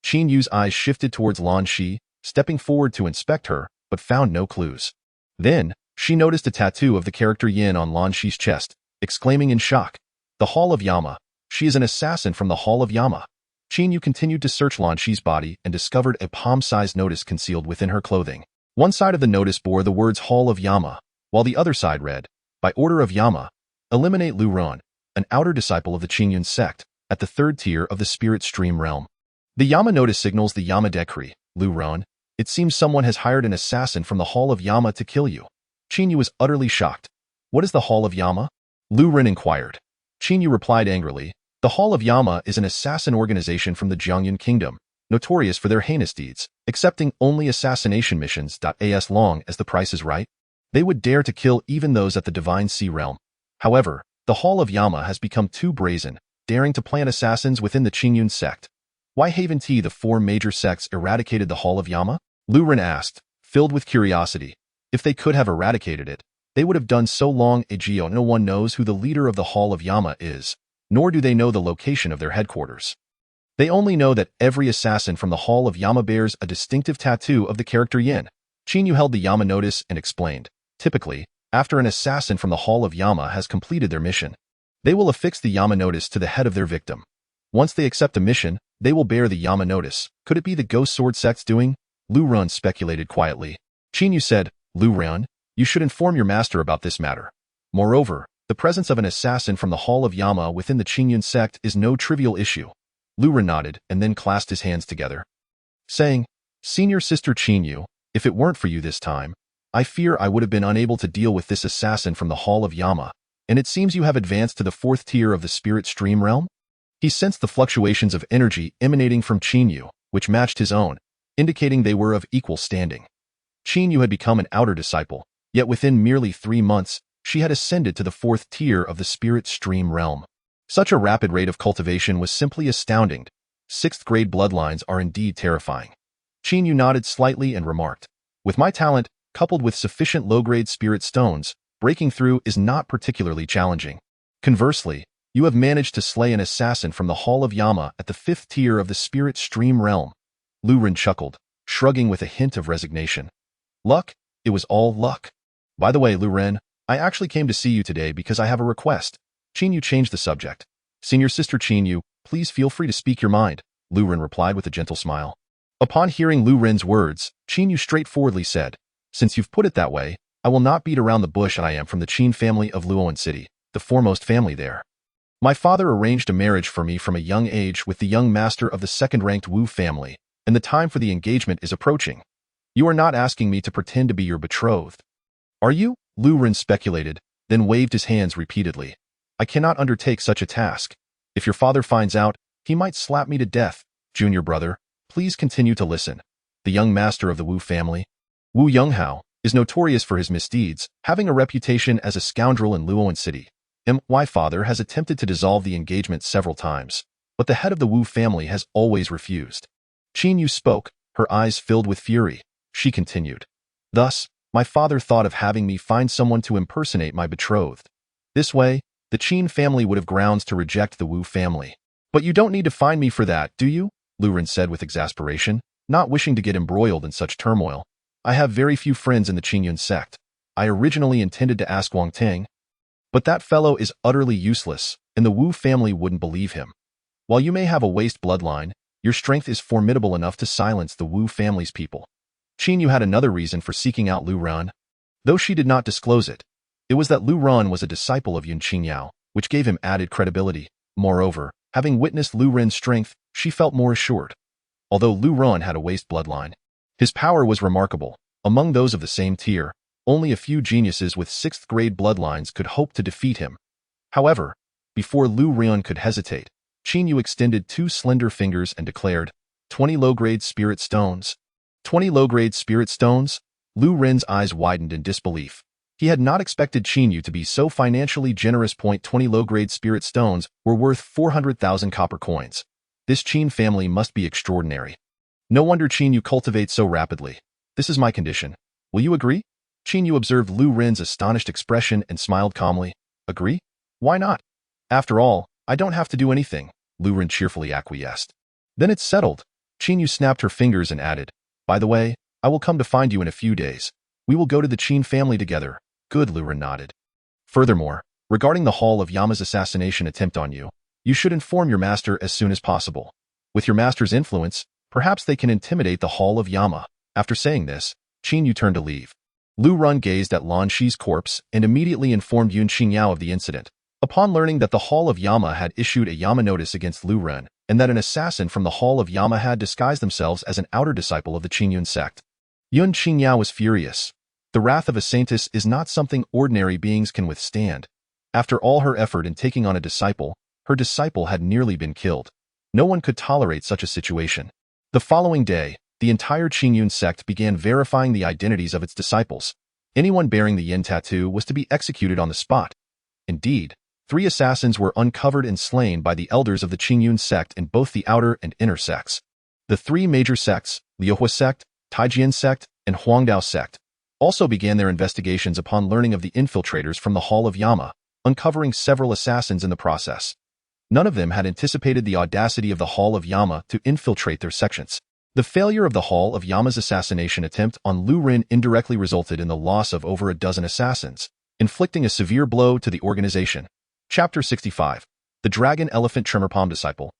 Qin Yu's eyes shifted towards Lan Shi, stepping forward to inspect her, but found no clues. Then, she noticed a tattoo of the character Yin on Lan Shi's chest, exclaiming in shock, The Hall of Yama. She is an assassin from the Hall of Yama. Qin Yu continued to search Lan Shi's body and discovered a palm-sized notice concealed within her clothing. One side of the notice bore the words Hall of Yama, while the other side read, By order of Yama, eliminate Lu Ren, an outer disciple of the Qin Yun sect, at the 3rd tier of the spirit stream realm. The Yama notice signals the Yama decree. Lu Ren, it seems someone has hired an assassin from the Hall of Yama to kill you. Qin Yu was utterly shocked. What is the Hall of Yama? Lu Ren inquired. Qin Yu replied angrily, The Hall of Yama is an assassin organization from the Jiangyun Kingdom, notorious for their heinous deeds, accepting only assassination missions. As long as the price is right, they would dare to kill even those at the Divine Sea realm. However, the Hall of Yama has become too brazen, daring to plant assassins within the Qin Yun sect. Why haven't the 4 major sects eradicated the Hall of Yama? Lu Ren asked, filled with curiosity. If they could have eradicated it, they would have done so long ago. No one knows who the leader of the Hall of Yama is, nor do they know the location of their headquarters. They only know that every assassin from the Hall of Yama bears a distinctive tattoo of the character Yin. Qin Yu held the Yama notice and explained, Typically, after an assassin from the Hall of Yama has completed their mission, they will affix the Yama notice to the head of their victim. Once they accept a mission, they will bear the Yama notice. Could it be the Ghost Sword sect's doing? Lu Ren speculated quietly. Qin Yu said, Lu Ren, you should inform your master about this matter. Moreover, the presence of an assassin from the Hall of Yama within the Qin Yun sect is no trivial issue. Lu Ren nodded and then clasped his hands together, saying, Senior Sister Qin Yu, if it weren't for you this time, I fear I would have been unable to deal with this assassin from the Hall of Yama. and it seems you have advanced to the 4th tier of the spirit stream realm? He sensed the fluctuations of energy emanating from Qinyu, which matched his own, indicating they were of equal standing. Qinyu had become an outer disciple, yet within merely 3 months, she had ascended to the 4th tier of the spirit stream realm. Such a rapid rate of cultivation was simply astounding. 6th grade bloodlines are indeed terrifying. Qinyu nodded slightly and remarked, "With my talent, coupled with sufficient low-grade spirit stones, breaking through is not particularly challenging. Conversely, you have managed to slay an assassin from the Hall of Yama at the 5th tier of the spirit stream realm." Lu Ren chuckled, shrugging with a hint of resignation. "Luck? It was all luck. By the way, Lu Ren, I actually came to see you today because I have a request." Qinyu changed the subject. "Senior Sister Qinyu, please feel free to speak your mind," Lu Ren replied with a gentle smile. Upon hearing Lu Ren's words, Qinyu straightforwardly said, "Since you've put it that way, I will not beat around the bush. I am from the Qin family of Luoan City, the foremost family there. My father arranged a marriage for me from a young age with the young master of the 2nd-ranked Wu family, and the time for the engagement is approaching. You are not asking me to pretend to be your betrothed, are you?" Lu Ren speculated, then waved his hands repeatedly. "I cannot undertake such a task. If your father finds out, he might slap me to death. Junior brother, please continue to listen. The young master of the Wu family, Wu Yonghao, is notorious for his misdeeds, having a reputation as a scoundrel in Luoan City. My father has attempted to dissolve the engagement several times, but the head of the Wu family has always refused." Qinyu spoke, her eyes filled with fury. She continued, "Thus, my father thought of having me find someone to impersonate my betrothed. This way, the Qin family would have grounds to reject the Wu family. But you don't need to find me for that, do you?" Lu Ren said with exasperation, not wishing to get embroiled in such turmoil. "I have very few friends in the Qingyun sect. I originally intended to ask Wang Ting, but that fellow is utterly useless, and the Wu family wouldn't believe him. While you may have a waste bloodline, your strength is formidable enough to silence the Wu family's people." Qinyu had another reason for seeking out Lu Ren. Though she did not disclose it, it was that Lu Ren was a disciple of Yun Qingyao, which gave him added credibility. Moreover, having witnessed Lu Ren's strength, she felt more assured. Although Lu Ren had a waste bloodline, his power was remarkable. Among those of the same tier, only a few geniuses with 6th-grade bloodlines could hope to defeat him. However, before Lu Ren could hesitate, Qinyu extended 2 slender fingers and declared, 20 low-grade spirit stones. 20 low-grade spirit stones? Lu Ren's eyes widened in disbelief. He had not expected Qinyu to be so financially generous. 20 low-grade spirit stones were worth 400,000 copper coins. This Qin family must be extraordinary. No wonder Qinyu cultivates so rapidly. This is my condition. Will you agree? Qinyu observed Lu Ren's astonished expression and smiled calmly. Agree? Why not? After all, I don't have to do anything, Lu Ren cheerfully acquiesced. Then it's settled. Qinyu snapped her fingers and added, by the way, I will come to find you in a few days. We will go to the Qin family together. Good, Lu Ren nodded. Furthermore, regarding the Hall of Yama's assassination attempt on you, you should inform your master as soon as possible. With your master's influence, perhaps they can intimidate the Hall of Yama. After saying this, Qinyu turned to leave. Lu Ren gazed at Lan Shi's corpse and immediately informed Yun Qingyao of the incident. Upon learning that the Hall of Yama had issued a Yama notice against Lu Ren, and that an assassin from the Hall of Yama had disguised themselves as an outer disciple of the Qingyun sect, Yun Qingyao was furious. The wrath of a saintess is not something ordinary beings can withstand. After all her effort in taking on a disciple, her disciple had nearly been killed. No one could tolerate such a situation. The following day, the entire Qingyun sect began verifying the identities of its disciples. Anyone bearing the yin tattoo was to be executed on the spot. Indeed, 3 assassins were uncovered and slain by the elders of the Qingyun sect in both the outer and inner sects. The 3 major sects, Liuhua sect, Taijian sect, and Huangdao sect, also began their investigations upon learning of the infiltrators from the Hall of Yama, uncovering several assassins in the process. None of them had anticipated the audacity of the Hall of Yama to infiltrate their sections. The failure of the Hall of Yama's assassination attempt on Lu Ren indirectly resulted in the loss of over a dozen assassins, inflicting a severe blow to the organization. Chapter 65. The Dragon Elephant Tremor Palm Disciple.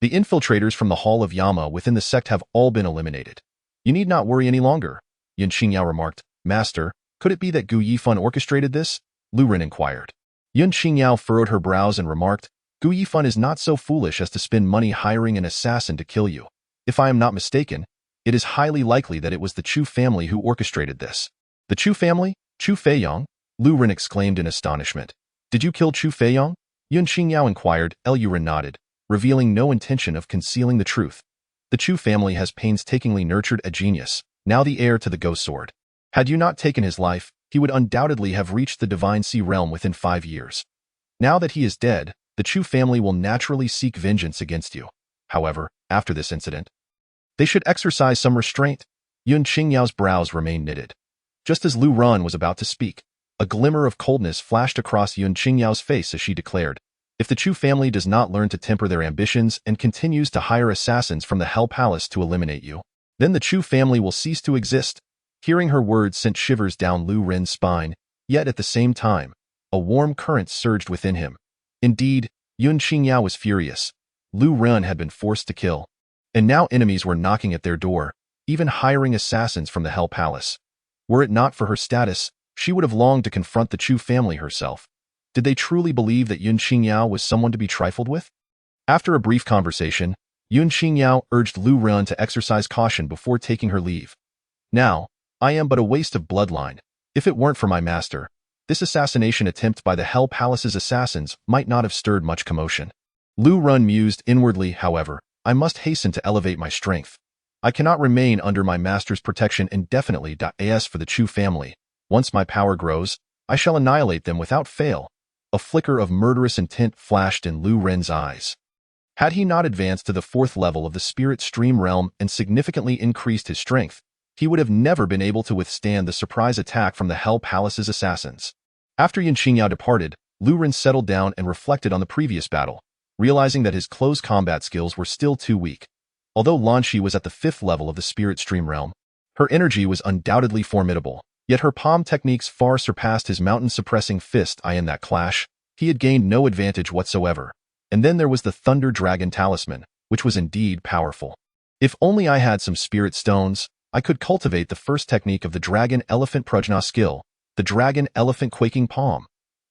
The infiltrators from the Hall of Yama within the sect have all been eliminated. You need not worry any longer, Yun Qingyao remarked. Master, could it be that Gu Yifan orchestrated this? Lu Ren inquired. Yun Qingyao furrowed her brows and remarked, Gu Yifan is not so foolish as to spend money hiring an assassin to kill you. If I am not mistaken, it is highly likely that it was the Chu family who orchestrated this. The Chu family? Chu Feiyong? Lu Ren exclaimed in astonishment. Did you kill Chu Feiyong? Yun Xingyao inquired. Luren nodded, revealing no intention of concealing the truth. The Chu family has painstakingly nurtured a genius, now the heir to the ghost sword. Had you not taken his life, he would undoubtedly have reached the Divine Sea realm within 5 years. Now that he is dead, the Chu family will naturally seek vengeance against you. However, after this incident, they should exercise some restraint. Yun Xingyao's brows remained knitted. Just as Lu Ran was about to speak, a glimmer of coldness flashed across Yun Xingyao's face as she declared, "If the Chu family does not learn to temper their ambitions and continues to hire assassins from the Hell Palace to eliminate you, then the Chu family will cease to exist." Hearing her words sent shivers down Lu Ren's spine, yet at the same time, a warm current surged within him. Indeed, Yun Xingyao was furious. Lu Ren had been forced to kill, and now enemies were knocking at their door, even hiring assassins from the Hell Palace. Were it not for her status, she would have longed to confront the Chu family herself. Did they truly believe that Yun Xingyao was someone to be trifled with? After a brief conversation, Yun Xingyao urged Lu Ren to exercise caution before taking her leave. "Now, I am but a waste of bloodline. If it weren't for my master, this assassination attempt by the Hell Palace's assassins might not have stirred much commotion." Lu Ren mused inwardly. "However, I must hasten to elevate my strength. I cannot remain under my master's protection indefinitely. As for the Chu family, once my power grows, I shall annihilate them without fail." A flicker of murderous intent flashed in Lu Ren's eyes. Had he not advanced to the 4th level of the spirit stream realm and significantly increased his strength, he would have never been able to withstand the surprise attack from the Hell Palace's assassins. After Yun Xingyao departed, Lu Ren settled down and reflected on the previous battle, realizing that his close combat skills were still too weak. Although Lan Shi was at the 5th level of the spirit stream realm, her energy was undoubtedly formidable, yet her palm techniques far surpassed his mountain-suppressing fist. In that clash, he had gained no advantage whatsoever. And then there was the Thunder Dragon Talisman, which was indeed powerful. If only I had some spirit stones, I could cultivate the first technique of the Dragon Elephant Prajna skill, the Dragon Elephant Quaking Palm.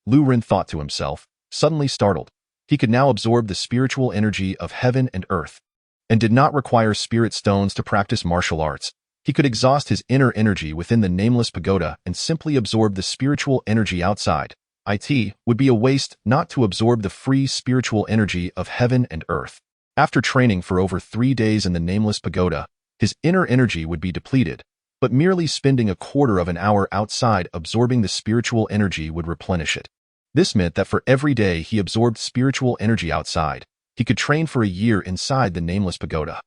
Lu Ren thought to himself, suddenly startled. He could now absorb the spiritual energy of heaven and earth, and did not require spirit stones to practice martial arts. He could exhaust his inner energy within the nameless pagoda and simply absorb the spiritual energy outside. It would be a waste not to absorb the free spiritual energy of heaven and earth. After training for over 3 days in the nameless pagoda, his inner energy would be depleted, but merely spending a quarter of an hour outside absorbing the spiritual energy would replenish it. This meant that for every day he absorbed spiritual energy outside, he could train for a year inside the nameless pagoda.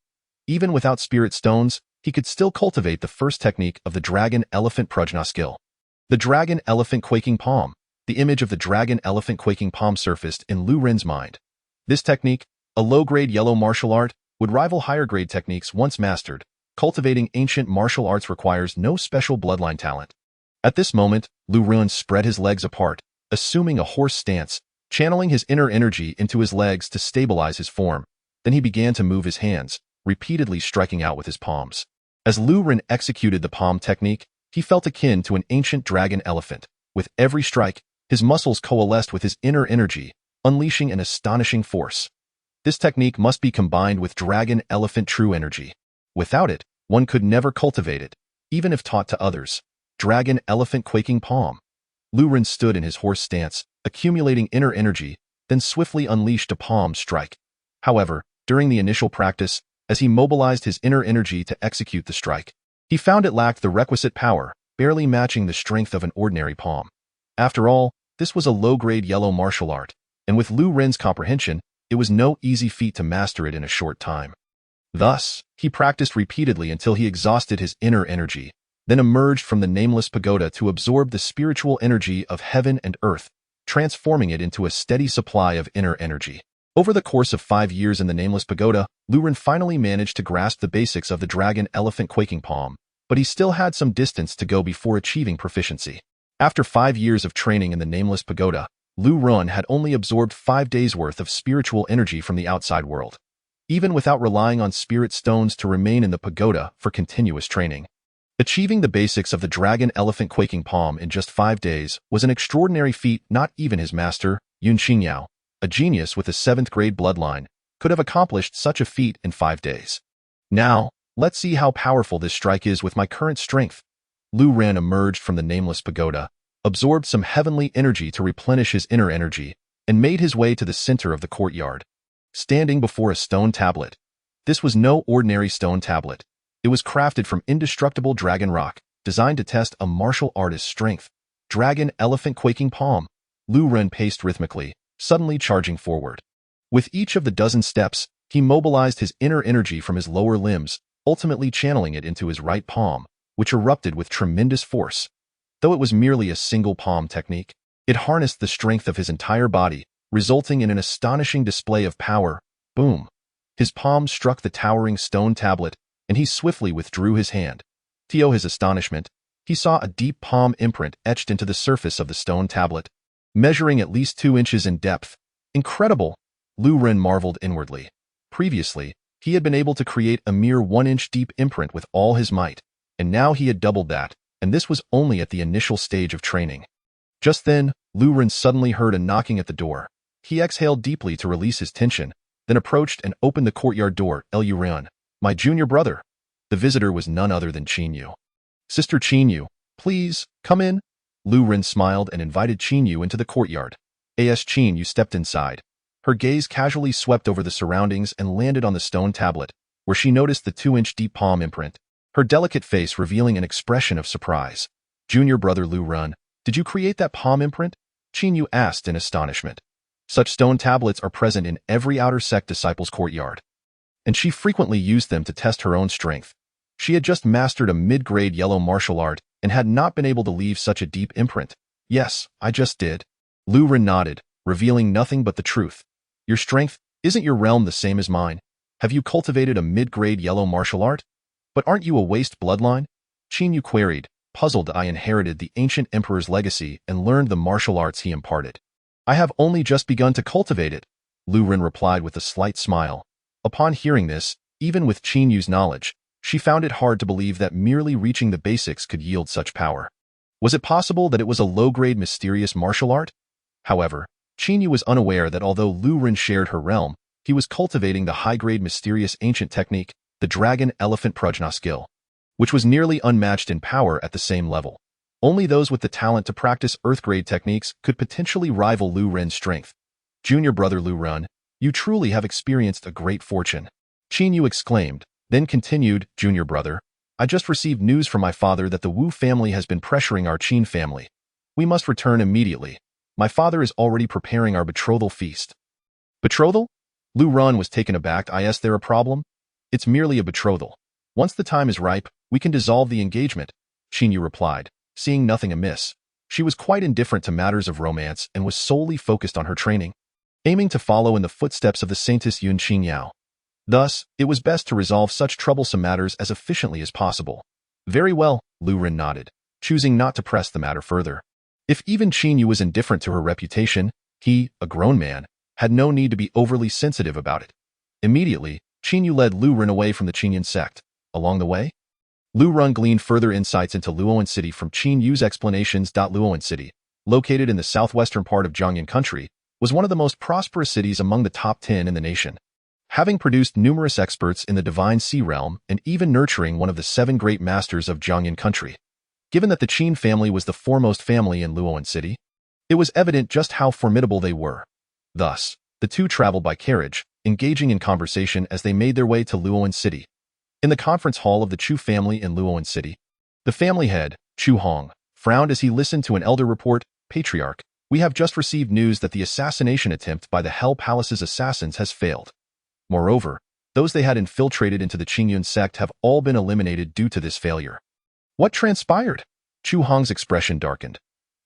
Even without spirit stones, he could still cultivate the first technique of the Dragon Elephant Prajna skill. The Dragon Elephant Quaking Palm. The image of the Dragon Elephant Quaking Palm surfaced in Lu Ren's mind. This technique, a low-grade yellow martial art, would rival higher-grade techniques once mastered. Cultivating ancient martial arts requires no special bloodline talent. At this moment, Lu Ren spread his legs apart, assuming a horse stance, channeling his inner energy into his legs to stabilize his form. Then he began to move his hands, repeatedly striking out with his palms. As Lu Ren executed the palm technique, he felt akin to an ancient dragon elephant. With every strike, his muscles coalesced with his inner energy, unleashing an astonishing force. This technique must be combined with Dragon Elephant True Energy. Without it, one could never cultivate it, even if taught to others. Dragon Elephant Quaking Palm. Lu Ren stood in his horse stance, accumulating inner energy, then swiftly unleashed a palm strike. However, during the initial practice, as he mobilized his inner energy to execute the strike, he found it lacked the requisite power, barely matching the strength of an ordinary palm. After all, this was a low-grade yellow martial art, and with Lu Ren's comprehension, it was no easy feat to master it in a short time. Thus, he practiced repeatedly until he exhausted his inner energy, then emerged from the nameless pagoda to absorb the spiritual energy of heaven and earth, transforming it into a steady supply of inner energy. Over the course of 5 years in the nameless pagoda, Lu Ren finally managed to grasp the basics of the Dragon Elephant Quaking Palm, but he still had some distance to go before achieving proficiency. After 5 years of training in the nameless pagoda, Lu Ren had only absorbed 5 days' worth of spiritual energy from the outside world, even without relying on spirit stones to remain in the pagoda for continuous training. Achieving the basics of the Dragon Elephant Quaking Palm in just 5 days was an extraordinary feat. Not even his master, Yun Xingyao, a genius with a 7th-grade bloodline, could have accomplished such a feat in 5 days. Now, let's see how powerful this strike is with my current strength. Lu Ren emerged from the nameless pagoda, absorbed some heavenly energy to replenish his inner energy, and made his way to the center of the courtyard. Standing before a stone tablet. This was no ordinary stone tablet. It was crafted from indestructible dragon rock, designed to test a martial artist's strength. Dragon elephant quaking palm. Lu Ren paced rhythmically, suddenly charging forward. With each of the dozen steps, he mobilized his inner energy from his lower limbs, ultimately channeling it into his right palm, which erupted with tremendous force. Though it was merely a single palm technique, it harnessed the strength of his entire body, resulting in an astonishing display of power. Boom! His palm struck the towering stone tablet, and he swiftly withdrew his hand. To his astonishment, he saw a deep palm imprint etched into the surface of the stone tablet, measuring at least 2 inches in depth. Incredible! Lu Ren marveled inwardly. Previously, he had been able to create a mere 1-inch deep imprint with all his might, and now he had doubled that, and this was only at the initial stage of training. Just then, Lu Ren suddenly heard a knocking at the door. He exhaled deeply to release his tension, then approached and opened the courtyard door. Lu Ren, my junior brother. The visitor was none other than Qinyu. Sister Qinyu, please, come in. Lu Ren smiled and invited Qinyu into the courtyard. As Qinyu stepped inside, her gaze casually swept over the surroundings and landed on the stone tablet, where she noticed the 2-inch deep palm imprint, her delicate face revealing an expression of surprise. Junior brother Lu Ren, did you create that palm imprint? Qinyu asked in astonishment. Such stone tablets are present in every outer sect disciple's courtyard, and she frequently used them to test her own strength. She had just mastered a mid-grade yellow martial art and had not been able to leave such a deep imprint. Yes, I just did. Lu Ren nodded, revealing nothing but the truth. Your strength, isn't your realm the same as mine? Have you cultivated a mid-grade yellow martial art? But aren't you a waste bloodline? Qinyu queried, puzzled. I inherited the ancient emperor's legacy and learned the martial arts he imparted. I have only just begun to cultivate it, Lu Ren replied with a slight smile. Upon hearing this, even with Qinyu's knowledge, she found it hard to believe that merely reaching the basics could yield such power. Was it possible that it was a low-grade mysterious martial art? However, Qinyu was unaware that although Lu Ren shared her realm, he was cultivating the high-grade mysterious ancient technique, the dragon elephant prajna skill, which was nearly unmatched in power at the same level. Only those with the talent to practice earth-grade techniques could potentially rival Lu Ren's strength. Junior brother Lu Ren, you truly have experienced a great fortune. Qinyu exclaimed, then continued, Junior brother, I just received news from my father that the Wu family has been pressuring our Qin family. We must return immediately. My father is already preparing our betrothal feast. Betrothal? Lu Ren was taken aback. Is there a problem? It's merely a betrothal. Once the time is ripe, we can dissolve the engagement, Qinyu replied, seeing nothing amiss. She was quite indifferent to matters of romance and was solely focused on her training, aiming to follow in the footsteps of the saintess Yun Qingyao. Thus, it was best to resolve such troublesome matters as efficiently as possible. Very well, Lu Ren nodded, choosing not to press the matter further. If even Qinyu was indifferent to her reputation, he, a grown man, had no need to be overly sensitive about it. Immediately, Qinyu led Lu Ren away from the Qinyan sect. Along the way, Lu Ren gleaned further insights into Luoan City from Qinyu's explanations. Luoan City, located in the southwestern part of Jiangyan country, was one of the most prosperous cities among the top 10 in the nation. Having produced numerous experts in the divine sea realm and even nurturing one of the 7 great masters of Jiangyan country. Given that the Qin family was the foremost family in Luoan City, it was evident just how formidable they were. Thus, the two traveled by carriage, engaging in conversation as they made their way to Luoan City. In the conference hall of the Chu family in Luoan City, the family head, Chu Hong, frowned as he listened to an elder report. Patriarch, we have just received news that the assassination attempt by the Hell Palace's assassins has failed. Moreover, those they had infiltrated into the Qingyun sect have all been eliminated due to this failure. What transpired? Chu Hong's expression darkened.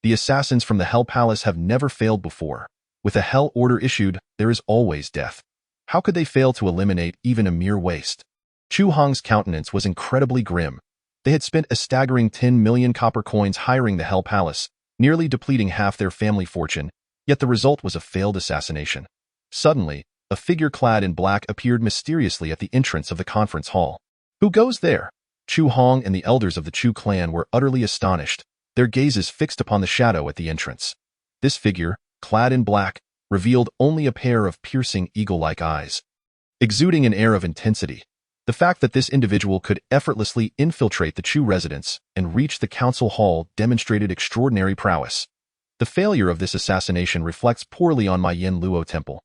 The assassins from the Hell Palace have never failed before. With a Hell order issued, there is always death. How could they fail to eliminate even a mere waste? Chu Hong's countenance was incredibly grim. They had spent a staggering 10 million copper coins hiring the Hell Palace, nearly depleting half their family fortune, yet the result was a failed assassination. Suddenly, a figure clad in black appeared mysteriously at the entrance of the conference hall. Who goes there? Chu Hong and the elders of the Chu clan were utterly astonished, their gazes fixed upon the shadow at the entrance. This figure, clad in black, revealed only a pair of piercing eagle-like eyes. Exuding an air of intensity, the The fact that this individual could effortlessly infiltrate the Chu residence and reach the council hall demonstrated extraordinary prowess. The failure of this assassination reflects poorly on my Yin Luo temple,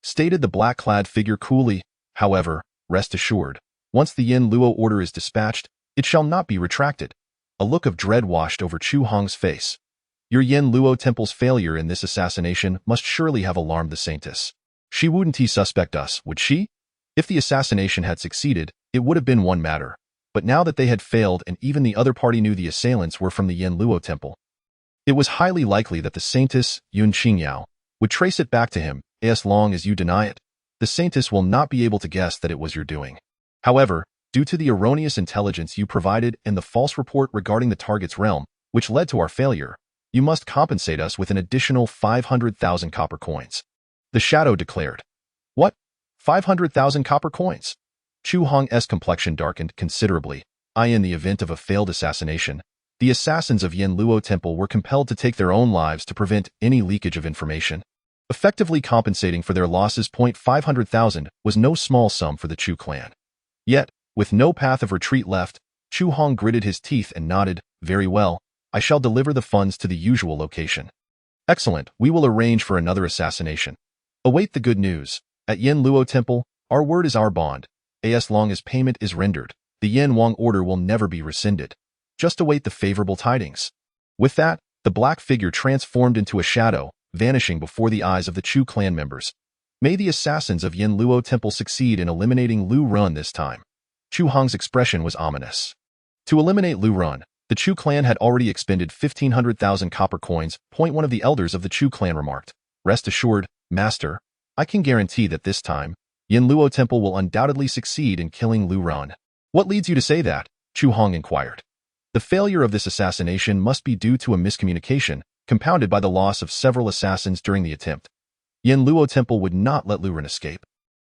stated the black-clad figure coolly. However, rest assured, once the Yin Luo order is dispatched, it shall not be retracted. A look of dread washed over Chu Hong's face. Your Yin Luo temple's failure in this assassination must surely have alarmed the saintess. She wouldn't suspect us, would she? If the assassination had succeeded, it would have been one matter. But now that they had failed and even the other party knew the assailants were from the Yin Luo temple, it was highly likely that the saintess, Yun Qingyao, would trace it back to him. As long as you deny it, the saintess will not be able to guess that it was your doing. However, due to the erroneous intelligence you provided and the false report regarding the target's realm, which led to our failure, you must compensate us with an additional 500,000 copper coins. The shadow declared. What? 500,000 copper coins? Chu Hong's complexion darkened considerably. In the event of a failed assassination, the assassins of Yin Luo Temple were compelled to take their own lives to prevent any leakage of information. Effectively compensating for their losses. 500,000 was no small sum for the Chu clan. Yet, with no path of retreat left, Chu Hong gritted his teeth and nodded. Very well, I shall deliver the funds to the usual location. Excellent, we will arrange for another assassination. Await the good news. At Yin Luo Temple, our word is our bond. As long as payment is rendered, the Yin Wang order will never be rescinded. Just await the favorable tidings. With that, the black figure transformed into a shadow, vanishing before the eyes of the Chu clan members. May the assassins of Yin Luo Temple succeed in eliminating Lu Run this time. Chu Hong's expression was ominous. To eliminate Lu Run, the Chu clan had already expended 1,500,000 copper coins. One of the elders of the Chu clan remarked. Rest assured, master, I can guarantee that this time, Yin Luo Temple will undoubtedly succeed in killing Lu Run. What leads you to say that? Chu Hong inquired. The failure of this assassination must be due to a miscommunication, compounded by the loss of several assassins during the attempt. Yin Luo Temple would not let Lu Run escape.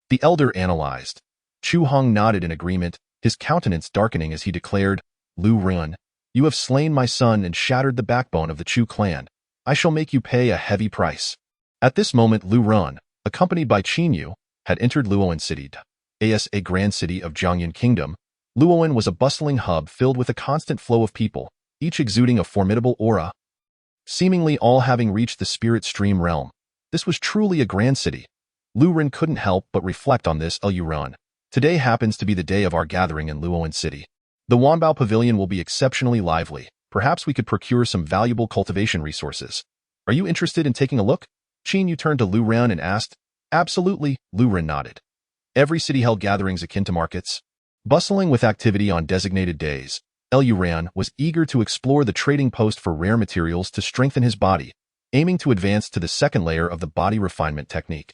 The elder analyzed. Chu Hong nodded in agreement, his countenance darkening as he declared, Lu Run, you have slain my son and shattered the backbone of the Chu clan. I shall make you pay a heavy price. At this moment Lu Run, accompanied by Qin Yu, had entered Luoan City. As a grand city of Jiangyan Kingdom, Luoan was a bustling hub filled with a constant flow of people, each exuding a formidable aura, seemingly all having reached the spirit stream realm. This was truly a grand city. Lu Ren couldn't help but reflect on this. Lu Ren, today happens to be the day of our gathering in Luoan City. The Wanbao Pavilion will be exceptionally lively. Perhaps we could procure some valuable cultivation resources. Are you interested in taking a look? Qin Yu turned to Lu Ren and asked. Absolutely, Lu Ren nodded. Every city held gatherings akin to markets, bustling with activity on designated days. Lu Ren was eager to explore the trading post for rare materials to strengthen his body, aiming to advance to the second layer of the body refinement technique.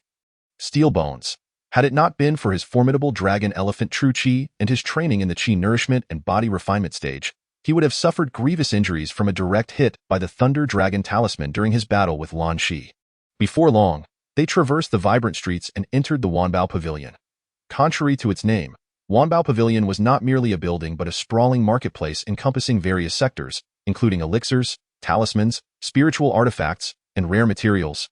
Steel bones. Had it not been for his formidable dragon elephant True Qi and his training in the Qi nourishment and body refinement stage, he would have suffered grievous injuries from a direct hit by the Thunder Dragon Talisman during his battle with Lan Shi. Before long, they traversed the vibrant streets and entered the Wanbao Pavilion. Contrary to its name, Wanbao Pavilion was not merely a building but a sprawling marketplace encompassing various sectors, including elixirs, talismans, spiritual artifacts, and rare materials.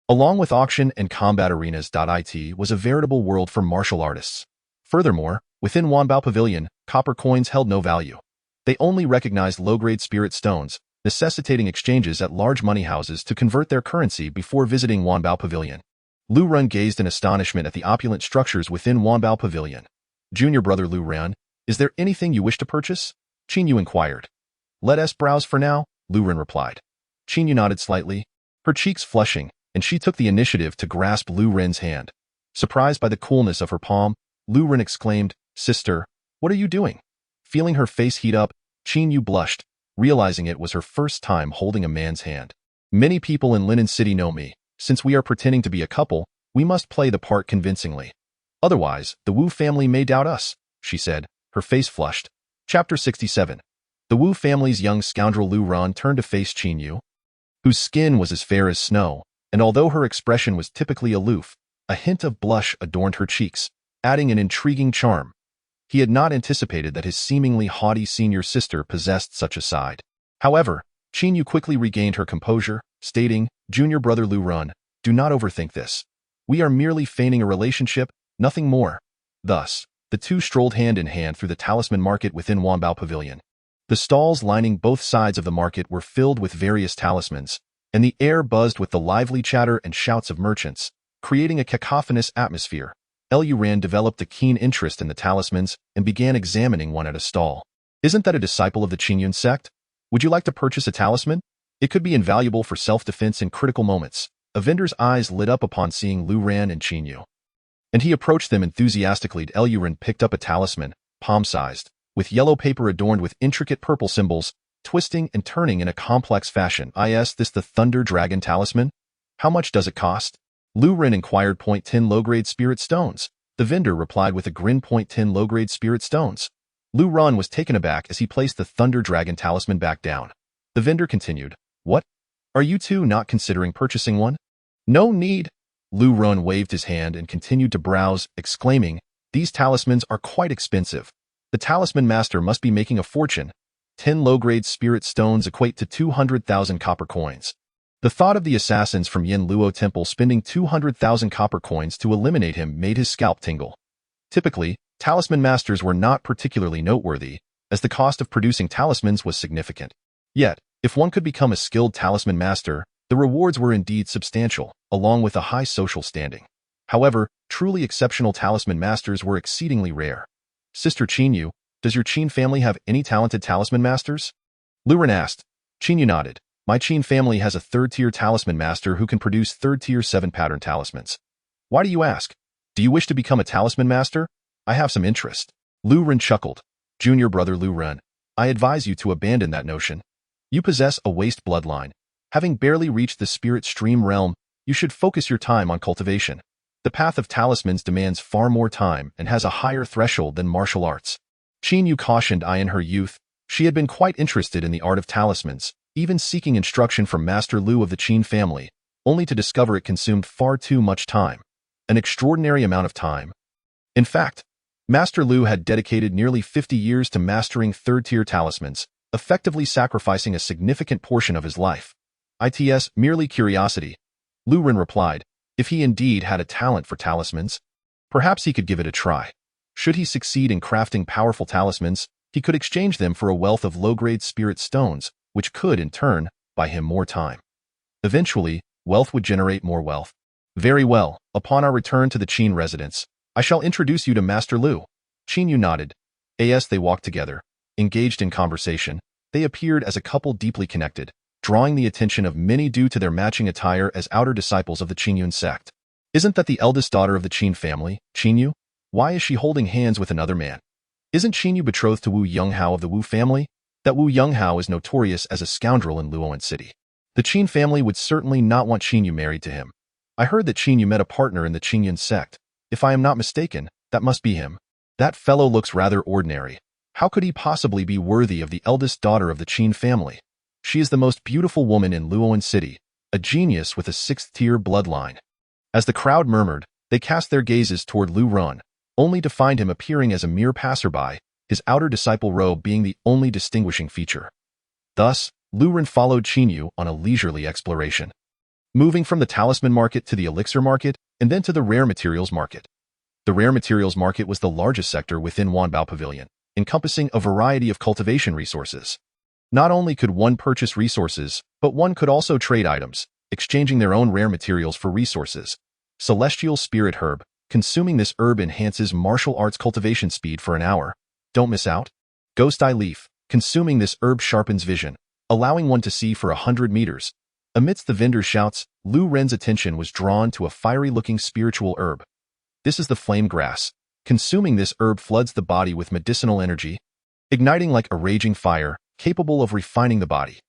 Along with auction and combat arenas. It was a veritable world for martial artists. Furthermore, within Wanbao Pavilion, copper coins held no value. They only recognized low-grade spirit stones, necessitating exchanges at large money houses to convert their currency before visiting Wanbao Pavilion. Lu Ren gazed in astonishment at the opulent structures within Wanbao Pavilion. Junior brother Lu Ren, is there anything you wish to purchase? Qin Yu inquired. Let us browse for now, Lu Ren replied. Qin Yu nodded slightly, her cheeks flushing, and she took the initiative to grasp Lu Ren's hand. Surprised by the coolness of her palm, Lu Ren exclaimed, Sister, what are you doing? Feeling her face heat up, Qin Yu blushed, realizing it was her first time holding a man's hand. Many people in Linen City know me. Since we are pretending to be a couple, we must play the part convincingly. Otherwise, the Wu family may doubt us, she said, her face flushed. Chapter 67. The Wu family's young scoundrel Lu Ren turned to face Qin Yu, whose skin was as fair as snow, and although her expression was typically aloof, a hint of blush adorned her cheeks, adding an intriguing charm. He had not anticipated that his seemingly haughty senior sister possessed such a side. However, Qin Yu quickly regained her composure, stating, Junior brother Lu Ren, do not overthink this. We are merely feigning a relationship, nothing more. Thus, the two strolled hand in hand through the talisman market within Wanbao Pavilion. The stalls lining both sides of the market were filled with various talismans, and the air buzzed with the lively chatter and shouts of merchants, creating a cacophonous atmosphere. Luran developed a keen interest in the talismans and began examining one at a stall. Isn't that a disciple of the Qingyun sect? Would you like to purchase a talisman? It could be invaluable for self-defense in critical moments. A vendor's eyes lit up upon seeing Lu Ran and Qinyu, and he approached them enthusiastically. Luran picked up a talisman, palm-sized, with yellow paper adorned with intricate purple symbols, twisting and turning in a complex fashion. Is this the Thunder Dragon talisman? How much does it cost? Lu Ren inquired. 10 low-grade spirit stones. The vendor replied with a grin. 10 low-grade spirit stones. Lu Ran was taken aback as he placed the Thunder Dragon talisman back down. The vendor continued, "What? Are you two not considering purchasing one?" "No need." Lu Ran waved his hand and continued to browse, exclaiming, "These talismans are quite expensive. The talisman master must be making a fortune. 10 low-grade spirit stones equate to 200,000 copper coins." The thought of the assassins from Yin Luo Temple spending 200,000 copper coins to eliminate him made his scalp tingle. Typically, talisman masters were not particularly noteworthy, as the cost of producing talismans was significant. Yet, if one could become a skilled talisman master, the rewards were indeed substantial, along with a high social standing. However, truly exceptional talisman masters were exceedingly rare. "Sister Qinyu, does your Qin family have any talented talisman masters?" Luren asked. Qinyu nodded. "My Qin family has a third-tier talisman master who can produce third-tier 7-pattern talismans." "Why do you ask? Do you wish to become a talisman master? I have some interest." Lu Ren chuckled. "Junior brother Lu Ren, I advise you to abandon that notion. You possess a waste bloodline. Having barely reached the spirit stream realm, you should focus your time on cultivation. The path of talismans demands far more time and has a higher threshold than martial arts." Qinyu cautioned. In her youth, she had been quite interested in the art of talismans, even seeking instruction from Master Lu of the Qin family, only to discover it consumed far too much time. An extraordinary amount of time. In fact, Master Lu had dedicated nearly 50 years to mastering third-tier talismans, effectively sacrificing a significant portion of his life. "It's merely curiosity," Lu Ren replied. If he indeed had a talent for talismans, perhaps he could give it a try. Should he succeed in crafting powerful talismans, he could exchange them for a wealth of low-grade spirit stones, which could, in turn, buy him more time. Eventually, wealth would generate more wealth. "Very well, upon our return to the Qin residence, I shall introduce you to Master Lu." Qinyu nodded. As they walked together, engaged in conversation, they appeared as a couple deeply connected, drawing the attention of many due to their matching attire as outer disciples of the Qingyun sect. "Isn't that the eldest daughter of the Qin family, Qinyu? Why is she holding hands with another man? Isn't Qinyu betrothed to Wu Yonghao of the Wu family? That Wu Yonghao is notorious as a scoundrel in Luoan City. The Qin family would certainly not want Qinyu married to him. I heard that Qinyu met a partner in the Qingyun sect. If I am not mistaken, that must be him. That fellow looks rather ordinary. How could he possibly be worthy of the eldest daughter of the Qin family? She is the most beautiful woman in Luoan City, a genius with a 6th-tier bloodline." As the crowd murmured, they cast their gazes toward Lu Ren, only to find him appearing as a mere passerby, his outer disciple robe being the only distinguishing feature. Thus, Lu Ren followed Qinyu on a leisurely exploration, moving from the talisman market to the elixir market and then to the rare materials market. The rare materials market was the largest sector within Wanbao Pavilion, encompassing a variety of cultivation resources. Not only could one purchase resources, but one could also trade items, exchanging their own rare materials for resources. Celestial Spirit Herb. Consuming this herb enhances martial arts cultivation speed for an hour. Don't miss out. Ghost Eye Leaf. Consuming this herb sharpens vision, allowing one to see for 100 meters. Amidst the vendor's shouts, Lu Ren's attention was drawn to a fiery-looking spiritual herb. This is the flame grass. Consuming this herb floods the body with medicinal energy, igniting like a raging fire, capable of refining the body.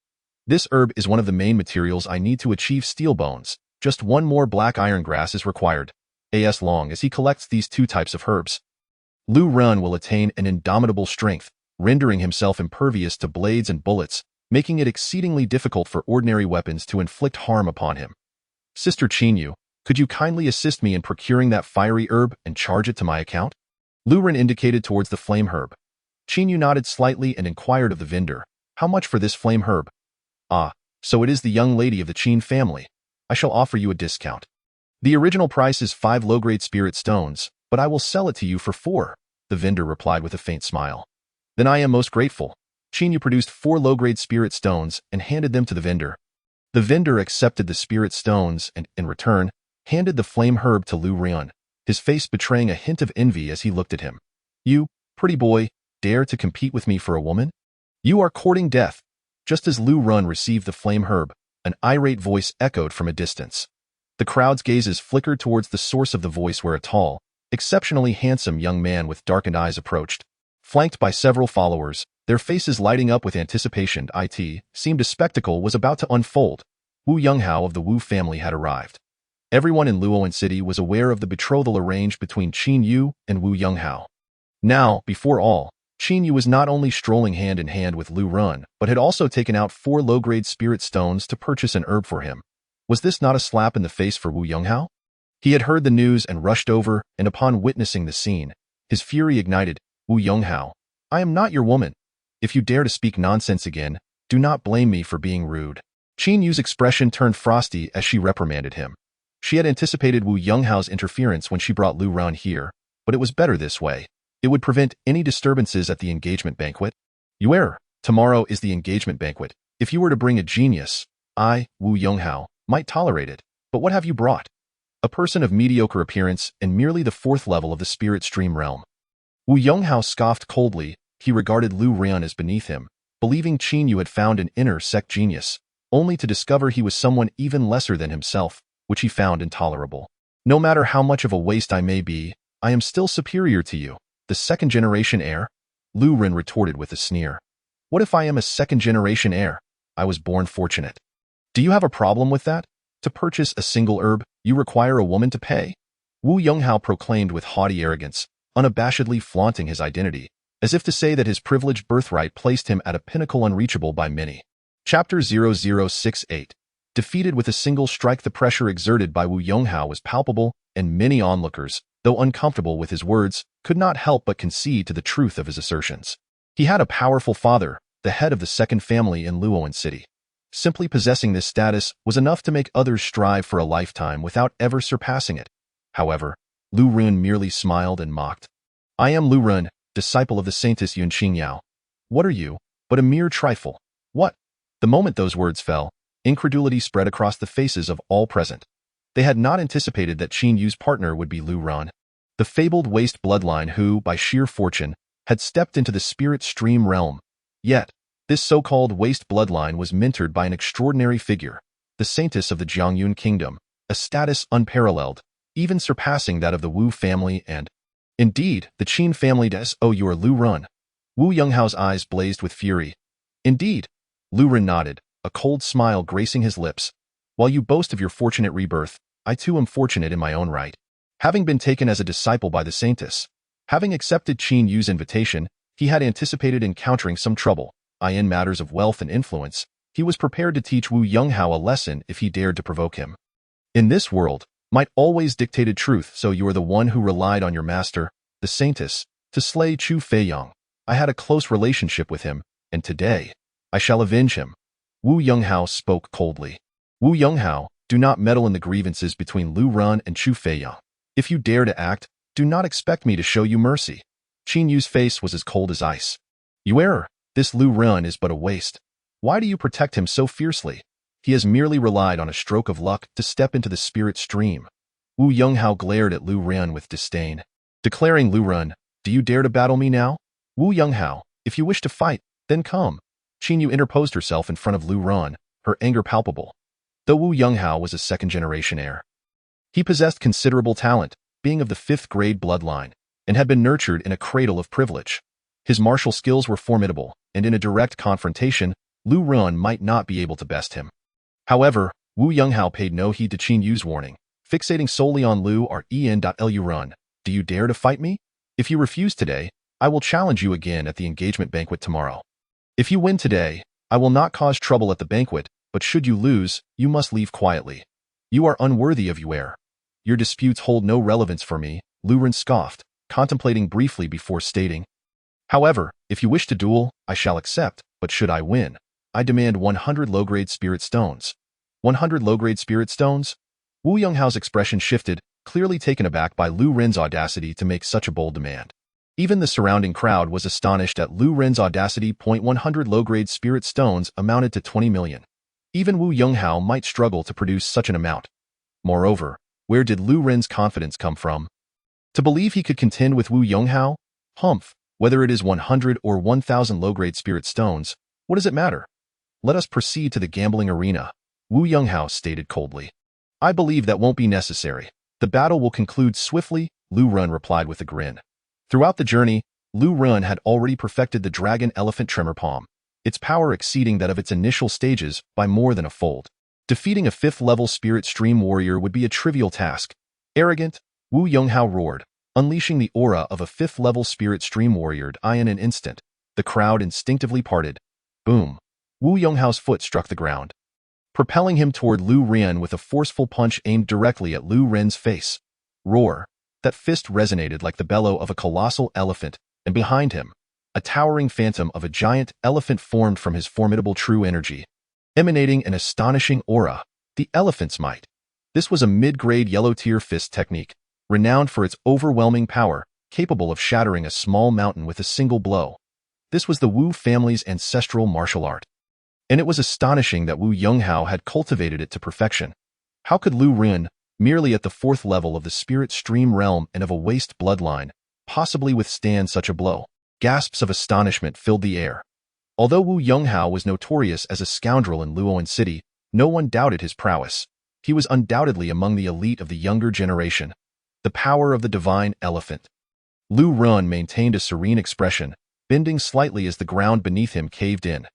This herb is one of the main materials I need to achieve steel bones. Just one more black iron grass is required. As long as he collects these two types of herbs, Lu Ren will attain an indomitable strength, rendering himself impervious to blades and bullets, making it exceedingly difficult for ordinary weapons to inflict harm upon him. "Sister Qinyu, could you kindly assist me in procuring that fiery herb and charge it to my account?" Lu Ren indicated towards the flame herb. Qinyu nodded slightly and inquired of the vendor, "How much for this flame herb?" "Ah, so it is the young lady of the Qin family. I shall offer you a discount. The original price is 5 low-grade spirit stones, but I will sell it to you for 4. the vendor replied with a faint smile. Then I am most grateful. Qin Yu produced 4 low-grade spirit stones and handed them to the vendor. The vendor accepted the spirit stones and, in return, handed the flame herb to Lu Ren, his face betraying a hint of envy as he looked at him. You, pretty boy, dare to compete with me for a woman? You are courting death. Just as Lu Ren received the flame herb, an irate voice echoed from a distance. The crowd's gazes flickered towards the source of the voice where a tall, exceptionally handsome young man with darkened eyes approached. Flanked by several followers, their faces lighting up with anticipation, it seemed a spectacle was about to unfold. Wu Yonghao of the Wu family had arrived. Everyone in Luoan City was aware of the betrothal arranged between Qin Yu and Wu Yonghao. Now, before all, Qin Yu was not only strolling hand in hand with Lu Ren, but had also taken out 4 low-grade spirit stones to purchase an herb for him. Was this not a slap in the face for Wu Yonghao? He had heard the news and rushed over, and upon witnessing the scene, his fury ignited. Wu Yonghao, I am not your woman. If you dare to speak nonsense again, do not blame me for being rude. Qin Yu's expression turned frosty as she reprimanded him. She had anticipated Wu Yonghao's interference when she brought Lu Ren here, but it was better this way. It would prevent any disturbances at the engagement banquet. You err. Tomorrow is the engagement banquet. If you were to bring a genius, I, Wu Yonghao, might tolerate it. But what have you brought? A person of mediocre appearance and merely the 4th level of the spirit stream realm. Wu Yonghao scoffed coldly. He regarded Lu Ren as beneath him, believing Qin Yu had found an inner sect genius, only to discover he was someone even lesser than himself, which he found intolerable. No matter how much of a waste I may be, I am still superior to you. The 2nd-generation heir? Lu Ren retorted with a sneer. What if I am a 2nd-generation heir? I was born fortunate. Do you have a problem with that? To purchase a single herb, you require a woman to pay? Wu Yonghao proclaimed with haughty arrogance, unabashedly flaunting his identity, as if to say that his privileged birthright placed him at a pinnacle unreachable by many. Chapter 0068. Defeated with a single strike. The pressure exerted by Wu Yonghao was palpable, and many onlookers, though uncomfortable with his words, could not help but concede to the truth of his assertions. He had a powerful father, the head of the 2nd family in Luoan City. Simply possessing this status was enough to make others strive for a lifetime without ever surpassing it. However, Lu Ren merely smiled and mocked. I am Lu Ren, disciple of the saintess Yun Qingyao. What are you? But a mere trifle. What? The moment those words fell, incredulity spread across the faces of all present. They had not anticipated that Qin Yu's partner would be Lu Ren, the fabled waste bloodline who, by sheer fortune, had stepped into the spirit stream realm. Yet, this so-called waste bloodline was mentored by an extraordinary figure, the saintess of the Jiangyun kingdom, a status unparalleled, even surpassing that of the Wu family and, indeed, the Qin family. Oh, you are Lu Ren. Wu Yonghao's eyes blazed with fury. Indeed. Lu Ren nodded, a cold smile gracing his lips. While you boast of your fortunate rebirth, I too am fortunate in my own right. Having been taken as a disciple by the saintess, having accepted Qin Yu's invitation, he had anticipated encountering some trouble. In matters of wealth and influence, he was prepared to teach Wu Yonghao a lesson if he dared to provoke him. In this world, might always dictated truth, so you are the one who relied on your master, the saintess, to slay Chu Feiyang. I had a close relationship with him, and today, I shall avenge him. Wu Yonghao spoke coldly. Wu Yonghao, do not meddle in the grievances between Lu Ren and Chu Feiyang. If you dare to act, do not expect me to show you mercy. Qin Yu's face was as cold as ice. You err. This Lu Ren is but a waste. Why do you protect him so fiercely? He has merely relied on a stroke of luck to step into the spirit stream. Wu Yonghao glared at Lu Ren with disdain, declaring, Lu Ren, do you dare to battle me now? Wu Yonghao, if you wish to fight, then come. Qin Yu interposed herself in front of Lu Ren, her anger palpable. Though Wu Yonghao was a 2nd-generation heir, he possessed considerable talent, being of the 5th grade bloodline, and had been nurtured in a cradle of privilege. His martial skills were formidable, and in a direct confrontation, Lu Ren might not be able to best him. However, Wu Yonghao paid no heed to Qin Yu's warning, fixating solely on Lu Ren. Do you dare to fight me? If you refuse today, I will challenge you again at the engagement banquet tomorrow. If you win today, I will not cause trouble at the banquet, but should you lose, you must leave quietly. You are unworthy of your. Your disputes hold no relevance for me, Lu Ren scoffed, contemplating briefly before stating, however, if you wish to duel, I shall accept, but should I win, I demand 100 low-grade spirit stones. 100 low-grade spirit stones? Wu Yonghao's expression shifted, clearly taken aback by Lu Ren's audacity to make such a bold demand. Even the surrounding crowd was astonished at Lu Ren's audacity. 100 low-grade spirit stones amounted to 20 million. Even Wu Yonghao might struggle to produce such an amount. Moreover, where did Lu Ren's confidence come from? To believe he could contend with Wu Yonghao? Humph, whether it is 100 or 1,000 low-grade spirit stones, what does it matter? Let us proceed to the gambling arena, Wu Yonghao stated coldly. I believe that won't be necessary. The battle will conclude swiftly, Lu Ren replied with a grin. Throughout the journey, Lu Ren had already perfected the dragon elephant tremor palm, its power exceeding that of its initial stages by more than a fold. Defeating a 5th-level spirit stream warrior would be a trivial task. Arrogant, Wu Yonghao roared, unleashing the aura of a 5th-level spirit stream warrior. In an instant, the crowd instinctively parted. Boom! Wu Yonghao's foot struck the ground, propelling him toward Lu Ren with a forceful punch aimed directly at Lu Ren's face. Roar! That fist resonated like the bellow of a colossal elephant, and behind him, a towering phantom of a giant elephant formed from his formidable true energy, emanating an astonishing aura, the elephant's might. This was a mid-grade yellow-tier fist technique, renowned for its overwhelming power, capable of shattering a small mountain with a single blow. This was the Wu family's ancestral martial art, and it was astonishing that Wu Yonghao had cultivated it to perfection. How could Lu Ren, merely at the 4th level of the spirit stream realm and of a waste bloodline, possibly withstand such a blow? Gasps of astonishment filled the air. Although Wu Yonghao was notorious as a scoundrel in Luoan City, no one doubted his prowess. He was undoubtedly among the elite of the younger generation. The power of the divine elephant. Lu Ren maintained a serene expression, bending slightly as the ground beneath him caved in.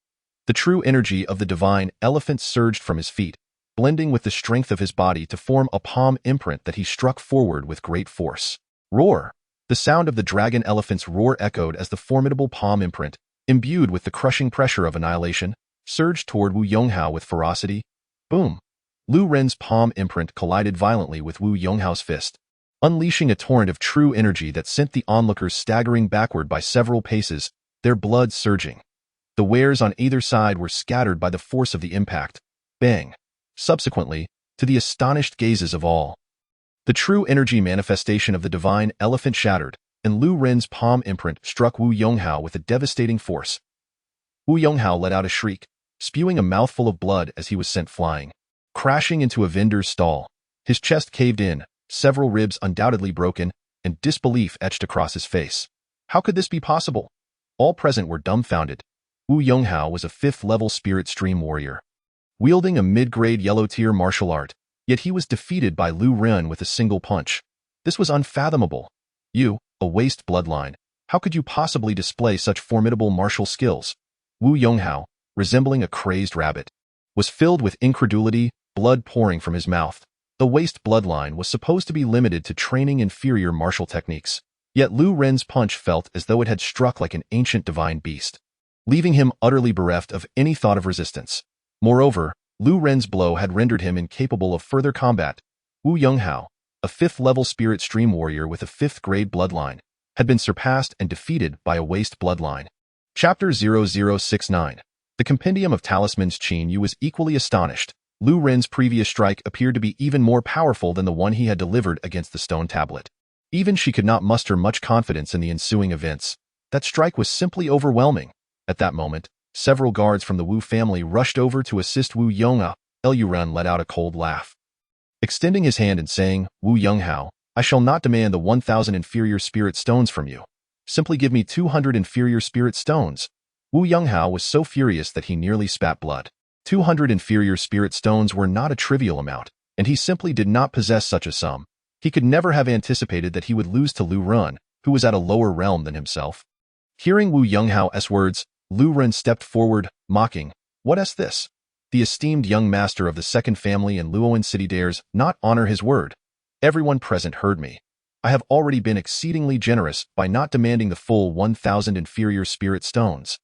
The true energy of the divine elephant surged from his feet, blending with the strength of his body to form a palm imprint that he struck forward with great force. Roar! The sound of the dragon elephant's roar echoed as the formidable palm imprint, imbued with the crushing pressure of annihilation, surged toward Wu Yonghao with ferocity. Boom! Lu Ren's palm imprint collided violently with Wu Yonghao's fist, unleashing a torrent of true energy that sent the onlookers staggering backward by several paces, their blood surging. The wares on either side were scattered by the force of the impact. Bang! Subsequently, to the astonished gazes of all, the true energy manifestation of the divine elephant shattered, and Lu Ren's palm imprint struck Wu Yonghao with a devastating force. Wu Yonghao let out a shriek, spewing a mouthful of blood as he was sent flying, crashing into a vendor's stall. His chest caved in, several ribs undoubtedly broken, and disbelief etched across his face. How could this be possible? All present were dumbfounded. Wu Yonghao was a 5th-level spirit stream warrior, wielding a mid-grade yellow-tier martial art, yet he was defeated by Lu Ren with a single punch. This was unfathomable. You, a waste bloodline, how could you possibly display such formidable martial skills? Wu Yonghao, resembling a crazed rabbit, was filled with incredulity, blood pouring from his mouth. The waste bloodline was supposed to be limited to training inferior martial techniques, yet Lu Ren's punch felt as though it had struck like an ancient divine beast, leaving him utterly bereft of any thought of resistance. Moreover, Lu Ren's blow had rendered him incapable of further combat. Wu Yonghao, a 5th-level spirit stream warrior with a 5th-grade bloodline, had been surpassed and defeated by a waste bloodline. Chapter 0069. The Compendium of Talismans. Qin Yu was equally astonished. Lu Ren's previous strike appeared to be even more powerful than the one he had delivered against the stone tablet. Even she could not muster much confidence in the ensuing events. That strike was simply overwhelming. At that moment, several guards from the Wu family rushed over to assist Wu Yonghao. Lu Ren let out a cold laugh, extending his hand and saying, Wu Yonghao, I shall not demand the 1,000 inferior spirit stones from you. Simply give me 200 inferior spirit stones. Wu Yonghao was so furious that he nearly spat blood. 200 inferior spirit stones were not a trivial amount, and he simply did not possess such a sum. He could never have anticipated that he would lose to Lu Ren, who was at a lower realm than himself. Hearing Wu Yonghao's words, Lu Ren stepped forward, mocking, What is this? The esteemed young master of the second family in Luoan City dares not honor his word. Everyone present heard me. I have already been exceedingly generous by not demanding the full 1,000 inferior spirit stones.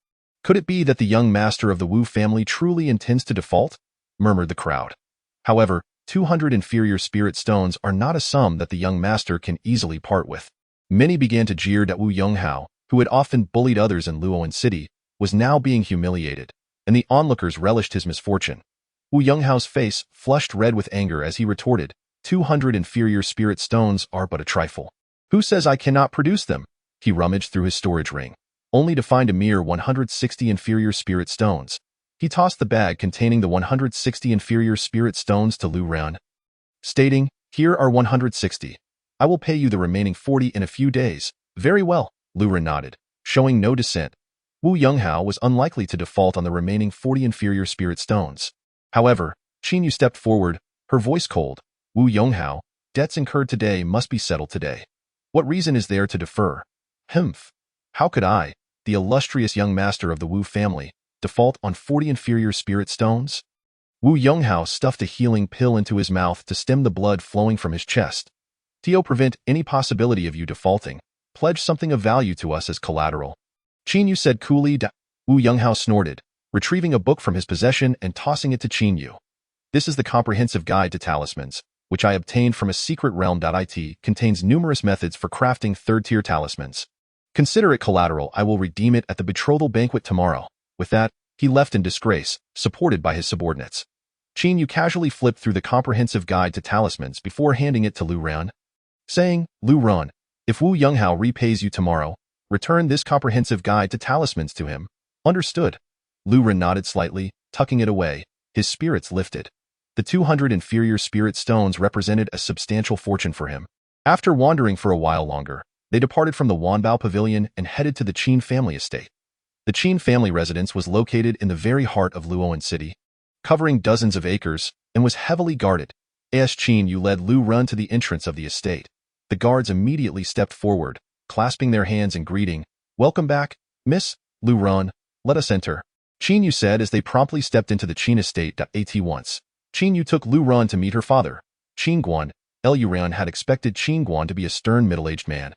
Could it be that the young master of the Wu family truly intends to default? Murmured the crowd. However, 200 inferior spirit stones are not a sum that the young master can easily part with. Many began to jeer that Wu Yonghao, who had often bullied others in Luoan City, was now being humiliated, and the onlookers relished his misfortune. Wu Yonghao's face flushed red with anger as he retorted, 200 inferior spirit stones are but a trifle. Who says I cannot produce them? He rummaged through his storage ring, only to find a mere 160 inferior spirit stones. He tossed the bag containing the 160 inferior spirit stones to Lu Ran, stating, "Here are 160. I will pay you the remaining 40 in a few days." "Very well," Lu Ran nodded, showing no dissent. Wu Yonghao was unlikely to default on the remaining 40 inferior spirit stones. However, Qin Yu stepped forward, her voice cold. "Wu Yonghao, debts incurred today must be settled today. What reason is there to defer?" "Humph. How could I, the illustrious young master of the Wu family, default on 40 inferior spirit stones?" Wu Yonghao stuffed a healing pill into his mouth to stem the blood flowing from his chest. "To prevent any possibility of you defaulting, pledge something of value to us as collateral." Qin Yu said coolly. Wu Yonghao snorted, retrieving a book from his possession and tossing it to Qin Yu. "This is the comprehensive guide to talismans, which I obtained from a secret realm. It contains numerous methods for crafting third-tier talismans. Consider it collateral. I will redeem it at the betrothal banquet tomorrow." With that, he left in disgrace, supported by his subordinates. Qin Yu casually flipped through the comprehensive guide to talismans before handing it to Lu Ran, saying, "Lu Ran, if Wu Yonghao repays you tomorrow, return this comprehensive guide to talismans to him." "Understood." Lu Ran nodded slightly, tucking it away. His spirits lifted. The 200 inferior spirit stones represented a substantial fortune for him. After wandering for a while longer, they departed from the Wanbao Pavilion and headed to the Qin family estate. The Qin family residence was located in the very heart of Luoan City, covering dozens of acres, and was heavily guarded. As Qin Yu led Lu Ran to the entrance of the estate, the guards immediately stepped forward, clasping their hands in greeting. "Welcome back, Miss Lu Ran. Let us enter," Qin Yu said as they promptly stepped into the Qin estate. At once, Qin Yu took Lu Ran to meet her father, Qin Guan. Lu Ran had expected Qin Guan to be a stern middle-aged man,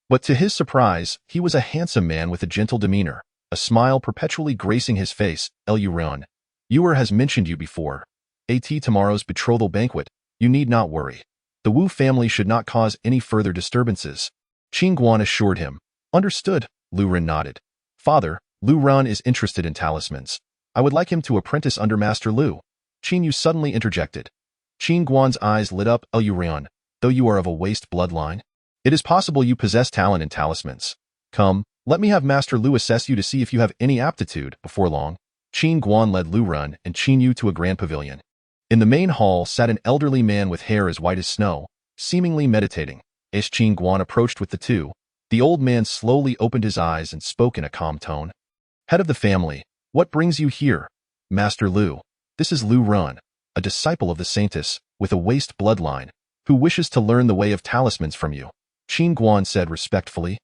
but to his surprise, he was a handsome man with a gentle demeanor, a smile perpetually gracing his face. "Lu Ran, Yuer has mentioned you before. At tomorrow's betrothal banquet, you need not worry. The Wu family should not cause any further disturbances," Qin Guan assured him. "Understood," Lu Ran nodded. "Father, Lu Ran is interested in talismans. I would like him to apprentice under Master Lu," Qin Yu suddenly interjected. Qin Guan's eyes lit up. "Lu Ran, though you are of a waste bloodline, it is possible you possess talent in talismans. Come, let me have Master Lu assess you to see if you have any aptitude." Before long, Qin Guan led Lu Ran and Qin Yu to a grand pavilion. In the main hall sat an elderly man with hair as white as snow, seemingly meditating. As Qin Guan approached with the two, the old man slowly opened his eyes and spoke in a calm tone. "Head of the family, what brings you here?" "Master Lu, this is Lu Ran, a disciple of the Saintess, with a waste bloodline, who wishes to learn the way of talismans from you," Qin Guan said respectfully,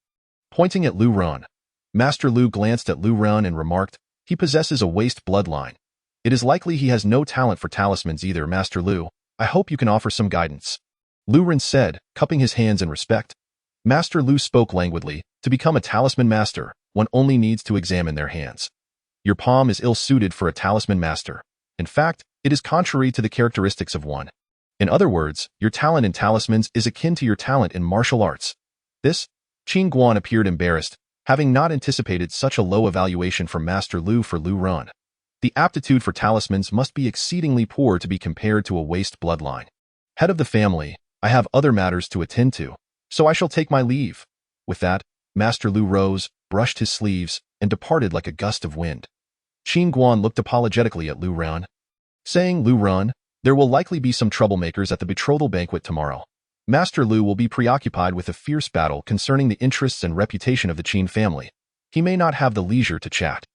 pointing at Lu Ran. Master Lu glanced at Lu Ran and remarked, "He possesses a waste bloodline. It is likely he has no talent for talismans either. Master Lu, I hope you can offer some guidance," Lu Ran said, cupping his hands in respect. Master Lu spoke languidly. "To become a talisman master, one only needs to examine their hands. Your palm is ill-suited for a talisman master. In fact, it is contrary to the characteristics of one. In other words, your talent in talismans is akin to your talent in martial arts." This, Qin Guan appeared embarrassed, having not anticipated such a low evaluation from Master Lu for Lu Ran. The aptitude for talismans must be exceedingly poor to be compared to a waste bloodline. "Head of the family, I have other matters to attend to, so I shall take my leave." With that, Master Lu rose, brushed his sleeves, and departed like a gust of wind. Qin Guan looked apologetically at Lu Ran, saying, "Lu Ran, there will likely be some troublemakers at the betrothal banquet tomorrow. Master Lu will be preoccupied with a fierce battle concerning the interests and reputation of the Qin family. He may not have the leisure to chat.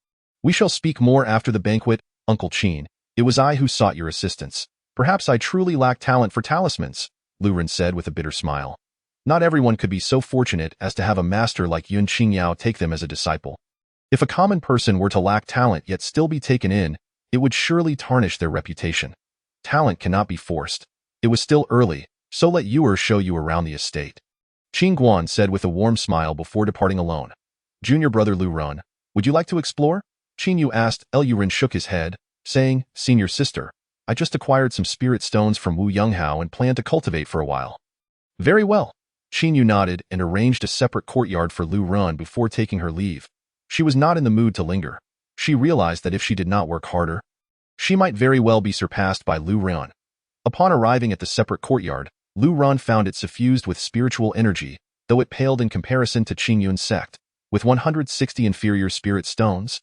We shall speak more after the banquet, Uncle Qin. It was I who sought your assistance. Perhaps I truly lack talent for talismans," Lu Ran said with a bitter smile. Not everyone could be so fortunate as to have a master like Yun Qingyao take them as a disciple. If a common person were to lack talent yet still be taken in, it would surely tarnish their reputation. Talent cannot be forced. It was still early, so let Yuer show you around the estate," Qin Guan said with a warm smile before departing alone. "Junior brother Lu Ran, would you like to explore?" Qin Yu asked. Lu Ran shook his head, saying, "Senior sister, I just acquired some spirit stones from Wu Yonghao and plan to cultivate for a while." "Very well." Qin Yu nodded and arranged a separate courtyard for Lu Ran before taking her leave. She was not in the mood to linger. She realized that if she did not work harder, she might very well be surpassed by Lu Ran. Upon arriving at the separate courtyard, Lu Ran found it suffused with spiritual energy, though it paled in comparison to Qing Yun's sect. With 160 inferior spirit stones,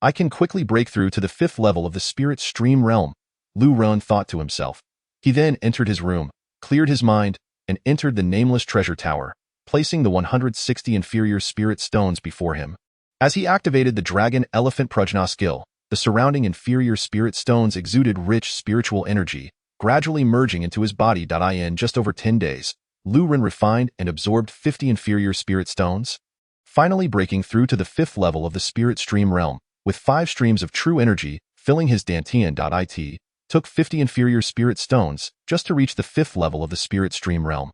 I can quickly break through to the 5th level of the spirit stream realm, Lu Ren thought to himself. He then entered his room, cleared his mind, and entered the nameless treasure tower, placing the 160 inferior spirit stones before him. As he activated the dragon elephant prajna skill, the surrounding inferior spirit stones exuded rich spiritual energy, gradually merging into his body. In just over 10 days, Lu Ren refined and absorbed 50 inferior spirit stones, finally breaking through to the 5th level of the spirit stream realm, with 5 streams of true energy filling his dantian. It took 50 inferior spirit stones just to reach the 5th level of the spirit stream realm.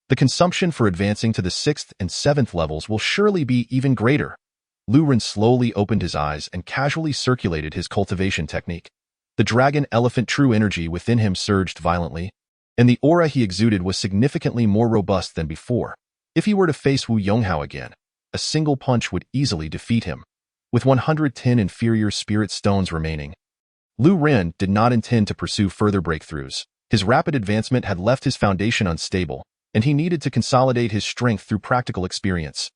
The consumption for advancing to the 6th and 7th levels will surely be even greater. Lu Ren slowly opened his eyes and casually circulated his cultivation technique. The dragon elephant true energy within him surged violently, and the aura he exuded was significantly more robust than before. If he were to face Wu Yonghao again, a single punch would easily defeat him. With 110 inferior spirit stones remaining, Lu Ren did not intend to pursue further breakthroughs. His rapid advancement had left his foundation unstable, and he needed to consolidate his strength through practical experience.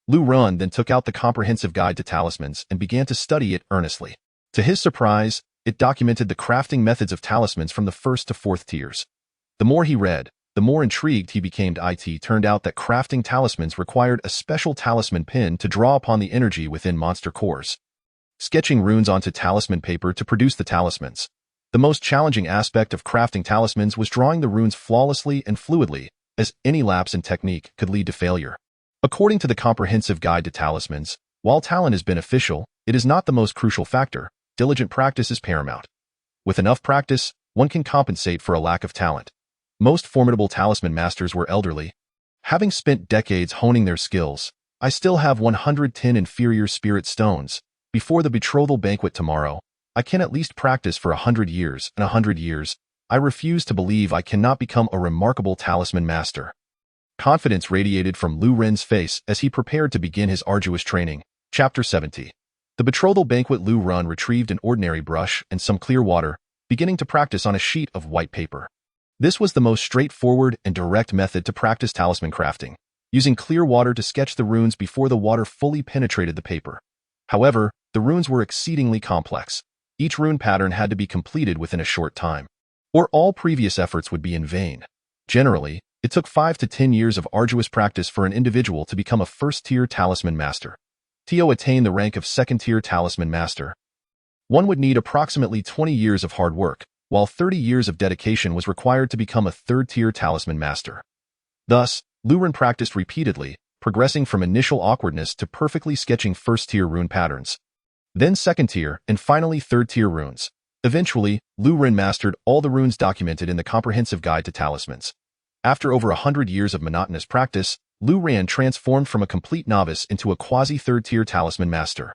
Lu Ren then took out the comprehensive guide to talismans and began to study it earnestly. To his surprise, it documented the crafting methods of talismans from the 1st to 4th tiers. The more he read, the more intrigued he became. It turned out that crafting talismans required a special talisman pin to draw upon the energy within monster cores, sketching runes onto talisman paper to produce the talismans. The most challenging aspect of crafting talismans was drawing the runes flawlessly and fluidly, as any lapse in technique could lead to failure. According to the comprehensive guide to talismans, while talent is beneficial, it is not the most crucial factor. Diligent practice is paramount. With enough practice, one can compensate for a lack of talent. Most formidable talisman masters were elderly. Having spent decades honing their skills, I still have 110 inferior spirit stones. Before the betrothal banquet tomorrow, I can at least practice for 100 years, and 100 years. I refuse to believe I cannot become a remarkable talisman master. Confidence radiated from Lu Ren's face as he prepared to begin his arduous training. Chapter 70. The betrothal banquet. Lu Ren retrieved an ordinary brush and some clear water, beginning to practice on a sheet of white paper. This was the most straightforward and direct method to practice talisman crafting, using clear water to sketch the runes before the water fully penetrated the paper. However, the runes were exceedingly complex. Each rune pattern had to be completed within a short time, or all previous efforts would be in vain. Generally, it took 5 to 10 years of arduous practice for an individual to become a first-tier talisman master. To attain the rank of second-tier talisman master, one would need approximately 20 years of hard work, while 30 years of dedication was required to become a third-tier talisman master. Thus, Lu Ren practiced repeatedly, progressing from initial awkwardness to perfectly sketching first-tier rune patterns, then second-tier, and finally third-tier runes. Eventually, Lu Ren mastered all the runes documented in the comprehensive guide to talismans. After over 100 years of monotonous practice, Lu Ren transformed from a complete novice into a quasi-third-tier talisman master.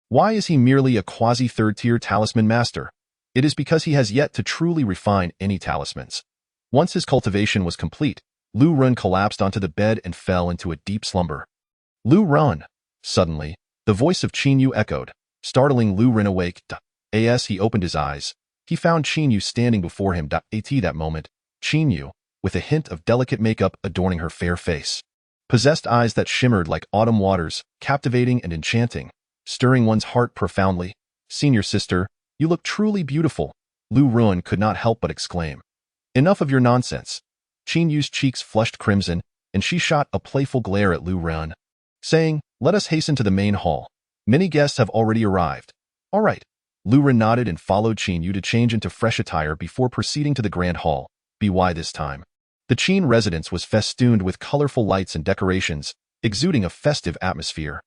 Why is he merely a quasi-third-tier talisman master? It is because he has yet to truly refine any talismans. Once his cultivation was complete, Lu Ren collapsed onto the bed and fell into a deep slumber. Lu Ren! Suddenly, the voice of Qin Yu echoed, startling Lu Ren awake. As he opened his eyes, he found Qin Yu standing before him. At that moment, Qin Yu, with a hint of delicate makeup adorning her fair face, possessed eyes that shimmered like autumn waters, captivating and enchanting, stirring one's heart profoundly. Senior sister, you look truly beautiful, Lu Ren could not help but exclaim. Enough of your nonsense. Qin Yu's cheeks flushed crimson, and she shot a playful glare at Lu Ren, saying, let us hasten to the main hall. Many guests have already arrived. All right. Lu Ren nodded and followed Qin Yu to change into fresh attire before proceeding to the grand hall. By this time, the Qin residence was festooned with colorful lights and decorations, exuding a festive atmosphere.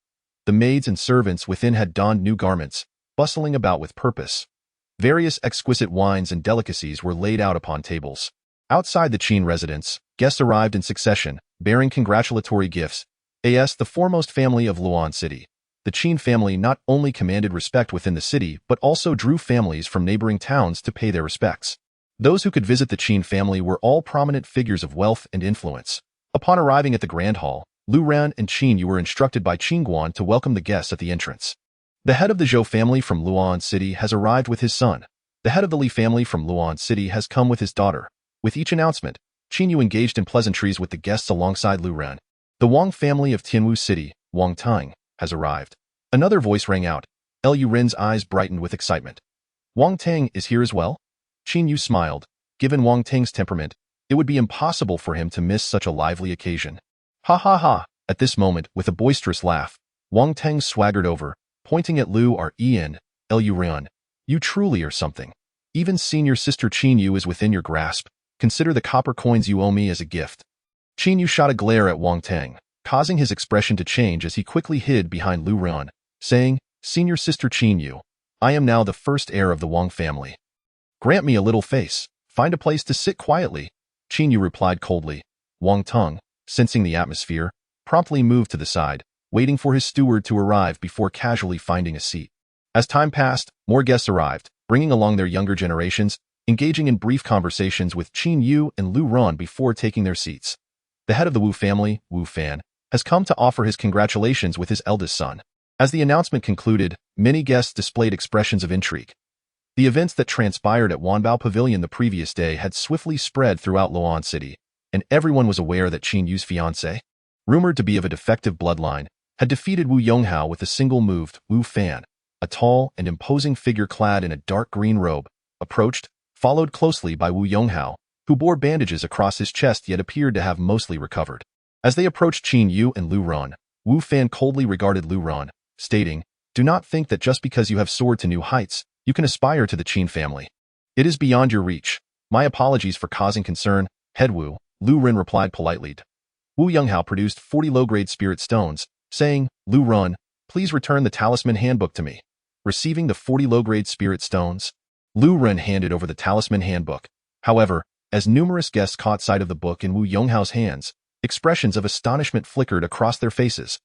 The maids and servants within had donned new garments, bustling about with purpose. Various exquisite wines and delicacies were laid out upon tables. Outside the Qin residence, guests arrived in succession, bearing congratulatory gifts. The foremost family of Luan City. The Qin family not only commanded respect within the city but also drew families from neighboring towns to pay their respects. Those who could visit the Qin family were all prominent figures of wealth and influence. Upon arriving at the grand hall, Lu Ren and Qin Yu were instructed by Qin Guan to welcome the guests at the entrance. The head of the Zhou family from Luan City has arrived with his son. The head of the Li family from Luan City has come with his daughter. With each announcement, Qin Yu engaged in pleasantries with the guests alongside Lu Ren. The Wang family of Tianwu City, Wang Tang, has arrived. Another voice rang out. Lu Ren's eyes brightened with excitement. Wang Tang is here as well? Qin Yu smiled. Given Wang Tang's temperament, it would be impossible for him to miss such a lively occasion. Ha ha ha! At this moment, with a boisterous laugh, Wang Tang swaggered over, pointing at Lu Ren. You truly are something. Even senior sister Qin Yu is within your grasp. Consider the copper coins you owe me as a gift. Qin Yu shot a glare at Wang Tang, causing his expression to change as he quickly hid behind Lu Ren, saying, Senior sister Qin Yu, I am now the first heir of the Wang family. Grant me a little face. Find a place to sit quietly. Qin Yu replied coldly. Wang Tang, sensing the atmosphere, promptly moved to the side, waiting for his steward to arrive before casually finding a seat. As time passed, more guests arrived, bringing along their younger generations, engaging in brief conversations with Qin Yu and Lu Ren before taking their seats. The head of the Wu family, Wu Fan, has come to offer his congratulations with his eldest son. As the announcement concluded, many guests displayed expressions of intrigue. The events that transpired at Wanbao Pavilion the previous day had swiftly spread throughout Luoan City, and everyone was aware that Qin Yu's fiancé, rumored to be of a defective bloodline, had defeated Wu Yonghao with a single move. Wu Fan, a tall and imposing figure clad in a dark green robe, approached, followed closely by Wu Yonghao, who bore bandages across his chest yet appeared to have mostly recovered. As they approached Qin Yu and Lu Ren, Wu Fan coldly regarded Lu Ren, stating, Do not think that just because you have soared to new heights, you can aspire to the Qin family. It is beyond your reach. My apologies for causing concern, Head Wu, Lu Ren replied politely. Wu Yonghao produced 40 low-grade spirit stones, saying, Lu Ren, please return the talisman handbook to me. Receiving the 40 low-grade spirit stones, Lu Ren handed over the talisman handbook. However, as numerous guests caught sight of the book in Wu Yonghao's hands, expressions of astonishment flickered across their faces.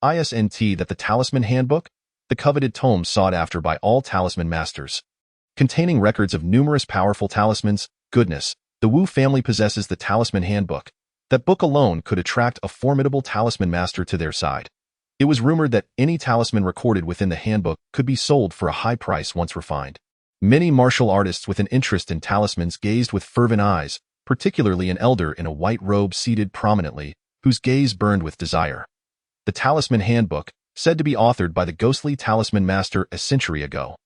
Isn't that the talisman handbook? The coveted tome sought after by all talisman masters. Containing records of numerous powerful talismans, goodness, the Wu family possesses the talisman handbook. That book alone could attract a formidable talisman master to their side. It was rumored that any talisman recorded within the handbook could be sold for a high price once refined. Many martial artists with an interest in talismans gazed with fervent eyes, particularly an elder in a white robe seated prominently, whose gaze burned with desire. The talisman handbook, said to be authored by the ghostly talisman master a century ago,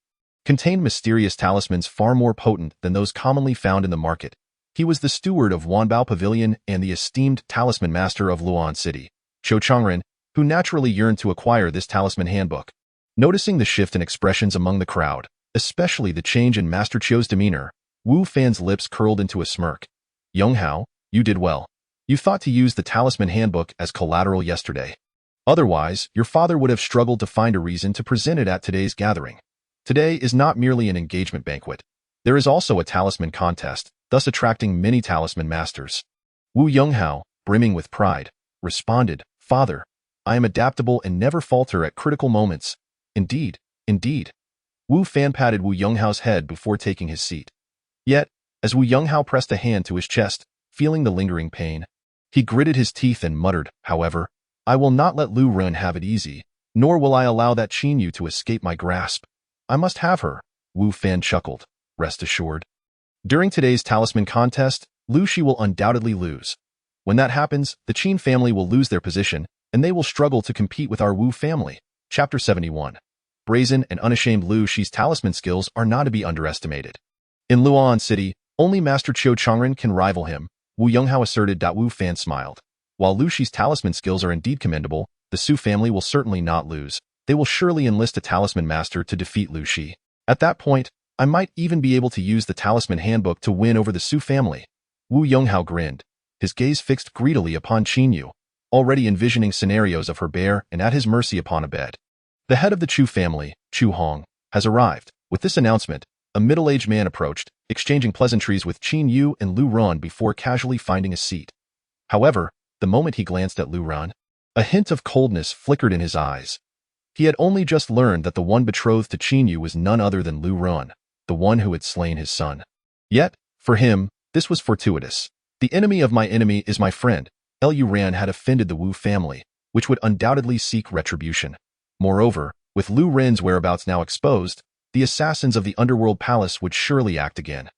contained mysterious talismans far more potent than those commonly found in the market. He was the steward of Wanbao Pavilion and the esteemed talisman master of Luoan City, Zhou Changren, who naturally yearned to acquire this talisman handbook. Noticing the shift in expressions among the crowd, especially the change in Master Qiu's demeanor, Wu Fan's lips curled into a smirk. Yonghao, you did well. You thought to use the talisman handbook as collateral yesterday. Otherwise, your father would have struggled to find a reason to present it at today's gathering. Today is not merely an engagement banquet. There is also a talisman contest, thus attracting many talisman masters. Wu Yonghao, brimming with pride, responded, Father, I am adaptable and never falter at critical moments. Indeed, indeed. Wu Fan patted Wu Yonghao's head before taking his seat. Yet, as Wu Yonghao pressed a hand to his chest, feeling the lingering pain, he gritted his teeth and muttered, however, I will not let Lu Ren have it easy, nor will I allow that Qin Yu to escape my grasp. I must have her. Wu Fan chuckled, rest assured. During today's talisman contest, Lu Shi will undoubtedly lose. When that happens, the Qin family will lose their position, and they will struggle to compete with our Wu family. Chapter 71. Brazen and unashamed Lu Shi's talisman skills are not to be underestimated. In Luoan City, only Master Zhou Changren can rival him, Wu Yonghao asserted. Wu Fan smiled. While Lu Shi's talisman skills are indeed commendable, the Su family will certainly not lose. They will surely enlist a talisman master to defeat Lu Shi. At that point, I might even be able to use the talisman handbook to win over the Su family. Wu Yonghao grinned, his gaze fixed greedily upon Qin Yu, already envisioning scenarios of her bare and at his mercy upon a bed. The head of the Chu family, Chu Hong, has arrived. With this announcement, a middle-aged man approached, exchanging pleasantries with Qin Yu and Lu Ren before casually finding a seat. However, the moment he glanced at Lu Ren, a hint of coldness flickered in his eyes. He had only just learned that the one betrothed to Qin Yu was none other than Lu Ren, the one who had slain his son. Yet, for him, this was fortuitous. The enemy of my enemy is my friend. Lu Ren had offended the Wu family, which would undoubtedly seek retribution. Moreover, with Lu Ren's whereabouts now exposed, the assassins of the underworld palace would surely act again.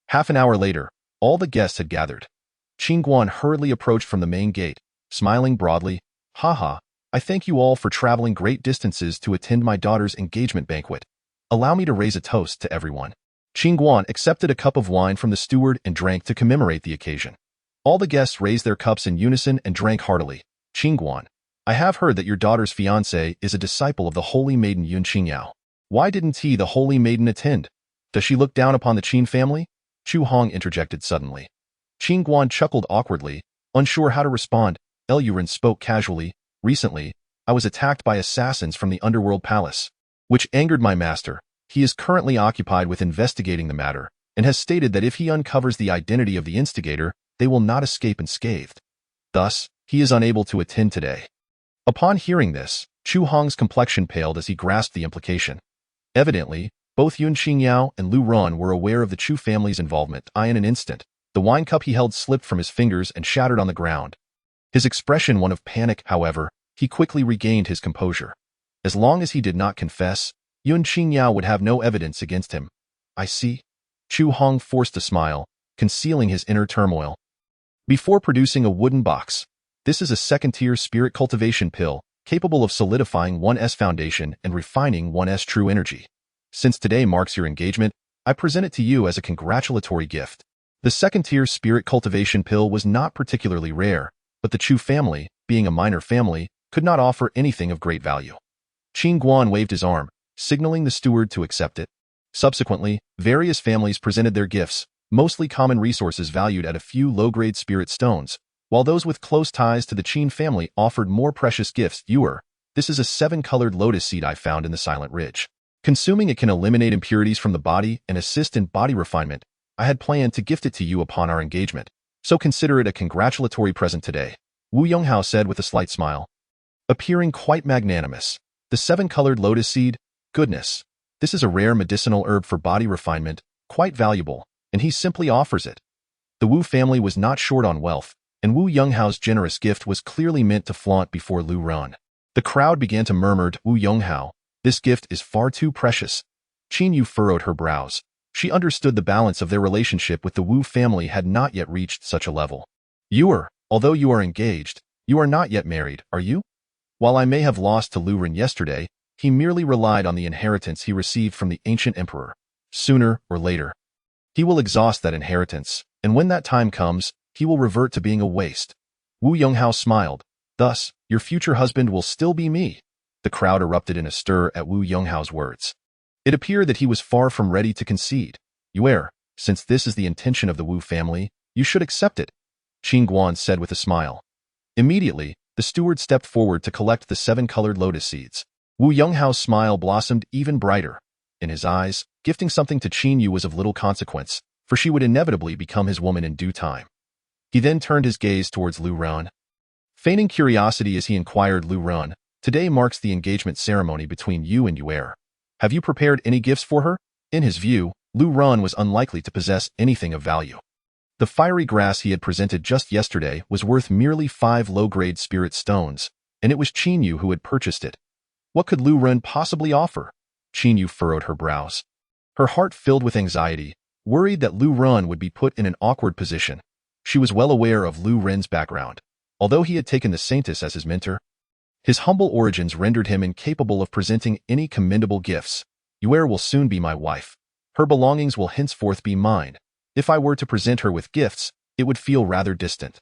Half an hour later, all the guests had gathered. Qingguan hurriedly approached from the main gate, smiling broadly. Haha, I thank you all for traveling great distances to attend my daughter's engagement banquet. Allow me to raise a toast to everyone. Qingguan accepted a cup of wine from the steward and drank to commemorate the occasion. All the guests raised their cups in unison and drank heartily. Qingguan, I have heard that your daughter's fiancé is a disciple of the holy maiden Yun Qingyao. Why didn't he, the holy maiden, attend? Does she look down upon the Qin family? Chu Hong interjected suddenly. Qingguan chuckled awkwardly, unsure how to respond. Yuren spoke casually. Recently, I was attacked by assassins from the underworld palace, which angered my master. He is currently occupied with investigating the matter, and has stated that if he uncovers the identity of the instigator, they will not escape unscathed. Thus, he is unable to attend today. Upon hearing this, Chu Hong's complexion paled as he grasped the implication. Evidently, both Yun Qingyao and Lu Ran were aware of the Chu family's involvement. In an instant, the wine cup he held slipped from his fingers and shattered on the ground. His expression one of panic, however, he quickly regained his composure. As long as he did not confess, Yun Qingyao would have no evidence against him. I see. Chu Hong forced a smile, concealing his inner turmoil. Before producing a wooden box, this is a second-tier spirit cultivation pill, capable of solidifying one's foundation and refining one's true energy. Since today marks your engagement, I present it to you as a congratulatory gift. The second-tier spirit cultivation pill was not particularly rare, but the Chu family, being a minor family, could not offer anything of great value. Qingguan waved his arm, signaling the steward to accept it. Subsequently, various families presented their gifts, mostly common resources valued at a few low-grade spirit stones, while those with close ties to the Qin family offered more precious gifts. This is a 7-colored lotus seed I found in the Silent Ridge. Consuming it can eliminate impurities from the body and assist in body refinement. I had planned to gift it to you upon our engagement, so consider it a congratulatory present today, Wu Yonghao said with a slight smile. Appearing quite magnanimous, the 7-colored lotus seed, goodness, this is a rare medicinal herb for body refinement, quite valuable, and he simply offers it. The Wu family was not short on wealth, and Wu Yonghao's generous gift was clearly meant to flaunt before Lu Ran. The crowd began to murmur, Wu Yonghao, this gift is far too precious. Qin Yu furrowed her brows. She understood the balance of their relationship with the Wu family had not yet reached such a level. Although you are engaged, you are not yet married, are you? While I may have lost to Lu Ran yesterday, he merely relied on the inheritance he received from the ancient emperor. Sooner or later, he will exhaust that inheritance, and when that time comes, he will revert to being a waste. Wu Yonghao smiled. Thus, your future husband will still be me. The crowd erupted in a stir at Wu Yonghao's words. It appeared that he was far from ready to concede. Since this is the intention of the Wu family, you should accept it, Qingguan said with a smile. Immediately, the steward stepped forward to collect the 7-colored lotus seeds. Wu Yonghao's smile blossomed even brighter. In his eyes, gifting something to Qin Yu was of little consequence, for she would inevitably become his woman in due time. He then turned his gaze towards Lu Ran. Feigning curiosity as he inquired, Lu Ran, today marks the engagement ceremony between you and Yuer. Have you prepared any gifts for her? In his view, Lu Ran was unlikely to possess anything of value. The fiery grass he had presented just yesterday was worth merely 5 low-grade spirit stones, and it was Qin Yu who had purchased it. What could Lu Ran possibly offer? Qin Yu furrowed her brows. Her heart filled with anxiety, worried that Lu Ran would be put in an awkward position. She was well aware of Lu Ren's background. Although he had taken the Saintess as his mentor, his humble origins rendered him incapable of presenting any commendable gifts. Yuer will soon be my wife. Her belongings will henceforth be mine. If I were to present her with gifts, it would feel rather distant.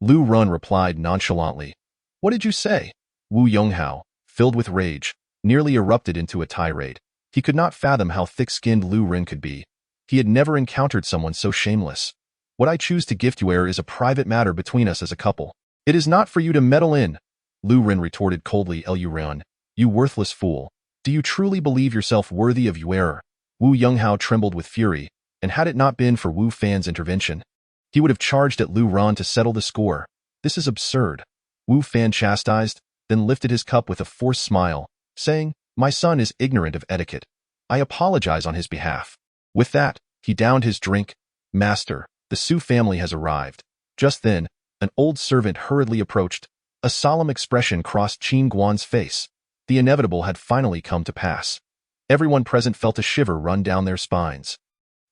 Lu Ran replied nonchalantly. What did you say? Wu Yonghao, filled with rage, nearly erupted into a tirade. He could not fathom how thick-skinned Lu Ran could be. He had never encountered someone so shameless. What I choose to gift Yuer is a private matter between us as a couple. It is not for you to meddle in. Lu Ran retorted coldly. Yuan, you worthless fool. Do you truly believe yourself worthy of Yuer? Wu Yonghao trembled with fury, and had it not been for Wu Fan's intervention, he would have charged at Lu Ran to settle the score. This is absurd. Wu Fan chastised, then lifted his cup with a forced smile, saying, My son is ignorant of etiquette. I apologize on his behalf. With that, he downed his drink. Master, the Su family has arrived. Just then, an old servant hurriedly approached. A solemn expression crossed Qingguan's face. The inevitable had finally come to pass. Everyone present felt a shiver run down their spines.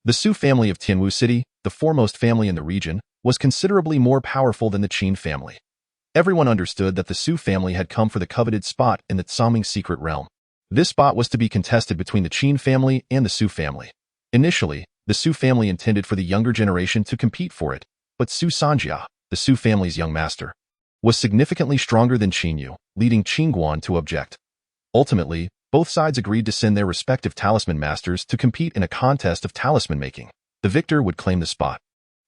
The Su family of Tianwu City, the foremost family in the region, was considerably more powerful than the Qin family. Everyone understood that the Su family had come for the coveted spot in the Tsaming secret realm. This spot was to be contested between the Qin family and the Su family. Initially, the Su family intended for the younger generation to compete for it, but Su Sanjia, the Su family's young master, was significantly stronger than Qin Yu, leading Qingguan to object. Ultimately, both sides agreed to send their respective talisman masters to compete in a contest of talisman making. The victor would claim the spot.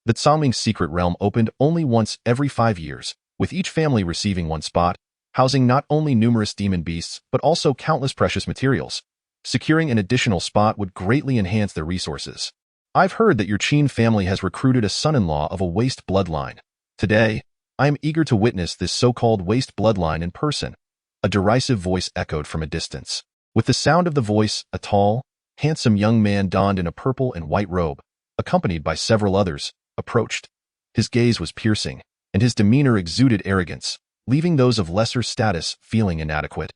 The Tsaming secret realm opened only once every 5 years, with each family receiving one spot, housing not only numerous demon beasts but also countless precious materials. Securing an additional spot would greatly enhance their resources. I've heard that your Qin family has recruited a son-in-law of a waste bloodline. Today, I am eager to witness this so-called waste bloodline in person. A derisive voice echoed from a distance. With the sound of the voice, a tall, handsome young man donned in a purple and white robe, accompanied by several others, approached. His gaze was piercing, and his demeanor exuded arrogance, leaving those of lesser status feeling inadequate.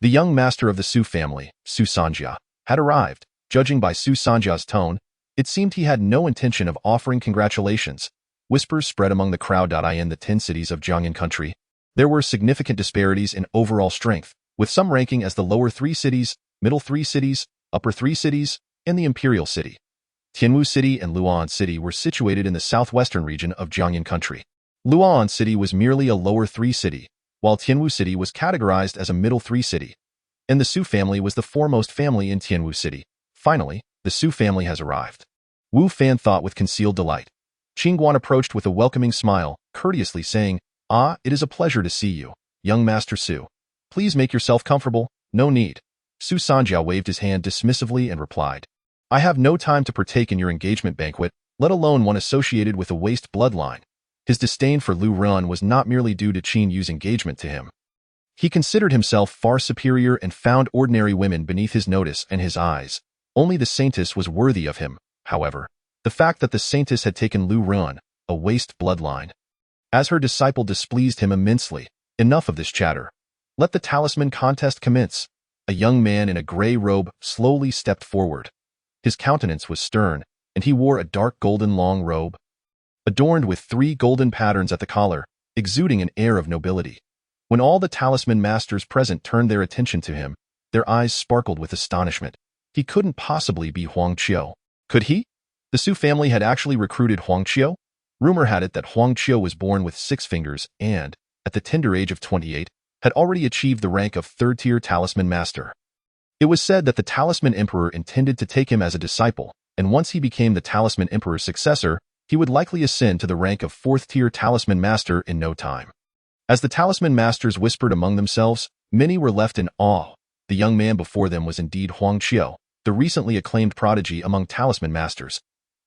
The young master of the Su family, Su Sanjia, had arrived. Judging by Su Sanjia's tone, it seemed he had no intention of offering congratulations. Whispers spread among the crowd. In the 10 cities of Jiangyan country, there were significant disparities in overall strength, with some ranking as the lower 3 cities, middle 3 cities, upper 3 cities, and the imperial city. Tianwu City and Luoan City were situated in the southwestern region of Jiangyan country. Luoan City was merely a lower 3 city, while Tianwu City was categorized as a middle 3 city. And the Su family was the foremost family in Tianwu City. Finally, the Su family has arrived. Wu Fan thought with concealed delight. Qingguan approached with a welcoming smile, courteously saying, "Ah, it is a pleasure to see you, young Master Su. Please make yourself comfortable, no need." Su Sanjia waved his hand dismissively and replied, "I have no time to partake in your engagement banquet, let alone one associated with a waste bloodline." His disdain for Lu Run was not merely due to Qin Yu's engagement to him. He considered himself far superior and found ordinary women beneath his notice and his eyes. Only the saintess was worthy of him, however. The fact that the saintess had taken Lu Run, a waste bloodline, as her disciple displeased him immensely. Enough of this chatter. Let the talisman contest commence. A young man in a gray robe slowly stepped forward. His countenance was stern, and he wore a dark golden long robe, adorned with 3 golden patterns at the collar, exuding an air of nobility. When all the talisman masters present turned their attention to him, their eyes sparkled with astonishment. He couldn't possibly be Huang Qiu. Could he? The Su family had actually recruited Huang Qiu. Rumor had it that Huang Qiu was born with 6 fingers and, at the tender age of 28, had already achieved the rank of 3rd-tier talisman master. It was said that the talisman emperor intended to take him as a disciple, and once he became the talisman emperor's successor, he would likely ascend to the rank of 4th-tier talisman master in no time. As the talisman masters whispered among themselves, many were left in awe. The young man before them was indeed Huang Qiu, the recently acclaimed prodigy among talisman masters.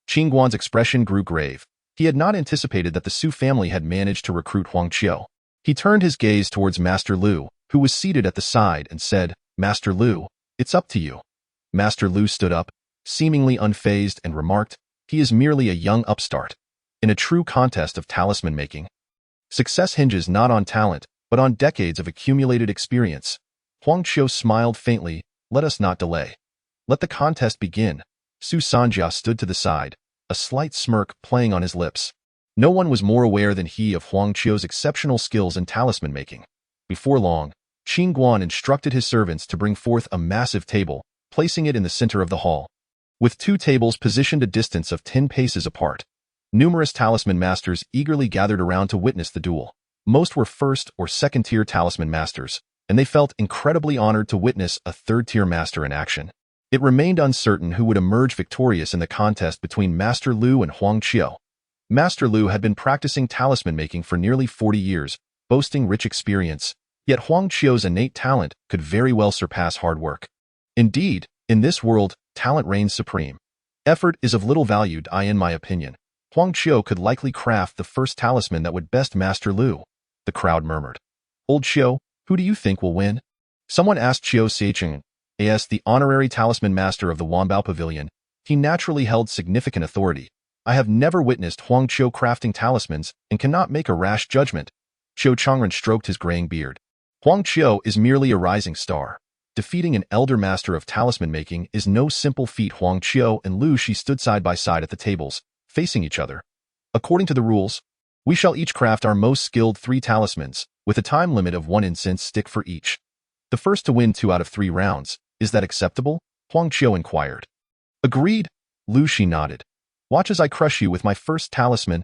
Qingguan's expression grew grave. He had not anticipated that the Su family had managed to recruit Huang Qiu. He turned his gaze towards Master Lu, who was seated at the side, and said, "Master Lu, it's up to you." Master Lu stood up, seemingly unfazed, and remarked, "He is merely a young upstart. In a true contest of talisman making, success hinges not on talent, but on decades of accumulated experience." Huang Qiu smiled faintly. "Let us not delay. Let the contest begin." Su Sanjia stood to the side, a slight smirk playing on his lips. No one was more aware than he of Huang Qiu's exceptional skills in talisman making. Before long, Qingguan instructed his servants to bring forth a massive table, placing it in the center of the hall. With 2 tables positioned a distance of 10 paces apart, numerous talisman masters eagerly gathered around to witness the duel. Most were 1st or 2nd-tier talisman masters, and they felt incredibly honored to witness a 3rd-tier master in action. It remained uncertain who would emerge victorious in the contest between Master Lu and Huang Qiu. Master Lu had been practicing talisman making for nearly 40 years, boasting rich experience, yet Huang Qiu's innate talent could very well surpass hard work. Indeed, in this world, talent reigns supreme. Effort is of little value, in my opinion. Huang Qiu could likely craft the first talisman that would best Master Lu. The crowd murmured. "Old Qiu, who do you think will win?" Someone asked Qiu Seicheng, as the honorary talisman master of the Wanbao Pavilion. He naturally held significant authority. "I have never witnessed Huang Qiu crafting talismans and cannot make a rash judgment." Qiu Changren stroked his graying beard. "Huang Qiu is merely a rising star. Defeating an elder master of talisman making is no simple feat." Huang Qiu and Lu Shi stood side by side at the tables, facing each other. According to the rules, we shall each craft our most skilled 3 talismans, with a time limit of 1 incense stick for each. The first to win 2 out of 3 rounds. Is that acceptable? Huang Qiu inquired. Agreed. Lu Shi nodded. Watch as I crush you with my first talisman.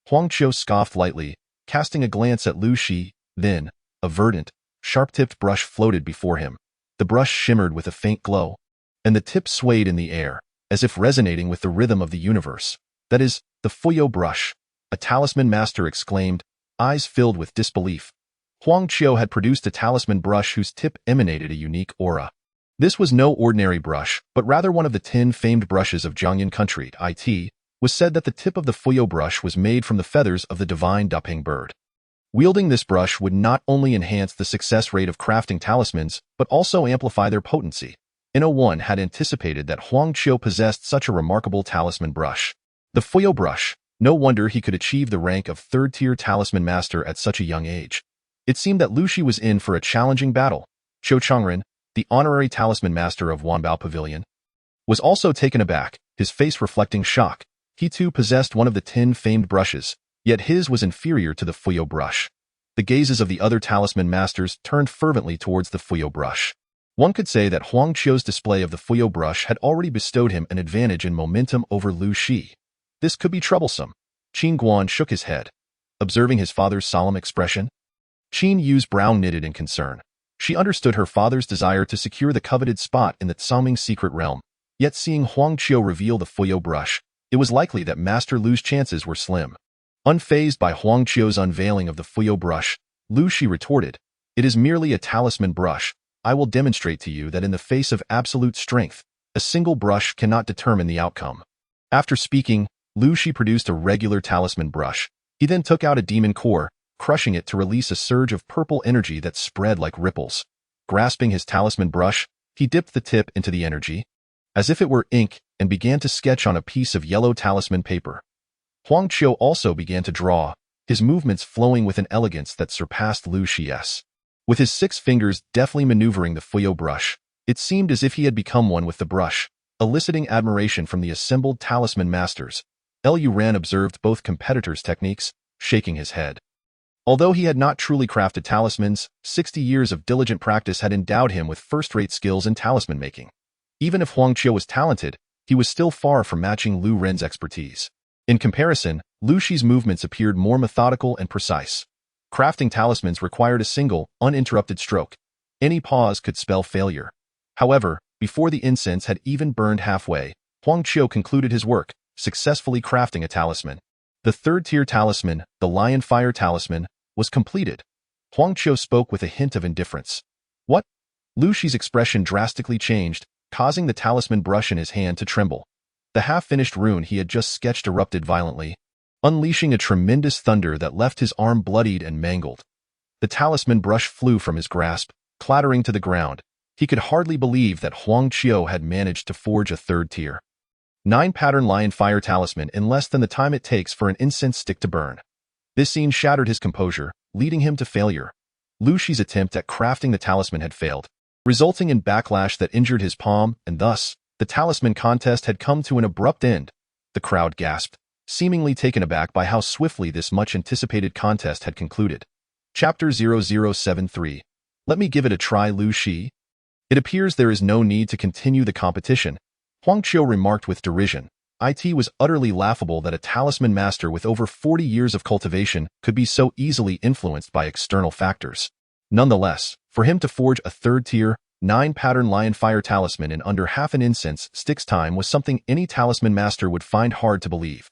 Huang Qiu scoffed lightly, casting a glance at Lu Shi. Then, a verdant, sharp-tipped brush floated before him. The brush shimmered with a faint glow, and the tip swayed in the air, as if resonating with the rhythm of the universe. That is, the Fuyo brush. A talisman master exclaimed, eyes filled with disbelief. Huang Qiu had produced a talisman brush whose tip emanated a unique aura. This was no ordinary brush, but rather one of the 10 famed brushes of Jiangyan country. It was said that the tip of the Fuyo brush was made from the feathers of the divine Duping bird. Wielding this brush would not only enhance the success rate of crafting talismans, but also amplify their potency. No one had anticipated that Huang Qiu possessed such a remarkable talisman brush. The Fuyo brush. No wonder he could achieve the rank of 3rd-tier talisman master at such a young age. It seemed that Lu Shi was in for a challenging battle. Qiu Changren, the honorary talisman master of Wanbao Pavilion, was also taken aback, his face reflecting shock. He too possessed one of the 10 famed brushes, yet his was inferior to the Fuyo brush. The gazes of the other talisman masters turned fervently towards the Fuyo brush. One could say that Huang Qiu's display of the Fuyo brush had already bestowed him an advantage in momentum over Lu Shi. This could be troublesome. Qin Guan shook his head, observing his father's solemn expression. Qin Yu's brow knitted in concern. She understood her father's desire to secure the coveted spot in the Tsangming secret realm, yet seeing Huang Qiu reveal the Fuyo brush, it was likely that Master Lu's chances were slim. Unfazed by Huang Qiu's unveiling of the Fuyo brush, Lu Shi retorted, "It is merely a talisman brush. I will demonstrate to you that in the face of absolute strength, a single brush cannot determine the outcome." After speaking, Lu Shi produced a regular talisman brush. He then took out a demon core, crushing it to release a surge of purple energy that spread like ripples. Grasping his talisman brush, he dipped the tip into the energy, as if it were ink, and began to sketch on a piece of yellow talisman paper. Huang Qiu also began to draw, his movements flowing with an elegance that surpassed Lu Shi's. With his 6 fingers deftly maneuvering the Fuyo brush, it seemed as if he had become one with the brush, eliciting admiration from the assembled talisman masters. Lu Ran observed both competitors' techniques, shaking his head. Although he had not truly crafted talismans, 60 years of diligent practice had endowed him with first-rate skills in talisman making. Even if Huang Qiu was talented, he was still far from matching Lu Ren's expertise. In comparison, Lu Shi's movements appeared more methodical and precise. Crafting talismans required a single, uninterrupted stroke. Any pause could spell failure. However, before the incense had even burned halfway, Huang Qiu concluded his work, successfully crafting a talisman. The 3rd-tier talisman, the Lion Fire talisman, was completed. Huang Qiu spoke with a hint of indifference. What? Lu Shi's expression drastically changed, causing the talisman brush in his hand to tremble. The half-finished rune he had just sketched erupted violently, unleashing a tremendous thunder that left his arm bloodied and mangled. The talisman brush flew from his grasp, clattering to the ground. He could hardly believe that Huang Qiu had managed to forge a 3rd-tier 9-pattern Lion Fire talisman in less than the time it takes for an incense stick to burn. This scene shattered his composure, leading him to failure. Lu Shi's attempt at crafting the talisman had failed, resulting in backlash that injured his palm, and thus, the talisman contest had come to an abrupt end. The crowd gasped, seemingly taken aback by how swiftly this much-anticipated contest had concluded. Chapter 0073. Let me give it a try, Lu Shi. It appears there is no need to continue the competition, Huang Qiu remarked with derision. It was utterly laughable that a talisman master with over 40 years of cultivation could be so easily influenced by external factors. Nonetheless, for him to forge a 3rd-tier, 9-pattern Lion Fire talisman in under half an incense stick's time was something any talisman master would find hard to believe.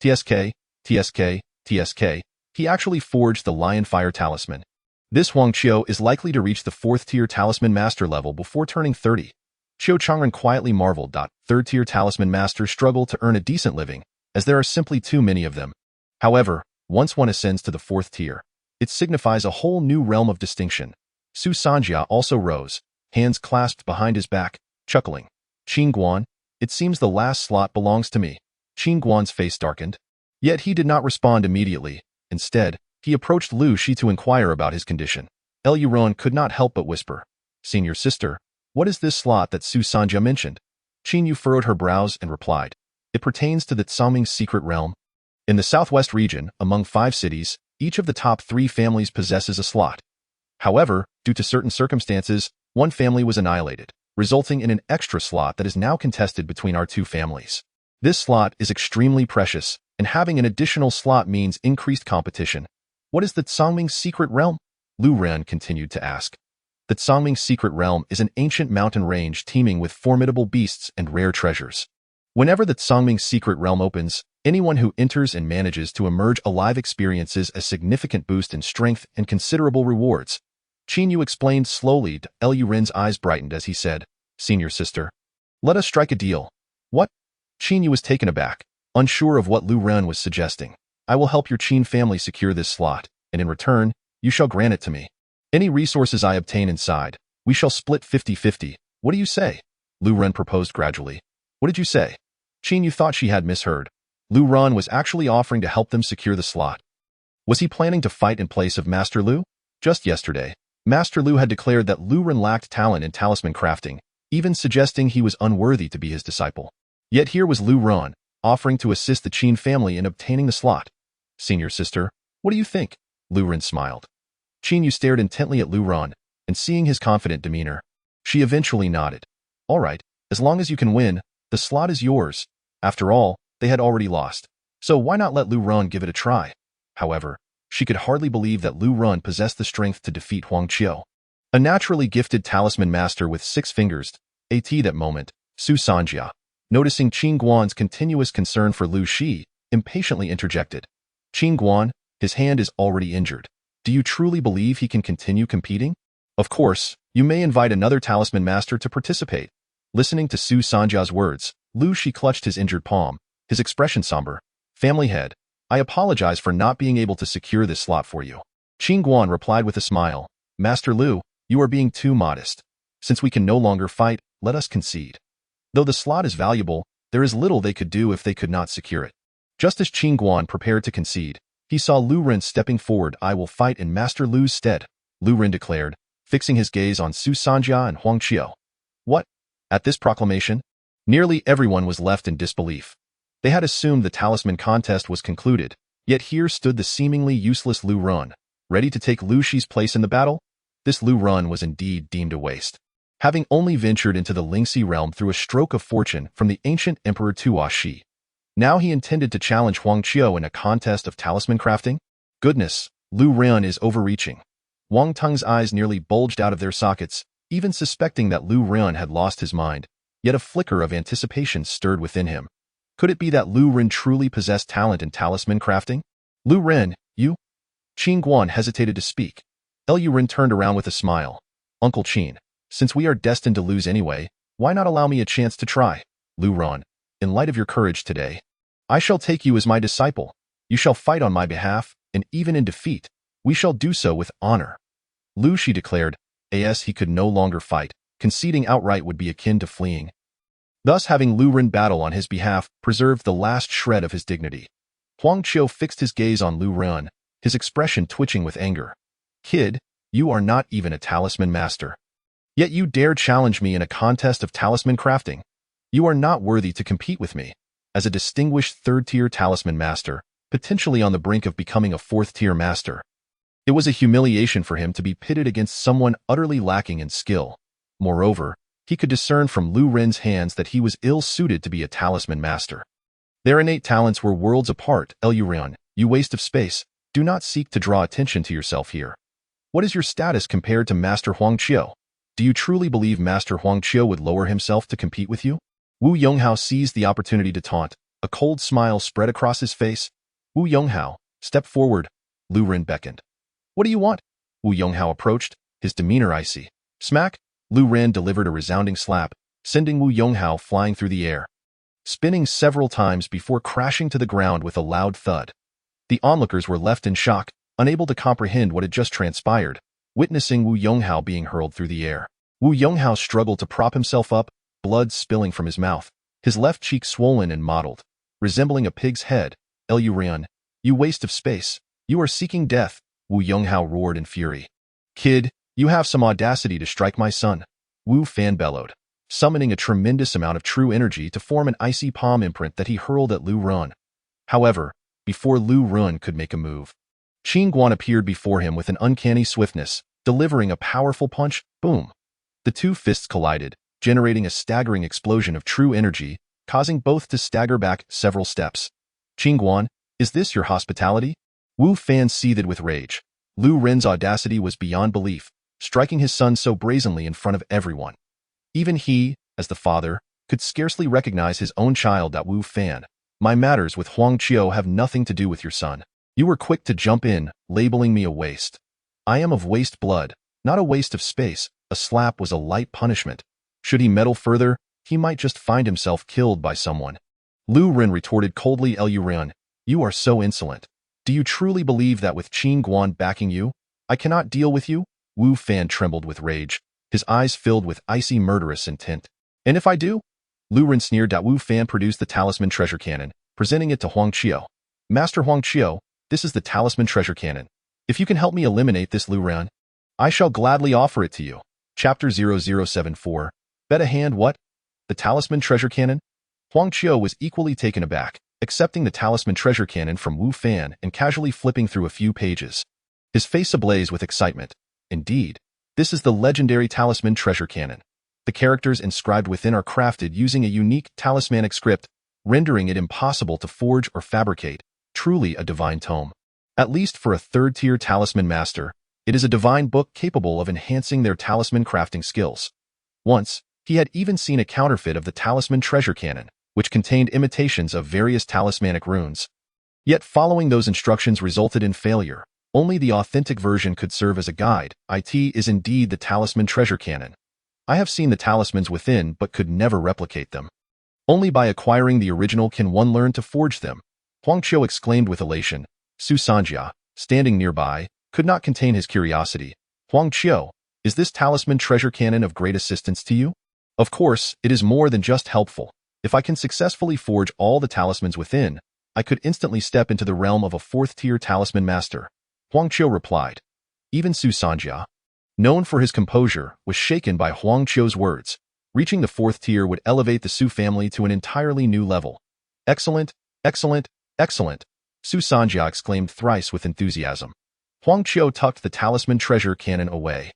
TSK, TSK, TSK, he actually forged the Lion Fire talisman. This Huang Qiu is likely to reach the 4th-tier talisman master level before turning 30. Qiu Changren quietly marveled. 3rd-tier talisman masters struggle to earn a decent living, as there are simply too many of them. However, once one ascends to the 4th tier, it signifies a whole new realm of distinction. Su Sanjia also rose, hands clasped behind his back, chuckling. Qin Guan, it seems the last slot belongs to me. Qin Guan's face darkened. Yet he did not respond immediately. Instead, he approached Lu Shi to inquire about his condition. El Yuron could not help but whisper, "Senior sister, what is this slot that Su Sanjia mentioned?" Qin Yu furrowed her brows and replied, "It pertains to the Tsangming secret realm." In the southwest region, among 5 cities, each of the top 3 families possesses a slot. However, due to certain circumstances, one family was annihilated, resulting in an extra slot that is now contested between our 2 families. This slot is extremely precious, and having an additional slot means increased competition. What is the Tsangming's secret realm? Lu Ren continued to ask. The Tsangming's secret realm is an ancient mountain range teeming with formidable beasts and rare treasures. Whenever the Tsangming's secret realm opens, anyone who enters and manages to emerge alive experiences a significant boost in strength and considerable rewards. Qin Yu explained slowly. Lu Ren's eyes brightened as he said, "Senior sister, let us strike a deal." What? Qin Yu was taken aback, unsure of what Lu Ren was suggesting. "I will help your Qin family secure this slot, and in return, you shall grant it to me. Any resources I obtain inside, we shall split 50-50. What do you say?" Lu Ren proposed gradually. "What did you say?" Qin Yu thought she had misheard. Lu Ren was actually offering to help them secure the slot. Was he planning to fight in place of Master Lu? Just yesterday, Master Lu had declared that Lu Ren lacked talent in talisman crafting, even suggesting he was unworthy to be his disciple. Yet here was Lu Ren, offering to assist the Qin family in obtaining the slot. "Senior sister, what do you think?" Lu Ren smiled. Qin Yu stared intently at Lu Ren, and seeing his confident demeanor, she eventually nodded. "All right, as long as you can win, the slot is yours." After all, they had already lost, so why not let Lu Ren give it a try? However, she could hardly believe that Lu Ren possessed the strength to defeat Huang Qiu. A naturally gifted talisman master with 6 fingers, at that moment, Su Sanjia, noticing Qin Guan's continuous concern for Lu Shi, impatiently interjected. "Qin Guan, his hand is already injured. Do you truly believe he can continue competing? Of course, you may invite another talisman master to participate." Listening to Su Sanjia's words, Lu Shi clutched his injured palm, his expression somber. "Family head, I apologize for not being able to secure this slot for you." Qin Guan replied with a smile. "Master Lu, you are being too modest. Since we can no longer fight, let us concede." Though the slot is valuable, there is little they could do if they could not secure it. Just as Qin Guan prepared to concede, he saw Lu Ren stepping forward. "I will fight in Master Lu's stead," Lu Ren declared, fixing his gaze on Su Sanjia and Huang Qiu. What? At this proclamation, nearly everyone was left in disbelief. They had assumed the talisman contest was concluded, yet here stood the seemingly useless Lu Ren, ready to take Lu Shi's place in the battle. This Lu Ren was indeed deemed a waste. Having only ventured into the Lingxi realm through a stroke of fortune from the ancient Emperor Tuo Shi, now he intended to challenge Huang Qiu in a contest of talisman crafting? Goodness, Lu Ren is overreaching. Wang Teng's eyes nearly bulged out of their sockets, even suspecting that Lu Ren had lost his mind, yet a flicker of anticipation stirred within him. Could it be that Lu Ren truly possessed talent in talisman crafting? "Lu Ren, you?" Qin Guan hesitated to speak. Lu Ren turned around with a smile. "Uncle Qin, since we are destined to lose anyway, why not allow me a chance to try? Lu Ren, in light of your courage today, I shall take you as my disciple. You shall fight on my behalf, and even in defeat, we shall do so with honor." Lu Shi declared, as he could no longer fight, conceding outright would be akin to fleeing. Thus having Lu Ren battle on his behalf preserved the last shred of his dignity. Huang Qiu fixed his gaze on Lu Ren, his expression twitching with anger. "Kid, you are not even a talisman master. Yet you dare challenge me in a contest of talisman crafting. You are not worthy to compete with me. As a distinguished 3rd-tier talisman master, potentially on the brink of becoming a 4th-tier master. It was a humiliation for him to be pitted against someone utterly lacking in skill. Moreover, he could discern from Lu Ren's hands that he was ill-suited to be a talisman master. Their innate talents were worlds apart. "Lu Ren, you waste of space, do not seek to draw attention to yourself here. What is your status compared to Master Huang Qiu? Do you truly believe Master Huang Qiu would lower himself to compete with you?" Wu Yonghao seized the opportunity to taunt. A cold smile spread across his face. "Wu Yonghao, step forward." Lu Ren beckoned. "What do you want?" Wu Yonghao approached, his demeanor icy. Smack! Lu Ren delivered a resounding slap, sending Wu Yonghao flying through the air, spinning several times before crashing to the ground with a loud thud. The onlookers were left in shock, unable to comprehend what had just transpired, witnessing Wu Yonghao being hurled through the air. Wu Yonghao struggled to prop himself up, blood spilling from his mouth, his left cheek swollen and mottled, resembling a pig's head. "Lu Ren, you waste of space. You are seeking death," Wu Yonghao roared in fury. "Kid, you have some audacity to strike my son." Wu Fan bellowed, summoning a tremendous amount of true energy to form an icy palm imprint that he hurled at Lu Ren. However, before Lu Run could make a move. Qin Guan appeared before him with an uncanny swiftness, delivering a powerful punch. Boom! The two fists collided, generating a staggering explosion of true energy, causing both to stagger back several steps. Qin Guan, is this your hospitality? Wu Fan seethed with rage. Lu Ren's audacity was beyond belief, striking his son so brazenly in front of everyone. Even he, as the father, could scarcely recognize his own child. That Wu Fan. My matters with Huang Qiu have nothing to do with your son. You were quick to jump in, labeling me a waste. I am of waste blood, not a waste of space. A slap was a light punishment. Should he meddle further, he might just find himself killed by someone. Lu Ren retorted coldly. Lu Ren, you are so insolent. Do you truly believe that with Qin Guan backing you, I cannot deal with you? Wu Fan trembled with rage, his eyes filled with icy murderous intent. And if I do? Lu Ren sneered. Wu Fan produced the talisman treasure cannon, presenting it to Huang Qiu. Master Huang Qiu, this is the talisman treasure cannon. If you can help me eliminate this Lu Ren, I shall gladly offer it to you. Chapter 0074. Bet a hand what? The talisman treasure cannon? Huang Qiu was equally taken aback, accepting the talisman treasure cannon from Wu Fan and casually flipping through a few pages. His face ablaze with excitement. Indeed, this is the legendary talisman treasure cannon. The characters inscribed within are crafted using a unique talismanic script, rendering it impossible to forge or fabricate. Truly a divine tome. At least for a third-tier talisman master, it is a divine book capable of enhancing their talisman crafting skills. Once, he had even seen a counterfeit of the talisman treasure cannon, which contained imitations of various talismanic runes. Yet following those instructions resulted in failure. Only the authentic version could serve as a guide. It is indeed the talisman treasure cannon. I have seen the talismans within but could never replicate them. Only by acquiring the original can one learn to forge them. Huang Qiu exclaimed with elation. Su Sanjia, standing nearby, could not contain his curiosity. Huang Qiu, is this talisman treasure cannon of great assistance to you? Of course, it is more than just helpful. If I can successfully forge all the talismans within, I could instantly step into the realm of a fourth-tier talisman master. Huang Qiu replied. Even Su Sanjia, known for his composure, was shaken by Huang Qiu's words. Reaching the fourth tier would elevate the Su family to an entirely new level. Excellent, excellent, excellent, Su Sanjia exclaimed thrice with enthusiasm. Huang Qiu tucked the talisman treasure cannon away,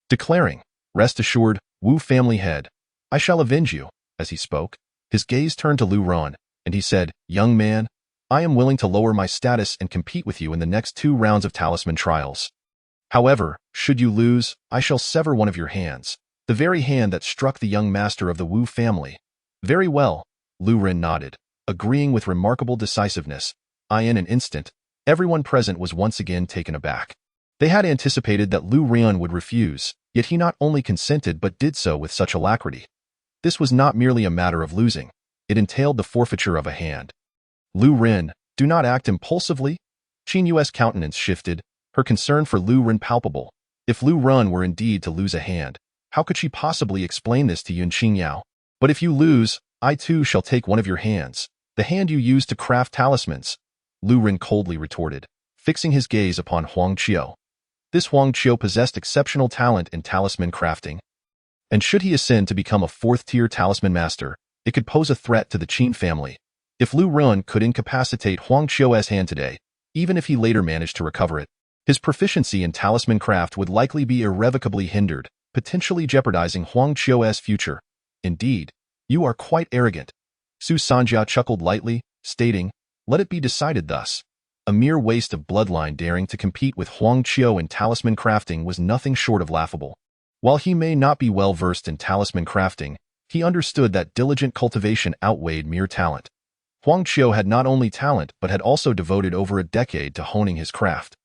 declaring, rest assured, Wu family head, I shall avenge you. As he spoke, his gaze turned to Lu Ran, and he said, young man, I am willing to lower my status and compete with you in the next 2 rounds of talisman trials. However, should you lose, I shall sever one of your hands, the very hand that struck the young master of the Wu family. Very well, Lu Ren nodded, agreeing with remarkable decisiveness. In an instant, everyone present was once again taken aback. They had anticipated that Lu Ren would refuse, yet he not only consented but did so with such alacrity. This was not merely a matter of losing. It entailed the forfeiture of a hand. Lu Ren, do not act impulsively. Qin Yu's countenance shifted, her concern for Lu Ren palpable. If Lu Ren were indeed to lose a hand, how could she possibly explain this to Yun Qingyao? But if you lose, I too shall take one of your hands, the hand you used to craft talismans, Lu Ren coldly retorted, fixing his gaze upon Huang Qiu. This Huang Qiu possessed exceptional talent in talisman crafting, and should he ascend to become a 4th-tier talisman master, it could pose a threat to the Qin family. If Lu Ren could incapacitate Huang Qiu's hand today, even if he later managed to recover it, his proficiency in talisman craft would likely be irrevocably hindered, potentially jeopardizing Huang Qiu's future. Indeed, you are quite arrogant. Su Sanjia chuckled lightly, stating, let it be decided thus. A mere waste of bloodline daring to compete with Huang Qiu in talisman crafting was nothing short of laughable. While he may not be well versed in talisman crafting, he understood that diligent cultivation outweighed mere talent. Huang Qiu had not only talent but had also devoted over a decade to honing his craft.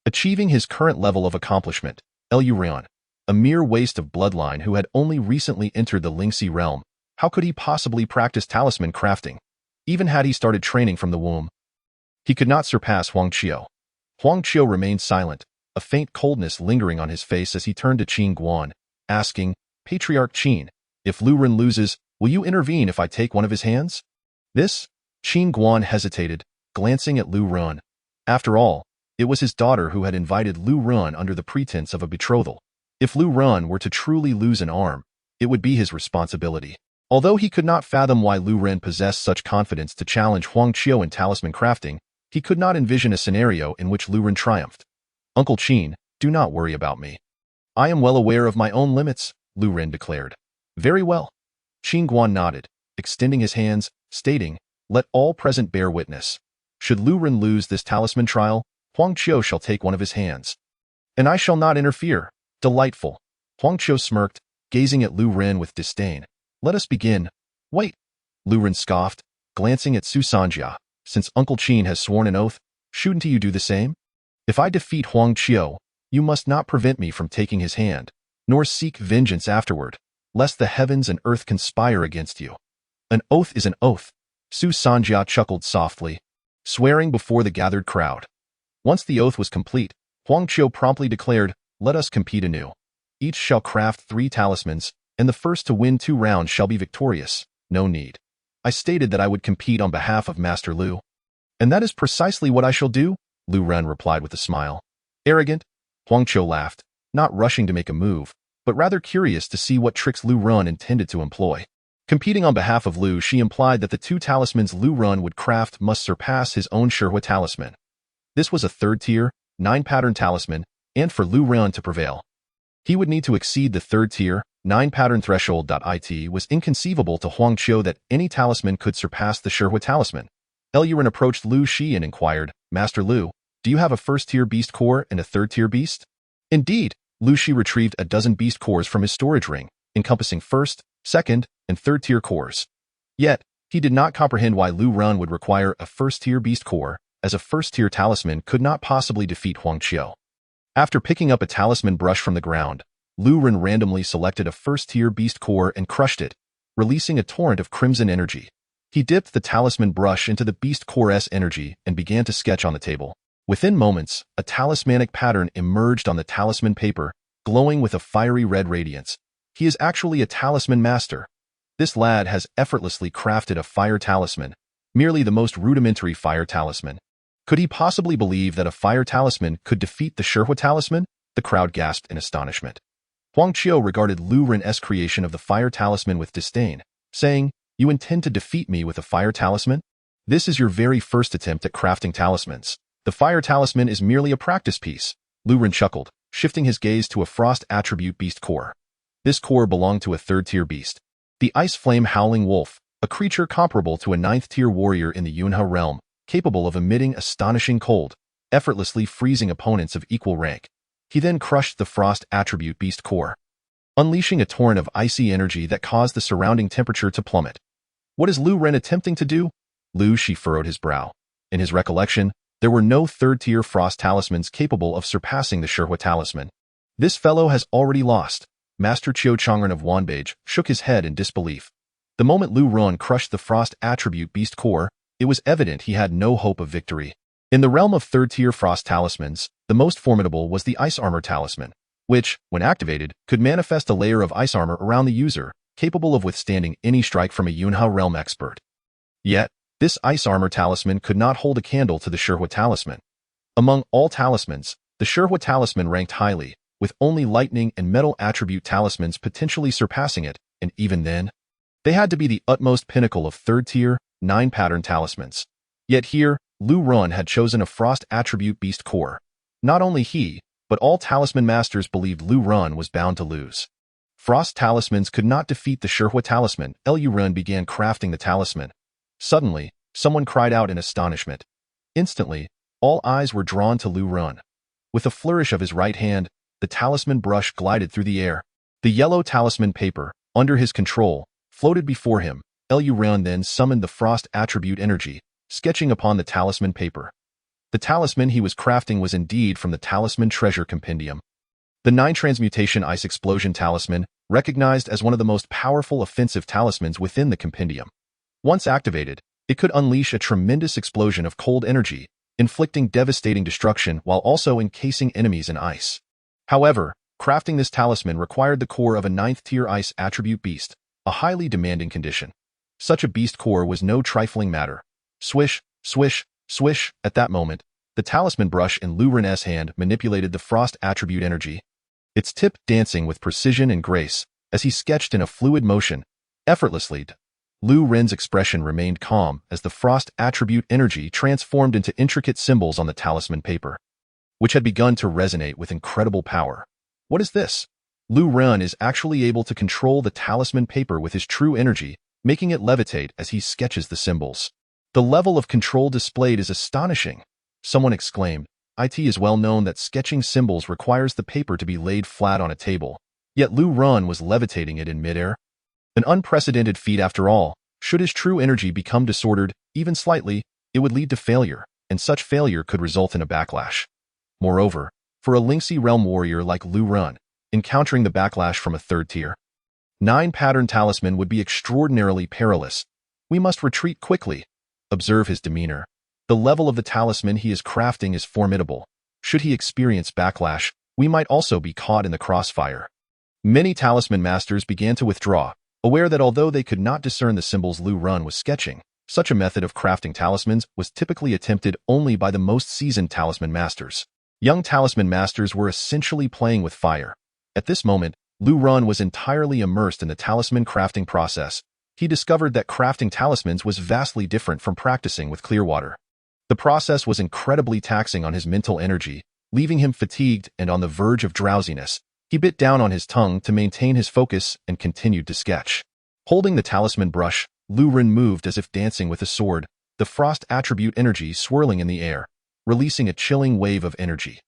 Achieving his current level of accomplishment, Lu Ren, a mere waste of bloodline who had only recently entered the Lingxi realm, how could he possibly practice talisman crafting? Even had he started training from the womb, he could not surpass Huang Qiu. Huang Qiu remained silent, a faint coldness lingering on his face as he turned to Qin Guan, asking, Patriarch Qin, if Lu Ren loses, will you intervene if I take one of his hands? This? Qin Guan hesitated, glancing at Lu Ren. After all, it was his daughter who had invited Lu Ren under the pretense of a betrothal. If Lu Ren were to truly lose an arm, it would be his responsibility. Although he could not fathom why Lu Ren possessed such confidence to challenge Huang Qiu in talisman crafting, He could not envision a scenario in which Lu Ren triumphed. Uncle Qin, do not worry about me. I am well aware of my own limits, Lu Ren declared. Very well. Qin Guan nodded, extending his hands, stating, let all present bear witness. Should Lu Ren lose this talisman trial, Huang Qiu shall take one of his hands. And I shall not interfere. Delightful. Huang Qiu smirked, gazing at Lu Ren with disdain. Let us begin. Wait. Lu Ren scoffed, glancing at Su Sanjia. Since Uncle Qin has sworn an oath, shouldn't you do the same? If I defeat Huang Qiu, you must not prevent me from taking his hand, nor seek vengeance afterward, lest the heavens and earth conspire against you. An oath is an oath. Su Sanjia chuckled softly, swearing before the gathered crowd. Once the oath was complete, Huang Qiu promptly declared, let us compete anew. Each shall craft 3 talismans, and the first to win 2 rounds shall be victorious. No need. I stated that I would compete on behalf of Master Lu. And that is precisely what I shall do, Lu Ren replied with a smile. Arrogant? Huang Qiu laughed, not rushing to make a move, but rather curious to see what tricks Lu Ren intended to employ. Competing on behalf of Lu, she implied that the 2 talismans Lu Ren would craft must surpass his own Shihua talisman. This was a 3rd-tier, 9-pattern talisman, and for Lu Ren to prevail, he would need to exceed the 3rd-tier, 9-pattern threshold. It was inconceivable to Huang Qiu that any talisman could surpass the Shihua talisman. Ren approached Lu Shi and inquired, Master Lu, do you have a 1st-tier beast core and a 3rd-tier beast? Indeed, Lu Shi retrieved a dozen beast cores from his storage ring, encompassing 1st, 2nd, and 3rd-tier cores. Yet, he did not comprehend why Lu Ren would require a 1st-tier beast core, as a 1st-tier talisman could not possibly defeat Huang Qiu. After picking up a talisman brush from the ground, Lu Ren randomly selected a 1st-tier beast core and crushed it, releasing a torrent of crimson energy. He dipped the talisman brush into the beast core's energy and began to sketch on the table. Within moments, a talismanic pattern emerged on the talisman paper, glowing with a fiery red radiance. He is actually a talisman master. This lad has effortlessly crafted a fire talisman, merely the most rudimentary fire talisman. Could he possibly believe that a fire talisman could defeat the Shihua talisman? The crowd gasped in astonishment. Huang Qiu regarded Lu Ren's creation of the fire talisman with disdain, saying, you intend to defeat me with a fire talisman? This is your very first attempt at crafting talismans. The fire talisman is merely a practice piece. Lu Ren chuckled, shifting his gaze to a frost attribute beast core. This core belonged to a 3rd-tier beast. The ice flame howling wolf, a creature comparable to a 9th-tier warrior in the Yunhe realm, capable of emitting astonishing cold, effortlessly freezing opponents of equal rank. He then crushed the frost attribute beast core, unleashing a torrent of icy energy that caused the surrounding temperature to plummet. What is Lu Ren attempting to do? Lu Shi furrowed his brow. In his recollection, there were no 3rd-tier frost talismans capable of surpassing the Shihua talisman. This fellow has already lost. Master Qiu Changren of Wanbage shook his head in disbelief. The moment Lu Ren crushed the frost attribute beast core, it was evident he had no hope of victory. In the realm of 3rd-tier frost talismans, the most formidable was the ice armor talisman, which, when activated, could manifest a layer of ice armor around the user, capable of withstanding any strike from a Yunhe realm expert. Yet, this ice armor talisman could not hold a candle to the Shihua talisman. Among all talismans, the Shihua talisman ranked highly, with only lightning and metal attribute talismans potentially surpassing it, and even then, they had to be the utmost pinnacle of 3rd-tier, 9-pattern talismans. Yet here, Lu Ren had chosen a frost attribute beast core. Not only he, but all talisman masters believed Lu Ren was bound to lose. Frost talismans could not defeat the Shihua talisman. Lu Ren began crafting the talisman. Suddenly, someone cried out in astonishment. Instantly, all eyes were drawn to Lu Ren. With a flourish of his right hand, the talisman brush glided through the air. The yellow talisman paper, under his control, floated before him. Lu Ren then summoned the frost attribute energy, sketching upon the talisman paper. The talisman he was crafting was indeed from the Talisman Treasure Compendium. The 9-transmutation ice explosion talisman, recognized as one of the most powerful offensive talismans within the compendium. Once activated, it could unleash a tremendous explosion of cold energy, inflicting devastating destruction while also encasing enemies in ice. However, crafting this talisman required the core of a 9th-tier ice attribute beast, a highly demanding condition. Such a beast core was no trifling matter. Swish, swish, swish. At that moment, the talisman brush in Lu Ren's hand manipulated the frost attribute energy, its tip dancing with precision and grace as he sketched in a fluid motion, effortlessly. Lu Ren's expression remained calm as the frost attribute energy transformed into intricate symbols on the talisman paper, which had begun to resonate with incredible power. What is this? Lu Ren is actually able to control the talisman paper with his true energy, making it levitate as he sketches the symbols. The level of control displayed is astonishing, someone exclaimed. It is well known that sketching symbols requires the paper to be laid flat on a table, yet Lu Ren was levitating it in midair. An unprecedented feat after all. Should his true energy become disordered, even slightly, it would lead to failure, and such failure could result in a backlash. Moreover, for a Lingxi realm warrior like Lu Ren, encountering the backlash from a third tier 9 pattern talisman would be extraordinarily perilous. We must retreat quickly. Observe his demeanor. The level of the talisman he is crafting is formidable. Should he experience backlash, we might also be caught in the crossfire. Many talisman masters began to withdraw, aware that although they could not discern the symbols Lu Ren was sketching, such a method of crafting talismans was typically attempted only by the most seasoned talisman masters. Young talisman masters were essentially playing with fire. At this moment, Lu Ren was entirely immersed in the talisman crafting process. He discovered that crafting talismans was vastly different from practicing with clear water. The process was incredibly taxing on his mental energy, leaving him fatigued and on the verge of drowsiness. He bit down on his tongue to maintain his focus and continued to sketch. Holding the talisman brush, Lu Ren moved as if dancing with a sword, the frost attribute energy swirling in the air, releasing a chilling wave of energy.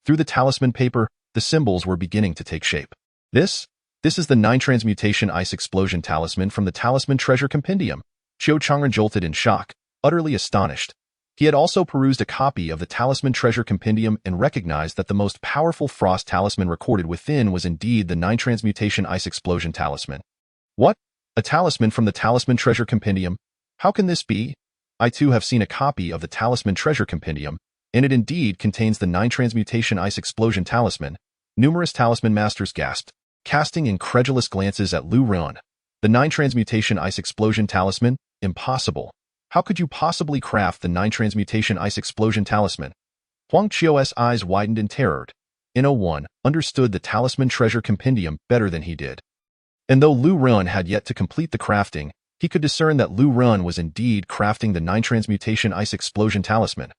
Through the talisman paper, the symbols were beginning to take shape. This is the 9 transmutation ice explosion talisman from the Talisman Treasure Compendium. Qiu Changren jolted in shock, utterly astonished. He had also perused a copy of the Talisman Treasure Compendium and recognized that the most powerful frost talisman recorded within was indeed the 9 transmutation ice explosion talisman. What? A talisman from the Talisman Treasure Compendium? How can this be? I too have seen a copy of the Talisman Treasure Compendium, and it indeed contains the 9 transmutation ice explosion talisman. Numerous talisman masters gasped, casting incredulous glances at Lu Ren. The 9 transmutation ice explosion talisman? Impossible. How could you possibly craft the 9 transmutation ice explosion talisman? Huang Qiu's eyes widened in terror. No1 understood the Talisman Treasure Compendium better than he did. And though Lu Ren had yet to complete the crafting, he could discern that Lu Ren was indeed crafting the 9 transmutation ice explosion talisman.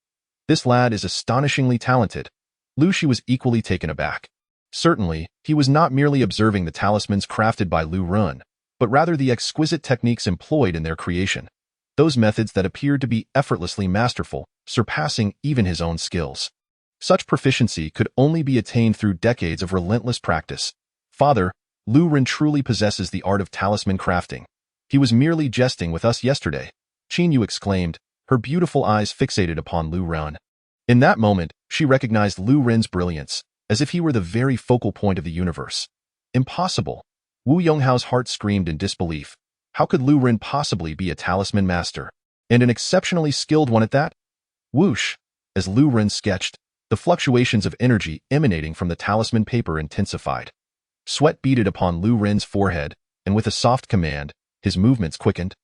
This lad is astonishingly talented. Lu Shi was equally taken aback. Certainly, he was not merely observing the talismans crafted by Lu Ren, but rather the exquisite techniques employed in their creation. Those methods that appeared to be effortlessly masterful, surpassing even his own skills. Such proficiency could only be attained through decades of relentless practice. Father, Lu Ren truly possesses the art of talisman crafting. He was merely jesting with us yesterday, Qin Yu exclaimed, her beautiful eyes fixated upon Lu Ren. In that moment, she recognized Lu Ren's brilliance, as if he were the very focal point of the universe. Impossible. Wu Yonghao's heart screamed in disbelief. How could Lu Ren possibly be a talisman master? And an exceptionally skilled one at that? Whoosh! As Lu Ren sketched, the fluctuations of energy emanating from the talisman paper intensified. Sweat beaded upon Lu Ren's forehead, and with a soft command, his movements quickened.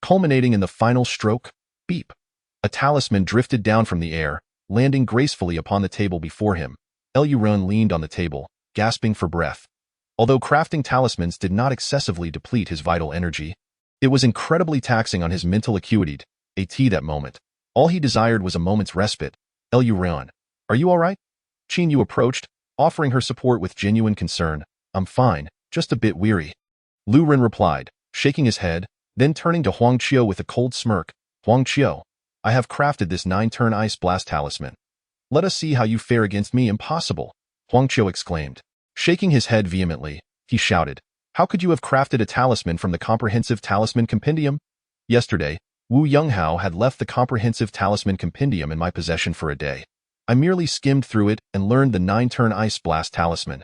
Culminating in the final stroke, beep. A talisman drifted down from the air, landing gracefully upon the table before him. Lu Ren leaned on the table, gasping for breath. Although crafting talismans did not excessively deplete his vital energy, it was incredibly taxing on his mental acuity. That moment. All he desired was a moment's respite. Lu Ren, are you all right? Qin Yu approached, offering her support with genuine concern. I'm fine, just a bit weary. Lu Ren replied, shaking his head, then turning to Huang Qiu with a cold smirk. Huang Qiu, I have crafted this 9-turn ice blast talisman. Let us see how you fare against me. Impossible, Huang Qiu exclaimed. Shaking his head vehemently, he shouted, how could you have crafted a talisman from the comprehensive talisman compendium? Yesterday, Wu Yonghao had left the comprehensive talisman compendium in my possession for a day. I merely skimmed through it and learned the 9-turn ice blast talisman.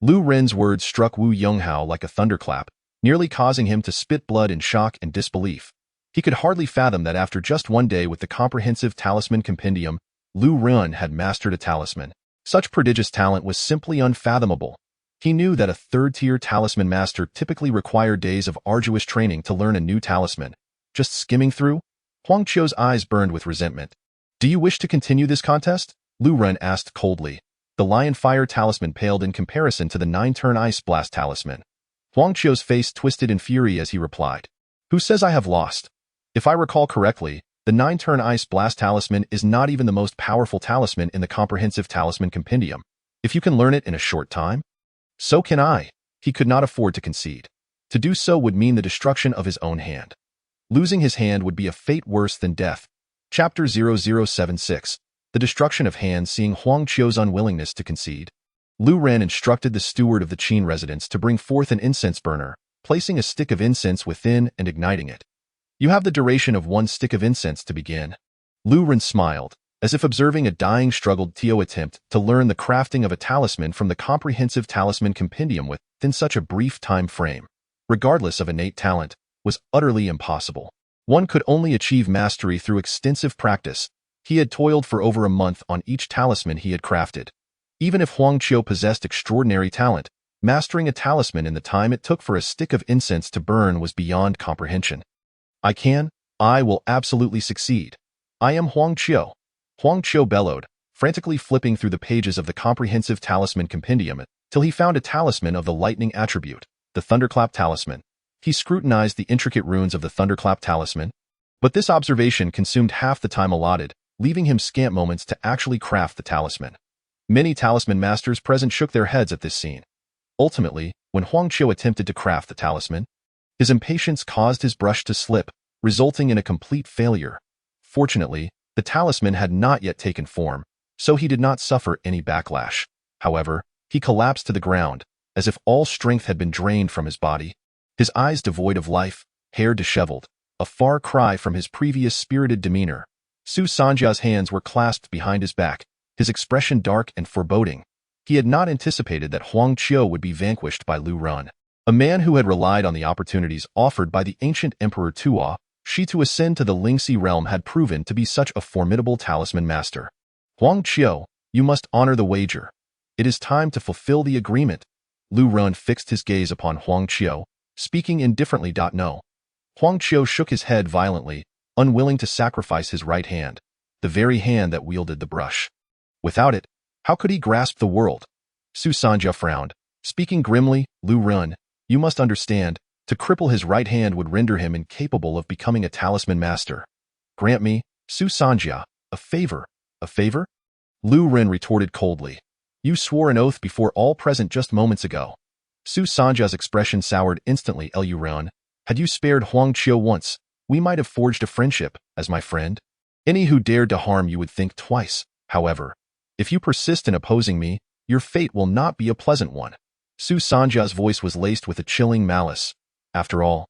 Lu Ren's words struck Wu Yonghao like a thunderclap, nearly causing him to spit blood in shock and disbelief. He could hardly fathom that after just one day with the comprehensive talisman compendium, Lu Ren had mastered a talisman. Such prodigious talent was simply unfathomable. He knew that a third-tier talisman master typically required days of arduous training to learn a new talisman. Just skimming through? Huang Qiu's eyes burned with resentment. Do you wish to continue this contest? Lu Ren asked coldly. The Lion Fire talisman paled in comparison to the 9-turn ice blast talisman. Huang Qiu's face twisted in fury as he replied. Who says I have lost? If I recall correctly, the 9-turn Ice Blast Talisman is not even the most powerful talisman in the comprehensive talisman compendium. If you can learn it in a short time, so can I. He could not afford to concede. To do so would mean the destruction of his own hand. Losing his hand would be a fate worse than death. Chapter 0076. The Destruction of Hands. Seeing Huang Qiu's unwillingness to concede, Lu Ren instructed the steward of the Qin residence to bring forth an incense burner, placing a stick of incense within and igniting it. You have the duration of 1 stick of incense to begin. Lu Ren smiled, as if observing a dying struggled Tio attempt to learn the crafting of a talisman from the comprehensive talisman compendium within such a brief time frame, regardless of innate talent, was utterly impossible. One could only achieve mastery through extensive practice. He had toiled for over a month on each talisman he had crafted. Even if Huang Qiu possessed extraordinary talent, mastering a talisman in the time it took for a stick of incense to burn was beyond comprehension. I will absolutely succeed. I am Huang Qiu. Huang Qiu bellowed, frantically flipping through the pages of the comprehensive talisman compendium till he found a talisman of the lightning attribute, the thunderclap talisman. He scrutinized the intricate runes of the thunderclap talisman, but this observation consumed half the time allotted, leaving him scant moments to actually craft the talisman. Many talisman masters present shook their heads at this scene. Ultimately, when Huang Qiu attempted to craft the talisman, his impatience caused his brush to slip, resulting in a complete failure. Fortunately, the talisman had not yet taken form, so he did not suffer any backlash. However, he collapsed to the ground, as if all strength had been drained from his body. His eyes devoid of life, hair disheveled, a far cry from his previous spirited demeanor. Su Sanjia's hands were clasped behind his back, his expression dark and foreboding. He had not anticipated that Huang Qiu would be vanquished by Lu Ren, a man who had relied on the opportunities offered by the ancient Emperor Tuo Shi to ascend to the Lingxi realm had proven to be such a formidable talisman master. Huang Qiu, you must honor the wager. It is time to fulfill the agreement. Lu Ren fixed his gaze upon Huang Qiu, speaking indifferently. No. Huang Qiu shook his head violently, unwilling to sacrifice his right hand, the very hand that wielded the brush. Without it, how could he grasp the world? Su Sanjia frowned, speaking grimly. Lu Ren, you must understand, to cripple his right hand would render him incapable of becoming a talisman master. Grant me, Su Sanjia, a favor. A favor? Lu Ren retorted coldly. You swore an oath before all present just moments ago. Su Sanjia's expression soured instantly. Lu Ren, had you spared Huang Qiu once, we might have forged a friendship, as my friend. Any who dared to harm you would think twice. However, if you persist in opposing me, your fate will not be a pleasant one. Su Sanjia's voice was laced with a chilling malice. After all,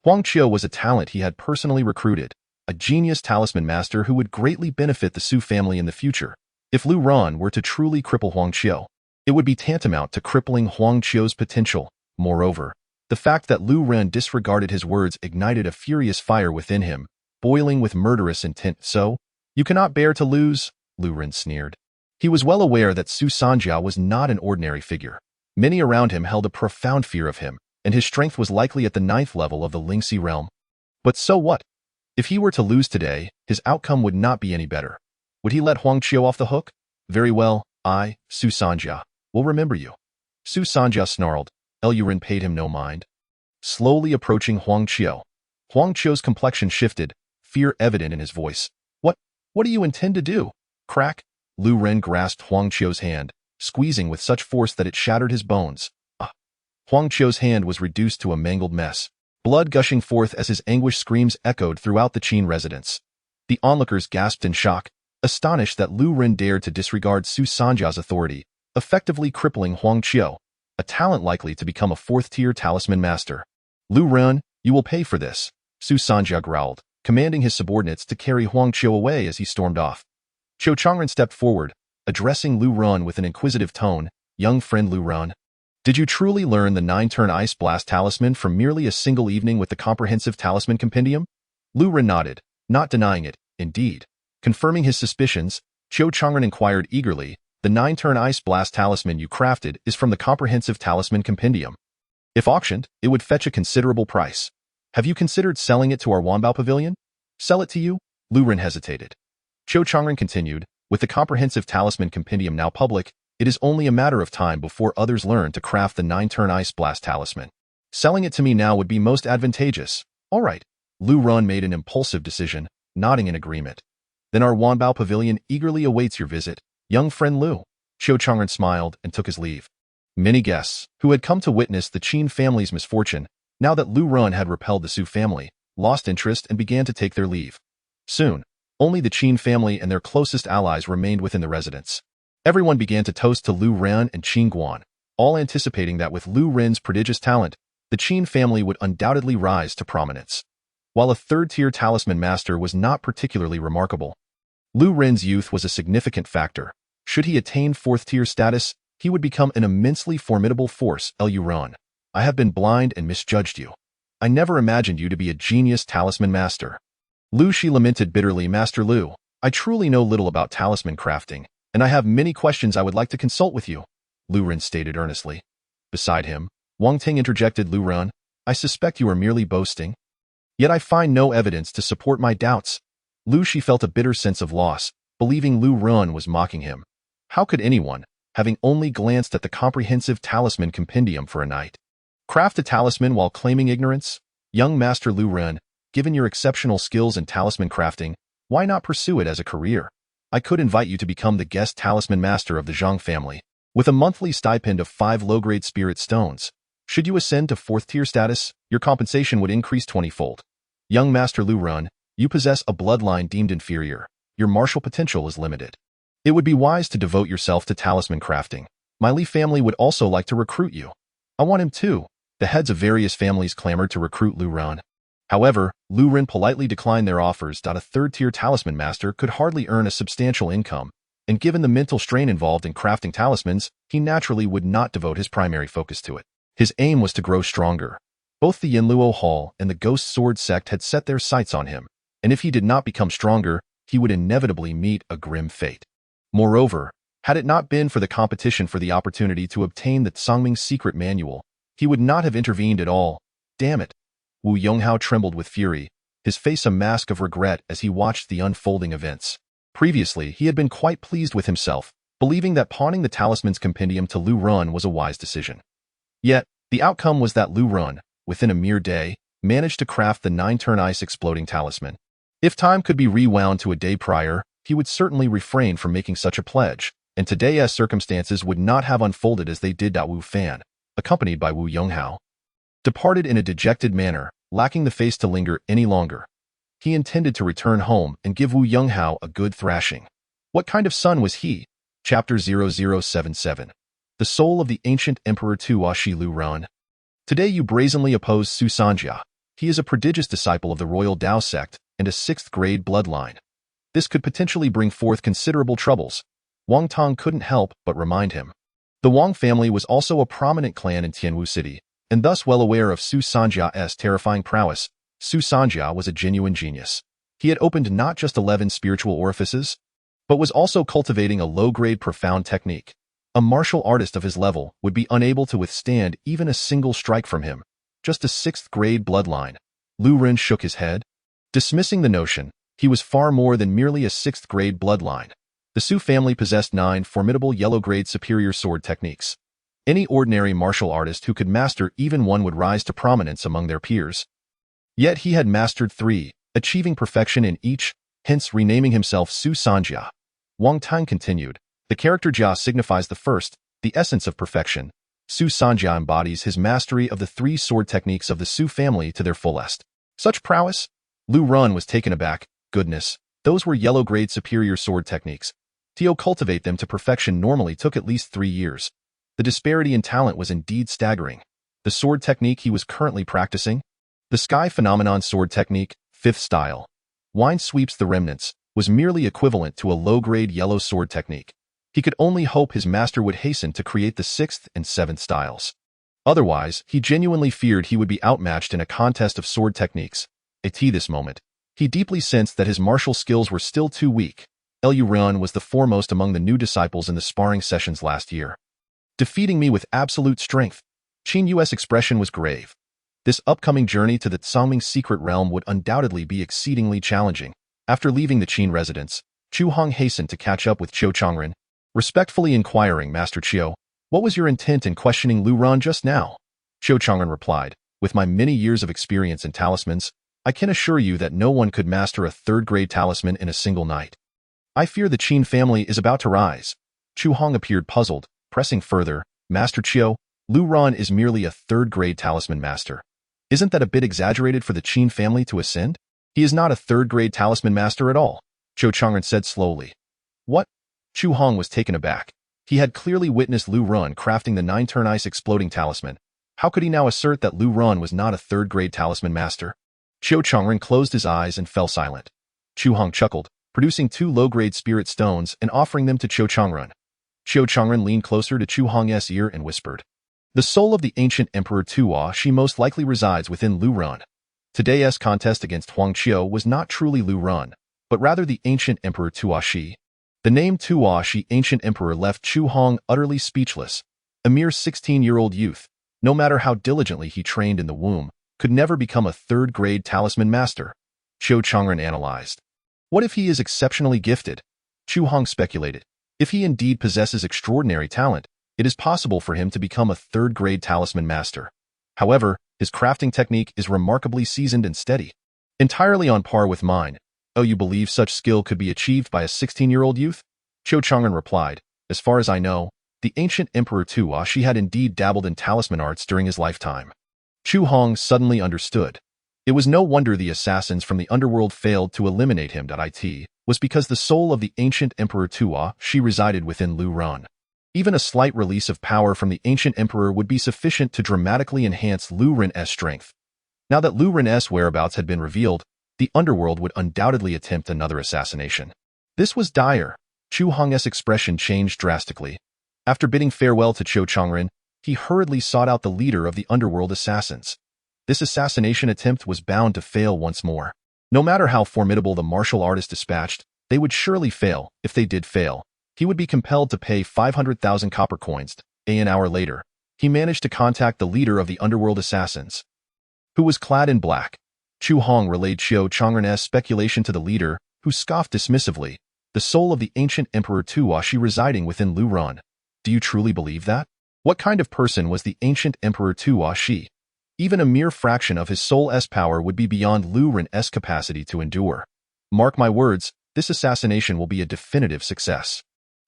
Huang Qiu was a talent he had personally recruited, a genius talisman master who would greatly benefit the Su family in the future. If Lu Ren were to truly cripple Huang Qiu, it would be tantamount to crippling Huang Qiu's potential. Moreover, the fact that Lu Ren disregarded his words ignited a furious fire within him, boiling with murderous intent. So, you cannot bear to lose? Lu Ren sneered. He was well aware that Su Sanjia was not an ordinary figure. Many around him held a profound fear of him, and his strength was likely at the 9th level of the Lingxi realm. But so what? If he were to lose today, his outcome would not be any better. Would he let Huang Qiu off the hook? Very well, I, Su Sanjia, will remember you. Su Sanjia snarled. Lu Ren paid him no mind. Slowly approaching Huang Qiu. Huang Qiu's complexion shifted, fear evident in his voice. What do you intend to do? Crack? Lu Ren grasped Huang Qiu's hand, squeezing with such force that it shattered his bones. Huang Qiu's hand was reduced to a mangled mess, blood gushing forth as his anguished screams echoed throughout the Qin residence. The onlookers gasped in shock, astonished that Lu Ren dared to disregard Su Sanjia's authority, effectively crippling Huang Qiu, a talent likely to become a 4th-tier talisman master. Lu Ren, you will pay for this, Su Sanjia growled, commanding his subordinates to carry Huang Qiu away as he stormed off. Qiu Changren stepped forward, addressing Lu Ren with an inquisitive tone. Young friend Lu Ren, did you truly learn the 9-turn Ice Blast Talisman from merely a single evening with the comprehensive talisman compendium? Lu Ren nodded, not denying it. Indeed. Confirming his suspicions, Qiu Changren inquired eagerly, the 9-turn Ice Blast Talisman you crafted is from the comprehensive talisman compendium. If auctioned, it would fetch a considerable price. Have you considered selling it to our Wanbao pavilion? Sell it to you? Lu Ren hesitated. Qiu Changren continued, with the comprehensive talisman compendium now public, it is only a matter of time before others learn to craft the 9-turn Ice Blast Talisman. Selling it to me now would be most advantageous. All right. Lu Ren made an impulsive decision, nodding in agreement. Then our Wanbao pavilion eagerly awaits your visit, young friend Lu. Qiu Changren smiled and took his leave. Many guests, who had come to witness the Qin family's misfortune, now that Lu Ren had repelled the Su family, lost interest and began to take their leave. Soon, only the Qin family and their closest allies remained within the residence. Everyone began to toast to Lu Ren and Qin Guan, all anticipating that with Lu Ren's prodigious talent, the Qin family would undoubtedly rise to prominence. While a third-tier talisman master was not particularly remarkable, Lu Ren's youth was a significant factor. Should he attain fourth-tier status, he would become an immensely formidable force. Lu Ren, I have been blind and misjudged you. I never imagined you to be a genius talisman master. Lu Shi lamented bitterly. Master Lu, I truly know little about talisman crafting, and I have many questions I would like to consult with you, Lu Ren stated earnestly. Beside him, Wang Ting interjected. Lu Ren, I suspect you are merely boasting. Yet I find no evidence to support my doubts. Lu Shi felt a bitter sense of loss, believing Lu Ren was mocking him. How could anyone, having only glanced at the comprehensive talisman compendium for a night, craft a talisman while claiming ignorance? Young Master Lu Ren, given your exceptional skills in talisman crafting, why not pursue it as a career? I could invite you to become the guest talisman master of the Zhang family, with a monthly stipend of 5 low-grade spirit stones. Should you ascend to 4th-tier status, your compensation would increase 20-fold. Young Master Lu Ren, you possess a bloodline deemed inferior. Your martial potential is limited. It would be wise to devote yourself to talisman crafting. My Li family would also like to recruit you. I want him too. The heads of various families clamored to recruit Lu Ren. However, Lu Ren politely declined their offers. A third-tier talisman master could hardly earn a substantial income, and given the mental strain involved in crafting talismans, he naturally would not devote his primary focus to it. His aim was to grow stronger. Both the Yinluo Hall and the Ghost Sword sect had set their sights on him, and if he did not become stronger, he would inevitably meet a grim fate. Moreover, had it not been for the competition for the opportunity to obtain the Songming secret manual, he would not have intervened at all. Damn it! Wu Yonghao trembled with fury, his face a mask of regret as he watched the unfolding events. Previously, he had been quite pleased with himself, believing that pawning the talisman's compendium to Lu Ren was a wise decision. Yet, the outcome was that Lu Ren, within a mere day, managed to craft the 9-turn ice exploding talisman. If time could be rewound to a day prior, he would certainly refrain from making such a pledge, and today's circumstances would not have unfolded as they did. Wu Fan, accompanied by Wu Yonghao, departed in a dejected manner, lacking the face to linger any longer. He intended to return home and give Wu Yonghao a good thrashing. What kind of son was he? Chapter 0077. The soul of the ancient Emperor Tashi Lu Ren. Today you brazenly oppose Su Sanjia. He is a prodigious disciple of the royal Dao sect and a 6th-grade bloodline. This could potentially bring forth considerable troubles. Wang Tong couldn't help but remind him. The Wang family was also a prominent clan in Tianwu City, and thus well aware of Su Sanjia's terrifying prowess. Su Sanjia was a genuine genius. He had opened not just 11 spiritual orifices, but was also cultivating a low-grade profound technique. A martial artist of his level would be unable to withstand even a single strike from him. Just a 6th-grade bloodline. Lu Ren shook his head, dismissing the notion. He was far more than merely a 6th-grade bloodline. The Su family possessed 9 formidable yellow-grade superior sword techniques. Any ordinary martial artist who could master even one would rise to prominence among their peers. Yet he had mastered 3, achieving perfection in each, hence renaming himself Su Sanjia. Wang Tang continued. The character Jia signifies the first, the essence of perfection. Su Sanjia embodies his mastery of the 3 sword techniques of the Su family to their fullest. Such prowess? Lu Ren was taken aback. Goodness, those were yellow-grade superior sword techniques. To cultivate them to perfection normally took at least 3 years. The disparity in talent was indeed staggering. The sword technique he was currently practicing? The Sky Phenomenon sword technique, 5th style. Wine sweeps the remnants, was merely equivalent to a low-grade yellow sword technique. He could only hope his master would hasten to create the 6th and 7th styles. Otherwise, he genuinely feared he would be outmatched in a contest of sword techniques. At this moment, he deeply sensed that his martial skills were still too weak. Lu Ren was the foremost among the new disciples in the sparring sessions last year. Defeating me with absolute strength. Qin Yu's expression was grave. This upcoming journey to the Songming secret realm would undoubtedly be exceedingly challenging. After leaving the Qin residence, Chu Hong hastened to catch up with Qiu Changren, respectfully inquiring, Master Qiu, what was your intent in questioning Lu Ren just now? Qiu Changren replied, with my many years of experience in talismans, I can assure you that no one could master a third-grade talisman in a single night. I fear the Qin family is about to rise. Chu Hong appeared puzzled, pressing further. Master Chiu, Lu Ran is merely a third-grade talisman master. Isn't that a bit exaggerated for the Qin family to ascend? He is not a third-grade talisman master at all, Zhou Changren said slowly. What? Chu Hong was taken aback. He had clearly witnessed Lu Ran crafting the 9-turn ice exploding talisman. How could he now assert that Lu Ran was not a third-grade talisman master? Zhou Changren closed his eyes and fell silent. Chu Hong chuckled, producing 2 low-grade spirit stones and offering them to Zhou Changren. Zhou Changren leaned closer to Chu Hong's ear and whispered, "The soul of the ancient Emperor Tuo Shi most likely resides within Lu Ran. Today's contest against Huang Qiu was not truly Lu Ran, but rather the ancient Emperor Tuo Shi." The name Tuo Shi, ancient emperor, left Chu Hong utterly speechless. A mere 16-year-old youth, no matter how diligently he trained in the womb, could never become a third-grade talisman master. Zhou Changren analyzed. What if he is exceptionally gifted? Chu Hong speculated. If he indeed possesses extraordinary talent, it is possible for him to become a third-grade talisman master. However, his crafting technique is remarkably seasoned and steady, entirely on par with mine. Oh, you believe such skill could be achieved by a 16-year-old youth? Zhou Changren replied. As far as I know, the ancient Emperor Tuo Shi had indeed dabbled in talisman arts during his lifetime. Chu Hong suddenly understood. It was no wonder the assassins from the underworld failed to eliminate him. It was because the soul of the ancient Emperor Tuo Shi resided within Lu Ran. Even a slight release of power from the ancient emperor would be sufficient to dramatically enhance Lu Ran's strength. Now that Lu Ran's whereabouts had been revealed, the underworld would undoubtedly attempt another assassination. This was dire. Chu Hong's expression changed drastically. After bidding farewell to Zhou Changren, he hurriedly sought out the leader of the underworld assassins. This assassination attempt was bound to fail once more. No matter how formidable the martial artist dispatched, they would surely fail. If they did fail, he would be compelled to pay 500,000 copper coins. An hour later, he managed to contact the leader of the underworld assassins, who was clad in black. Chu Hong relayed Zhou Changren's speculation to the leader, who scoffed dismissively. The soul of the ancient Emperor Tuo Shi residing within Lu Ran. Do you truly believe that? What kind of person was the ancient Emperor Tuo Shi? Even a mere fraction of his soul's power would be beyond Lu Ran's capacity to endure. Mark my words, this assassination will be a definitive success.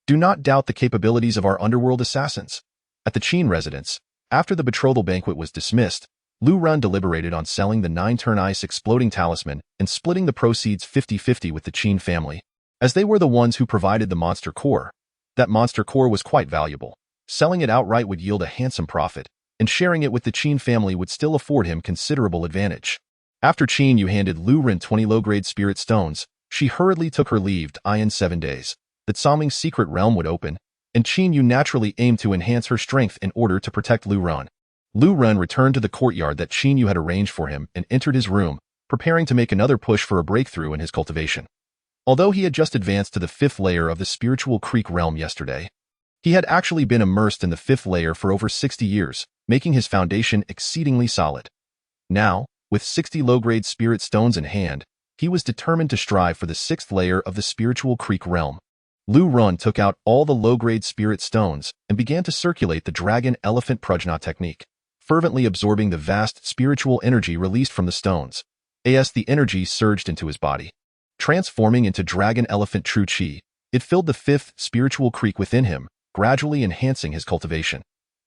Do not doubt the capabilities of our underworld assassins. At the Qin residence, after the betrothal banquet was dismissed, Lu Ran deliberated on selling the 9-turn ice exploding talisman and splitting the proceeds 50-50 with the Qin family, as they were the ones who provided the monster core. That monster core was quite valuable. Selling it outright would yield a handsome profit, and sharing it with the Qin family would still afford him considerable advantage. After Qin Yu handed Lu Ran 20 low-grade spirit stones, she hurriedly took her leave. In 7 days, that Saming's secret realm would open, and Qin Yu naturally aimed to enhance her strength in order to protect Lu Ran. Lu Ran returned to the courtyard that Qin Yu had arranged for him and entered his room, preparing to make another push for a breakthrough in his cultivation. Although he had just advanced to the 5th layer of the spiritual creek realm yesterday, he had actually been immersed in the 5th layer for over 60 years, making his foundation exceedingly solid. Now, with 60 low-grade spirit stones in hand, he was determined to strive for the 6th layer of the spiritual creek realm. Lu Ran took out all the low-grade spirit stones and began to circulate the dragon-elephant prajna technique, fervently absorbing the vast spiritual energy released from the stones. As the energy surged into his body, transforming into dragon-elephant true qi, it filled the 5th spiritual creek within him, gradually enhancing his cultivation.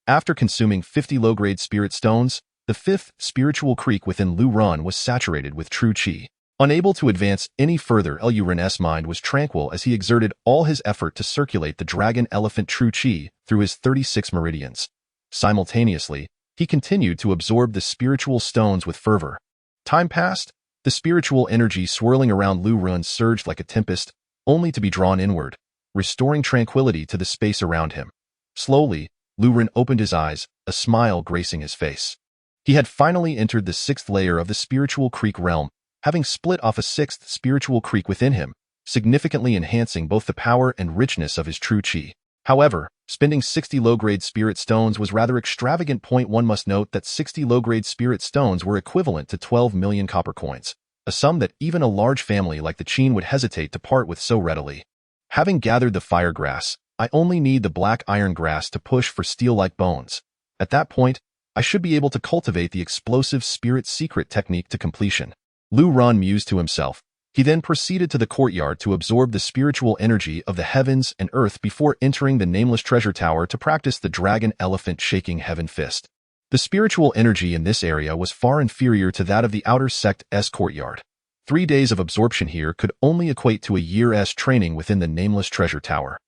After consuming 50 low-grade spirit stones, the 5th spiritual creek within Lu Ran was saturated with true qi. Unable to advance any further, Lu Ran's mind was tranquil as he exerted all his effort to circulate the dragon-elephant true qi through his 36 meridians. Simultaneously, he continued to absorb the spiritual stones with fervor. Time passed. The spiritual energy swirling around Lu Ran surged like a tempest, only to be drawn inward, restoring tranquility to the space around him. Slowly, Lu Ran opened his eyes, a smile gracing his face. He had finally entered the 6th layer of the spiritual creek realm, having split off a 6th spiritual creek within him, significantly enhancing both the power and richness of his true qi. However, spending 60 low-grade spirit stones was rather extravagant. One must note that 60 low-grade spirit stones were equivalent to 12 million copper coins, a sum that even a large family like the Qin would hesitate to part with so readily. Having gathered the fire grass, I only need the black iron grass to push for steel-like bones. At that point, I should be able to cultivate the explosive spirit secret technique to completion. Lu Ran mused to himself. He then proceeded to the courtyard to absorb the spiritual energy of the heavens and earth before entering the nameless treasure tower to practice the dragon elephant shaking heaven fist. The spiritual energy in this area was far inferior to that of the outer sect's courtyard. 3 days of absorption here could only equate to a year's training within the nameless treasure tower.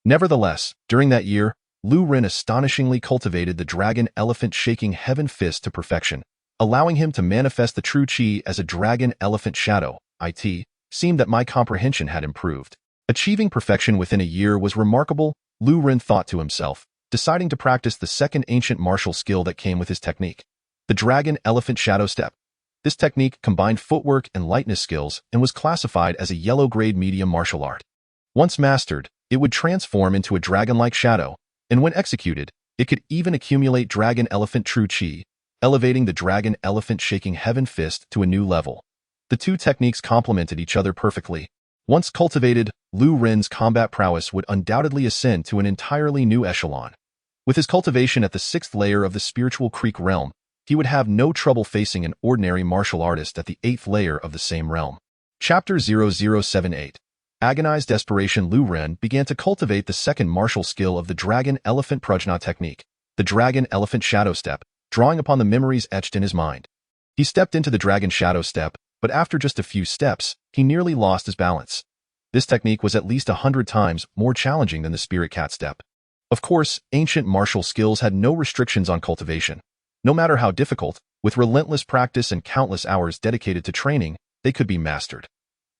Nevertheless, during that year, Lu Ren astonishingly cultivated the dragon elephant shaking heaven fist to perfection, allowing him to manifest the true chi as a dragon elephant shadow. It seemed that my comprehension had improved. Achieving perfection within a year was remarkable, Lu Ren thought to himself, deciding to practice the second ancient martial skill that came with his technique, the dragon elephant shadow step. This technique combined footwork and lightness skills and was classified as a yellow-grade medium martial art. Once mastered, it would transform into a dragon-like shadow, and when executed, it could even accumulate dragon elephant true chi, elevating the dragon elephant shaking heaven fist to a new level. The two techniques complemented each other perfectly. Once cultivated, Lu Ren's combat prowess would undoubtedly ascend to an entirely new echelon. With his cultivation at the 6th layer of the spiritual Creek realm, he would have no trouble facing an ordinary martial artist at the 8th layer of the same realm. Chapter 0078. Agonized desperation. Lu Ren began to cultivate the second martial skill of the dragon elephant prajna technique, the dragon elephant shadow step, drawing upon the memories etched in his mind. He stepped into the dragon shadow step, but after just a few steps, he nearly lost his balance. This technique was at least 100 times more challenging than the spirit cat step. Of course, ancient martial skills had no restrictions on cultivation. No matter how difficult, with relentless practice and countless hours dedicated to training, they could be mastered.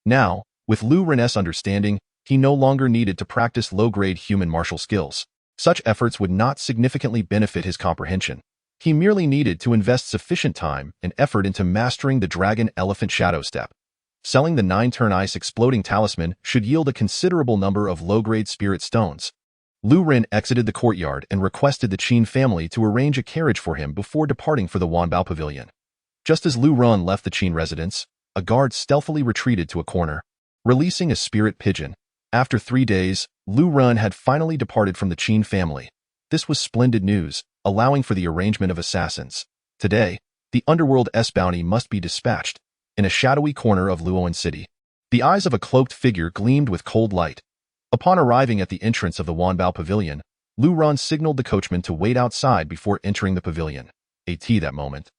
Now, with Lu Ren's understanding, he no longer needed to practice low-grade human martial skills. Such efforts would not significantly benefit his comprehension. He merely needed to invest sufficient time and effort into mastering the dragon elephant shadow step. Selling the 9-turn ice exploding talisman should yield a considerable number of low-grade spirit stones. Lu Ren exited the courtyard and requested the Qin family to arrange a carriage for him before departing for the Wanbao pavilion. Just as Lu Ren left the Qin residence, a guard stealthily retreated to a corner, releasing a spirit pigeon. After 3 days, Lu Ren had finally departed from the Qin family. This was splendid news, allowing for the arrangement of assassins. Today, the underworld's bounty must be dispatched. In a shadowy corner of Luoan City, the eyes of a cloaked figure gleamed with cold light. Upon arriving at the entrance of the Wanbao pavilion, Lu Ren signaled the coachman to wait outside before entering the pavilion. That moment,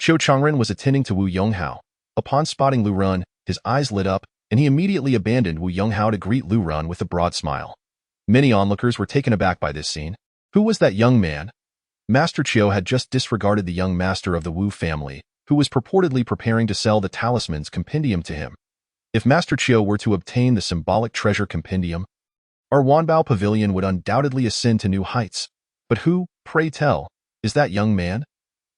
Qiu Changren was attending to Wu Yonghao. Upon spotting Lu Ren, his eyes lit up, and he immediately abandoned Wu Yonghao to greet Lu Ren with a broad smile. Many onlookers were taken aback by this scene. Who was that young man? Master Qiu had just disregarded the young master of the Wu family, who was purportedly preparing to sell the talisman's compendium to him. If Master Qiu were to obtain the symbolic treasure compendium, our Wanbao pavilion would undoubtedly ascend to new heights. But who, pray tell, is that young man?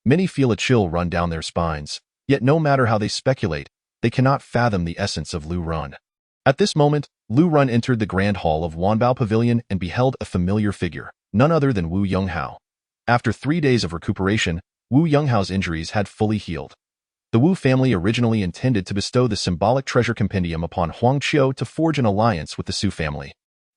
Many feel a chill run down their spines, yet no matter how they speculate, they cannot fathom the essence of Lu Ren. At this moment, Lu Ren entered the grand hall of Wanbao pavilion and beheld a familiar figure, none other than Wu Yonghao. After 3 days of recuperation, Wu Yonghao's injuries had fully healed. The Wu family originally intended to bestow the symbolic treasure compendium upon Huang Qiu to forge an alliance with the Su family.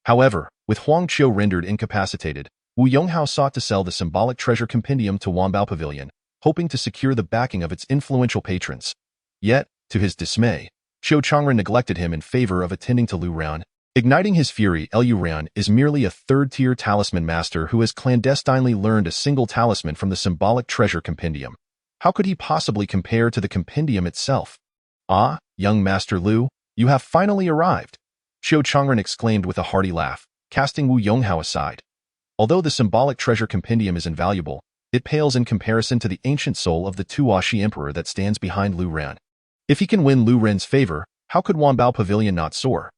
However, with Huang Qiu rendered incapacitated, Wu Yonghao sought to sell the symbolic treasure compendium to Wanbao pavilion, hoping to secure the backing of its influential patrons. Yet, to his dismay, Qiu Changren neglected him in favor of attending to Lu Ren. Igniting his fury, Lu Ren is merely a third-tier talisman master who has clandestinely learned a single talisman from the symbolic treasure compendium. How could he possibly compare to the compendium itself? Ah, young Master Lu, you have finally arrived, Qiu Changren exclaimed with a hearty laugh, casting Wu Yonghao aside. Although the symbolic treasure compendium is invaluable, it pales in comparison to the ancient soul of the Tuashi Emperor that stands behind Lu Ren. If he can win Lu Ren's favor, how could Wanbao Pavilion not soar?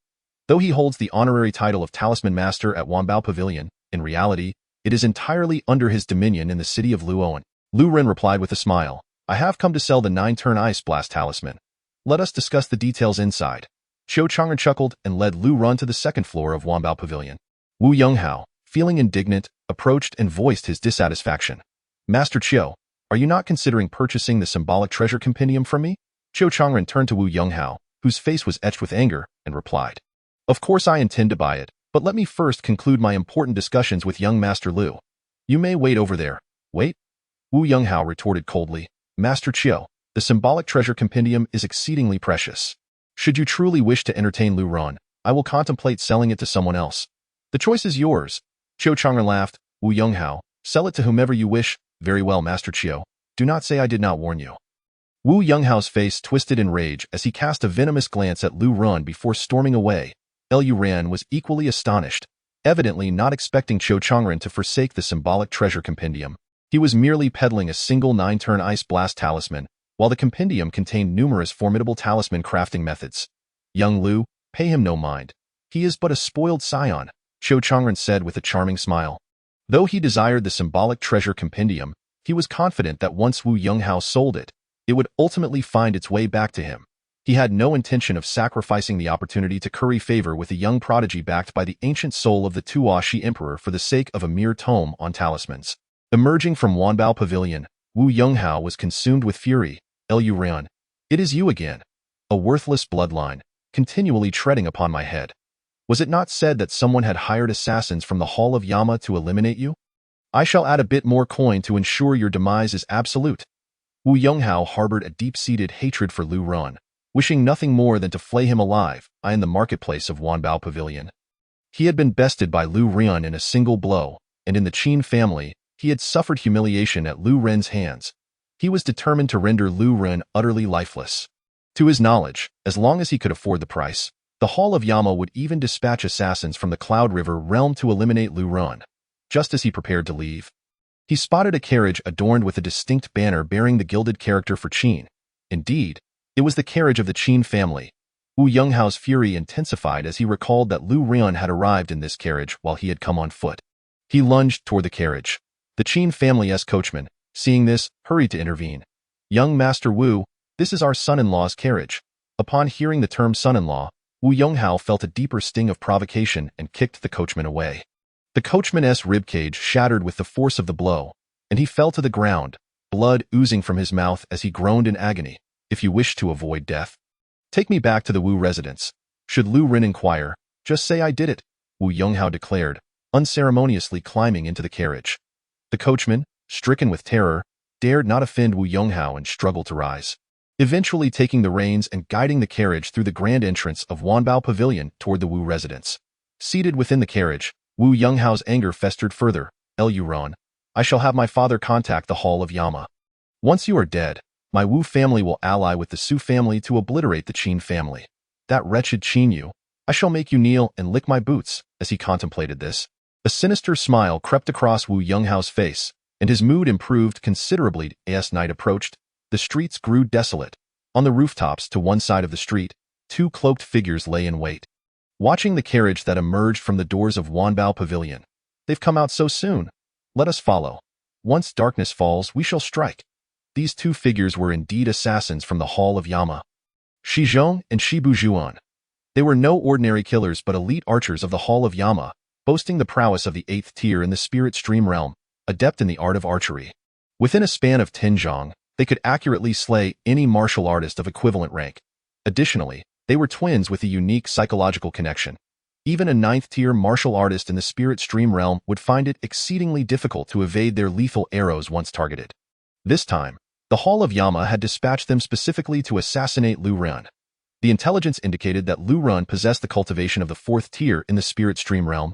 Though he holds the honorary title of Talisman Master at Wanbao Pavilion, in reality, it is entirely under his dominion in the city of Luoan. Lu Ren replied with a smile, I have come to sell the 9-turn Ice Blast Talisman. Let us discuss the details inside. Qiu Changren chuckled and led Lu Ren to the 2nd floor of Wanbao Pavilion. Wu Yonghao, feeling indignant, approached and voiced his dissatisfaction. Master Qiu, are you not considering purchasing the symbolic treasure compendium from me? Qiu Changren turned to Wu Yonghao, whose face was etched with anger, and replied, Of course I intend to buy it, but let me first conclude my important discussions with young Master Lu. You may wait over there. Wait? Wu Yonghao retorted coldly, Master Qiu, The symbolic treasure compendium is exceedingly precious. Should you truly wish to entertain Lu Ran, I will contemplate selling it to someone else. The choice is yours. Qiu Changren laughed. Wu Yonghao, sell it to whomever you wish. Very well, Master Qiu. Do not say I did not warn you. Wu Yonghao's face twisted in rage as he cast a venomous glance at Lu Ran before storming away. Lu Ran was equally astonished, evidently not expecting Qiu Changren to forsake the symbolic treasure compendium. He was merely peddling a single 9-turn ice blast talisman, while the compendium contained numerous formidable talisman crafting methods. Young Lu, pay him no mind. He is but a spoiled scion, Qiu Changren said with a charming smile. Though he desired the symbolic treasure compendium, he was confident that once Wu Yonghao sold it, it would ultimately find its way back to him. He had no intention of sacrificing the opportunity to curry favor with a young prodigy backed by the ancient soul of the Tashi emperor for the sake of a mere tome on talismans. Emerging from Wanbao Pavilion, Wu Yonghao was consumed with fury. Lu Ran, it is you again. A worthless bloodline, continually treading upon my head. Was it not said that someone had hired assassins from the Hall of Yama to eliminate you? I shall add a bit more coin to ensure your demise is absolute. Wu Yonghao harbored a deep-seated hatred for Lu Ran, wishing nothing more than to flay him alive in the marketplace of Wanbao Pavilion. He had been bested by Lu Ran in a single blow, and in the Qin family, he had suffered humiliation at Lu Ren's hands. He was determined to render Lu Ren utterly lifeless. To his knowledge, as long as he could afford the price, the Hall of Yama would even dispatch assassins from the Cloud River realm to eliminate Lu Ran. Just as he prepared to leave, he spotted a carriage adorned with a distinct banner bearing the gilded character for Qin. Indeed, it was the carriage of the Qin family. Wu Yonghao's fury intensified as he recalled that Lu Ran had arrived in this carriage while he had come on foot. He lunged toward the carriage. The Qin family's coachman, seeing this, hurried to intervene. Young Master Wu, this is our son-in-law's carriage. Upon hearing the term son-in-law, Wu Yonghao felt a deeper sting of provocation and kicked the coachman away. The coachman's ribcage shattered with the force of the blow, and he fell to the ground, blood oozing from his mouth as he groaned in agony. If you wish to avoid death, take me back to the Wu residence. Should Lu Ren inquire, just say I did it, Wu Yonghao declared, unceremoniously climbing into the carriage. The coachman, stricken with terror, dared not offend Wu Yonghao and struggled to rise, eventually taking the reins and guiding the carriage through the grand entrance of Wanbao Pavilion toward the Wu residence. Seated within the carriage, Wu Yonghao's anger festered further. Lu Ran, I shall have my father contact the Hall of Yama. Once you are dead, my Wu family will ally with the Su family to obliterate the Qin family. That wretched Qin Yu, I shall make you kneel and lick my boots. As he contemplated this, a sinister smile crept across Wu Yonghao's face, and his mood improved considerably. As night approached, the streets grew desolate. On the rooftops to one side of the street, 2 cloaked figures lay in wait, watching the carriage that emerged from the doors of Wanbao Pavilion. They've come out so soon. Let us follow. Once darkness falls, we shall strike. These 2 figures were indeed assassins from the Hall of Yama. Shi Zhong and Shi Buzhuan. They were no ordinary killers but elite archers of the Hall of Yama, boasting the prowess of the 8th tier in the spirit stream realm, adept in the art of archery. Within a span of 10 zhang, they could accurately slay any martial artist of equivalent rank. Additionally, they were twins with a unique psychological connection. Even a 9th tier martial artist in the spirit stream realm would find it exceedingly difficult to evade their lethal arrows once targeted. This time, the Hall of Yama had dispatched them specifically to assassinate Lu Ran. The intelligence indicated that Lu Ran possessed the cultivation of the 4th tier in the spirit stream realm,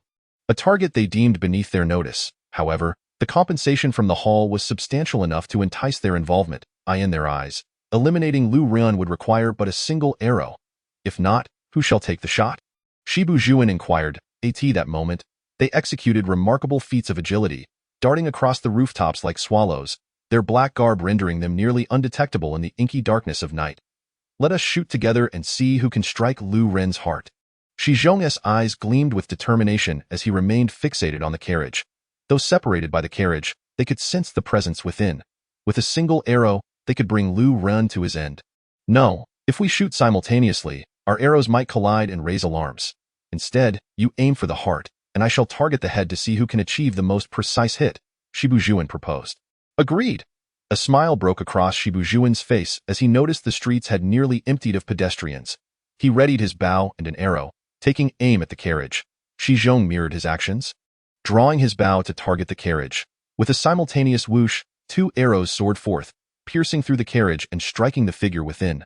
a target they deemed beneath their notice. However, the compensation from the Hall was substantial enough to entice their involvement. In their eyes, eliminating Lu Ran would require but a single arrow. If not, who shall take the shot? Shi Buzhuan inquired. At that moment, they executed remarkable feats of agility, darting across the rooftops like swallows, their black garb rendering them nearly undetectable in the inky darkness of night. Let us shoot together and see who can strike Lu Ren's heart. Shi Zhong's eyes gleamed with determination as he remained fixated on the carriage. Though separated by the carriage, they could sense the presence within. With a single arrow, they could bring Lu Ren to his end. No, if we shoot simultaneously, our arrows might collide and raise alarms. Instead, you aim for the heart, and I shall target the head to see who can achieve the most precise hit, Shi Buzhuan proposed. Agreed. A smile broke across Shi Buzhuan's face as he noticed the streets had nearly emptied of pedestrians. He readied his bow and an arrow, taking aim at the carriage. Shi Zhong mirrored his actions, drawing his bow to target the carriage. With a simultaneous whoosh, 2 arrows soared forth, piercing through the carriage and striking the figure within.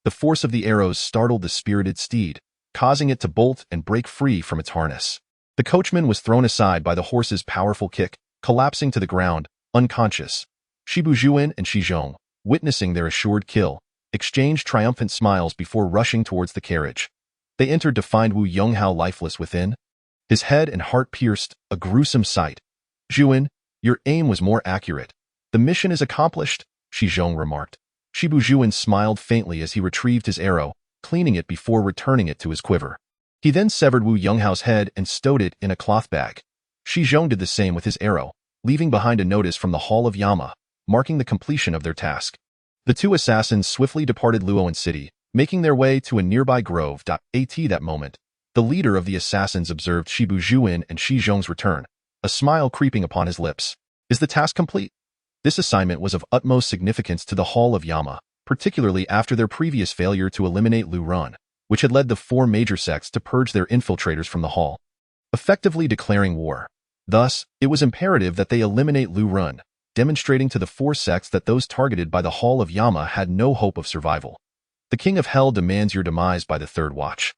The force of the arrows startled the spirited steed, causing it to bolt and break free from its harness. The coachman was thrown aside by the horse's powerful kick, collapsing to the ground, unconscious. Shibu Zhuan and Shi Zhong, witnessing their assured kill, exchanged triumphant smiles before rushing towards the carriage. They entered to find Wu Yonghao lifeless within, his head and heart pierced, a gruesome sight. Zhuan, your aim was more accurate. The mission is accomplished, Shi Zhong remarked. Shibu Zhuan smiled faintly as he retrieved his arrow, cleaning it before returning it to his quiver. He then severed Wu Yonghao's head and stowed it in a cloth bag. Shi Zhong did the same with his arrow, leaving behind a notice from the Hall of Yama, marking the completion of their task. The two assassins swiftly departed Luoan City, making their way to a nearby grove. At that moment, the leader of the assassins observed Shibu Zhuan and Shi Zhong's return, a smile creeping upon his lips. Is the task complete? This assignment was of utmost significance to the Hall of Yama, particularly after their previous failure to eliminate Lu Ran, which had led the four major sects to purge their infiltrators from the hall, effectively declaring war. Thus, it was imperative that they eliminate Lu Ran, demonstrating to the four sects that those targeted by the Hall of Yama had no hope of survival. The King of Hell demands your demise by the third watch.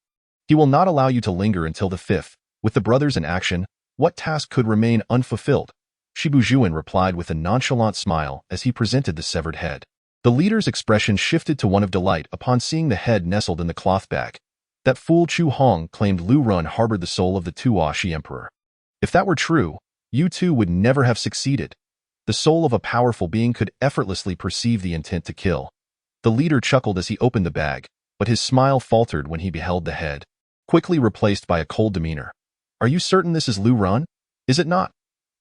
He will not allow you to linger until the fifth. With the brothers in action, what task could remain unfulfilled? Shibu Zhuan replied with a nonchalant smile as he presented the severed head. The leader's expression shifted to one of delight upon seeing the head nestled in the cloth bag. That fool Chu Hong claimed Lu Ran harbored the soul of the Tuashi Emperor. If that were true, you two would never have succeeded. The soul of a powerful being could effortlessly perceive the intent to kill. The leader chuckled as he opened the bag, but his smile faltered when he beheld the head, quickly replaced by a cold demeanor. Are you certain this is Lu Ran? Is it not?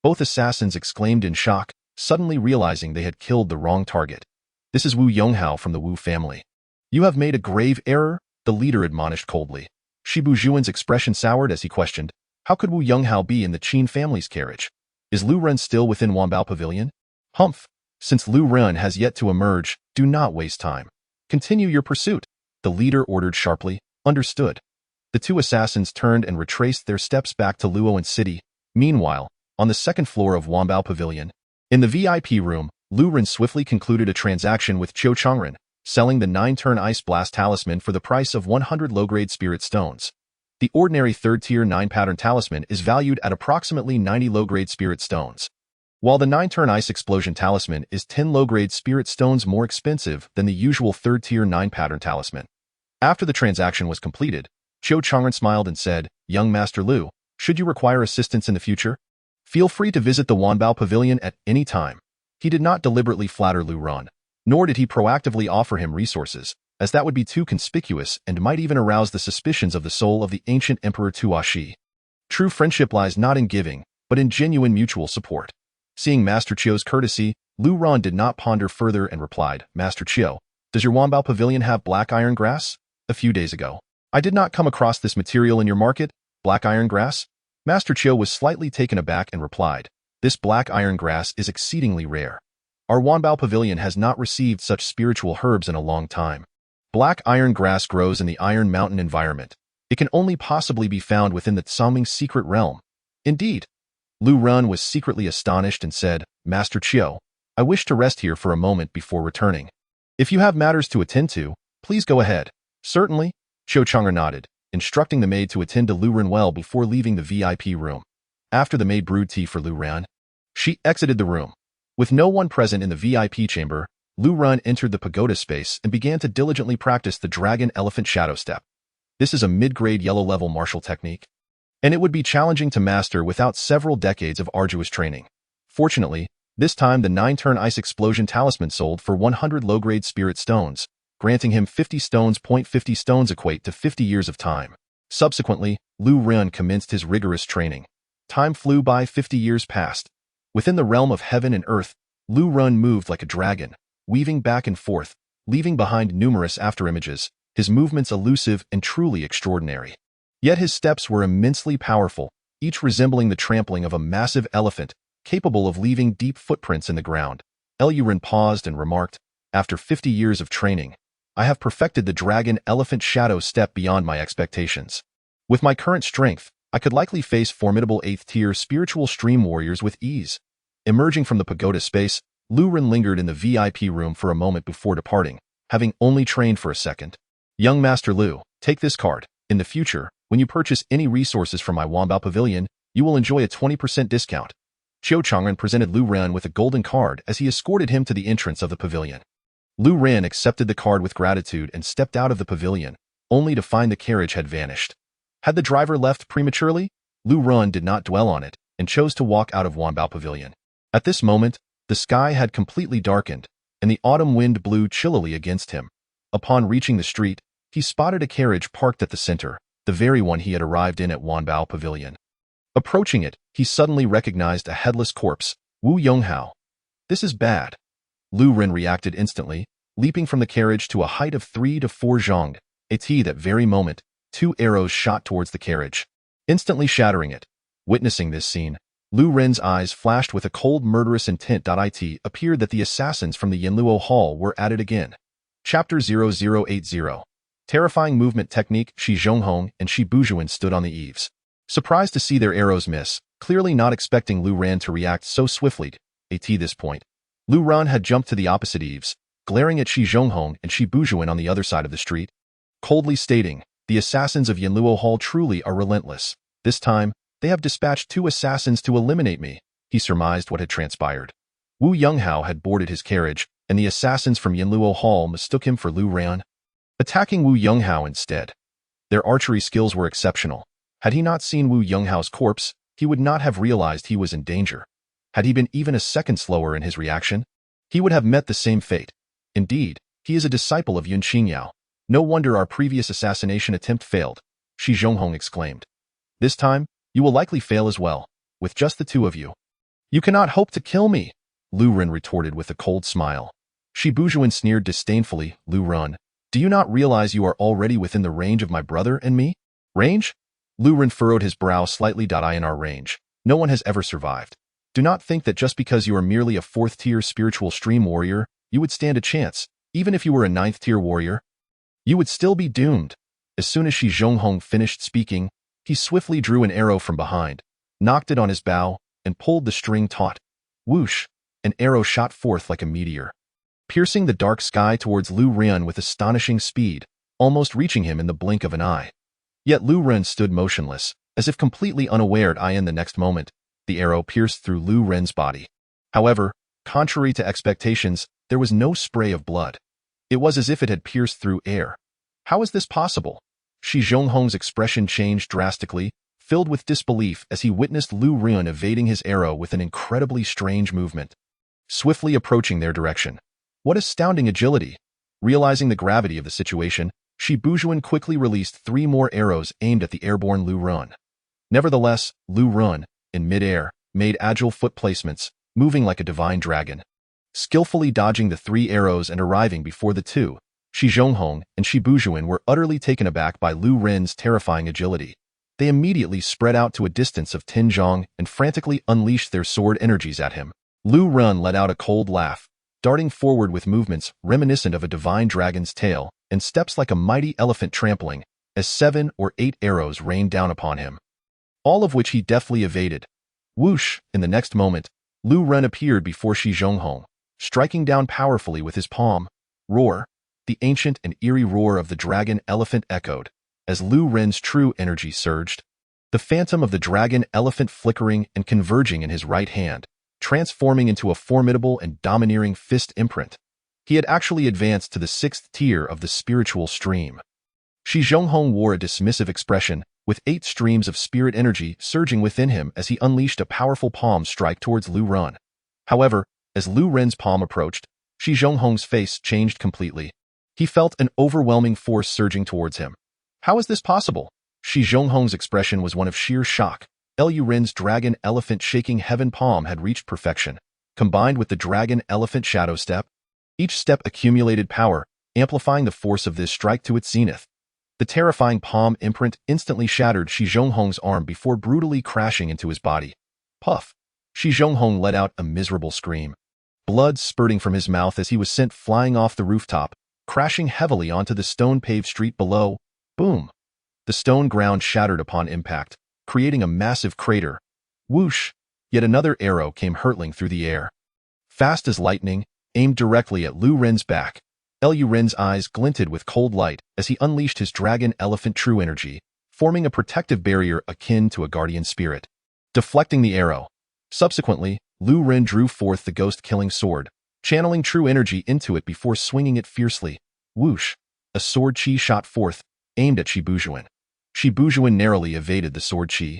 Both assassins exclaimed in shock, suddenly realizing they had killed the wrong target. This is Wu Yonghao from the Wu family. You have made a grave error, the leader admonished coldly. Shibu Zhuan's expression soured as he questioned, how could Wu Yonghao be in the Qin family's carriage? Is Lu Ran still within Wanbao Pavilion? Humph. Since Lu Ran has yet to emerge, do not waste time. Continue your pursuit, the leader ordered sharply. Understood. The two assassins turned and retraced their steps back to Luoan City. Meanwhile, on the second floor of Wanbao Pavilion, in the VIP room, Lu Ran swiftly concluded a transaction with Qiu Changren, selling the 9-turn Ice Blast talisman for the price of 100 low-grade spirit stones. The ordinary 3rd-tier 9-pattern talisman is valued at approximately 90 low-grade spirit stones, while the 9-turn Ice Explosion talisman is 10 low-grade spirit stones more expensive than the usual 3rd-tier 9-pattern talisman. After the transaction was completed, Qiu Changren smiled and said, Young Master Lu, should you require assistance in the future, feel free to visit the Wanbao Pavilion at any time. He did not deliberately flatter Lu Ran, nor did he proactively offer him resources, as that would be too conspicuous and might even arouse the suspicions of the soul of the ancient Emperor Tuashi. True friendship lies not in giving, but in genuine mutual support. Seeing Master Qiu's courtesy, Lu Ran did not ponder further and replied, Master Qiu, does your Wanbao Pavilion have black iron grass? A few days ago, I did not come across this material in your market, black iron grass? Master Qiu was slightly taken aback and replied, this black iron grass is exceedingly rare. Our Wanbao Pavilion has not received such spiritual herbs in a long time. Black iron grass grows in the Iron Mountain environment. It can only possibly be found within the Tsangming's secret realm. Indeed. Lu Ran was secretly astonished and said, Master Qiu, I wish to rest here for a moment before returning. If you have matters to attend to, please go ahead. Certainly, Qiu Chang'er nodded, instructing the maid to attend to Lu Ran well before leaving the VIP room. After the maid brewed tea for Lu Ran, she exited the room. With no one present in the VIP chamber, Lu Ran entered the pagoda space and began to diligently practice the Dragon Elephant Shadow Step. This is a mid-grade yellow-level martial technique, and it would be challenging to master without several decades of arduous training. Fortunately, this time the 9-turn Ice Explosion talisman sold for 100 low-grade spirit stones, granting him 50 stones. 50 stones equate to 50 years of time. Subsequently, Lu Ran commenced his rigorous training. Time flew by. 50 years passed. Within the realm of heaven and earth, Lu Ran moved like a dragon, weaving back and forth, leaving behind numerous afterimages, his movements elusive and truly extraordinary. Yet his steps were immensely powerful, each resembling the trampling of a massive elephant, capable of leaving deep footprints in the ground. Lu Ran paused and remarked, after 50 years of training, I have perfected the Dragon Elephant Shadow Step beyond my expectations. With my current strength, I could likely face formidable 8th-tier spiritual stream warriors with ease. Emerging from the pagoda space, Lu Ren lingered in the VIP room for a moment before departing, having only trained for a second. Young Master Lu, take this card. In the future, when you purchase any resources from my Wanbao Pavilion, you will enjoy a 20% discount. Qiu Changren presented Lu Ren with a golden card as he escorted him to the entrance of the pavilion. Lu Ren accepted the card with gratitude and stepped out of the pavilion, only to find the carriage had vanished. Had the driver left prematurely? Lu Ren did not dwell on it and chose to walk out of Wanbao Pavilion. At this moment, the sky had completely darkened, and the autumn wind blew chillily against him. Upon reaching the street, he spotted a carriage parked at the center, the very one he had arrived in at Wanbao Pavilion. Approaching it, he suddenly recognized a headless corpse, Wu Yonghao. This is bad. Lu Ren reacted instantly, leaping from the carriage to a height of 3 to 4 zhong. At that very moment, 2 arrows shot towards the carriage, instantly shattering it. Witnessing this scene, Lu Ren's eyes flashed with a cold murderous intent. It appeared that the assassins from the Yanluo Hall were at it again. Chapter 0080. Terrifying movement technique. Shi Zhonghong and Shi Bujuan stood on the eaves, surprised to see their arrows miss, clearly not expecting Lu Ren to react so swiftly. At this point, Lu Ren had jumped to the opposite eaves, glaring at Shi Zhonghong and Shi Bujuan on the other side of the street, coldly stating, "The assassins of Yanluo Hall truly are relentless. This time, they have dispatched 2 assassins to eliminate me." He surmised what had transpired. Wu Yonghao had boarded his carriage, and the assassins from Yanluo Hall mistook him for Lu Ren, attacking Wu Yonghao instead. Their archery skills were exceptional. Had he not seen Wu Yonghao's corpse, he would not have realized he was in danger. Had he been even a second slower in his reaction, he would have met the same fate. Indeed, he is a disciple of Yun Qingyao. No wonder our previous assassination attempt failed, Shi Zhonghong exclaimed. This time, you will likely fail as well, with just the 2 of you. You cannot hope to kill me, Lu Ren retorted with a cold smile. Shi Bujuan sneered disdainfully. Lu Ren, do you not realize you are already within the range of my brother and me? Range? Lu Ren furrowed his brow slightly. In our range, no one has ever survived. Do not think that just because you are merely a 4th-tier spiritual stream warrior, you would stand a chance. Even if you were a 9th-tier warrior, you would still be doomed. As soon as Shi Zhonghong finished speaking, he swiftly drew an arrow from behind, knocked it on his bow, and pulled the string taut. Whoosh! An arrow shot forth like a meteor, piercing the dark sky towards Lu Ren with astonishing speed, almost reaching him in the blink of an eye. Yet Lu Ren stood motionless, as if completely unaware. In the next moment, the arrow pierced through Lu Ren's body. However, contrary to expectations, there was no spray of blood. It was as if it had pierced through air. How is this possible? Shi Zhonghong's expression changed drastically, filled with disbelief as he witnessed Lu Ren evading his arrow with an incredibly strange movement, swiftly approaching their direction. What astounding agility! Realizing the gravity of the situation, Shi Bujuan quickly released 3 more arrows aimed at the airborne Lu Ren. Nevertheless, Lu Ren, in midair, made agile foot placements, moving like a divine dragon, skillfully dodging the 3 arrows and arriving before the 2. Shi Zhonghong and Shi Bujuan were utterly taken aback by Lu Ren's terrifying agility. They immediately spread out to a distance of 10 zhong and frantically unleashed their sword energies at him. Lu Ren let out a cold laugh, darting forward with movements reminiscent of a divine dragon's tail and steps like a mighty elephant trampling, as 7 or 8 arrows rained down upon him, all of which he deftly evaded. Whoosh! In the next moment, Lu Ren appeared before Shi Zhonghong, striking down powerfully with his palm. Roar! The ancient and eerie roar of the dragon elephant echoed, as Lu Ren's true energy surged, the phantom of the dragon elephant flickering and converging in his right hand, transforming into a formidable and domineering fist imprint. He had actually advanced to the 6th tier of the spiritual stream. Shi Zhonghong wore a dismissive expression, with 8 streams of spirit energy surging within him as he unleashed a powerful palm strike towards Lu Ren. However, as Lu Ren's palm approached, Shi Zhonghong's face changed completely. He felt an overwhelming force surging towards him. How is this possible? Shi Zhonghong's expression was one of sheer shock. Lu Ren's dragon elephant shaking heaven palm had reached perfection. Combined with the dragon elephant shadow step, each step accumulated power, amplifying the force of this strike to its zenith. The terrifying palm imprint instantly shattered Shi Zhonghong's arm before brutally crashing into his body. Puff! Shi Zhonghong let out a miserable scream, blood spurting from his mouth as he was sent flying off the rooftop, crashing heavily onto the stone-paved street below. Boom! The stone ground shattered upon impact, creating a massive crater. Whoosh! Yet another arrow came hurtling through the air, fast as lightning, aimed directly at Lu Ren's back. Lu Ren's eyes glinted with cold light as he unleashed his dragon elephant true energy, forming a protective barrier akin to a guardian spirit, deflecting the arrow. Subsequently, Lu Ren drew forth the ghost-killing sword, channeling true energy into it before swinging it fiercely. Whoosh! A sword chi shot forth, aimed at Shibujuan. Shibujuan narrowly evaded the sword chi.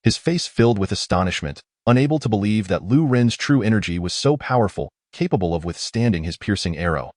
His face filled with astonishment, unable to believe that Lu Ren's true energy was so powerful, capable of withstanding his piercing arrow.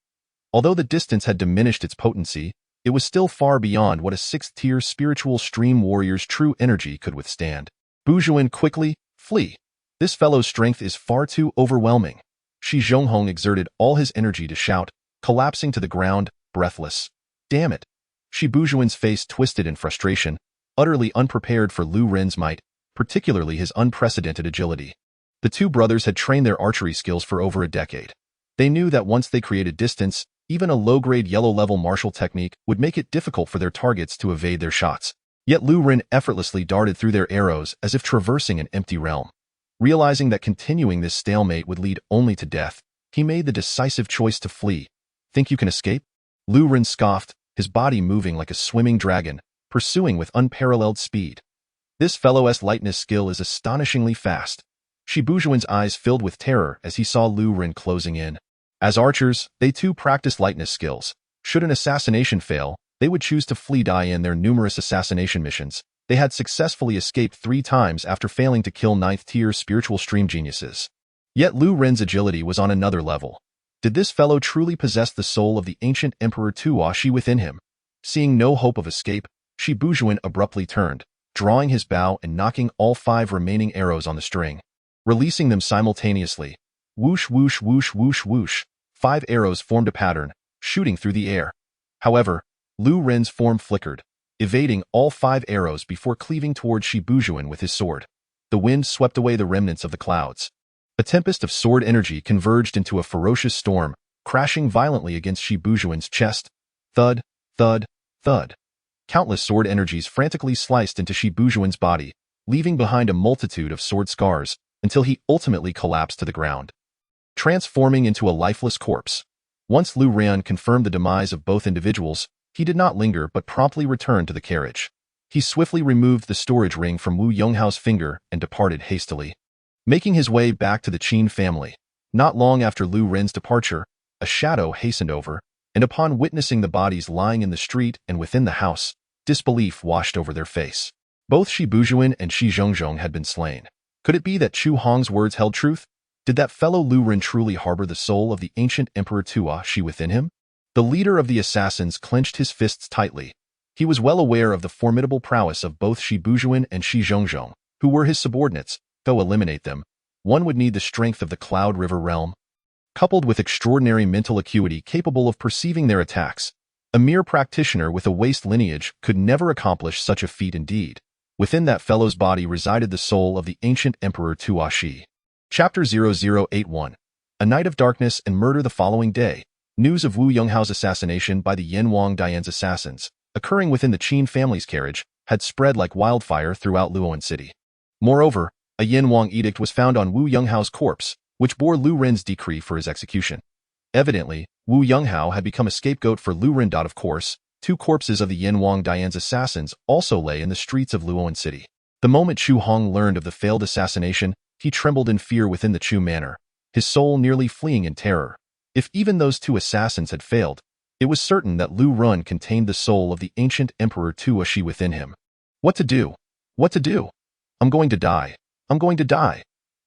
Although the distance had diminished its potency, it was still far beyond what a sixth-tier spiritual stream warrior's true energy could withstand. Bujuan quickly, flee. This fellow's strength is far too overwhelming. Shi Zhonghong exerted all his energy to shout, collapsing to the ground, breathless. Damn it! Shibujuan's face twisted in frustration, utterly unprepared for Lu Ren's might, particularly his unprecedented agility. The two brothers had trained their archery skills for over a decade. They knew that once they created distance, even a low-grade yellow-level martial technique would make it difficult for their targets to evade their shots. Yet Lu Ren effortlessly darted through their arrows as if traversing an empty realm. Realizing that continuing this stalemate would lead only to death, he made the decisive choice to flee. Think you can escape? Lu Ren scoffed, his body moving like a swimming dragon, pursuing with unparalleled speed. This fellow's lightness skill is astonishingly fast. Shibujuan's eyes filled with terror as he saw Lu Ren closing in. As archers, they too practiced lightness skills. Should an assassination fail, they would choose to flee. In their numerous assassination missions, they had successfully escaped 3 times after failing to kill 9th-tier spiritual stream geniuses. Yet Lu Ren's agility was on another level. Did this fellow truly possess the soul of the ancient Emperor Tashi within him? Seeing no hope of escape, Shibujuan abruptly turned, drawing his bow and knocking all 5 remaining arrows on the string, releasing them simultaneously. Whoosh, whoosh, whoosh, whoosh, whoosh. 5 arrows formed a pattern, shooting through the air. However, Lu Ren's form flickered, evading all 5 arrows before cleaving toward Shibujuan with his sword. The wind swept away the remnants of the clouds. A tempest of sword energy converged into a ferocious storm, crashing violently against Shibujuan's chest. Thud, thud, thud. Countless sword energies frantically sliced into Shibujuan's body, leaving behind a multitude of sword scars, until he ultimately collapsed to the ground, transforming into a lifeless corpse. Once Lu Ren confirmed the demise of both individuals, he did not linger but promptly returned to the carriage. He swiftly removed the storage ring from Wu Yonghao's finger and departed hastily, making his way back to the Qin family. Not long after Lu Ren's departure, a shadow hastened over, and upon witnessing the bodies lying in the street and within the house, disbelief washed over their face. Both Shibujuan and Shi Zhongjong had been slain. Could it be that Chu Hong's words held truth? Did that fellow Lu Ren truly harbor the soul of the ancient Emperor Tashi within him? The leader of the assassins clenched his fists tightly. He was well aware of the formidable prowess of both Shibujuan and Shi Zhongjong, who were his subordinates. To eliminate them, one would need the strength of the Cloud River realm, coupled with extraordinary mental acuity capable of perceiving their attacks. A mere practitioner with a waste lineage could never accomplish such a feat indeed. Within that fellow's body resided the soul of the ancient Emperor Tashi. Chapter 0081. A night of darkness and murder. The following day, news of Wu Yonghao's assassination by the Yen Wang Dian's assassins, occurring within the Qin family's carriage, had spread like wildfire throughout Luoan City. Moreover, a Yen Wang edict was found on Wu Yonghao's corpse, which bore Lu Ren's decree for his execution. Evidently, Wu Yonghao had become a scapegoat for Lu Ren. Of course, 2 corpses of the Yen Wang Dian's assassins also lay in the streets of Luoan City. The moment Chu Hong learned of the failed assassination, he trembled in fear within the Chu manor, his soul nearly fleeing in terror. If even those 2 assassins had failed, it was certain that Lu Ren contained the soul of the ancient Emperor Tashi within him. What to do? What to do? I'm going to die. I'm going to die.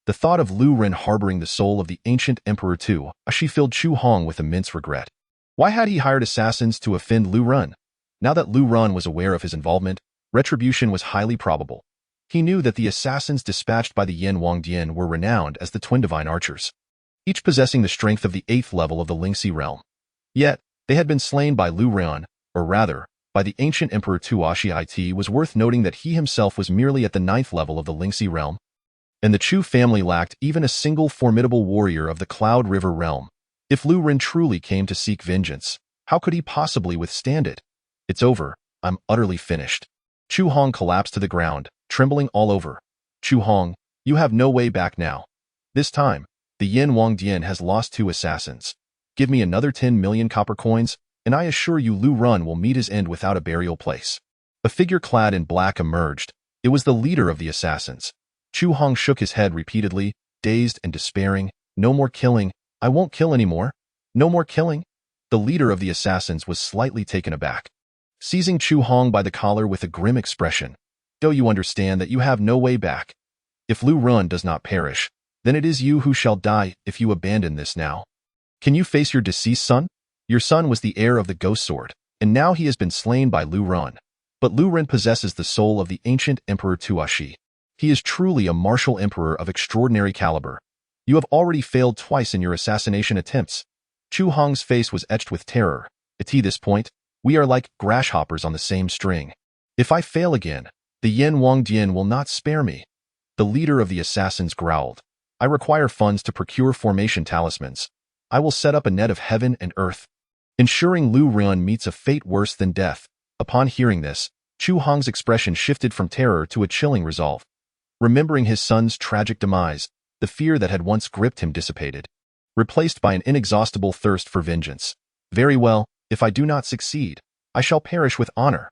The thought of Lu Ren harboring the soul of the ancient Emperor Tashi filled Chu Hong with immense regret. Why had he hired assassins to offend Lu Ren? Now that Lu Ren was aware of his involvement, retribution was highly probable. He knew that the assassins dispatched by the Yen Wang Dian were renowned as the Twin Divine Archers, each possessing the strength of the 8th level of the Lingxi realm. Yet, they had been slain by Lu Ren, or rather, by the ancient Emperor Tashi. It was worth noting that he himself was merely at the 9th level of the Lingxi realm, and the Chu family lacked even a single formidable warrior of the Cloud River realm. If Lu Ren truly came to seek vengeance, how could he possibly withstand it? It's over. I'm utterly finished. Chu Hong collapsed to the ground, trembling all over. Chu Hong, you have no way back now. This time, The Yin Wang Dian has lost 2 assassins. Give me another 10 million copper coins, and I assure you Lu Run will meet his end without a burial place. A figure clad in black emerged. It was the leader of the assassins. Chu Hong shook his head repeatedly, dazed and despairing. No more killing. I won't kill anymore. No more killing. The leader of the assassins was slightly taken aback. Seizing Chu Hong by the collar with a grim expression. Do you understand that you have no way back? If Lu Run does not perish, then it is you who shall die if you abandon this now. Can you face your deceased son? Your son was the heir of the ghost sword, and now he has been slain by Lu Run. But Lu Run possesses the soul of the ancient Emperor Tashi. He is truly a martial emperor of extraordinary caliber. You have already failed twice in your assassination attempts. Chu Hong's face was etched with terror. At this point, we are like grasshoppers on the same string. If I fail again, the Yin Wang Dian will not spare me. The leader of the assassins growled. I require funds to procure formation talismans. I will set up a net of heaven and earth, ensuring Lu Run meets a fate worse than death. Upon hearing this, Chu Hong's expression shifted from terror to a chilling resolve. Remembering his son's tragic demise, the fear that had once gripped him dissipated, replaced by an inexhaustible thirst for vengeance. Very well, if I do not succeed, I shall perish with honor.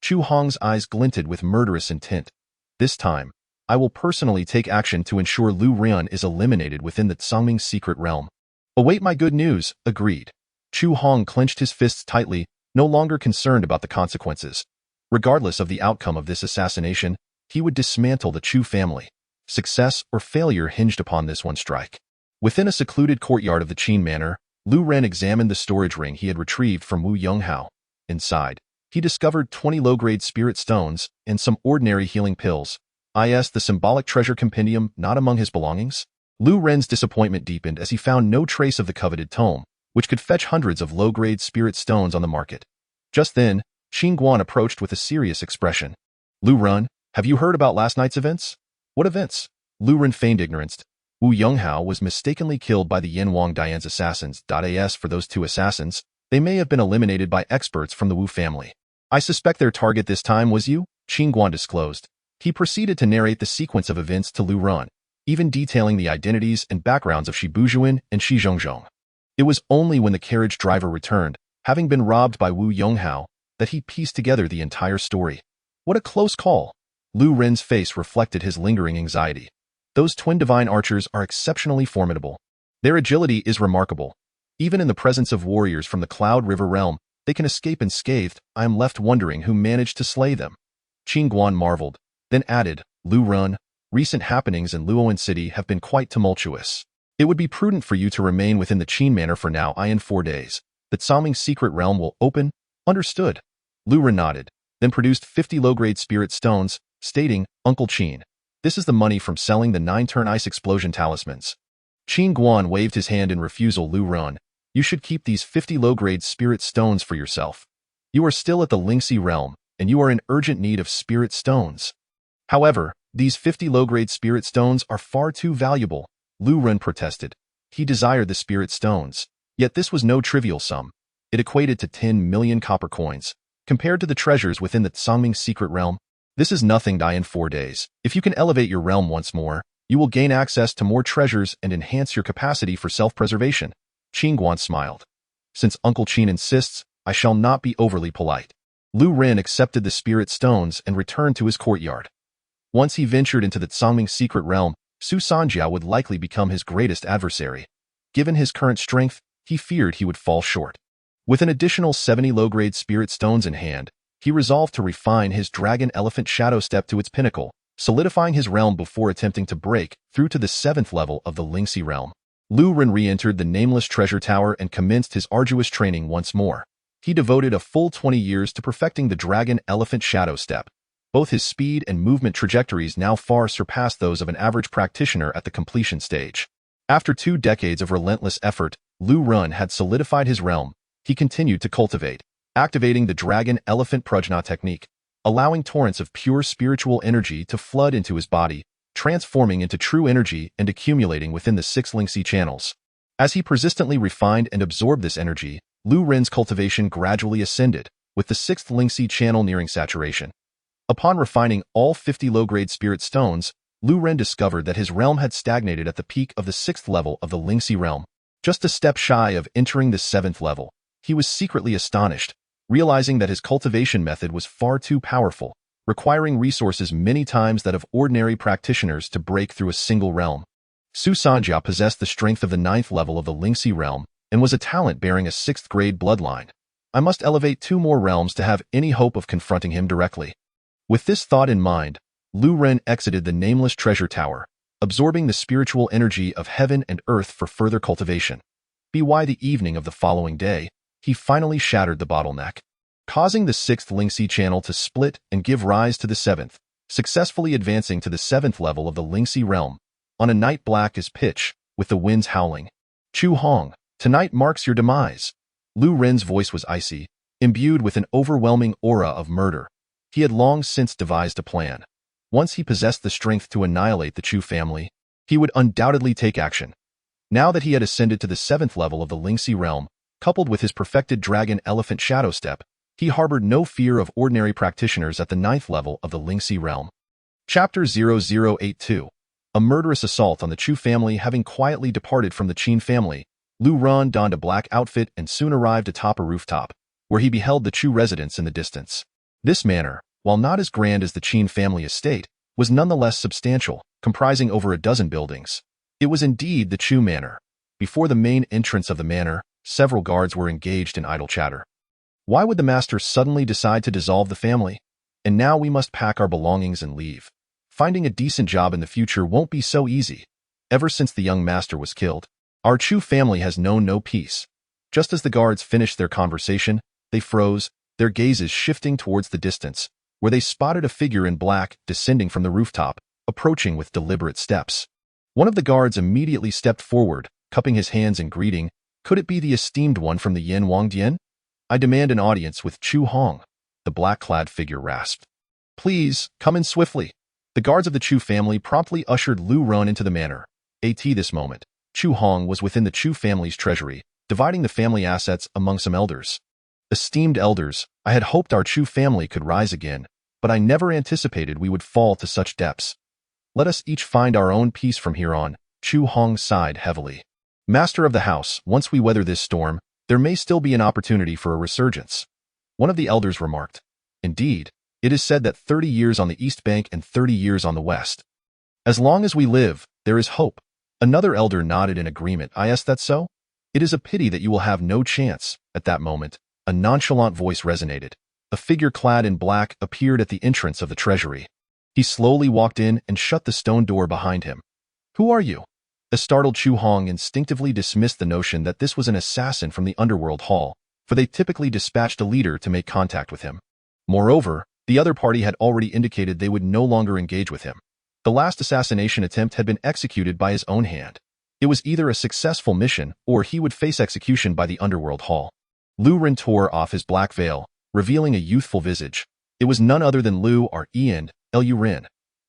Chu Hong's eyes glinted with murderous intent. This time, I will personally take action to ensure Lu Run is eliminated within the Tsangming's secret realm. Await my good news, agreed. Chu Hong clenched his fists tightly, no longer concerned about the consequences. Regardless of the outcome of this assassination, he would dismantle the Chu family. Success or failure hinged upon this one strike. Within a secluded courtyard of the Qin Manor, Lu Ren examined the storage ring he had retrieved from Wu Yonghao. Inside, he discovered 20 low-grade spirit stones and some ordinary healing pills. The symbolic treasure compendium not among his belongings? Lu Ren's disappointment deepened as he found no trace of the coveted tome, which could fetch hundreds of low-grade spirit stones on the market. Just then, Qin Guan approached with a serious expression. Lu Ren, have you heard about last night's events? What events? Lu Ren feigned ignorance. Wu Yonghao was mistakenly killed by the Yin Wang Dian's assassins. As for those 2 assassins, they may have been eliminated by experts from the Wu family. I suspect their target this time was you, Qin Guan disclosed. He proceeded to narrate the sequence of events to Lu Ren, even detailing the identities and backgrounds of Shi Bujuan and Shi Zhongzhong. It was only when the carriage driver returned, having been robbed by Wu Yonghao, that he pieced together the entire story. What a close call! Lu Ren's face reflected his lingering anxiety. Those twin divine archers are exceptionally formidable. Their agility is remarkable. Even in the presence of warriors from the Cloud River realm, they can escape unscathed. I am left wondering who managed to slay them. Qin Guan marveled, then added, Lu Ren, recent happenings in Luoan City have been quite tumultuous. It would be prudent for you to remain within the Qin Manor for now. In 4 days, the Tsangming's secret realm will open. Understood. Lu Ren nodded, then produced 50 low-grade spirit stones, stating, Uncle Qin, this is the money from selling the 9-turn ice explosion talismans. Qin Guan waved his hand in refusal. Lu Ren, you should keep these 50 low-grade spirit stones for yourself. You are still at the Lingxi realm, and you are in urgent need of spirit stones. However, these 50 low-grade spirit stones are far too valuable, Lu Ren protested. He desired the spirit stones, yet this was no trivial sum. It equated to 10 million copper coins. Compared to the treasures within the Tsangming's secret realm, this is nothing. In 4 days, if you can elevate your realm once more, you will gain access to more treasures and enhance your capacity for self-preservation. Qin Guan smiled. Since Uncle Qin insists, I shall not be overly polite. Lu Ren accepted the spirit stones and returned to his courtyard. Once he ventured into the Tsangming's secret realm, Su Sanjiao would likely become his greatest adversary. Given his current strength, he feared he would fall short. With an additional 70 low-grade spirit stones in hand, he resolved to refine his dragon elephant shadow step to its pinnacle, solidifying his realm before attempting to break through to the 7th level of the Lingxi realm. Lu Ren re-entered the nameless treasure tower and commenced his arduous training once more. He devoted a full 20 years to perfecting the dragon elephant shadow step. Both his speed and movement trajectories now far surpassed those of an average practitioner at the completion stage. After 2 decades of relentless effort, Lu Ren had solidified his realm. He continued to cultivate, activating the dragon elephant prajna technique, allowing torrents of pure spiritual energy to flood into his body, transforming into true energy and accumulating within the 6 Lingxi channels. As he persistently refined and absorbed this energy, Lu Ren's cultivation gradually ascended, with the 6th Lingxi channel nearing saturation. Upon refining all 50 low-grade spirit stones, Lu Ren discovered that his realm had stagnated at the peak of the 6th level of the Lingxi realm. Just a step shy of entering the 7th level, he was secretly astonished, realizing that his cultivation method was far too powerful, requiring resources many times that of ordinary practitioners to break through a single realm. Su Sanjia possessed the strength of the 9th level of the Lingxi realm and was a talent bearing a 6th grade bloodline. I must elevate 2 more realms to have any hope of confronting him directly. With this thought in mind, Lu Ren exited the nameless treasure tower, absorbing the spiritual energy of heaven and earth for further cultivation. By the evening of the following day, he finally shattered the bottleneck, causing the 6th Lingxi channel to split and give rise to the 7th, successfully advancing to the 7th level of the Lingxi realm, on a night black as pitch, with the winds howling. Chu Hong, tonight marks your demise. Lu Ren's voice was icy, imbued with an overwhelming aura of murder. He had long since devised a plan. Once he possessed the strength to annihilate the Chu family, he would undoubtedly take action. Now that he had ascended to the 7th level of the Lingxi realm, coupled with his perfected dragon elephant shadow step, he harbored no fear of ordinary practitioners at the 9th level of the Lingxi realm. Chapter 0082. A murderous assault on the Chu family. Having quietly departed from the Qin family, Lu Ren donned a black outfit and soon arrived atop a rooftop, where he beheld the Chu residence in the distance. This manor, while not as grand as the Qin family estate, was nonetheless substantial, comprising over a dozen buildings. It was indeed the Chu manor. Before the main entrance of the manor, several guards were engaged in idle chatter. Why would the master suddenly decide to dissolve the family? And now we must pack our belongings and leave. Finding a decent job in the future won't be so easy. Ever since the young master was killed, our Chu family has known no peace. Just as the guards finished their conversation, they froze, their gazes shifting towards the distance, where they spotted a figure in black descending from the rooftop, approaching with deliberate steps. One of the guards immediately stepped forward, cupping his hands in greeting. Could it be the esteemed one from the Yin Wangdian? I demand an audience with Chu Hong, the black-clad figure rasped. Please, come in swiftly. The guards of the Chu family promptly ushered Lu Ren into the manor. At this moment, Chu Hong was within the Chu family's treasury, dividing the family assets among some elders. Esteemed elders, I had hoped our Chu family could rise again, but I never anticipated we would fall to such depths. Let us each find our own peace from here on. Chu Hong sighed heavily. Master of the house, once we weather this storm, there may still be an opportunity for a resurgence. One of the elders remarked. Indeed, it is said that 30 years on the East Bank and 30 years on the West. As long as we live, there is hope. Another elder nodded in agreement. Is that so? It is a pity that you will have no chance. At that moment, a nonchalant voice resonated. A figure clad in black appeared at the entrance of the treasury. He slowly walked in and shut the stone door behind him. Who are you? A startled Chu Hong instinctively dismissed the notion that this was an assassin from the underworld hall, for they typically dispatched a leader to make contact with him. Moreover, the other party had already indicated they would no longer engage with him. The last assassination attempt had been executed by his own hand. It was either a successful mission or he would face execution by the underworld hall. Lu Ren tore off his black veil, revealing a youthful visage. It was none other than Lu Ren.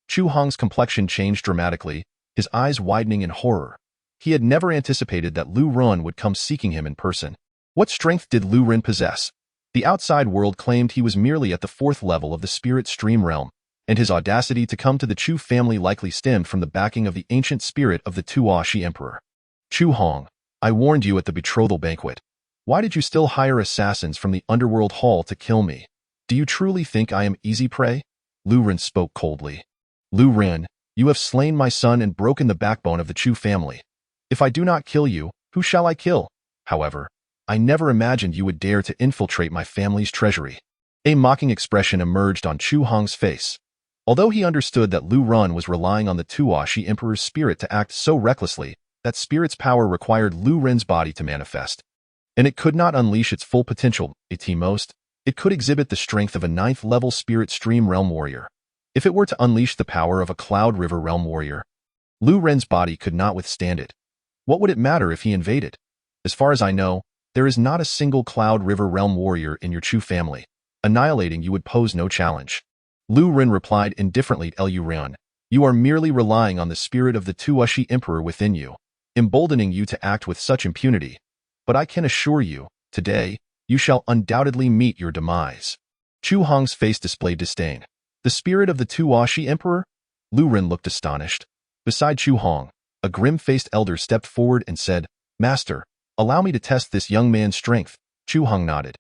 Chu Hong's complexion changed dramatically, his eyes widening in horror. He had never anticipated that Lu Ren would come seeking him in person. What strength did Lu Ren possess? The outside world claimed he was merely at the 4th level of the spirit stream realm, and his audacity to come to the Chu family likely stemmed from the backing of the ancient spirit of the Tashi emperor. Chu Hong, I warned you at the betrothal banquet. Why did you still hire assassins from the underworld hall to kill me? Do you truly think I am easy prey? Lu Ren spoke coldly. Lu Ren, you have slain my son and broken the backbone of the Chu family. If I do not kill you, who shall I kill? However, I never imagined you would dare to infiltrate my family's treasury. A mocking expression emerged on Chu Hong's face. Although he understood that Lu Ren was relying on the Tashi emperor's spirit to act so recklessly, that spirit's power required Lu Ren's body to manifest. And it could not unleash its full potential. At most, it could exhibit the strength of a 9th level spirit stream realm warrior. If it were to unleash the power of a Cloud River realm warrior, Lu Ren's body could not withstand it. What would it matter if he invaded? As far as I know, there is not a single Cloud River realm warrior in your Chu family. Annihilating you would pose no challenge. Lu Ren replied indifferently. Lu Ren, you are merely relying on the spirit of the Tashi emperor within you, emboldening you to act with such impunity. But I can assure you, today, you shall undoubtedly meet your demise. Chu Hong's face displayed disdain. The spirit of the Tashi emperor? Lu Ren looked astonished. Beside Chu Hong, a grim-faced elder stepped forward and said, "Master, allow me to test this young man's strength." Chu Hong nodded.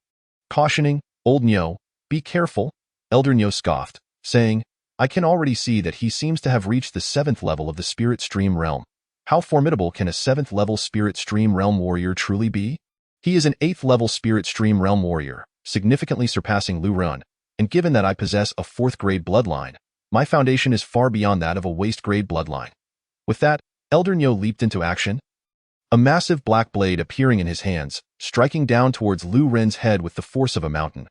Cautioning, "Old Nyo, be careful." Elder Nyo scoffed, saying, "I can already see that he seems to have reached the 7th level of the spirit stream realm. How formidable can a 7th level spirit stream realm warrior truly be? He is an 8th level spirit stream realm warrior, significantly surpassing Lu Ren, and given that I possess a 4th grade bloodline, my foundation is far beyond that of a waste grade bloodline." With that, Elder Nyo leaped into action, a massive black blade appearing in his hands, striking down towards Lu Ren's head with the force of a mountain.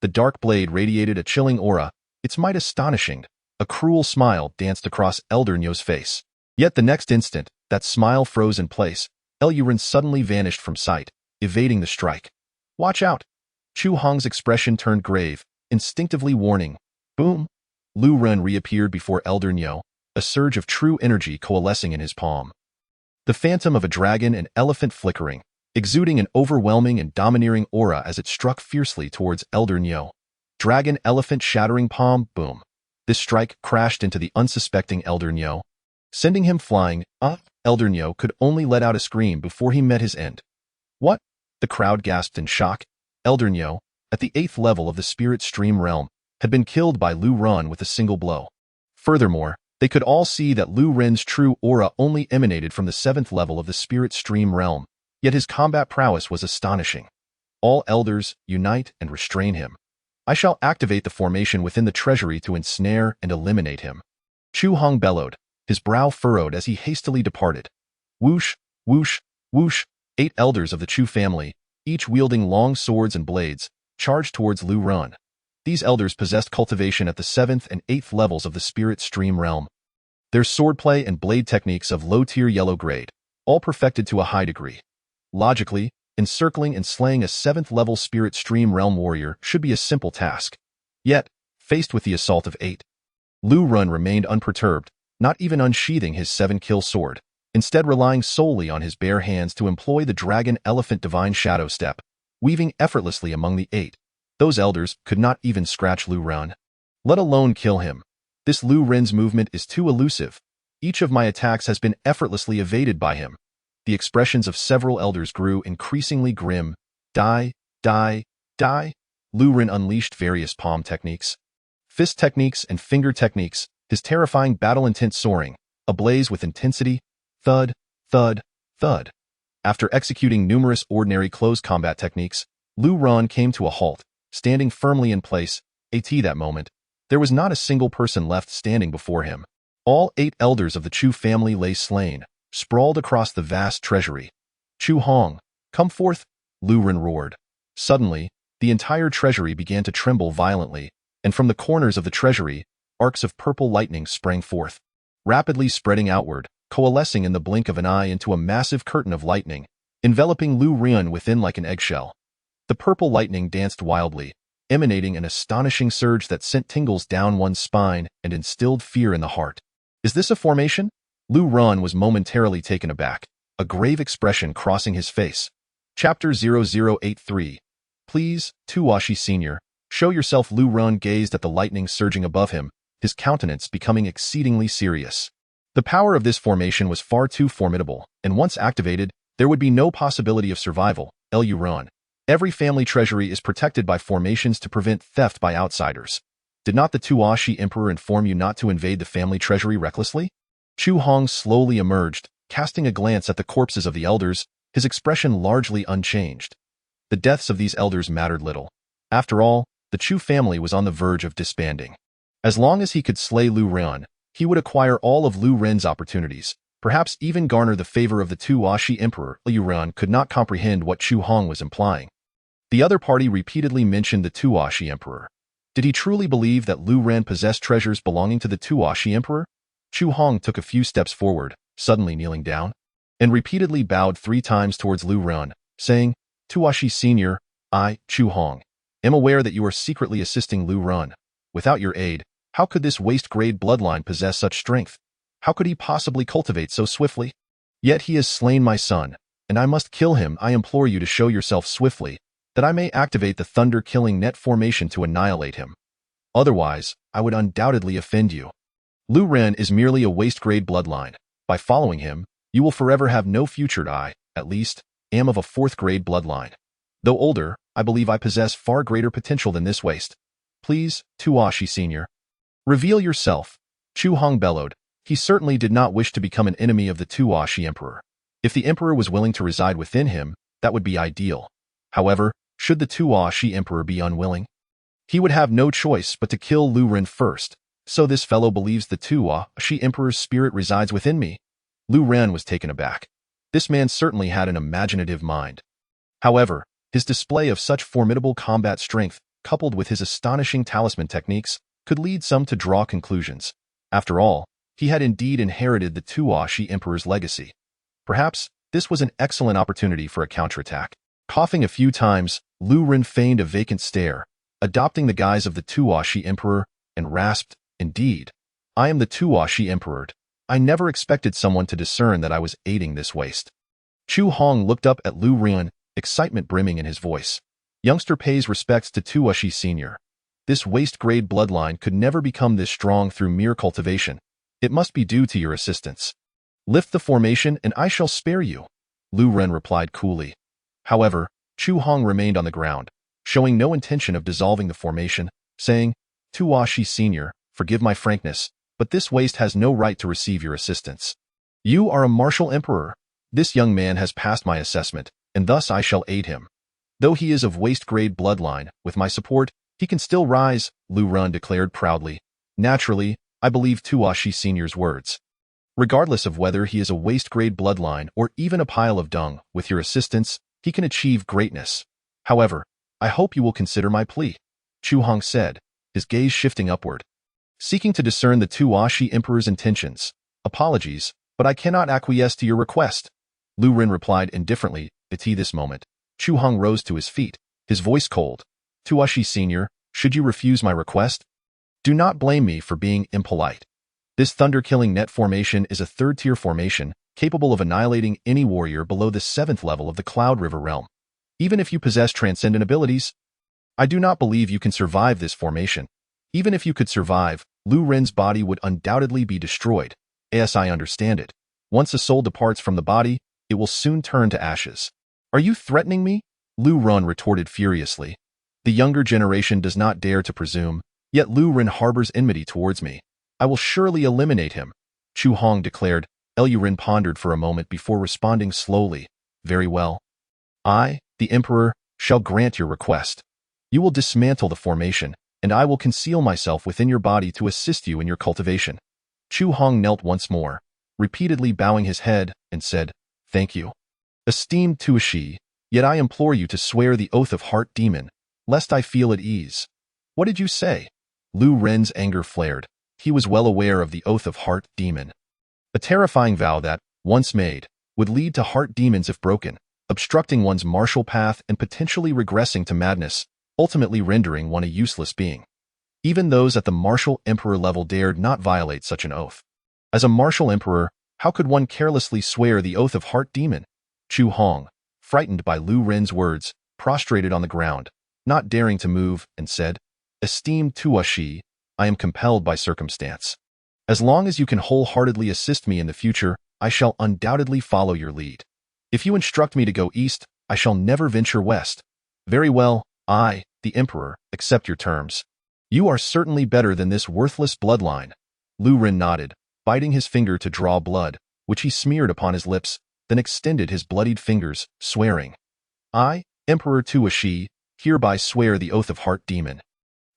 The dark blade radiated a chilling aura, its might astonishing. A cruel smile danced across Elder Nyo's face. Yet the next instant, that smile froze in place. Lu Ren suddenly vanished from sight, evading the strike. "Watch out!" Chu Hong's expression turned grave, instinctively warning. Boom! Lu Ren reappeared before Elder Nyo, a surge of true energy coalescing in his palm. The phantom of a dragon and elephant flickering, exuding an overwhelming and domineering aura as it struck fiercely towards Elder Nyo. Dragon elephant shattering palm, boom. This strike crashed into the unsuspecting Elder Nyo, sending him flying up. Elder Nyo could only let out a scream before he met his end. What? The crowd gasped in shock. Elder Nyo, at the 8th level of the spirit stream realm, had been killed by Lu Ren with a single blow. Furthermore, they could all see that Lu Ren's true aura only emanated from the 7th level of the spirit stream realm, yet his combat prowess was astonishing. All elders, unite and restrain him. I shall activate the formation within the treasury to ensnare and eliminate him. Chu Hong bellowed, his brow furrowed as he hastily departed. Whoosh, whoosh, whoosh, 8 elders of the Chu family, each wielding long swords and blades, charged towards Lu Ren. These elders possessed cultivation at the 7th and 8th levels of the spirit stream realm. Their swordplay and blade techniques of low-tier yellow grade, all perfected to a high degree. Logically, encircling and slaying a 7th level spirit stream realm warrior should be a simple task. Yet, faced with the assault of 8, Lu Ren remained unperturbed, not even unsheathing his 7-kill sword, instead relying solely on his bare hands to employ the dragon elephant divine shadow step, weaving effortlessly among the 8. Those elders could not even scratch Lu Ren, let alone kill him. This Lu Ren's movement is too elusive. Each of my attacks has been effortlessly evaded by him. The expressions of several elders grew increasingly grim. Die, die, die. Lu Ren unleashed various palm techniques, fist techniques, and finger techniques, his terrifying battle intent soaring, ablaze with intensity. Thud, thud, thud. After executing numerous ordinary close combat techniques, Lu Ren came to a halt, standing firmly in place. At that moment, there was not a single person left standing before him. All 8 elders of the Chu family lay slain, sprawled across the vast treasury. Chu Hong, come forth, Lu Ren roared. Suddenly, the entire treasury began to tremble violently, and from the corners of the treasury, arcs of purple lightning sprang forth, rapidly spreading outward, coalescing in the blink of an eye into a massive curtain of lightning, enveloping Lu Ren within like an eggshell. The purple lightning danced wildly, emanating an astonishing surge that sent tingles down one's spine and instilled fear in the heart. Is this a formation? Lu Ren was momentarily taken aback, a grave expression crossing his face. Chapter 0083. Please, Tashi Sr., show yourself. Lu Ren gazed at the lightning surging above him, his countenance becoming exceedingly serious. The power of this formation was far too formidable, and once activated, there would be no possibility of survival. Lu Ren. Every family treasury is protected by formations to prevent theft by outsiders. Did not the Tashi Emperor inform you not to invade the family treasury recklessly? Chu Hong slowly emerged, casting a glance at the corpses of the elders, his expression largely unchanged. The deaths of these elders mattered little. After all, the Chu family was on the verge of disbanding. As long as he could slay Lu Ren, he would acquire all of Lu Ren's opportunities, perhaps even garner the favor of the Tashi Emperor. Lu Ren could not comprehend what Chu Hong was implying. The other party repeatedly mentioned the Tashi Emperor. Did he truly believe that Lu Ren possessed treasures belonging to the Tashi Emperor? Chu Hong took a few steps forward, suddenly kneeling down, and repeatedly bowed 3 times towards Lu Ren, saying, Tashi Sr., I, Chu Hong, am aware that you are secretly assisting Lu Ren. Without your aid, how could this waste-grade bloodline possess such strength? How could he possibly cultivate so swiftly? Yet he has slain my son, and I must kill him. I implore you to show yourself swiftly, that I may activate the thunder-killing net formation to annihilate him. Otherwise, I would undoubtedly offend you. Lu Ren is merely a waste-grade bloodline. By following him, you will forever have no future. I, at least, am of a fourth-grade bloodline. Though older, I believe I possess far greater potential than this waste. Please, Tashi Sr. Reveal yourself. Chu Hong bellowed. He certainly did not wish to become an enemy of the Tashi Emperor. If the Emperor was willing to reside within him, that would be ideal. However, should the Tashi Emperor be unwilling, he would have no choice but to kill Lu Ren first. So this fellow believes the Tashi Emperor's spirit resides within me. Lu Ren was taken aback. This man certainly had an imaginative mind. However, his display of such formidable combat strength, coupled with his astonishing talisman techniques, could lead some to draw conclusions. After all, he had indeed inherited the Tashi Emperor's legacy. Perhaps this was an excellent opportunity for a counterattack. Coughing a few times, Lu Ren feigned a vacant stare, adopting the guise of the Tashi Emperor, and rasped, "Indeed, I am the Tashi Emperor. I never expected someone to discern that I was aiding this waste." Chu Hong looked up at Lu Ren, excitement brimming in his voice. Youngster pays respects to Tashi Sr. This waste-grade bloodline could never become this strong through mere cultivation. It must be due to your assistance. Lift the formation and I shall spare you, Lu Ren replied coolly. However, Chu Hong remained on the ground, showing no intention of dissolving the formation, saying, "Tashi Sr., forgive my frankness, but this waste has no right to receive your assistance. You are a martial emperor. This young man has passed my assessment, and thus I shall aid him. Though he is of waste-grade bloodline, with my support, he can still rise," Lu Ren declared proudly. "Naturally, I believe Tashi Sr.'s words. Regardless of whether he is a waste-grade bloodline or even a pile of dung, with your assistance, he can achieve greatness. However, I hope you will consider my plea," Chu Hong said, his gaze shifting upward. Seeking to discern the Tashi Emperor's intentions. "Apologies, but I cannot acquiesce to your request," Lu Ren replied indifferently. At this moment, Chu Hong rose to his feet, his voice cold. "Tashi Sr., should you refuse my request? Do not blame me for being impolite. This thunder-killing net formation is a third-tier formation, capable of annihilating any warrior below the 7th level of the Cloud River realm. Even if you possess transcendent abilities, I do not believe you can survive this formation. Even if you could survive, Lu Ren's body would undoubtedly be destroyed. As I understand it, once a soul departs from the body, it will soon turn to ashes." "Are you threatening me?" Lu Ren retorted furiously. "The younger generation does not dare to presume, yet Lu Ren harbors enmity towards me. I will surely eliminate him," Chu Hong declared. Lu Ren pondered for a moment before responding slowly. "Very well. I, the Emperor, shall grant your request. You will dismantle the formation, and I will conceal myself within your body to assist you in your cultivation." Chu Hong knelt once more, repeatedly bowing his head, and said, "Thank you. Esteemed Tashi, yet I implore you to swear the oath of Heart Demon, lest I feel at ease." "What did you say?" Lu Ren's anger flared. He was well aware of the oath of Heart Demon. A terrifying vow that, once made, would lead to heart demons if broken, obstructing one's martial path and potentially regressing to madness, ultimately rendering one a useless being. Even those at the martial emperor level dared not violate such an oath. As a martial emperor, how could one carelessly swear the oath of Heart Demon? Chu Hong, frightened by Lu Ren's words, prostrated on the ground, not daring to move, and said, "Esteemed Tashi, I am compelled by circumstance. As long as you can wholeheartedly assist me in the future, I shall undoubtedly follow your lead. If you instruct me to go east, I shall never venture west." "Very well, I, the Emperor, accept your terms. You are certainly better than this worthless bloodline." Lu Ren nodded, biting his finger to draw blood, which he smeared upon his lips, then extended his bloodied fingers, swearing, "I, Emperor Tashi, hereby swear the oath of Heart Demon.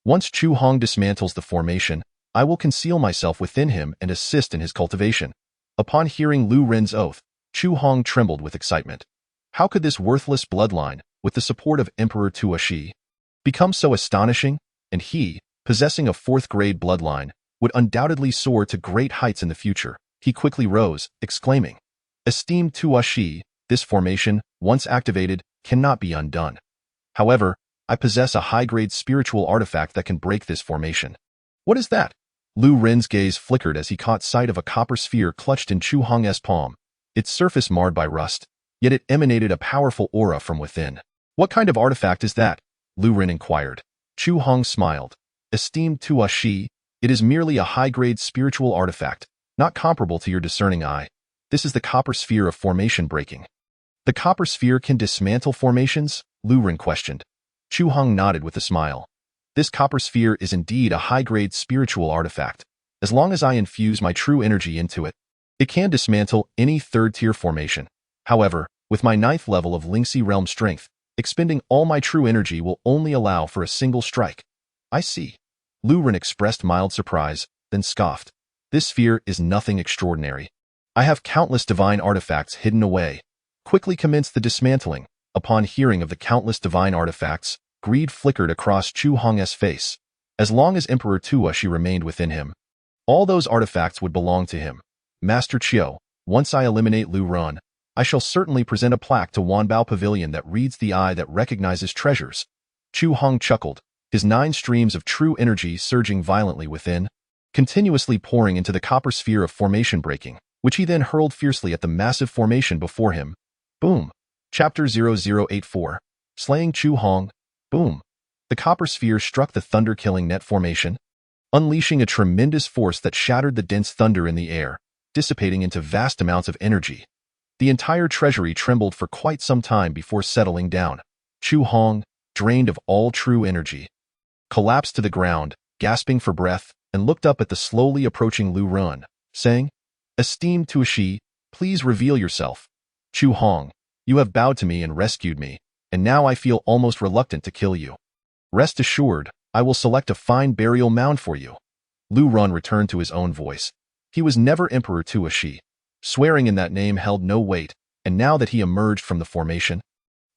Once Chu Hong dismantles the formation, I will conceal myself within him and assist in his cultivation." Upon hearing Lu Ren's oath, Chu Hong trembled with excitement. How could this worthless bloodline, with the support of Emperor Tashi, become so astonishing? And he, possessing a 4th-grade bloodline, would undoubtedly soar to great heights in the future. He quickly rose, exclaiming, "Esteemed Tashi, this formation, once activated, cannot be undone. However, I possess a high-grade spiritual artifact that can break this formation." "What is that?" Lu Ren's gaze flickered as he caught sight of a copper sphere clutched in Chu Hong's palm, its surface marred by rust, yet it emanated a powerful aura from within. "What kind of artifact is that?" Lu Ren inquired. Chu Hong smiled. "Esteemed Tashi, It is merely a high-grade spiritual artifact, not comparable to your discerning eye. This is the copper sphere of formation breaking. The copper sphere can dismantle formations? Lu Ren questioned. Chu Hong nodded with a smile. This copper sphere is indeed a high-grade spiritual artifact. As long as I infuse my true energy into it, it can dismantle any third-tier formation. However, with my 9th level of Lingxi realm strength, expending all my true energy will only allow for a single strike. I see. Lu Ren expressed mild surprise, then scoffed. This sphere is nothing extraordinary. I have countless divine artifacts hidden away. Quickly commenced the dismantling. Upon hearing of the countless divine artifacts, greed flickered across Chu Hong's face. As long as Emperor Tuashi remained within him, all those artifacts would belong to him. Master Chiu, once I eliminate Lu Ren, I shall certainly present a plaque to Wanbao Pavilion that reads the eye that recognizes treasures. Chu Hong chuckled, his 9 streams of true energy surging violently within, continuously pouring into the copper sphere of formation breaking, which he then hurled fiercely at the massive formation before him. Boom. Chapter 0084. Slaying Chu Hong. Boom. The copper sphere struck the thunder-killing net formation, unleashing a tremendous force that shattered the dense thunder in the air, dissipating into vast amounts of energy. The entire treasury trembled for quite some time before settling down. Chu Hong, drained of all true energy, collapsed to the ground, gasping for breath, and looked up at the slowly approaching Lu Ren, saying, "Esteemed Tuashi, please reveal yourself. Chu Hong, you have bowed to me and rescued me, and now I feel almost reluctant to kill you. Rest assured, I will select a fine burial mound for you." Lu Ren returned to his own voice. He was never Emperor Tuashi. Swearing in that name held no weight, and now that he emerged from the formation,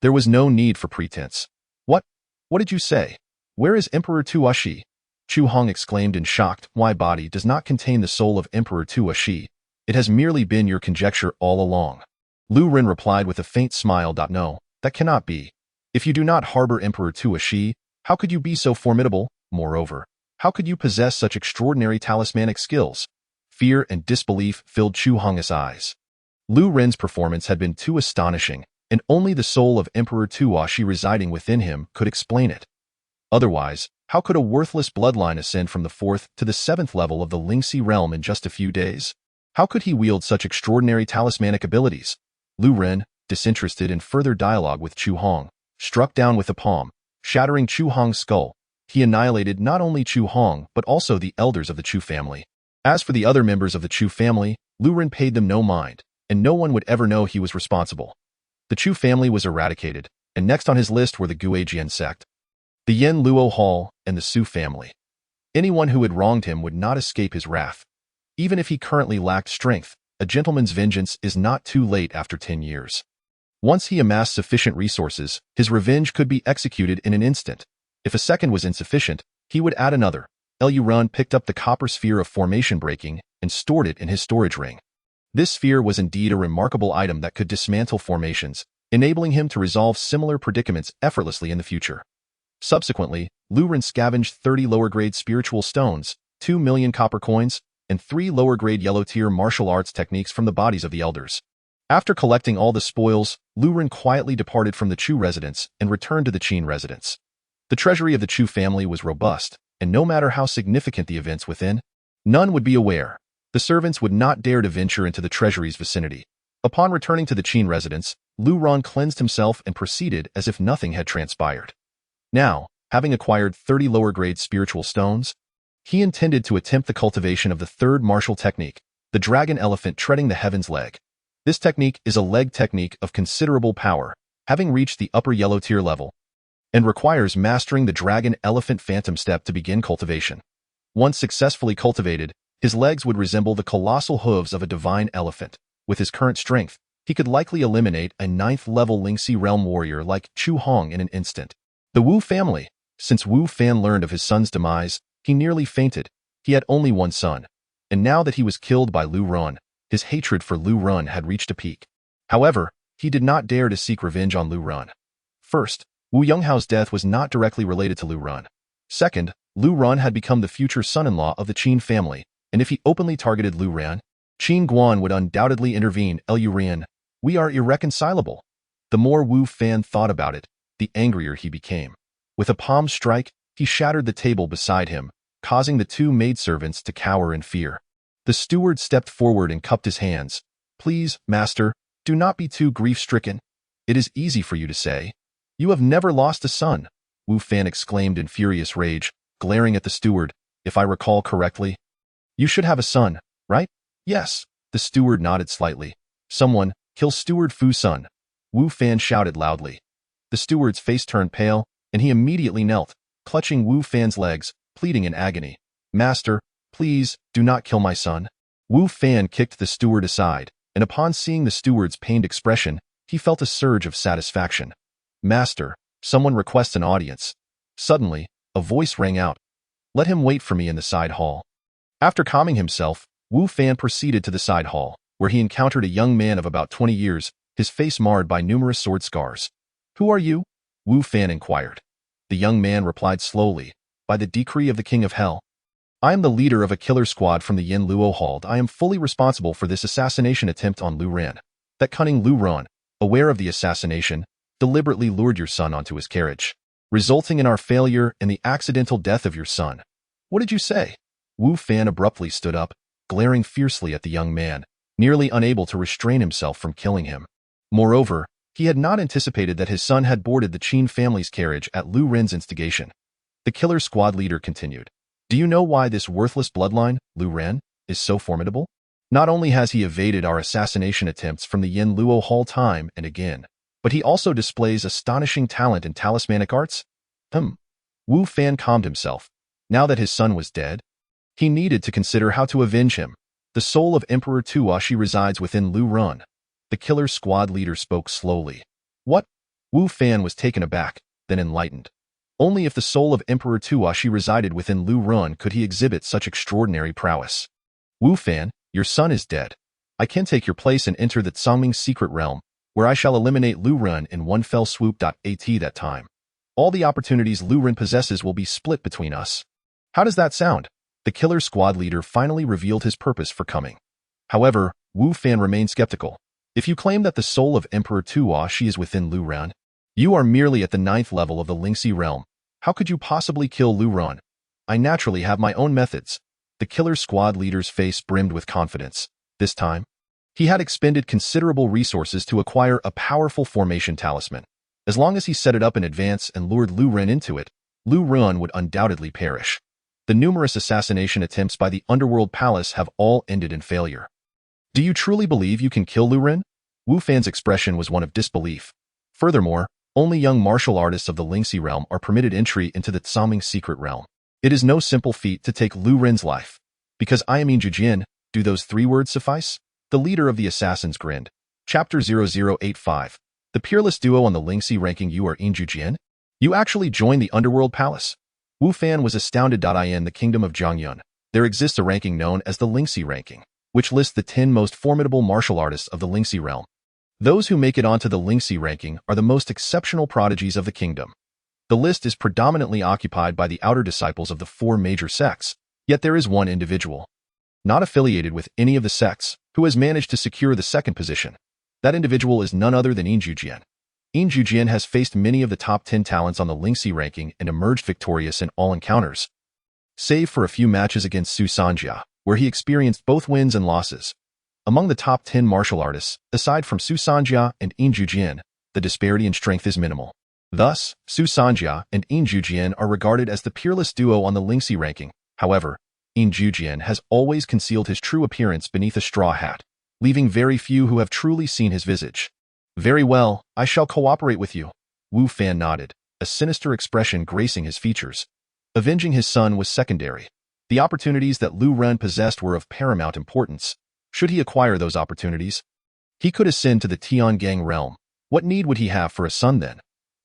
there was no need for pretense. What did you say? Where is Emperor Tuashi? Chu Hong exclaimed in shock. My body does not contain the soul of Emperor Tuashi. It has merely been your conjecture all along. Lu Ren replied with a faint smile. No, that cannot be. If you do not harbor Emperor Tuashi, how could you be so formidable? Moreover, how could you possess such extraordinary talismanic skills? Fear and disbelief filled Chu Hong's eyes. Lu Ren's performance had been too astonishing, and only the soul of Emperor Tuashi residing within him could explain it. Otherwise, how could a worthless bloodline ascend from the 4th to the 7th level of the Lingxi realm in just a few days? How could he wield such extraordinary talismanic abilities? Lu Ren, disinterested in further dialogue with Chu Hong, struck down with a palm, shattering Chu Hong's skull. He annihilated not only Chu Hong but also the elders of the Chu family. As for the other members of the Chu family, Lu Ren paid them no mind, and no one would ever know he was responsible. The Chu family was eradicated, and next on his list were the Guijian sect, the Yen Luo Hall, and the Su family. Anyone who had wronged him would not escape his wrath. Even if he currently lacked strength, a gentleman's vengeance is not too late after 10 years. Once he amassed sufficient resources, his revenge could be executed in an instant. If a second was insufficient, he would add another. Lu Ren picked up the copper sphere of formation breaking and stored it in his storage ring. This sphere was indeed a remarkable item that could dismantle formations, enabling him to resolve similar predicaments effortlessly in the future. Subsequently, Lu Ren scavenged 30 lower-grade spiritual stones, 2 million copper coins, and 3 lower-grade yellow-tier martial arts techniques from the bodies of the elders. After collecting all the spoils, Lu Ren quietly departed from the Chu residence and returned to the Qin residence. The treasury of the Chu family was robust, and no matter how significant the events within, none would be aware. The servants would not dare to venture into the treasury's vicinity. Upon returning to the Qin residence, Lu Ren cleansed himself and proceeded as if nothing had transpired. Now, having acquired 30 lower-grade spiritual stones, he intended to attempt the cultivation of the 3rd martial technique, the dragon elephant treading the heavens leg. This technique is a leg technique of considerable power, having reached the upper yellow tier level, and requires mastering the dragon elephant phantom step to begin cultivation. Once successfully cultivated, his legs would resemble the colossal hooves of a divine elephant. With his current strength, he could likely eliminate a 9th level Lingxi realm warrior like Chu Hong in an instant. The Wu family. Since Wu Fan learned of his son's demise, he nearly fainted. He had only one son, and now that he was killed by Lu Ren, his hatred for Lu Ren had reached a peak. However, he did not dare to seek revenge on Lu Ren. First, Wu Yonghao's death was not directly related to Lu Ren. Second, Lu Ren had become the future son-in-law of the Qin family, and if he openly targeted Lu Ren, Qin Guan would undoubtedly intervene. Lu Ren, we are irreconcilable. The more Wu Fan thought about it, the angrier he became. With a palm strike, he shattered the table beside him, causing the two maidservants to cower in fear. The steward stepped forward and cupped his hands. "Please, master, do not be too grief-stricken. It is easy for you to say. You have never lost a son," Wu Fan exclaimed in furious rage, glaring at the steward. "If I recall correctly, you should have a son, right?" "Yes." The steward nodded slightly. "Someone, kill Steward Fu's son," Wu Fan shouted loudly. The steward's face turned pale, and he immediately knelt, clutching Wu Fan's legs, pleading in agony. "Master, please, do not kill my son." Wu Fan kicked the steward aside, and upon seeing the steward's pained expression, he felt a surge of satisfaction. "Master, someone requests an audience." Suddenly, a voice rang out. "Let him wait for me in the side hall." After calming himself, Wu Fan proceeded to the side hall, where he encountered a young man of about 20 years, his face marred by numerous sword scars. "Who are you?" Wu Fan inquired. The young man replied slowly, "By the decree of the King of Hell, I am the leader of a killer squad from the Yin Luo Hold. I am fully responsible for this assassination attempt on Lu Ran. That cunning Lu Ran, aware of the assassination, deliberately lured your son onto his carriage, resulting in our failure and the accidental death of your son." "What did you say?" Wu Fan abruptly stood up, glaring fiercely at the young man, nearly unable to restrain himself from killing him. Moreover, he had not anticipated that his son had boarded the Qin family's carriage at Lu Ren's instigation. The killer squad leader continued. "Do you know why this worthless bloodline, Lu Ren, is so formidable? Not only has he evaded our assassination attempts from the Yin Luo Hall time and again, but he also displays astonishing talent in talismanic arts." Wu Fan calmed himself. Now that his son was dead, he needed to consider how to avenge him. The soul of Emperor Tuashi resides within Lu Ren. The killer squad leader spoke slowly. "What?" Wu Fan was taken aback, then enlightened. Only if the soul of Emperor Tuashi resided within Lu Ren could he exhibit such extraordinary prowess. "Wu Fan, your son is dead. I can take your place and enter the Tsangming's secret realm, where I shall eliminate Lu Ren in one fell swoop. At that time, all the opportunities Lu Ren possesses will be split between us." "How does that sound?" The killer squad leader finally revealed his purpose for coming. However, Wu Fan remained skeptical. "If you claim that the soul of Emperor Tuashi is within Lu Ren, you are merely at the 9th level of the Lingxi realm. How could you possibly kill Lu Ren? I naturally have my own methods." The killer squad leader's face brimmed with confidence. This time, he had expended considerable resources to acquire a powerful formation talisman. As long as he set it up in advance and lured Lu Ren into it, Lu Ren would undoubtedly perish. The numerous assassination attempts by the Underworld Palace have all ended in failure. "Do you truly believe you can kill Lu Ren?" Wu Fan's expression was one of disbelief. Furthermore, only young martial artists of the Lingxi realm are permitted entry into the Tsangming's secret realm. It is no simple feat to take Lu Ren's life. "Because I am Injujin, do those 3 words suffice?" The leader of the assassins grinned. Chapter 0085. The peerless duo on the Lingxi ranking. "You are Injujin? You actually joined the Underworld Palace?" Wu Fan was astounded. In the kingdom of Zhangyun, there exists a ranking known as the Lingxi ranking, which lists the 10 most formidable martial artists of the Lingxi realm. Those who make it onto the Lingxi ranking are the most exceptional prodigies of the kingdom. The list is predominantly occupied by the outer disciples of the 4 major sects, yet there is one individual, not affiliated with any of the sects, who has managed to secure the 2nd position. That individual is none other than Injujin. Injujin has faced many of the top 10 talents on the Lingxi ranking and emerged victorious in all encounters, save for a few matches against Su Sanjia, where he experienced both wins and losses. Among the top 10 martial artists, aside from Su Sanjia and Injujin, the disparity in strength is minimal. Thus, Su Sanjia and Injujin are regarded as the peerless duo on the Lingxi ranking. However, Injujin has always concealed his true appearance beneath a straw hat, leaving very few who have truly seen his visage. "Very well, I shall cooperate with you." Wu Fan nodded, a sinister expression gracing his features. Avenging his son was secondary. The opportunities that Lu Ren possessed were of paramount importance. Should he acquire those opportunities, he could ascend to the Tiangang realm. What need would he have for a son then?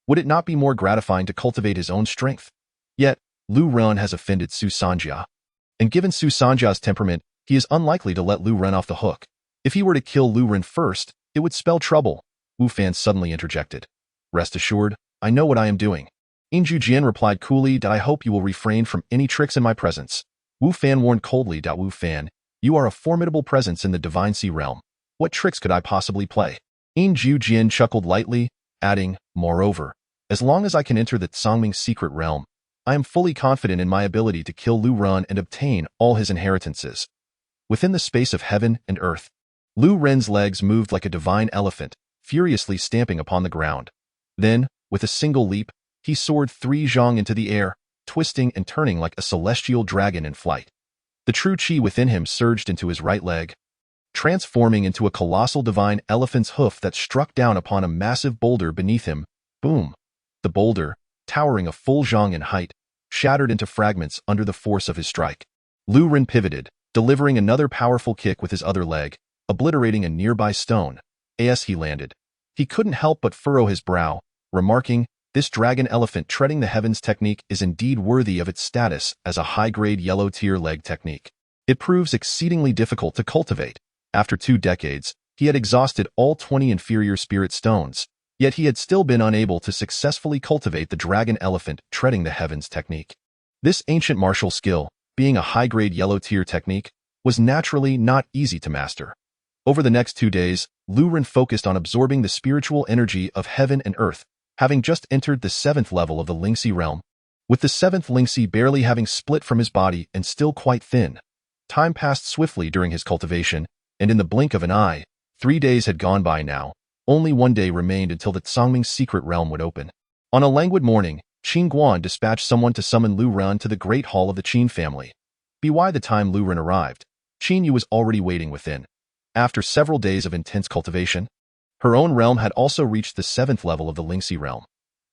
Would it not be more gratifying to cultivate his own strength? Yet, Lu Ren has offended Su Sanjia. And given Su Sanjia's temperament, he is unlikely to let Lu Ren off the hook. If he were to kill Lu Ren first, it would spell trouble. Wu Fan suddenly interjected. "Rest assured, I know what I am doing." Injujin replied coolly. "I hope you will refrain from any tricks in my presence." Wu Fan warned coldly. "Wu Fan, you are a formidable presence in the Divine Sea realm. What tricks could I possibly play?" Injujin chuckled lightly, adding, "Moreover, as long as I can enter the Tsangming's secret realm, I am fully confident in my ability to kill Lu Ren and obtain all his inheritances. Within the space of heaven and earth, Lu Ren's legs moved like a divine elephant, furiously stamping upon the ground. Then, with a single leap, he soared 3 zhang into the air, twisting and turning like a celestial dragon in flight. The true qi within him surged into his right leg, transforming into a colossal divine elephant's hoof that struck down upon a massive boulder beneath him. Boom! The boulder, towering a full zhang in height, shattered into fragments under the force of his strike. Lu Ren pivoted, delivering another powerful kick with his other leg, obliterating a nearby stone. As he landed, he couldn't help but furrow his brow, remarking, "This dragon elephant treading the heavens technique is indeed worthy of its status as a high-grade yellow-tier leg technique. It proves exceedingly difficult to cultivate." After 2 decades, he had exhausted all 20 inferior spirit stones, yet he had still been unable to successfully cultivate the dragon elephant treading the heavens technique. This ancient martial skill, being a high-grade yellow-tier technique, was naturally not easy to master. Over the next 2 days, Lu Ren focused on absorbing the spiritual energy of heaven and earth, having just entered the 7th level of the Lingxi realm. With the 7th Lingxi barely having split from his body and still quite thin, time passed swiftly during his cultivation, and in the blink of an eye, 3 days had gone by now. Only 1 day remained until the Tsangming's secret realm would open. On a languid morning, Qin Guan dispatched someone to summon Lu Ren to the great hall of the Qin family. By the time Lu Ren arrived, Qin Yu was already waiting within. After several days of intense cultivation, her own realm had also reached the 7th level of the Lingxi realm.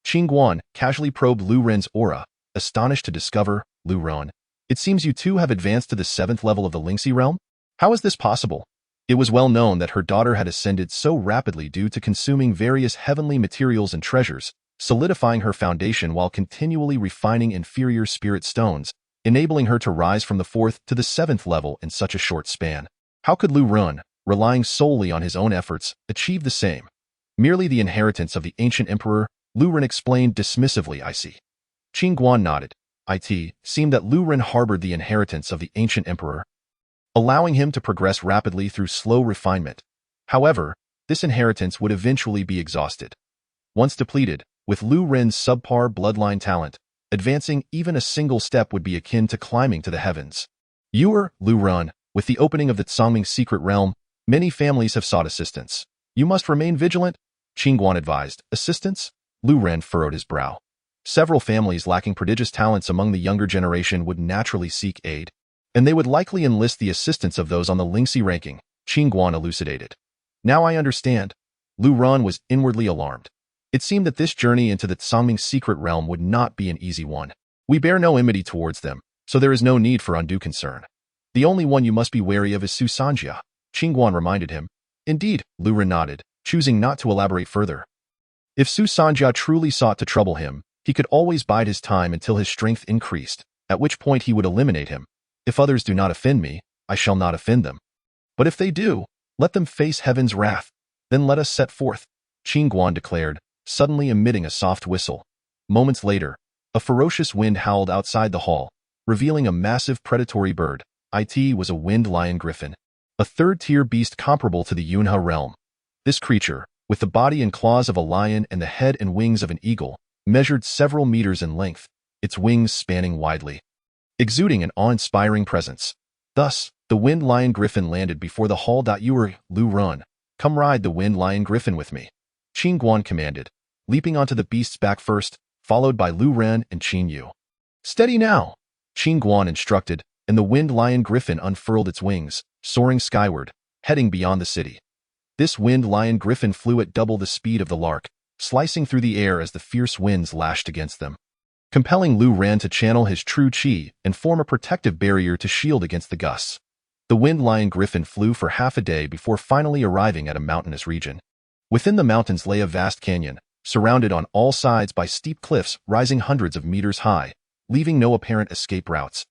Qin Guan casually probed Lu Ren's aura, astonished to discover, "Lu Ren, it seems you too have advanced to the 7th level of the Lingxi realm? How is this possible?" It was well known that her daughter had ascended so rapidly due to consuming various heavenly materials and treasures, solidifying her foundation while continually refining inferior spirit stones, enabling her to rise from the 4th to the 7th level in such a short span. How could Lu Ren, relying solely on his own efforts, achieve the same? Merely the inheritance of the ancient emperor, Lu Ren explained dismissively. "I see." Qin Guan nodded. It seemed that Lu Ren harbored the inheritance of the ancient emperor, allowing him to progress rapidly through slow refinement. However, this inheritance would eventually be exhausted. Once depleted, with Lu Ren's subpar bloodline talent, advancing even a single step would be akin to climbing to the heavens. Lu Ren, with the opening of the Tsangming secret realm, many families have sought assistance. You must remain vigilant, Qin Guan advised. Assistance? Lu Ren furrowed his brow. Several families lacking prodigious talents among the younger generation would naturally seek aid, and they would likely enlist the assistance of those on the Lingxi ranking, Qin Guan elucidated. Now I understand. Lu Ren was inwardly alarmed. It seemed that this journey into the Tsangming secret realm would not be an easy one. We bear no enmity towards them, so there is no need for undue concern. The only one you must be wary of is Su Sanjia, Qin Guan reminded him. Indeed, Lu Ren nodded, choosing not to elaborate further. If Su Sanjia truly sought to trouble him, he could always bide his time until his strength increased, at which point he would eliminate him. If others do not offend me, I shall not offend them. But if they do, let them face heaven's wrath. Then let us set forth, Qin Guan declared, suddenly emitting a soft whistle. Moments later, a ferocious wind howled outside the hall, revealing a massive predatory bird. It was a winged lion griffin, a third-tier beast comparable to the Yunhe realm. This creature, with the body and claws of a lion and the head and wings of an eagle, measured several meters in length, its wings spanning widely, exuding an awe-inspiring presence. Thus, the winged lion griffin landed before the hall. Lu Ren, come ride the winged lion griffin with me, Qin Guan commanded, leaping onto the beast's back first, followed by Lu Ren and Qin Yu. Steady now, Qin Guan instructed, and the winged lion griffin unfurled its wings, soaring skyward, heading beyond the city. This winged lion griffin flew at double the speed of the lark, slicing through the air as the fierce winds lashed against them, compelling Lu Ren to channel his true qi and form a protective barrier to shield against the gusts. The winged lion griffin flew for half a day before finally arriving at a mountainous region. Within the mountains lay a vast canyon, surrounded on all sides by steep cliffs rising hundreds of meters high, leaving no apparent escape routes.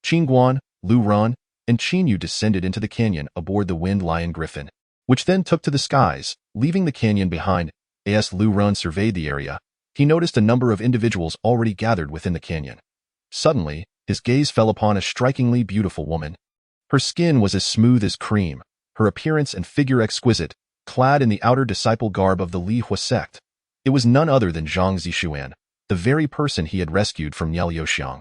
Qin Guan, Lu Ren, and Qin Yu descended into the canyon aboard the winged lion griffin, which then took to the skies, leaving the canyon behind. As Lu Ren surveyed the area, he noticed a number of individuals already gathered within the canyon. Suddenly, his gaze fell upon a strikingly beautiful woman. Her skin was as smooth as cream, her appearance and figure exquisite, clad in the outer disciple garb of the Li Hua sect. It was none other than Zhang Zixuan, the very person he had rescued from Niao Xiang.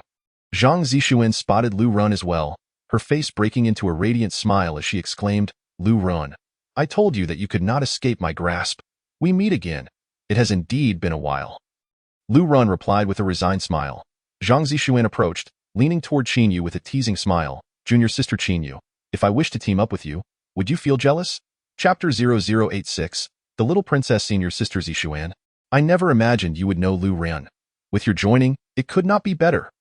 Zhang Zixuan spotted Lu Run as well, her face breaking into a radiant smile as she exclaimed, "Lu Run, I told you that you could not escape my grasp. We meet again. It has indeed been a while." Lu Run replied with a resigned smile. Zhang Zixuan approached, leaning toward Qinyu with a teasing smile. "Junior sister Qinyu, if I wish to team up with you, would you feel jealous?" Chapter 0086, The Little Princess Senior Sister Zixuan. I never imagined you would know Lu Ran. With your joining, it could not be better.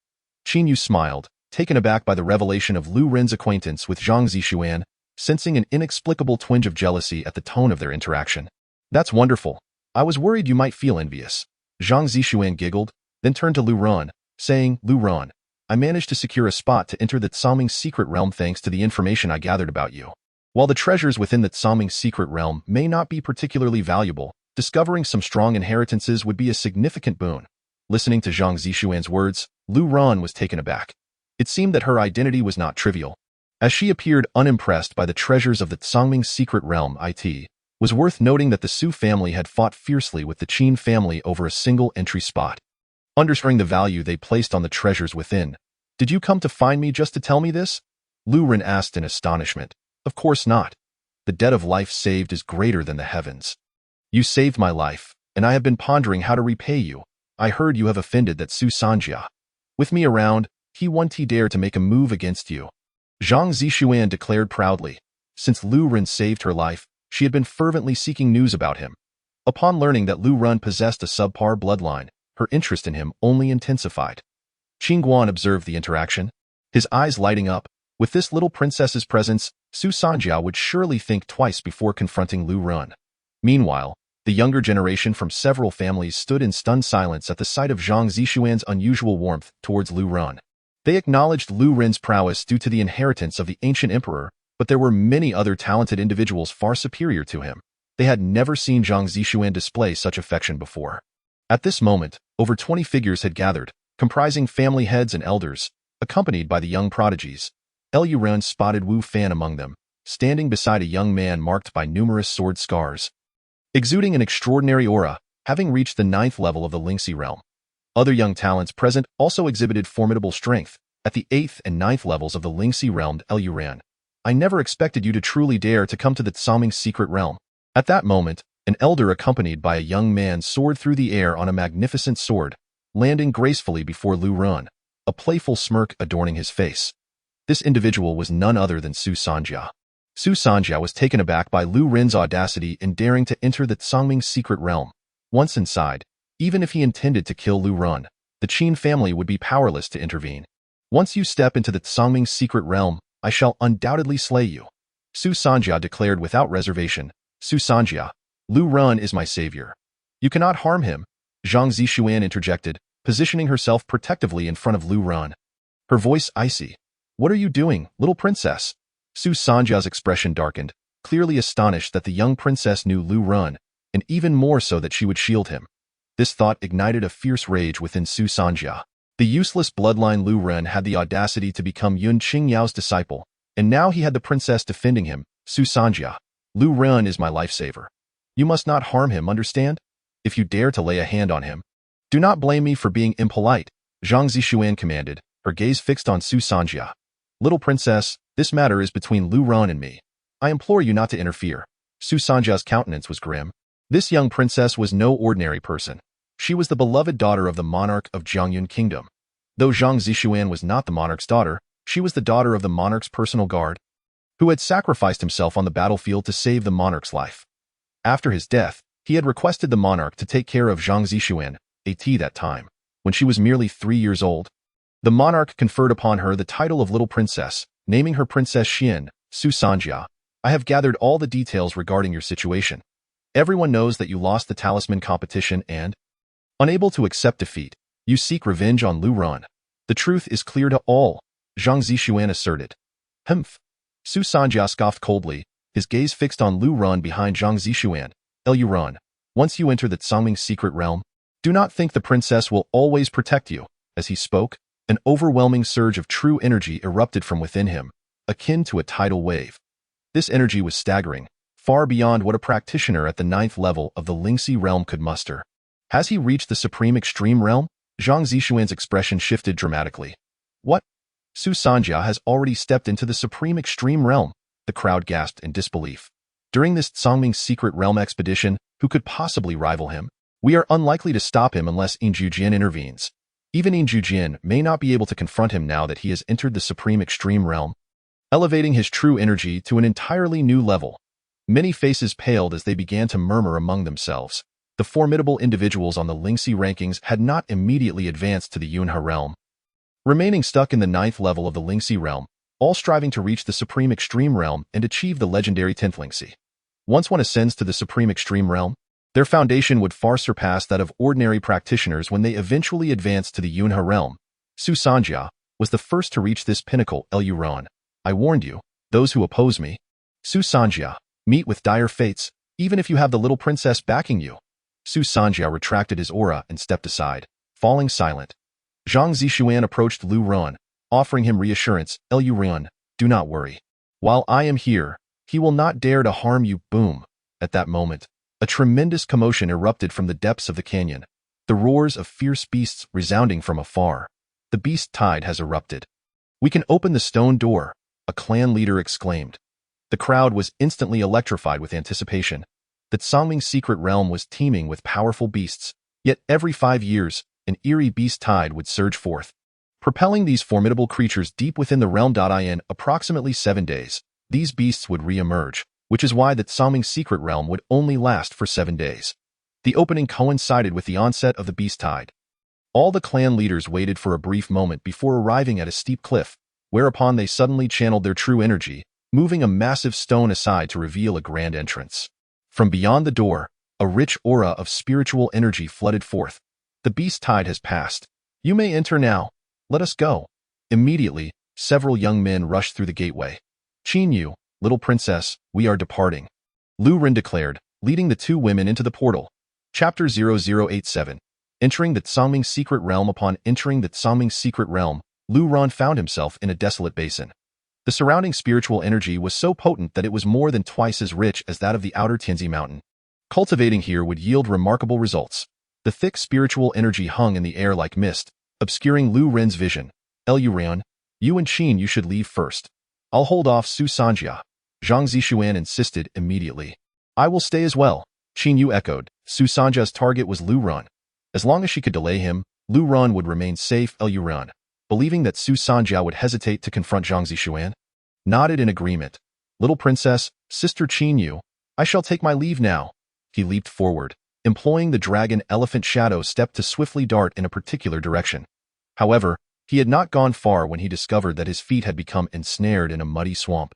Qinyu smiled, taken aback by the revelation of Lu Ren's acquaintance with Zhang Zixuan, sensing an inexplicable twinge of jealousy at the tone of their interaction. "That's wonderful. I was worried you might feel envious." Zhang Zixuan giggled, then turned to Lu Ran, saying, "Lu Ran, I managed to secure a spot to enter the Tsaming's secret realm thanks to the information I gathered about you. While the treasures within the Tsaming's secret realm may not be particularly valuable, discovering some strong inheritances would be a significant boon." Listening to Zhang Zixuan's words, Lu Ran was taken aback. It seemed that her identity was not trivial. As she appeared unimpressed by the treasures of the Tsaming's secret realm, it was worth noting that the Su family had fought fiercely with the Qin family over a single entry spot. Understanding the value they placed on the treasures within, "Did you come to find me just to tell me this?" Lu Ren asked in astonishment. "Of course not. The debt of life saved is greater than the heavens. You saved my life, and I have been pondering how to repay you. I heard you have offended that Su Sanjia. With me around, he won't dare to make a move against you." Zhang Zixuan declared proudly. Since Lu Ren saved her life, she had been fervently seeking news about him. Upon learning that Lu Ren possessed a subpar bloodline, her interest in him only intensified. Qingguan observed the interaction, his eyes lighting up. With this little princess's presence, Su Sanjia would surely think twice before confronting Lu Ren. Meanwhile, the younger generation from several families stood in stunned silence at the sight of Zhang Zixuan's unusual warmth towards Lu Ren. They acknowledged Lu Ren's prowess due to the inheritance of the ancient emperor, but there were many other talented individuals far superior to him. They had never seen Zhang Zixuan display such affection before. At this moment, over 20 figures had gathered, comprising family heads and elders, accompanied by the young prodigies. Lu Ren spotted Wu Fan among them, standing beside a young man marked by numerous sword scars. Exuding an extraordinary aura, having reached the 9th level of the Lingxi realm. Other young talents present also exhibited formidable strength. At the 8th and 9th levels of the Lingxi realm, Lu Ren, I never expected you to truly dare to come to the Tsaming's secret realm. At that moment, an elder accompanied by a young man soared through the air on a magnificent sword, landing gracefully before Lu Ren, a playful smirk adorning his face. This individual was none other than Su Sanjia. Su Sanjia was taken aback by Lu Ren's audacity in daring to enter the Tsaming's secret realm. Once inside, even if he intended to kill Lu Ren, the Qin family would be powerless to intervene. "Once you step into the Tsaming's secret realm, I shall undoubtedly slay you," Su Sanjia declared without reservation. "Su Sanjia, Lu Ren is my savior. You cannot harm him," Zhang Zixuan interjected, positioning herself protectively in front of Lu Ren. Her voice icy. "What are you doing, little princess?" Su Sanjia's expression darkened, clearly astonished that the young princess knew Lu Ren, and even more so that she would shield him. This thought ignited a fierce rage within Su Sanjia. The useless bloodline Lu Ren had the audacity to become Yun Qingyao's disciple, and now he had the princess defending him. "Su Sanjia, Lu Ren is my lifesaver. You must not harm him, understand? If you dare to lay a hand on him, do not blame me for being impolite," Zhang Zixuan commanded, her gaze fixed on Su Sanjia. "Little princess, this matter is between Lu Ren and me. I implore you not to interfere." Su Sanjia's countenance was grim. This young princess was no ordinary person. She was the beloved daughter of the monarch of Jiangyun Kingdom. Though Zhang Zixuan was not the monarch's daughter, she was the daughter of the monarch's personal guard, who had sacrificed himself on the battlefield to save the monarch's life. After his death, he had requested the monarch to take care of Zhang Zixuan, at that time, when she was merely 3 years old. The monarch conferred upon her the title of Little Princess, naming her Princess Xian. "Su Sanjia, I have gathered all the details regarding your situation. Everyone knows that you lost the talisman competition and, unable to accept defeat, you seek revenge on Lu Ren. The truth is clear to all," Zhang Zixuan asserted. "Humph." Su Sanjia scoffed coldly, his gaze fixed on Lu Ren behind Zhang Zixuan. "Lu Ren, once you enter the Tsaming's secret realm, do not think the princess will always protect you." As he spoke, an overwhelming surge of true energy erupted from within him, akin to a tidal wave. This energy was staggering, far beyond what a practitioner at the 9th level of the Lingxi realm could muster. Has he reached the supreme extreme realm? Zhang Zixuan's expression shifted dramatically. What? Su Sanjia has already stepped into the supreme extreme realm, the crowd gasped in disbelief. During this Songming's secret realm expedition, who could possibly rival him? We are unlikely to stop him unless Injujin intervenes. Even Injujin may not be able to confront him now that he has entered the supreme extreme realm, elevating his true energy to an entirely new level. Many faces paled as they began to murmur among themselves. The formidable individuals on the Lingxi rankings had not immediately advanced to the Yunhe realm, remaining stuck in the 9th level of the Lingxi realm, all striving to reach the supreme extreme realm and achieve the legendary 10th Lingxi. Once one ascends to the supreme extreme realm, their foundation would far surpass that of ordinary practitioners when they eventually advanced to the Yunhe realm. Su Sanjia was the first to reach this pinnacle. Luran, I warned you, those who oppose me. Su Sanjia, meet with dire fates, even if you have the little princess backing you. Su Sanjia retracted his aura and stepped aside, falling silent. Zhang Zixuan approached Lu Ran, offering him reassurance. Luran, do not worry. While I am here, he will not dare to harm you. Boom. At that moment, a tremendous commotion erupted from the depths of the canyon, the roars of fierce beasts resounding from afar. The beast tide has erupted. We can open the stone door, a clan leader exclaimed. The crowd was instantly electrified with anticipation. That Songming's secret realm was teeming with powerful beasts, yet every 5 years, an eerie beast tide would surge forth, propelling these formidable creatures deep within the realm. In approximately 7 days, these beasts would re-emerge, which is why that Songming's secret realm would only last for 7 days. The opening coincided with the onset of the beast tide. All the clan leaders waited for a brief moment before arriving at a steep cliff, whereupon they suddenly channeled their true energy, moving a massive stone aside to reveal a grand entrance. From beyond the door, a rich aura of spiritual energy flooded forth. The beast tide has passed. You may enter now. Let us go. Immediately, several young men rushed through the gateway. Qin Yu, little princess, we are departing. Lu Ren declared, leading the 2 women into the portal. Chapter 0087. Entering the Songming's secret realm. Upon entering the Songming's secret realm, Lu Ran found himself in a desolate basin. The surrounding spiritual energy was so potent that it was more than twice as rich as that of the outer Tianzi mountain. Cultivating here would yield remarkable results. The thick spiritual energy hung in the air like mist, obscuring Lu Ren's vision. Luran, you and Qin you should leave first. I'll hold off Su Sanjia. Zhang Zixuan insisted immediately. I will stay as well. Qin Yu echoed. Su Sanjia's target was Lu Ran. As long as she could delay him, Lu Ran would remain safe. Luran, believing that Su Sanjia would hesitate to confront Zhang Zixuan, nodded in agreement. Little princess, sister Qin Yu, I shall take my leave now. He leaped forward, employing the dragon elephant shadow step to swiftly dart in a particular direction. However, he had not gone far when he discovered that his feet had become ensnared in a muddy swamp.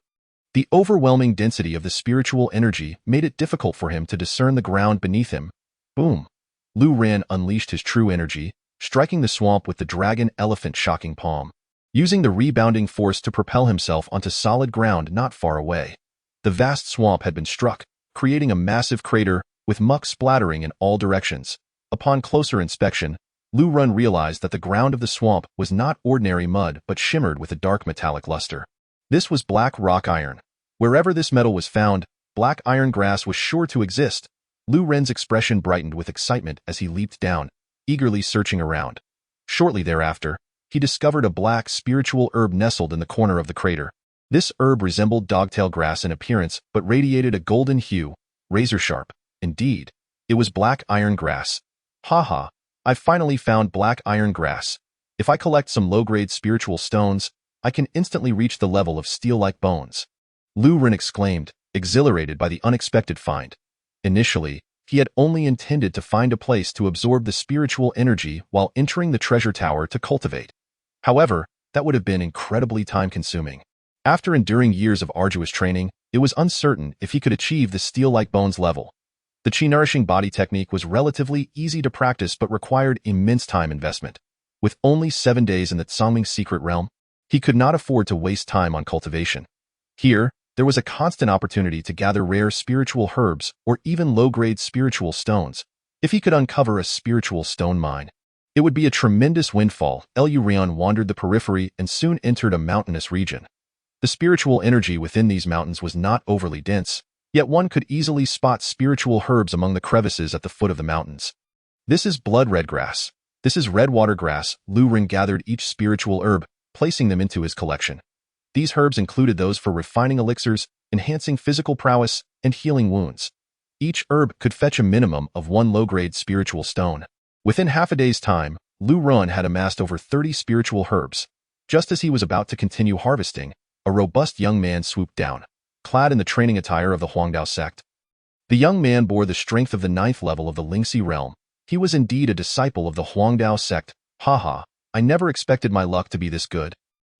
The overwhelming density of the spiritual energy made it difficult for him to discern the ground beneath him. Boom! Lu Ran unleashed his true energy, striking the swamp with the dragon elephant shocking palm, using the rebounding force to propel himself onto solid ground not far away. The vast swamp had been struck, creating a massive crater with muck splattering in all directions. Upon closer inspection, Lu Ran realized that the ground of the swamp was not ordinary mud but shimmered with a dark metallic luster. This was black rock iron. Wherever this metal was found, black iron grass was sure to exist. Lu Ren's expression brightened with excitement as he leaped down, eagerly searching around. Shortly thereafter, he discovered a black spiritual herb nestled in the corner of the crater. This herb resembled dogtail grass in appearance but radiated a golden hue, razor-sharp. Indeed, it was black iron grass. Haha, I've finally found black iron grass. If I collect some low-grade spiritual stones, I can instantly reach the level of steel-like bones. Lu Ren exclaimed, exhilarated by the unexpected find. Initially, he had only intended to find a place to absorb the spiritual energy while entering the treasure tower to cultivate. However, that would have been incredibly time-consuming. After enduring years of arduous training, it was uncertain if he could achieve the steel-like bones level. The chi-nourishing body technique was relatively easy to practice but required immense time investment. With only 7 days in the Songming's secret realm, he could not afford to waste time on cultivation. Here, there was a constant opportunity to gather rare spiritual herbs or even low-grade spiritual stones. If he could uncover a spiritual stone mine, it would be a tremendous windfall. Luran wandered the periphery and soon entered a mountainous region. The spiritual energy within these mountains was not overly dense, yet one could easily spot spiritual herbs among the crevices at the foot of the mountains. This is blood red grass. This is red water grass. Lu Ren gathered each spiritual herb, placing them into his collection. These herbs included those for refining elixirs, enhancing physical prowess, and healing wounds. Each herb could fetch a minimum of 1 low-grade spiritual stone. Within half a day's time, Lu Ren had amassed over 30 spiritual herbs. Just as he was about to continue harvesting, a robust young man swooped down, clad in the training attire of the Huangdao sect. The young man bore the strength of the 9th level of the Lingxi realm. He was indeed a disciple of the Huangdao sect. Haha, I never expected my luck to be this good.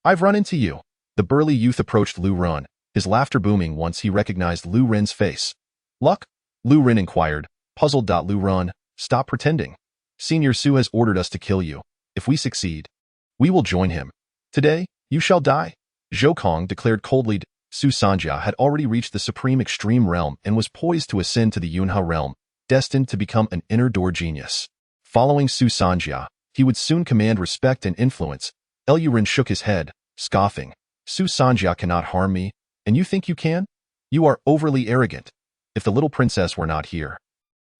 I've run into you. The burly youth approached Lu Ren, his laughter booming once he recognized Lu Ren's face. Luck? Lu Ren inquired, puzzled. Lu Ren, stop pretending. Senior Su has ordered us to kill you. If we succeed, we will join him. Today, you shall die. Zhou Kong declared coldly. Su Sanjia had already reached the supreme extreme realm and was poised to ascend to the Yunhao realm, destined to become an inner door genius. Following Su Sanjia, he would soon command respect and influence. Ren shook his head, scoffing. Su Sanjia cannot harm me, and you think you can? You are overly arrogant. If the little princess were not here,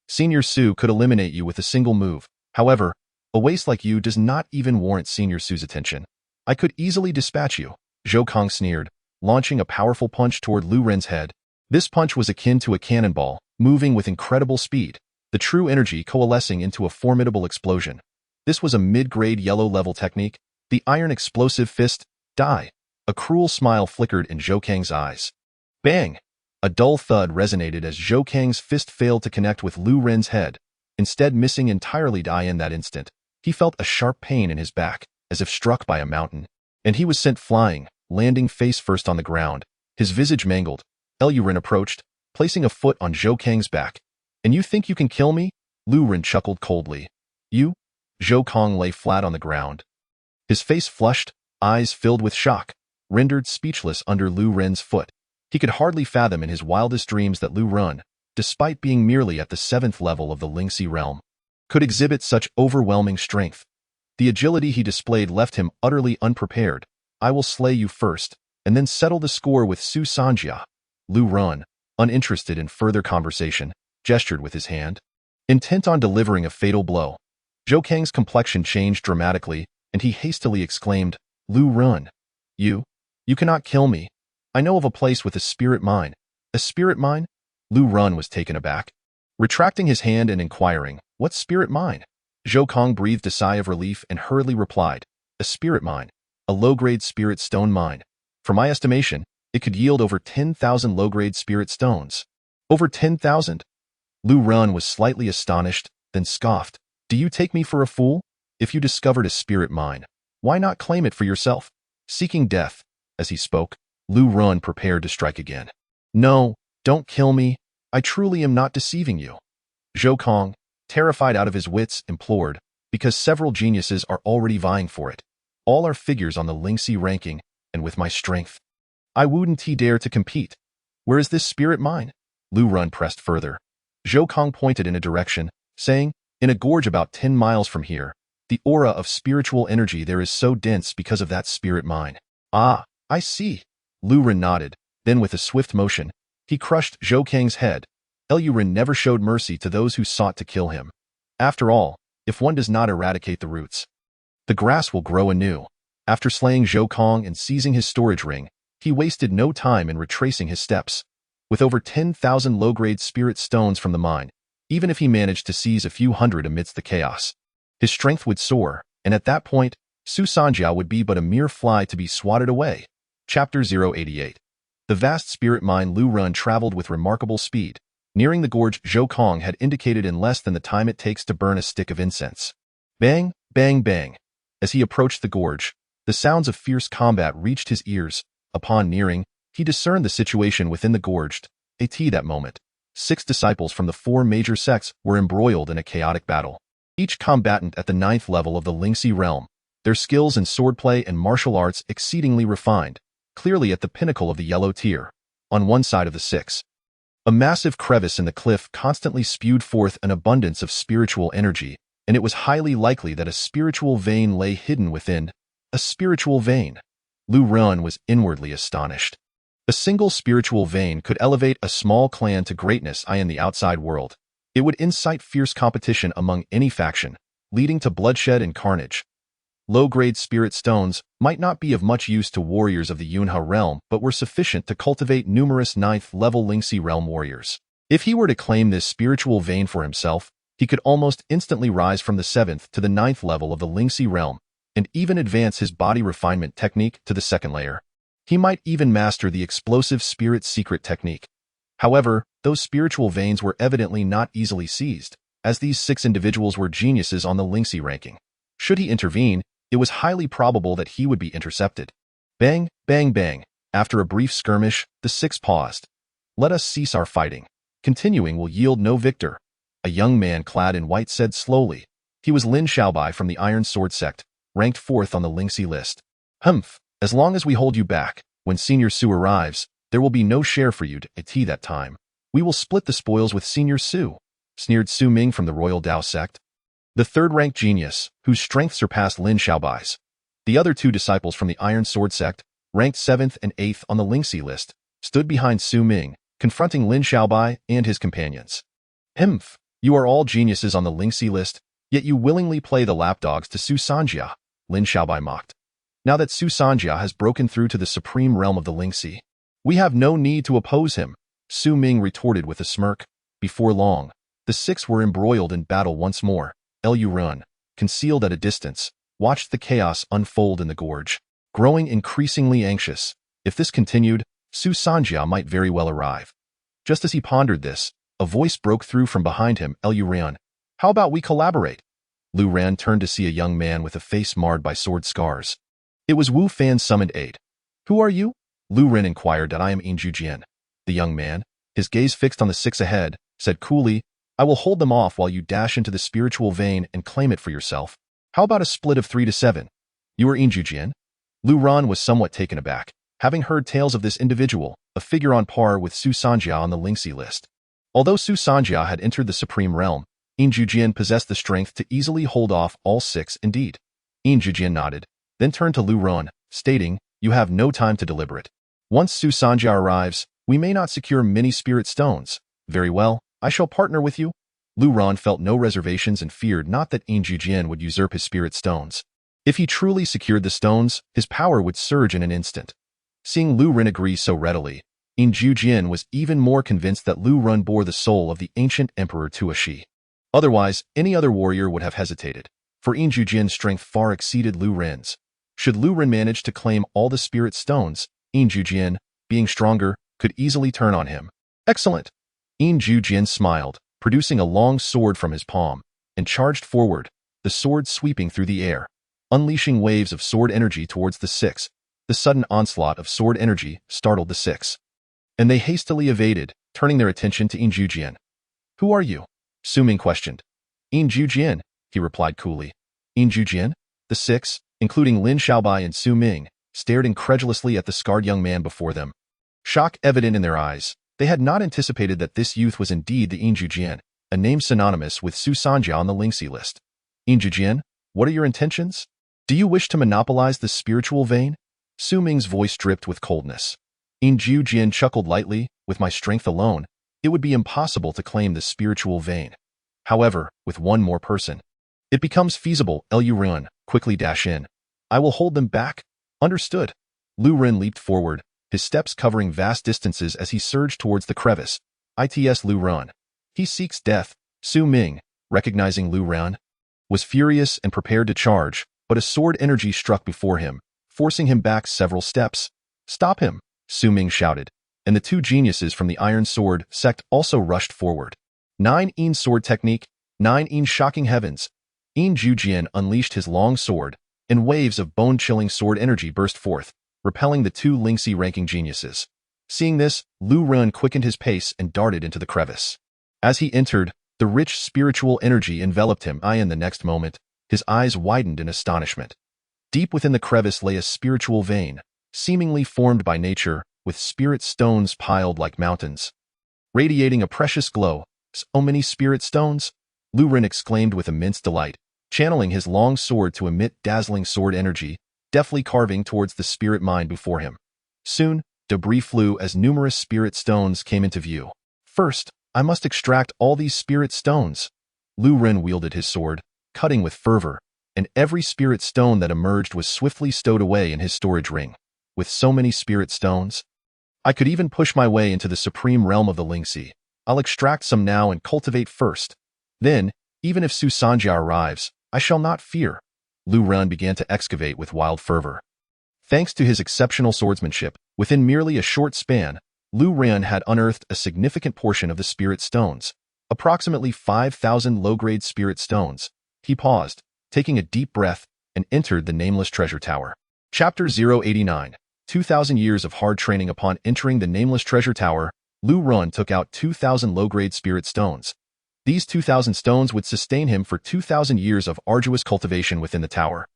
Senior Su could eliminate you with a single move. However, a waste like you does not even warrant Senior Su's attention. I could easily dispatch you. Zhou Kong sneered, launching a powerful punch toward Lu Ren's head. This punch was akin to a cannonball, moving with incredible speed, the true energy coalescing into a formidable explosion. This was a mid-grade yellow-level technique, the iron explosive fist, die. A cruel smile flickered in Zhou Kang's eyes. Bang! A dull thud resonated as Zhou Kang's fist failed to connect with Lu Ren's head, instead missing entirely. In that instant, he felt a sharp pain in his back, as if struck by a mountain, and he was sent flying, landing face first on the ground, his visage mangled. Ren approached, placing a foot on Zhou Kang's back. And you think you can kill me? Lu Ren chuckled coldly. You? Zhou Kang lay flat on the ground. His face flushed, eyes filled with shock, rendered speechless under Lu Ren's foot. He could hardly fathom in his wildest dreams that Lu Ren, despite being merely at the 7th level of the Lingxi realm, could exhibit such overwhelming strength. The agility he displayed left him utterly unprepared. I will slay you first, and then settle the score with Su Sanjia. Lu Ren, uninterested in further conversation, gestured with his hand, intent on delivering a fatal blow. Zhou Kang's complexion changed dramatically, and he hastily exclaimed, Lu Ren, you cannot kill me. I know of a place with a spirit mine. A spirit mine? Lu Ren was taken aback, retracting his hand and inquiring, what spirit mine? Zhou Kang breathed a sigh of relief and hurriedly replied, a spirit mine, a low-grade spirit stone mine. For my estimation, it could yield over 10,000 low-grade spirit stones. Over 10,000? Lu Ren was slightly astonished, then scoffed. Do you take me for a fool? If you discovered a spirit mine, why not claim it for yourself? Seeking death, as he spoke, Lu Ren prepared to strike again. No, don't kill me. I truly am not deceiving you. Zhou Kang, terrified out of his wits, implored, because several geniuses are already vying for it. All are figures on the Lingxi ranking, and with my strength, I wouldn't dare to compete. Where is this spirit mine? Lu Ren pressed further. Zhou Kang pointed in a direction, saying, in a gorge about 10 miles from here. The aura of spiritual energy there is so dense because of that spirit mine. Ah, I see. Lu Ren nodded, then with a swift motion, he crushed Zhou Kang's head. Ren never showed mercy to those who sought to kill him. After all, if one does not eradicate the roots, the grass will grow anew. After slaying Zhou Kang and seizing his storage ring, he wasted no time in retracing his steps. With over 10,000 low-grade spirit stones from the mine, even if he managed to seize a few hundred amidst the chaos, his strength would soar, and at that point, Su Sanjia would be but a mere fly to be swatted away. Chapter 088. The vast spirit mine Lu Ren traveled with remarkable speed. Nearing the gorge Zhou Kang had indicated in less than the time it takes to burn a stick of incense. Bang, bang, bang. As he approached the gorge, the sounds of fierce combat reached his ears. Upon nearing, he discerned the situation within the gorge. At that moment, 6 disciples from the 4 major sects were embroiled in a chaotic battle. Each combatant at the 9th level of the Lingxi realm, their skills in swordplay and martial arts exceedingly refined, clearly at the pinnacle of the yellow tier. On one side of the 6, a massive crevice in the cliff constantly spewed forth an abundance of spiritual energy, and it was highly likely that a spiritual vein lay hidden within. A spiritual vein. Lu Ren was inwardly astonished. A single spiritual vein could elevate a small clan to greatness in the outside world. It would incite fierce competition among any faction, leading to bloodshed and carnage. Low-grade spirit stones might not be of much use to warriors of the Yunha realm, but were sufficient to cultivate numerous 9th-level Lingxi realm warriors. If he were to claim this spiritual vein for himself, he could almost instantly rise from the 7th to the 9th level of the Lingxi realm, and even advance his body refinement technique to the 2nd layer. He might even master the explosive spirit secret technique. However, those spiritual veins were evidently not easily seized, as these 6 individuals were geniuses on the Lingxi ranking. Should he intervene, it was highly probable that he would be intercepted. Bang, bang, bang. After a brief skirmish, the 6 paused. Let us cease our fighting. Continuing will yield no victor. A young man clad in white said slowly. He was Lin Xiaobai from the Iron Sword sect, ranked 4th on the Lingxi list. Humph, as long as we hold you back, when Senior Su arrives, there will be no share for you to at that time. We will split the spoils with Senior Su, sneered Su Ming from the Royal Dao sect. The 3rd-ranked genius, whose strength surpassed Lin Xiaobai's. The other 2 disciples from the Iron Sword sect, ranked 7th and 8th on the Lingxi list, stood behind Su Ming, confronting Lin Xiaobai and his companions. Humph, you are all geniuses on the Lingxi list, yet you willingly play the lapdogs to Su Sanjia, Lin Xiaobai mocked. Now that Su Sanjia has broken through to the supreme realm of the Lingxi, we have no need to oppose him, Su Ming retorted with a smirk. Before long, the 6 were embroiled in battle once more. Lu Run, concealed at a distance, watched the chaos unfold in the gorge, growing increasingly anxious. If this continued, Su Sanjia might very well arrive. Just as he pondered this, a voice broke through from behind him. Lu Ran, how about we collaborate? Lu Ran turned to see a young man with a face marred by sword scars. It was Wu Fan's summoned aide. Who are you? Lu Ren inquired. I am Inju Jian. The young man, his gaze fixed on the 6 ahead, said coolly, I will hold them off while you dash into the spiritual vein and claim it for yourself. How about a split of 3 to 7? You are Inju Jian? Lu Ran was somewhat taken aback, having heard tales of this individual, a figure on par with Su Sanjia on the Lingxi list. Although Su Sanjia had entered the supreme realm, Inju Jian possessed the strength to easily hold off all 6 indeed. Inju Jian nodded, then turned to Lu Ran, stating, you have no time to deliberate. Once Su Sanjia arrives, we may not secure many spirit stones. Very well, I shall partner with you. Lu Ran felt no reservations and feared not that Inju Jian would usurp his spirit stones. If he truly secured the stones, his power would surge in an instant. Seeing Lu Ren agree so readily, Inju Jian was even more convinced that Lu Ren bore the soul of the ancient Emperor Tuashi. Otherwise, any other warrior would have hesitated, for Inju Jian's strength far exceeded Lu Ren's. Should Lu Ren manage to claim all the spirit stones, Inju Jian, being stronger, could easily turn on him. Excellent! Inju Jian smiled, producing a long sword from his palm, and charged forward, the sword sweeping through the air, unleashing waves of sword energy towards the 6. The sudden onslaught of sword energy startled the 6, and they hastily evaded, turning their attention to Inju Jian. Who are you? Su Ming questioned. Inju Jian, he replied coolly. Inju Jian? The 6, including Lin Xiaobai and Su Ming, stared incredulously at the scarred young man before them. Shock evident in their eyes, they had not anticipated that this youth was indeed the Inju Jian, a name synonymous with Su Sanjia on the Lingxi list. Inju Jian, what are your intentions? Do you wish to monopolize the spiritual vein? Su Ming's voice dripped with coldness. Inju Jian chuckled lightly, with my strength alone, it would be impossible to claim the spiritual vein. However, with one more person, it becomes feasible. Lu Ren, quickly dash in. I will hold them back. Understood. Lu Ren leaped forward, his steps covering vast distances as he surged towards the crevice. Its Lu Ren. He seeks death. Su Ming, recognizing Lu Ren, was furious and prepared to charge, but a sword energy struck before him, forcing him back several steps. Stop him, Su Ming shouted, and the 2 geniuses from the Iron Sword sect also rushed forward. 9 sword technique, 9 shocking heavens. Inju Jian unleashed his long sword, and waves of bone-chilling sword energy burst forth, repelling the 2 Lingxi ranking geniuses. Seeing this, Lu Ren quickened his pace and darted into the crevice. As he entered, the rich spiritual energy enveloped him. In the next moment, his eyes widened in astonishment. Deep within the crevice lay a spiritual vein, seemingly formed by nature, with spirit stones piled like mountains, radiating a precious glow. So many spirit stones? Lu Ren exclaimed with immense delight, channeling his long sword to emit dazzling sword energy, deftly carving towards the spirit mine before him. Soon, debris flew as numerous spirit stones came into view. First, I must extract all these spirit stones. Lu Ren wielded his sword, cutting with fervor, and every spirit stone that emerged was swiftly stowed away in his storage ring. With so many spirit stones, I could even push my way into the supreme realm of the Lingxi. I'll extract some now and cultivate first. Then, even if Su Sanjia arrives, I shall not fear. Lu Ren began to excavate with wild fervor. Thanks to his exceptional swordsmanship, within merely a short span, Lu Ren had unearthed a significant portion of the spirit stones, approximately 5,000 low-grade spirit stones. He paused, taking a deep breath, and entered the nameless treasure tower. Chapter 089. 2,000 years of hard training. Upon entering the nameless treasure tower, Lu Ren took out 2,000 low-grade spirit stones. These 2,000 stones would sustain him for 2,000 years of arduous cultivation within the tower.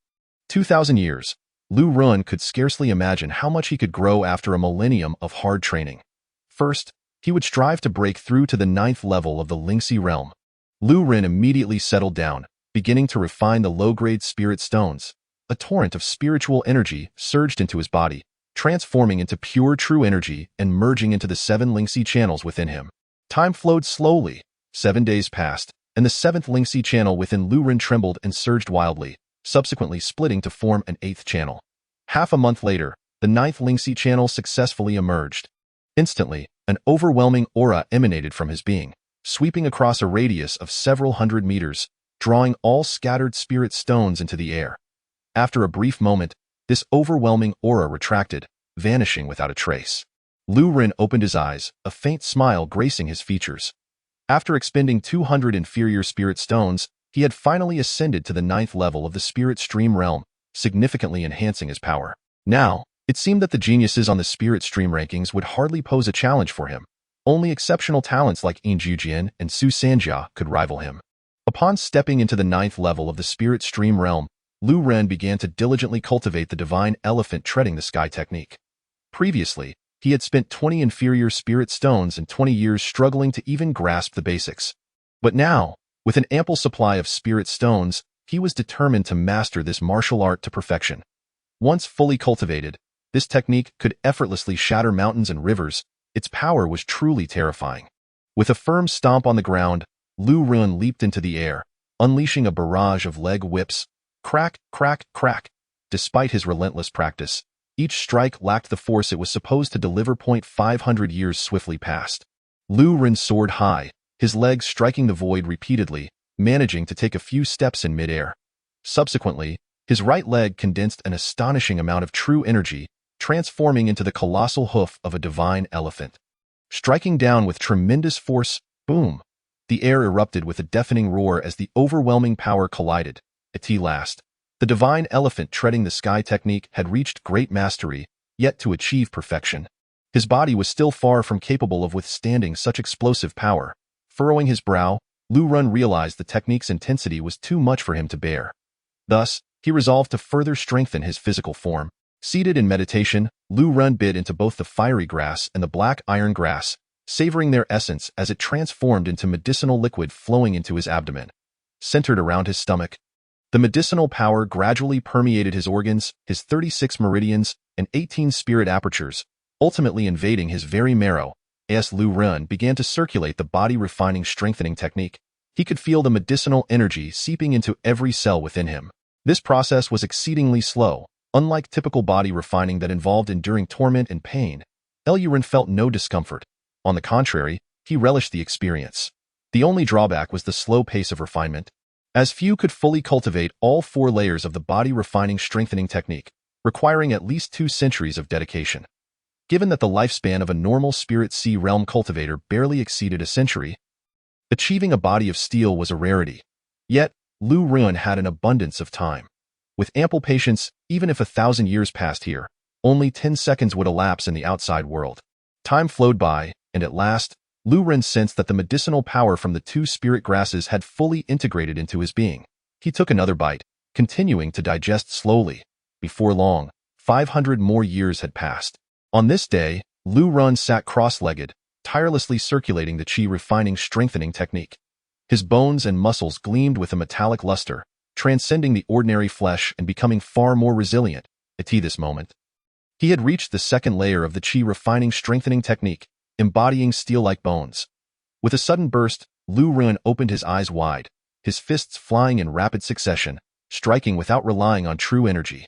2,000 years. Lu Ren could scarcely imagine how much he could grow after a millennium of hard training. First, he would strive to break through to the 9th level of the Lingxi realm. Lu Ren immediately settled down, beginning to refine the low-grade spirit stones. A torrent of spiritual energy surged into his body, transforming into pure true energy and merging into the 7 Lingxi channels within him. Time flowed slowly. 7 days passed, and the 7th Lingxi channel within Lu Ren trembled and surged wildly, subsequently splitting to form an 8th channel. Half a month later, the 9th Lingxi channel successfully emerged. Instantly, an overwhelming aura emanated from his being, sweeping across a radius of several hundred meters, drawing all scattered spirit stones into the air. After a brief moment, this overwhelming aura retracted, vanishing without a trace. Lu Ren opened his eyes, a faint smile gracing his features. After expending 200 inferior spirit stones, he had finally ascended to the 9th level of the spirit stream realm, significantly enhancing his power. Now, it seemed that the geniuses on the spirit stream rankings would hardly pose a challenge for him. Only exceptional talents like Yin Jujian and Su Sanjia could rival him. Upon stepping into the 9th level of the spirit stream realm, Lu Ren began to diligently cultivate the divine elephant treading the sky technique. Previously, he had spent 20 inferior spirit stones and 20 years struggling to even grasp the basics. But now, with an ample supply of spirit stones, he was determined to master this martial art to perfection. Once fully cultivated, this technique could effortlessly shatter mountains and rivers. Its power was truly terrifying. With a firm stomp on the ground, Lu Ren leaped into the air, unleashing a barrage of leg whips. Crack, crack, crack. Despite his relentless practice, each strike lacked the force it was supposed to deliver. 500 years swiftly passed. Lu Ren soared high, his legs striking the void repeatedly, managing to take a few steps in midair. Subsequently, his right leg condensed an astonishing amount of true energy, transforming into the colossal hoof of a divine elephant. Striking down with tremendous force, boom! The air erupted with a deafening roar as the overwhelming power collided. At last, the divine elephant treading the sky technique had reached great mastery, yet to achieve perfection. His body was still far from capable of withstanding such explosive power. Furrowing his brow, Lu Ren realized the technique's intensity was too much for him to bear. Thus, he resolved to further strengthen his physical form. Seated in meditation, Lu Ren bit into both the fiery grass and the black iron grass, savoring their essence as it transformed into medicinal liquid flowing into his abdomen. Centered around his stomach, the medicinal power gradually permeated his organs, his 36 meridians, and 18 spirit apertures, ultimately invading his very marrow. As Lu Ren began to circulate the body-refining strengthening technique, he could feel the medicinal energy seeping into every cell within him. This process was exceedingly slow. Unlike typical body refining that involved enduring torment and pain, Lu Ren felt no discomfort. On the contrary, he relished the experience. The only drawback was the slow pace of refinement, as few could fully cultivate all 4 layers of the body-refining strengthening technique, requiring at least 2 centuries of dedication. Given that the lifespan of a normal Spirit Sea realm cultivator barely exceeded a century, achieving a body of steel was a rarity. Yet, Lu Ren had an abundance of time. With ample patience, even if 1,000 years passed here, only 10 seconds would elapse in the outside world. Time flowed by, and at last, Lu Ren sensed that the medicinal power from the 2 spirit grasses had fully integrated into his being. He took another bite, continuing to digest slowly. Before long, 500 more years had passed. On this day, Lu Ren sat cross-legged, tirelessly circulating the qi refining strengthening technique. His bones and muscles gleamed with a metallic luster, transcending the ordinary flesh and becoming far more resilient. At this moment, he had reached the 2nd layer of the qi refining strengthening technique, embodying steel-like bones. With a sudden burst, Lu Ren opened his eyes wide, his fists flying in rapid succession, striking without relying on true energy.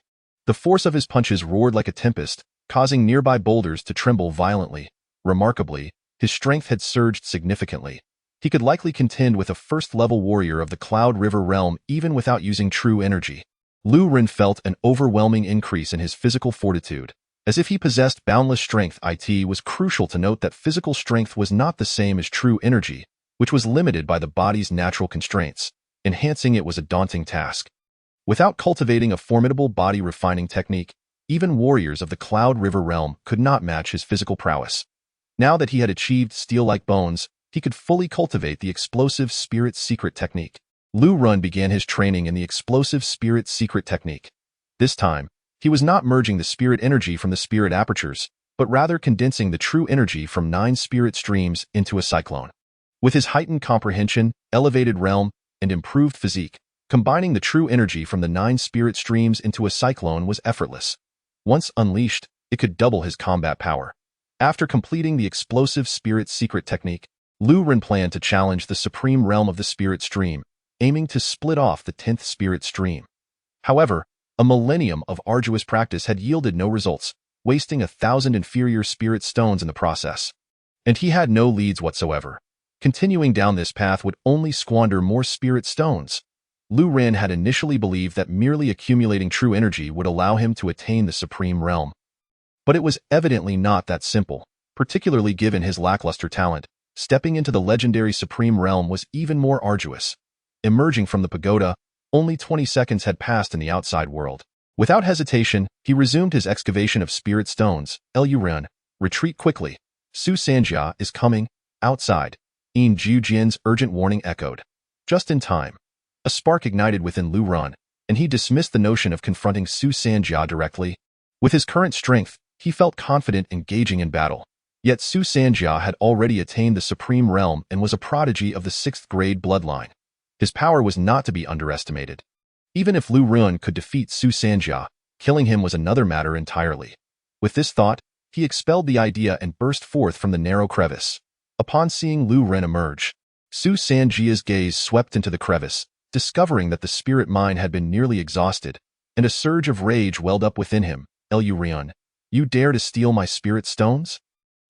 The force of his punches roared like a tempest, causing nearby boulders to tremble violently. Remarkably, his strength had surged significantly. He could likely contend with a first-level warrior of the Cloud River realm even without using true energy. Lu Ren felt an overwhelming increase in his physical fortitude. As if he possessed boundless strength. It was crucial to note that physical strength was not the same as true energy, which was limited by the body's natural constraints. Enhancing it was a daunting task. Without cultivating a formidable body-refining technique, even warriors of the Cloud River realm could not match his physical prowess. Now that he had achieved steel-like bones, he could fully cultivate the explosive spirit secret technique. Lu Ren began his training in the explosive spirit secret technique. This time, he was not merging the spirit energy from the spirit apertures, but rather condensing the true energy from 9 spirit streams into a cyclone. With his heightened comprehension, elevated realm, and improved physique, combining the true energy from the 9 spirit streams into a cyclone was effortless. Once unleashed, it could double his combat power. After completing the explosive spirit secret technique, Lu Ren planned to challenge the supreme realm of the spirit stream, aiming to split off the 10th spirit stream. However, a millennium of arduous practice had yielded no results, wasting 1,000 inferior spirit stones in the process. And he had no leads whatsoever. Continuing down this path would only squander more spirit stones. Lu Ren had initially believed that merely accumulating true energy would allow him to attain the supreme realm. But it was evidently not that simple, particularly given his lackluster talent. Stepping into the legendary supreme realm was even more arduous. Emerging from the pagoda, only 20 seconds had passed in the outside world. Without hesitation, he resumed his excavation of spirit stones. Lu Ren, retreat quickly. Su Sanjia is coming, outside. Yin Jian's urgent warning echoed. Just in time. A spark ignited within Lu Ren, and he dismissed the notion of confronting Su Sanjia directly. With his current strength, he felt confident engaging in battle. Yet Su Sanjia had already attained the supreme realm and was a prodigy of the 6th grade bloodline. His power was not to be underestimated. Even if Lu Ren could defeat Su Sanjia, killing him was another matter entirely. With this thought, he expelled the idea and burst forth from the narrow crevice. Upon seeing Lu Ren emerge, Su Sanjia's gaze swept into the crevice, discovering that the spirit mine had been nearly exhausted, and a surge of rage welled up within him. Lu Ren, you dare to steal my spirit stones?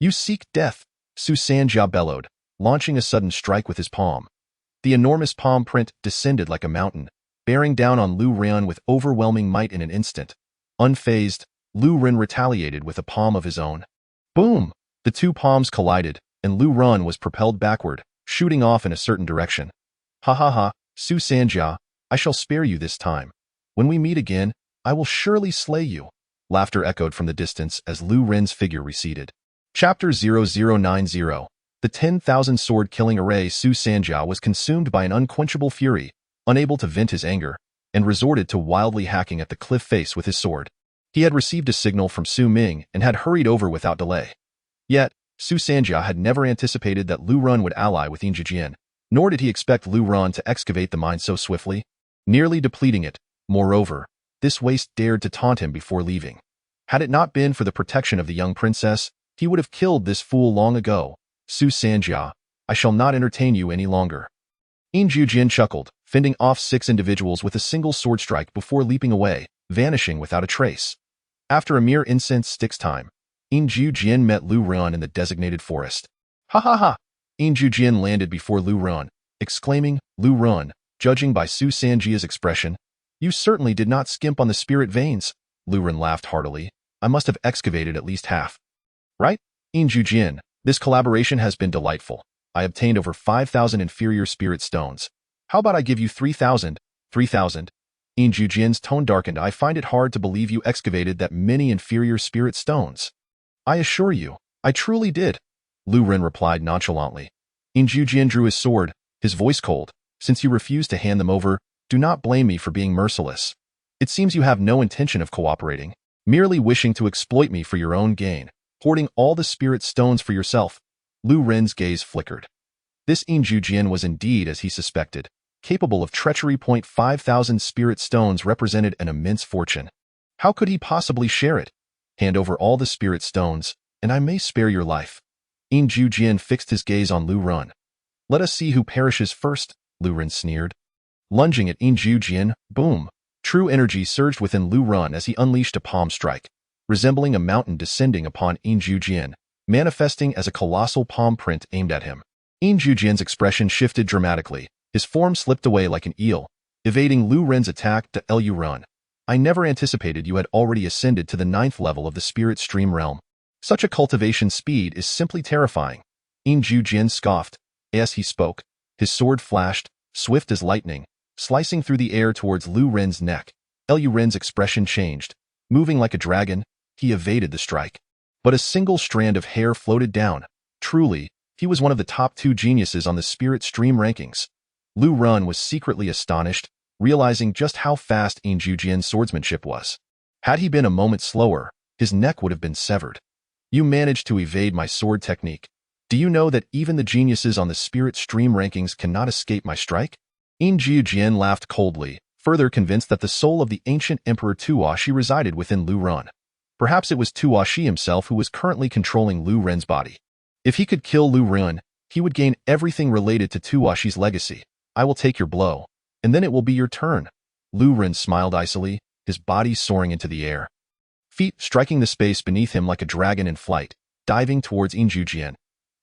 You seek death, Su Sanjia bellowed, launching a sudden strike with his palm. The enormous palm print descended like a mountain, bearing down on Lu Ren with overwhelming might in an instant. Unfazed, Lu Ren retaliated with a palm of his own. Boom! The 2 palms collided, and Lu Ren was propelled backward, shooting off in a certain direction. Ha ha ha, Su Sanjia, I shall spare you this time. When we meet again, I will surely slay you. Laughter echoed from the distance as Lu Ren's figure receded. Chapter 0090. The 10,000 sword killing array. Su Sanjia was consumed by an unquenchable fury, unable to vent his anger, and resorted to wildly hacking at the cliff face with his sword. He had received a signal from Su Ming and had hurried over without delay. Yet, Su Sanjia had never anticipated that Lu Ren would ally with Yin Jian, nor did he expect Lu Ren to excavate the mine so swiftly, nearly depleting it. Moreover, this waste dared to taunt him before leaving. Had it not been for the protection of the young princess, he would have killed this fool long ago. Su Sanjia, I shall not entertain you any longer. Yin Jian chuckled, fending off 6 individuals with a single sword strike before leaping away, vanishing without a trace. After a mere incense stick's time, Yin Jian met Lu Ren in the designated forest. Ha ha ha! Yin Jian landed before Lu Ren, exclaiming, Lu Ren, judging by Su Sanjia's expression, you certainly did not skimp on the spirit veins. Lu Ren laughed heartily. I must have excavated at least half. Right? Yin Jian, this collaboration has been delightful. I obtained over 5,000 inferior spirit stones. How about I give you 3,000? 3,000? Yin Jian's tone darkened. I find it hard to believe you excavated that many inferior spirit stones. I assure you, I truly did. Lu Ren replied nonchalantly. Yin Jian drew his sword, his voice cold. Since you refuse to hand them over, do not blame me for being merciless. It seems you have no intention of cooperating, merely wishing to exploit me for your own gain, hoarding all the spirit stones for yourself. Lu Ren's gaze flickered. This Yin Jian was indeed as he suspected, capable of treachery. 5,000 spirit stones represented an immense fortune. How could he possibly share it? Hand over all the spirit stones, and I may spare your life. Yin Jian fixed his gaze on Lu Ren, Let us see who perishes first, Lu Ren sneered. Lunging at Jian, boom! True energy surged within Lu Ren as he unleashed a palm strike, resembling a mountain descending upon Jian, manifesting as a colossal palm print aimed at him. Jian's expression shifted dramatically. His form slipped away like an eel, evading Lu Ren's attack to Lu Ren. I never anticipated you had already ascended to the 9th level of the spirit stream realm. Such a cultivation speed is simply terrifying. Jian scoffed. As he spoke, his sword flashed, swift as lightning, slicing through the air towards Lu Ren's neck. Lu Ren's expression changed. Moving like a dragon, he evaded the strike. But a single strand of hair floated down. Truly, he was one of the top 2 geniuses on the spirit stream rankings. Lu Ren was secretly astonished, realizing just how fast Jian's swordsmanship was. Had he been a moment slower, his neck would have been severed. You managed to evade my sword technique. Do you know that even the geniuses on the spirit stream rankings cannot escape my strike? Jian laughed coldly, further convinced that the soul of the ancient Emperor Tashi resided within Lu Ren. Perhaps it was Tashi himself who was currently controlling Lu Ren's body. If he could kill Lu Ren, he would gain everything related to Tashi's legacy. I will take your blow, and then it will be your turn. Lu Ren smiled icily, his body soaring into the air. Feet striking the space beneath him like a dragon in flight, diving towards Jian.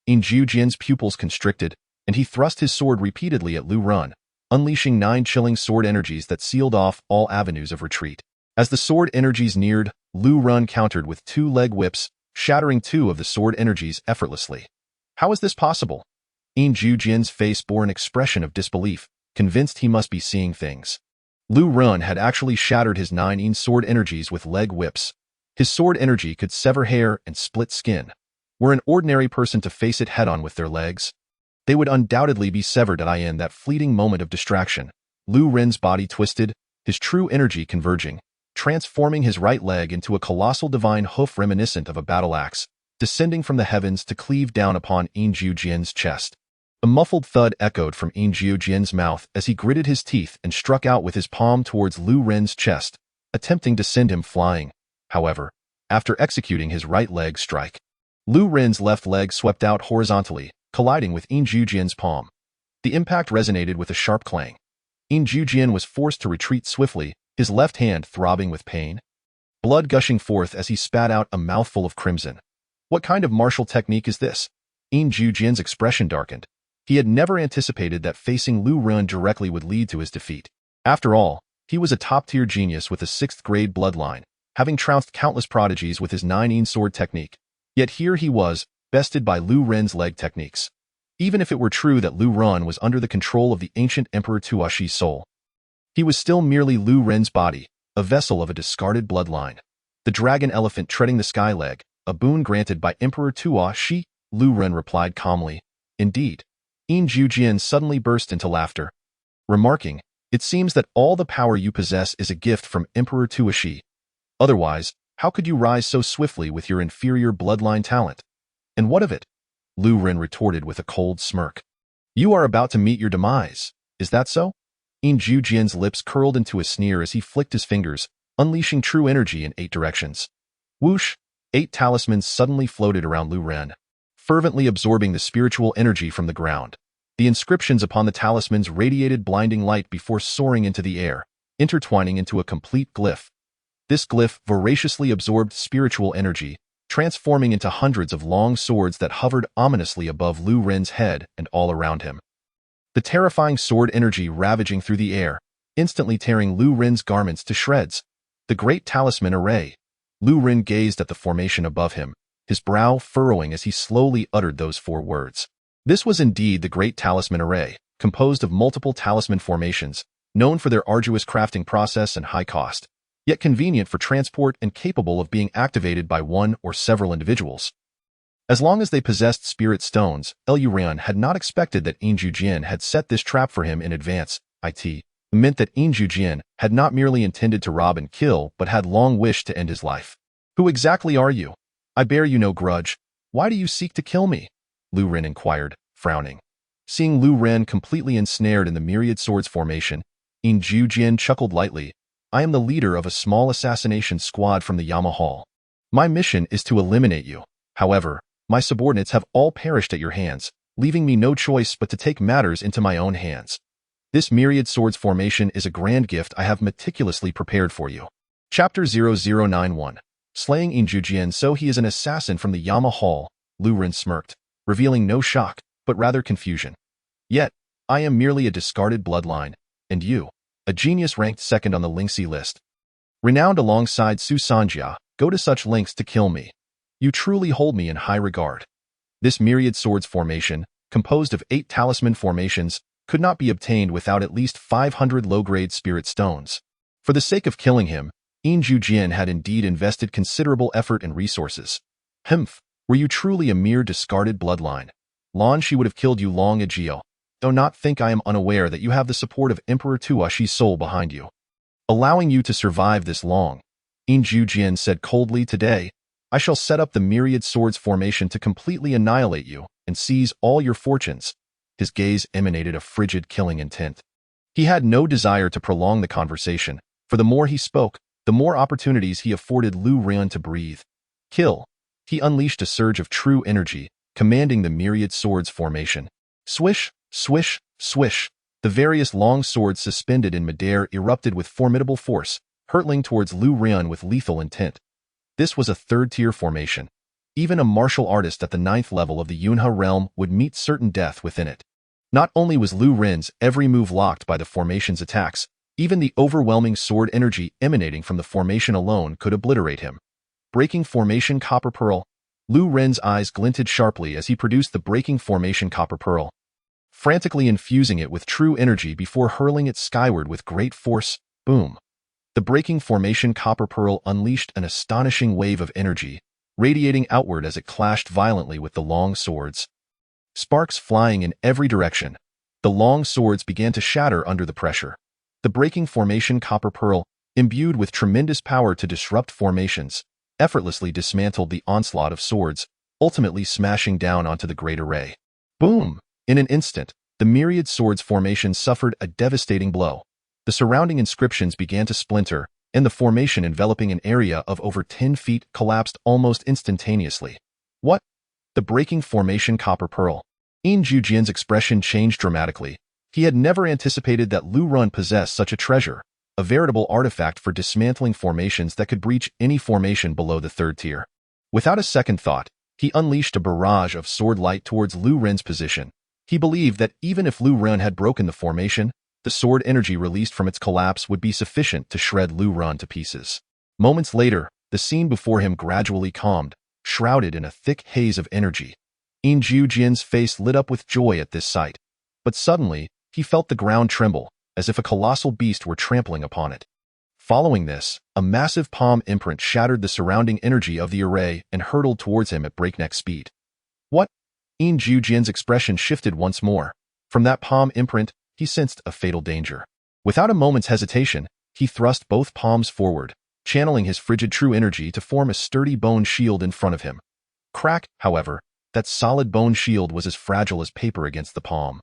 Jian's pupils constricted, and he thrust his sword repeatedly at Lu Ren, unleashing 9 chilling sword energies that sealed off all avenues of retreat. As the sword energies neared, Lu Ren countered with 2 leg whips, shattering 2 of the sword energies effortlessly. How is this possible? Jian's face bore an expression of disbelief, convinced he must be seeing things. Lu Ren had actually shattered his 9 sword energies with leg whips. His sword energy could sever hair and split skin. Were an ordinary person to face it head-on with their legs, they would undoubtedly be severed at that fleeting moment of distraction. Lu Ren's body twisted, his true energy converging, transforming his right leg into a colossal divine hoof reminiscent of a battle axe, descending from the heavens to cleave down upon Jian's chest. A muffled thud echoed from Jian's mouth as he gritted his teeth and struck out with his palm towards Lu Ren's chest, attempting to send him flying. However, after executing his right leg strike, Lu Ren's left leg swept out horizontally, colliding with Jian's palm. The impact resonated with a sharp clang. Jian was forced to retreat swiftly, his left hand throbbing with pain, blood gushing forth as he spat out a mouthful of crimson. What kind of martial technique is this? Jian's expression darkened. He had never anticipated that facing Lu Ren directly would lead to his defeat. After all, he was a top-tier genius with a 6th-grade bloodline, having trounced countless prodigies with his 9 sword technique. Yet here he was, bested by Lu Ren's leg techniques. Even if it were true that Lu Ren was under the control of the ancient Emperor Tashi's soul, he was still merely Lu Ren's body, a vessel of a discarded bloodline. The dragon elephant treading the sky leg, a boon granted by Emperor Tashi, Lu Ren replied calmly. Indeed. Jian suddenly burst into laughter, remarking, it seems that all the power you possess is a gift from Emperor Tashi. Otherwise, how could you rise so swiftly with your inferior bloodline talent? And what of it? Lu Ren retorted with a cold smirk. You are about to meet your demise, is that so? Jian's lips curled into a sneer as he flicked his fingers, unleashing true energy in 8 directions. Whoosh! 8 talismans suddenly floated around Lu Ren, fervently absorbing the spiritual energy from the ground. The inscriptions upon the talismans radiated blinding light before soaring into the air, intertwining into a complete glyph. This glyph voraciously absorbed spiritual energy, transforming into hundreds of long swords that hovered ominously above Lu Ren's head and all around him. The terrifying sword energy ravaging through the air, instantly tearing Lu Ren's garments to shreds. The great talisman array. Lu Ren gazed at the formation above him, his brow furrowing as he slowly uttered those 4 words. This was indeed the great talisman array, composed of multiple talisman formations, known for their arduous crafting process and high cost, yet convenient for transport and capable of being activated by one or several individuals. As long as they possessed spirit stones, Lu Ren had not expected that Jian had set this trap for him in advance. It meant that Jian had not merely intended to rob and kill, but had long wished to end his life. Who exactly are you? I bear you no grudge. Why do you seek to kill me? Lu Ren inquired, frowning. Seeing Lu Ren completely ensnared in the myriad swords formation, Jian chuckled lightly. I am the leader of a small assassination squad from the Yama Hall. My mission is to eliminate you. However, my subordinates have all perished at your hands. leaving me no choice but to take matters into my own hands. This myriad swords formation is a grand gift I have meticulously prepared for you. Chapter 0091. Slaying Injujian. So he is an assassin from the Yama Hall, Lu Ren smirked, revealing no shock, but rather confusion. Yet, I am merely a discarded bloodline, and you, a genius ranked second on the Lingxi list. Renowned alongside Su Sanjia, go to such lengths to kill me. You truly hold me in high regard. This myriad swords formation, composed of 8 talisman formations, could not be obtained without at least 500 low-grade spirit stones. For the sake of killing him, Injujian had indeed invested considerable effort and resources. Humph, were you truly a mere discarded bloodline? Lan she would have killed you long ago. Do not think I am unaware that you have the support of Emperor Tuashi's soul behind you. Allowing you to survive this long, Injujian said coldly, today, I shall set up the myriad swords formation to completely annihilate you and seize all your fortunes. His gaze emanated a frigid killing intent. He had no desire to prolong the conversation, for the more he spoke, the more opportunities he afforded Lu Ren to breathe. Kill. He unleashed a surge of true energy, commanding the myriad swords formation. Swish, swish, swish. The various long swords suspended in midair erupted with formidable force, hurtling towards Lu Ren with lethal intent. This was a third-tier formation. Even a martial artist at the 9th level of the Yunhe realm would meet certain death within it. Not only was Lu Ren's every move locked by the formation's attacks, even the overwhelming sword energy emanating from the formation alone could obliterate him. Breaking formation copper pearl. Lu Ren's eyes glinted sharply as he produced the breaking formation copper pearl, frantically infusing it with true energy before hurling it skyward with great force. Boom. The breaking formation copper pearl unleashed an astonishing wave of energy, radiating outward as it clashed violently with the long swords. Sparks flying in every direction, the long swords began to shatter under the pressure. The breaking formation copper pearl, imbued with tremendous power to disrupt formations, effortlessly dismantled the onslaught of swords, ultimately smashing down onto the great array. Boom! In an instant, the myriad swords formation suffered a devastating blow. The surrounding inscriptions began to splinter, and the formation enveloping an area of over 10 feet collapsed almost instantaneously. What? The breaking formation copper pearl. Injujian's expression changed dramatically. He had never anticipated that Lu Ren possessed such a treasure, a veritable artifact for dismantling formations that could breach any formation below the 3rd tier. Without a second thought, he unleashed a barrage of sword light towards Lu Ren's position. He believed that even if Lu Ren had broken the formation, the sword energy released from its collapse would be sufficient to shred Lu Ren to pieces. Moments later, the scene before him gradually calmed, shrouded in a thick haze of energy. Injujian's face lit up with joy at this sight. But suddenly, he felt the ground tremble, as if a colossal beast were trampling upon it. Following this, a massive palm imprint shattered the surrounding energy of the array and hurtled towards him at breakneck speed. What? Injujian's expression shifted once more. From that palm imprint, he sensed a fatal danger. Without a moment's hesitation, he thrust both palms forward, channeling his frigid true energy to form a sturdy bone shield in front of him. Crack, however, that solid bone shield was as fragile as paper against the palm.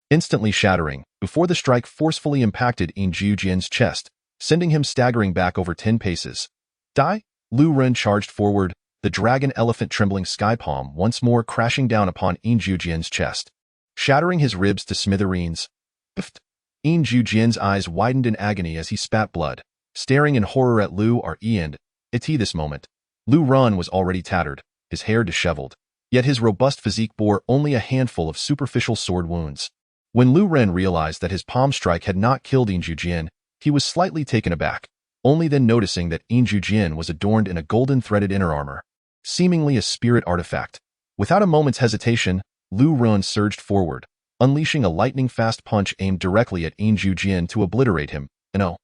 Instantly shattering, before the strike forcefully impacted Injujian's chest, sending him staggering back over 10 paces. Die? Lu Ren charged forward, the dragon elephant trembling sky palm once more crashing down upon Injujian's chest, shattering his ribs to smithereens. Pfft! Injujian's eyes widened in agony as he spat blood, staring in horror at Lu Ren. At this moment, Lu Ren was already tattered, his hair disheveled, yet his robust physique bore only a handful of superficial sword wounds. When Lu Ren realized that his palm strike had not killed Injujian, he was slightly taken aback, only then noticing that Injujian was adorned in a golden-threaded inner armor, seemingly a spirit artifact. Without a moment's hesitation, Lu Ren surged forward, unleashing a lightning-fast punch aimed directly at Injujian to obliterate him. No.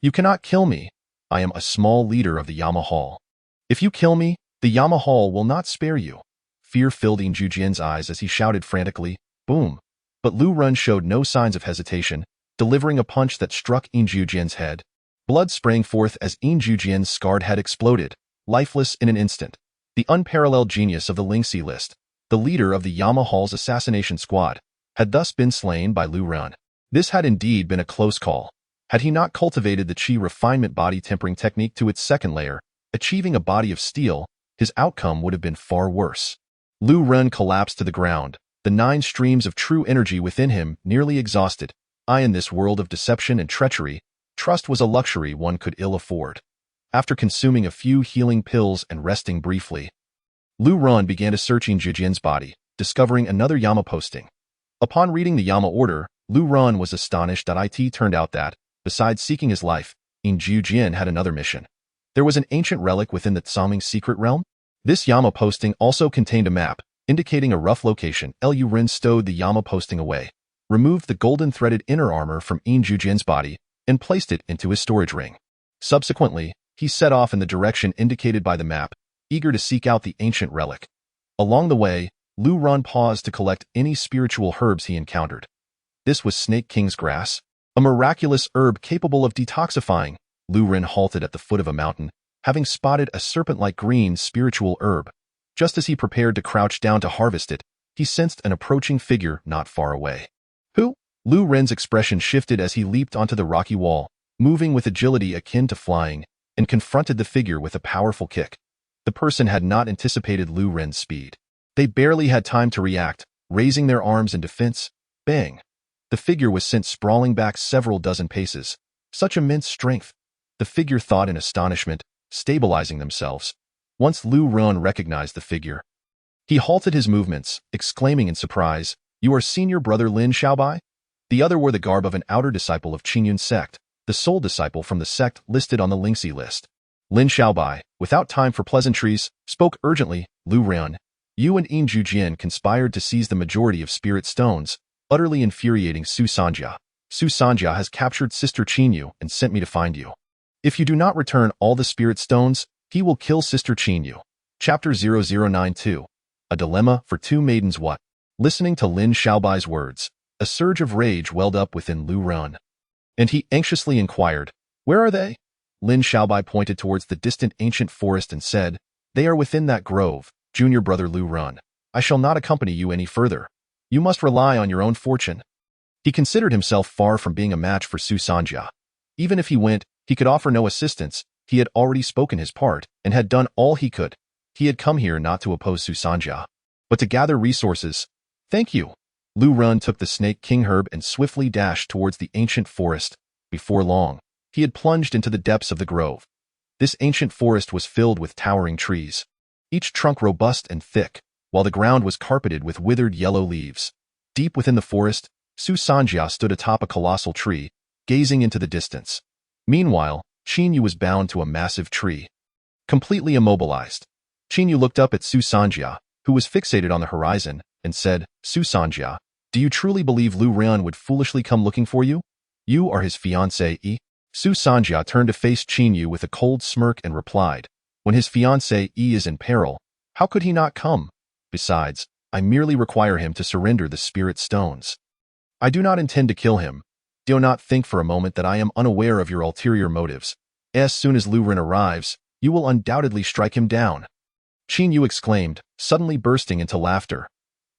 You cannot kill me. I am a small leader of the Yama Hall. If you kill me, the Yama Hall will not spare you. Fear filled Injujian's eyes as he shouted frantically, boom. But Lu Ren showed no signs of hesitation, delivering a punch that struck Injujian's head. Blood sprang forth as Injujian's scarred head exploded, lifeless in an instant. The unparalleled genius of the Lingxi list, the leader of the Yama Hall's assassination squad, had thus been slain by Lu Ren. This had indeed been a close call. Had he not cultivated the Qi refinement body tempering technique to its second layer, achieving a body of steel, his outcome would have been far worse. Lu Ren collapsed to the ground, the 9 streams of true energy within him nearly exhausted. In this world of deception and treachery, trust was a luxury one could ill afford. After consuming a few healing pills and resting briefly, Lu Ran began to search In Zhujian's body, discovering another Yama posting. Upon reading the Yama order, Lu Ran was astonished that it turned out that, besides seeking his life, In Zhujian had another mission. There was an ancient relic within the Tsaming's secret realm. This Yama posting also contained a map, indicating a rough location. Lu Ran stowed the Yama posting away, removed the golden-threaded inner armor from In Zhujian's body, and placed it into his storage ring. Subsequently, he set off in the direction indicated by the map, eager to seek out the ancient relic. Along the way, Lu Ran paused to collect any spiritual herbs he encountered. This was Snake King's grass, a miraculous herb capable of detoxifying. Lu Ran halted at the foot of a mountain, having spotted a serpent-like green spiritual herb. Just as he prepared to crouch down to harvest it, he sensed an approaching figure not far away. Who? Lu Ran's expression shifted as he leaped onto the rocky wall, moving with agility akin to flying, and confronted the figure with a powerful kick. The person had not anticipated Lu Ran's speed. They barely had time to react, raising their arms in defense. Bang! The figure was sent sprawling back several dozen paces. Such immense strength! The figure thought in astonishment, stabilizing themselves. Once Lu Ran recognized the figure, he halted his movements, exclaiming in surprise, "You are senior brother Lin Xiaobai?" The other wore the garb of an outer disciple of Qingyun's sect, the sole disciple from the sect listed on the Lingxi list. Lin Xiaobai, without time for pleasantries, spoke urgently. "Lu Ran, you and In Zhujian conspired to seize the majority of spirit stones, utterly infuriating Su Sanjia. Su Sanjia has captured Sister Qinyu and sent me to find you. If you do not return all the spirit stones, he will kill Sister Qinyu." Chapter 0092. A Dilemma for Two Maidens. What? Listening to Lin Xiaobai's words, a surge of rage welled up within Lu Ran, and he anxiously inquired, "Where are they?" Lin Xiaobai pointed towards the distant ancient forest and said, "They are within that grove, junior brother Lu Ran. I shall not accompany you any further. You must rely on your own fortune." He considered himself far from being a match for Su Sanjia. Even if he went, he could offer no assistance. He had already spoken his part and had done all he could. He had come here not to oppose Su Sanjia, but to gather resources. "Thank you." Lu Ran took the Snake King herb and swiftly dashed towards the ancient forest. Before long, he had plunged into the depths of the grove. This ancient forest was filled with towering trees, each trunk robust and thick, while the ground was carpeted with withered yellow leaves. Deep within the forest, Su Sanjia stood atop a colossal tree, gazing into the distance. Meanwhile, Qinyu was bound to a massive tree, completely immobilized. Qinyu looked up at Su Sanjia, who was fixated on the horizon, and said, "Su Sanjia, do you truly believe Lu Ran would foolishly come looking for you? You are his fiancée." Su Sanjia turned to face Qinyu with a cold smirk and replied, "When his fiancée is in peril, how could he not come? Besides, I merely require him to surrender the spirit stones. I do not intend to kill him. Do not think for a moment that I am unaware of your ulterior motives. As soon as Lu Ran arrives, you will undoubtedly strike him down." Qinyu exclaimed, suddenly bursting into laughter.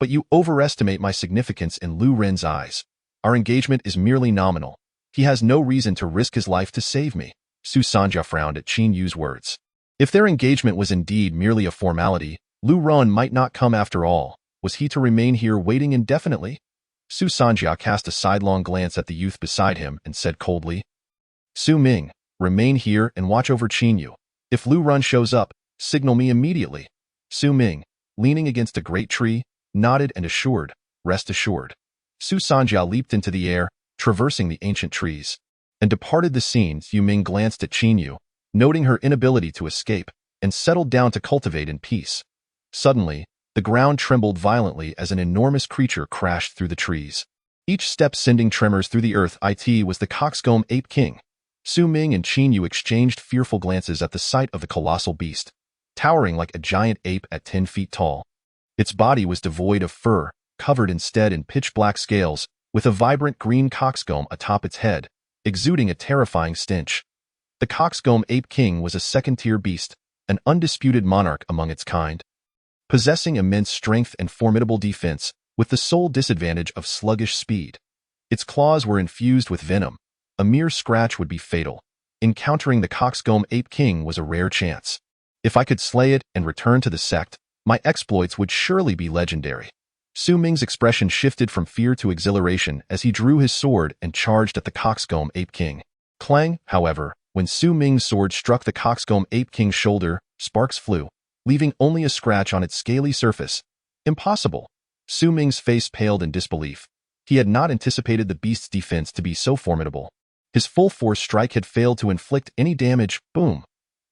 "But you overestimate my significance in Lu Ran's eyes. Our engagement is merely nominal. He has no reason to risk his life to save me." Su Sanjia frowned at Qinyu's words. If their engagement was indeed merely a formality, Lu Ran might not come after all. Was he to remain here waiting indefinitely? Su Sanjia cast a sidelong glance at the youth beside him and said coldly, "Su Ming, remain here and watch over Qinyu. If Lu Ran shows up, signal me immediately." Su Ming, leaning against a great tree, nodded and assured, "Rest assured." Su Sanjia leaped into the air, traversing the ancient trees, and departed the scene. Su Ming glanced at Qinyu, noting her inability to escape, and settled down to cultivate in peace. Suddenly, the ground trembled violently as an enormous creature crashed through the trees, each step sending tremors through the earth. It was the coxcomb ape king. Su Ming and Qinyu exchanged fearful glances at the sight of the colossal beast, towering like a giant ape at 10 feet tall. Its body was devoid of fur, covered instead in pitch-black scales, with a vibrant green coxcomb atop its head, exuding a terrifying stench. The coxcomb ape king was a second-tier beast, an undisputed monarch among its kind, possessing immense strength and formidable defense, with the sole disadvantage of sluggish speed. Its claws were infused with venom. A mere scratch would be fatal. Encountering the coxcomb ape king was a rare chance. If I could slay it and return to the sect, my exploits would surely be legendary. Su Ming's expression shifted from fear to exhilaration as he drew his sword and charged at the coxcomb ape king. Clang, however, when Su Ming's sword struck the coxcomb ape king's shoulder, sparks flew, leaving only a scratch on its scaly surface. Impossible! Su Ming's face paled in disbelief. He had not anticipated the beast's defense to be so formidable. His full-force strike had failed to inflict any damage. Boom!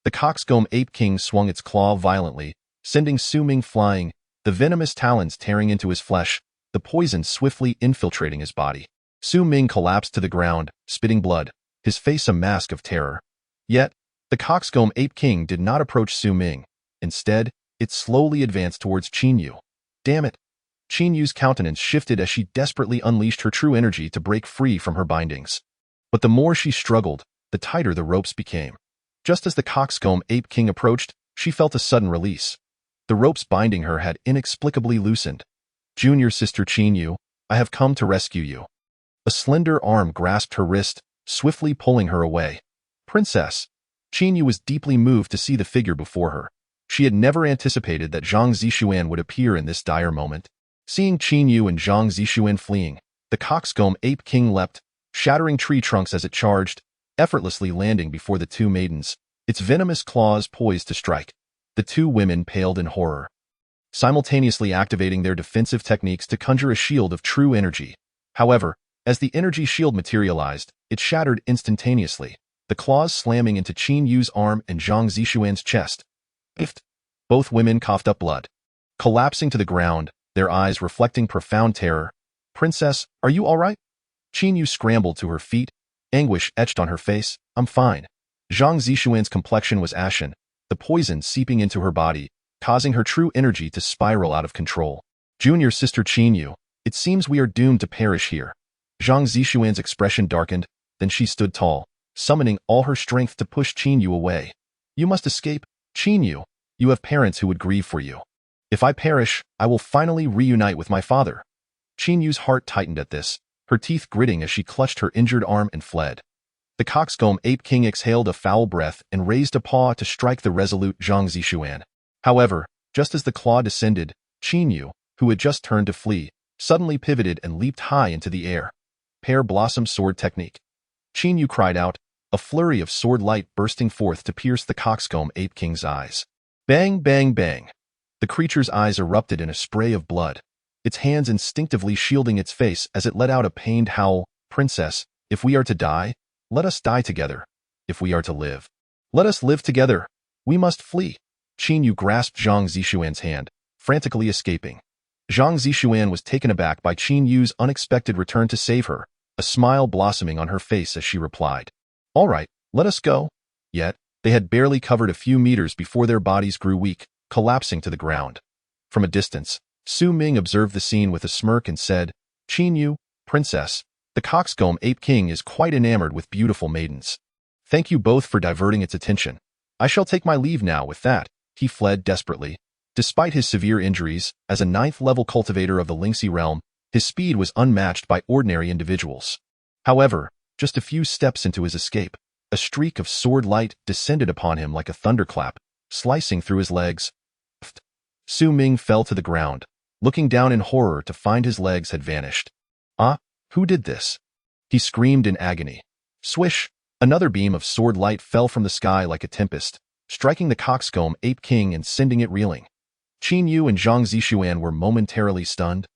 The coxcomb ape king swung its claw violently, sending Su Ming flying, the venomous talons tearing into his flesh, the poison swiftly infiltrating his body. Su Ming collapsed to the ground, spitting blood, his face a mask of terror. Yet, the coxcomb ape king did not approach Su Ming. Instead, it slowly advanced towards Qin Yu. Damn it! Qin Yu's countenance shifted as she desperately unleashed her true energy to break free from her bindings. But the more she struggled, the tighter the ropes became. Just as the coxcomb ape king approached, she felt a sudden release. The ropes binding her had inexplicably loosened. Junior sister Qin Yu, I have come to rescue you. A slender arm grasped her wrist, swiftly pulling her away. Princess! Qin Yu was deeply moved to see the figure before her. She had never anticipated that Zhang Zixuan would appear in this dire moment. Seeing Qin Yu and Zhang Zixuan fleeing, the coxcomb ape king leapt, shattering tree trunks as it charged, effortlessly landing before the two maidens, its venomous claws poised to strike. The two women paled in horror, simultaneously activating their defensive techniques to conjure a shield of true energy. However, as the energy shield materialized, it shattered instantaneously, the claws slamming into Qin Yu's arm and Zhang Zixuan's chest. Ift! Both women coughed up blood. Collapsing to the ground, their eyes reflecting profound terror. Princess, are you all right? Qin Yu scrambled to her feet, anguish etched on her face. I'm fine. Zhang Zixuan's complexion was ashen, the poison seeping into her body, causing her true energy to spiral out of control. Junior sister Qin Yu, it seems we are doomed to perish here. Zhang Zixuan's expression darkened, then she stood tall, summoning all her strength to push Qin Yu away. You must escape, Qin Yu. You have parents who would grieve for you. If I perish, I will finally reunite with my father. Qin Yu's heart tightened at this, her teeth gritting as she clutched her injured arm and fled. The coxcomb ape king exhaled a foul breath and raised a paw to strike the resolute Zhang Zixuan. However, just as the claw descended, Qin Yu, who had just turned to flee, suddenly pivoted and leaped high into the air. Pear blossom sword technique. Qin Yu cried out, a flurry of sword light bursting forth to pierce the coxcomb ape king's eyes. Bang, bang, bang. The creature's eyes erupted in a spray of blood, its hands instinctively shielding its face as it let out a pained howl. Princess, if we are to die, let us die together. If we are to live, let us live together. We must flee. Qin Yu grasped Zhang Zixuan's hand, frantically escaping. Zhang Zixuan was taken aback by Qin Yu's unexpected return to save her, a smile blossoming on her face as she replied, all right, let us go. Yet, they had barely covered a few meters before their bodies grew weak, collapsing to the ground. From a distance, Su Ming observed the scene with a smirk and said, Qin Yu, princess, the coxcomb ape king is quite enamored with beautiful maidens. Thank you both for diverting its attention. I shall take my leave now. With that, he fled desperately. Despite his severe injuries, as a 9th-level cultivator of the Lingxi realm, his speed was unmatched by ordinary individuals. However, just a few steps into his escape, a streak of sword light descended upon him like a thunderclap, slicing through his legs. Su Ming fell to the ground, looking down in horror to find his legs had vanished. Ah, who did this? He screamed in agony. Swish! Another beam of sword light fell from the sky like a tempest, striking the coxcomb ape king and sending it reeling. Qin Yu and Zhang Zixuan were momentarily stunned.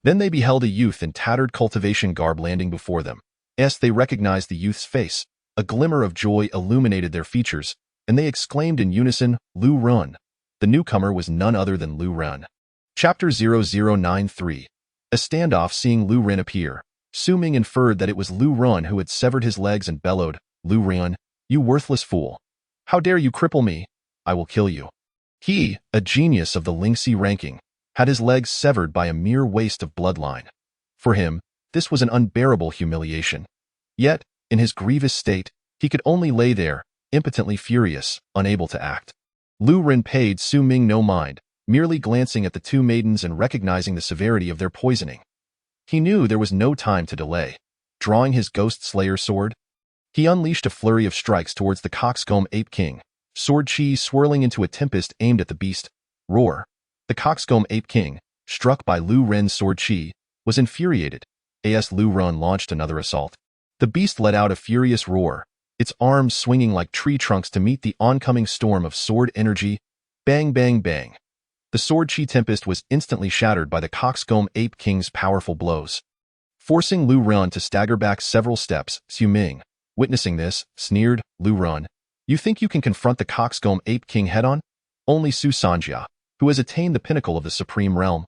Then they beheld a youth in tattered cultivation garb landing before them. As they recognized the youth's face, a glimmer of joy illuminated their features, and they exclaimed in unison, Lu Run. The newcomer was none other than Lu Run. Chapter 0093. A standoff. Seeing Lu Ren appear, Su Ming inferred that it was Lu Run who had severed his legs and bellowed, Lu Ren, you worthless fool. How dare you cripple me? I will kill you. He, a genius of the Lingxi ranking, had his legs severed by a mere waste of bloodline. For him, this was an unbearable humiliation. Yet, in his grievous state, he could only lay there, impotently furious, unable to act. Lu Ren paid Su Ming no mind, merely glancing at the two maidens and recognizing the severity of their poisoning. He knew there was no time to delay. Drawing his Ghost Slayer sword, he unleashed a flurry of strikes towards the coxcomb ape king, sword chi swirling into a tempest aimed at the beast. Roar! The coxcomb ape king, struck by Lu Ren's sword chi, was infuriated. As Lu Ren launched another assault, the beast let out a furious roar, its arms swinging like tree trunks to meet the oncoming storm of sword energy. Bang, bang, bang. The sword chi tempest was instantly shattered by the coxcomb ape king's powerful blows, forcing Lu Ren to stagger back several steps. Su Ming, witnessing this, sneered, "Lu Ren, you think you can confront the coxcomb ape king head-on? Only Su Sanjia, who has attained the pinnacle of the supreme realm,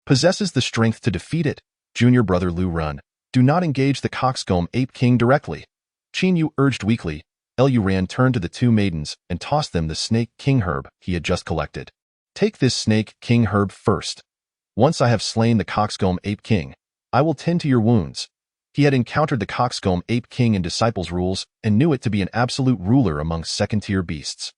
possesses the strength to defeat it. Junior brother Lu Ren, do not engage the coxcomb ape king directly." Qin Yu urged weakly. Lu Ren turned to the two maidens and tossed them the snake king herb he had just collected. "Take this snake king herb first. Once I have slain the coxcomb ape king, I will tend to your wounds." He had encountered the coxcomb ape king in Disciples' Rules and knew it to be an absolute ruler among second-tier beasts,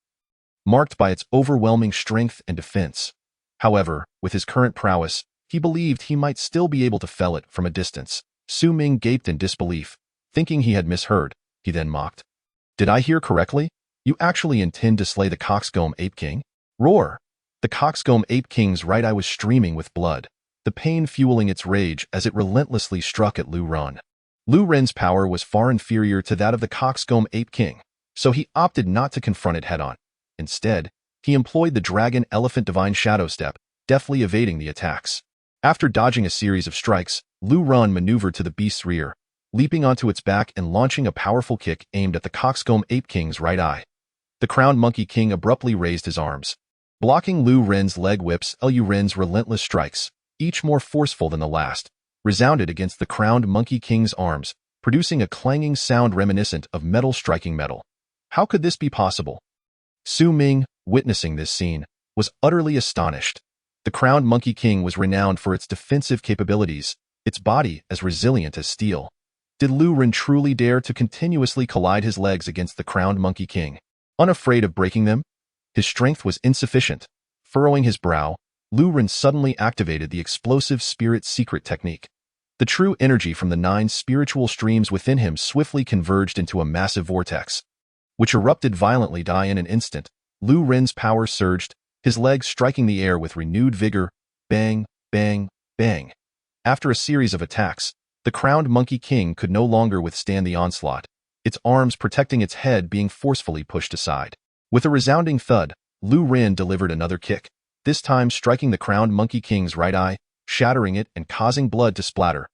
marked by its overwhelming strength and defense. However, with his current prowess, he believed he might still be able to fell it from a distance. Su Ming gaped in disbelief, thinking he had misheard. He then mocked. "Did I hear correctly? You actually intend to slay the coxcomb ape king?" Roar! The coxcomb ape king's right eye was streaming with blood, the pain fueling its rage as it relentlessly struck at Lu Ren. Lu Ren's power was far inferior to that of the coxcomb ape king, so he opted not to confront it head-on. Instead, he employed the dragon elephant divine shadow step, deftly evading the attacks. After dodging a series of strikes, Lu Ren maneuvered to the beast's rear, leaping onto its back and launching a powerful kick aimed at the coxcomb ape king's right eye. The crowned monkey king abruptly raised his arms, blocking Lu Ren's leg whips. Lu Ren's relentless strikes, each more forceful than the last, resounded against the crowned monkey king's arms, producing a clanging sound reminiscent of metal striking metal. How could this be possible? Su Ming, witnessing this scene, was utterly astonished. The crowned monkey king was renowned for its defensive capabilities, its body as resilient as steel. Did Lu Ren truly dare to continuously collide his legs against the crowned monkey king, unafraid of breaking them? His strength was insufficient. Furrowing his brow, Lu Ren suddenly activated the explosive spirit secret technique. The true energy from the 9 spiritual streams within him swiftly converged into a massive vortex, which erupted violently. In an instant, Lu Ren's power surged, his legs striking the air with renewed vigor. Bang, bang, bang. After a series of attacks, the crowned monkey king could no longer withstand the onslaught, its arms protecting its head being forcefully pushed aside. With a resounding thud, Lu Ren delivered another kick, this time striking the crowned monkey king's right eye, shattering it and causing blood to splatter.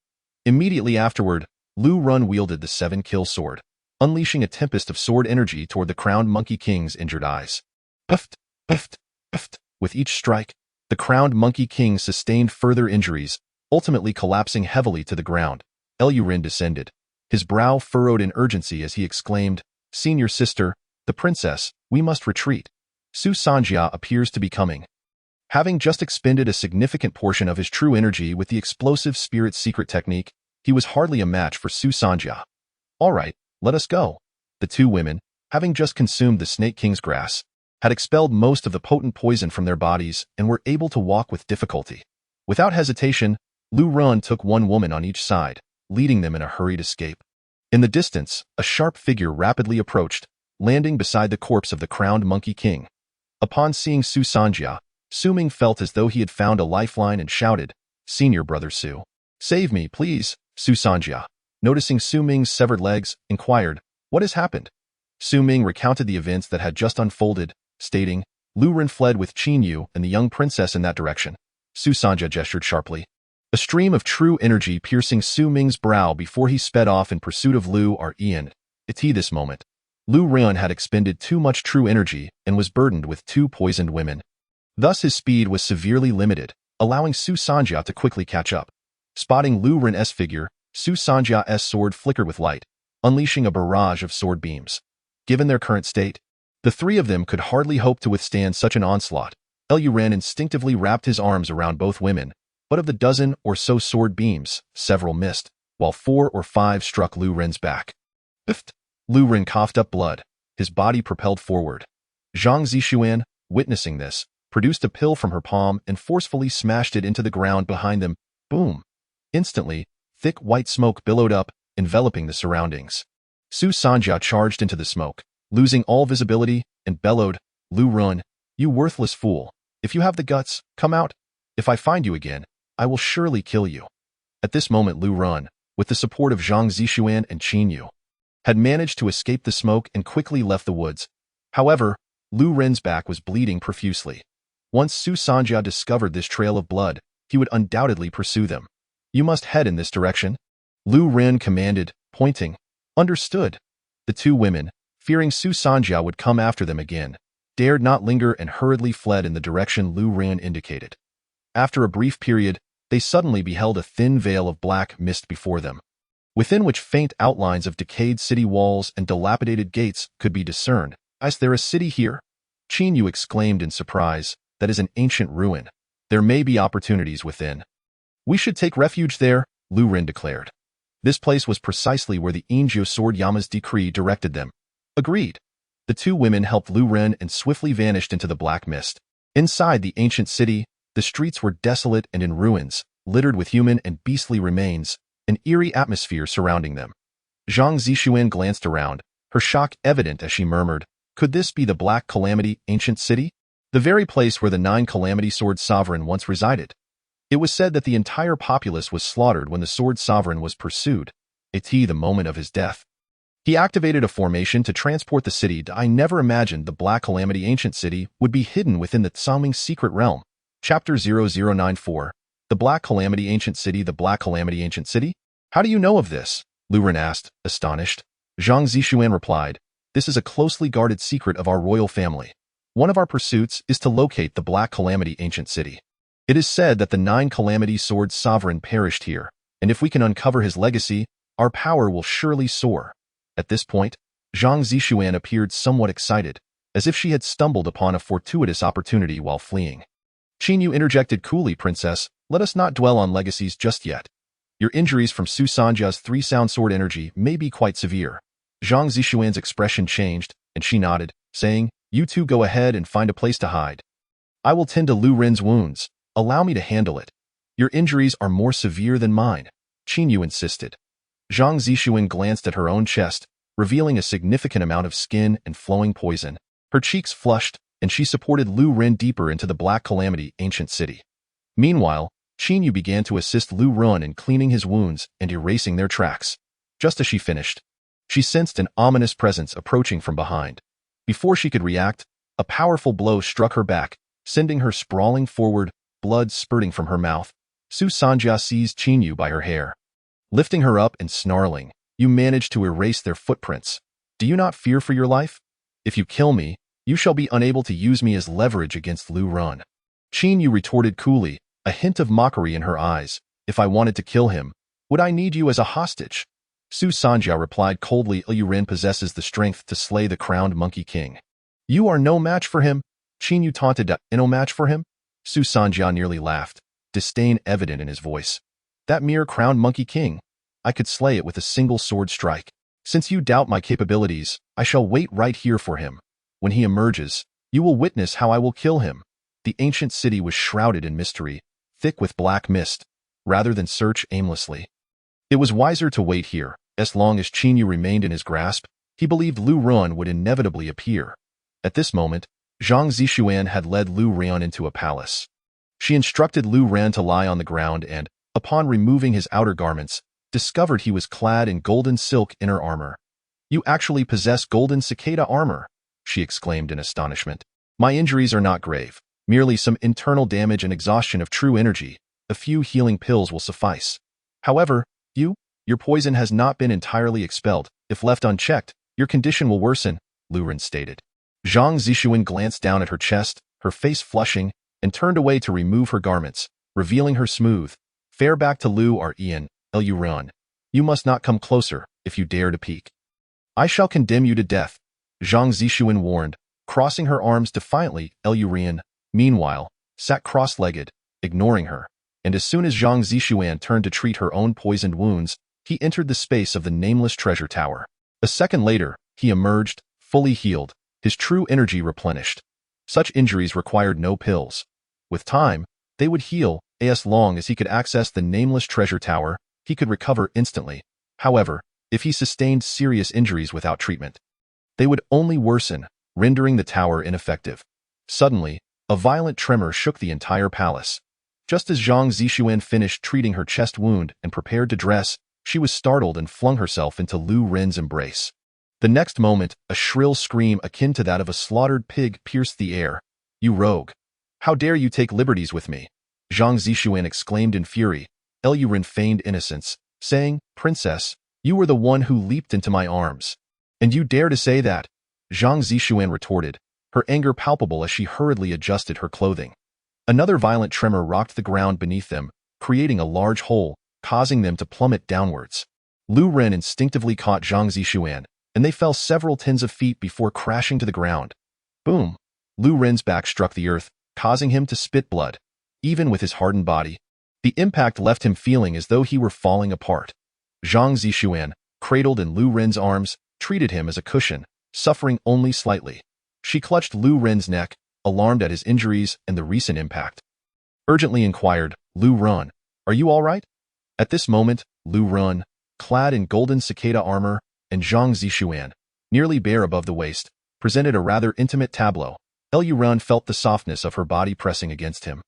Immediately afterward, Lu Ren wielded the 7-kill sword, unleashing a tempest of sword energy toward the crowned monkey king's injured eyes. Puffed, puffed, puffed. With each strike, the crowned monkey king sustained further injuries, ultimately collapsing heavily to the ground. Lu Ren descended, his brow furrowed in urgency as he exclaimed, "Senior sister, the princess, we must retreat. Su Sanjia appears to be coming." Having just expended a significant portion of his true energy with the explosive spirit secret technique, he was hardly a match for Su Sanjia. "All right, let us go." The two women, having just consumed the Snake King's grass, had expelled most of the potent poison from their bodies and were able to walk with difficulty. Without hesitation, Lu Ren took one woman on each side, leading them in a hurried escape. In the distance, a sharp figure rapidly approached, landing beside the corpse of the crowned monkey king. Upon seeing Su Sanjia, Su Ming felt as though he had found a lifeline and shouted, "Senior brother Su, save me, please." Su Sanjia, noticing Su Ming's severed legs, inquired, "What has happened?" Su Ming recounted the events that had just unfolded, stating, "Lu Ren fled with Qin Yu and the young princess in that direction." Su Sanjia gestured sharply, a stream of true energy piercing Su Ming's brow before he sped off in pursuit of Lu Ren. At this moment, Lu Ren had expended too much true energy and was burdened with 2 poisoned women. Thus his speed was severely limited, allowing Su Sanjia to quickly catch up. Spotting Lu Ren's figure, Su Sanjia's sword flickered with light, unleashing a barrage of sword beams. Given their current state, the 3 of them could hardly hope to withstand such an onslaught. Lu Ren instinctively wrapped his arms around both women, but of the dozen or so sword beams, several missed, while 4 or 5 struck Lu Ren's back. Biffed! Lu Ren coughed up blood, his body propelled forward. Zhang Zixuan, witnessing this, produced a pill from her palm and forcefully smashed it into the ground behind them. Boom! Instantly, thick white smoke billowed up, enveloping the surroundings. Su Sanjia charged into the smoke, losing all visibility, and bellowed, "Lu Ren, you worthless fool. If you have the guts, come out. If I find you again, I will surely kill you. At this moment Lu Ren, with the support of Zhang Zixuan and Qin Yu, had managed to escape the smoke and quickly left the woods. However, Lu Ren's back was bleeding profusely. Once Su Sanjia discovered this trail of blood, he would undoubtedly pursue them. You must head in this direction, Lu Ren commanded, pointing. Understood. The two women, fearing Su Sanjia would come after them again, dared not linger and hurriedly fled in the direction Lu Ren indicated. After a brief period, they suddenly beheld a thin veil of black mist before them, within which faint outlines of decayed city walls and dilapidated gates could be discerned. Is there a city here? Qin Yu exclaimed in surprise. That is an ancient ruin. There may be opportunities within. We should take refuge there, Lu Ren declared. This place was precisely where the Injio Sword Yama's decree directed them. Agreed. The two women helped Lu Ren and swiftly vanished into the black mist. Inside the ancient city, the streets were desolate and in ruins, littered with human and beastly remains, an eerie atmosphere surrounding them. Zhang Zixuan glanced around, her shock evident as she murmured, "Could this be the Black Calamity ancient city? The very place where the 9 Calamity Sword Sovereign once resided?" It was said that the entire populace was slaughtered when the Sword Sovereign was pursued, the moment of his death. He activated a formation to transport the city. I never imagined the Black Calamity ancient city would be hidden within the Tsangming secret realm. Chapter 0094. The Black Calamity ancient city. The Black Calamity ancient city? How do you know of this? Lu Ren asked, astonished. Zhang Zixuan replied, "This is a closely guarded secret of our royal family. One of our pursuits is to locate the Black Calamity ancient city. It is said that the 9 Calamity Sword Sovereign perished here, and if we can uncover his legacy, our power will surely soar." At this point, Zhang Zixuan appeared somewhat excited, as if she had stumbled upon a fortuitous opportunity while fleeing. Qin Yu interjected coolly, "Princess, let us not dwell on legacies just yet. Your injuries from Su Sanjia's 3 sound sword energy may be quite severe." Zhang Zixuan's expression changed, and she nodded, saying, "You two go ahead and find a place to hide. I will tend to Lu Ren's wounds. Allow me to handle it. Your injuries are more severe than mine," Qin Yu insisted. Zhang Zixuan glanced at her own chest, revealing a significant amount of skin and flowing poison. Her cheeks flushed, and she supported Lu Ren deeper into the Black Calamity ancient city. Meanwhile, Qin Yu began to assist Lu Ren in cleaning his wounds and erasing their tracks. Just as she finished, she sensed an ominous presence approaching from behind. Before she could react, a powerful blow struck her back, sending her sprawling forward, blood spurting from her mouth. Su Sanjia seized Qin Yu by her hair, lifting her up and snarling, "You managed to erase their footprints. Do you not fear for your life? If you kill me, you shall be unable to use me as leverage against Lu Ren." Qin Yu retorted coolly, a hint of mockery in her eyes. "If I wanted to kill him, would I need you as a hostage?" Su Sanjia replied coldly, "Lu Ren possesses the strength to slay the crowned monkey king. You are no match for him." Qin Yu taunted, "No match for him?" Su Sanjia nearly laughed, disdain evident in his voice. "That mere crowned monkey king, I could slay it with a single sword strike. Since you doubt my capabilities, I shall wait right here for him. When he emerges, you will witness how I will kill him." The ancient city was shrouded in mystery, thick with black mist, rather than search aimlessly. It was wiser to wait here. As long as Qin Yu remained in his grasp, he believed Lu Ren would inevitably appear. At this moment, Zhang Zixuan had led Lu Ren into a palace. She instructed Lu Ren to lie on the ground and, upon removing his outer garments, discovered he was clad in golden silk inner armor. "You actually possess golden cicada armor," she exclaimed in astonishment. "My injuries are not grave, merely some internal damage and exhaustion of true energy. A few healing pills will suffice. However, your poison has not been entirely expelled. If left unchecked, your condition will worsen," Lu Ren stated. Zhang Zixuan glanced down at her chest, her face flushing, and turned away to remove her garments, revealing her smooth, fair back to Lu Ren. "You must not come closer if you dare to peek. I shall condemn you to death," Zhang Zixuan warned, crossing her arms defiantly. Lu Ren, meanwhile, sat cross-legged, ignoring her, and as soon as Zhang Zixuan turned to treat her own poisoned wounds, he entered the space of the nameless treasure tower. A second later, he emerged, fully healed, his true energy replenished. Such injuries required no pills. With time, they would heal. As long as he could access the nameless treasure tower, he could recover instantly. However, if he sustained serious injuries without treatment, they would only worsen, rendering the tower ineffective. Suddenly, a violent tremor shook the entire palace. Just as Zhang Zixuan finished treating her chest wound and prepared to dress, she was startled and flung herself into Lu Ren's embrace. The next moment, a shrill scream akin to that of a slaughtered pig pierced the air. "You rogue! How dare you take liberties with me?" Zhang Zixuan exclaimed in fury. Lu Ren feigned innocence, saying, "Princess, you were the one who leaped into my arms. And you dare to say that?" Zhang Zixuan retorted, her anger palpable as she hurriedly adjusted her clothing. Another violent tremor rocked the ground beneath them, creating a large hole, causing them to plummet downwards. Lu Ren instinctively caught Zhang Zixuan, and they fell several tens of feet before crashing to the ground. Boom! Lu Ren's back struck the earth, causing him to spit blood. Even with his hardened body, the impact left him feeling as though he were falling apart. Zhang Zixuan, cradled in Lu Ren's arms, treated him as a cushion, suffering only slightly. She clutched Lu Ren's neck, alarmed at his injuries and the recent impact. Urgently inquired, "Lu Ren, are you all right?" At this moment, Lu Ren, clad in golden cicada armor, and Zhang Zixuan, nearly bare above the waist, presented a rather intimate tableau. Lu Ren felt the softness of her body pressing against him,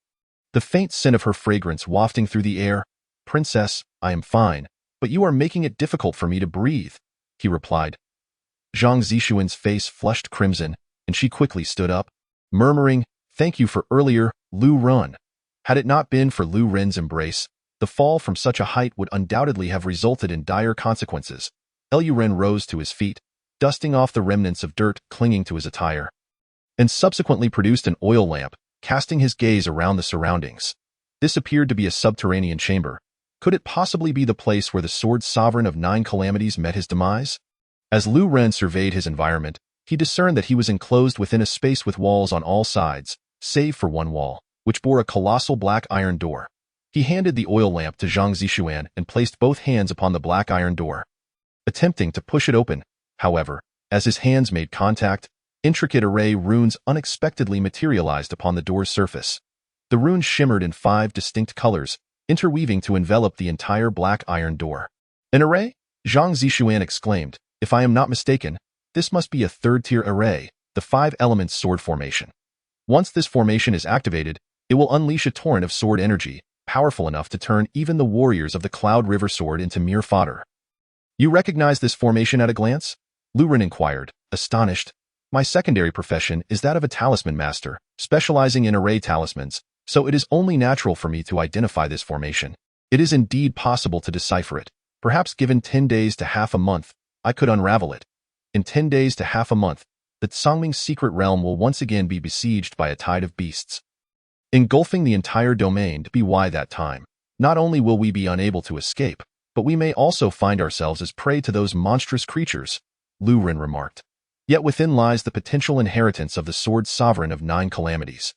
the faint scent of her fragrance wafting through the air. "Princess, I am fine, but you are making it difficult for me to breathe," he replied. Zhang Zixuan's face flushed crimson, and she quickly stood up, murmuring, "Thank you for earlier, Lu Ren." Had it not been for Lu Ren's embrace, the fall from such a height would undoubtedly have resulted in dire consequences. Lu Ren rose to his feet, dusting off the remnants of dirt clinging to his attire, and subsequently produced an oil lamp, casting his gaze around the surroundings. This appeared to be a subterranean chamber. Could it possibly be the place where the sword sovereign of 9 calamities met his demise? As Lu Ren surveyed his environment, he discerned that he was enclosed within a space with walls on all sides, save for one wall, which bore a colossal black iron door. He handed the oil lamp to Zhang Zixuan and placed both hands upon the black iron door. Attempting to push it open, however, as his hands made contact, intricate array runes unexpectedly materialized upon the door's surface. The runes shimmered in 5 distinct colors, interweaving to envelop the entire black iron door. "An array?" Zhang Zixuan exclaimed. "If I am not mistaken, this must be a 3rd-tier array, the 5 elements sword formation. Once this formation is activated, it will unleash a torrent of sword energy, powerful enough to turn even the warriors of the Cloud River sword into mere fodder." "You recognize this formation at a glance?" Lu Ren inquired, astonished. "My secondary profession is that of a talisman master, specializing in array talismans, so it is only natural for me to identify this formation. It is indeed possible to decipher it. Perhaps given 10 days to half a month, I could unravel it. In 10 days to half a month, the Tsangming's secret realm will once again be besieged by a tide of beasts, engulfing the entire domain. To be why that time, not only will we be unable to escape, but we may also find ourselves as prey to those monstrous creatures," Lu Ren remarked. "Yet within lies the potential inheritance of the sword sovereign of 9 calamities.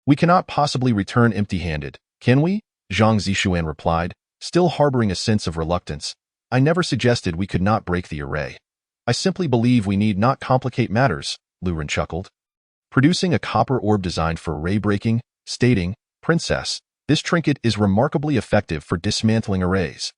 We cannot possibly return empty-handed, can we?" Zhang Zixuan replied, still harboring a sense of reluctance. "I never suggested we could not break the array. I simply believe we need not complicate matters," Lu Ren chuckled, producing a copper orb designed for array breaking, stating, "Princess, this trinket is remarkably effective for dismantling arrays.